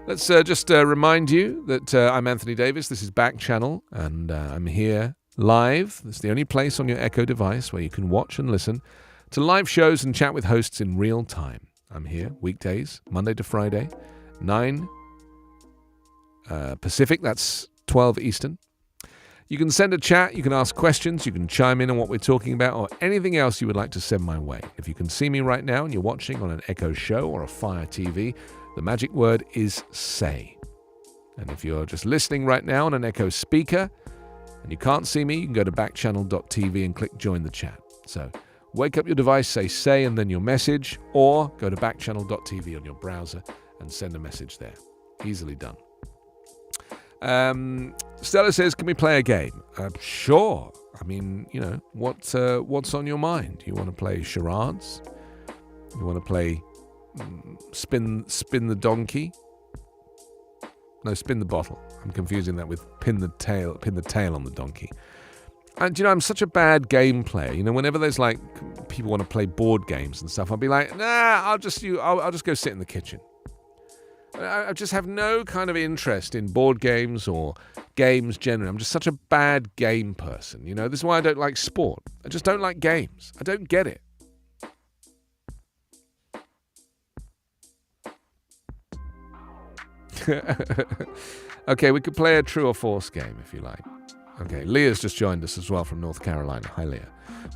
Let's just remind you that I'm Anthony Davis. This is Backchannel, and I'm here live. It's the only place on your Echo device where you can watch and listen to live shows and chat with hosts in real time. I'm here weekdays, Monday to Friday, 9 Pacific. That's 12 Eastern. You can send a chat, you can ask questions, you can chime in on what we're talking about, or anything else you would like to send my way. If you can see me right now and you're watching on an Echo show or a Fire TV, the magic word is say. And if you're just listening right now on an Echo speaker and you can't see me, you can go to backchannel.tv and click join the chat. So wake up your device, say and then your message, or go to backchannel.tv on your browser and send a message there. Easily done. Stella says, can we play a game? Sure. I mean, you know, what's on your mind? You want to play charades? You want to play spin the donkey? No, spin the bottle. I'm confusing that with pin the tail on the donkey. And, you know, I'm such a bad game player. You know, whenever there's like people want to play board games and stuff, I'll be like, nah, I'll just go sit in the kitchen. I just have no kind of interest in board games or games generally. I'm just such a bad game person. You know, this is why I don't like sport. I just don't like games. I don't get it. Okay, we could play a true or false game if you like. Okay, Leah's just joined us as well from North Carolina. Hi, Leah.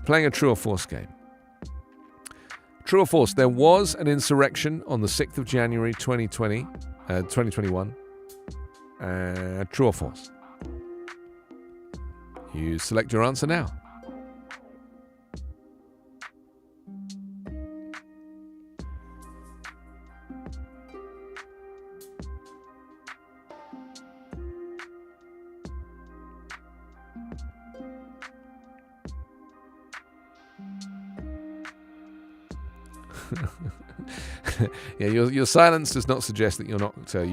Playing a true or false game. True or false, there was an insurrection on the 6th of January 2021. True or false? You select your answer now. Yeah, your silence does not suggest that you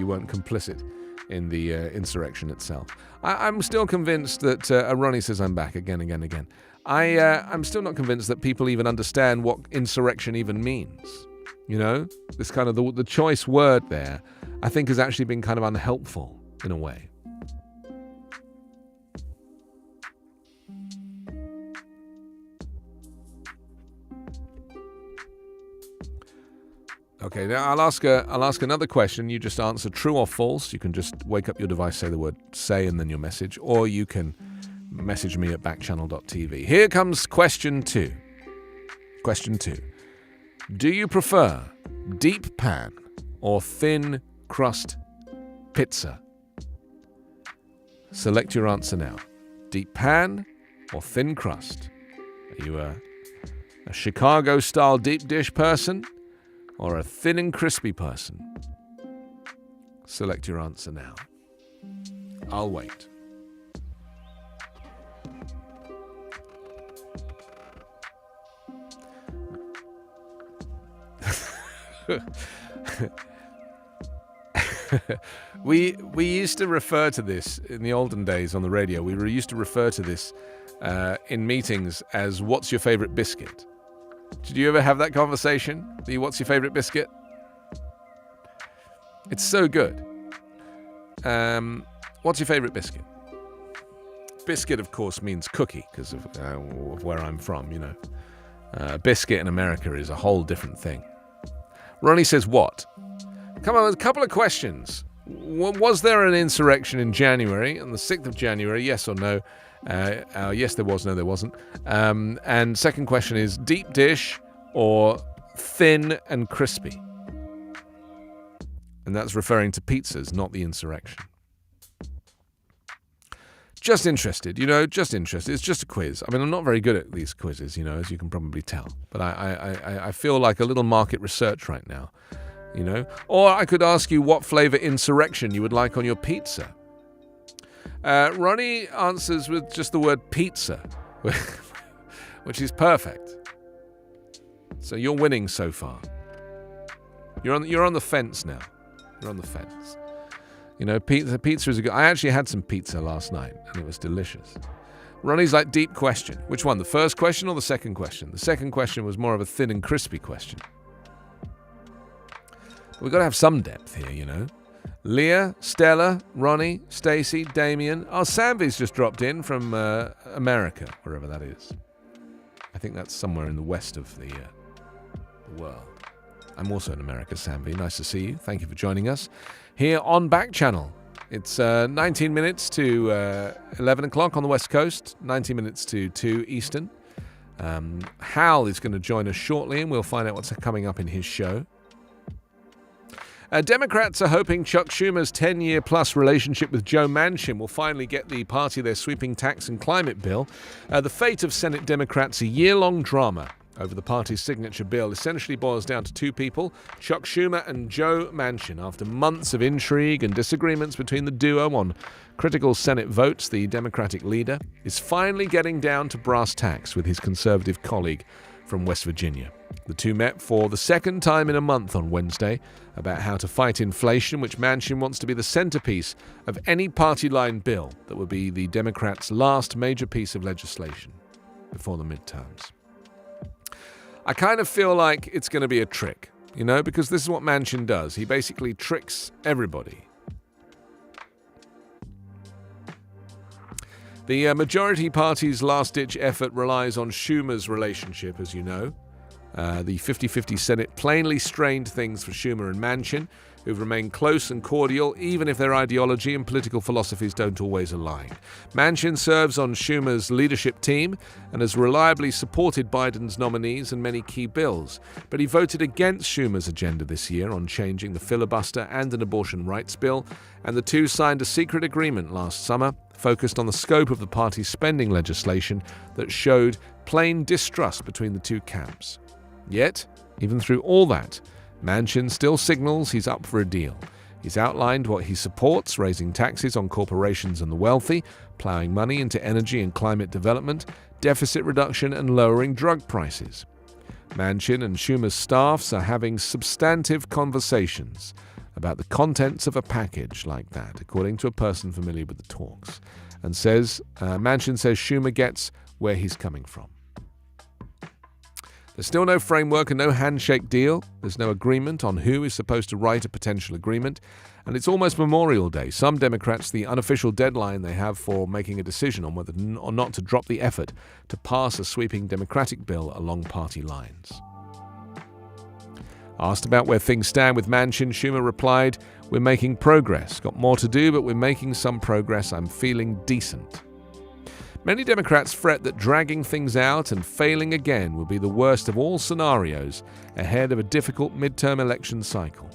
weren't complicit in the insurrection itself. I'm still convinced that Ronnie says I'm back again. I'm still not convinced that people even understand what insurrection even means. You know, this kind of the choice word there, I think, has actually been kind of unhelpful in a way. Okay, now I'll ask another question. You just answer true or false. You can just wake up your device, say the word say, and then your message, or you can message me at backchannel.tv. Here comes question 2. Question 2. Do you prefer deep pan or thin crust pizza? Select your answer now. Deep pan or thin crust? Are you a Chicago-style deep dish person? Or a thin and crispy person? Select your answer now. I'll wait. We used to refer to this in the olden days on the radio. We used to refer to this in meetings as "What's your favorite biscuit?" Did you ever have that conversation? What's your favorite biscuit? It's so good. What's your favorite biscuit? Biscuit, of course, means cookie because of where I'm from, you know. Biscuit in America is a whole different thing. Ronnie says what? Come on, a couple of questions. Was there an insurrection in January, on the 6th of January, yes or no? Yes, there was. No, there wasn't. And second question is deep dish or thin and crispy? And that's referring to pizzas, not the insurrection. Just interested, just interested. It's just a quiz. I mean, I'm not very good at these quizzes, as you can probably tell. But I feel like a little market research right now. you know? Or I could ask you what flavor insurrection you would like on your pizza. Ronnie answers with just the word pizza, which is perfect. So you're winning so far. You're on the fence now. You're on the fence. You know, pizza is a good... I actually had some pizza last night, and it was delicious. Ronnie's like, deep question. Which one, the first question or the second question? The second question was more of a thin and crispy question. But we've got to have some depth here, you know. Leah, Stella, Ronnie, Stacey, Damien. Oh, Samvi's just dropped in from America, wherever that is. I think that's somewhere in the west of the world. I'm also in America, Samvi. Nice to see you. Thank you for joining us here on Backchannel. It's 19 minutes to 11 o'clock on the West Coast, 19 minutes to 2 Eastern. Hal is going to join us shortly, and we'll find out what's coming up in his show. Democrats are hoping Chuck Schumer's 10-year-plus relationship with Joe Manchin will finally get the party their sweeping tax and climate bill. The fate of Senate Democrats, a year-long drama over the party's signature bill, essentially boils down to two people, Chuck Schumer and Joe Manchin. After months of intrigue and disagreements between the duo on critical Senate votes, the Democratic leader is finally getting down to brass tacks with his conservative colleague from West Virginia. The two met for the second time in a month on Wednesday about how to fight inflation, which Manchin wants to be the centerpiece of any party-line bill that would be the Democrats' last major piece of legislation before the midterms. I kind of feel like it's going to be a trick, you know, because this is what Manchin does. He basically tricks everybody. The majority party's last-ditch effort relies on Schumer's relationship, as you know. The 50-50 Senate plainly strained things for Schumer and Manchin, who've remained close and cordial, even if their ideology and political philosophies don't always align. Manchin serves on Schumer's leadership team and has reliably supported Biden's nominees and many key bills, but he voted against Schumer's agenda this year on changing the filibuster and an abortion rights bill, and the two signed a secret agreement last summer focused on the scope of the party's spending legislation that showed plain distrust between the two camps. Yet, even through all that, Manchin still signals he's up for a deal. He's outlined what he supports, raising taxes on corporations and the wealthy, plowing money into energy and climate development, deficit reduction, and lowering drug prices. Manchin and Schumer's staffs are having substantive conversations about the contents of a package like that, according to a person familiar with the talks, and Manchin says Schumer gets where he's coming from. There's still no framework and no handshake deal. There's no agreement on who is supposed to write a potential agreement. And it's almost Memorial Day. Some Democrats, the unofficial deadline they have for making a decision on whether or not to drop the effort to pass a sweeping Democratic bill along party lines. Asked about where things stand with Manchin, Schumer replied, "We're making progress. Got more to do, but we're making some progress. I'm feeling decent." Many Democrats fret that dragging things out and failing again will be the worst of all scenarios ahead of a difficult midterm election cycle.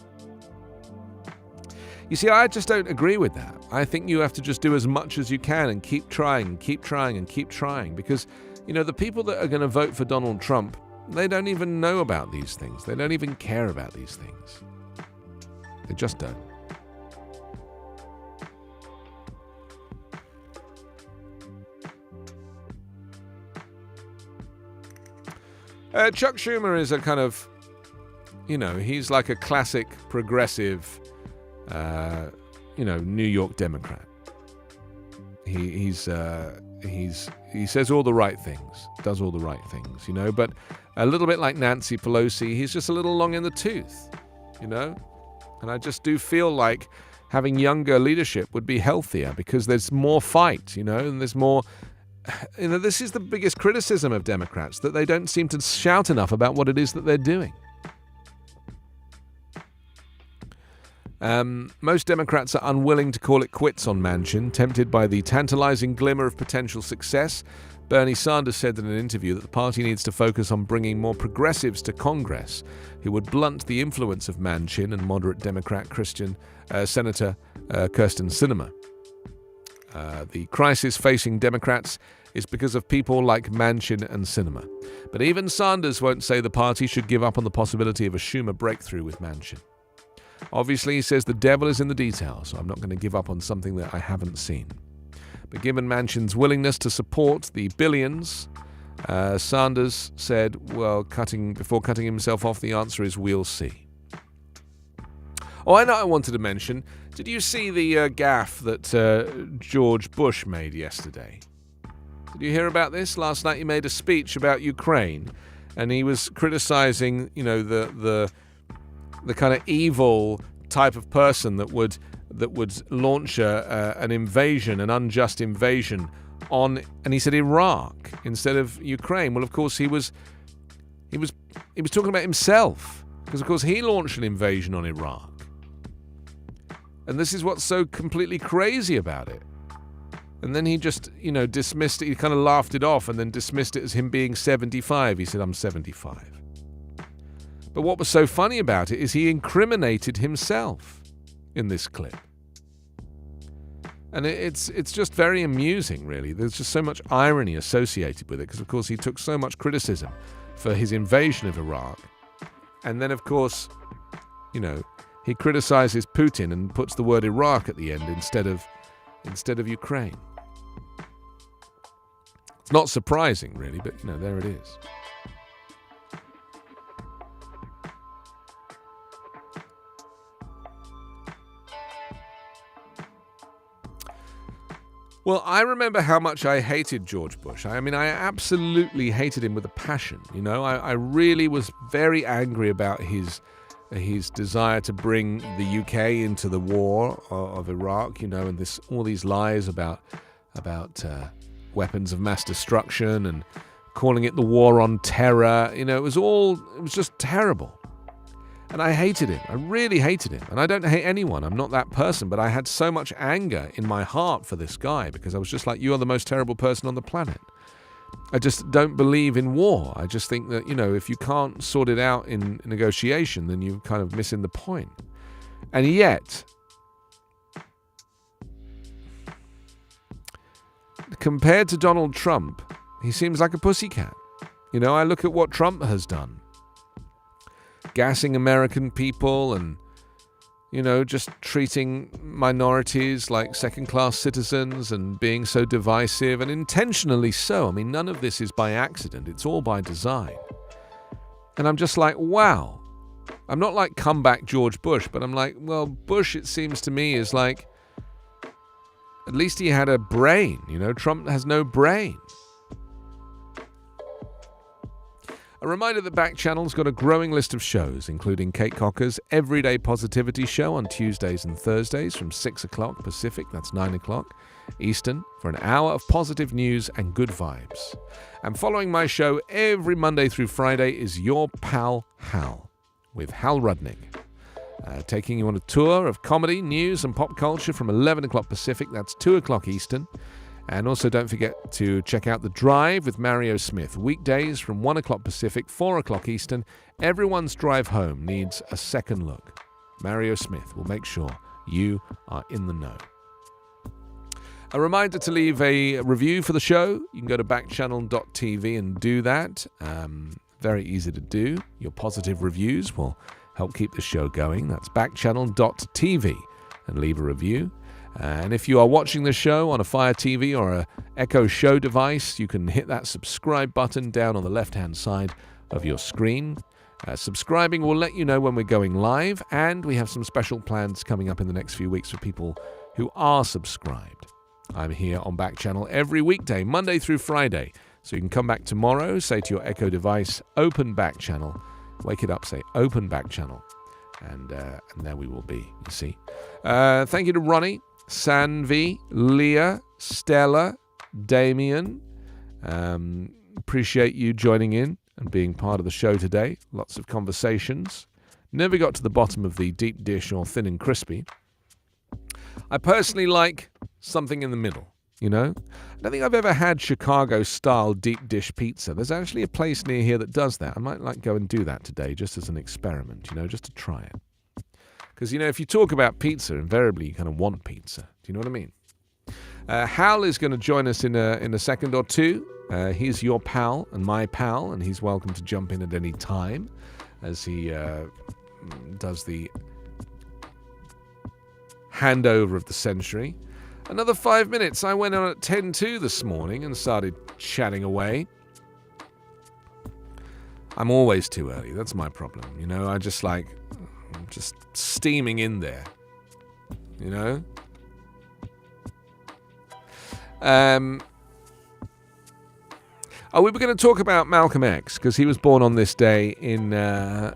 You see, I just don't agree with that. I think you have to just do as much as you can and keep trying and keep trying and keep trying because, you know, the people that are going to vote for Donald Trump, they don't even know about these things. They don't even care about these things. They just don't. Chuck Schumer is a kind of, you know, he's like a classic progressive, New York Democrat. He says all the right things, does all the right things, you know, but a little bit like Nancy Pelosi, he's just a little long in the tooth, you know, and I just do feel like having younger leadership would be healthier because there's more fight, you know, and there's more. You know, this is the biggest criticism of Democrats, that they don't seem to shout enough about what it is that they're doing. Most Democrats are unwilling to call it quits on Manchin, tempted by the tantalizing glimmer of potential success. Bernie Sanders said in an interview that the party needs to focus on bringing more progressives to Congress who would blunt the influence of Manchin and moderate Democrat Senator Kyrsten Sinema. The crisis facing Democrats is because of people like Manchin and Sinema. But even Sanders won't say the party should give up on the possibility of a Schumer breakthrough with Manchin. Obviously, he says the devil is in the details, so I'm not going to give up on something that I haven't seen. But given Manchin's willingness to support the billions, Sanders said, well, before cutting himself off, the answer is we'll see. Oh, I know I wanted to mention, did you see the gaffe that George Bush made yesterday? Did you hear about this? Last night he made a speech about Ukraine, and he was criticizing, the kind of evil type of person that would launch an invasion, an unjust invasion on, and he said Iraq instead of Ukraine. Well, of course he was talking about himself, because of course he launched an invasion on Iraq. And this is what's so completely crazy about it. And then he just, dismissed it. He kind of laughed it off and then dismissed it as him being 75. He said, I'm 75. But what was so funny about it is he incriminated himself in this clip. And it's just very amusing, really. There's just so much irony associated with it, because, of course, he took so much criticism for his invasion of Iraq. And then, of course, he criticizes Putin and puts the word Iraq at the end instead of Ukraine. It's not surprising, really, but, there it is. Well, I remember how much I hated George Bush. I absolutely hated him with a passion. I really was very angry about his desire to bring the UK into the war of Iraq, and all these lies about weapons of mass destruction and calling it the war on terror. It was just terrible. And I hated him. I really hated him. And I don't hate anyone. I'm not that person. But I had so much anger in my heart for this guy, because I was just like, you are the most terrible person on the planet. I just don't believe in war. I just think that, if you can't sort it out in negotiation, then you're kind of missing the point. And yet, compared to Donald Trump, he seems like a pussycat. I look at what Trump has done. Gassing American people and, just treating minorities like second-class citizens and being so divisive, and intentionally so. None of this is by accident. It's all by design. And I'm just like, wow. I'm not like comeback George Bush, but I'm like, well, Bush, it seems to me, is like, at least he had a brain. Trump has no brain. A reminder that Backchannel's got a growing list of shows, including Kate Cocker's Everyday Positivity Show on Tuesdays and Thursdays from 6 o'clock Pacific, that's 9 o'clock Eastern, for an hour of positive news and good vibes. And following my show every Monday through Friday is Your Pal Hal, with Hal Rudnick, taking you on a tour of comedy, news and pop culture from 11 o'clock Pacific, that's 2 o'clock Eastern. And also don't forget to check out The Drive with Mario Smith, weekdays from 1 o'clock Pacific, 4 o'clock Eastern. Everyone's drive home needs a second look. Mario Smith will make sure you are in the know. A reminder to leave a review for the show. You can go to backchannel.tv and do that. Very easy to do. Your positive reviews will help keep the show going. That's backchannel.tv and leave a review. And if you are watching the show on a Fire TV or a Echo Show device, you can hit that subscribe button down on the left-hand side of your screen. Subscribing will let you know when we're going live, and we have some special plans coming up in the next few weeks for people who are subscribed. I'm here on Backchannel every weekday, Monday through Friday. So you can come back tomorrow, say to your Echo device, open Backchannel. Wake it up, say open Backchannel. And there we will be, you see. Thank you to Ronnie, Sanvi, Leah, Stella, Damien. Appreciate you joining in and being part of the show today. Lots of conversations. Never got to the bottom of the deep dish or thin and crispy. I personally like something in the middle, I don't think I've ever had Chicago-style deep dish pizza. There's actually a place near here that does that. I might go and do that today just as an experiment, just to try it. Because, if you talk about pizza, invariably you kind of want pizza. Do you know what I mean? Hal is going to join us in a second or two. He's your pal and my pal, and he's welcome to jump in at any time as he does the handover of the century. Another 5 minutes. I went on at 10:02 this morning and started chatting away. I'm always too early. That's my problem. I'm just steaming in there. We were going to talk about Malcolm X because he was born on this day in in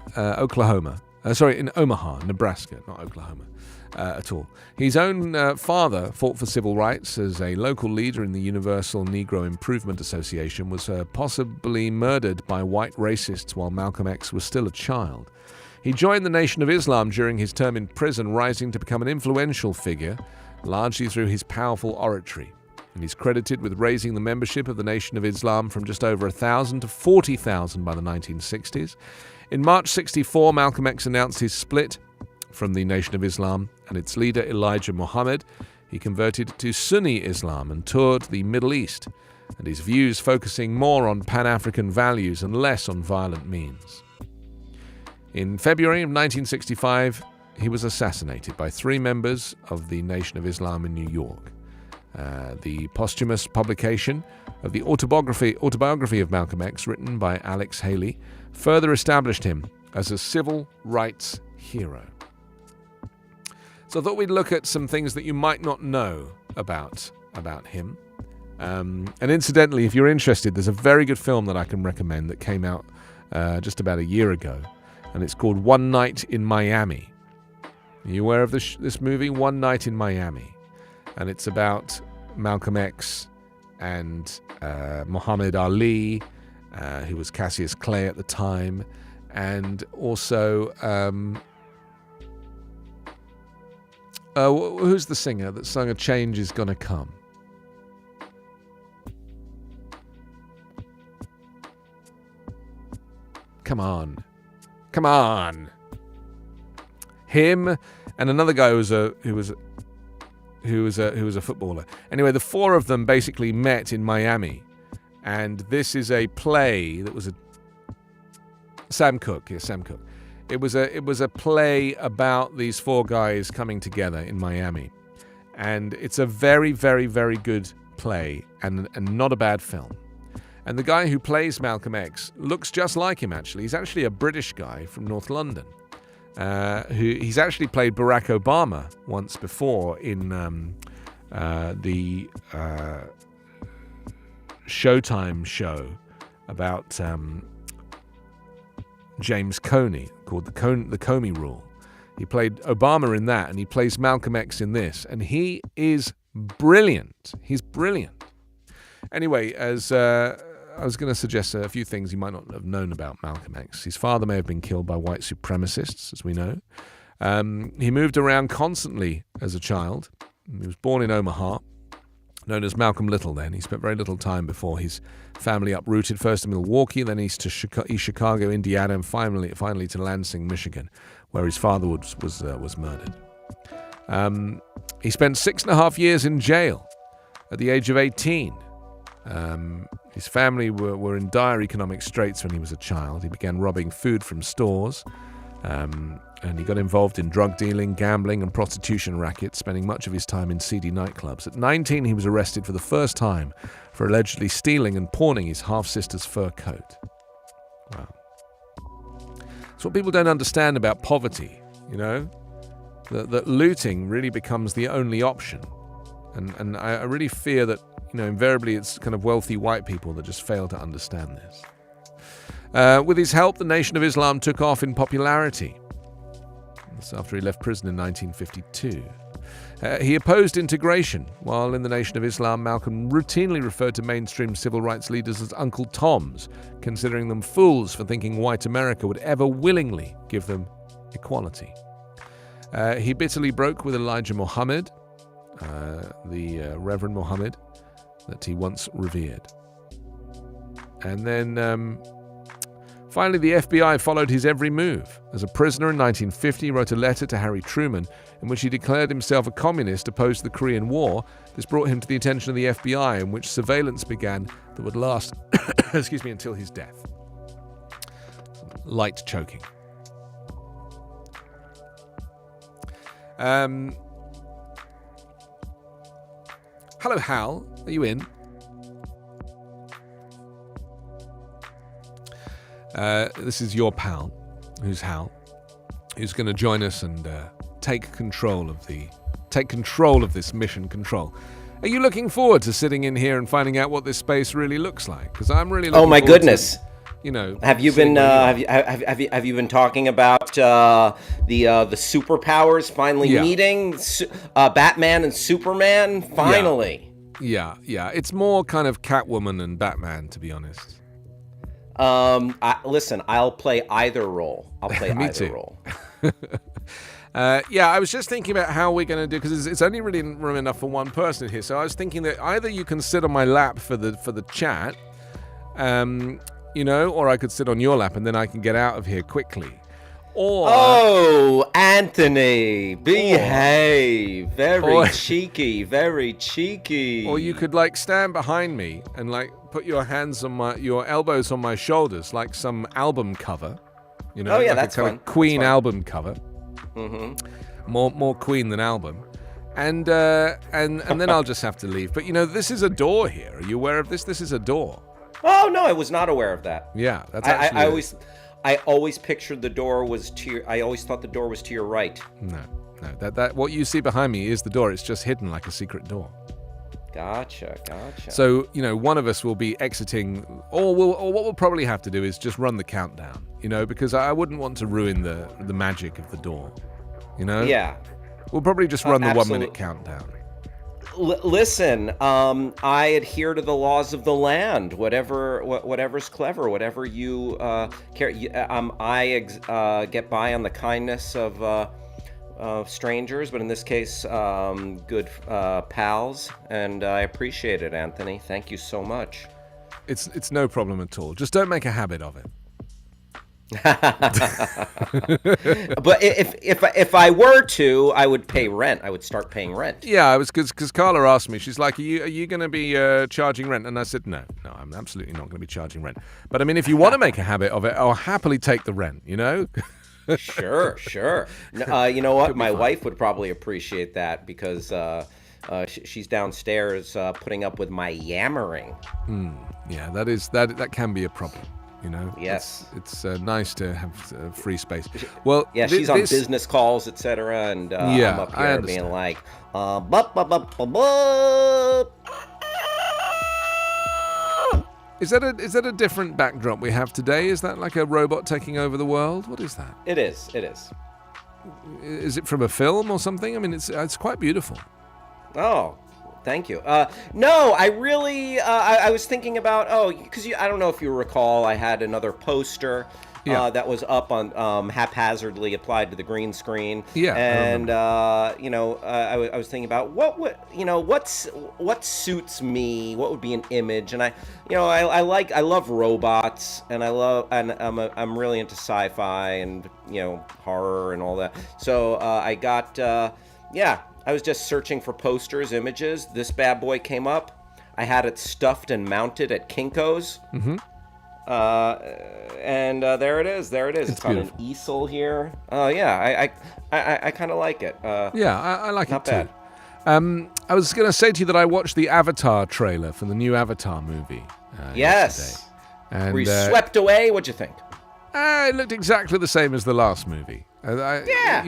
Omaha, Nebraska, not Oklahoma at all. His own father fought for civil rights as a local leader in the Universal Negro Improvement Association, was possibly murdered by white racists while Malcolm X was still a child. He joined the Nation of Islam during his term in prison, rising to become an influential figure, largely through his powerful oratory. And he's credited with raising the membership of the Nation of Islam from just over 1,000 to 40,000 by the 1960s. In March 1964, Malcolm X announced his split from the Nation of Islam and its leader Elijah Muhammad. He converted to Sunni Islam and toured the Middle East, and his views focusing more on Pan-African values and less on violent means. In February of 1965, he was assassinated by 3 members of the Nation of Islam in New York. The posthumous publication of the autobiography of Malcolm X, written by Alex Haley, further established him as a civil rights hero. So I thought we'd look at some things that you might not know about him. And incidentally, if you're interested, there's a very good film that I can recommend that came out just about a year ago, and it's called One Night in Miami. Are you aware of this movie, One Night in Miami? And it's about Malcolm X and Muhammad Ali, who was Cassius Clay at the time, and also who's the singer that sung A Change Is Gonna Come? Come on. Him and another guy who was a footballer. Anyway, the 4 of them basically met in Miami, and this is a play that was Sam Cooke. It was a play about these 4 guys coming together in Miami, and it's a very, very, very good play and not a bad film. And the guy who plays Malcolm X looks just like him. He's actually a British guy from North London. He's actually played Barack Obama once before in the Showtime show about James Comey called the Comey Rule. He played Obama in that, and he plays Malcolm X in this, and he is brilliant. He's brilliant. Anyway, as I was going to suggest a few things you might not have known about Malcolm X. His father may have been killed by white supremacists, as we know. He moved around constantly as a child. He was born in Omaha, known as Malcolm Little then. He spent very little time before his family uprooted, first to Milwaukee, then east to Chicago, Indiana, and finally to Lansing, Michigan, where his father was murdered. He spent 6.5 years in jail at the age of 18. His family were in dire economic straits when he was a child. He began robbing food from stores, and he got involved in drug dealing, gambling, and prostitution rackets, spending much of his time in seedy nightclubs. At 19, he was arrested for the first time for allegedly stealing and pawning his half-sister's fur coat. Wow. That's what people don't understand about poverty, that looting really becomes the only option. And I really fear that, invariably it's kind of wealthy white people that just fail to understand this. With his help, the Nation of Islam took off in popularity. That's after he left prison in 1952. He opposed integration. While in the Nation of Islam, Malcolm routinely referred to mainstream civil rights leaders as Uncle Toms, considering them fools for thinking white America would ever willingly give them equality. He bitterly broke with Elijah Muhammad, the Reverend Muhammad, that he once revered. And then finally the FBI followed his every move. As a prisoner in 1950, he wrote a letter to Harry Truman in which he declared himself a communist opposed to the Korean War. This brought him to the attention of the FBI, in which surveillance began that would last until his death. Light choking. Hello, Hal. Are you in? This is your pal, who's Hal, who's going to join us and take control of this mission control. Are you looking forward to sitting in here and finding out what this space really looks like? Because I'm really looking. Oh my forward goodness! To, have you been have you been talking about the superpowers finally meeting? Batman and Superman finally. Yeah. It's more kind of Catwoman and Batman, to be honest. Listen, I'll play either role. Me too. Role. I was just thinking about how we're going to do, because it's only really room enough for one person here. So I was thinking that either you can sit on my lap for the chat, or I could sit on your lap and then I can get out of here quickly. Or Anthony, behave. Very cheeky. Or you could stand behind me and put your elbows on my shoulders like some album cover. That's a kind fun. of Queen album cover. Mm-hmm. More Queen than album. And then I'll just have to leave. But this is a door here. Are you aware of this? This is a door. Oh no, I was not aware of that. Yeah, that's actually. I always pictured the door was I always thought the door was to your right. No. That what you see behind me is the door. It's just hidden like a secret door. Gotcha. So one of us will be exiting, or what we'll probably have to do is just run the countdown. Because I wouldn't want to ruin the magic of the door. Yeah. We'll probably just run the absolutely. 1 minute countdown. Listen, I adhere to the laws of the land. Whatever's clever, whatever you care. I get by on the kindness of strangers, but in this case, good pals, and I appreciate it, Anthony. Thank you so much. It's no problem at all. Just don't make a habit of it. But if I were to, I would pay rent. I would start paying rent. Yeah, I was because Carla asked me. She's like, "Are you going to be charging rent?" And I said, "No, I'm absolutely not going to be charging rent." But I mean, if you want to make a habit of it, I'll happily take the rent. Sure. You know what? My wife would probably appreciate that because she's downstairs putting up with my yammering. Yeah, that can be a problem. Yes, it's nice to have free space. Well, yeah, she's on business calls, etc., and I'm up here being like, Is that a different backdrop we have today? Is that like a robot taking over the world? What is that? It is. Is it from a film or something? I mean, it's quite beautiful. Oh, thank you. No, I really, I was thinking about, because I don't know if you recall, I had another poster that was up on haphazardly applied to the green screen. Yeah. And, I was thinking about what suits me, what would be an image. And I love robots, and I'm really into sci-fi and, horror and all that. So I got, I was just searching for posters, images. This bad boy came up. I had it stuffed and mounted at Kinko's. Mm-hmm. And there it is. It's on an easel here. I kind of like it. I like it too. Not bad. I was going to say to you that I watched the Avatar trailer for the new Avatar movie. Yes. And, were you swept away? What'd you think? It looked exactly the same as the last movie. I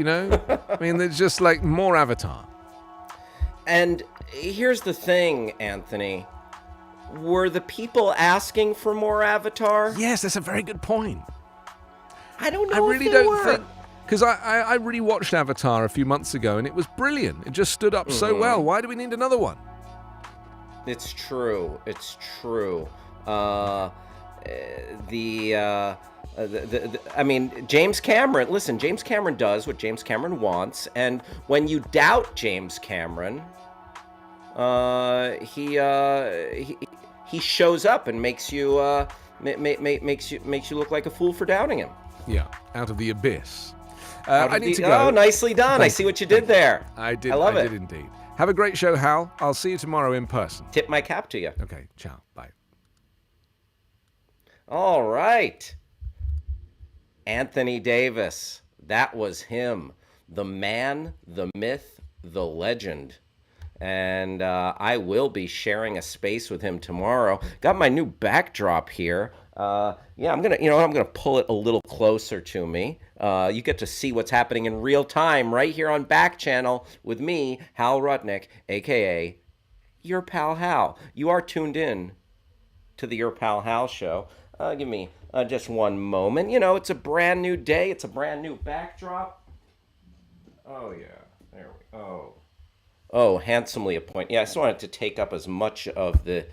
mean, there's just like more Avatar. And here's the thing, Anthony. Were the people asking for more Avatar? Yes, that's a very good point. I don't know. I really don't think, because I rewatched Avatar a few months ago and it was brilliant. It just stood up so well. Why do we need another one? It's true. I mean, James Cameron. Listen, James Cameron does what James Cameron wants, and when you doubt James Cameron, he shows up and makes you makes you look like a fool for doubting him. Yeah, out of the abyss. I need to go. Oh, nicely done. I see what you did there. I did. I love it. I did indeed. Have a great show, Hal. I'll see you tomorrow in person. Tip my cap to you. Okay, ciao. Bye. All right. Anthony Davis. That was him. The man, the myth, the legend. and I will be sharing a space with him tomorrow. Got my new backdrop here. Yeah, I'm gonna pull it a little closer to me. You get to see what's happening in real time right here on Backchannel with me, Hal Rudnick, aka Your Pal Hal. You are tuned in to the Your Pal Hal show. Give me just one moment. You know, it's a brand new day. It's a brand new backdrop. Oh yeah, there we go. Oh, handsomely appointed. Yeah, I just wanted to take up as much of the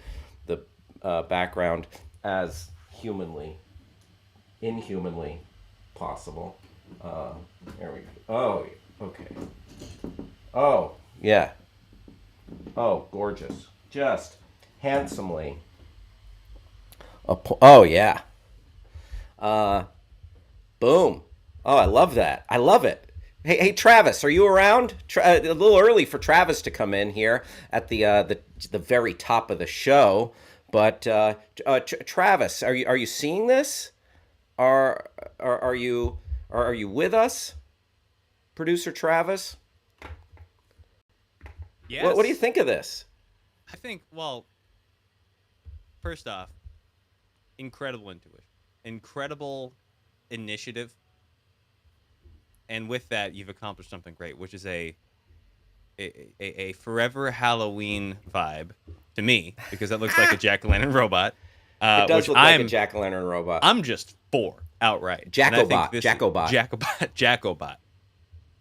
background as inhumanly possible. There we go. Oh, okay. Oh, yeah. Oh, gorgeous. Just handsomely. Oh, yeah. Boom. Oh, I love that. I love it. Hey, Travis, are you around? A little early for Travis to come in here at the very top of the show, but Travis, are you seeing this? Are you with us, producer Travis? Yes. What do you think of this? I think, well, first off, incredible intuition, incredible initiative. And with that, you've accomplished something great, which is a forever Halloween vibe to me, because that looks like a jack-o'-lantern robot. It does look like a jack-o'-lantern robot. I'm just for outright. Jacobot.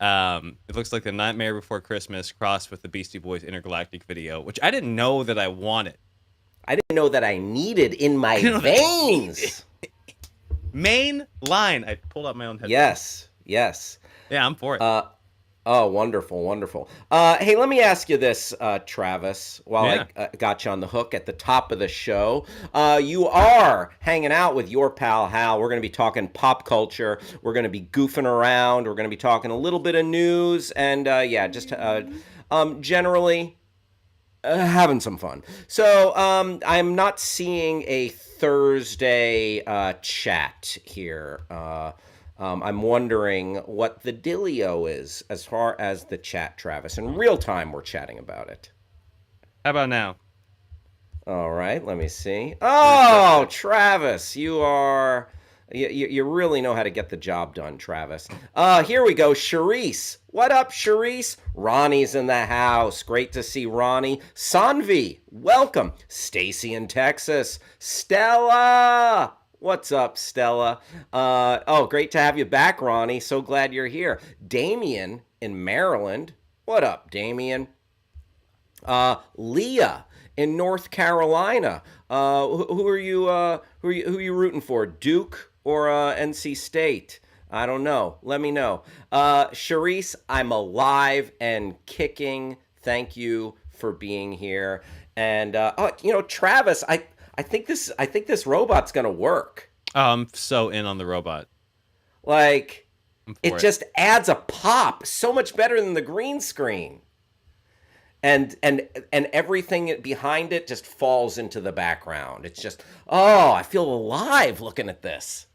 It looks like the Nightmare Before Christmas crossed with the Beastie Boys Intergalactic video, which I didn't know that I wanted. I didn't know that I needed in my veins. Main line. I pulled out my own headphones. Yes. Yeah, I'm for it. Oh, wonderful. Hey, let me ask you this, Travis, while I got you on the hook at the top of the show. You are hanging out with your pal Hal. We're going to be talking pop culture. We're going to be goofing around. We're going to be talking a little bit of news and, just generally having some fun. So I'm not seeing a Thursday chat here. I'm wondering what the dealio is as far as the chat, Travis. In real time, we're chatting about it. How about now? All right, let me see. Oh, Travis, you really know how to get the job done, Travis. Here we go, Charisse. What up, Charisse? Ronnie's in the house. Great to see Ronnie. Sanvi, welcome. Stacy in Texas. Stella. What's up, Stella? Great to have you back, Ronnie. So glad you're here. Damien in Maryland. What up, Damien? Leah in North Carolina. Who are you rooting for? Duke or NC State? I don't know. Let me know. Charisse, I'm alive and kicking. Thank you for being here. And Travis, I think this robot's gonna work. Oh, I'm so in on the robot. Like, it just adds a pop so much better than the green screen. And everything behind it just falls into the background. It's just, I feel alive looking at this.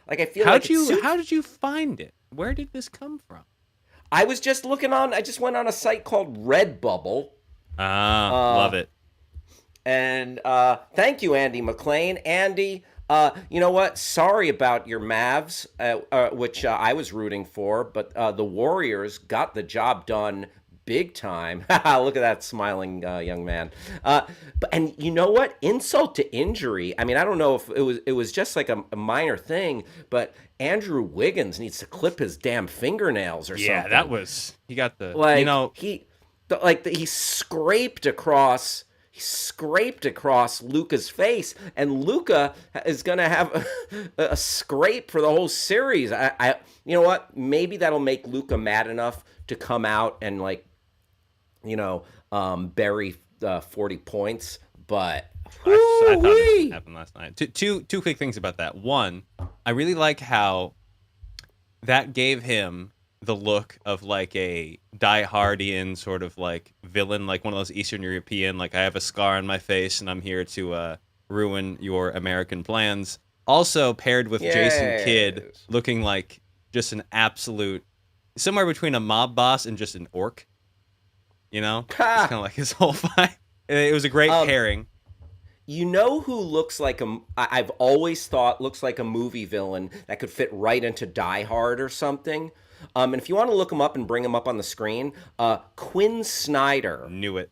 Like, I feel how did you find it? Where did this come from? I was just I just went on a site called Redbubble. Love it. And thank you, Andy McLean. Andy, you know what? Sorry about your Mavs, which I was rooting for, but the Warriors got the job done big time. Look at that smiling young man. And you know what? Insult to injury. I mean, I don't know if it was just like a minor thing, but Andrew Wiggins needs to clip his damn fingernails or something. Yeah, that was he got the he scraped across. He scraped across Luka's face, and Luka is going to have a scrape for the whole series. I you know what? Maybe that'll make Luka mad enough to come out and bury 40 points. But I thought this happened last night. Two quick things about that. One, I really like how that gave him the look of like a diehardian sort of like villain, like one of those Eastern European, like I have a scar on my face and I'm here to ruin your American plans. Also paired with Jason Kidd looking like just an absolute, somewhere between a mob boss and just an orc. You know, it's kind of like his whole vibe. It was a great pairing. You know who looks like I've always thought looks like a movie villain that could fit right into Die Hard or something? And if you want to look him up and bring him up on the screen, Quinn Snyder. Knew it.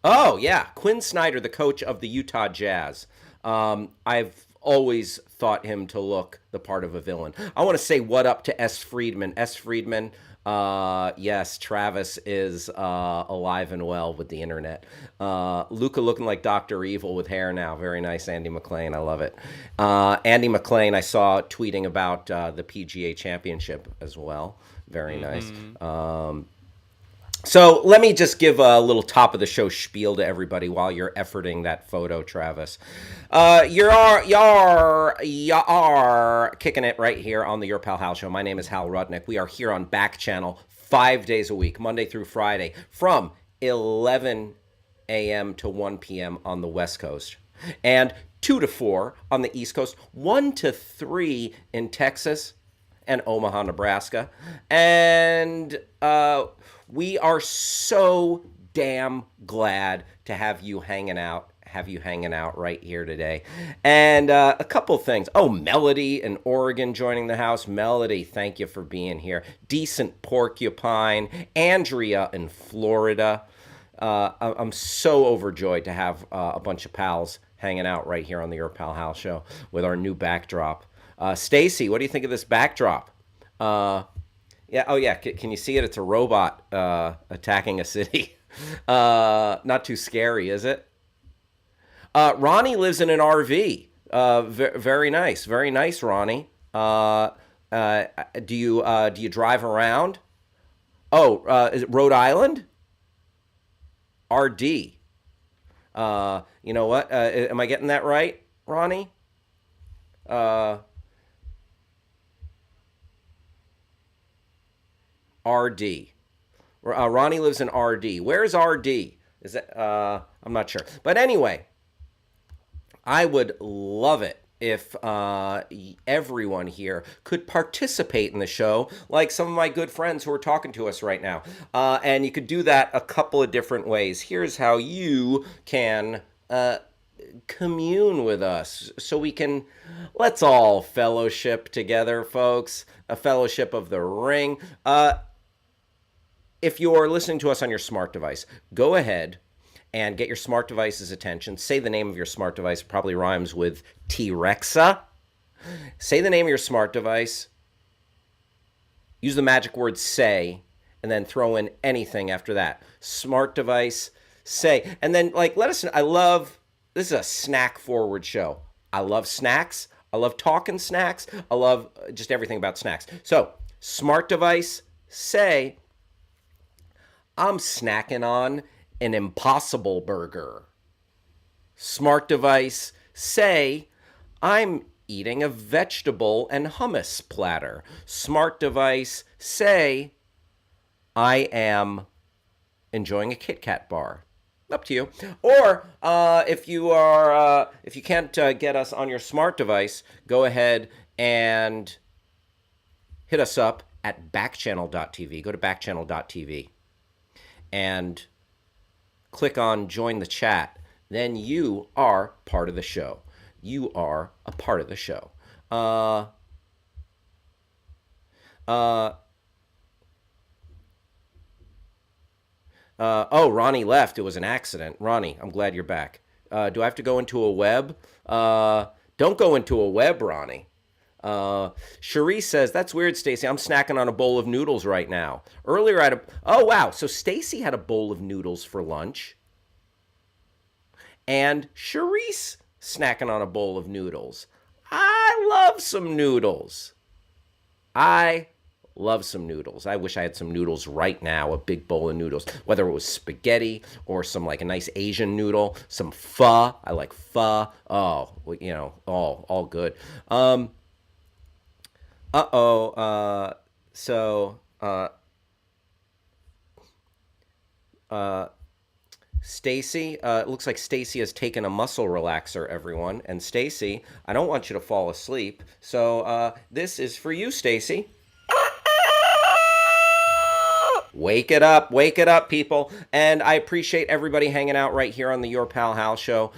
Oh, yeah. Quinn Snyder, the coach of the Utah Jazz. I've always thought him to look the part of a villain. I want to say what up to S. Friedman. S. Friedman, yes, Travis is alive and well with the internet. Luca looking like Dr. Evil with hair now. Very nice, Andy McLean. I love it. Andy McLean, I saw tweeting about the PGA Championship as well. Very nice. So let me just give a little top of the show spiel to everybody while you're efforting that photo, Travis. You are kicking it right here on the Your Pal Hal Show. My name is Hal Rudnick. We are here on Backchannel 5 days a week, Monday through Friday, from 11 a.m. to 1 p.m. on the West Coast, and 2 to 4 on the East Coast, 1 to 3 in Texas and Omaha, Nebraska. And we are so damn glad to have you hanging out right here today. And a couple things. Oh, Melody in Oregon joining the house. Melody, thank you for being here. Decent Porcupine. Andrea in Florida. I'm so overjoyed to have a bunch of pals hanging out right here on the Your Pal Hal Show with our new backdrop. Stacy, what do you think of this backdrop? Yeah. Oh, yeah. Can you see it? It's a robot attacking a city. Not too scary, is it? Ronnie lives in an RV. Very nice. Very nice, Ronnie. Do you drive around? Oh, is it Rhode Island? RD. You know what? Am I getting that right, Ronnie? RD. Ronnie lives in RD. Where's RD? Is that I'm not sure. But anyway, I would love it if everyone here could participate in the show, like some of my good friends who are talking to us right now. And you could do that a couple of different ways. Here's how you can commune with us so we can, let's all fellowship together, folks. A fellowship of the ring. If you're listening to us on your smart device, go ahead and get your smart device's attention. Say the name of your smart device. Probably rhymes with T-Rexa. Say the name of your smart device. Use the magic word say, and then throw in anything after that. Smart device, say. And then, let us know. This is a snack-forward show. I love snacks. I love talking snacks. I love just everything about snacks. So, smart device, say, I'm snacking on an Impossible Burger. Smart device, say, I'm eating a vegetable and hummus platter. Smart device, say, I am enjoying a Kit Kat bar. Up to you. Or if you can't get us on your smart device, go ahead and hit us up at backchannel.tv. Go to backchannel.tv and click on join the chat. Then you are part of the show. You are a part of the show. Oh, Ronnie left. It was an accident. Ronnie, I'm glad you're back. Do I have to go into a web? Don't go into a web, Ronnie. Cherie says, that's weird, Stacy. I'm snacking on a bowl of noodles right now. Earlier I had oh, wow. So Stacy had a bowl of noodles for lunch. And Cherie's snacking on a bowl of noodles. I love some noodles. I wish I had some noodles right now, a big bowl of noodles, whether it was spaghetti or some a nice Asian noodle, some pho. I like pho. Oh, all good. Stacy, it looks like Stacy has taken a muscle relaxer, everyone. And Stacy, I don't want you to fall asleep. So this is for you, Stacy. Wake it up, people. And I appreciate everybody hanging out right here on the Your Pal Hal show.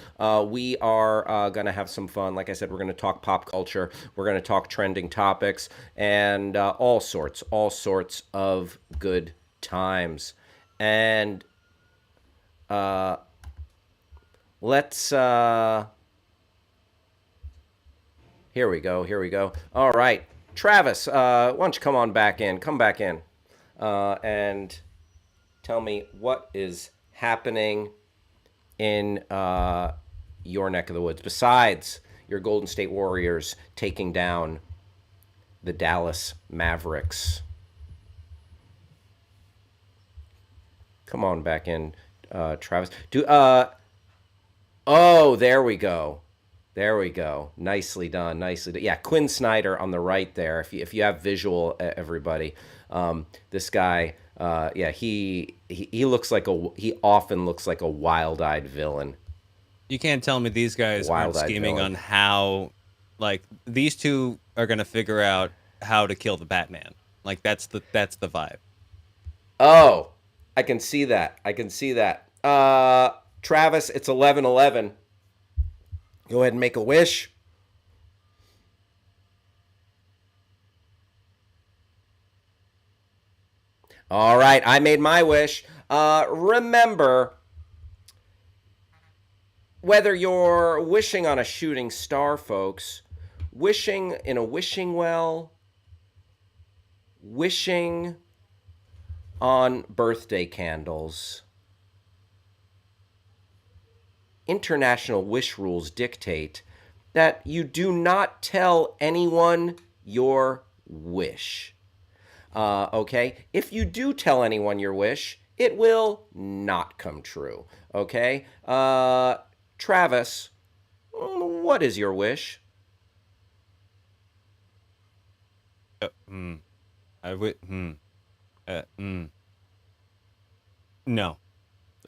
We are going to have some fun. Like I said, we're going to talk pop culture. We're going to talk trending topics and all sorts of good times. And let's... Here we go. All right. Travis, why don't you come on back in? Come back in. And tell me what is happening in your neck of the woods besides your Golden State Warriors taking down the Dallas Mavericks. Come on back in, Travis. Oh, there we go. Nicely done. Yeah, Quinn Snyder on the right there. If you have visual, everybody, this guy, he often looks like a wild-eyed villain. You can't tell me these guys aren't scheming villain. on how, like, these two are gonna figure out how to kill the Batman. Like, that's the vibe. Oh, I can see that. Travis, it's 11:11. Go ahead and make a wish. All right, I made my wish. Remember, whether you're wishing on a shooting star, folks, wishing in a wishing well, wishing on birthday candles, international wish rules dictate that you do not tell anyone your wish. Okay? If you do tell anyone your wish, it will not come true. Okay? Travis, what is your wish? No.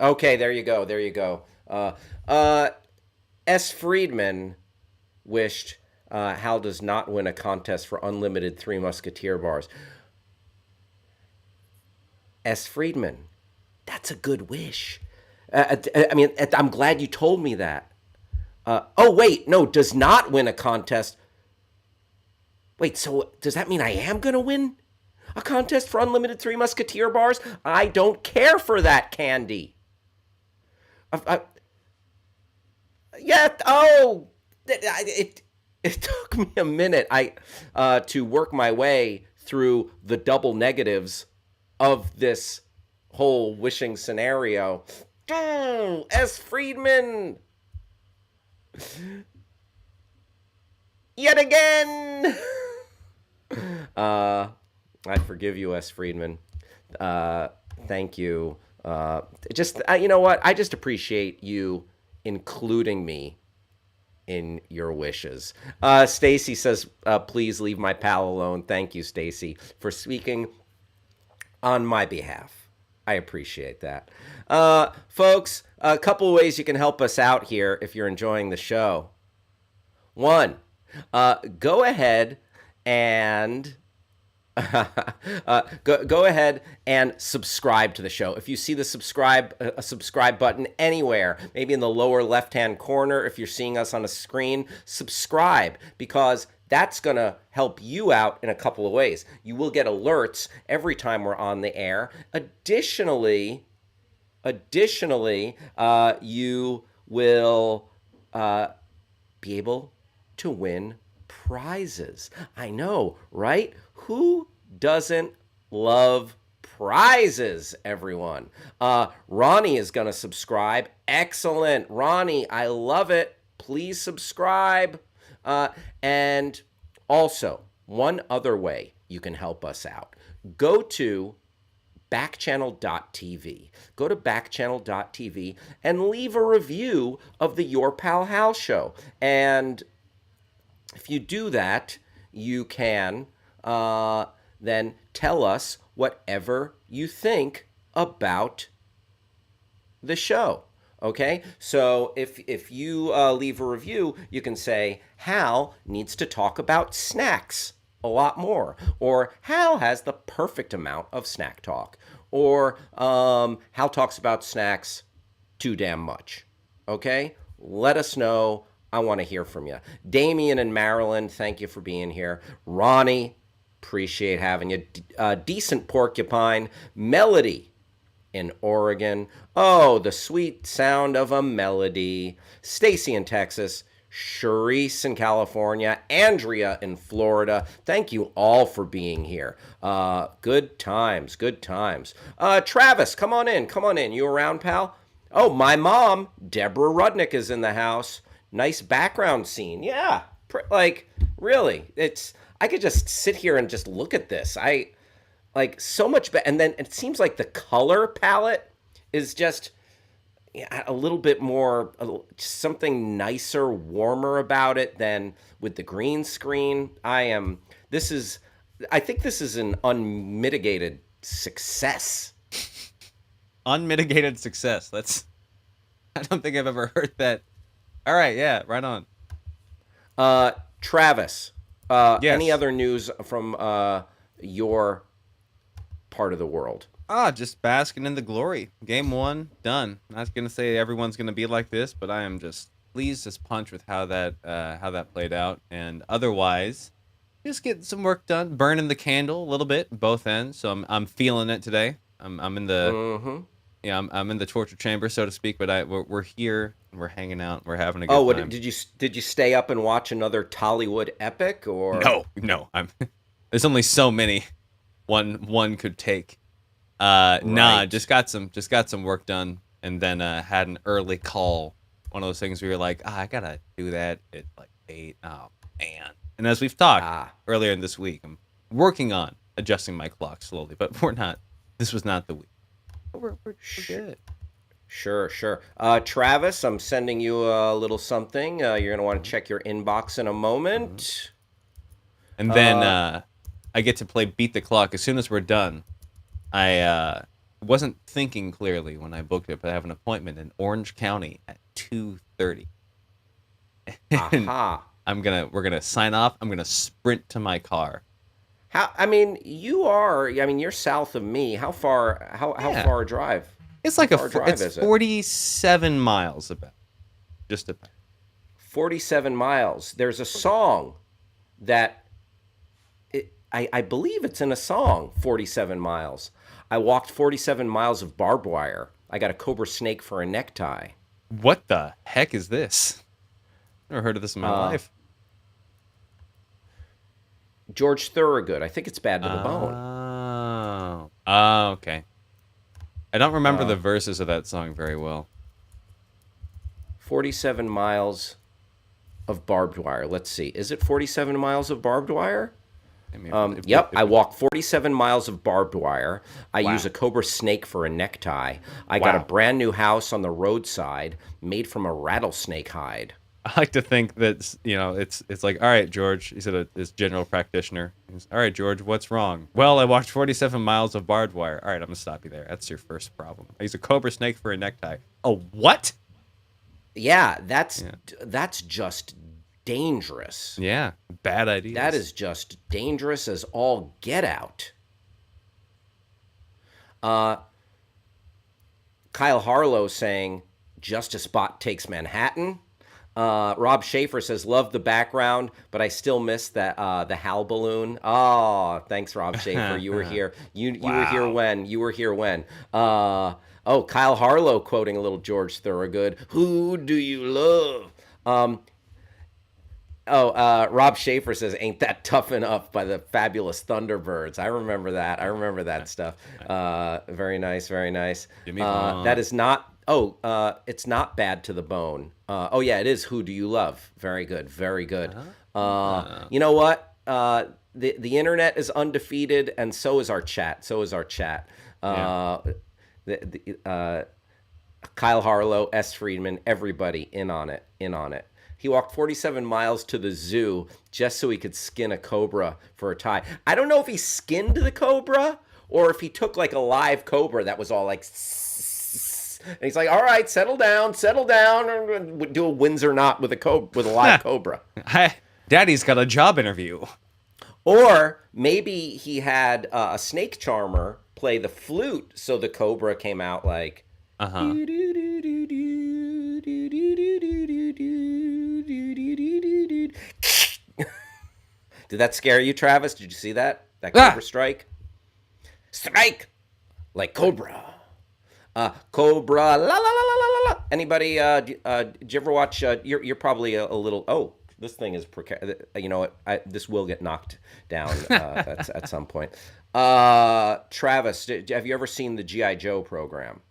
Okay, there you go. S. Friedman wished Hal does not win a contest for unlimited Three Musketeer bars. S. Friedman, that's a good wish. I'm glad you told me that. Does not win a contest. Wait, so does that mean I am going to win a contest for unlimited Three Musketeer bars? I don't care for that candy. It took me a minute to work my way through the double negatives of this whole wishing scenario. S. Friedman! Yet again! I forgive you, S. Friedman. Thank you. You know what? I just appreciate you including me in your wishes. Stacy says, please leave my pal alone. Thank you, Stacy, for speaking on my behalf. I appreciate that. Folks, a couple of ways you can help us out here if you're enjoying the show. One, go ahead and go ahead and subscribe to the show. If you see the subscribe button anywhere, maybe in the lower left-hand corner, if you're seeing us on a screen, subscribe, because that's going to help you out in a couple of ways. You will get alerts every time we're on the air. Additionally, you will be able to win prizes. I know, right? Who doesn't love prizes, everyone? Ronnie is going to subscribe. Excellent. Ronnie, I love it. Please subscribe. And also, one other way you can help us out. Go to backchannel.tv. Go to backchannel.tv and leave a review of the Your Pal Hal show. And if you do that, you can then tell us whatever you think about the show. Okay, so if you leave a review, you can say, Hal needs to talk about snacks a lot more, or Hal has the perfect amount of snack talk, or Hal talks about snacks too damn much. Okay? Let us know. I want to hear from you. Damien and Maryland, thank you for being here. Ronnie, appreciate having you. Decent Porcupine. Melody in Oregon. Oh, the sweet sound of a melody. Stacy in Texas. Charisse in California. Andrea in Florida. Thank you all for being here. Good times, good times. Travis, come on in. Come on in. You around, pal? Oh, my mom, Deborah Rudnick, is in the house. Nice background scene. Yeah, like, really. I could just sit here and just look at this. Like, so much better. And then it seems like the color palette is just a little bit more, something nicer, warmer about it than with the green screen. I think this is an unmitigated success. Unmitigated success. I don't think I've ever heard that. All right, yeah, right on. Travis, yes. Any other news from your part of the world? Just basking in the glory. Game 1 done. Not gonna say everyone's gonna be like this, but I am just pleased as punch with how that played out. And otherwise, just getting some work done, burning the candle a little bit, both ends. So I'm feeling it today. I'm in the I'm in the torture chamber, so to speak. But we're here, we're hanging out, we're having a good time. Did you stay up and watch another Tollywood epic or no? There's only so many one could take. Nah, just got some work done, and then had an early call. One of those things where you're like, I gotta do that at like 8. Oh man! And as we've talked earlier in this week, I'm working on adjusting my clock slowly, but this was not the week. We're good. Sure. Travis, I'm sending you a little something. You're going to want to check your inbox in a moment. And then I get to play Beat the Clock as soon as we're done. I wasn't thinking clearly when I booked it, but I have an appointment in Orange County at 2:30. Aha. We're gonna sign off. I'm gonna sprint to my car. You're south of me. How far a drive? It's like it's 47 miles about. Just about. 47 miles. There's a song that I believe it's in a song, 47 miles. I walked 47 miles of barbed wire. I got a cobra snake for a necktie. What the heck is this? Never heard of this in my life. George Thorogood. I think it's Bad to the Bone. Oh, okay. I don't remember the verses of that song very well. 47 miles of barbed wire. Let's see. Is it 47 miles of barbed wire? I walked 47 miles of barbed wire. I use a cobra snake for a necktie. I got a brand new house on the roadside made from a rattlesnake hide. I like to think that, it's like, all right, George, he said this general practitioner. All right, George, what's wrong? Well, I walked 47 miles of barbed wire. All right, I'm going to stop you there. That's your first problem. I use a cobra snake for a necktie. Oh, what? Yeah, that's just dangerous. Yeah, bad idea. That is just dangerous as all get out. Kyle Harlow saying, Justice Bot takes Manhattan. Rob Schaefer says, love the background, but I still miss that the Hal balloon. Oh, thanks, Rob Schaefer. You were here. You were here when? You were here when? Kyle Harlow quoting a little George Thorogood. Who do you love? Rob Schaefer says, ain't that tough enough by the Fabulous Thunderbirds. I remember that stuff. Very nice, very nice. That is not... it's not Bad to the Bone. It is Who Do You Love? Very good, very good. You know what? The internet is undefeated, and so is our chat. Kyle Harlow, S. Friedman, everybody in on it. He walked 47 miles to the zoo just so he could skin a cobra for a tie. I don't know if he skinned the cobra or if he took like a live cobra that was all like... And he's like, all right, settle down, and do a Windsor knot with a live cobra. Daddy's got a job interview. Or maybe he had a snake charmer play the flute, so the cobra came out like. Uh-huh. Did that scare you, Travis? Did you see that? That cobra strike? Strike like cobra. Cobra, la la la la la la. Anybody? Did you ever watch? You're probably a little. Oh, this thing is precarious. You know what? This will get knocked down at some point. Travis, have you ever seen the GI Joe program?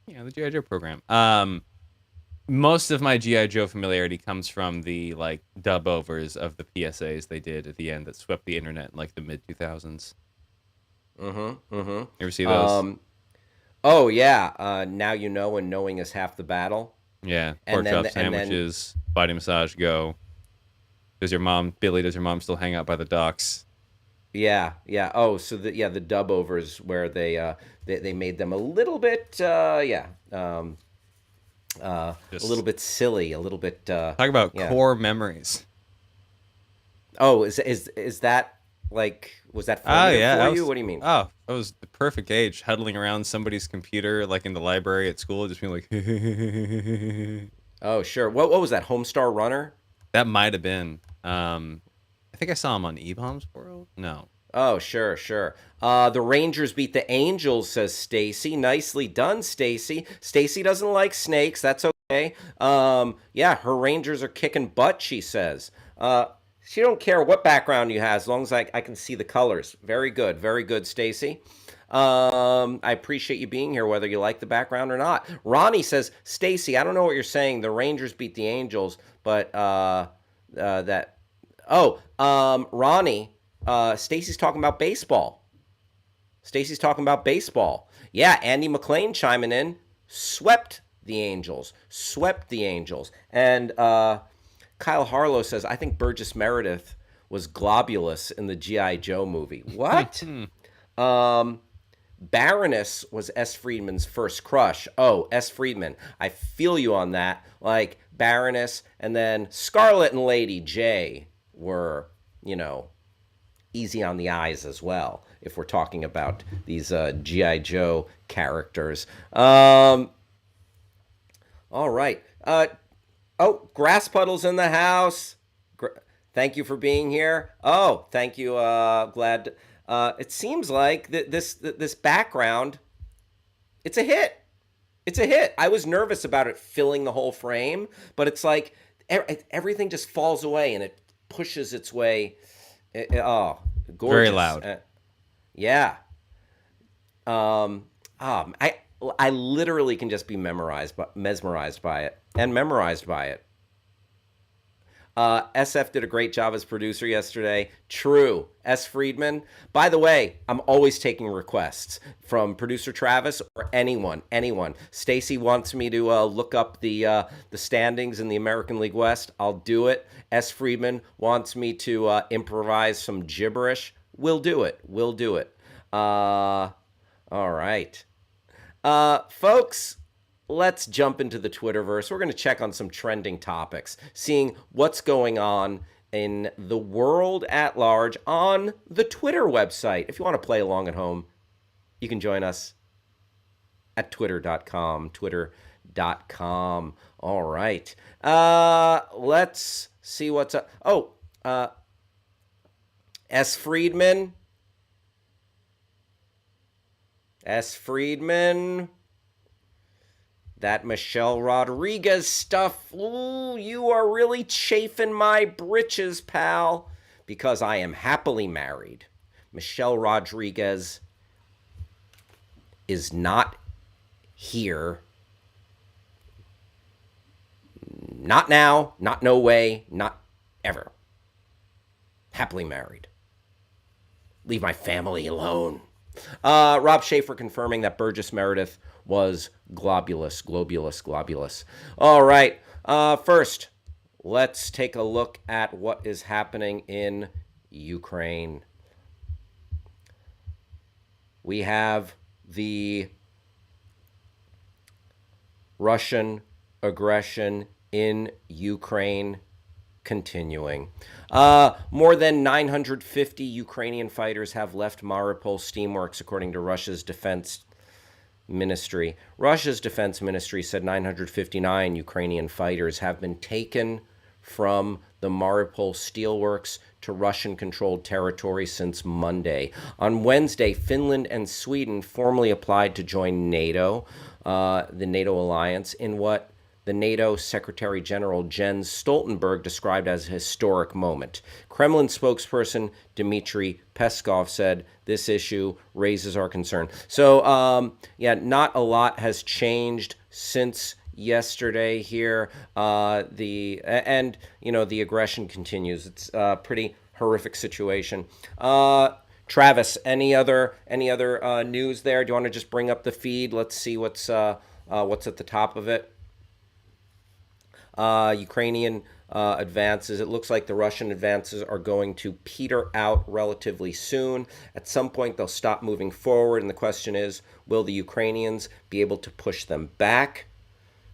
Yeah, the GI Joe program. Most of my GI Joe familiarity comes from the like dub overs of the PSAs they did at the end that swept the internet in like the mid 2000s. You ever see those? Oh yeah. Now you know, and knowing is half the battle. Yeah, pork chop sandwiches, body massage, go. Does your mom still hang out by the docks? Yeah. Oh, so the dub overs where they made them a little bit a little bit silly, a little bit talk about core memories. Oh, is that like, was that formative for you? What do you mean? Oh, I was the perfect age, huddling around somebody's computer like in the library at school, just being like Oh, sure. What was that? Homestar Runner? That might have been. I think I saw him on E-Bombs World. No. Oh, sure. The Rangers beat the Angels, says Stacy. Nicely done, Stacy. Stacy doesn't like snakes. That's okay. Yeah, her Rangers are kicking butt, she says. She don't care what background you have as long as I can see the colors. Very good, Stacy. I appreciate you being here, whether you like the background or not. Ronnie says, Stacy, I don't know what you're saying. The Rangers beat the Angels, but Ronnie, Stacy's talking about baseball. Yeah, Andy McLean chiming in. Swept the Angels. And Kyle Harlow says, I think Burgess Meredith was Globulus in the G.I. Joe movie. What? Baroness was S. Friedman's first crush. Oh, S. Friedman. I feel you on that. Like Baroness, and then Scarlet and Lady J were, easy on the eyes as well, if we're talking about these G.I. Joe characters. All right. Grass Puddle's in the house. Thank you for being here. Oh, thank you. Glad. It seems like this background, it's a hit. I was nervous about it filling the whole frame, but it's like everything just falls away and it pushes its way. Gorgeous. Very loud. Yeah. I literally can just be mesmerized by it and memorized by it. SF did a great job as producer yesterday. True. S. Friedman. By the way, I'm always taking requests from producer Travis or anyone. Stacy wants me to look up the standings in the American League West. I'll do it. S. Friedman wants me to improvise some gibberish. We'll do it. All right. Folks, let's jump into the Twitterverse. We're going to check on some trending topics, seeing what's going on in the world at large on the Twitter website. If you want to play along at home, you can join us at twitter.com. All right. Let's see what's up. S. Friedman. That Michelle Rodriguez stuff. Ooh, you are really chafing my britches, pal, because I am happily married. Michelle Rodriguez is not here. Not now, not no way, not ever. Happily married. Leave my family alone. Rob Schaefer confirming that Burgess Meredith was globulus. All right. First, let's take a look at what is happening in Ukraine. We have the Russian aggression in Ukraine continuing. More than 950 Ukrainian fighters have left Mariupol steamworks, according to Russia's defense ministry. Russia's defense ministry said 959 Ukrainian fighters have been taken from the Mariupol steelworks to Russian-controlled territory since Monday. On Wednesday, Finland and Sweden formally applied to join NATO, the NATO alliance, in what the NATO Secretary General Jens Stoltenberg described as a historic moment. Kremlin spokesperson Dmitry Peskov said this issue raises our concern. So, not a lot has changed since yesterday here. The aggression continues. It's a pretty horrific situation. Travis, any other news there? Do you want to just bring up the feed? Let's see what's at the top of it. Ukrainian advances. It looks like the Russian advances are going to peter out relatively soon. At some point, they'll stop moving forward, and the question is, will the Ukrainians be able to push them back?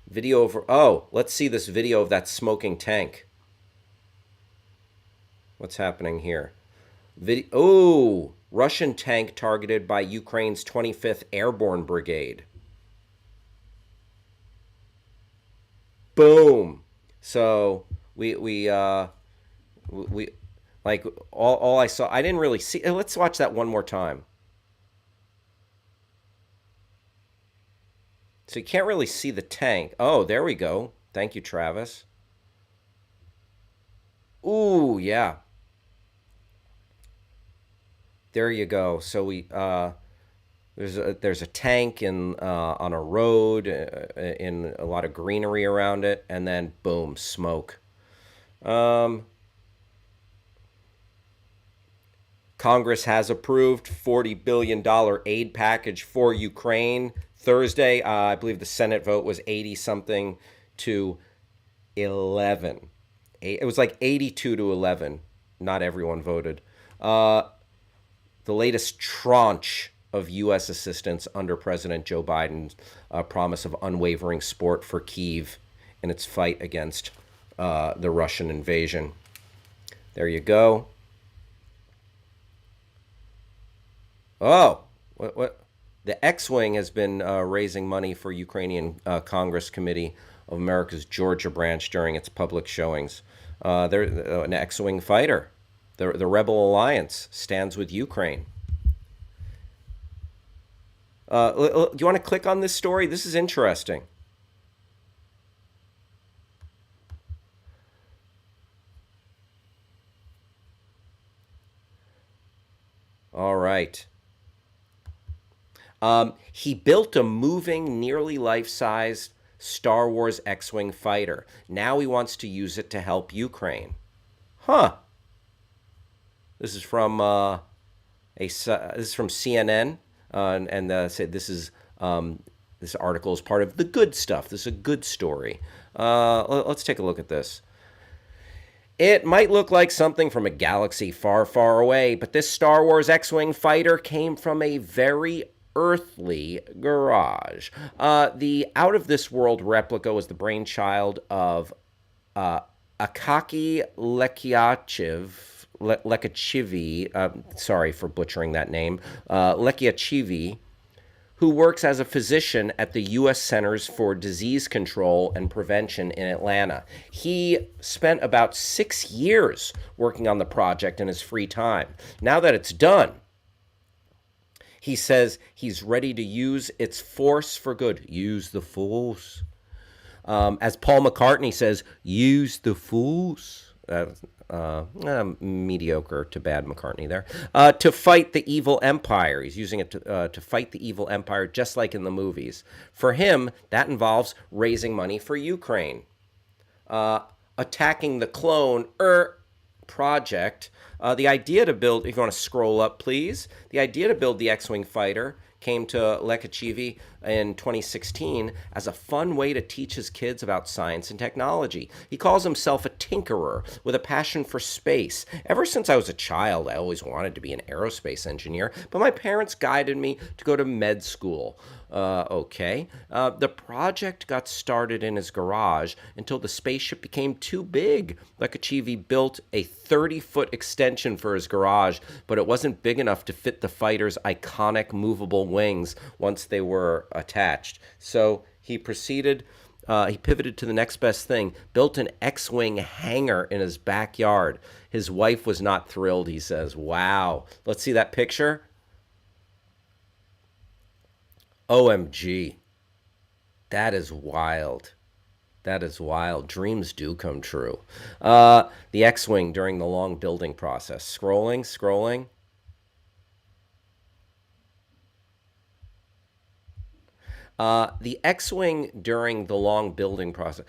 Video over. Oh, let's see this video of that smoking tank. What's happening here? Russian tank targeted by Ukraine's 25th Airborne Brigade. Boom. So we like all I saw. I didn't really see. Let's watch that one more time. So you can't really see the tank. Oh, there we go. Thank you, Travis. Ooh, yeah. There you go. So we there's a tank on a road in a lot of greenery around it, and then boom, smoke. Congress has approved $40 billion aid package for Ukraine. Thursday, I believe the Senate vote was 80-something to 11. It was like 82 to 11. Not everyone voted. The latest tranche of U.S. assistance under President Joe Biden's promise of unwavering support for Kyiv in its fight against the Russian invasion. There you go. Oh, what? The X-Wing has been raising money for Ukrainian Congress Committee of America's Georgia branch during its public showings. They're an X-Wing fighter. The Rebel Alliance stands with Ukraine. Do you want to click on this story? This is interesting. All right. He built a moving, nearly life-size Star Wars X-Wing fighter. Now he wants to use it to help Ukraine. Huh. This is from CNN, and said this article is part of the good stuff. This is a good story. Let's take a look at this. It might look like something from a galaxy far, far away, but this Star Wars X-Wing fighter came from a very earthly garage. The out-of-this-world replica was the brainchild of Akaki Lekachivi, sorry for butchering that name, Lekiachivi, who works as a physician at the U.S. Centers for Disease Control and Prevention in Atlanta. He spent about 6 years working on the project in his free time. Now that it's done, he says he's ready to use its force for good. Use the force. As Paul McCartney says, use the force. Mediocre to bad McCartney there. To fight the evil empire. He's using it to fight the evil empire, just like in the movies. For him, that involves raising money for Ukraine. Attacking the clone project. The idea to build, if you want to scroll up, please. The idea to build the X-Wing fighter came to Lekachivi in 2016 as a fun way to teach his kids about science and technology. He calls himself a tinkerer with a passion for space. Ever since I was a child, I always wanted to be an aerospace engineer, but my parents guided me to go to med school. Okay. The project got started in his garage until the spaceship became too big. Lekachivi built a 30-foot extension for his garage, but it wasn't big enough to fit the fighter's iconic movable wings once they were attached. So he pivoted to the next best thing, built an X-Wing hangar in his backyard. His wife was not thrilled, he says. Wow. Let's see that picture. OMG. That is wild. That is wild. Dreams do come true. The X-Wing during the long building process. Scrolling. The X-Wing during the long building process.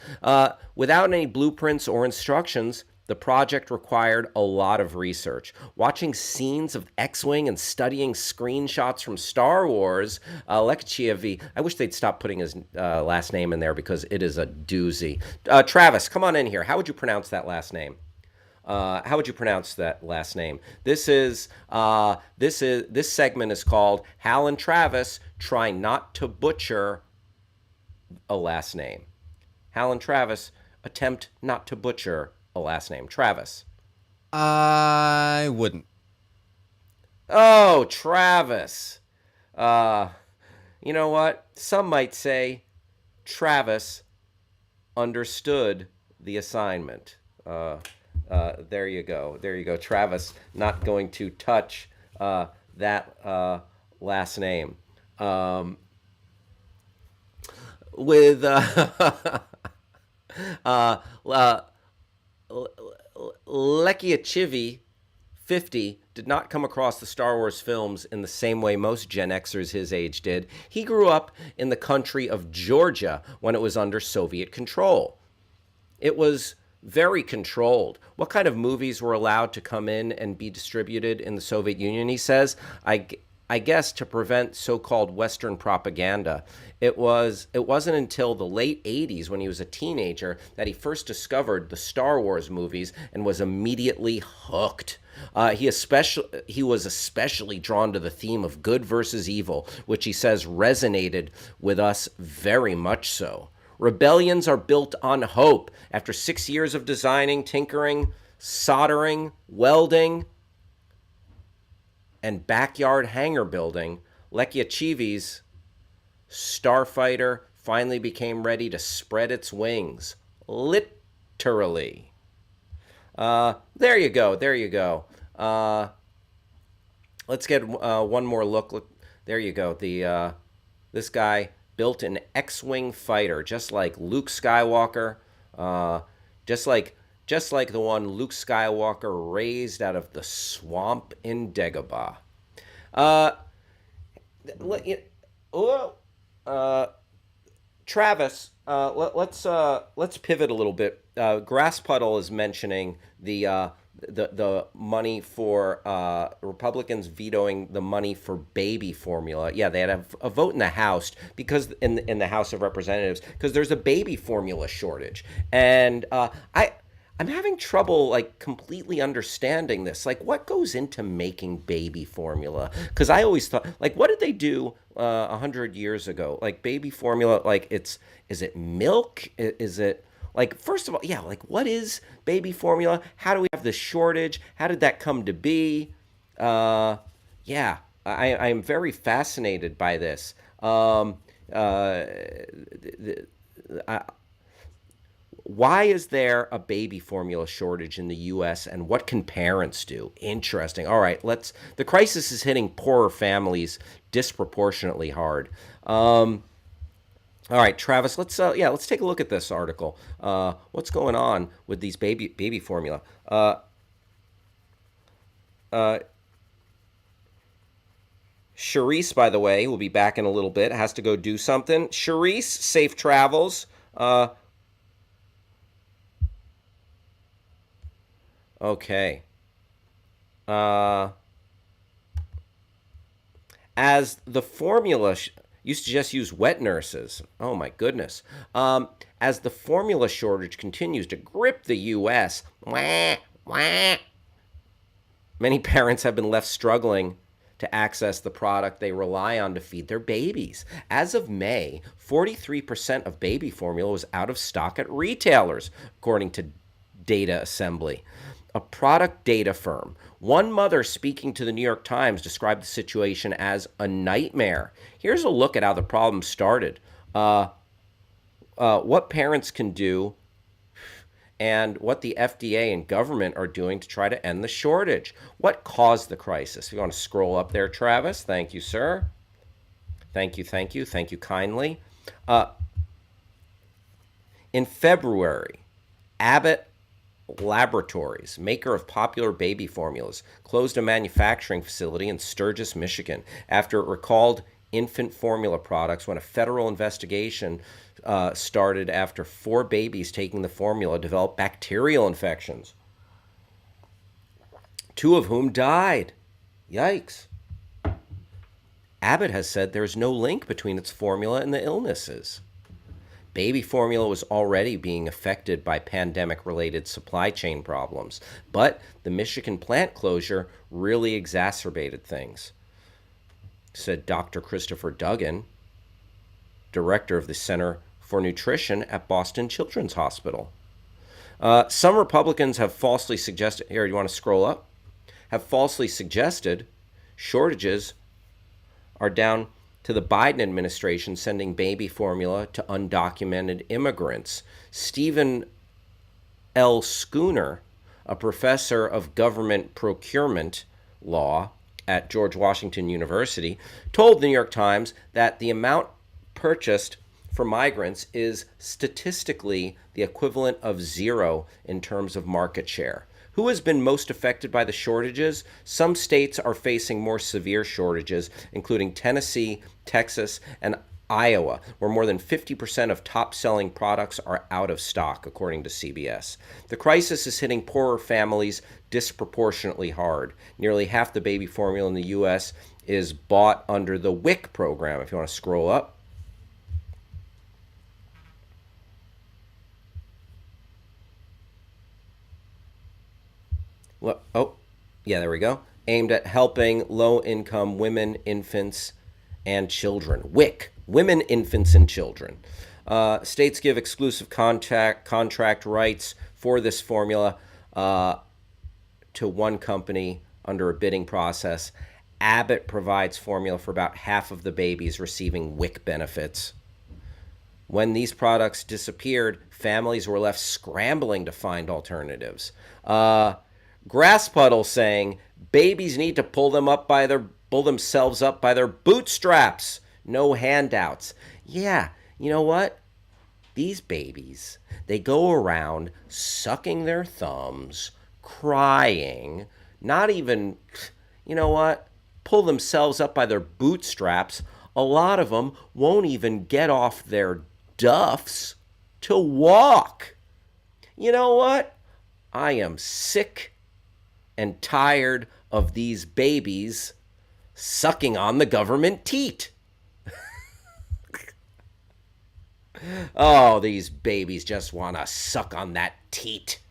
Without any blueprints or instructions, the project required a lot of research. Watching scenes of X-Wing and studying screenshots from Star Wars, Lekachievi, I wish they'd stop putting his last name in there because it is a doozy. Travis, come on in here. How would you pronounce that last name? This segment is called Hal and Travis Try Not to Butcher a Last Name. Hal and Travis attempt not to butcher a last name. Travis. I wouldn't. Oh, Travis. You know what? Some might say Travis understood the assignment. There you go. Travis not going to touch that last name. With Lekiachivi 50 did not come across the Star Wars films in the same way most Gen Xers his age did. He grew up in the country of Georgia when it was under Soviet control. It was very controlled. What kind of movies were allowed to come in and be distributed in the Soviet Union, he says? I guess to prevent so-called Western propaganda. It wasn't until the late 80s when he was a teenager that he first discovered the Star Wars movies and was immediately hooked. He was especially drawn to the theme of good versus evil, which he says resonated with us very much so. Rebellions are built on hope. After 6 years of designing, tinkering, soldering, welding, and backyard hangar building, Lekiachivi's starfighter finally became ready to spread its wings. Literally. There you go. Let's get one more look. There you go. This guy built an X-Wing fighter, just like Luke Skywalker, just like the one Luke Skywalker raised out of the swamp in Dagobah. Travis, let's pivot a little bit. Grass Puddle is mentioning the money for Republicans vetoing the money for baby formula. Yeah, they had a vote in the House because in the House of Representatives because there's a baby formula shortage, and I'm having trouble like completely understanding this. Like, what goes into making baby formula? Because I always thought, like, what did they do 100 years ago? Like baby formula, like is it milk? Is it like, first of all, yeah, like what is baby formula? How do we have this shortage? How did that come to be? I am very fascinated by this. Why is there a baby formula shortage in the U.S. and what can parents do? Interesting. All right, the crisis is hitting poorer families disproportionately hard. All right, Travis, let's take a look at this article. What's going on with these baby formula? Charisse, by the way, will be back in a little bit. Has to go do something. Charisse, safe travels. Okay. As the formula used to just use wet nurses. Oh my goodness. As the formula shortage continues to grip the U.S., many parents have been left struggling to access the product they rely on to feed their babies. As of May, 43% of baby formula was out of stock at retailers, according to Data Assembly, a product data firm. One mother speaking to the New York Times described the situation as a nightmare. Here's a look at how the problem started. What parents can do and what the FDA and government are doing to try to end the shortage. What caused the crisis? If you want to scroll up there, Travis. Thank you, sir. Thank you kindly. In February, Abbott Laboratories, maker of popular baby formulas, closed a manufacturing facility in Sturgis, Michigan, after it recalled infant formula products when a federal investigation started after 4 babies taking the formula developed bacterial infections, 2 of whom died. Yikes. Abbott has said there is no link between its formula and the illnesses. Baby formula was already being affected by pandemic-related supply chain problems, but the Michigan plant closure really exacerbated things, said Dr. Christopher Duggan, director of the Center for Nutrition at Boston Children's Hospital. Some Republicans have falsely suggested, here, you want to scroll up? Have falsely suggested shortages are down to the Biden administration sending baby formula to undocumented immigrants. Stephen L. Schooner, a professor of government procurement law at George Washington University, told the New York Times that the amount purchased for migrants is statistically the equivalent of 0 in terms of market share. Who has been most affected by the shortages? Some states are facing more severe shortages, including Tennessee, Texas, and Iowa, where more than 50% of top-selling products are out of stock, according to CBS. The crisis is hitting poorer families disproportionately hard. Nearly half the baby formula in the U.S. is bought under the WIC program, if you want to scroll up. Oh, yeah, there we go. Aimed at helping low-income women, infants, and children. WIC, Women, Infants, and Children. States give exclusive contract rights for this formula to one company under a bidding process. Abbott provides formula for about half of the babies receiving WIC benefits. When these products disappeared, families were left scrambling to find alternatives. Grass Puddle saying babies need to pull themselves up by their bootstraps. No handouts. Yeah, you know what? These babies, they go around sucking their thumbs, crying, not even, you know what? Pull themselves up by their bootstraps. A lot of them won't even get off their duffs to walk. You know what? I am sick and tired of these babies sucking on the government teat. Oh, these babies just want to suck on that teat.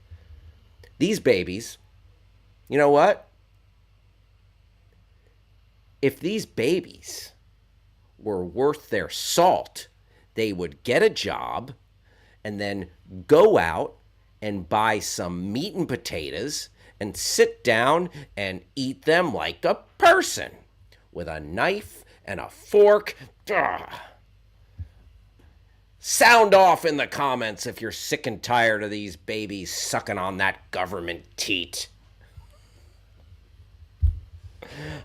These babies, you know what? If these babies were worth their salt, they would get a job and then go out and buy some meat and potatoes and sit down and eat them like a person with a knife and a fork. Ugh. Sound off in the comments if you're sick and tired of these babies sucking on that government teat.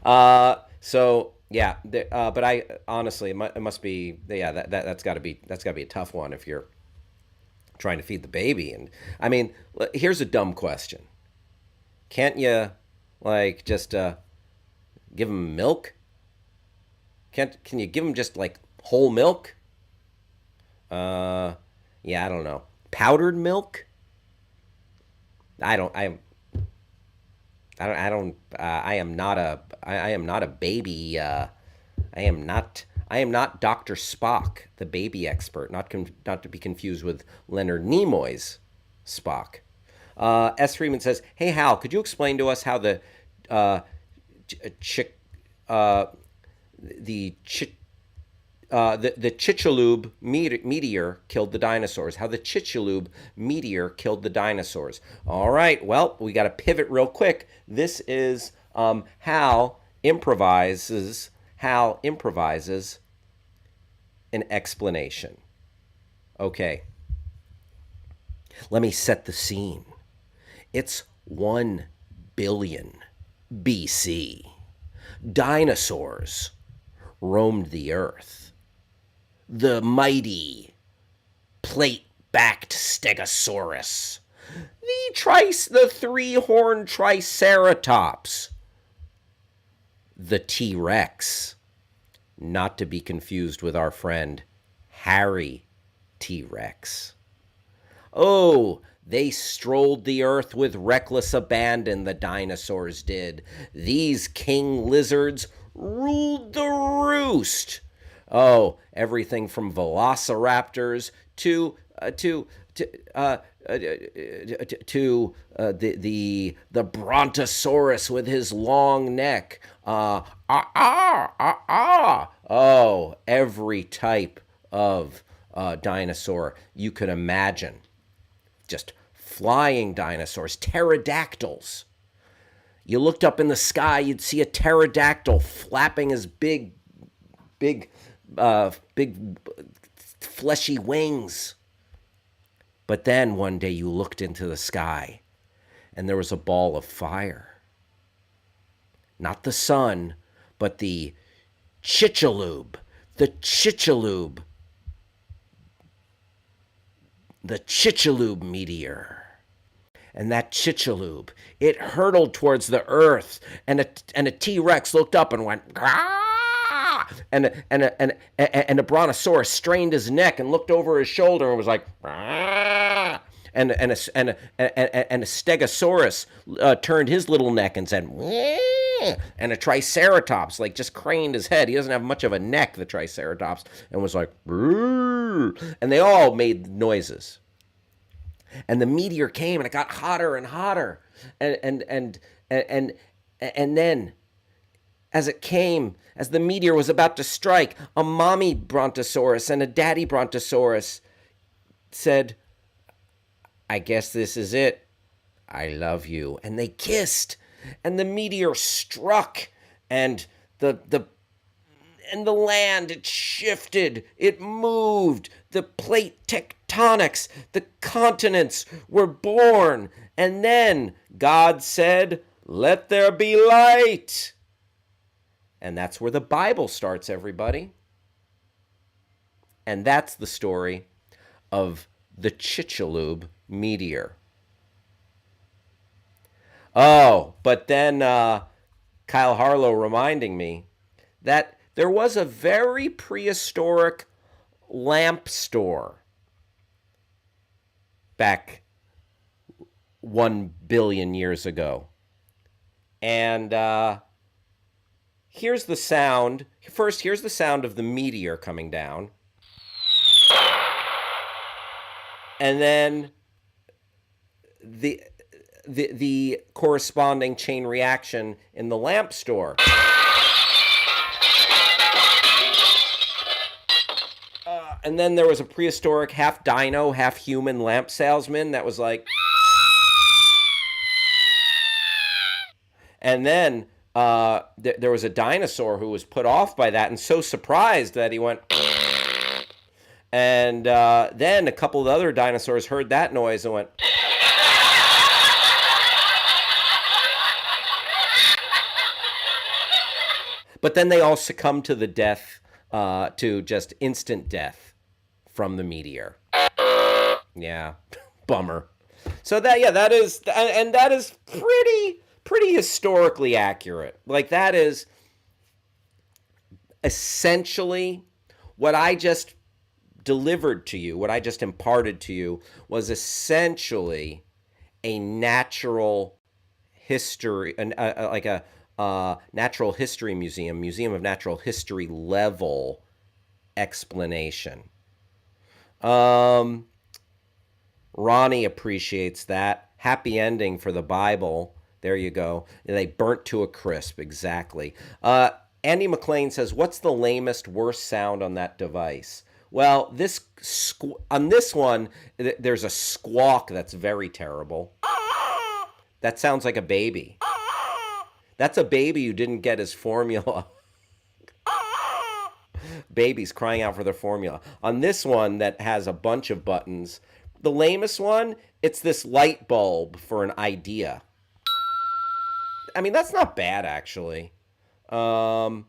So yeah, but I honestly, it must be, yeah, that's got to be a tough one if you're trying to feed the baby. And I mean, here's a dumb question. Can't you, like, just give them milk? Can you give them just, like, whole milk? Yeah, I don't know. Powdered milk? I am not a baby. I am not Dr. Spock, the baby expert, not to be confused with Leonard Nimoy's Spock. S. Freeman says, "Hey Hal, could you explain to us how the the Chicxulub meteor killed the dinosaurs. How the Chicxulub meteor killed the dinosaurs. All right, well, we got to pivot real quick. This is Hal improvises an explanation. Okay, let me set the scene. It's 1 billion BC. Dinosaurs roamed the earth. The mighty plate-backed Stegosaurus, the three-horned Triceratops, the T-Rex, not to be confused with our friend Harry T-Rex. Oh, they strolled the earth with reckless abandon, the dinosaurs did. These king lizards ruled the roost. Oh, everything from velociraptors to the brontosaurus with his long neck. Oh, every type of dinosaur you could imagine. Just flying dinosaurs, pterodactyls. You looked up in the sky, you'd see a pterodactyl flapping his big fleshy wings. But then one day you looked into the sky and there was a ball of fire. Not the sun, but the Chicxulub. The Chicxulub meteor. And that Chicxulub, it hurtled towards the earth, and a T-Rex looked up and went, "Grah!" and a brontosaurus strained his neck and looked over his shoulder and was like, "Grah!" and a Stegosaurus turned his little neck and said, "Wah!" And a Triceratops just craned his head. He doesn't have much of a neck, the Triceratops, and was like, "Brrr!" And they all made noises. And the meteor came, and it got hotter and hotter. And then, as it came, as the meteor was about to strike, a mommy brontosaurus and a daddy brontosaurus said, "I guess this is it. I love you." And they kissed, and the meteor struck, and the land, it shifted, it moved, the plate tectonics, the continents were born, and then God said, "Let there be light." And that's where the Bible starts, everybody. And that's the story of the Chicxulub meteor. Oh, but then Kyle Harlow reminding me that there was a very prehistoric lamp store back 1 billion years ago. And here's the sound. First, here's the sound of the meteor coming down. And then the corresponding chain reaction in the lamp store. And then there was a prehistoric half dino, half human lamp salesman that was like... And then there was a dinosaur who was put off by that and so surprised that he went... And then a couple of other dinosaurs heard that noise and went... But then they all succumbed to the death, to just instant death from the meteor. Yeah, bummer. So that is, and that is pretty historically accurate. Like, that is essentially what I just delivered to you, what I just imparted to you, was essentially a natural history, like a natural history museum of natural history level explanation. Ronnie appreciates that. Happy ending for the Bible. There you go. They burnt to a crisp. Exactly. Andy McLean says, what's the lamest, worst sound on that device? Well, on this one, there's a squawk that's very terrible. That sounds like a baby. That's a baby who didn't get his formula. Babies crying out for their formula. On this one that has a bunch of buttons, the lamest one, it's this light bulb for an idea. I mean, that's not bad, actually. Yeah.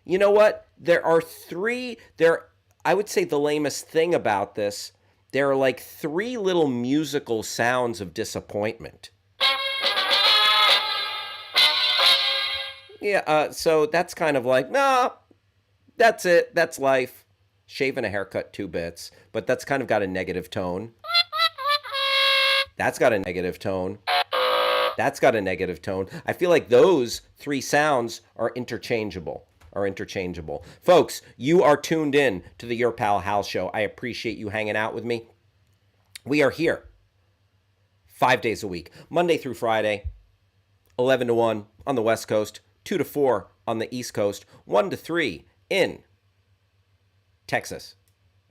You know what? There are I would say the lamest thing about this, there are like 3 little musical sounds of disappointment. Yeah, so that's kind of like, nah, that's it. That's life. Shave and a haircut, 2 bits. But that's kind of got a negative tone. That's got a negative tone. That's got a negative tone. I feel like those 3 sounds are interchangeable. Folks, you are tuned in to the Your Pal Hal Show. I appreciate you hanging out with me. We are here 5 days a week, Monday through Friday, 11 to 1 on the West Coast, 2 to 4 on the East Coast, 1 to 3 in Texas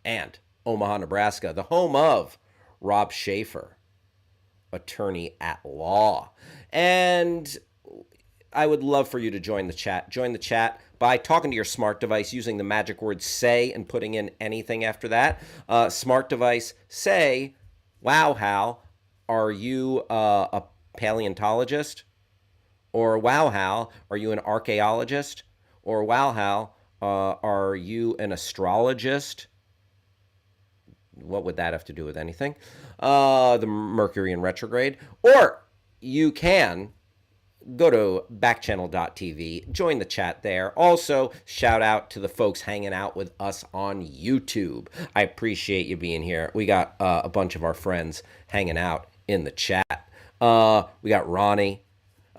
and Omaha, Nebraska, the home of Rob Schaefer, attorney at law. And I would love for you to join the chat. Join the chat by talking to your smart device using the magic word say and putting in anything after that. Smart device, say, wow, Hal, are you a paleontologist? Or wow, Hal, are you an archaeologist? Or wow, Hal, are you an astrologist? What would that have to do with anything? The Mercury in retrograde. Or you can go to backchannel.tv, join the chat there. Also, shout out to the folks hanging out with us on YouTube. I appreciate you being here. We got a bunch of our friends hanging out in the chat. We got Ronnie.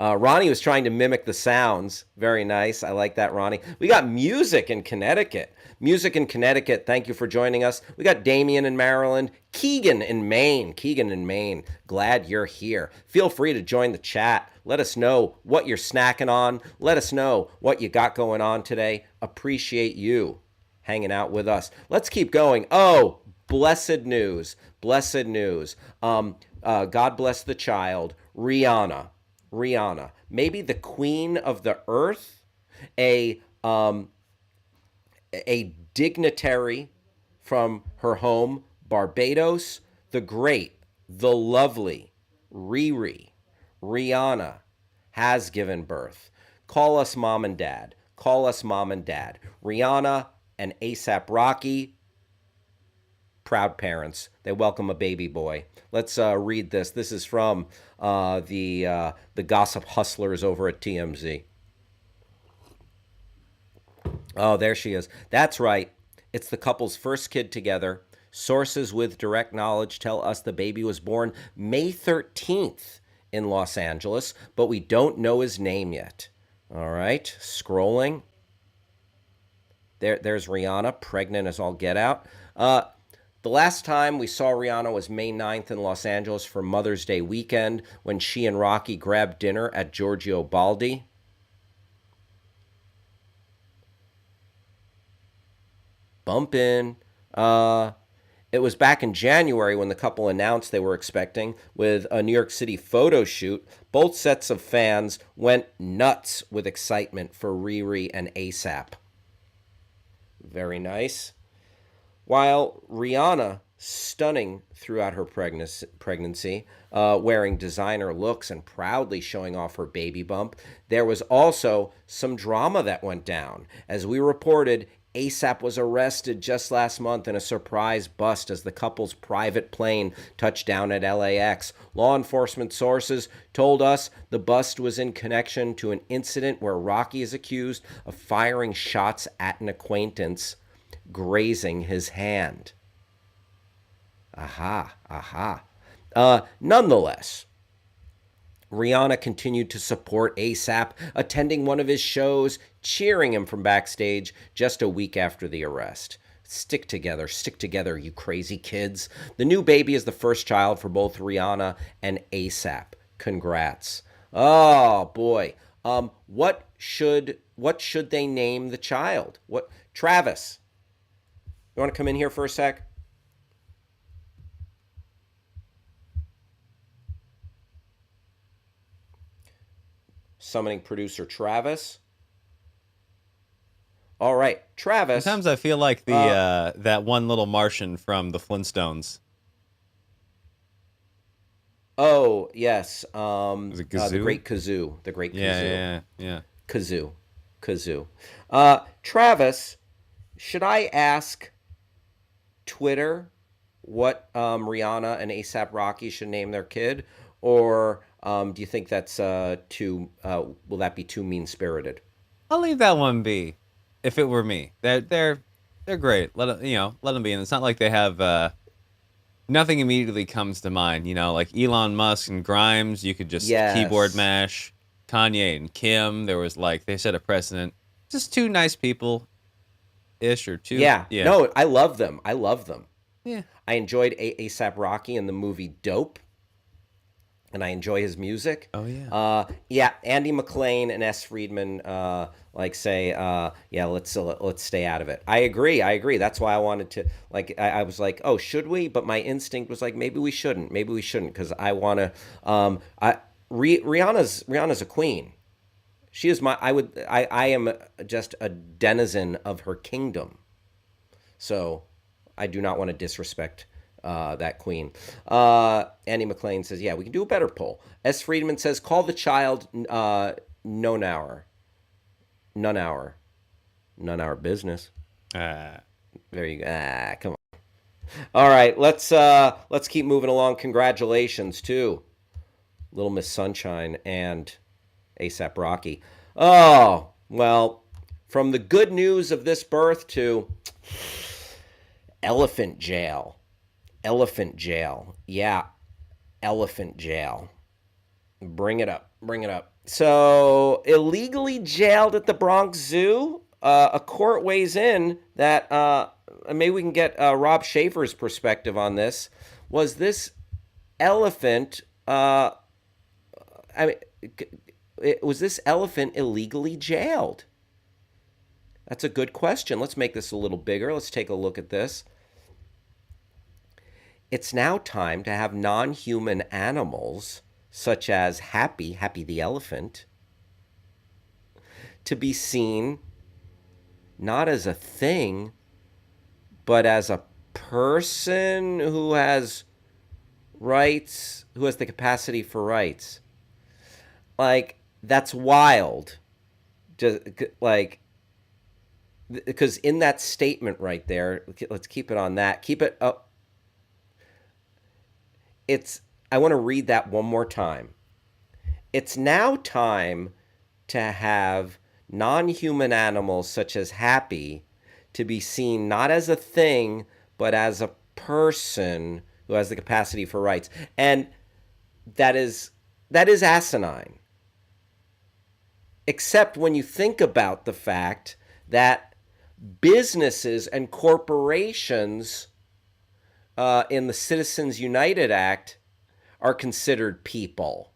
Ronnie was trying to mimic the sounds. Very nice. I like that, Ronnie. We got Music in Connecticut. Music in Connecticut, thank you for joining us. We got Damien in Maryland. Keegan in Maine. Glad you're here. Feel free to join the chat. Let us know what you're snacking on. Let us know what you got going on today. Appreciate you hanging out with us. Let's keep going. Oh, blessed news. Blessed news. God bless the child. Rihanna, maybe the queen of the earth, a dignitary from her home, Barbados, the great, the lovely Rihanna has given birth. Call us mom and dad. Rihanna and A$AP Rocky, proud parents. They welcome a baby boy. Let's read this. This is from the gossip hustlers over at TMZ. Oh, there she is. That's right. It's the couple's first kid together. Sources with direct knowledge tell us the baby was born May 13th in Los Angeles, but we don't know his name yet. All right, scrolling. There's Rihanna, pregnant as all get out. The last time we saw Rihanna was May 9th in Los Angeles for Mother's Day weekend when she and Rocky grabbed dinner at Giorgio Baldi. Bumpin'. It was back in January when the couple announced they were expecting with a New York City photo shoot. Both sets of fans went nuts with excitement for Riri and A$AP. Very nice. While Rihanna, stunning throughout her pregnancy, wearing designer looks and proudly showing off her baby bump, there was also some drama that went down. As we reported, A$AP was arrested just last month in a surprise bust as the couple's private plane touched down at LAX. Law enforcement sources told us the bust was in connection to an incident where Rocky is accused of firing shots at an acquaintance, grazing his hand. Nonetheless, Rihanna continued to support A$AP, attending one of his shows, cheering him from backstage just a week after the arrest. Stick together, you crazy kids. The new baby is the first child for both Rihanna and A$AP. Congrats. Oh boy. What should they name the child? What, Travis? You want to come in here for a sec? Summoning producer Travis. All right, Travis. Sometimes I feel like the that one little Martian from the Flintstones. Oh yes, Was it Gazoo? the Great Kazoo. The Great Kazoo. Yeah. Kazoo. Travis, should I ask Twitter what Rihanna and A$AP Rocky should name their kid, or do you think that's too? Will that be too mean-spirited? I'll leave that one be. If it were me, they're great. Let them be. And it's not like they have. Nothing immediately comes to mind. Like Elon Musk and Grimes, you could just keyboard mash. Kanye and Kim, there was they set a precedent. Just two nice people, ish or two. Yeah. No, I love them. Yeah. I enjoyed A$AP Rocky in the movie Dope, and I enjoy his music. Oh yeah. Yeah. Andy McLean and S. Friedman let's stay out of it. I agree. That's why I wanted to I was like, oh, should we? But my instinct was like, maybe we shouldn't, because I want to. Rihanna's a queen. She is I am just a denizen of her kingdom. So I do not want to disrespect that queen. Andy McLean says, yeah, we can do a better poll. S. Friedman says, call the child None Hour business. There you go. Come on. All right, let's keep moving along. Congratulations to Little Miss Sunshine and A$AP Rocky. Oh, well, from the good news of this birth to elephant jail. Yeah, elephant jail. Bring it up. So, illegally jailed at the Bronx Zoo. A court weighs in that maybe we can get Rob Schaefer's perspective on this. Was this elephant? Was this elephant illegally jailed? That's a good question. Let's make this a little bigger. Let's take a look at this. It's now time to have non-human animals, such as Happy the elephant, to be seen not as a thing, but as a person who has rights, who has the capacity for rights. That's wild. Because in that statement right there, let's keep it on that. Keep it up. I want to read that one more time. It's now time to have non-human animals such as Happy to be seen not as a thing, but as a person who has the capacity for rights. And that is asinine. Except when you think about the fact that businesses and corporations in the Citizens United Act are considered people.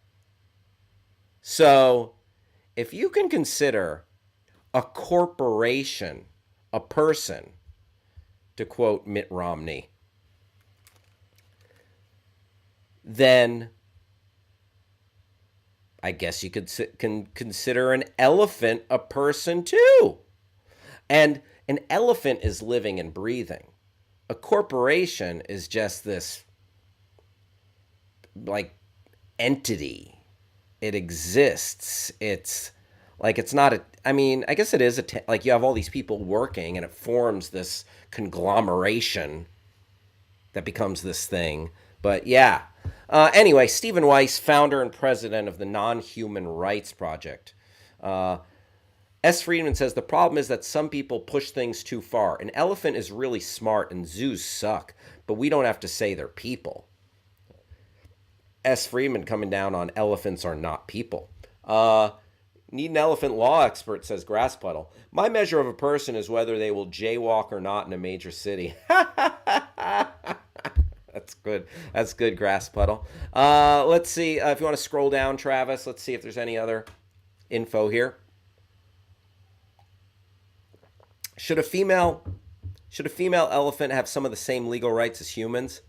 So if you can consider a corporation a person, to quote Mitt Romney, then I guess you can consider an elephant a person too. And an elephant is living and breathing. A corporation is just this entity. It exists. It's not I guess it is you have all these people working and it forms this conglomeration that becomes this thing. But yeah. Anyway, Stephen Weiss, founder and president of the Non-Human Rights Project. S. Friedman says, the problem is that some people push things too far. An elephant is really smart and zoos suck, but we don't have to say they're people. S. Friedman coming down on elephants are not people. Need an elephant law expert, says Grass Puddle. My measure of a person is whether they will jaywalk or not in a major city. That's That's good. That's good, Grass Puddle. Let's see if you want to scroll down, Travis. Let's see if there's any other info here. Should a female elephant have some of the same legal rights as humans?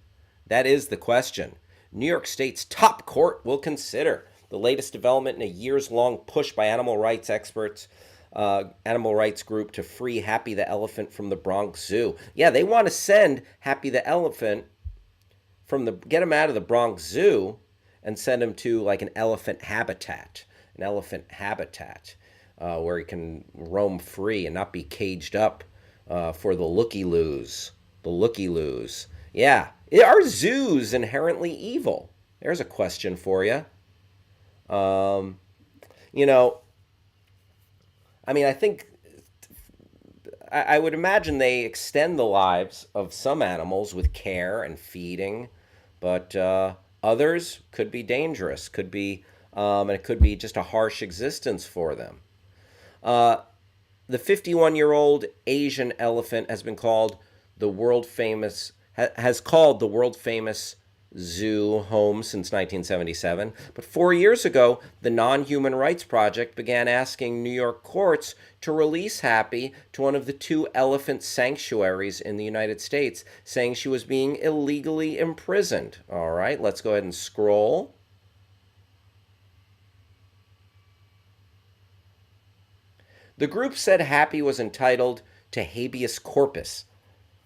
That is the question. New York State's top court will consider the latest development in a years-long push by animal rights experts, animal rights group to free Happy the elephant from the Bronx Zoo. Yeah, they want to send Happy the elephant get him out of the Bronx Zoo and send him to like an elephant habitat, where he can roam free and not be caged up for the looky-loos. Yeah. Are zoos inherently evil? There's a question for you. I think I would imagine they extend the lives of some animals with care and feeding, but others could be dangerous. And it could be just a harsh existence for them. The 51-year-old Asian elephant has called the world famous zoo home since 1977. But 4 years ago, the Non-Human Rights Project began asking New York courts to release Happy to one of the 2 elephant sanctuaries in the United States, saying she was being illegally imprisoned. All right, let's go ahead and scroll. The group said Happy was entitled to habeas corpus,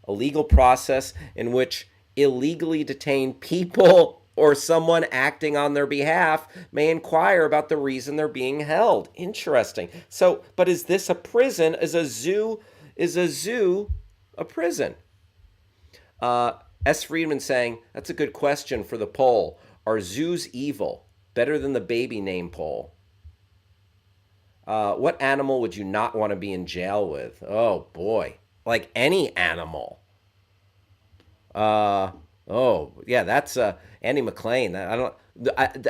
a legal process in which illegally detained people or someone acting on their behalf may inquire about the reason they're being held. Interesting. So, but is this a prison? Is a zoo a prison? S. Friedman saying, that's a good question for the poll. Are zoos evil? Better than the baby name poll. What animal would you not want to be in jail with? Oh, boy. Like any animal. That's Andy McLean. I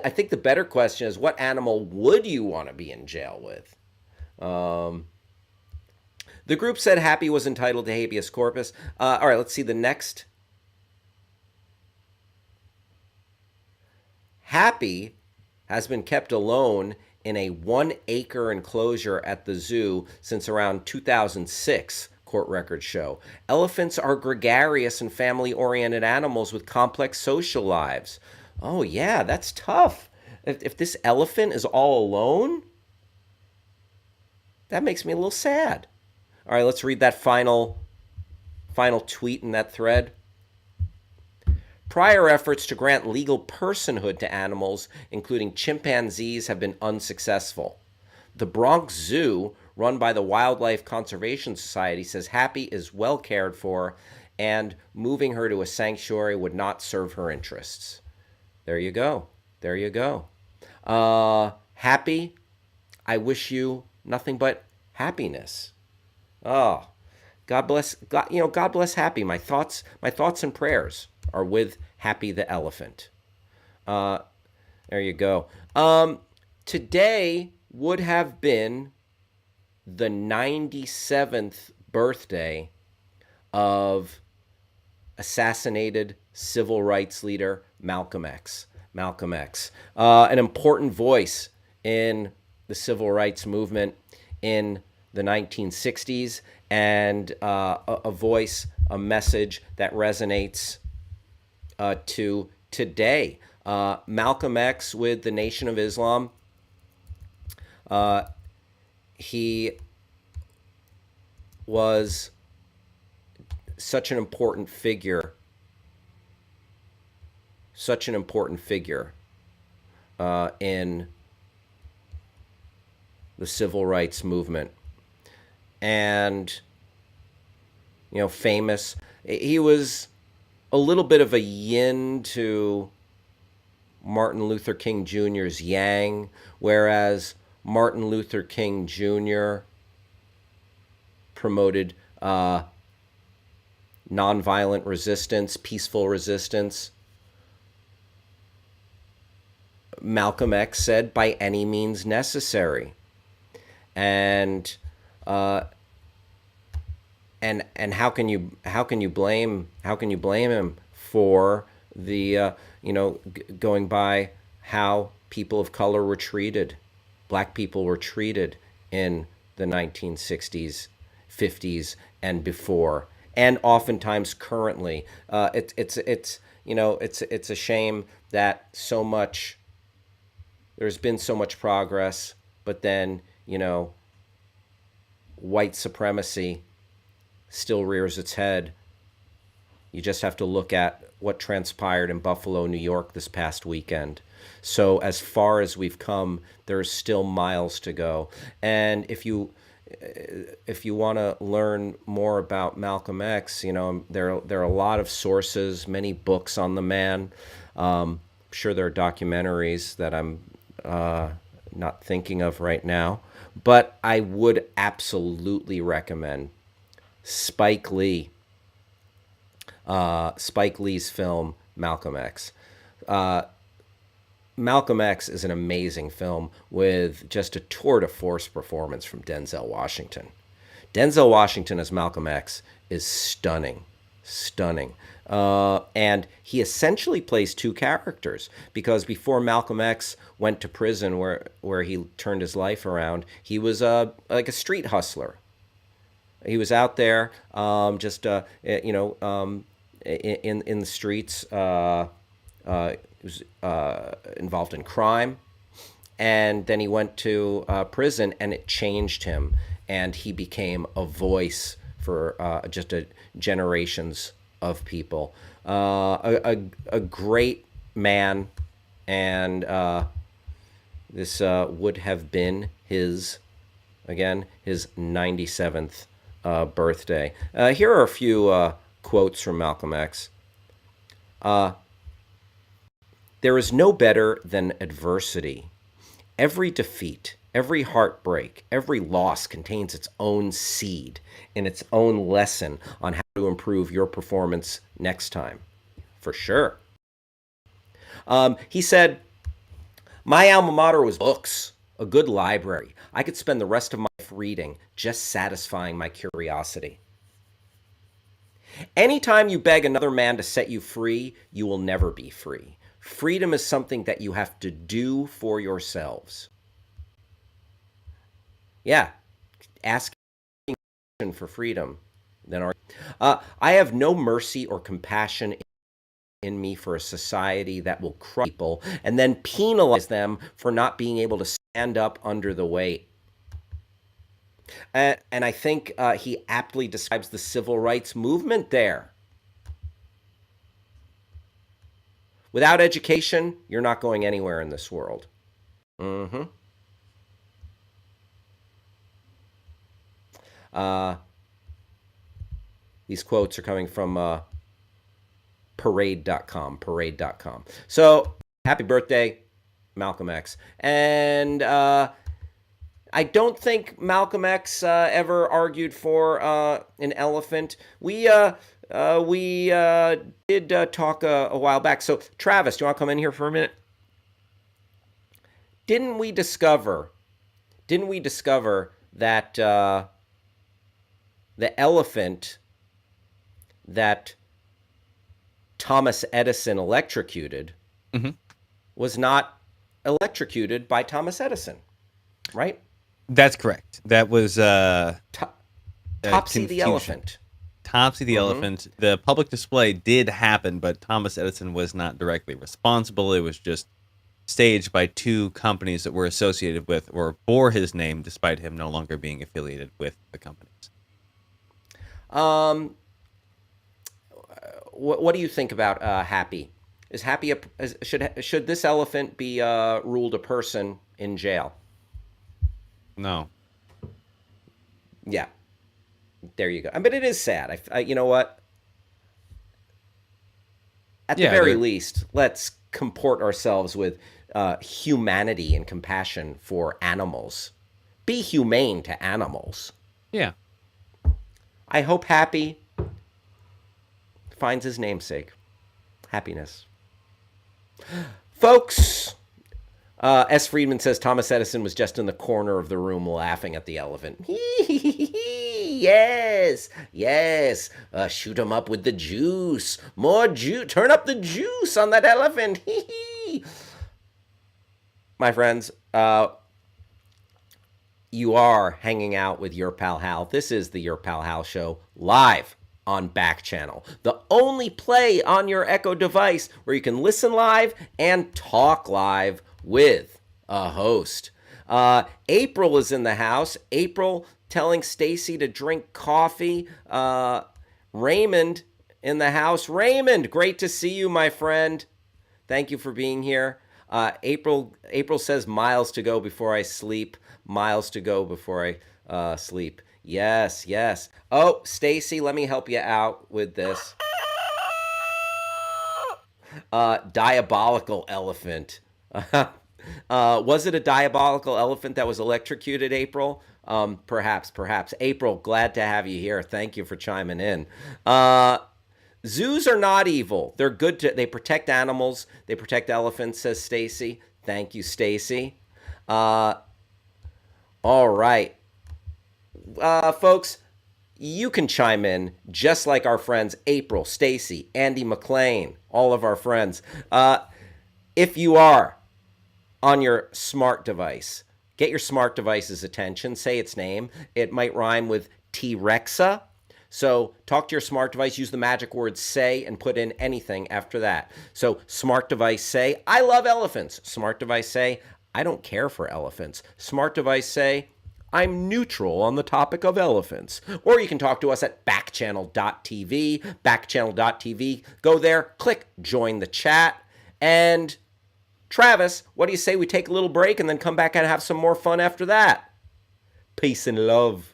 think the better question is, what animal would you want to be in jail with? The group said Happy was entitled to habeas corpus. All right, let's see the next. Happy has been kept alone in a 1-acre enclosure at the zoo since around 2006. Court records show. Elephants are gregarious and family-oriented animals with complex social lives. Oh, yeah, that's tough. If this elephant is all alone, that makes me a little sad. All right, let's read that final tweet in that thread. Prior efforts to grant legal personhood to animals, including chimpanzees, have been unsuccessful. The Bronx Zoo, run by the Wildlife Conservation Society, says Happy is well cared for, and moving her to a sanctuary would not serve her interests. There you go. Happy, I wish you nothing but happiness. Oh, God bless Happy. My thoughts and prayers are with Happy the elephant. There you go. Today would have been the 97th birthday of assassinated civil rights leader Malcolm X. An important voice in the civil rights movement in the 1960s, and a voice, a message that resonates to today. Malcolm X with the Nation of Islam. He was such an important figure in the civil rights movement, and famous. He was a little bit of a yin to Martin Luther King Jr.'s yang, whereas Martin Luther King Jr. promoted nonviolent resistance, peaceful resistance. Malcolm X said, by any means necessary. And how can you blame him for going by how people of color were treated, black people were treated in the 1960s, 50s, and before, and oftentimes currently. It's a shame that there's been so much progress, but then white supremacy still rears its head. You just have to look at what transpired in Buffalo, New York this past weekend. So as far as we've come, there's still miles to go. And if you want to learn more about Malcolm X, there are a lot of sources, many books on the man. I'm sure there are documentaries that I'm not thinking of right now, but I would absolutely recommend Spike Lee's film Malcolm X. Malcolm X is an amazing film with just a tour de force performance from Denzel Washington. Denzel Washington as Malcolm X is stunning. And he essentially plays two characters, because before Malcolm X went to prison where he turned his life around, he was like a street hustler. He was out there in the streets. He was involved in crime, and then he went to prison, and it changed him, and he became a voice for generations of people. A great man, and this would have been his 97th birthday. Here are a few quotes from Malcolm X. There is no better than adversity. Every defeat, every heartbreak, every loss contains its own seed and its own lesson on how to improve your performance next time. For sure. He said, my alma mater was books, a good library. I could spend the rest of my life reading, just satisfying my curiosity. Anytime you beg another man to set you free, you will never be free. Freedom is something that you have to do for yourselves. Yeah, asking for freedom. I have no mercy or compassion in me for a society that will crush people and then penalize them for not being able to stand up under the weight. And I think he aptly describes the civil rights movement there. Without education, you're not going anywhere in this world. These quotes are coming from parade.com. So, happy birthday, Malcolm X. And I don't think Malcolm X ever argued for an elephant. We did talk a while back. So, Travis, do you want to come in here for a minute? Didn't we discover that the elephant that Thomas Edison electrocuted was not electrocuted by Thomas Edison, right? That's correct. That was Topsy the elephant. Topsy the elephant. The public display did happen, but Thomas Edison was not directly responsible. It was just staged by two companies that were associated with or bore his name, despite him no longer being affiliated with the companies. What do you think about Happy? Is Happy should this elephant be ruled a person in jail? No. Yeah. There you go. But it is sad. You know what? At the very least, let's comport ourselves with humanity and compassion for animals. Be humane to animals. Yeah. I hope Happy finds his namesake. Happiness. Folks, S. Friedman says Thomas Edison was just in the corner of the room laughing at the elephant. Yes, yes. Shoot him up with the juice. More juice. Turn up the juice on that elephant. My friends, you are hanging out with your pal Hal. This is the Your Pal Hal Show live on Backchannel, the only play on your Echo device where you can listen live and talk live with a host. April is in the house. April telling Stacy to drink coffee. Raymond in the house. Raymond, great to see you, my friend. Thank you for being here. April says miles to go before I sleep. Miles to go before I sleep. Yes, yes. Oh, Stacy, let me help you out with this. Diabolical elephant. Was it a diabolical elephant that was electrocuted, April? Perhaps. April, glad to have you here. Thank you for chiming in. Zoos are not evil. They're good they protect animals. They protect elephants, says Stacy. Thank you, Stacy. All right. Folks, you can chime in just like our friends April, Stacy, Andy McLean, all of our friends. If you are on your smart device, get your smart device's attention, say its name. It might rhyme with T-Rexa. So talk to your smart device, use the magic word say, and put in anything after that. So smart device say, I love elephants. Smart device say, I don't care for elephants. Smart device say, I'm neutral on the topic of elephants. Or you can talk to us at backchannel.tv, backchannel.tv. Go there, click join the chat. And Travis, what do you say we take a little break and then come back and have some more fun after that? Peace and love.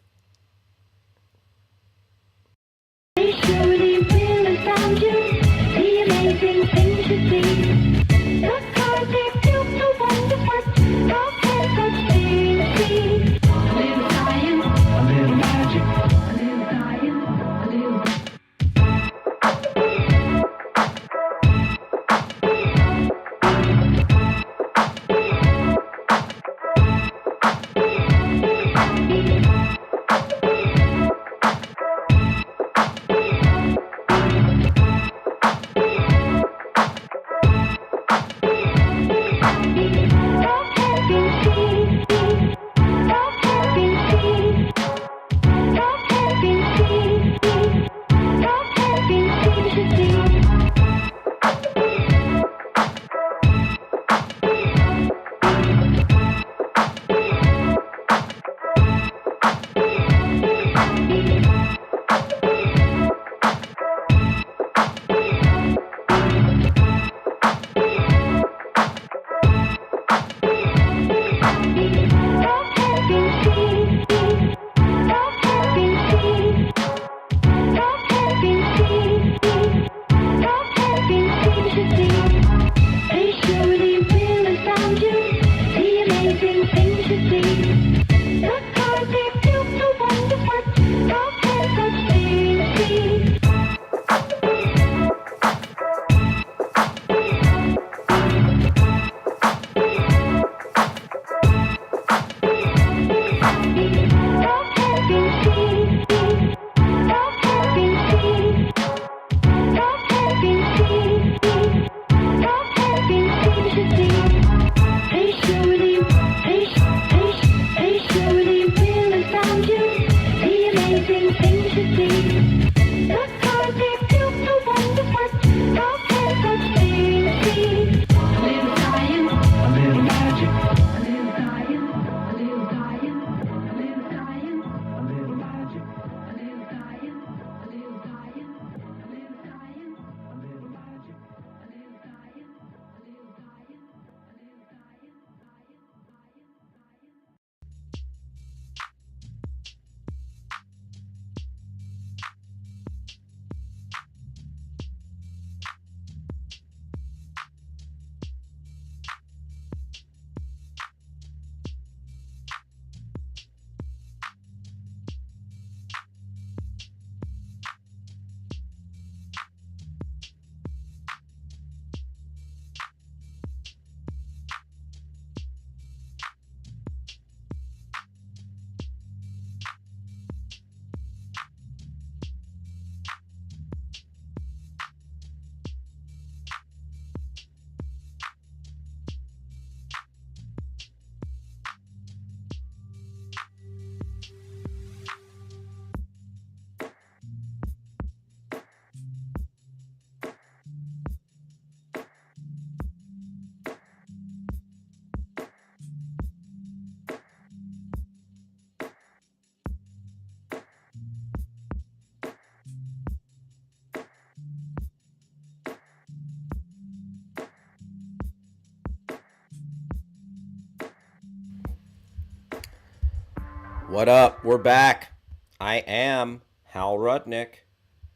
What up? We're back. I am Hal Rudnick.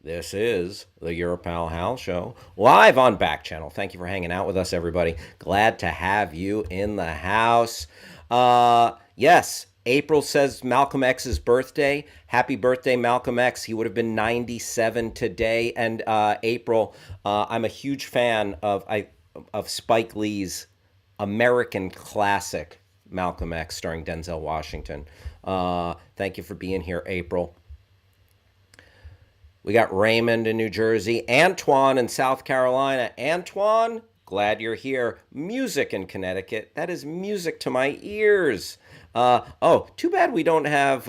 This is the Your Pal Hal Show, live on Backchannel. Thank you for hanging out with us, everybody. Glad to have you in the house. Yes, April says Malcolm X's birthday. Happy birthday, Malcolm X. He would have been 97 today. And April, I'm a huge fan of Spike Lee's American classic, Malcolm X, starring Denzel Washington. Thank you for being here, April. We got Raymond in New Jersey, Antoine in South Carolina. Antoine, glad you're here. Music in Connecticut. That is music to my ears. Too bad we don't have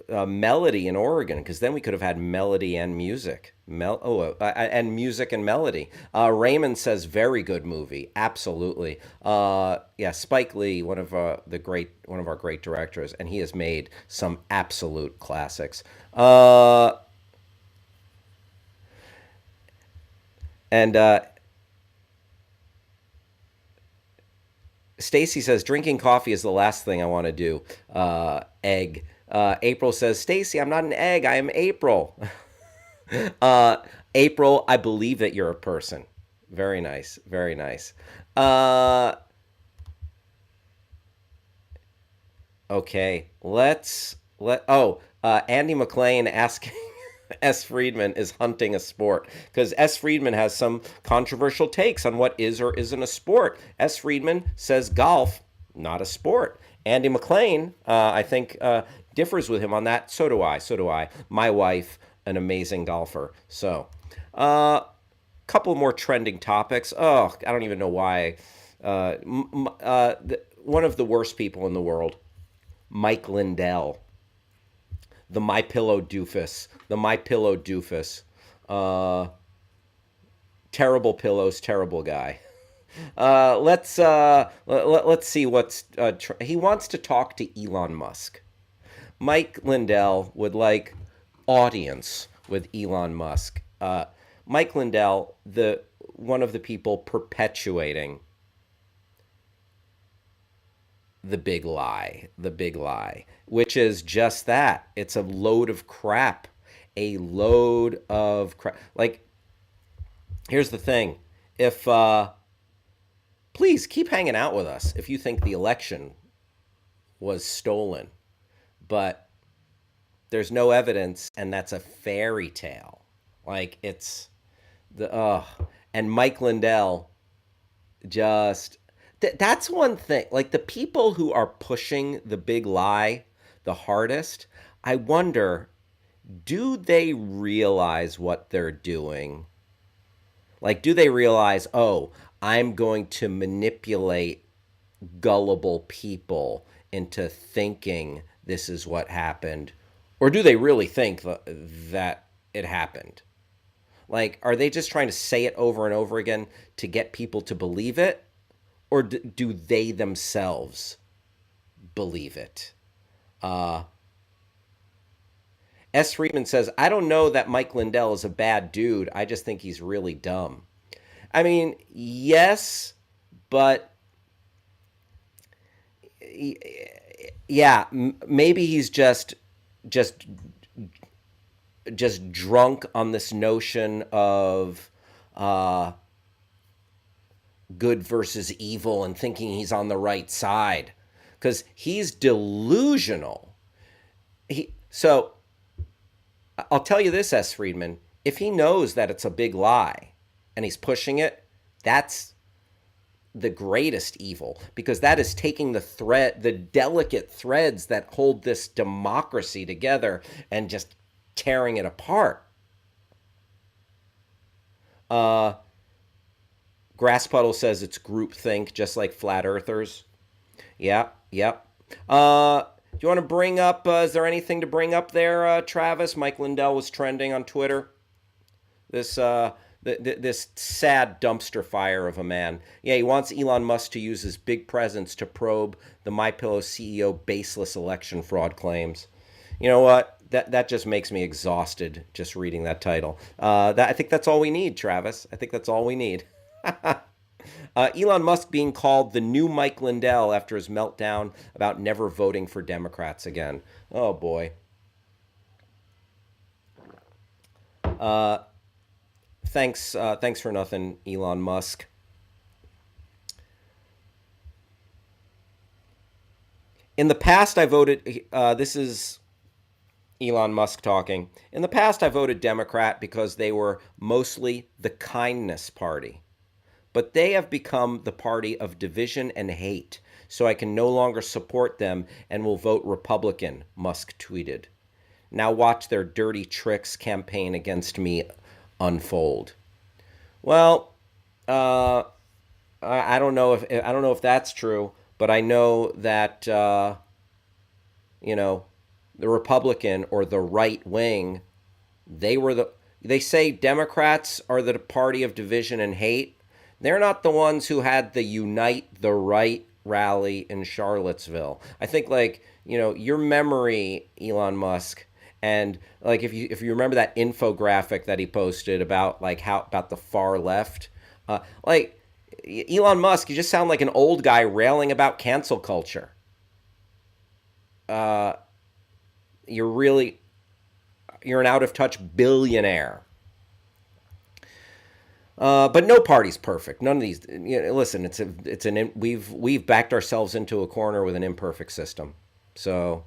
Melody in Oregon, because then we could have had Melody and music. And music and melody. Raymond says very good movie. Absolutely. Spike Lee, one of our great directors, and he has made some absolute classics. Stacy says drinking coffee is the last thing I want to do. Egg. April says, Stacy, I'm not an egg. I am April. April, I believe that you're a person. Very nice. Very nice. Okay. Andy McLean asking S. Friedman is hunting a sport, because S. Friedman has some controversial takes on what is or isn't a sport. S. Friedman says golf, not a sport. Andy McLean, I think, differs with him on that. So do I. My wife, an amazing golfer. So, couple more trending topics. I don't even know why. One of the worst people in the world, Mike Lindell. The My Pillow doofus. Terrible pillows, terrible guy. Let's see what's. He wants to talk to Elon Musk. Mike Lindell would like audience with Elon Musk. Mike Lindell, one of the people perpetuating the big lie, which is just that. It's a load of crap. Like, here's the thing. Please keep hanging out with us if you think the election was stolen, but there's no evidence, and that's a fairy tale. Like, it's and Mike Lindell just... That's one thing. Like, the people who are pushing the big lie the hardest, I wonder, do they realize what they're doing? Like, do they realize, I'm going to manipulate gullible people into thinking this is what happened? Or do they really think that it happened? Like, are they just trying to say it over and over again to get people to believe it? Or do they themselves believe it? S. Friedman says, I don't know that Mike Lindell is a bad dude. I just think he's really dumb. I mean, yes, but yeah, maybe he's just drunk on this notion of good versus evil and thinking he's on the right side, because he's delusional. So I'll tell you this, S. Friedman, if he knows that it's a big lie and he's pushing it, that's the greatest evil, because that is taking the delicate threads that hold this democracy together and just tearing it apart. Grasspuddle says it's groupthink, just like flat earthers. Yep. Do you want to bring up, is there anything to bring up there, Travis? Mike Lindell was trending on Twitter. This sad dumpster fire of a man. Yeah, he wants Elon Musk to use his big presence to probe the MyPillow CEO baseless election fraud claims. You know what? That just makes me exhausted just reading that title. I think that's all we need, Travis. I think that's all we need. Elon Musk being called the new Mike Lindell after his meltdown about never voting for Democrats again. Oh boy. Thanks for nothing, Elon Musk. In the past, I voted. This is Elon Musk talking. In the past, I voted Democrat because they were mostly the kindness party. But they have become the party of division and hate, so I can no longer support them and will vote Republican, Musk tweeted. Now watch their dirty tricks campaign against me unfold. Well, I don't know if that's true, but I know that the Republican or the right wing, they say Democrats are the party of division and hate. They're not the ones who had the Unite the Right rally in Charlottesville. I think your memory, Elon Musk, and if you remember that infographic that he posted about about the far left, Elon Musk, you just sound like an old guy railing about cancel culture. You're an out of touch billionaire. But no party's perfect. None of these. Listen, we've backed ourselves into a corner with an imperfect system. So,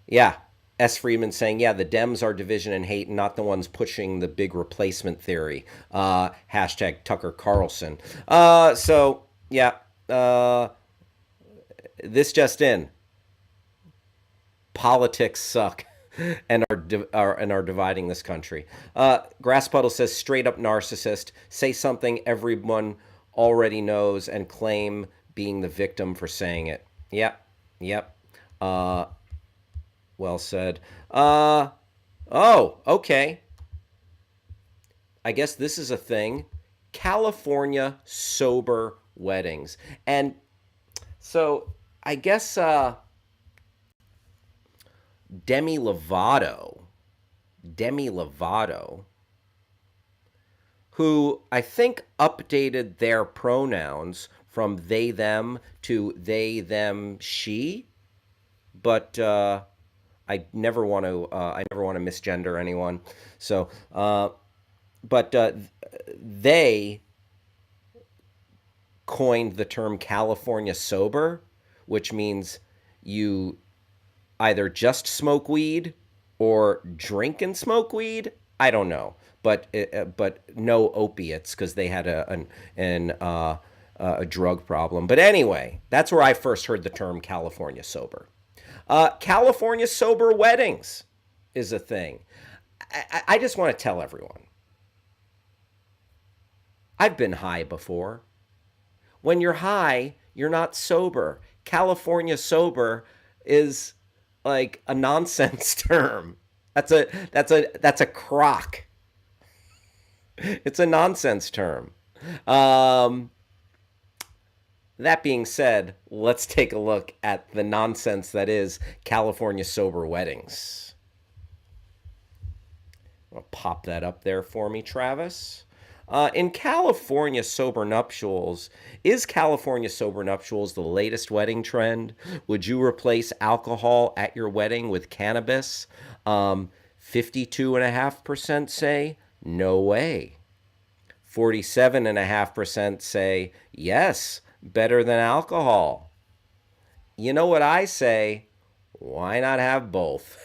yeah. S. Freeman saying, yeah, the Dems are division and hate, not the ones pushing the big replacement theory. Hashtag Tucker Carlson. So, yeah. This just in. Politics suck and are dividing this country. Grasspuddle says, straight up narcissist. Say something everyone already knows and claim being the victim for saying it. Yep. Well said. Oh, okay. I guess this is a thing. California sober weddings. And so I guess Demi Lovato, who I think updated their pronouns from they, them to they, them, she. But I never want to misgender anyone. So, but they coined the term California sober, which means you either just smoke weed or drink and smoke weed. I don't know, but no opiates because they had a drug problem. But anyway, that's where I first heard the term California sober. California sober weddings is a thing. I just want to tell everyone, I've been high before. When you're high, you're not sober. California sober is like a nonsense term. That's a crock. It's a nonsense term. That being said, let's take a look at the nonsense that is California sober weddings. I'll pop that up there for me, Travis. In California sober nuptials, is California sober nuptials the latest wedding trend? Would you replace alcohol at your wedding with cannabis? 52.5% say no way. 47.5% say yes, better than alcohol. You know what I say? Why not have both?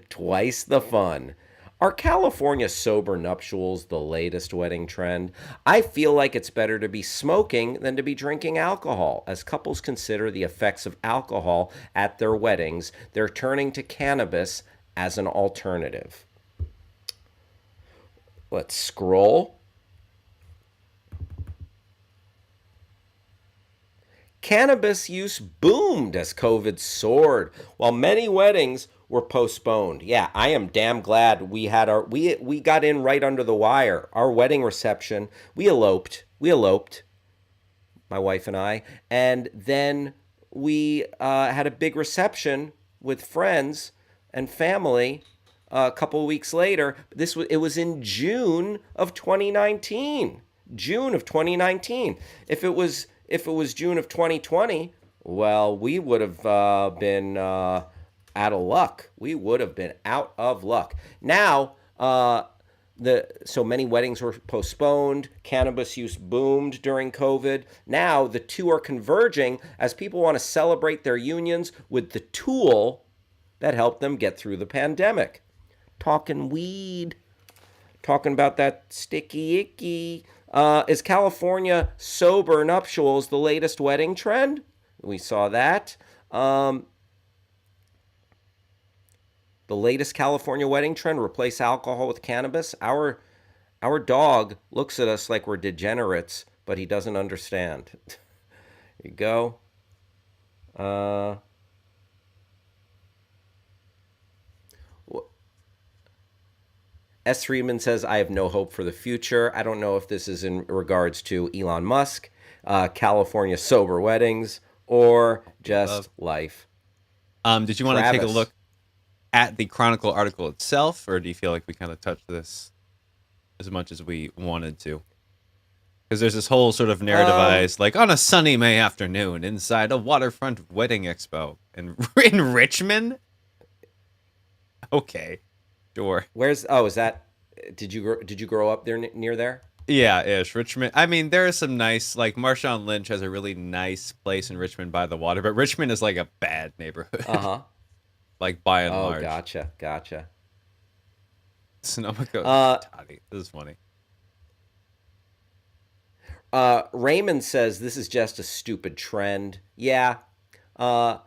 Twice the fun. Are California sober nuptials the latest wedding trend? I feel like it's better to be smoking than to be drinking alcohol. As couples consider the effects of alcohol at their weddings, they're turning to cannabis as an alternative. Let's scroll. Cannabis use boomed as COVID soared, while many weddings were postponed. Yeah, I am damn glad we had we got in right under the wire. Our wedding reception, we eloped, my wife and I, and then we had a big reception with friends and family a couple of weeks later. It was in June of 2019. June of 2019. If it was June of 2020, well, we would have been out of luck. We would have been out of luck. Now, so many weddings were postponed. Cannabis use boomed during COVID. Now the two are converging as people want to celebrate their unions with the tool that helped them get through the pandemic. Talking weed. Talking about that sticky icky. Is California sober nuptials the latest wedding trend? We saw that. The latest California wedding trend, replace alcohol with cannabis. Our dog looks at us like we're degenerates, but he doesn't understand. There you go. S. Freeman says, I have no hope for the future. I don't know if this is in regards to Elon Musk, California sober weddings, or just life. Did you want to take a look at the Chronicle article itself, or do you feel like we kind of touched this as much as we wanted to? Because there's this whole sort of narrativized, like, on a sunny May afternoon inside a waterfront wedding expo in Richmond? Okay. Sure. Is that? Did you grow up there near there? Yeah, ish. Richmond. I mean, there is some nice, like Marshawn Lynch has a really nice place in Richmond by the water, but Richmond is like a bad neighborhood. Like by and large. Oh, gotcha. Sonoma goes, Toddy. This is funny. Raymond says this is just a stupid trend. Yeah. You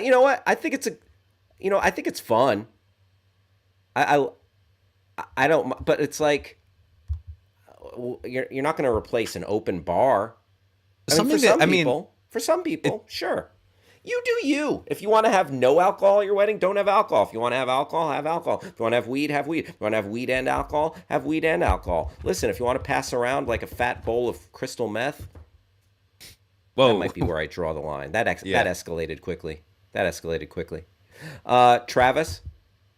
know what? I think it's fun. I don't, but it's like you're not going to replace an open bar. For some people, sure. You do you. If you want to have no alcohol at your wedding, don't have alcohol. If you want to have alcohol, have alcohol. If you want to have weed, have weed. If you want to have weed and alcohol, have weed and alcohol. Listen, if you want to pass around like a fat bowl of crystal meth, that might be where I draw the line. That escalated quickly. Travis?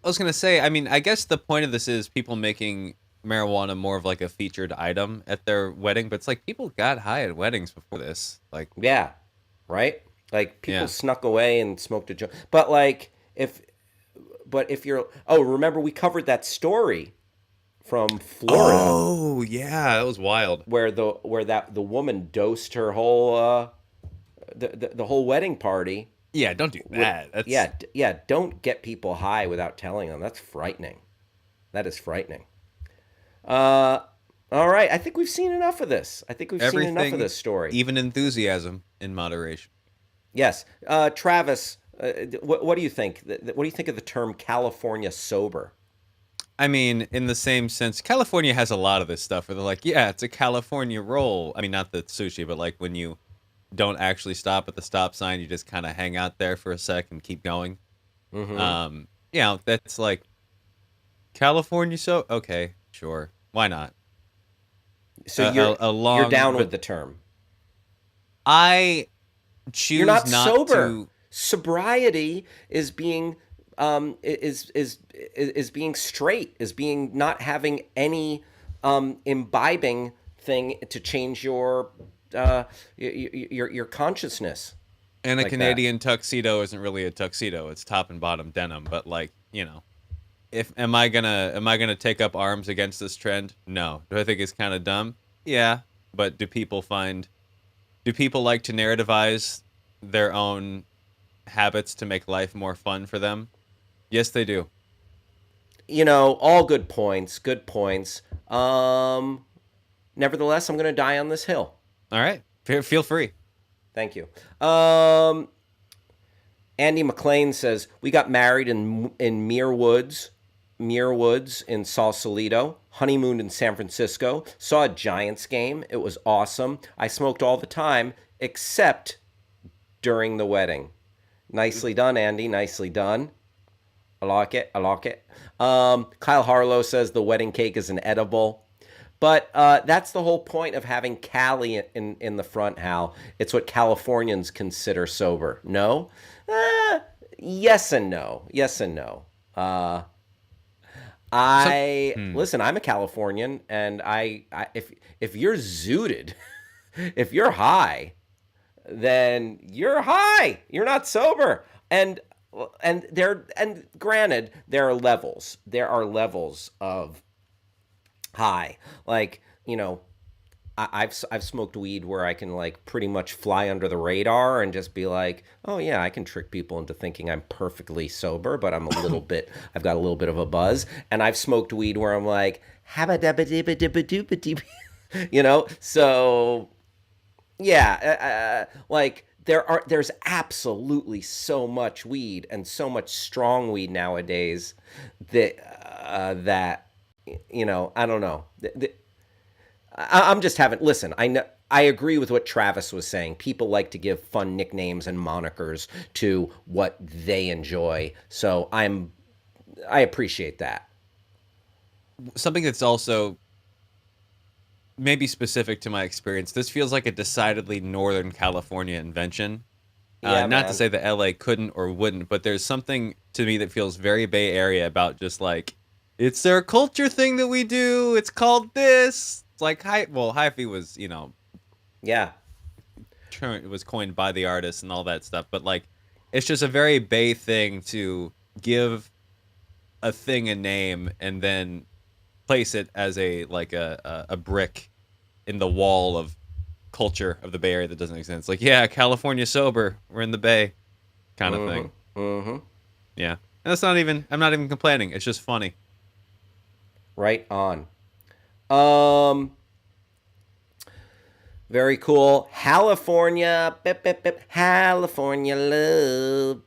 I was going to say, I mean, I guess the point of this is people making marijuana more of like a featured item at their wedding, but it's like people got high at weddings before this. Like, yeah, right? Like people snuck away and smoked a joint. But like if you're remember we covered that story from Florida. Oh, yeah, that was wild. Where the woman dosed her whole the whole wedding party. Yeah, don't do that. Yeah, don't get people high without telling them. That's frightening. That is frightening. All right, I think we've seen enough of this. Seen enough of this story. Even enthusiasm in moderation. Yes. Travis, what do you think? What do you think of the term California sober? I mean, in the same sense, California has a lot of this stuff where they're like, yeah, it's a California roll. I mean, not the sushi, but like when you don't actually stop at the stop sign, you just kind of hang out there for a sec and keep going. Mm-hmm. That's like California. So okay, sure, why not? So you're down with the term. I choose you're not sober. To... Sobriety is being is being straight, is being not having any imbibing thing to change your consciousness. And a Canadian tuxedo isn't really a tuxedo; it's top and bottom denim. But like, am I gonna take up arms against this trend? No. Do I think it's kind of dumb? Yeah. But do people like to narrativize their own habits to make life more fun for them? Yes, they do. All good points. Nevertheless, I'm going to die on this hill. All right. Feel free. Thank you. Andy McLean says, we got married in Muir Woods in Sausalito, honeymooned in San Francisco, saw a Giants game. It was awesome. I smoked all the time, except during the wedding. Nicely done, Andy. Nicely done. I like it. Kyle Harlow says the wedding cake is an edible. But that's the whole point of having Cali in the front, Hal. It's what Californians consider sober. No? Yes and no. Listen, I'm a Californian, and if you're zooted, if you're high, then you're high. You're not sober. And granted, there are levels. There are levels of high. Like, I've smoked weed where I can like pretty much fly under the radar and just be like, oh yeah, I can trick people into thinking I'm perfectly sober, but I've got a little bit of a buzz. And I've smoked weed where I'm like, so yeah, like there's absolutely so much weed and so much strong weed nowadays that I don't know. I'm just having, listen, I agree with what Travis was saying. People like to give fun nicknames and monikers to what they enjoy. So I appreciate that. Something that's also maybe specific to my experience. This feels like a decidedly Northern California invention. Not to say that LA couldn't or wouldn't, but there's something to me that feels very Bay Area about just like, it's their culture thing that we do. It's called this. It's like hyphy was, yeah, it was coined by the artist and all that stuff. But like, it's just a very Bay thing to give a thing a name and then place it as a brick in the wall of culture of the Bay Area that doesn't make sense. Like, yeah, California sober, we're in the Bay, kind of thing. Mm-hmm. Yeah, and I'm not even complaining. It's just funny. Right on. Very cool. California, California love.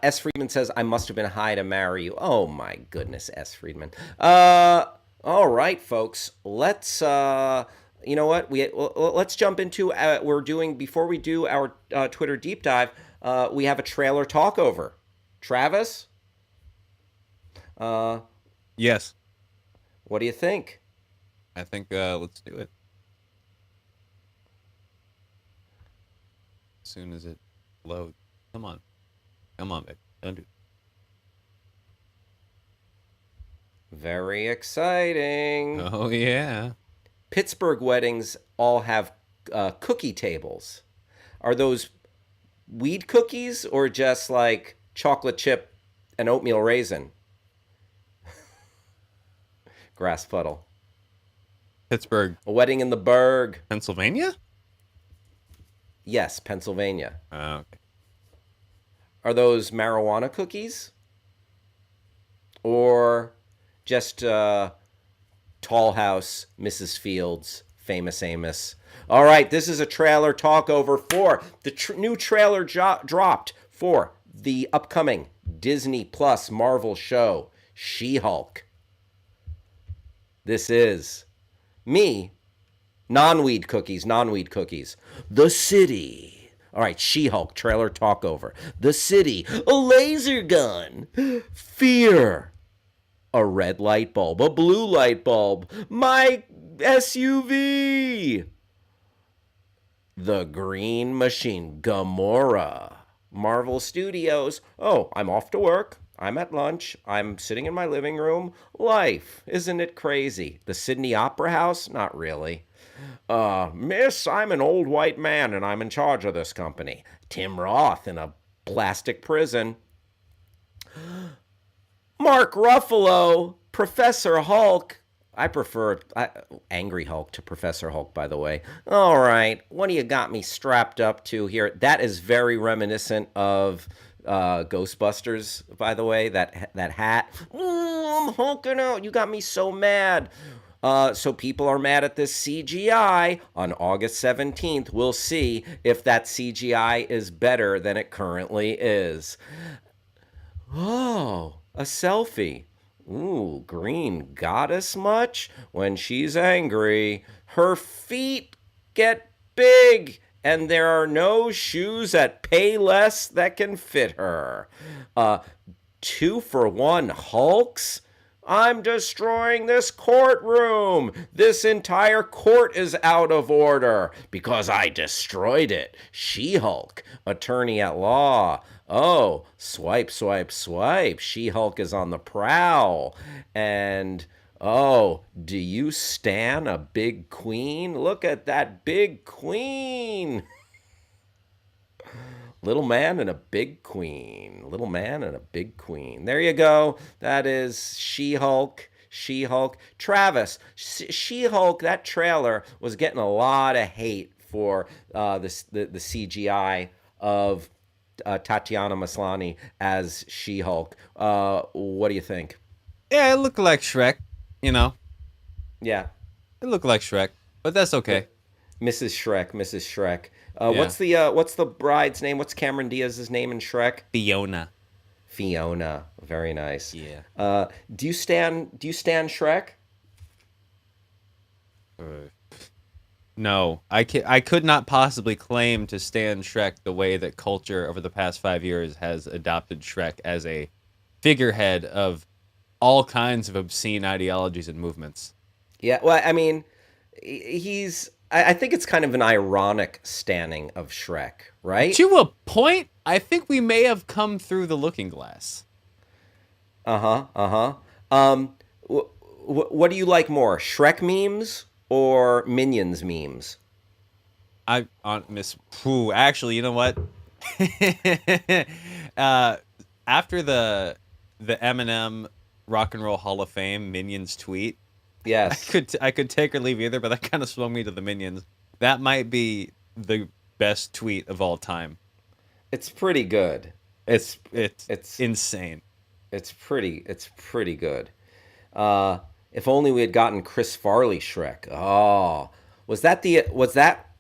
S. Friedman says, I must have been high to marry you. Oh my goodness, S. Friedman. All right, folks. Let's, you know what? Let's jump into, before we do our Twitter deep dive, we have a trailer talkover. Travis? Yes. What do you think? I think let's do it. As soon as it loads. Come on, babe. Don't do it. Very exciting. Oh yeah. Pittsburgh weddings all have cookie tables. Are those weed cookies or just like chocolate chip and oatmeal raisin? Grass puddle. Pittsburgh. A wedding in the Burgh. Pennsylvania? Yes, Pennsylvania. Oh, okay. Are those marijuana cookies? Or just Tall House, Mrs. Fields, Famous Amos? All right, this is a trailer talkover for the new trailer dropped for the upcoming Disney Plus Marvel show, She-Hulk. This is me, non-weed cookies. The city. All right, She-Hulk trailer talkover. The city, a laser gun. Fear, a red light bulb, a blue light bulb. My SUV. The Green Machine, Gamora. Marvel Studios. Oh, I'm off to work. I'm at lunch. I'm sitting in my living room. Life, isn't it crazy? The Sydney Opera House? Not really. Miss, I'm an old white man and I'm in charge of this company. Tim Roth in a plastic prison. Mark Ruffalo, Professor Hulk. I prefer Angry Hulk to Professor Hulk, by the way. All right, what do you got me strapped up to here? That is very reminiscent of Ghostbusters, by the way, that hat. I'm hulking out. You got me so mad. So people are mad at this CGI. On August 17th, we'll see if that CGI is better than it currently is. Oh, a selfie. Ooh, green goddess much? When she's angry, her feet get big. And there are no shoes at Payless that can fit her. 2-for-1 Hulks? I'm destroying this courtroom. This entire court is out of order because I destroyed it. She-Hulk, attorney at law. Oh, swipe, swipe, swipe. She-Hulk is on the prowl. And, oh, do you stan a big queen? Look at that big queen. Little man and a big queen. Little man and a big queen. There you go. That is She-Hulk. She-Hulk. Travis, She-Hulk, that trailer was getting a lot of hate for the CGI of Tatiana Maslany as She-Hulk. What do you think? Yeah, it looked like Shrek, you know. Yeah. It looked like Shrek, but that's okay. Mrs. Shrek, Mrs. Shrek. Yeah. What's the bride's name? What's Cameron Diaz's name in Shrek? Fiona. Fiona. Very nice. Yeah. Do you stand Shrek? No, I could not possibly claim to stand Shrek the way that culture over the past 5 years has adopted Shrek as a figurehead of all kinds of obscene ideologies and movements. Yeah, well, I mean, I think it's kind of an ironic standing of Shrek, right? To a point, I think we may have come through the looking glass. What do you like more, Shrek memes or Minions memes? Actually, you know what? After the Eminem Rock and Roll Hall of Fame Minions tweet, yes, I could take or leave either, but that kind of swung me to the Minions. That might be the best tweet of all time. It's pretty good. It's insane. It's pretty good. If only we had gotten Chris Farley Shrek. Oh, was that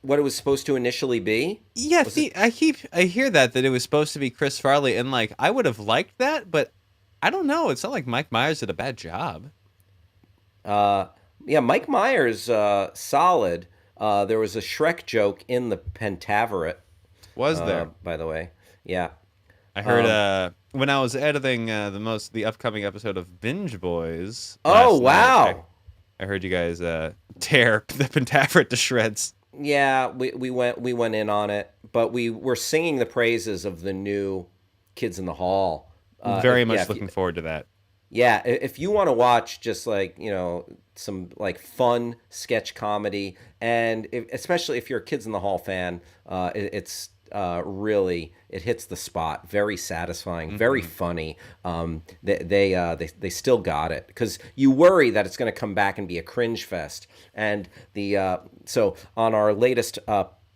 what it was supposed to initially be? Yeah, I hear that it was supposed to be Chris Farley, and like I would have liked that, but I don't know. It's not like Mike Myers did a bad job. Yeah, Mike Myers solid. There was a Shrek joke in the Pentaveret. Was there? By the way, yeah. I heard when I was editing the upcoming episode of Binge Boys. Oh wow! Night, I heard you guys tear the Pentaveret to shreds. Yeah, we went in on it, but we were singing the praises of the new Kids in the Hall. Very much looking forward to that. Yeah, if you want to watch just like, some like fun sketch comedy, and especially if you're a Kids in the Hall fan, it's really, it hits the spot. Very satisfying, very funny. They still got it, because you worry that it's going to come back and be a cringe fest. And so on our latest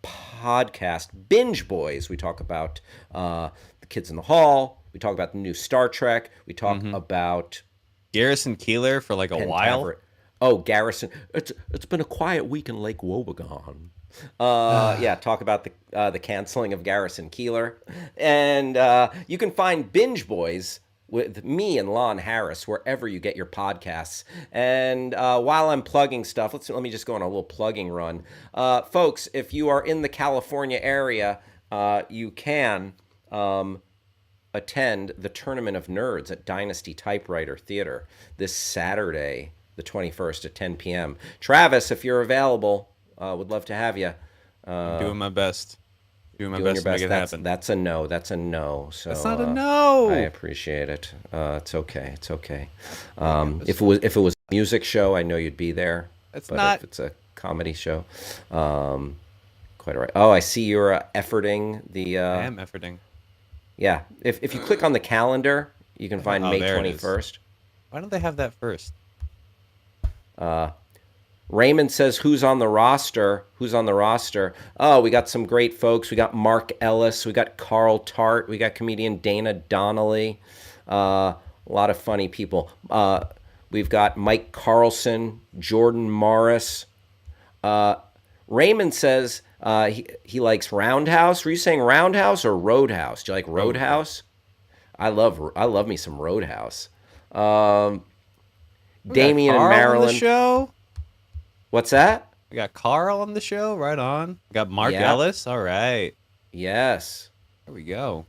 podcast, Binge Boys, we talk about the Kids in the Hall. We talk about the new Star Trek. We talk about Garrison Keillor for like a while. Oh, Garrison! It's been a quiet week in Lake Wobegon. Yeah, talk about the canceling of Garrison Keillor, and you can find Binge Boys with me and Lon Harris wherever you get your podcasts. And while I'm plugging stuff, let me just go on a little plugging run, folks. If you are in the California area, you can attend the Tournament of Nerds at Dynasty Typewriter Theater this Saturday, the 21st at 10 p.m. Travis, if you're available, would love to have you. Doing my best. Doing my best to make it happen. That's a no. That's a no. So that's not a no. I appreciate it. It's okay. It's okay. If it was a music show, I know you'd be there. It's but not. If it's a comedy show, quite all right. Oh, I see you're efforting the. I am efforting. Yeah. If you click on the calendar, you can find May 21st. Why don't they have that first? Raymond says, who's on the roster? Who's on the roster? Oh, we got some great folks. We got Mark Ellis. We got Carl Tart. We got comedian Dana Donnelly. A lot of funny people. We've got Mike Carlson, Jordan Morris. Raymond says he likes Roundhouse. Were you saying Roundhouse or Roadhouse? Do you like Roadhouse? I love me some Roadhouse. Damien and Marilyn. On the show? What's that? We got Carl on the show. Right on. We got Mark Ellis. All right. Yes. There we go.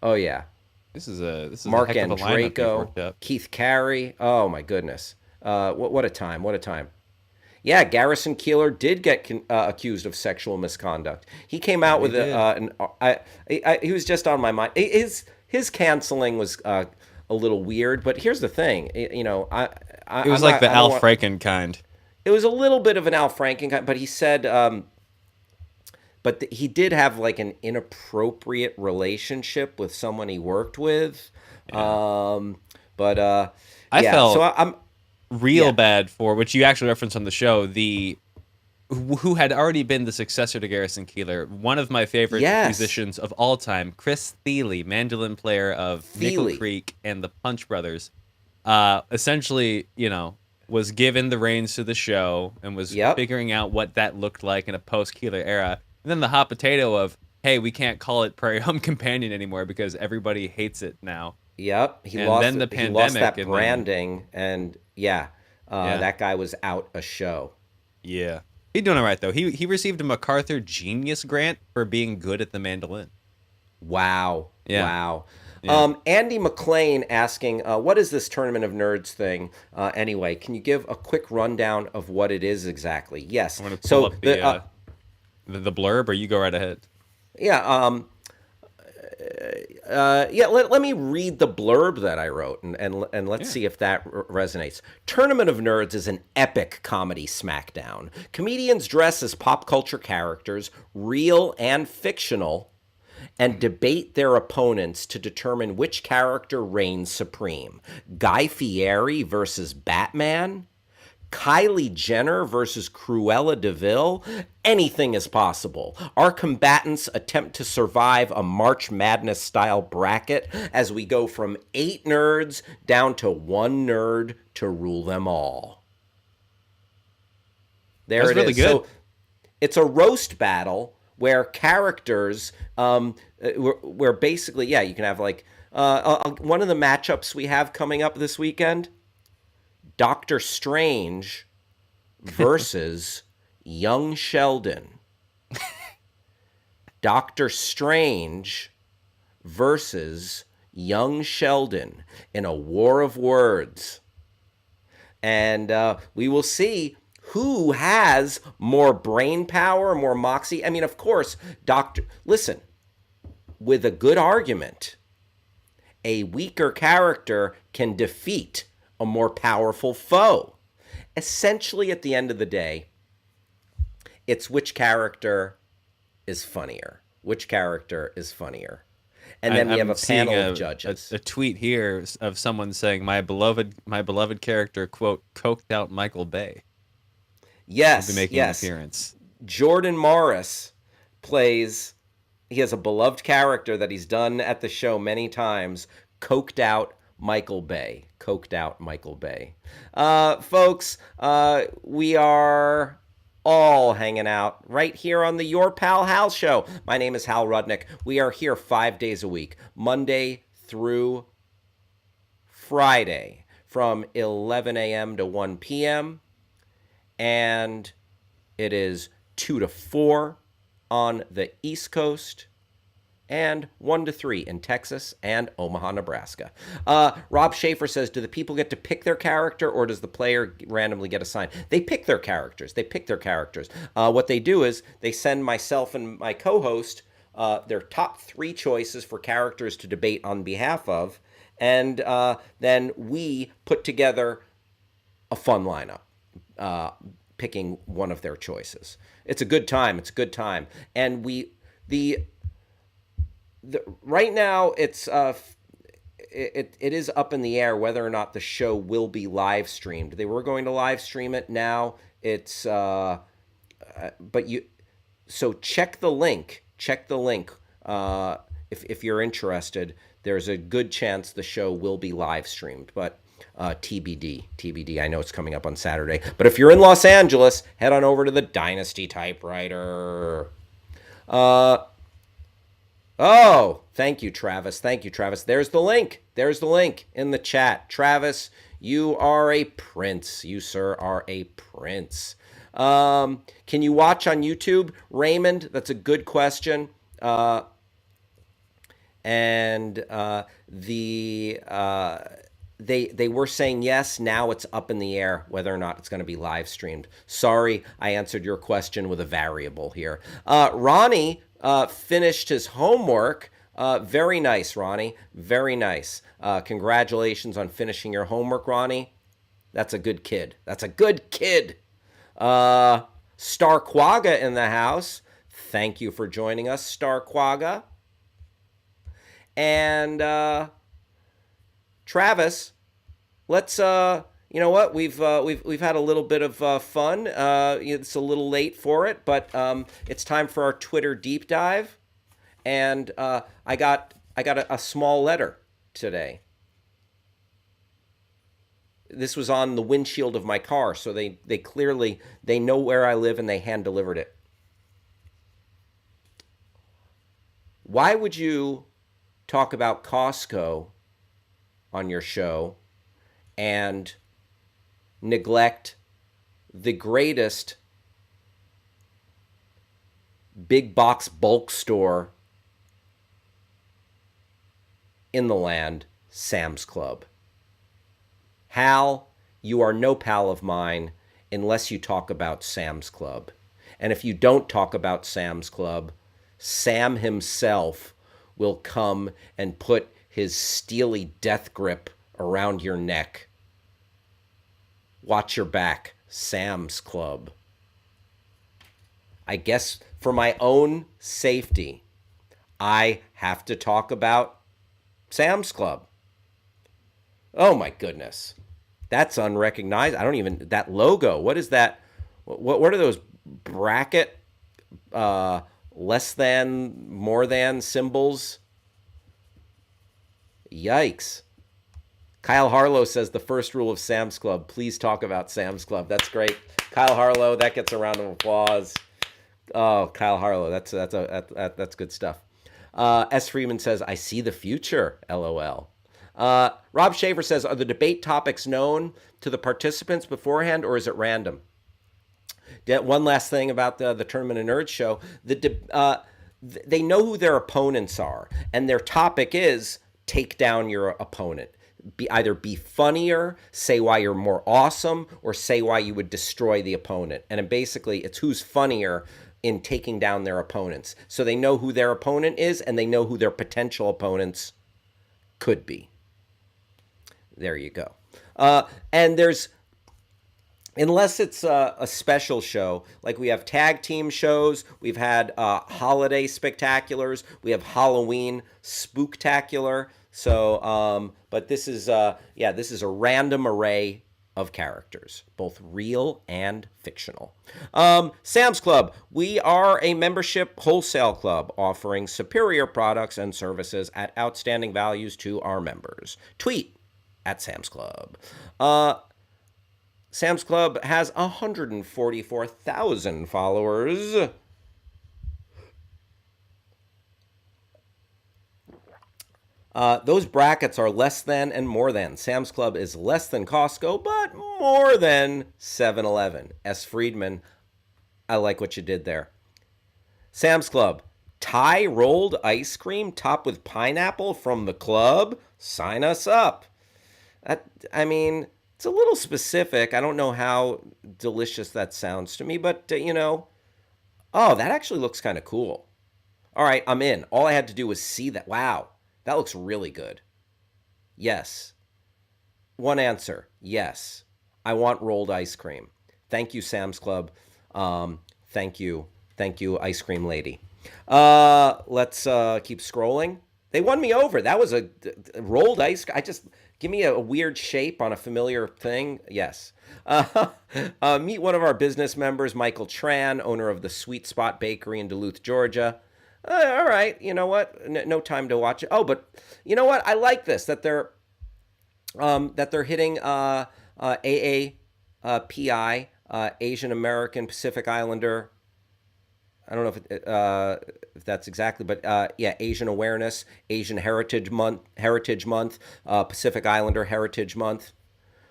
Oh yeah. This is a Mark heck of a lineup you've Andreyko, worked up. Keith Carey. Oh my goodness. What a time. What a time. Yeah, Garrison Keillor did get accused of sexual misconduct. He came out with he was just on my mind. His canceling was a little weird, but here's the thing. You know, it was like the Al Franken kind. It was a little bit of an Al Franken kind, but he said, he did have like an inappropriate relationship with someone he worked with. Yeah. I felt so I'm real bad for, which you actually referenced on the show, who had already been the successor to Garrison Keillor, one of my favorite musicians of all time, Chris Thile, mandolin player of Nickel Creek and the Punch Brothers, essentially, you know, was given the reins to the show and was figuring out what that looked like in a post-Keillor era. And then the hot potato of, hey, we can't call it Prairie Home Companion anymore because everybody hates it now. Yep, he lost that branding, and that guy was out a show. Yeah, he's doing all right though. He received a MacArthur Genius Grant for being good at the mandolin. Wow. Yeah. Wow. Yeah. Andy McLean asking, what is this Tournament of Nerds thing? Anyway, can you give a quick rundown of what it is exactly? Yes. I'm gonna pull up the blurb, or you go right ahead. Yeah. Let me read the blurb that I wrote, and let's see if that resonates. Tournament of Nerds is an epic comedy smackdown. Comedians dress as pop culture characters, real and fictional, and debate their opponents to determine which character reigns supreme. Guy Fieri versus Batman? Kylie Jenner versus Cruella de Vil? Anything is possible. Our combatants attempt to survive a March Madness-style bracket as we go from 8 nerds down to 1 nerd to rule them all. There That's it really is. Good. So it's a roast battle where characters, where basically, you can have like, one of the matchups we have coming up this weekend, Doctor Strange versus Young Sheldon. Doctor Strange versus Young Sheldon in a war of words. And we will see who has more brain power, more moxie. I mean, of course, listen, with a good argument, a weaker character can defeat a more powerful foe. Essentially, at the end of the day, it's which character is funnier. Which character is funnier. And then we have a panel of judges. A tweet here of someone saying, my beloved character, quote, coked out Michael Bay. Yes, will be making an appearance. Jordan Morris he has a beloved character that he's done at the show many times, coked out Michael Bay. Coked out Michael Bay. Folks, we are all hanging out right here on the Your Pal Hal Show. My name is Hal Rudnick. We are here 5 days a week, Monday through Friday, from 11 a.m. to 1 p.m., and it is 2 to 4 on the East Coast, and 1 to 3 in Texas and Omaha, Nebraska. Rob Schaefer says, do the people get to pick their character, or does the player randomly get assigned? They pick their characters. What they do is they send myself and my co-host their top 3 choices for characters to debate on behalf of, and then we put together a fun lineup. Picking one of their choices. It's a good time. And right now it's it is up in the air whether or not the show will be live streamed. They were going to live stream it. Now it's so check the link. If you're interested, there's a good chance the show will be live streamed, but TBD. I know it's coming up on Saturday. But if you're in Los Angeles, head on over to the Dynasty Typewriter. Thank you, Travis. There's the link in the chat. Travis, you are a prince. You, sir, are a prince. Can you watch on YouTube? Raymond, that's a good question. and they were saying yes. Now it's up in the air whether or not it's going to be live streamed. Sorry, I answered your question with a variable here. Ronnie finished his homework. Very nice, Ronnie. Very nice. Congratulations on finishing your homework, Ronnie. That's a good kid. That's a good kid. Star Quagga in the house. Thank you for joining us, Star Quagga. And Travis, let's you know what, we've had a little bit of fun. It's a little late for it, but it's time for our Twitter deep dive. And I got a small letter today. This was on the windshield of my car, so they clearly know where I live and they hand delivered it. Why would you talk about Costco on your show and neglect the greatest big box bulk store in the land, Sam's Club? Hal, you are no pal of mine unless you talk about Sam's Club. And if you don't talk about Sam's Club, Sam himself will come and put his steely death grip around your neck. Watch your back, Sam's Club. I guess for my own safety, I have to talk about Sam's Club. Oh my goodness. That's unrecognized. I don't even, that logo, what is that? What are those bracket, less than, more than symbols? Yikes. Kyle Harlow says the first rule of Sam's Club, please talk about Sam's Club. That's great. Kyle Harlow, that gets a round of applause. Oh, Kyle Harlow, that's good stuff. S. Freeman says, I see the future, LOL. Rob Schaefer says, are the debate topics known to the participants beforehand, or is it random? One last thing about the Tournament of Nerds show. They know who their opponents are, and their topic is take down your opponent. Either be funnier, say why you're more awesome, or say why you would destroy the opponent. And basically, it's who's funnier in taking down their opponents. So they know who their opponent is, and they know who their potential opponents could be. There you go. And there's, unless it's a special show, like we have tag team shows, we've had holiday spectaculars, we have Halloween spooktacular. So, but this is, this is a random array of characters, both real and fictional. Sam's Club, we are a membership wholesale club offering superior products and services at outstanding values to our members. Tweet at Sam's Club. Sam's Club has 144,000 followers. Those brackets are less than and more than. Sam's Club is less than Costco, but more than 7-Eleven. S. Friedman, I like what you did there. Sam's Club, Thai rolled ice cream topped with pineapple from the club. Sign us up. I mean, it's a little specific. I don't know how delicious that sounds to me, but, oh, that actually looks kind of cool. All right, I'm in. All I had to do was see that. Wow, that looks really good. Yes. One answer, yes. I want rolled ice cream. Thank you, Sam's Club. Thank you, ice cream lady. Let's keep scrolling. They won me over. That was a rolled ice cream. Give me a weird shape on a familiar thing. Yes. Meet one of our business members, Michael Tran, owner of the Sweet Spot Bakery in Duluth, Georgia. All right. You know what? No time to watch it. Oh, but you know what? I like this, that they're hitting AAPI, Asian American Pacific Islander. I don't know if that's exactly, but Asian Awareness, Asian Heritage Month, Pacific Islander Heritage Month.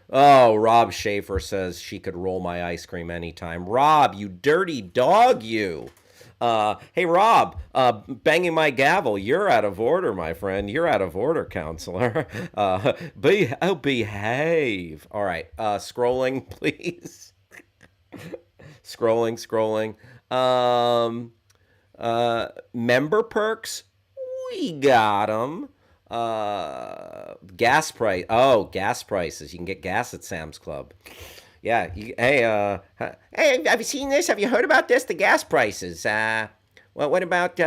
Oh, Rob Schaefer says she could roll my ice cream anytime. Rob, you dirty dog, you. Hey, Rob, banging my gavel. You're out of order, my friend. You're out of order, counselor. Behave. All right. Scrolling, please. Scrolling. Member perks. We got them. Gas price. Oh, gas prices. You can get gas at Sam's Club. Yeah. Hey, have you seen this? Have you heard about this? The gas prices. What about,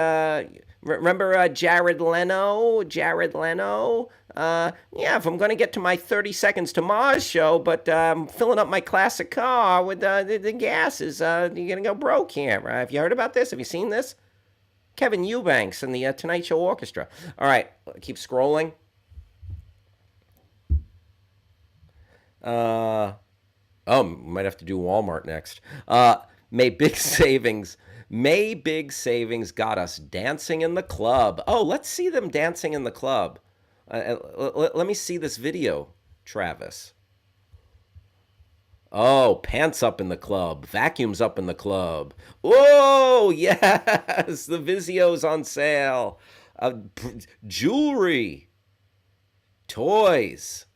remember Jared Leno? Yeah, if I'm going to get to my 30 Seconds to Mars show, but I'm filling up my classic car with the gas is, you're going to go broke here. Have you heard about this? Have you seen this? Kevin Eubanks and the Tonight Show Orchestra. All right, keep scrolling. Might have to do Walmart next. May big savings got us dancing in the club. Oh, let's see them dancing in the club. Let me see this video, Travis. Oh, pants up in the club, vacuums up in the club. Whoa, yes, the Vizio's on sale. Jewelry, toys,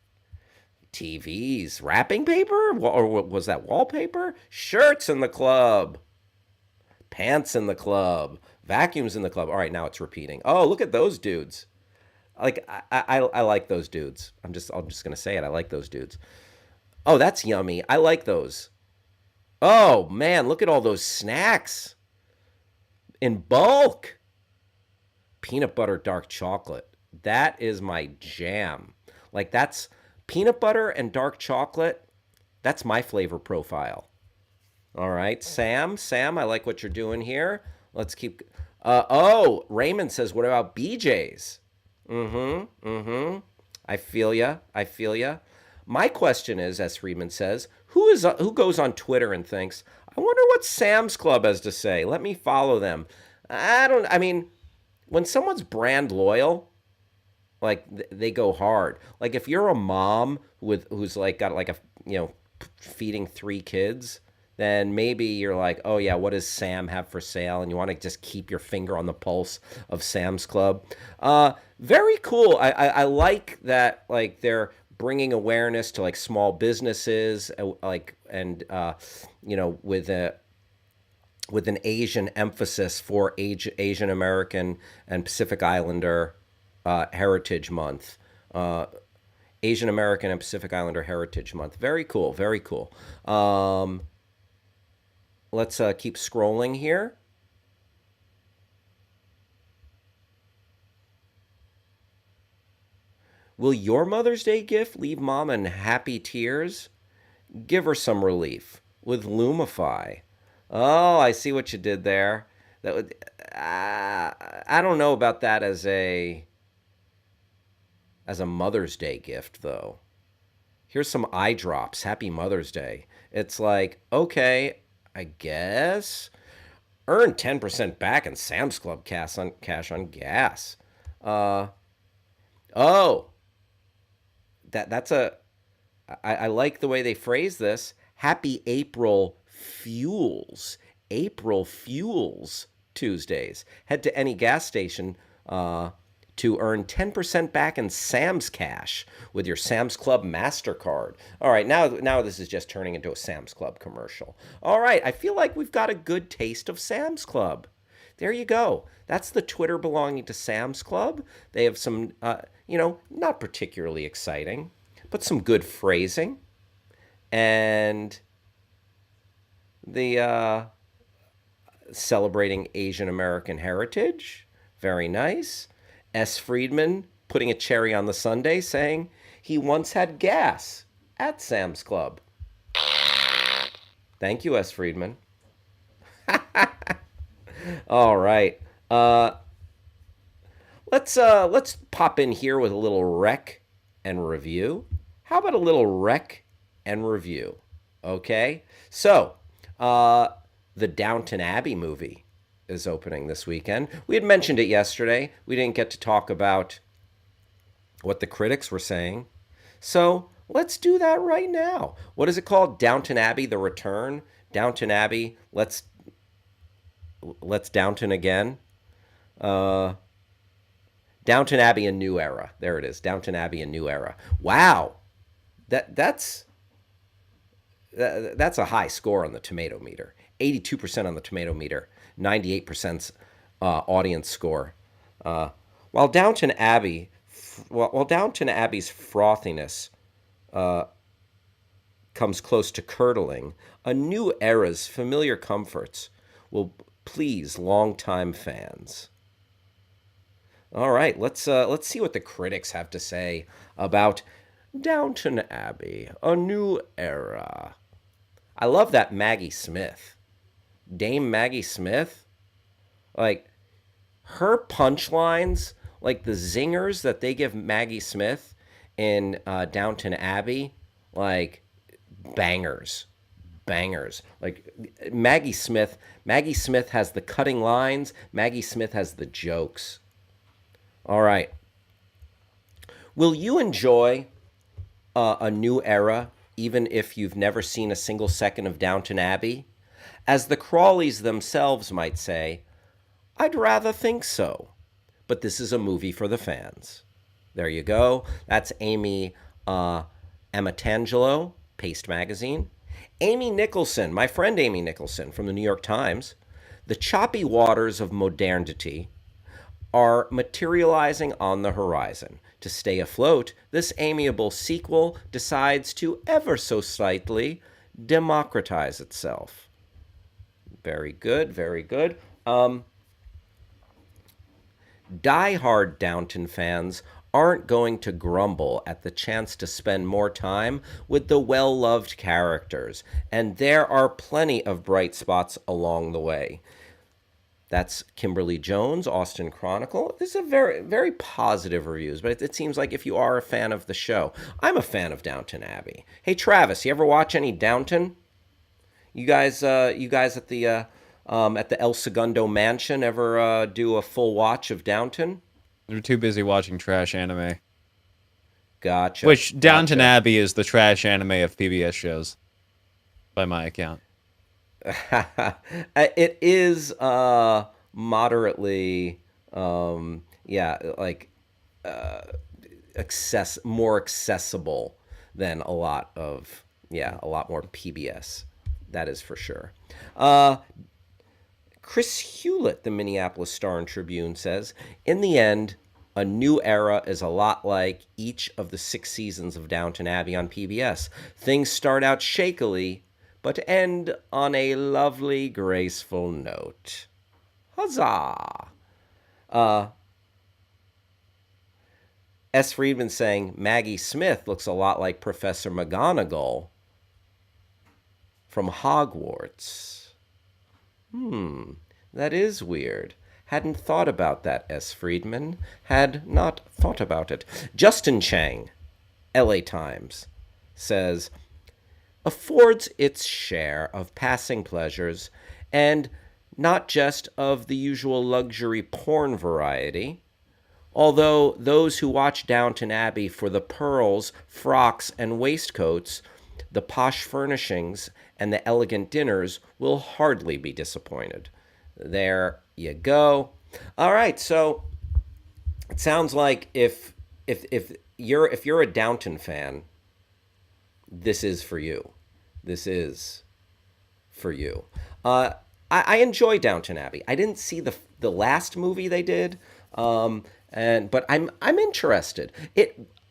TVs, wrapping paper, or was that wallpaper? Shirts in the club, pants in the club, vacuums in the club. All right, now it's repeating. Oh, look at those dudes. Like I like those dudes. I'm just gonna say it. I like those dudes. Oh, that's yummy. I like those. Oh, man, look at all those snacks in bulk. Peanut butter dark chocolate. That is my jam. Like, that's peanut butter and dark chocolate. That's my flavor profile. All right, Sam, I like what you're doing here. Let's keep... Raymond says, what about BJ's? I feel ya. My question is, as Friedman says, who goes on Twitter and thinks, I wonder what Sam's Club has to say. Let me follow them. I mean, when someone's brand loyal, like they go hard. Like if you're a mom who's like got like feeding 3 kids, then maybe you're like, oh yeah, what does Sam have for sale? And you want to just keep your finger on the pulse of Sam's Club. Very cool. I like that, like they're bringing awareness to like small businesses, with an Asian emphasis for Asian American and Pacific Islander Heritage Month. Asian American and Pacific Islander Heritage Month. Very cool. Let's keep scrolling here. Will your Mother's Day gift leave Mom in happy tears? Give her some relief with Lumify. Oh, I see what you did there. That would, I don't know about that as a Mother's Day gift, though. Here's some eye drops. Happy Mother's Day. It's like, okay, I guess. Earn 10% back in Sam's Club cash on gas. I like the way they phrase this. Happy April Fuels. April Fuels Tuesdays. Head to any gas station to earn 10% back in Sam's Cash with your Sam's Club MasterCard. All right, now this is just turning into a Sam's Club commercial. All right, I feel like we've got a good taste of Sam's Club. There you go. That's the Twitter belonging to Sam's Club. They have some, not particularly exciting, but some good phrasing. And the celebrating Asian American heritage. Very nice. S. Friedman putting a cherry on the sundae, saying he once had gas at Sam's Club. Thank you, S. Friedman. All right. Let's pop in here with a little rec and review. How about a little rec and review? Okay. So, the Downton Abbey movie is opening this weekend. We had mentioned it yesterday. We didn't get to talk about what the critics were saying. So let's do that right now. What is it called? Downton Abbey, The Return? Downton Abbey, let's let's Downton again. Downton Abbey, A New Era. There it is. Downton Abbey, A New Era. Wow, that's a high score on the tomato meter. 82% on the tomato meter. 98% audience score. While Downton Abbey's frothiness comes close to curdling, A New Era's familiar comforts will please longtime fans. All right, let's see what the critics have to say about Downton Abbey, A New Era. I love that Maggie Smith. Dame Maggie Smith, like her punchlines, like the zingers that they give Maggie Smith in Downton Abbey, like bangers. Like Maggie Smith has the cutting lines. Maggie Smith has the jokes. All right. Will you enjoy A New Era even if you've never seen a single second of Downton Abbey? As the Crawleys themselves might say, I'd rather think so. But this is a movie for the fans. There you go. That's Amy Amatangelo, Paste Magazine. Amy Nicholson, my friend Amy Nicholson from the New York Times. The choppy waters of modernity are materializing on the horizon. To stay afloat, this amiable sequel decides to ever so slightly democratize itself. Very good, very good. Die-hard Downton fans aren't going to grumble at the chance to spend more time with the well-loved characters, and there are plenty of bright spots along the way. That's Kimberly Jones, Austin Chronicle. This is a very, very positive reviews, but it seems like if you are a fan of the show, I'm a fan of Downton Abbey. Hey, Travis, you ever watch any Downton? You guys at the El Segundo Mansion ever do a full watch of Downton? They're too busy watching trash anime. Gotcha. Which Downton Abbey is the trash anime of PBS shows, by my account. It is moderately, more accessible than a lot more PBS. That is for sure. Chris Hewlett, the Minneapolis Star and Tribune, says, in the end, A New Era is a lot like each of the 6 seasons of Downton Abbey on PBS. Things start out shakily, but end on a lovely, graceful note. Huzzah! S. Friedman saying, Maggie Smith looks a lot like Professor McGonagall from Hogwarts. That is weird. Hadn't thought about that, S. Friedman. Had not thought about it. Justin Chang, LA Times, says, affords its share of passing pleasures, and not just of the usual luxury porn variety. Although those who watch Downton Abbey for the pearls, frocks, and waistcoats, the posh furnishings, and the elegant dinners will hardly be disappointed. There you go. All right, so it sounds like if you're a Downton fan, this is for you. This is for you. I enjoy Downton Abbey. I didn't see the last movie they did, but I'm interested.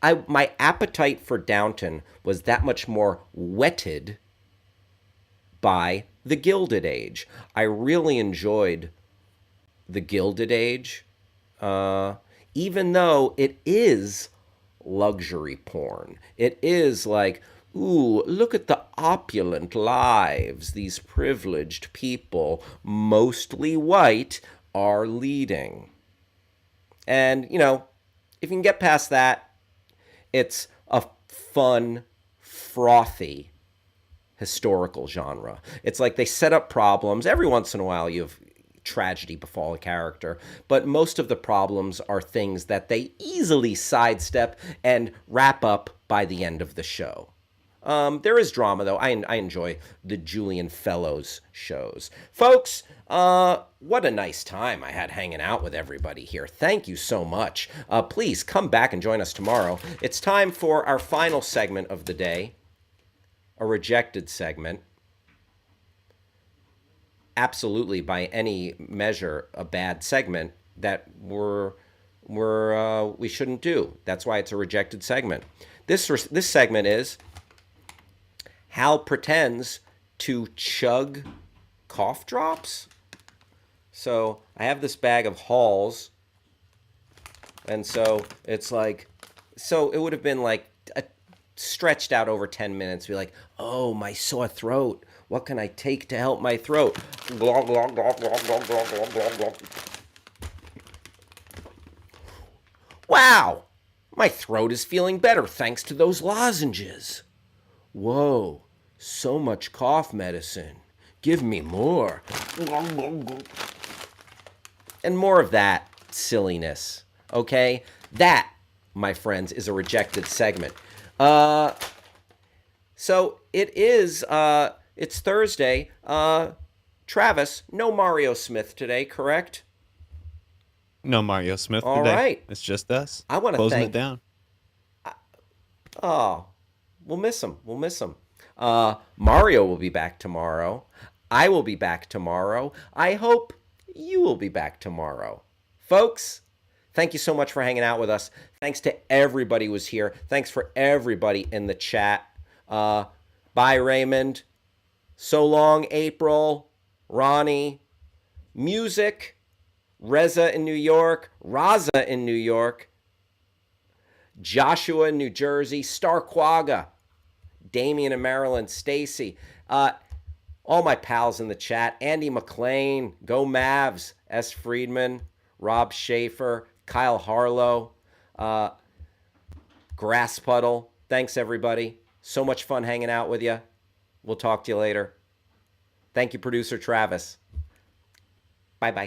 My appetite for Downton was that much more whetted by the Gilded Age. I really enjoyed the Gilded Age, even though it is luxury porn. It is like, ooh, look at the opulent lives these privileged people, mostly white, are leading. And, if you can get past that, it's a fun, frothy historical genre. It's like they set up problems. Every once in a while you have tragedy befall a character, but most of the problems are things that they easily sidestep and wrap up by the end of the show. There is drama, though. I enjoy the Julian Fellows shows. Folks, what a nice time I had hanging out with everybody here. Thank you so much. Please come back and join us tomorrow. It's time for our final segment of the day, a rejected segment. Absolutely, by any measure, a bad segment that we shouldn't do. That's why it's a rejected segment. This segment is Hal pretends to chug cough drops. So I have this bag of Halls, and so it's like, so it would have been like stretched out over 10 minutes. Be like, oh, my sore throat. What can I take to help my throat? Glog, glog, glog, glog, glog, glog, glog, glog, glog. Wow, my throat is feeling better thanks to those lozenges. Whoa, so much cough medicine. Give me more. And more of that silliness, okay? That, my friends, is a rejected segment. So it is, it's Thursday. Travis, no Mario Smith today, correct? No Mario Smith today. All right. It's just us. I want to closing thank it down. Oh, we'll miss him. We'll miss him. Mario will be back tomorrow. I will be back tomorrow. I hope you will be back tomorrow. Folks, thank you so much for hanging out with us. Thanks to everybody who was here. Thanks for everybody in the chat. Bye, Raymond. So long, April. Ronnie. Music. Reza in New York. Raza in New York. Joshua in New Jersey. Starquaga. Damien in Maryland. Stacy. All my pals in the chat. Andy McLean. Go Mavs. S. Friedman. Rob Schaefer. Kyle Harlow. Grass Puddle. Thanks, everybody. So much fun hanging out with you. We'll talk to you later. Thank you, producer Travis. Bye-bye.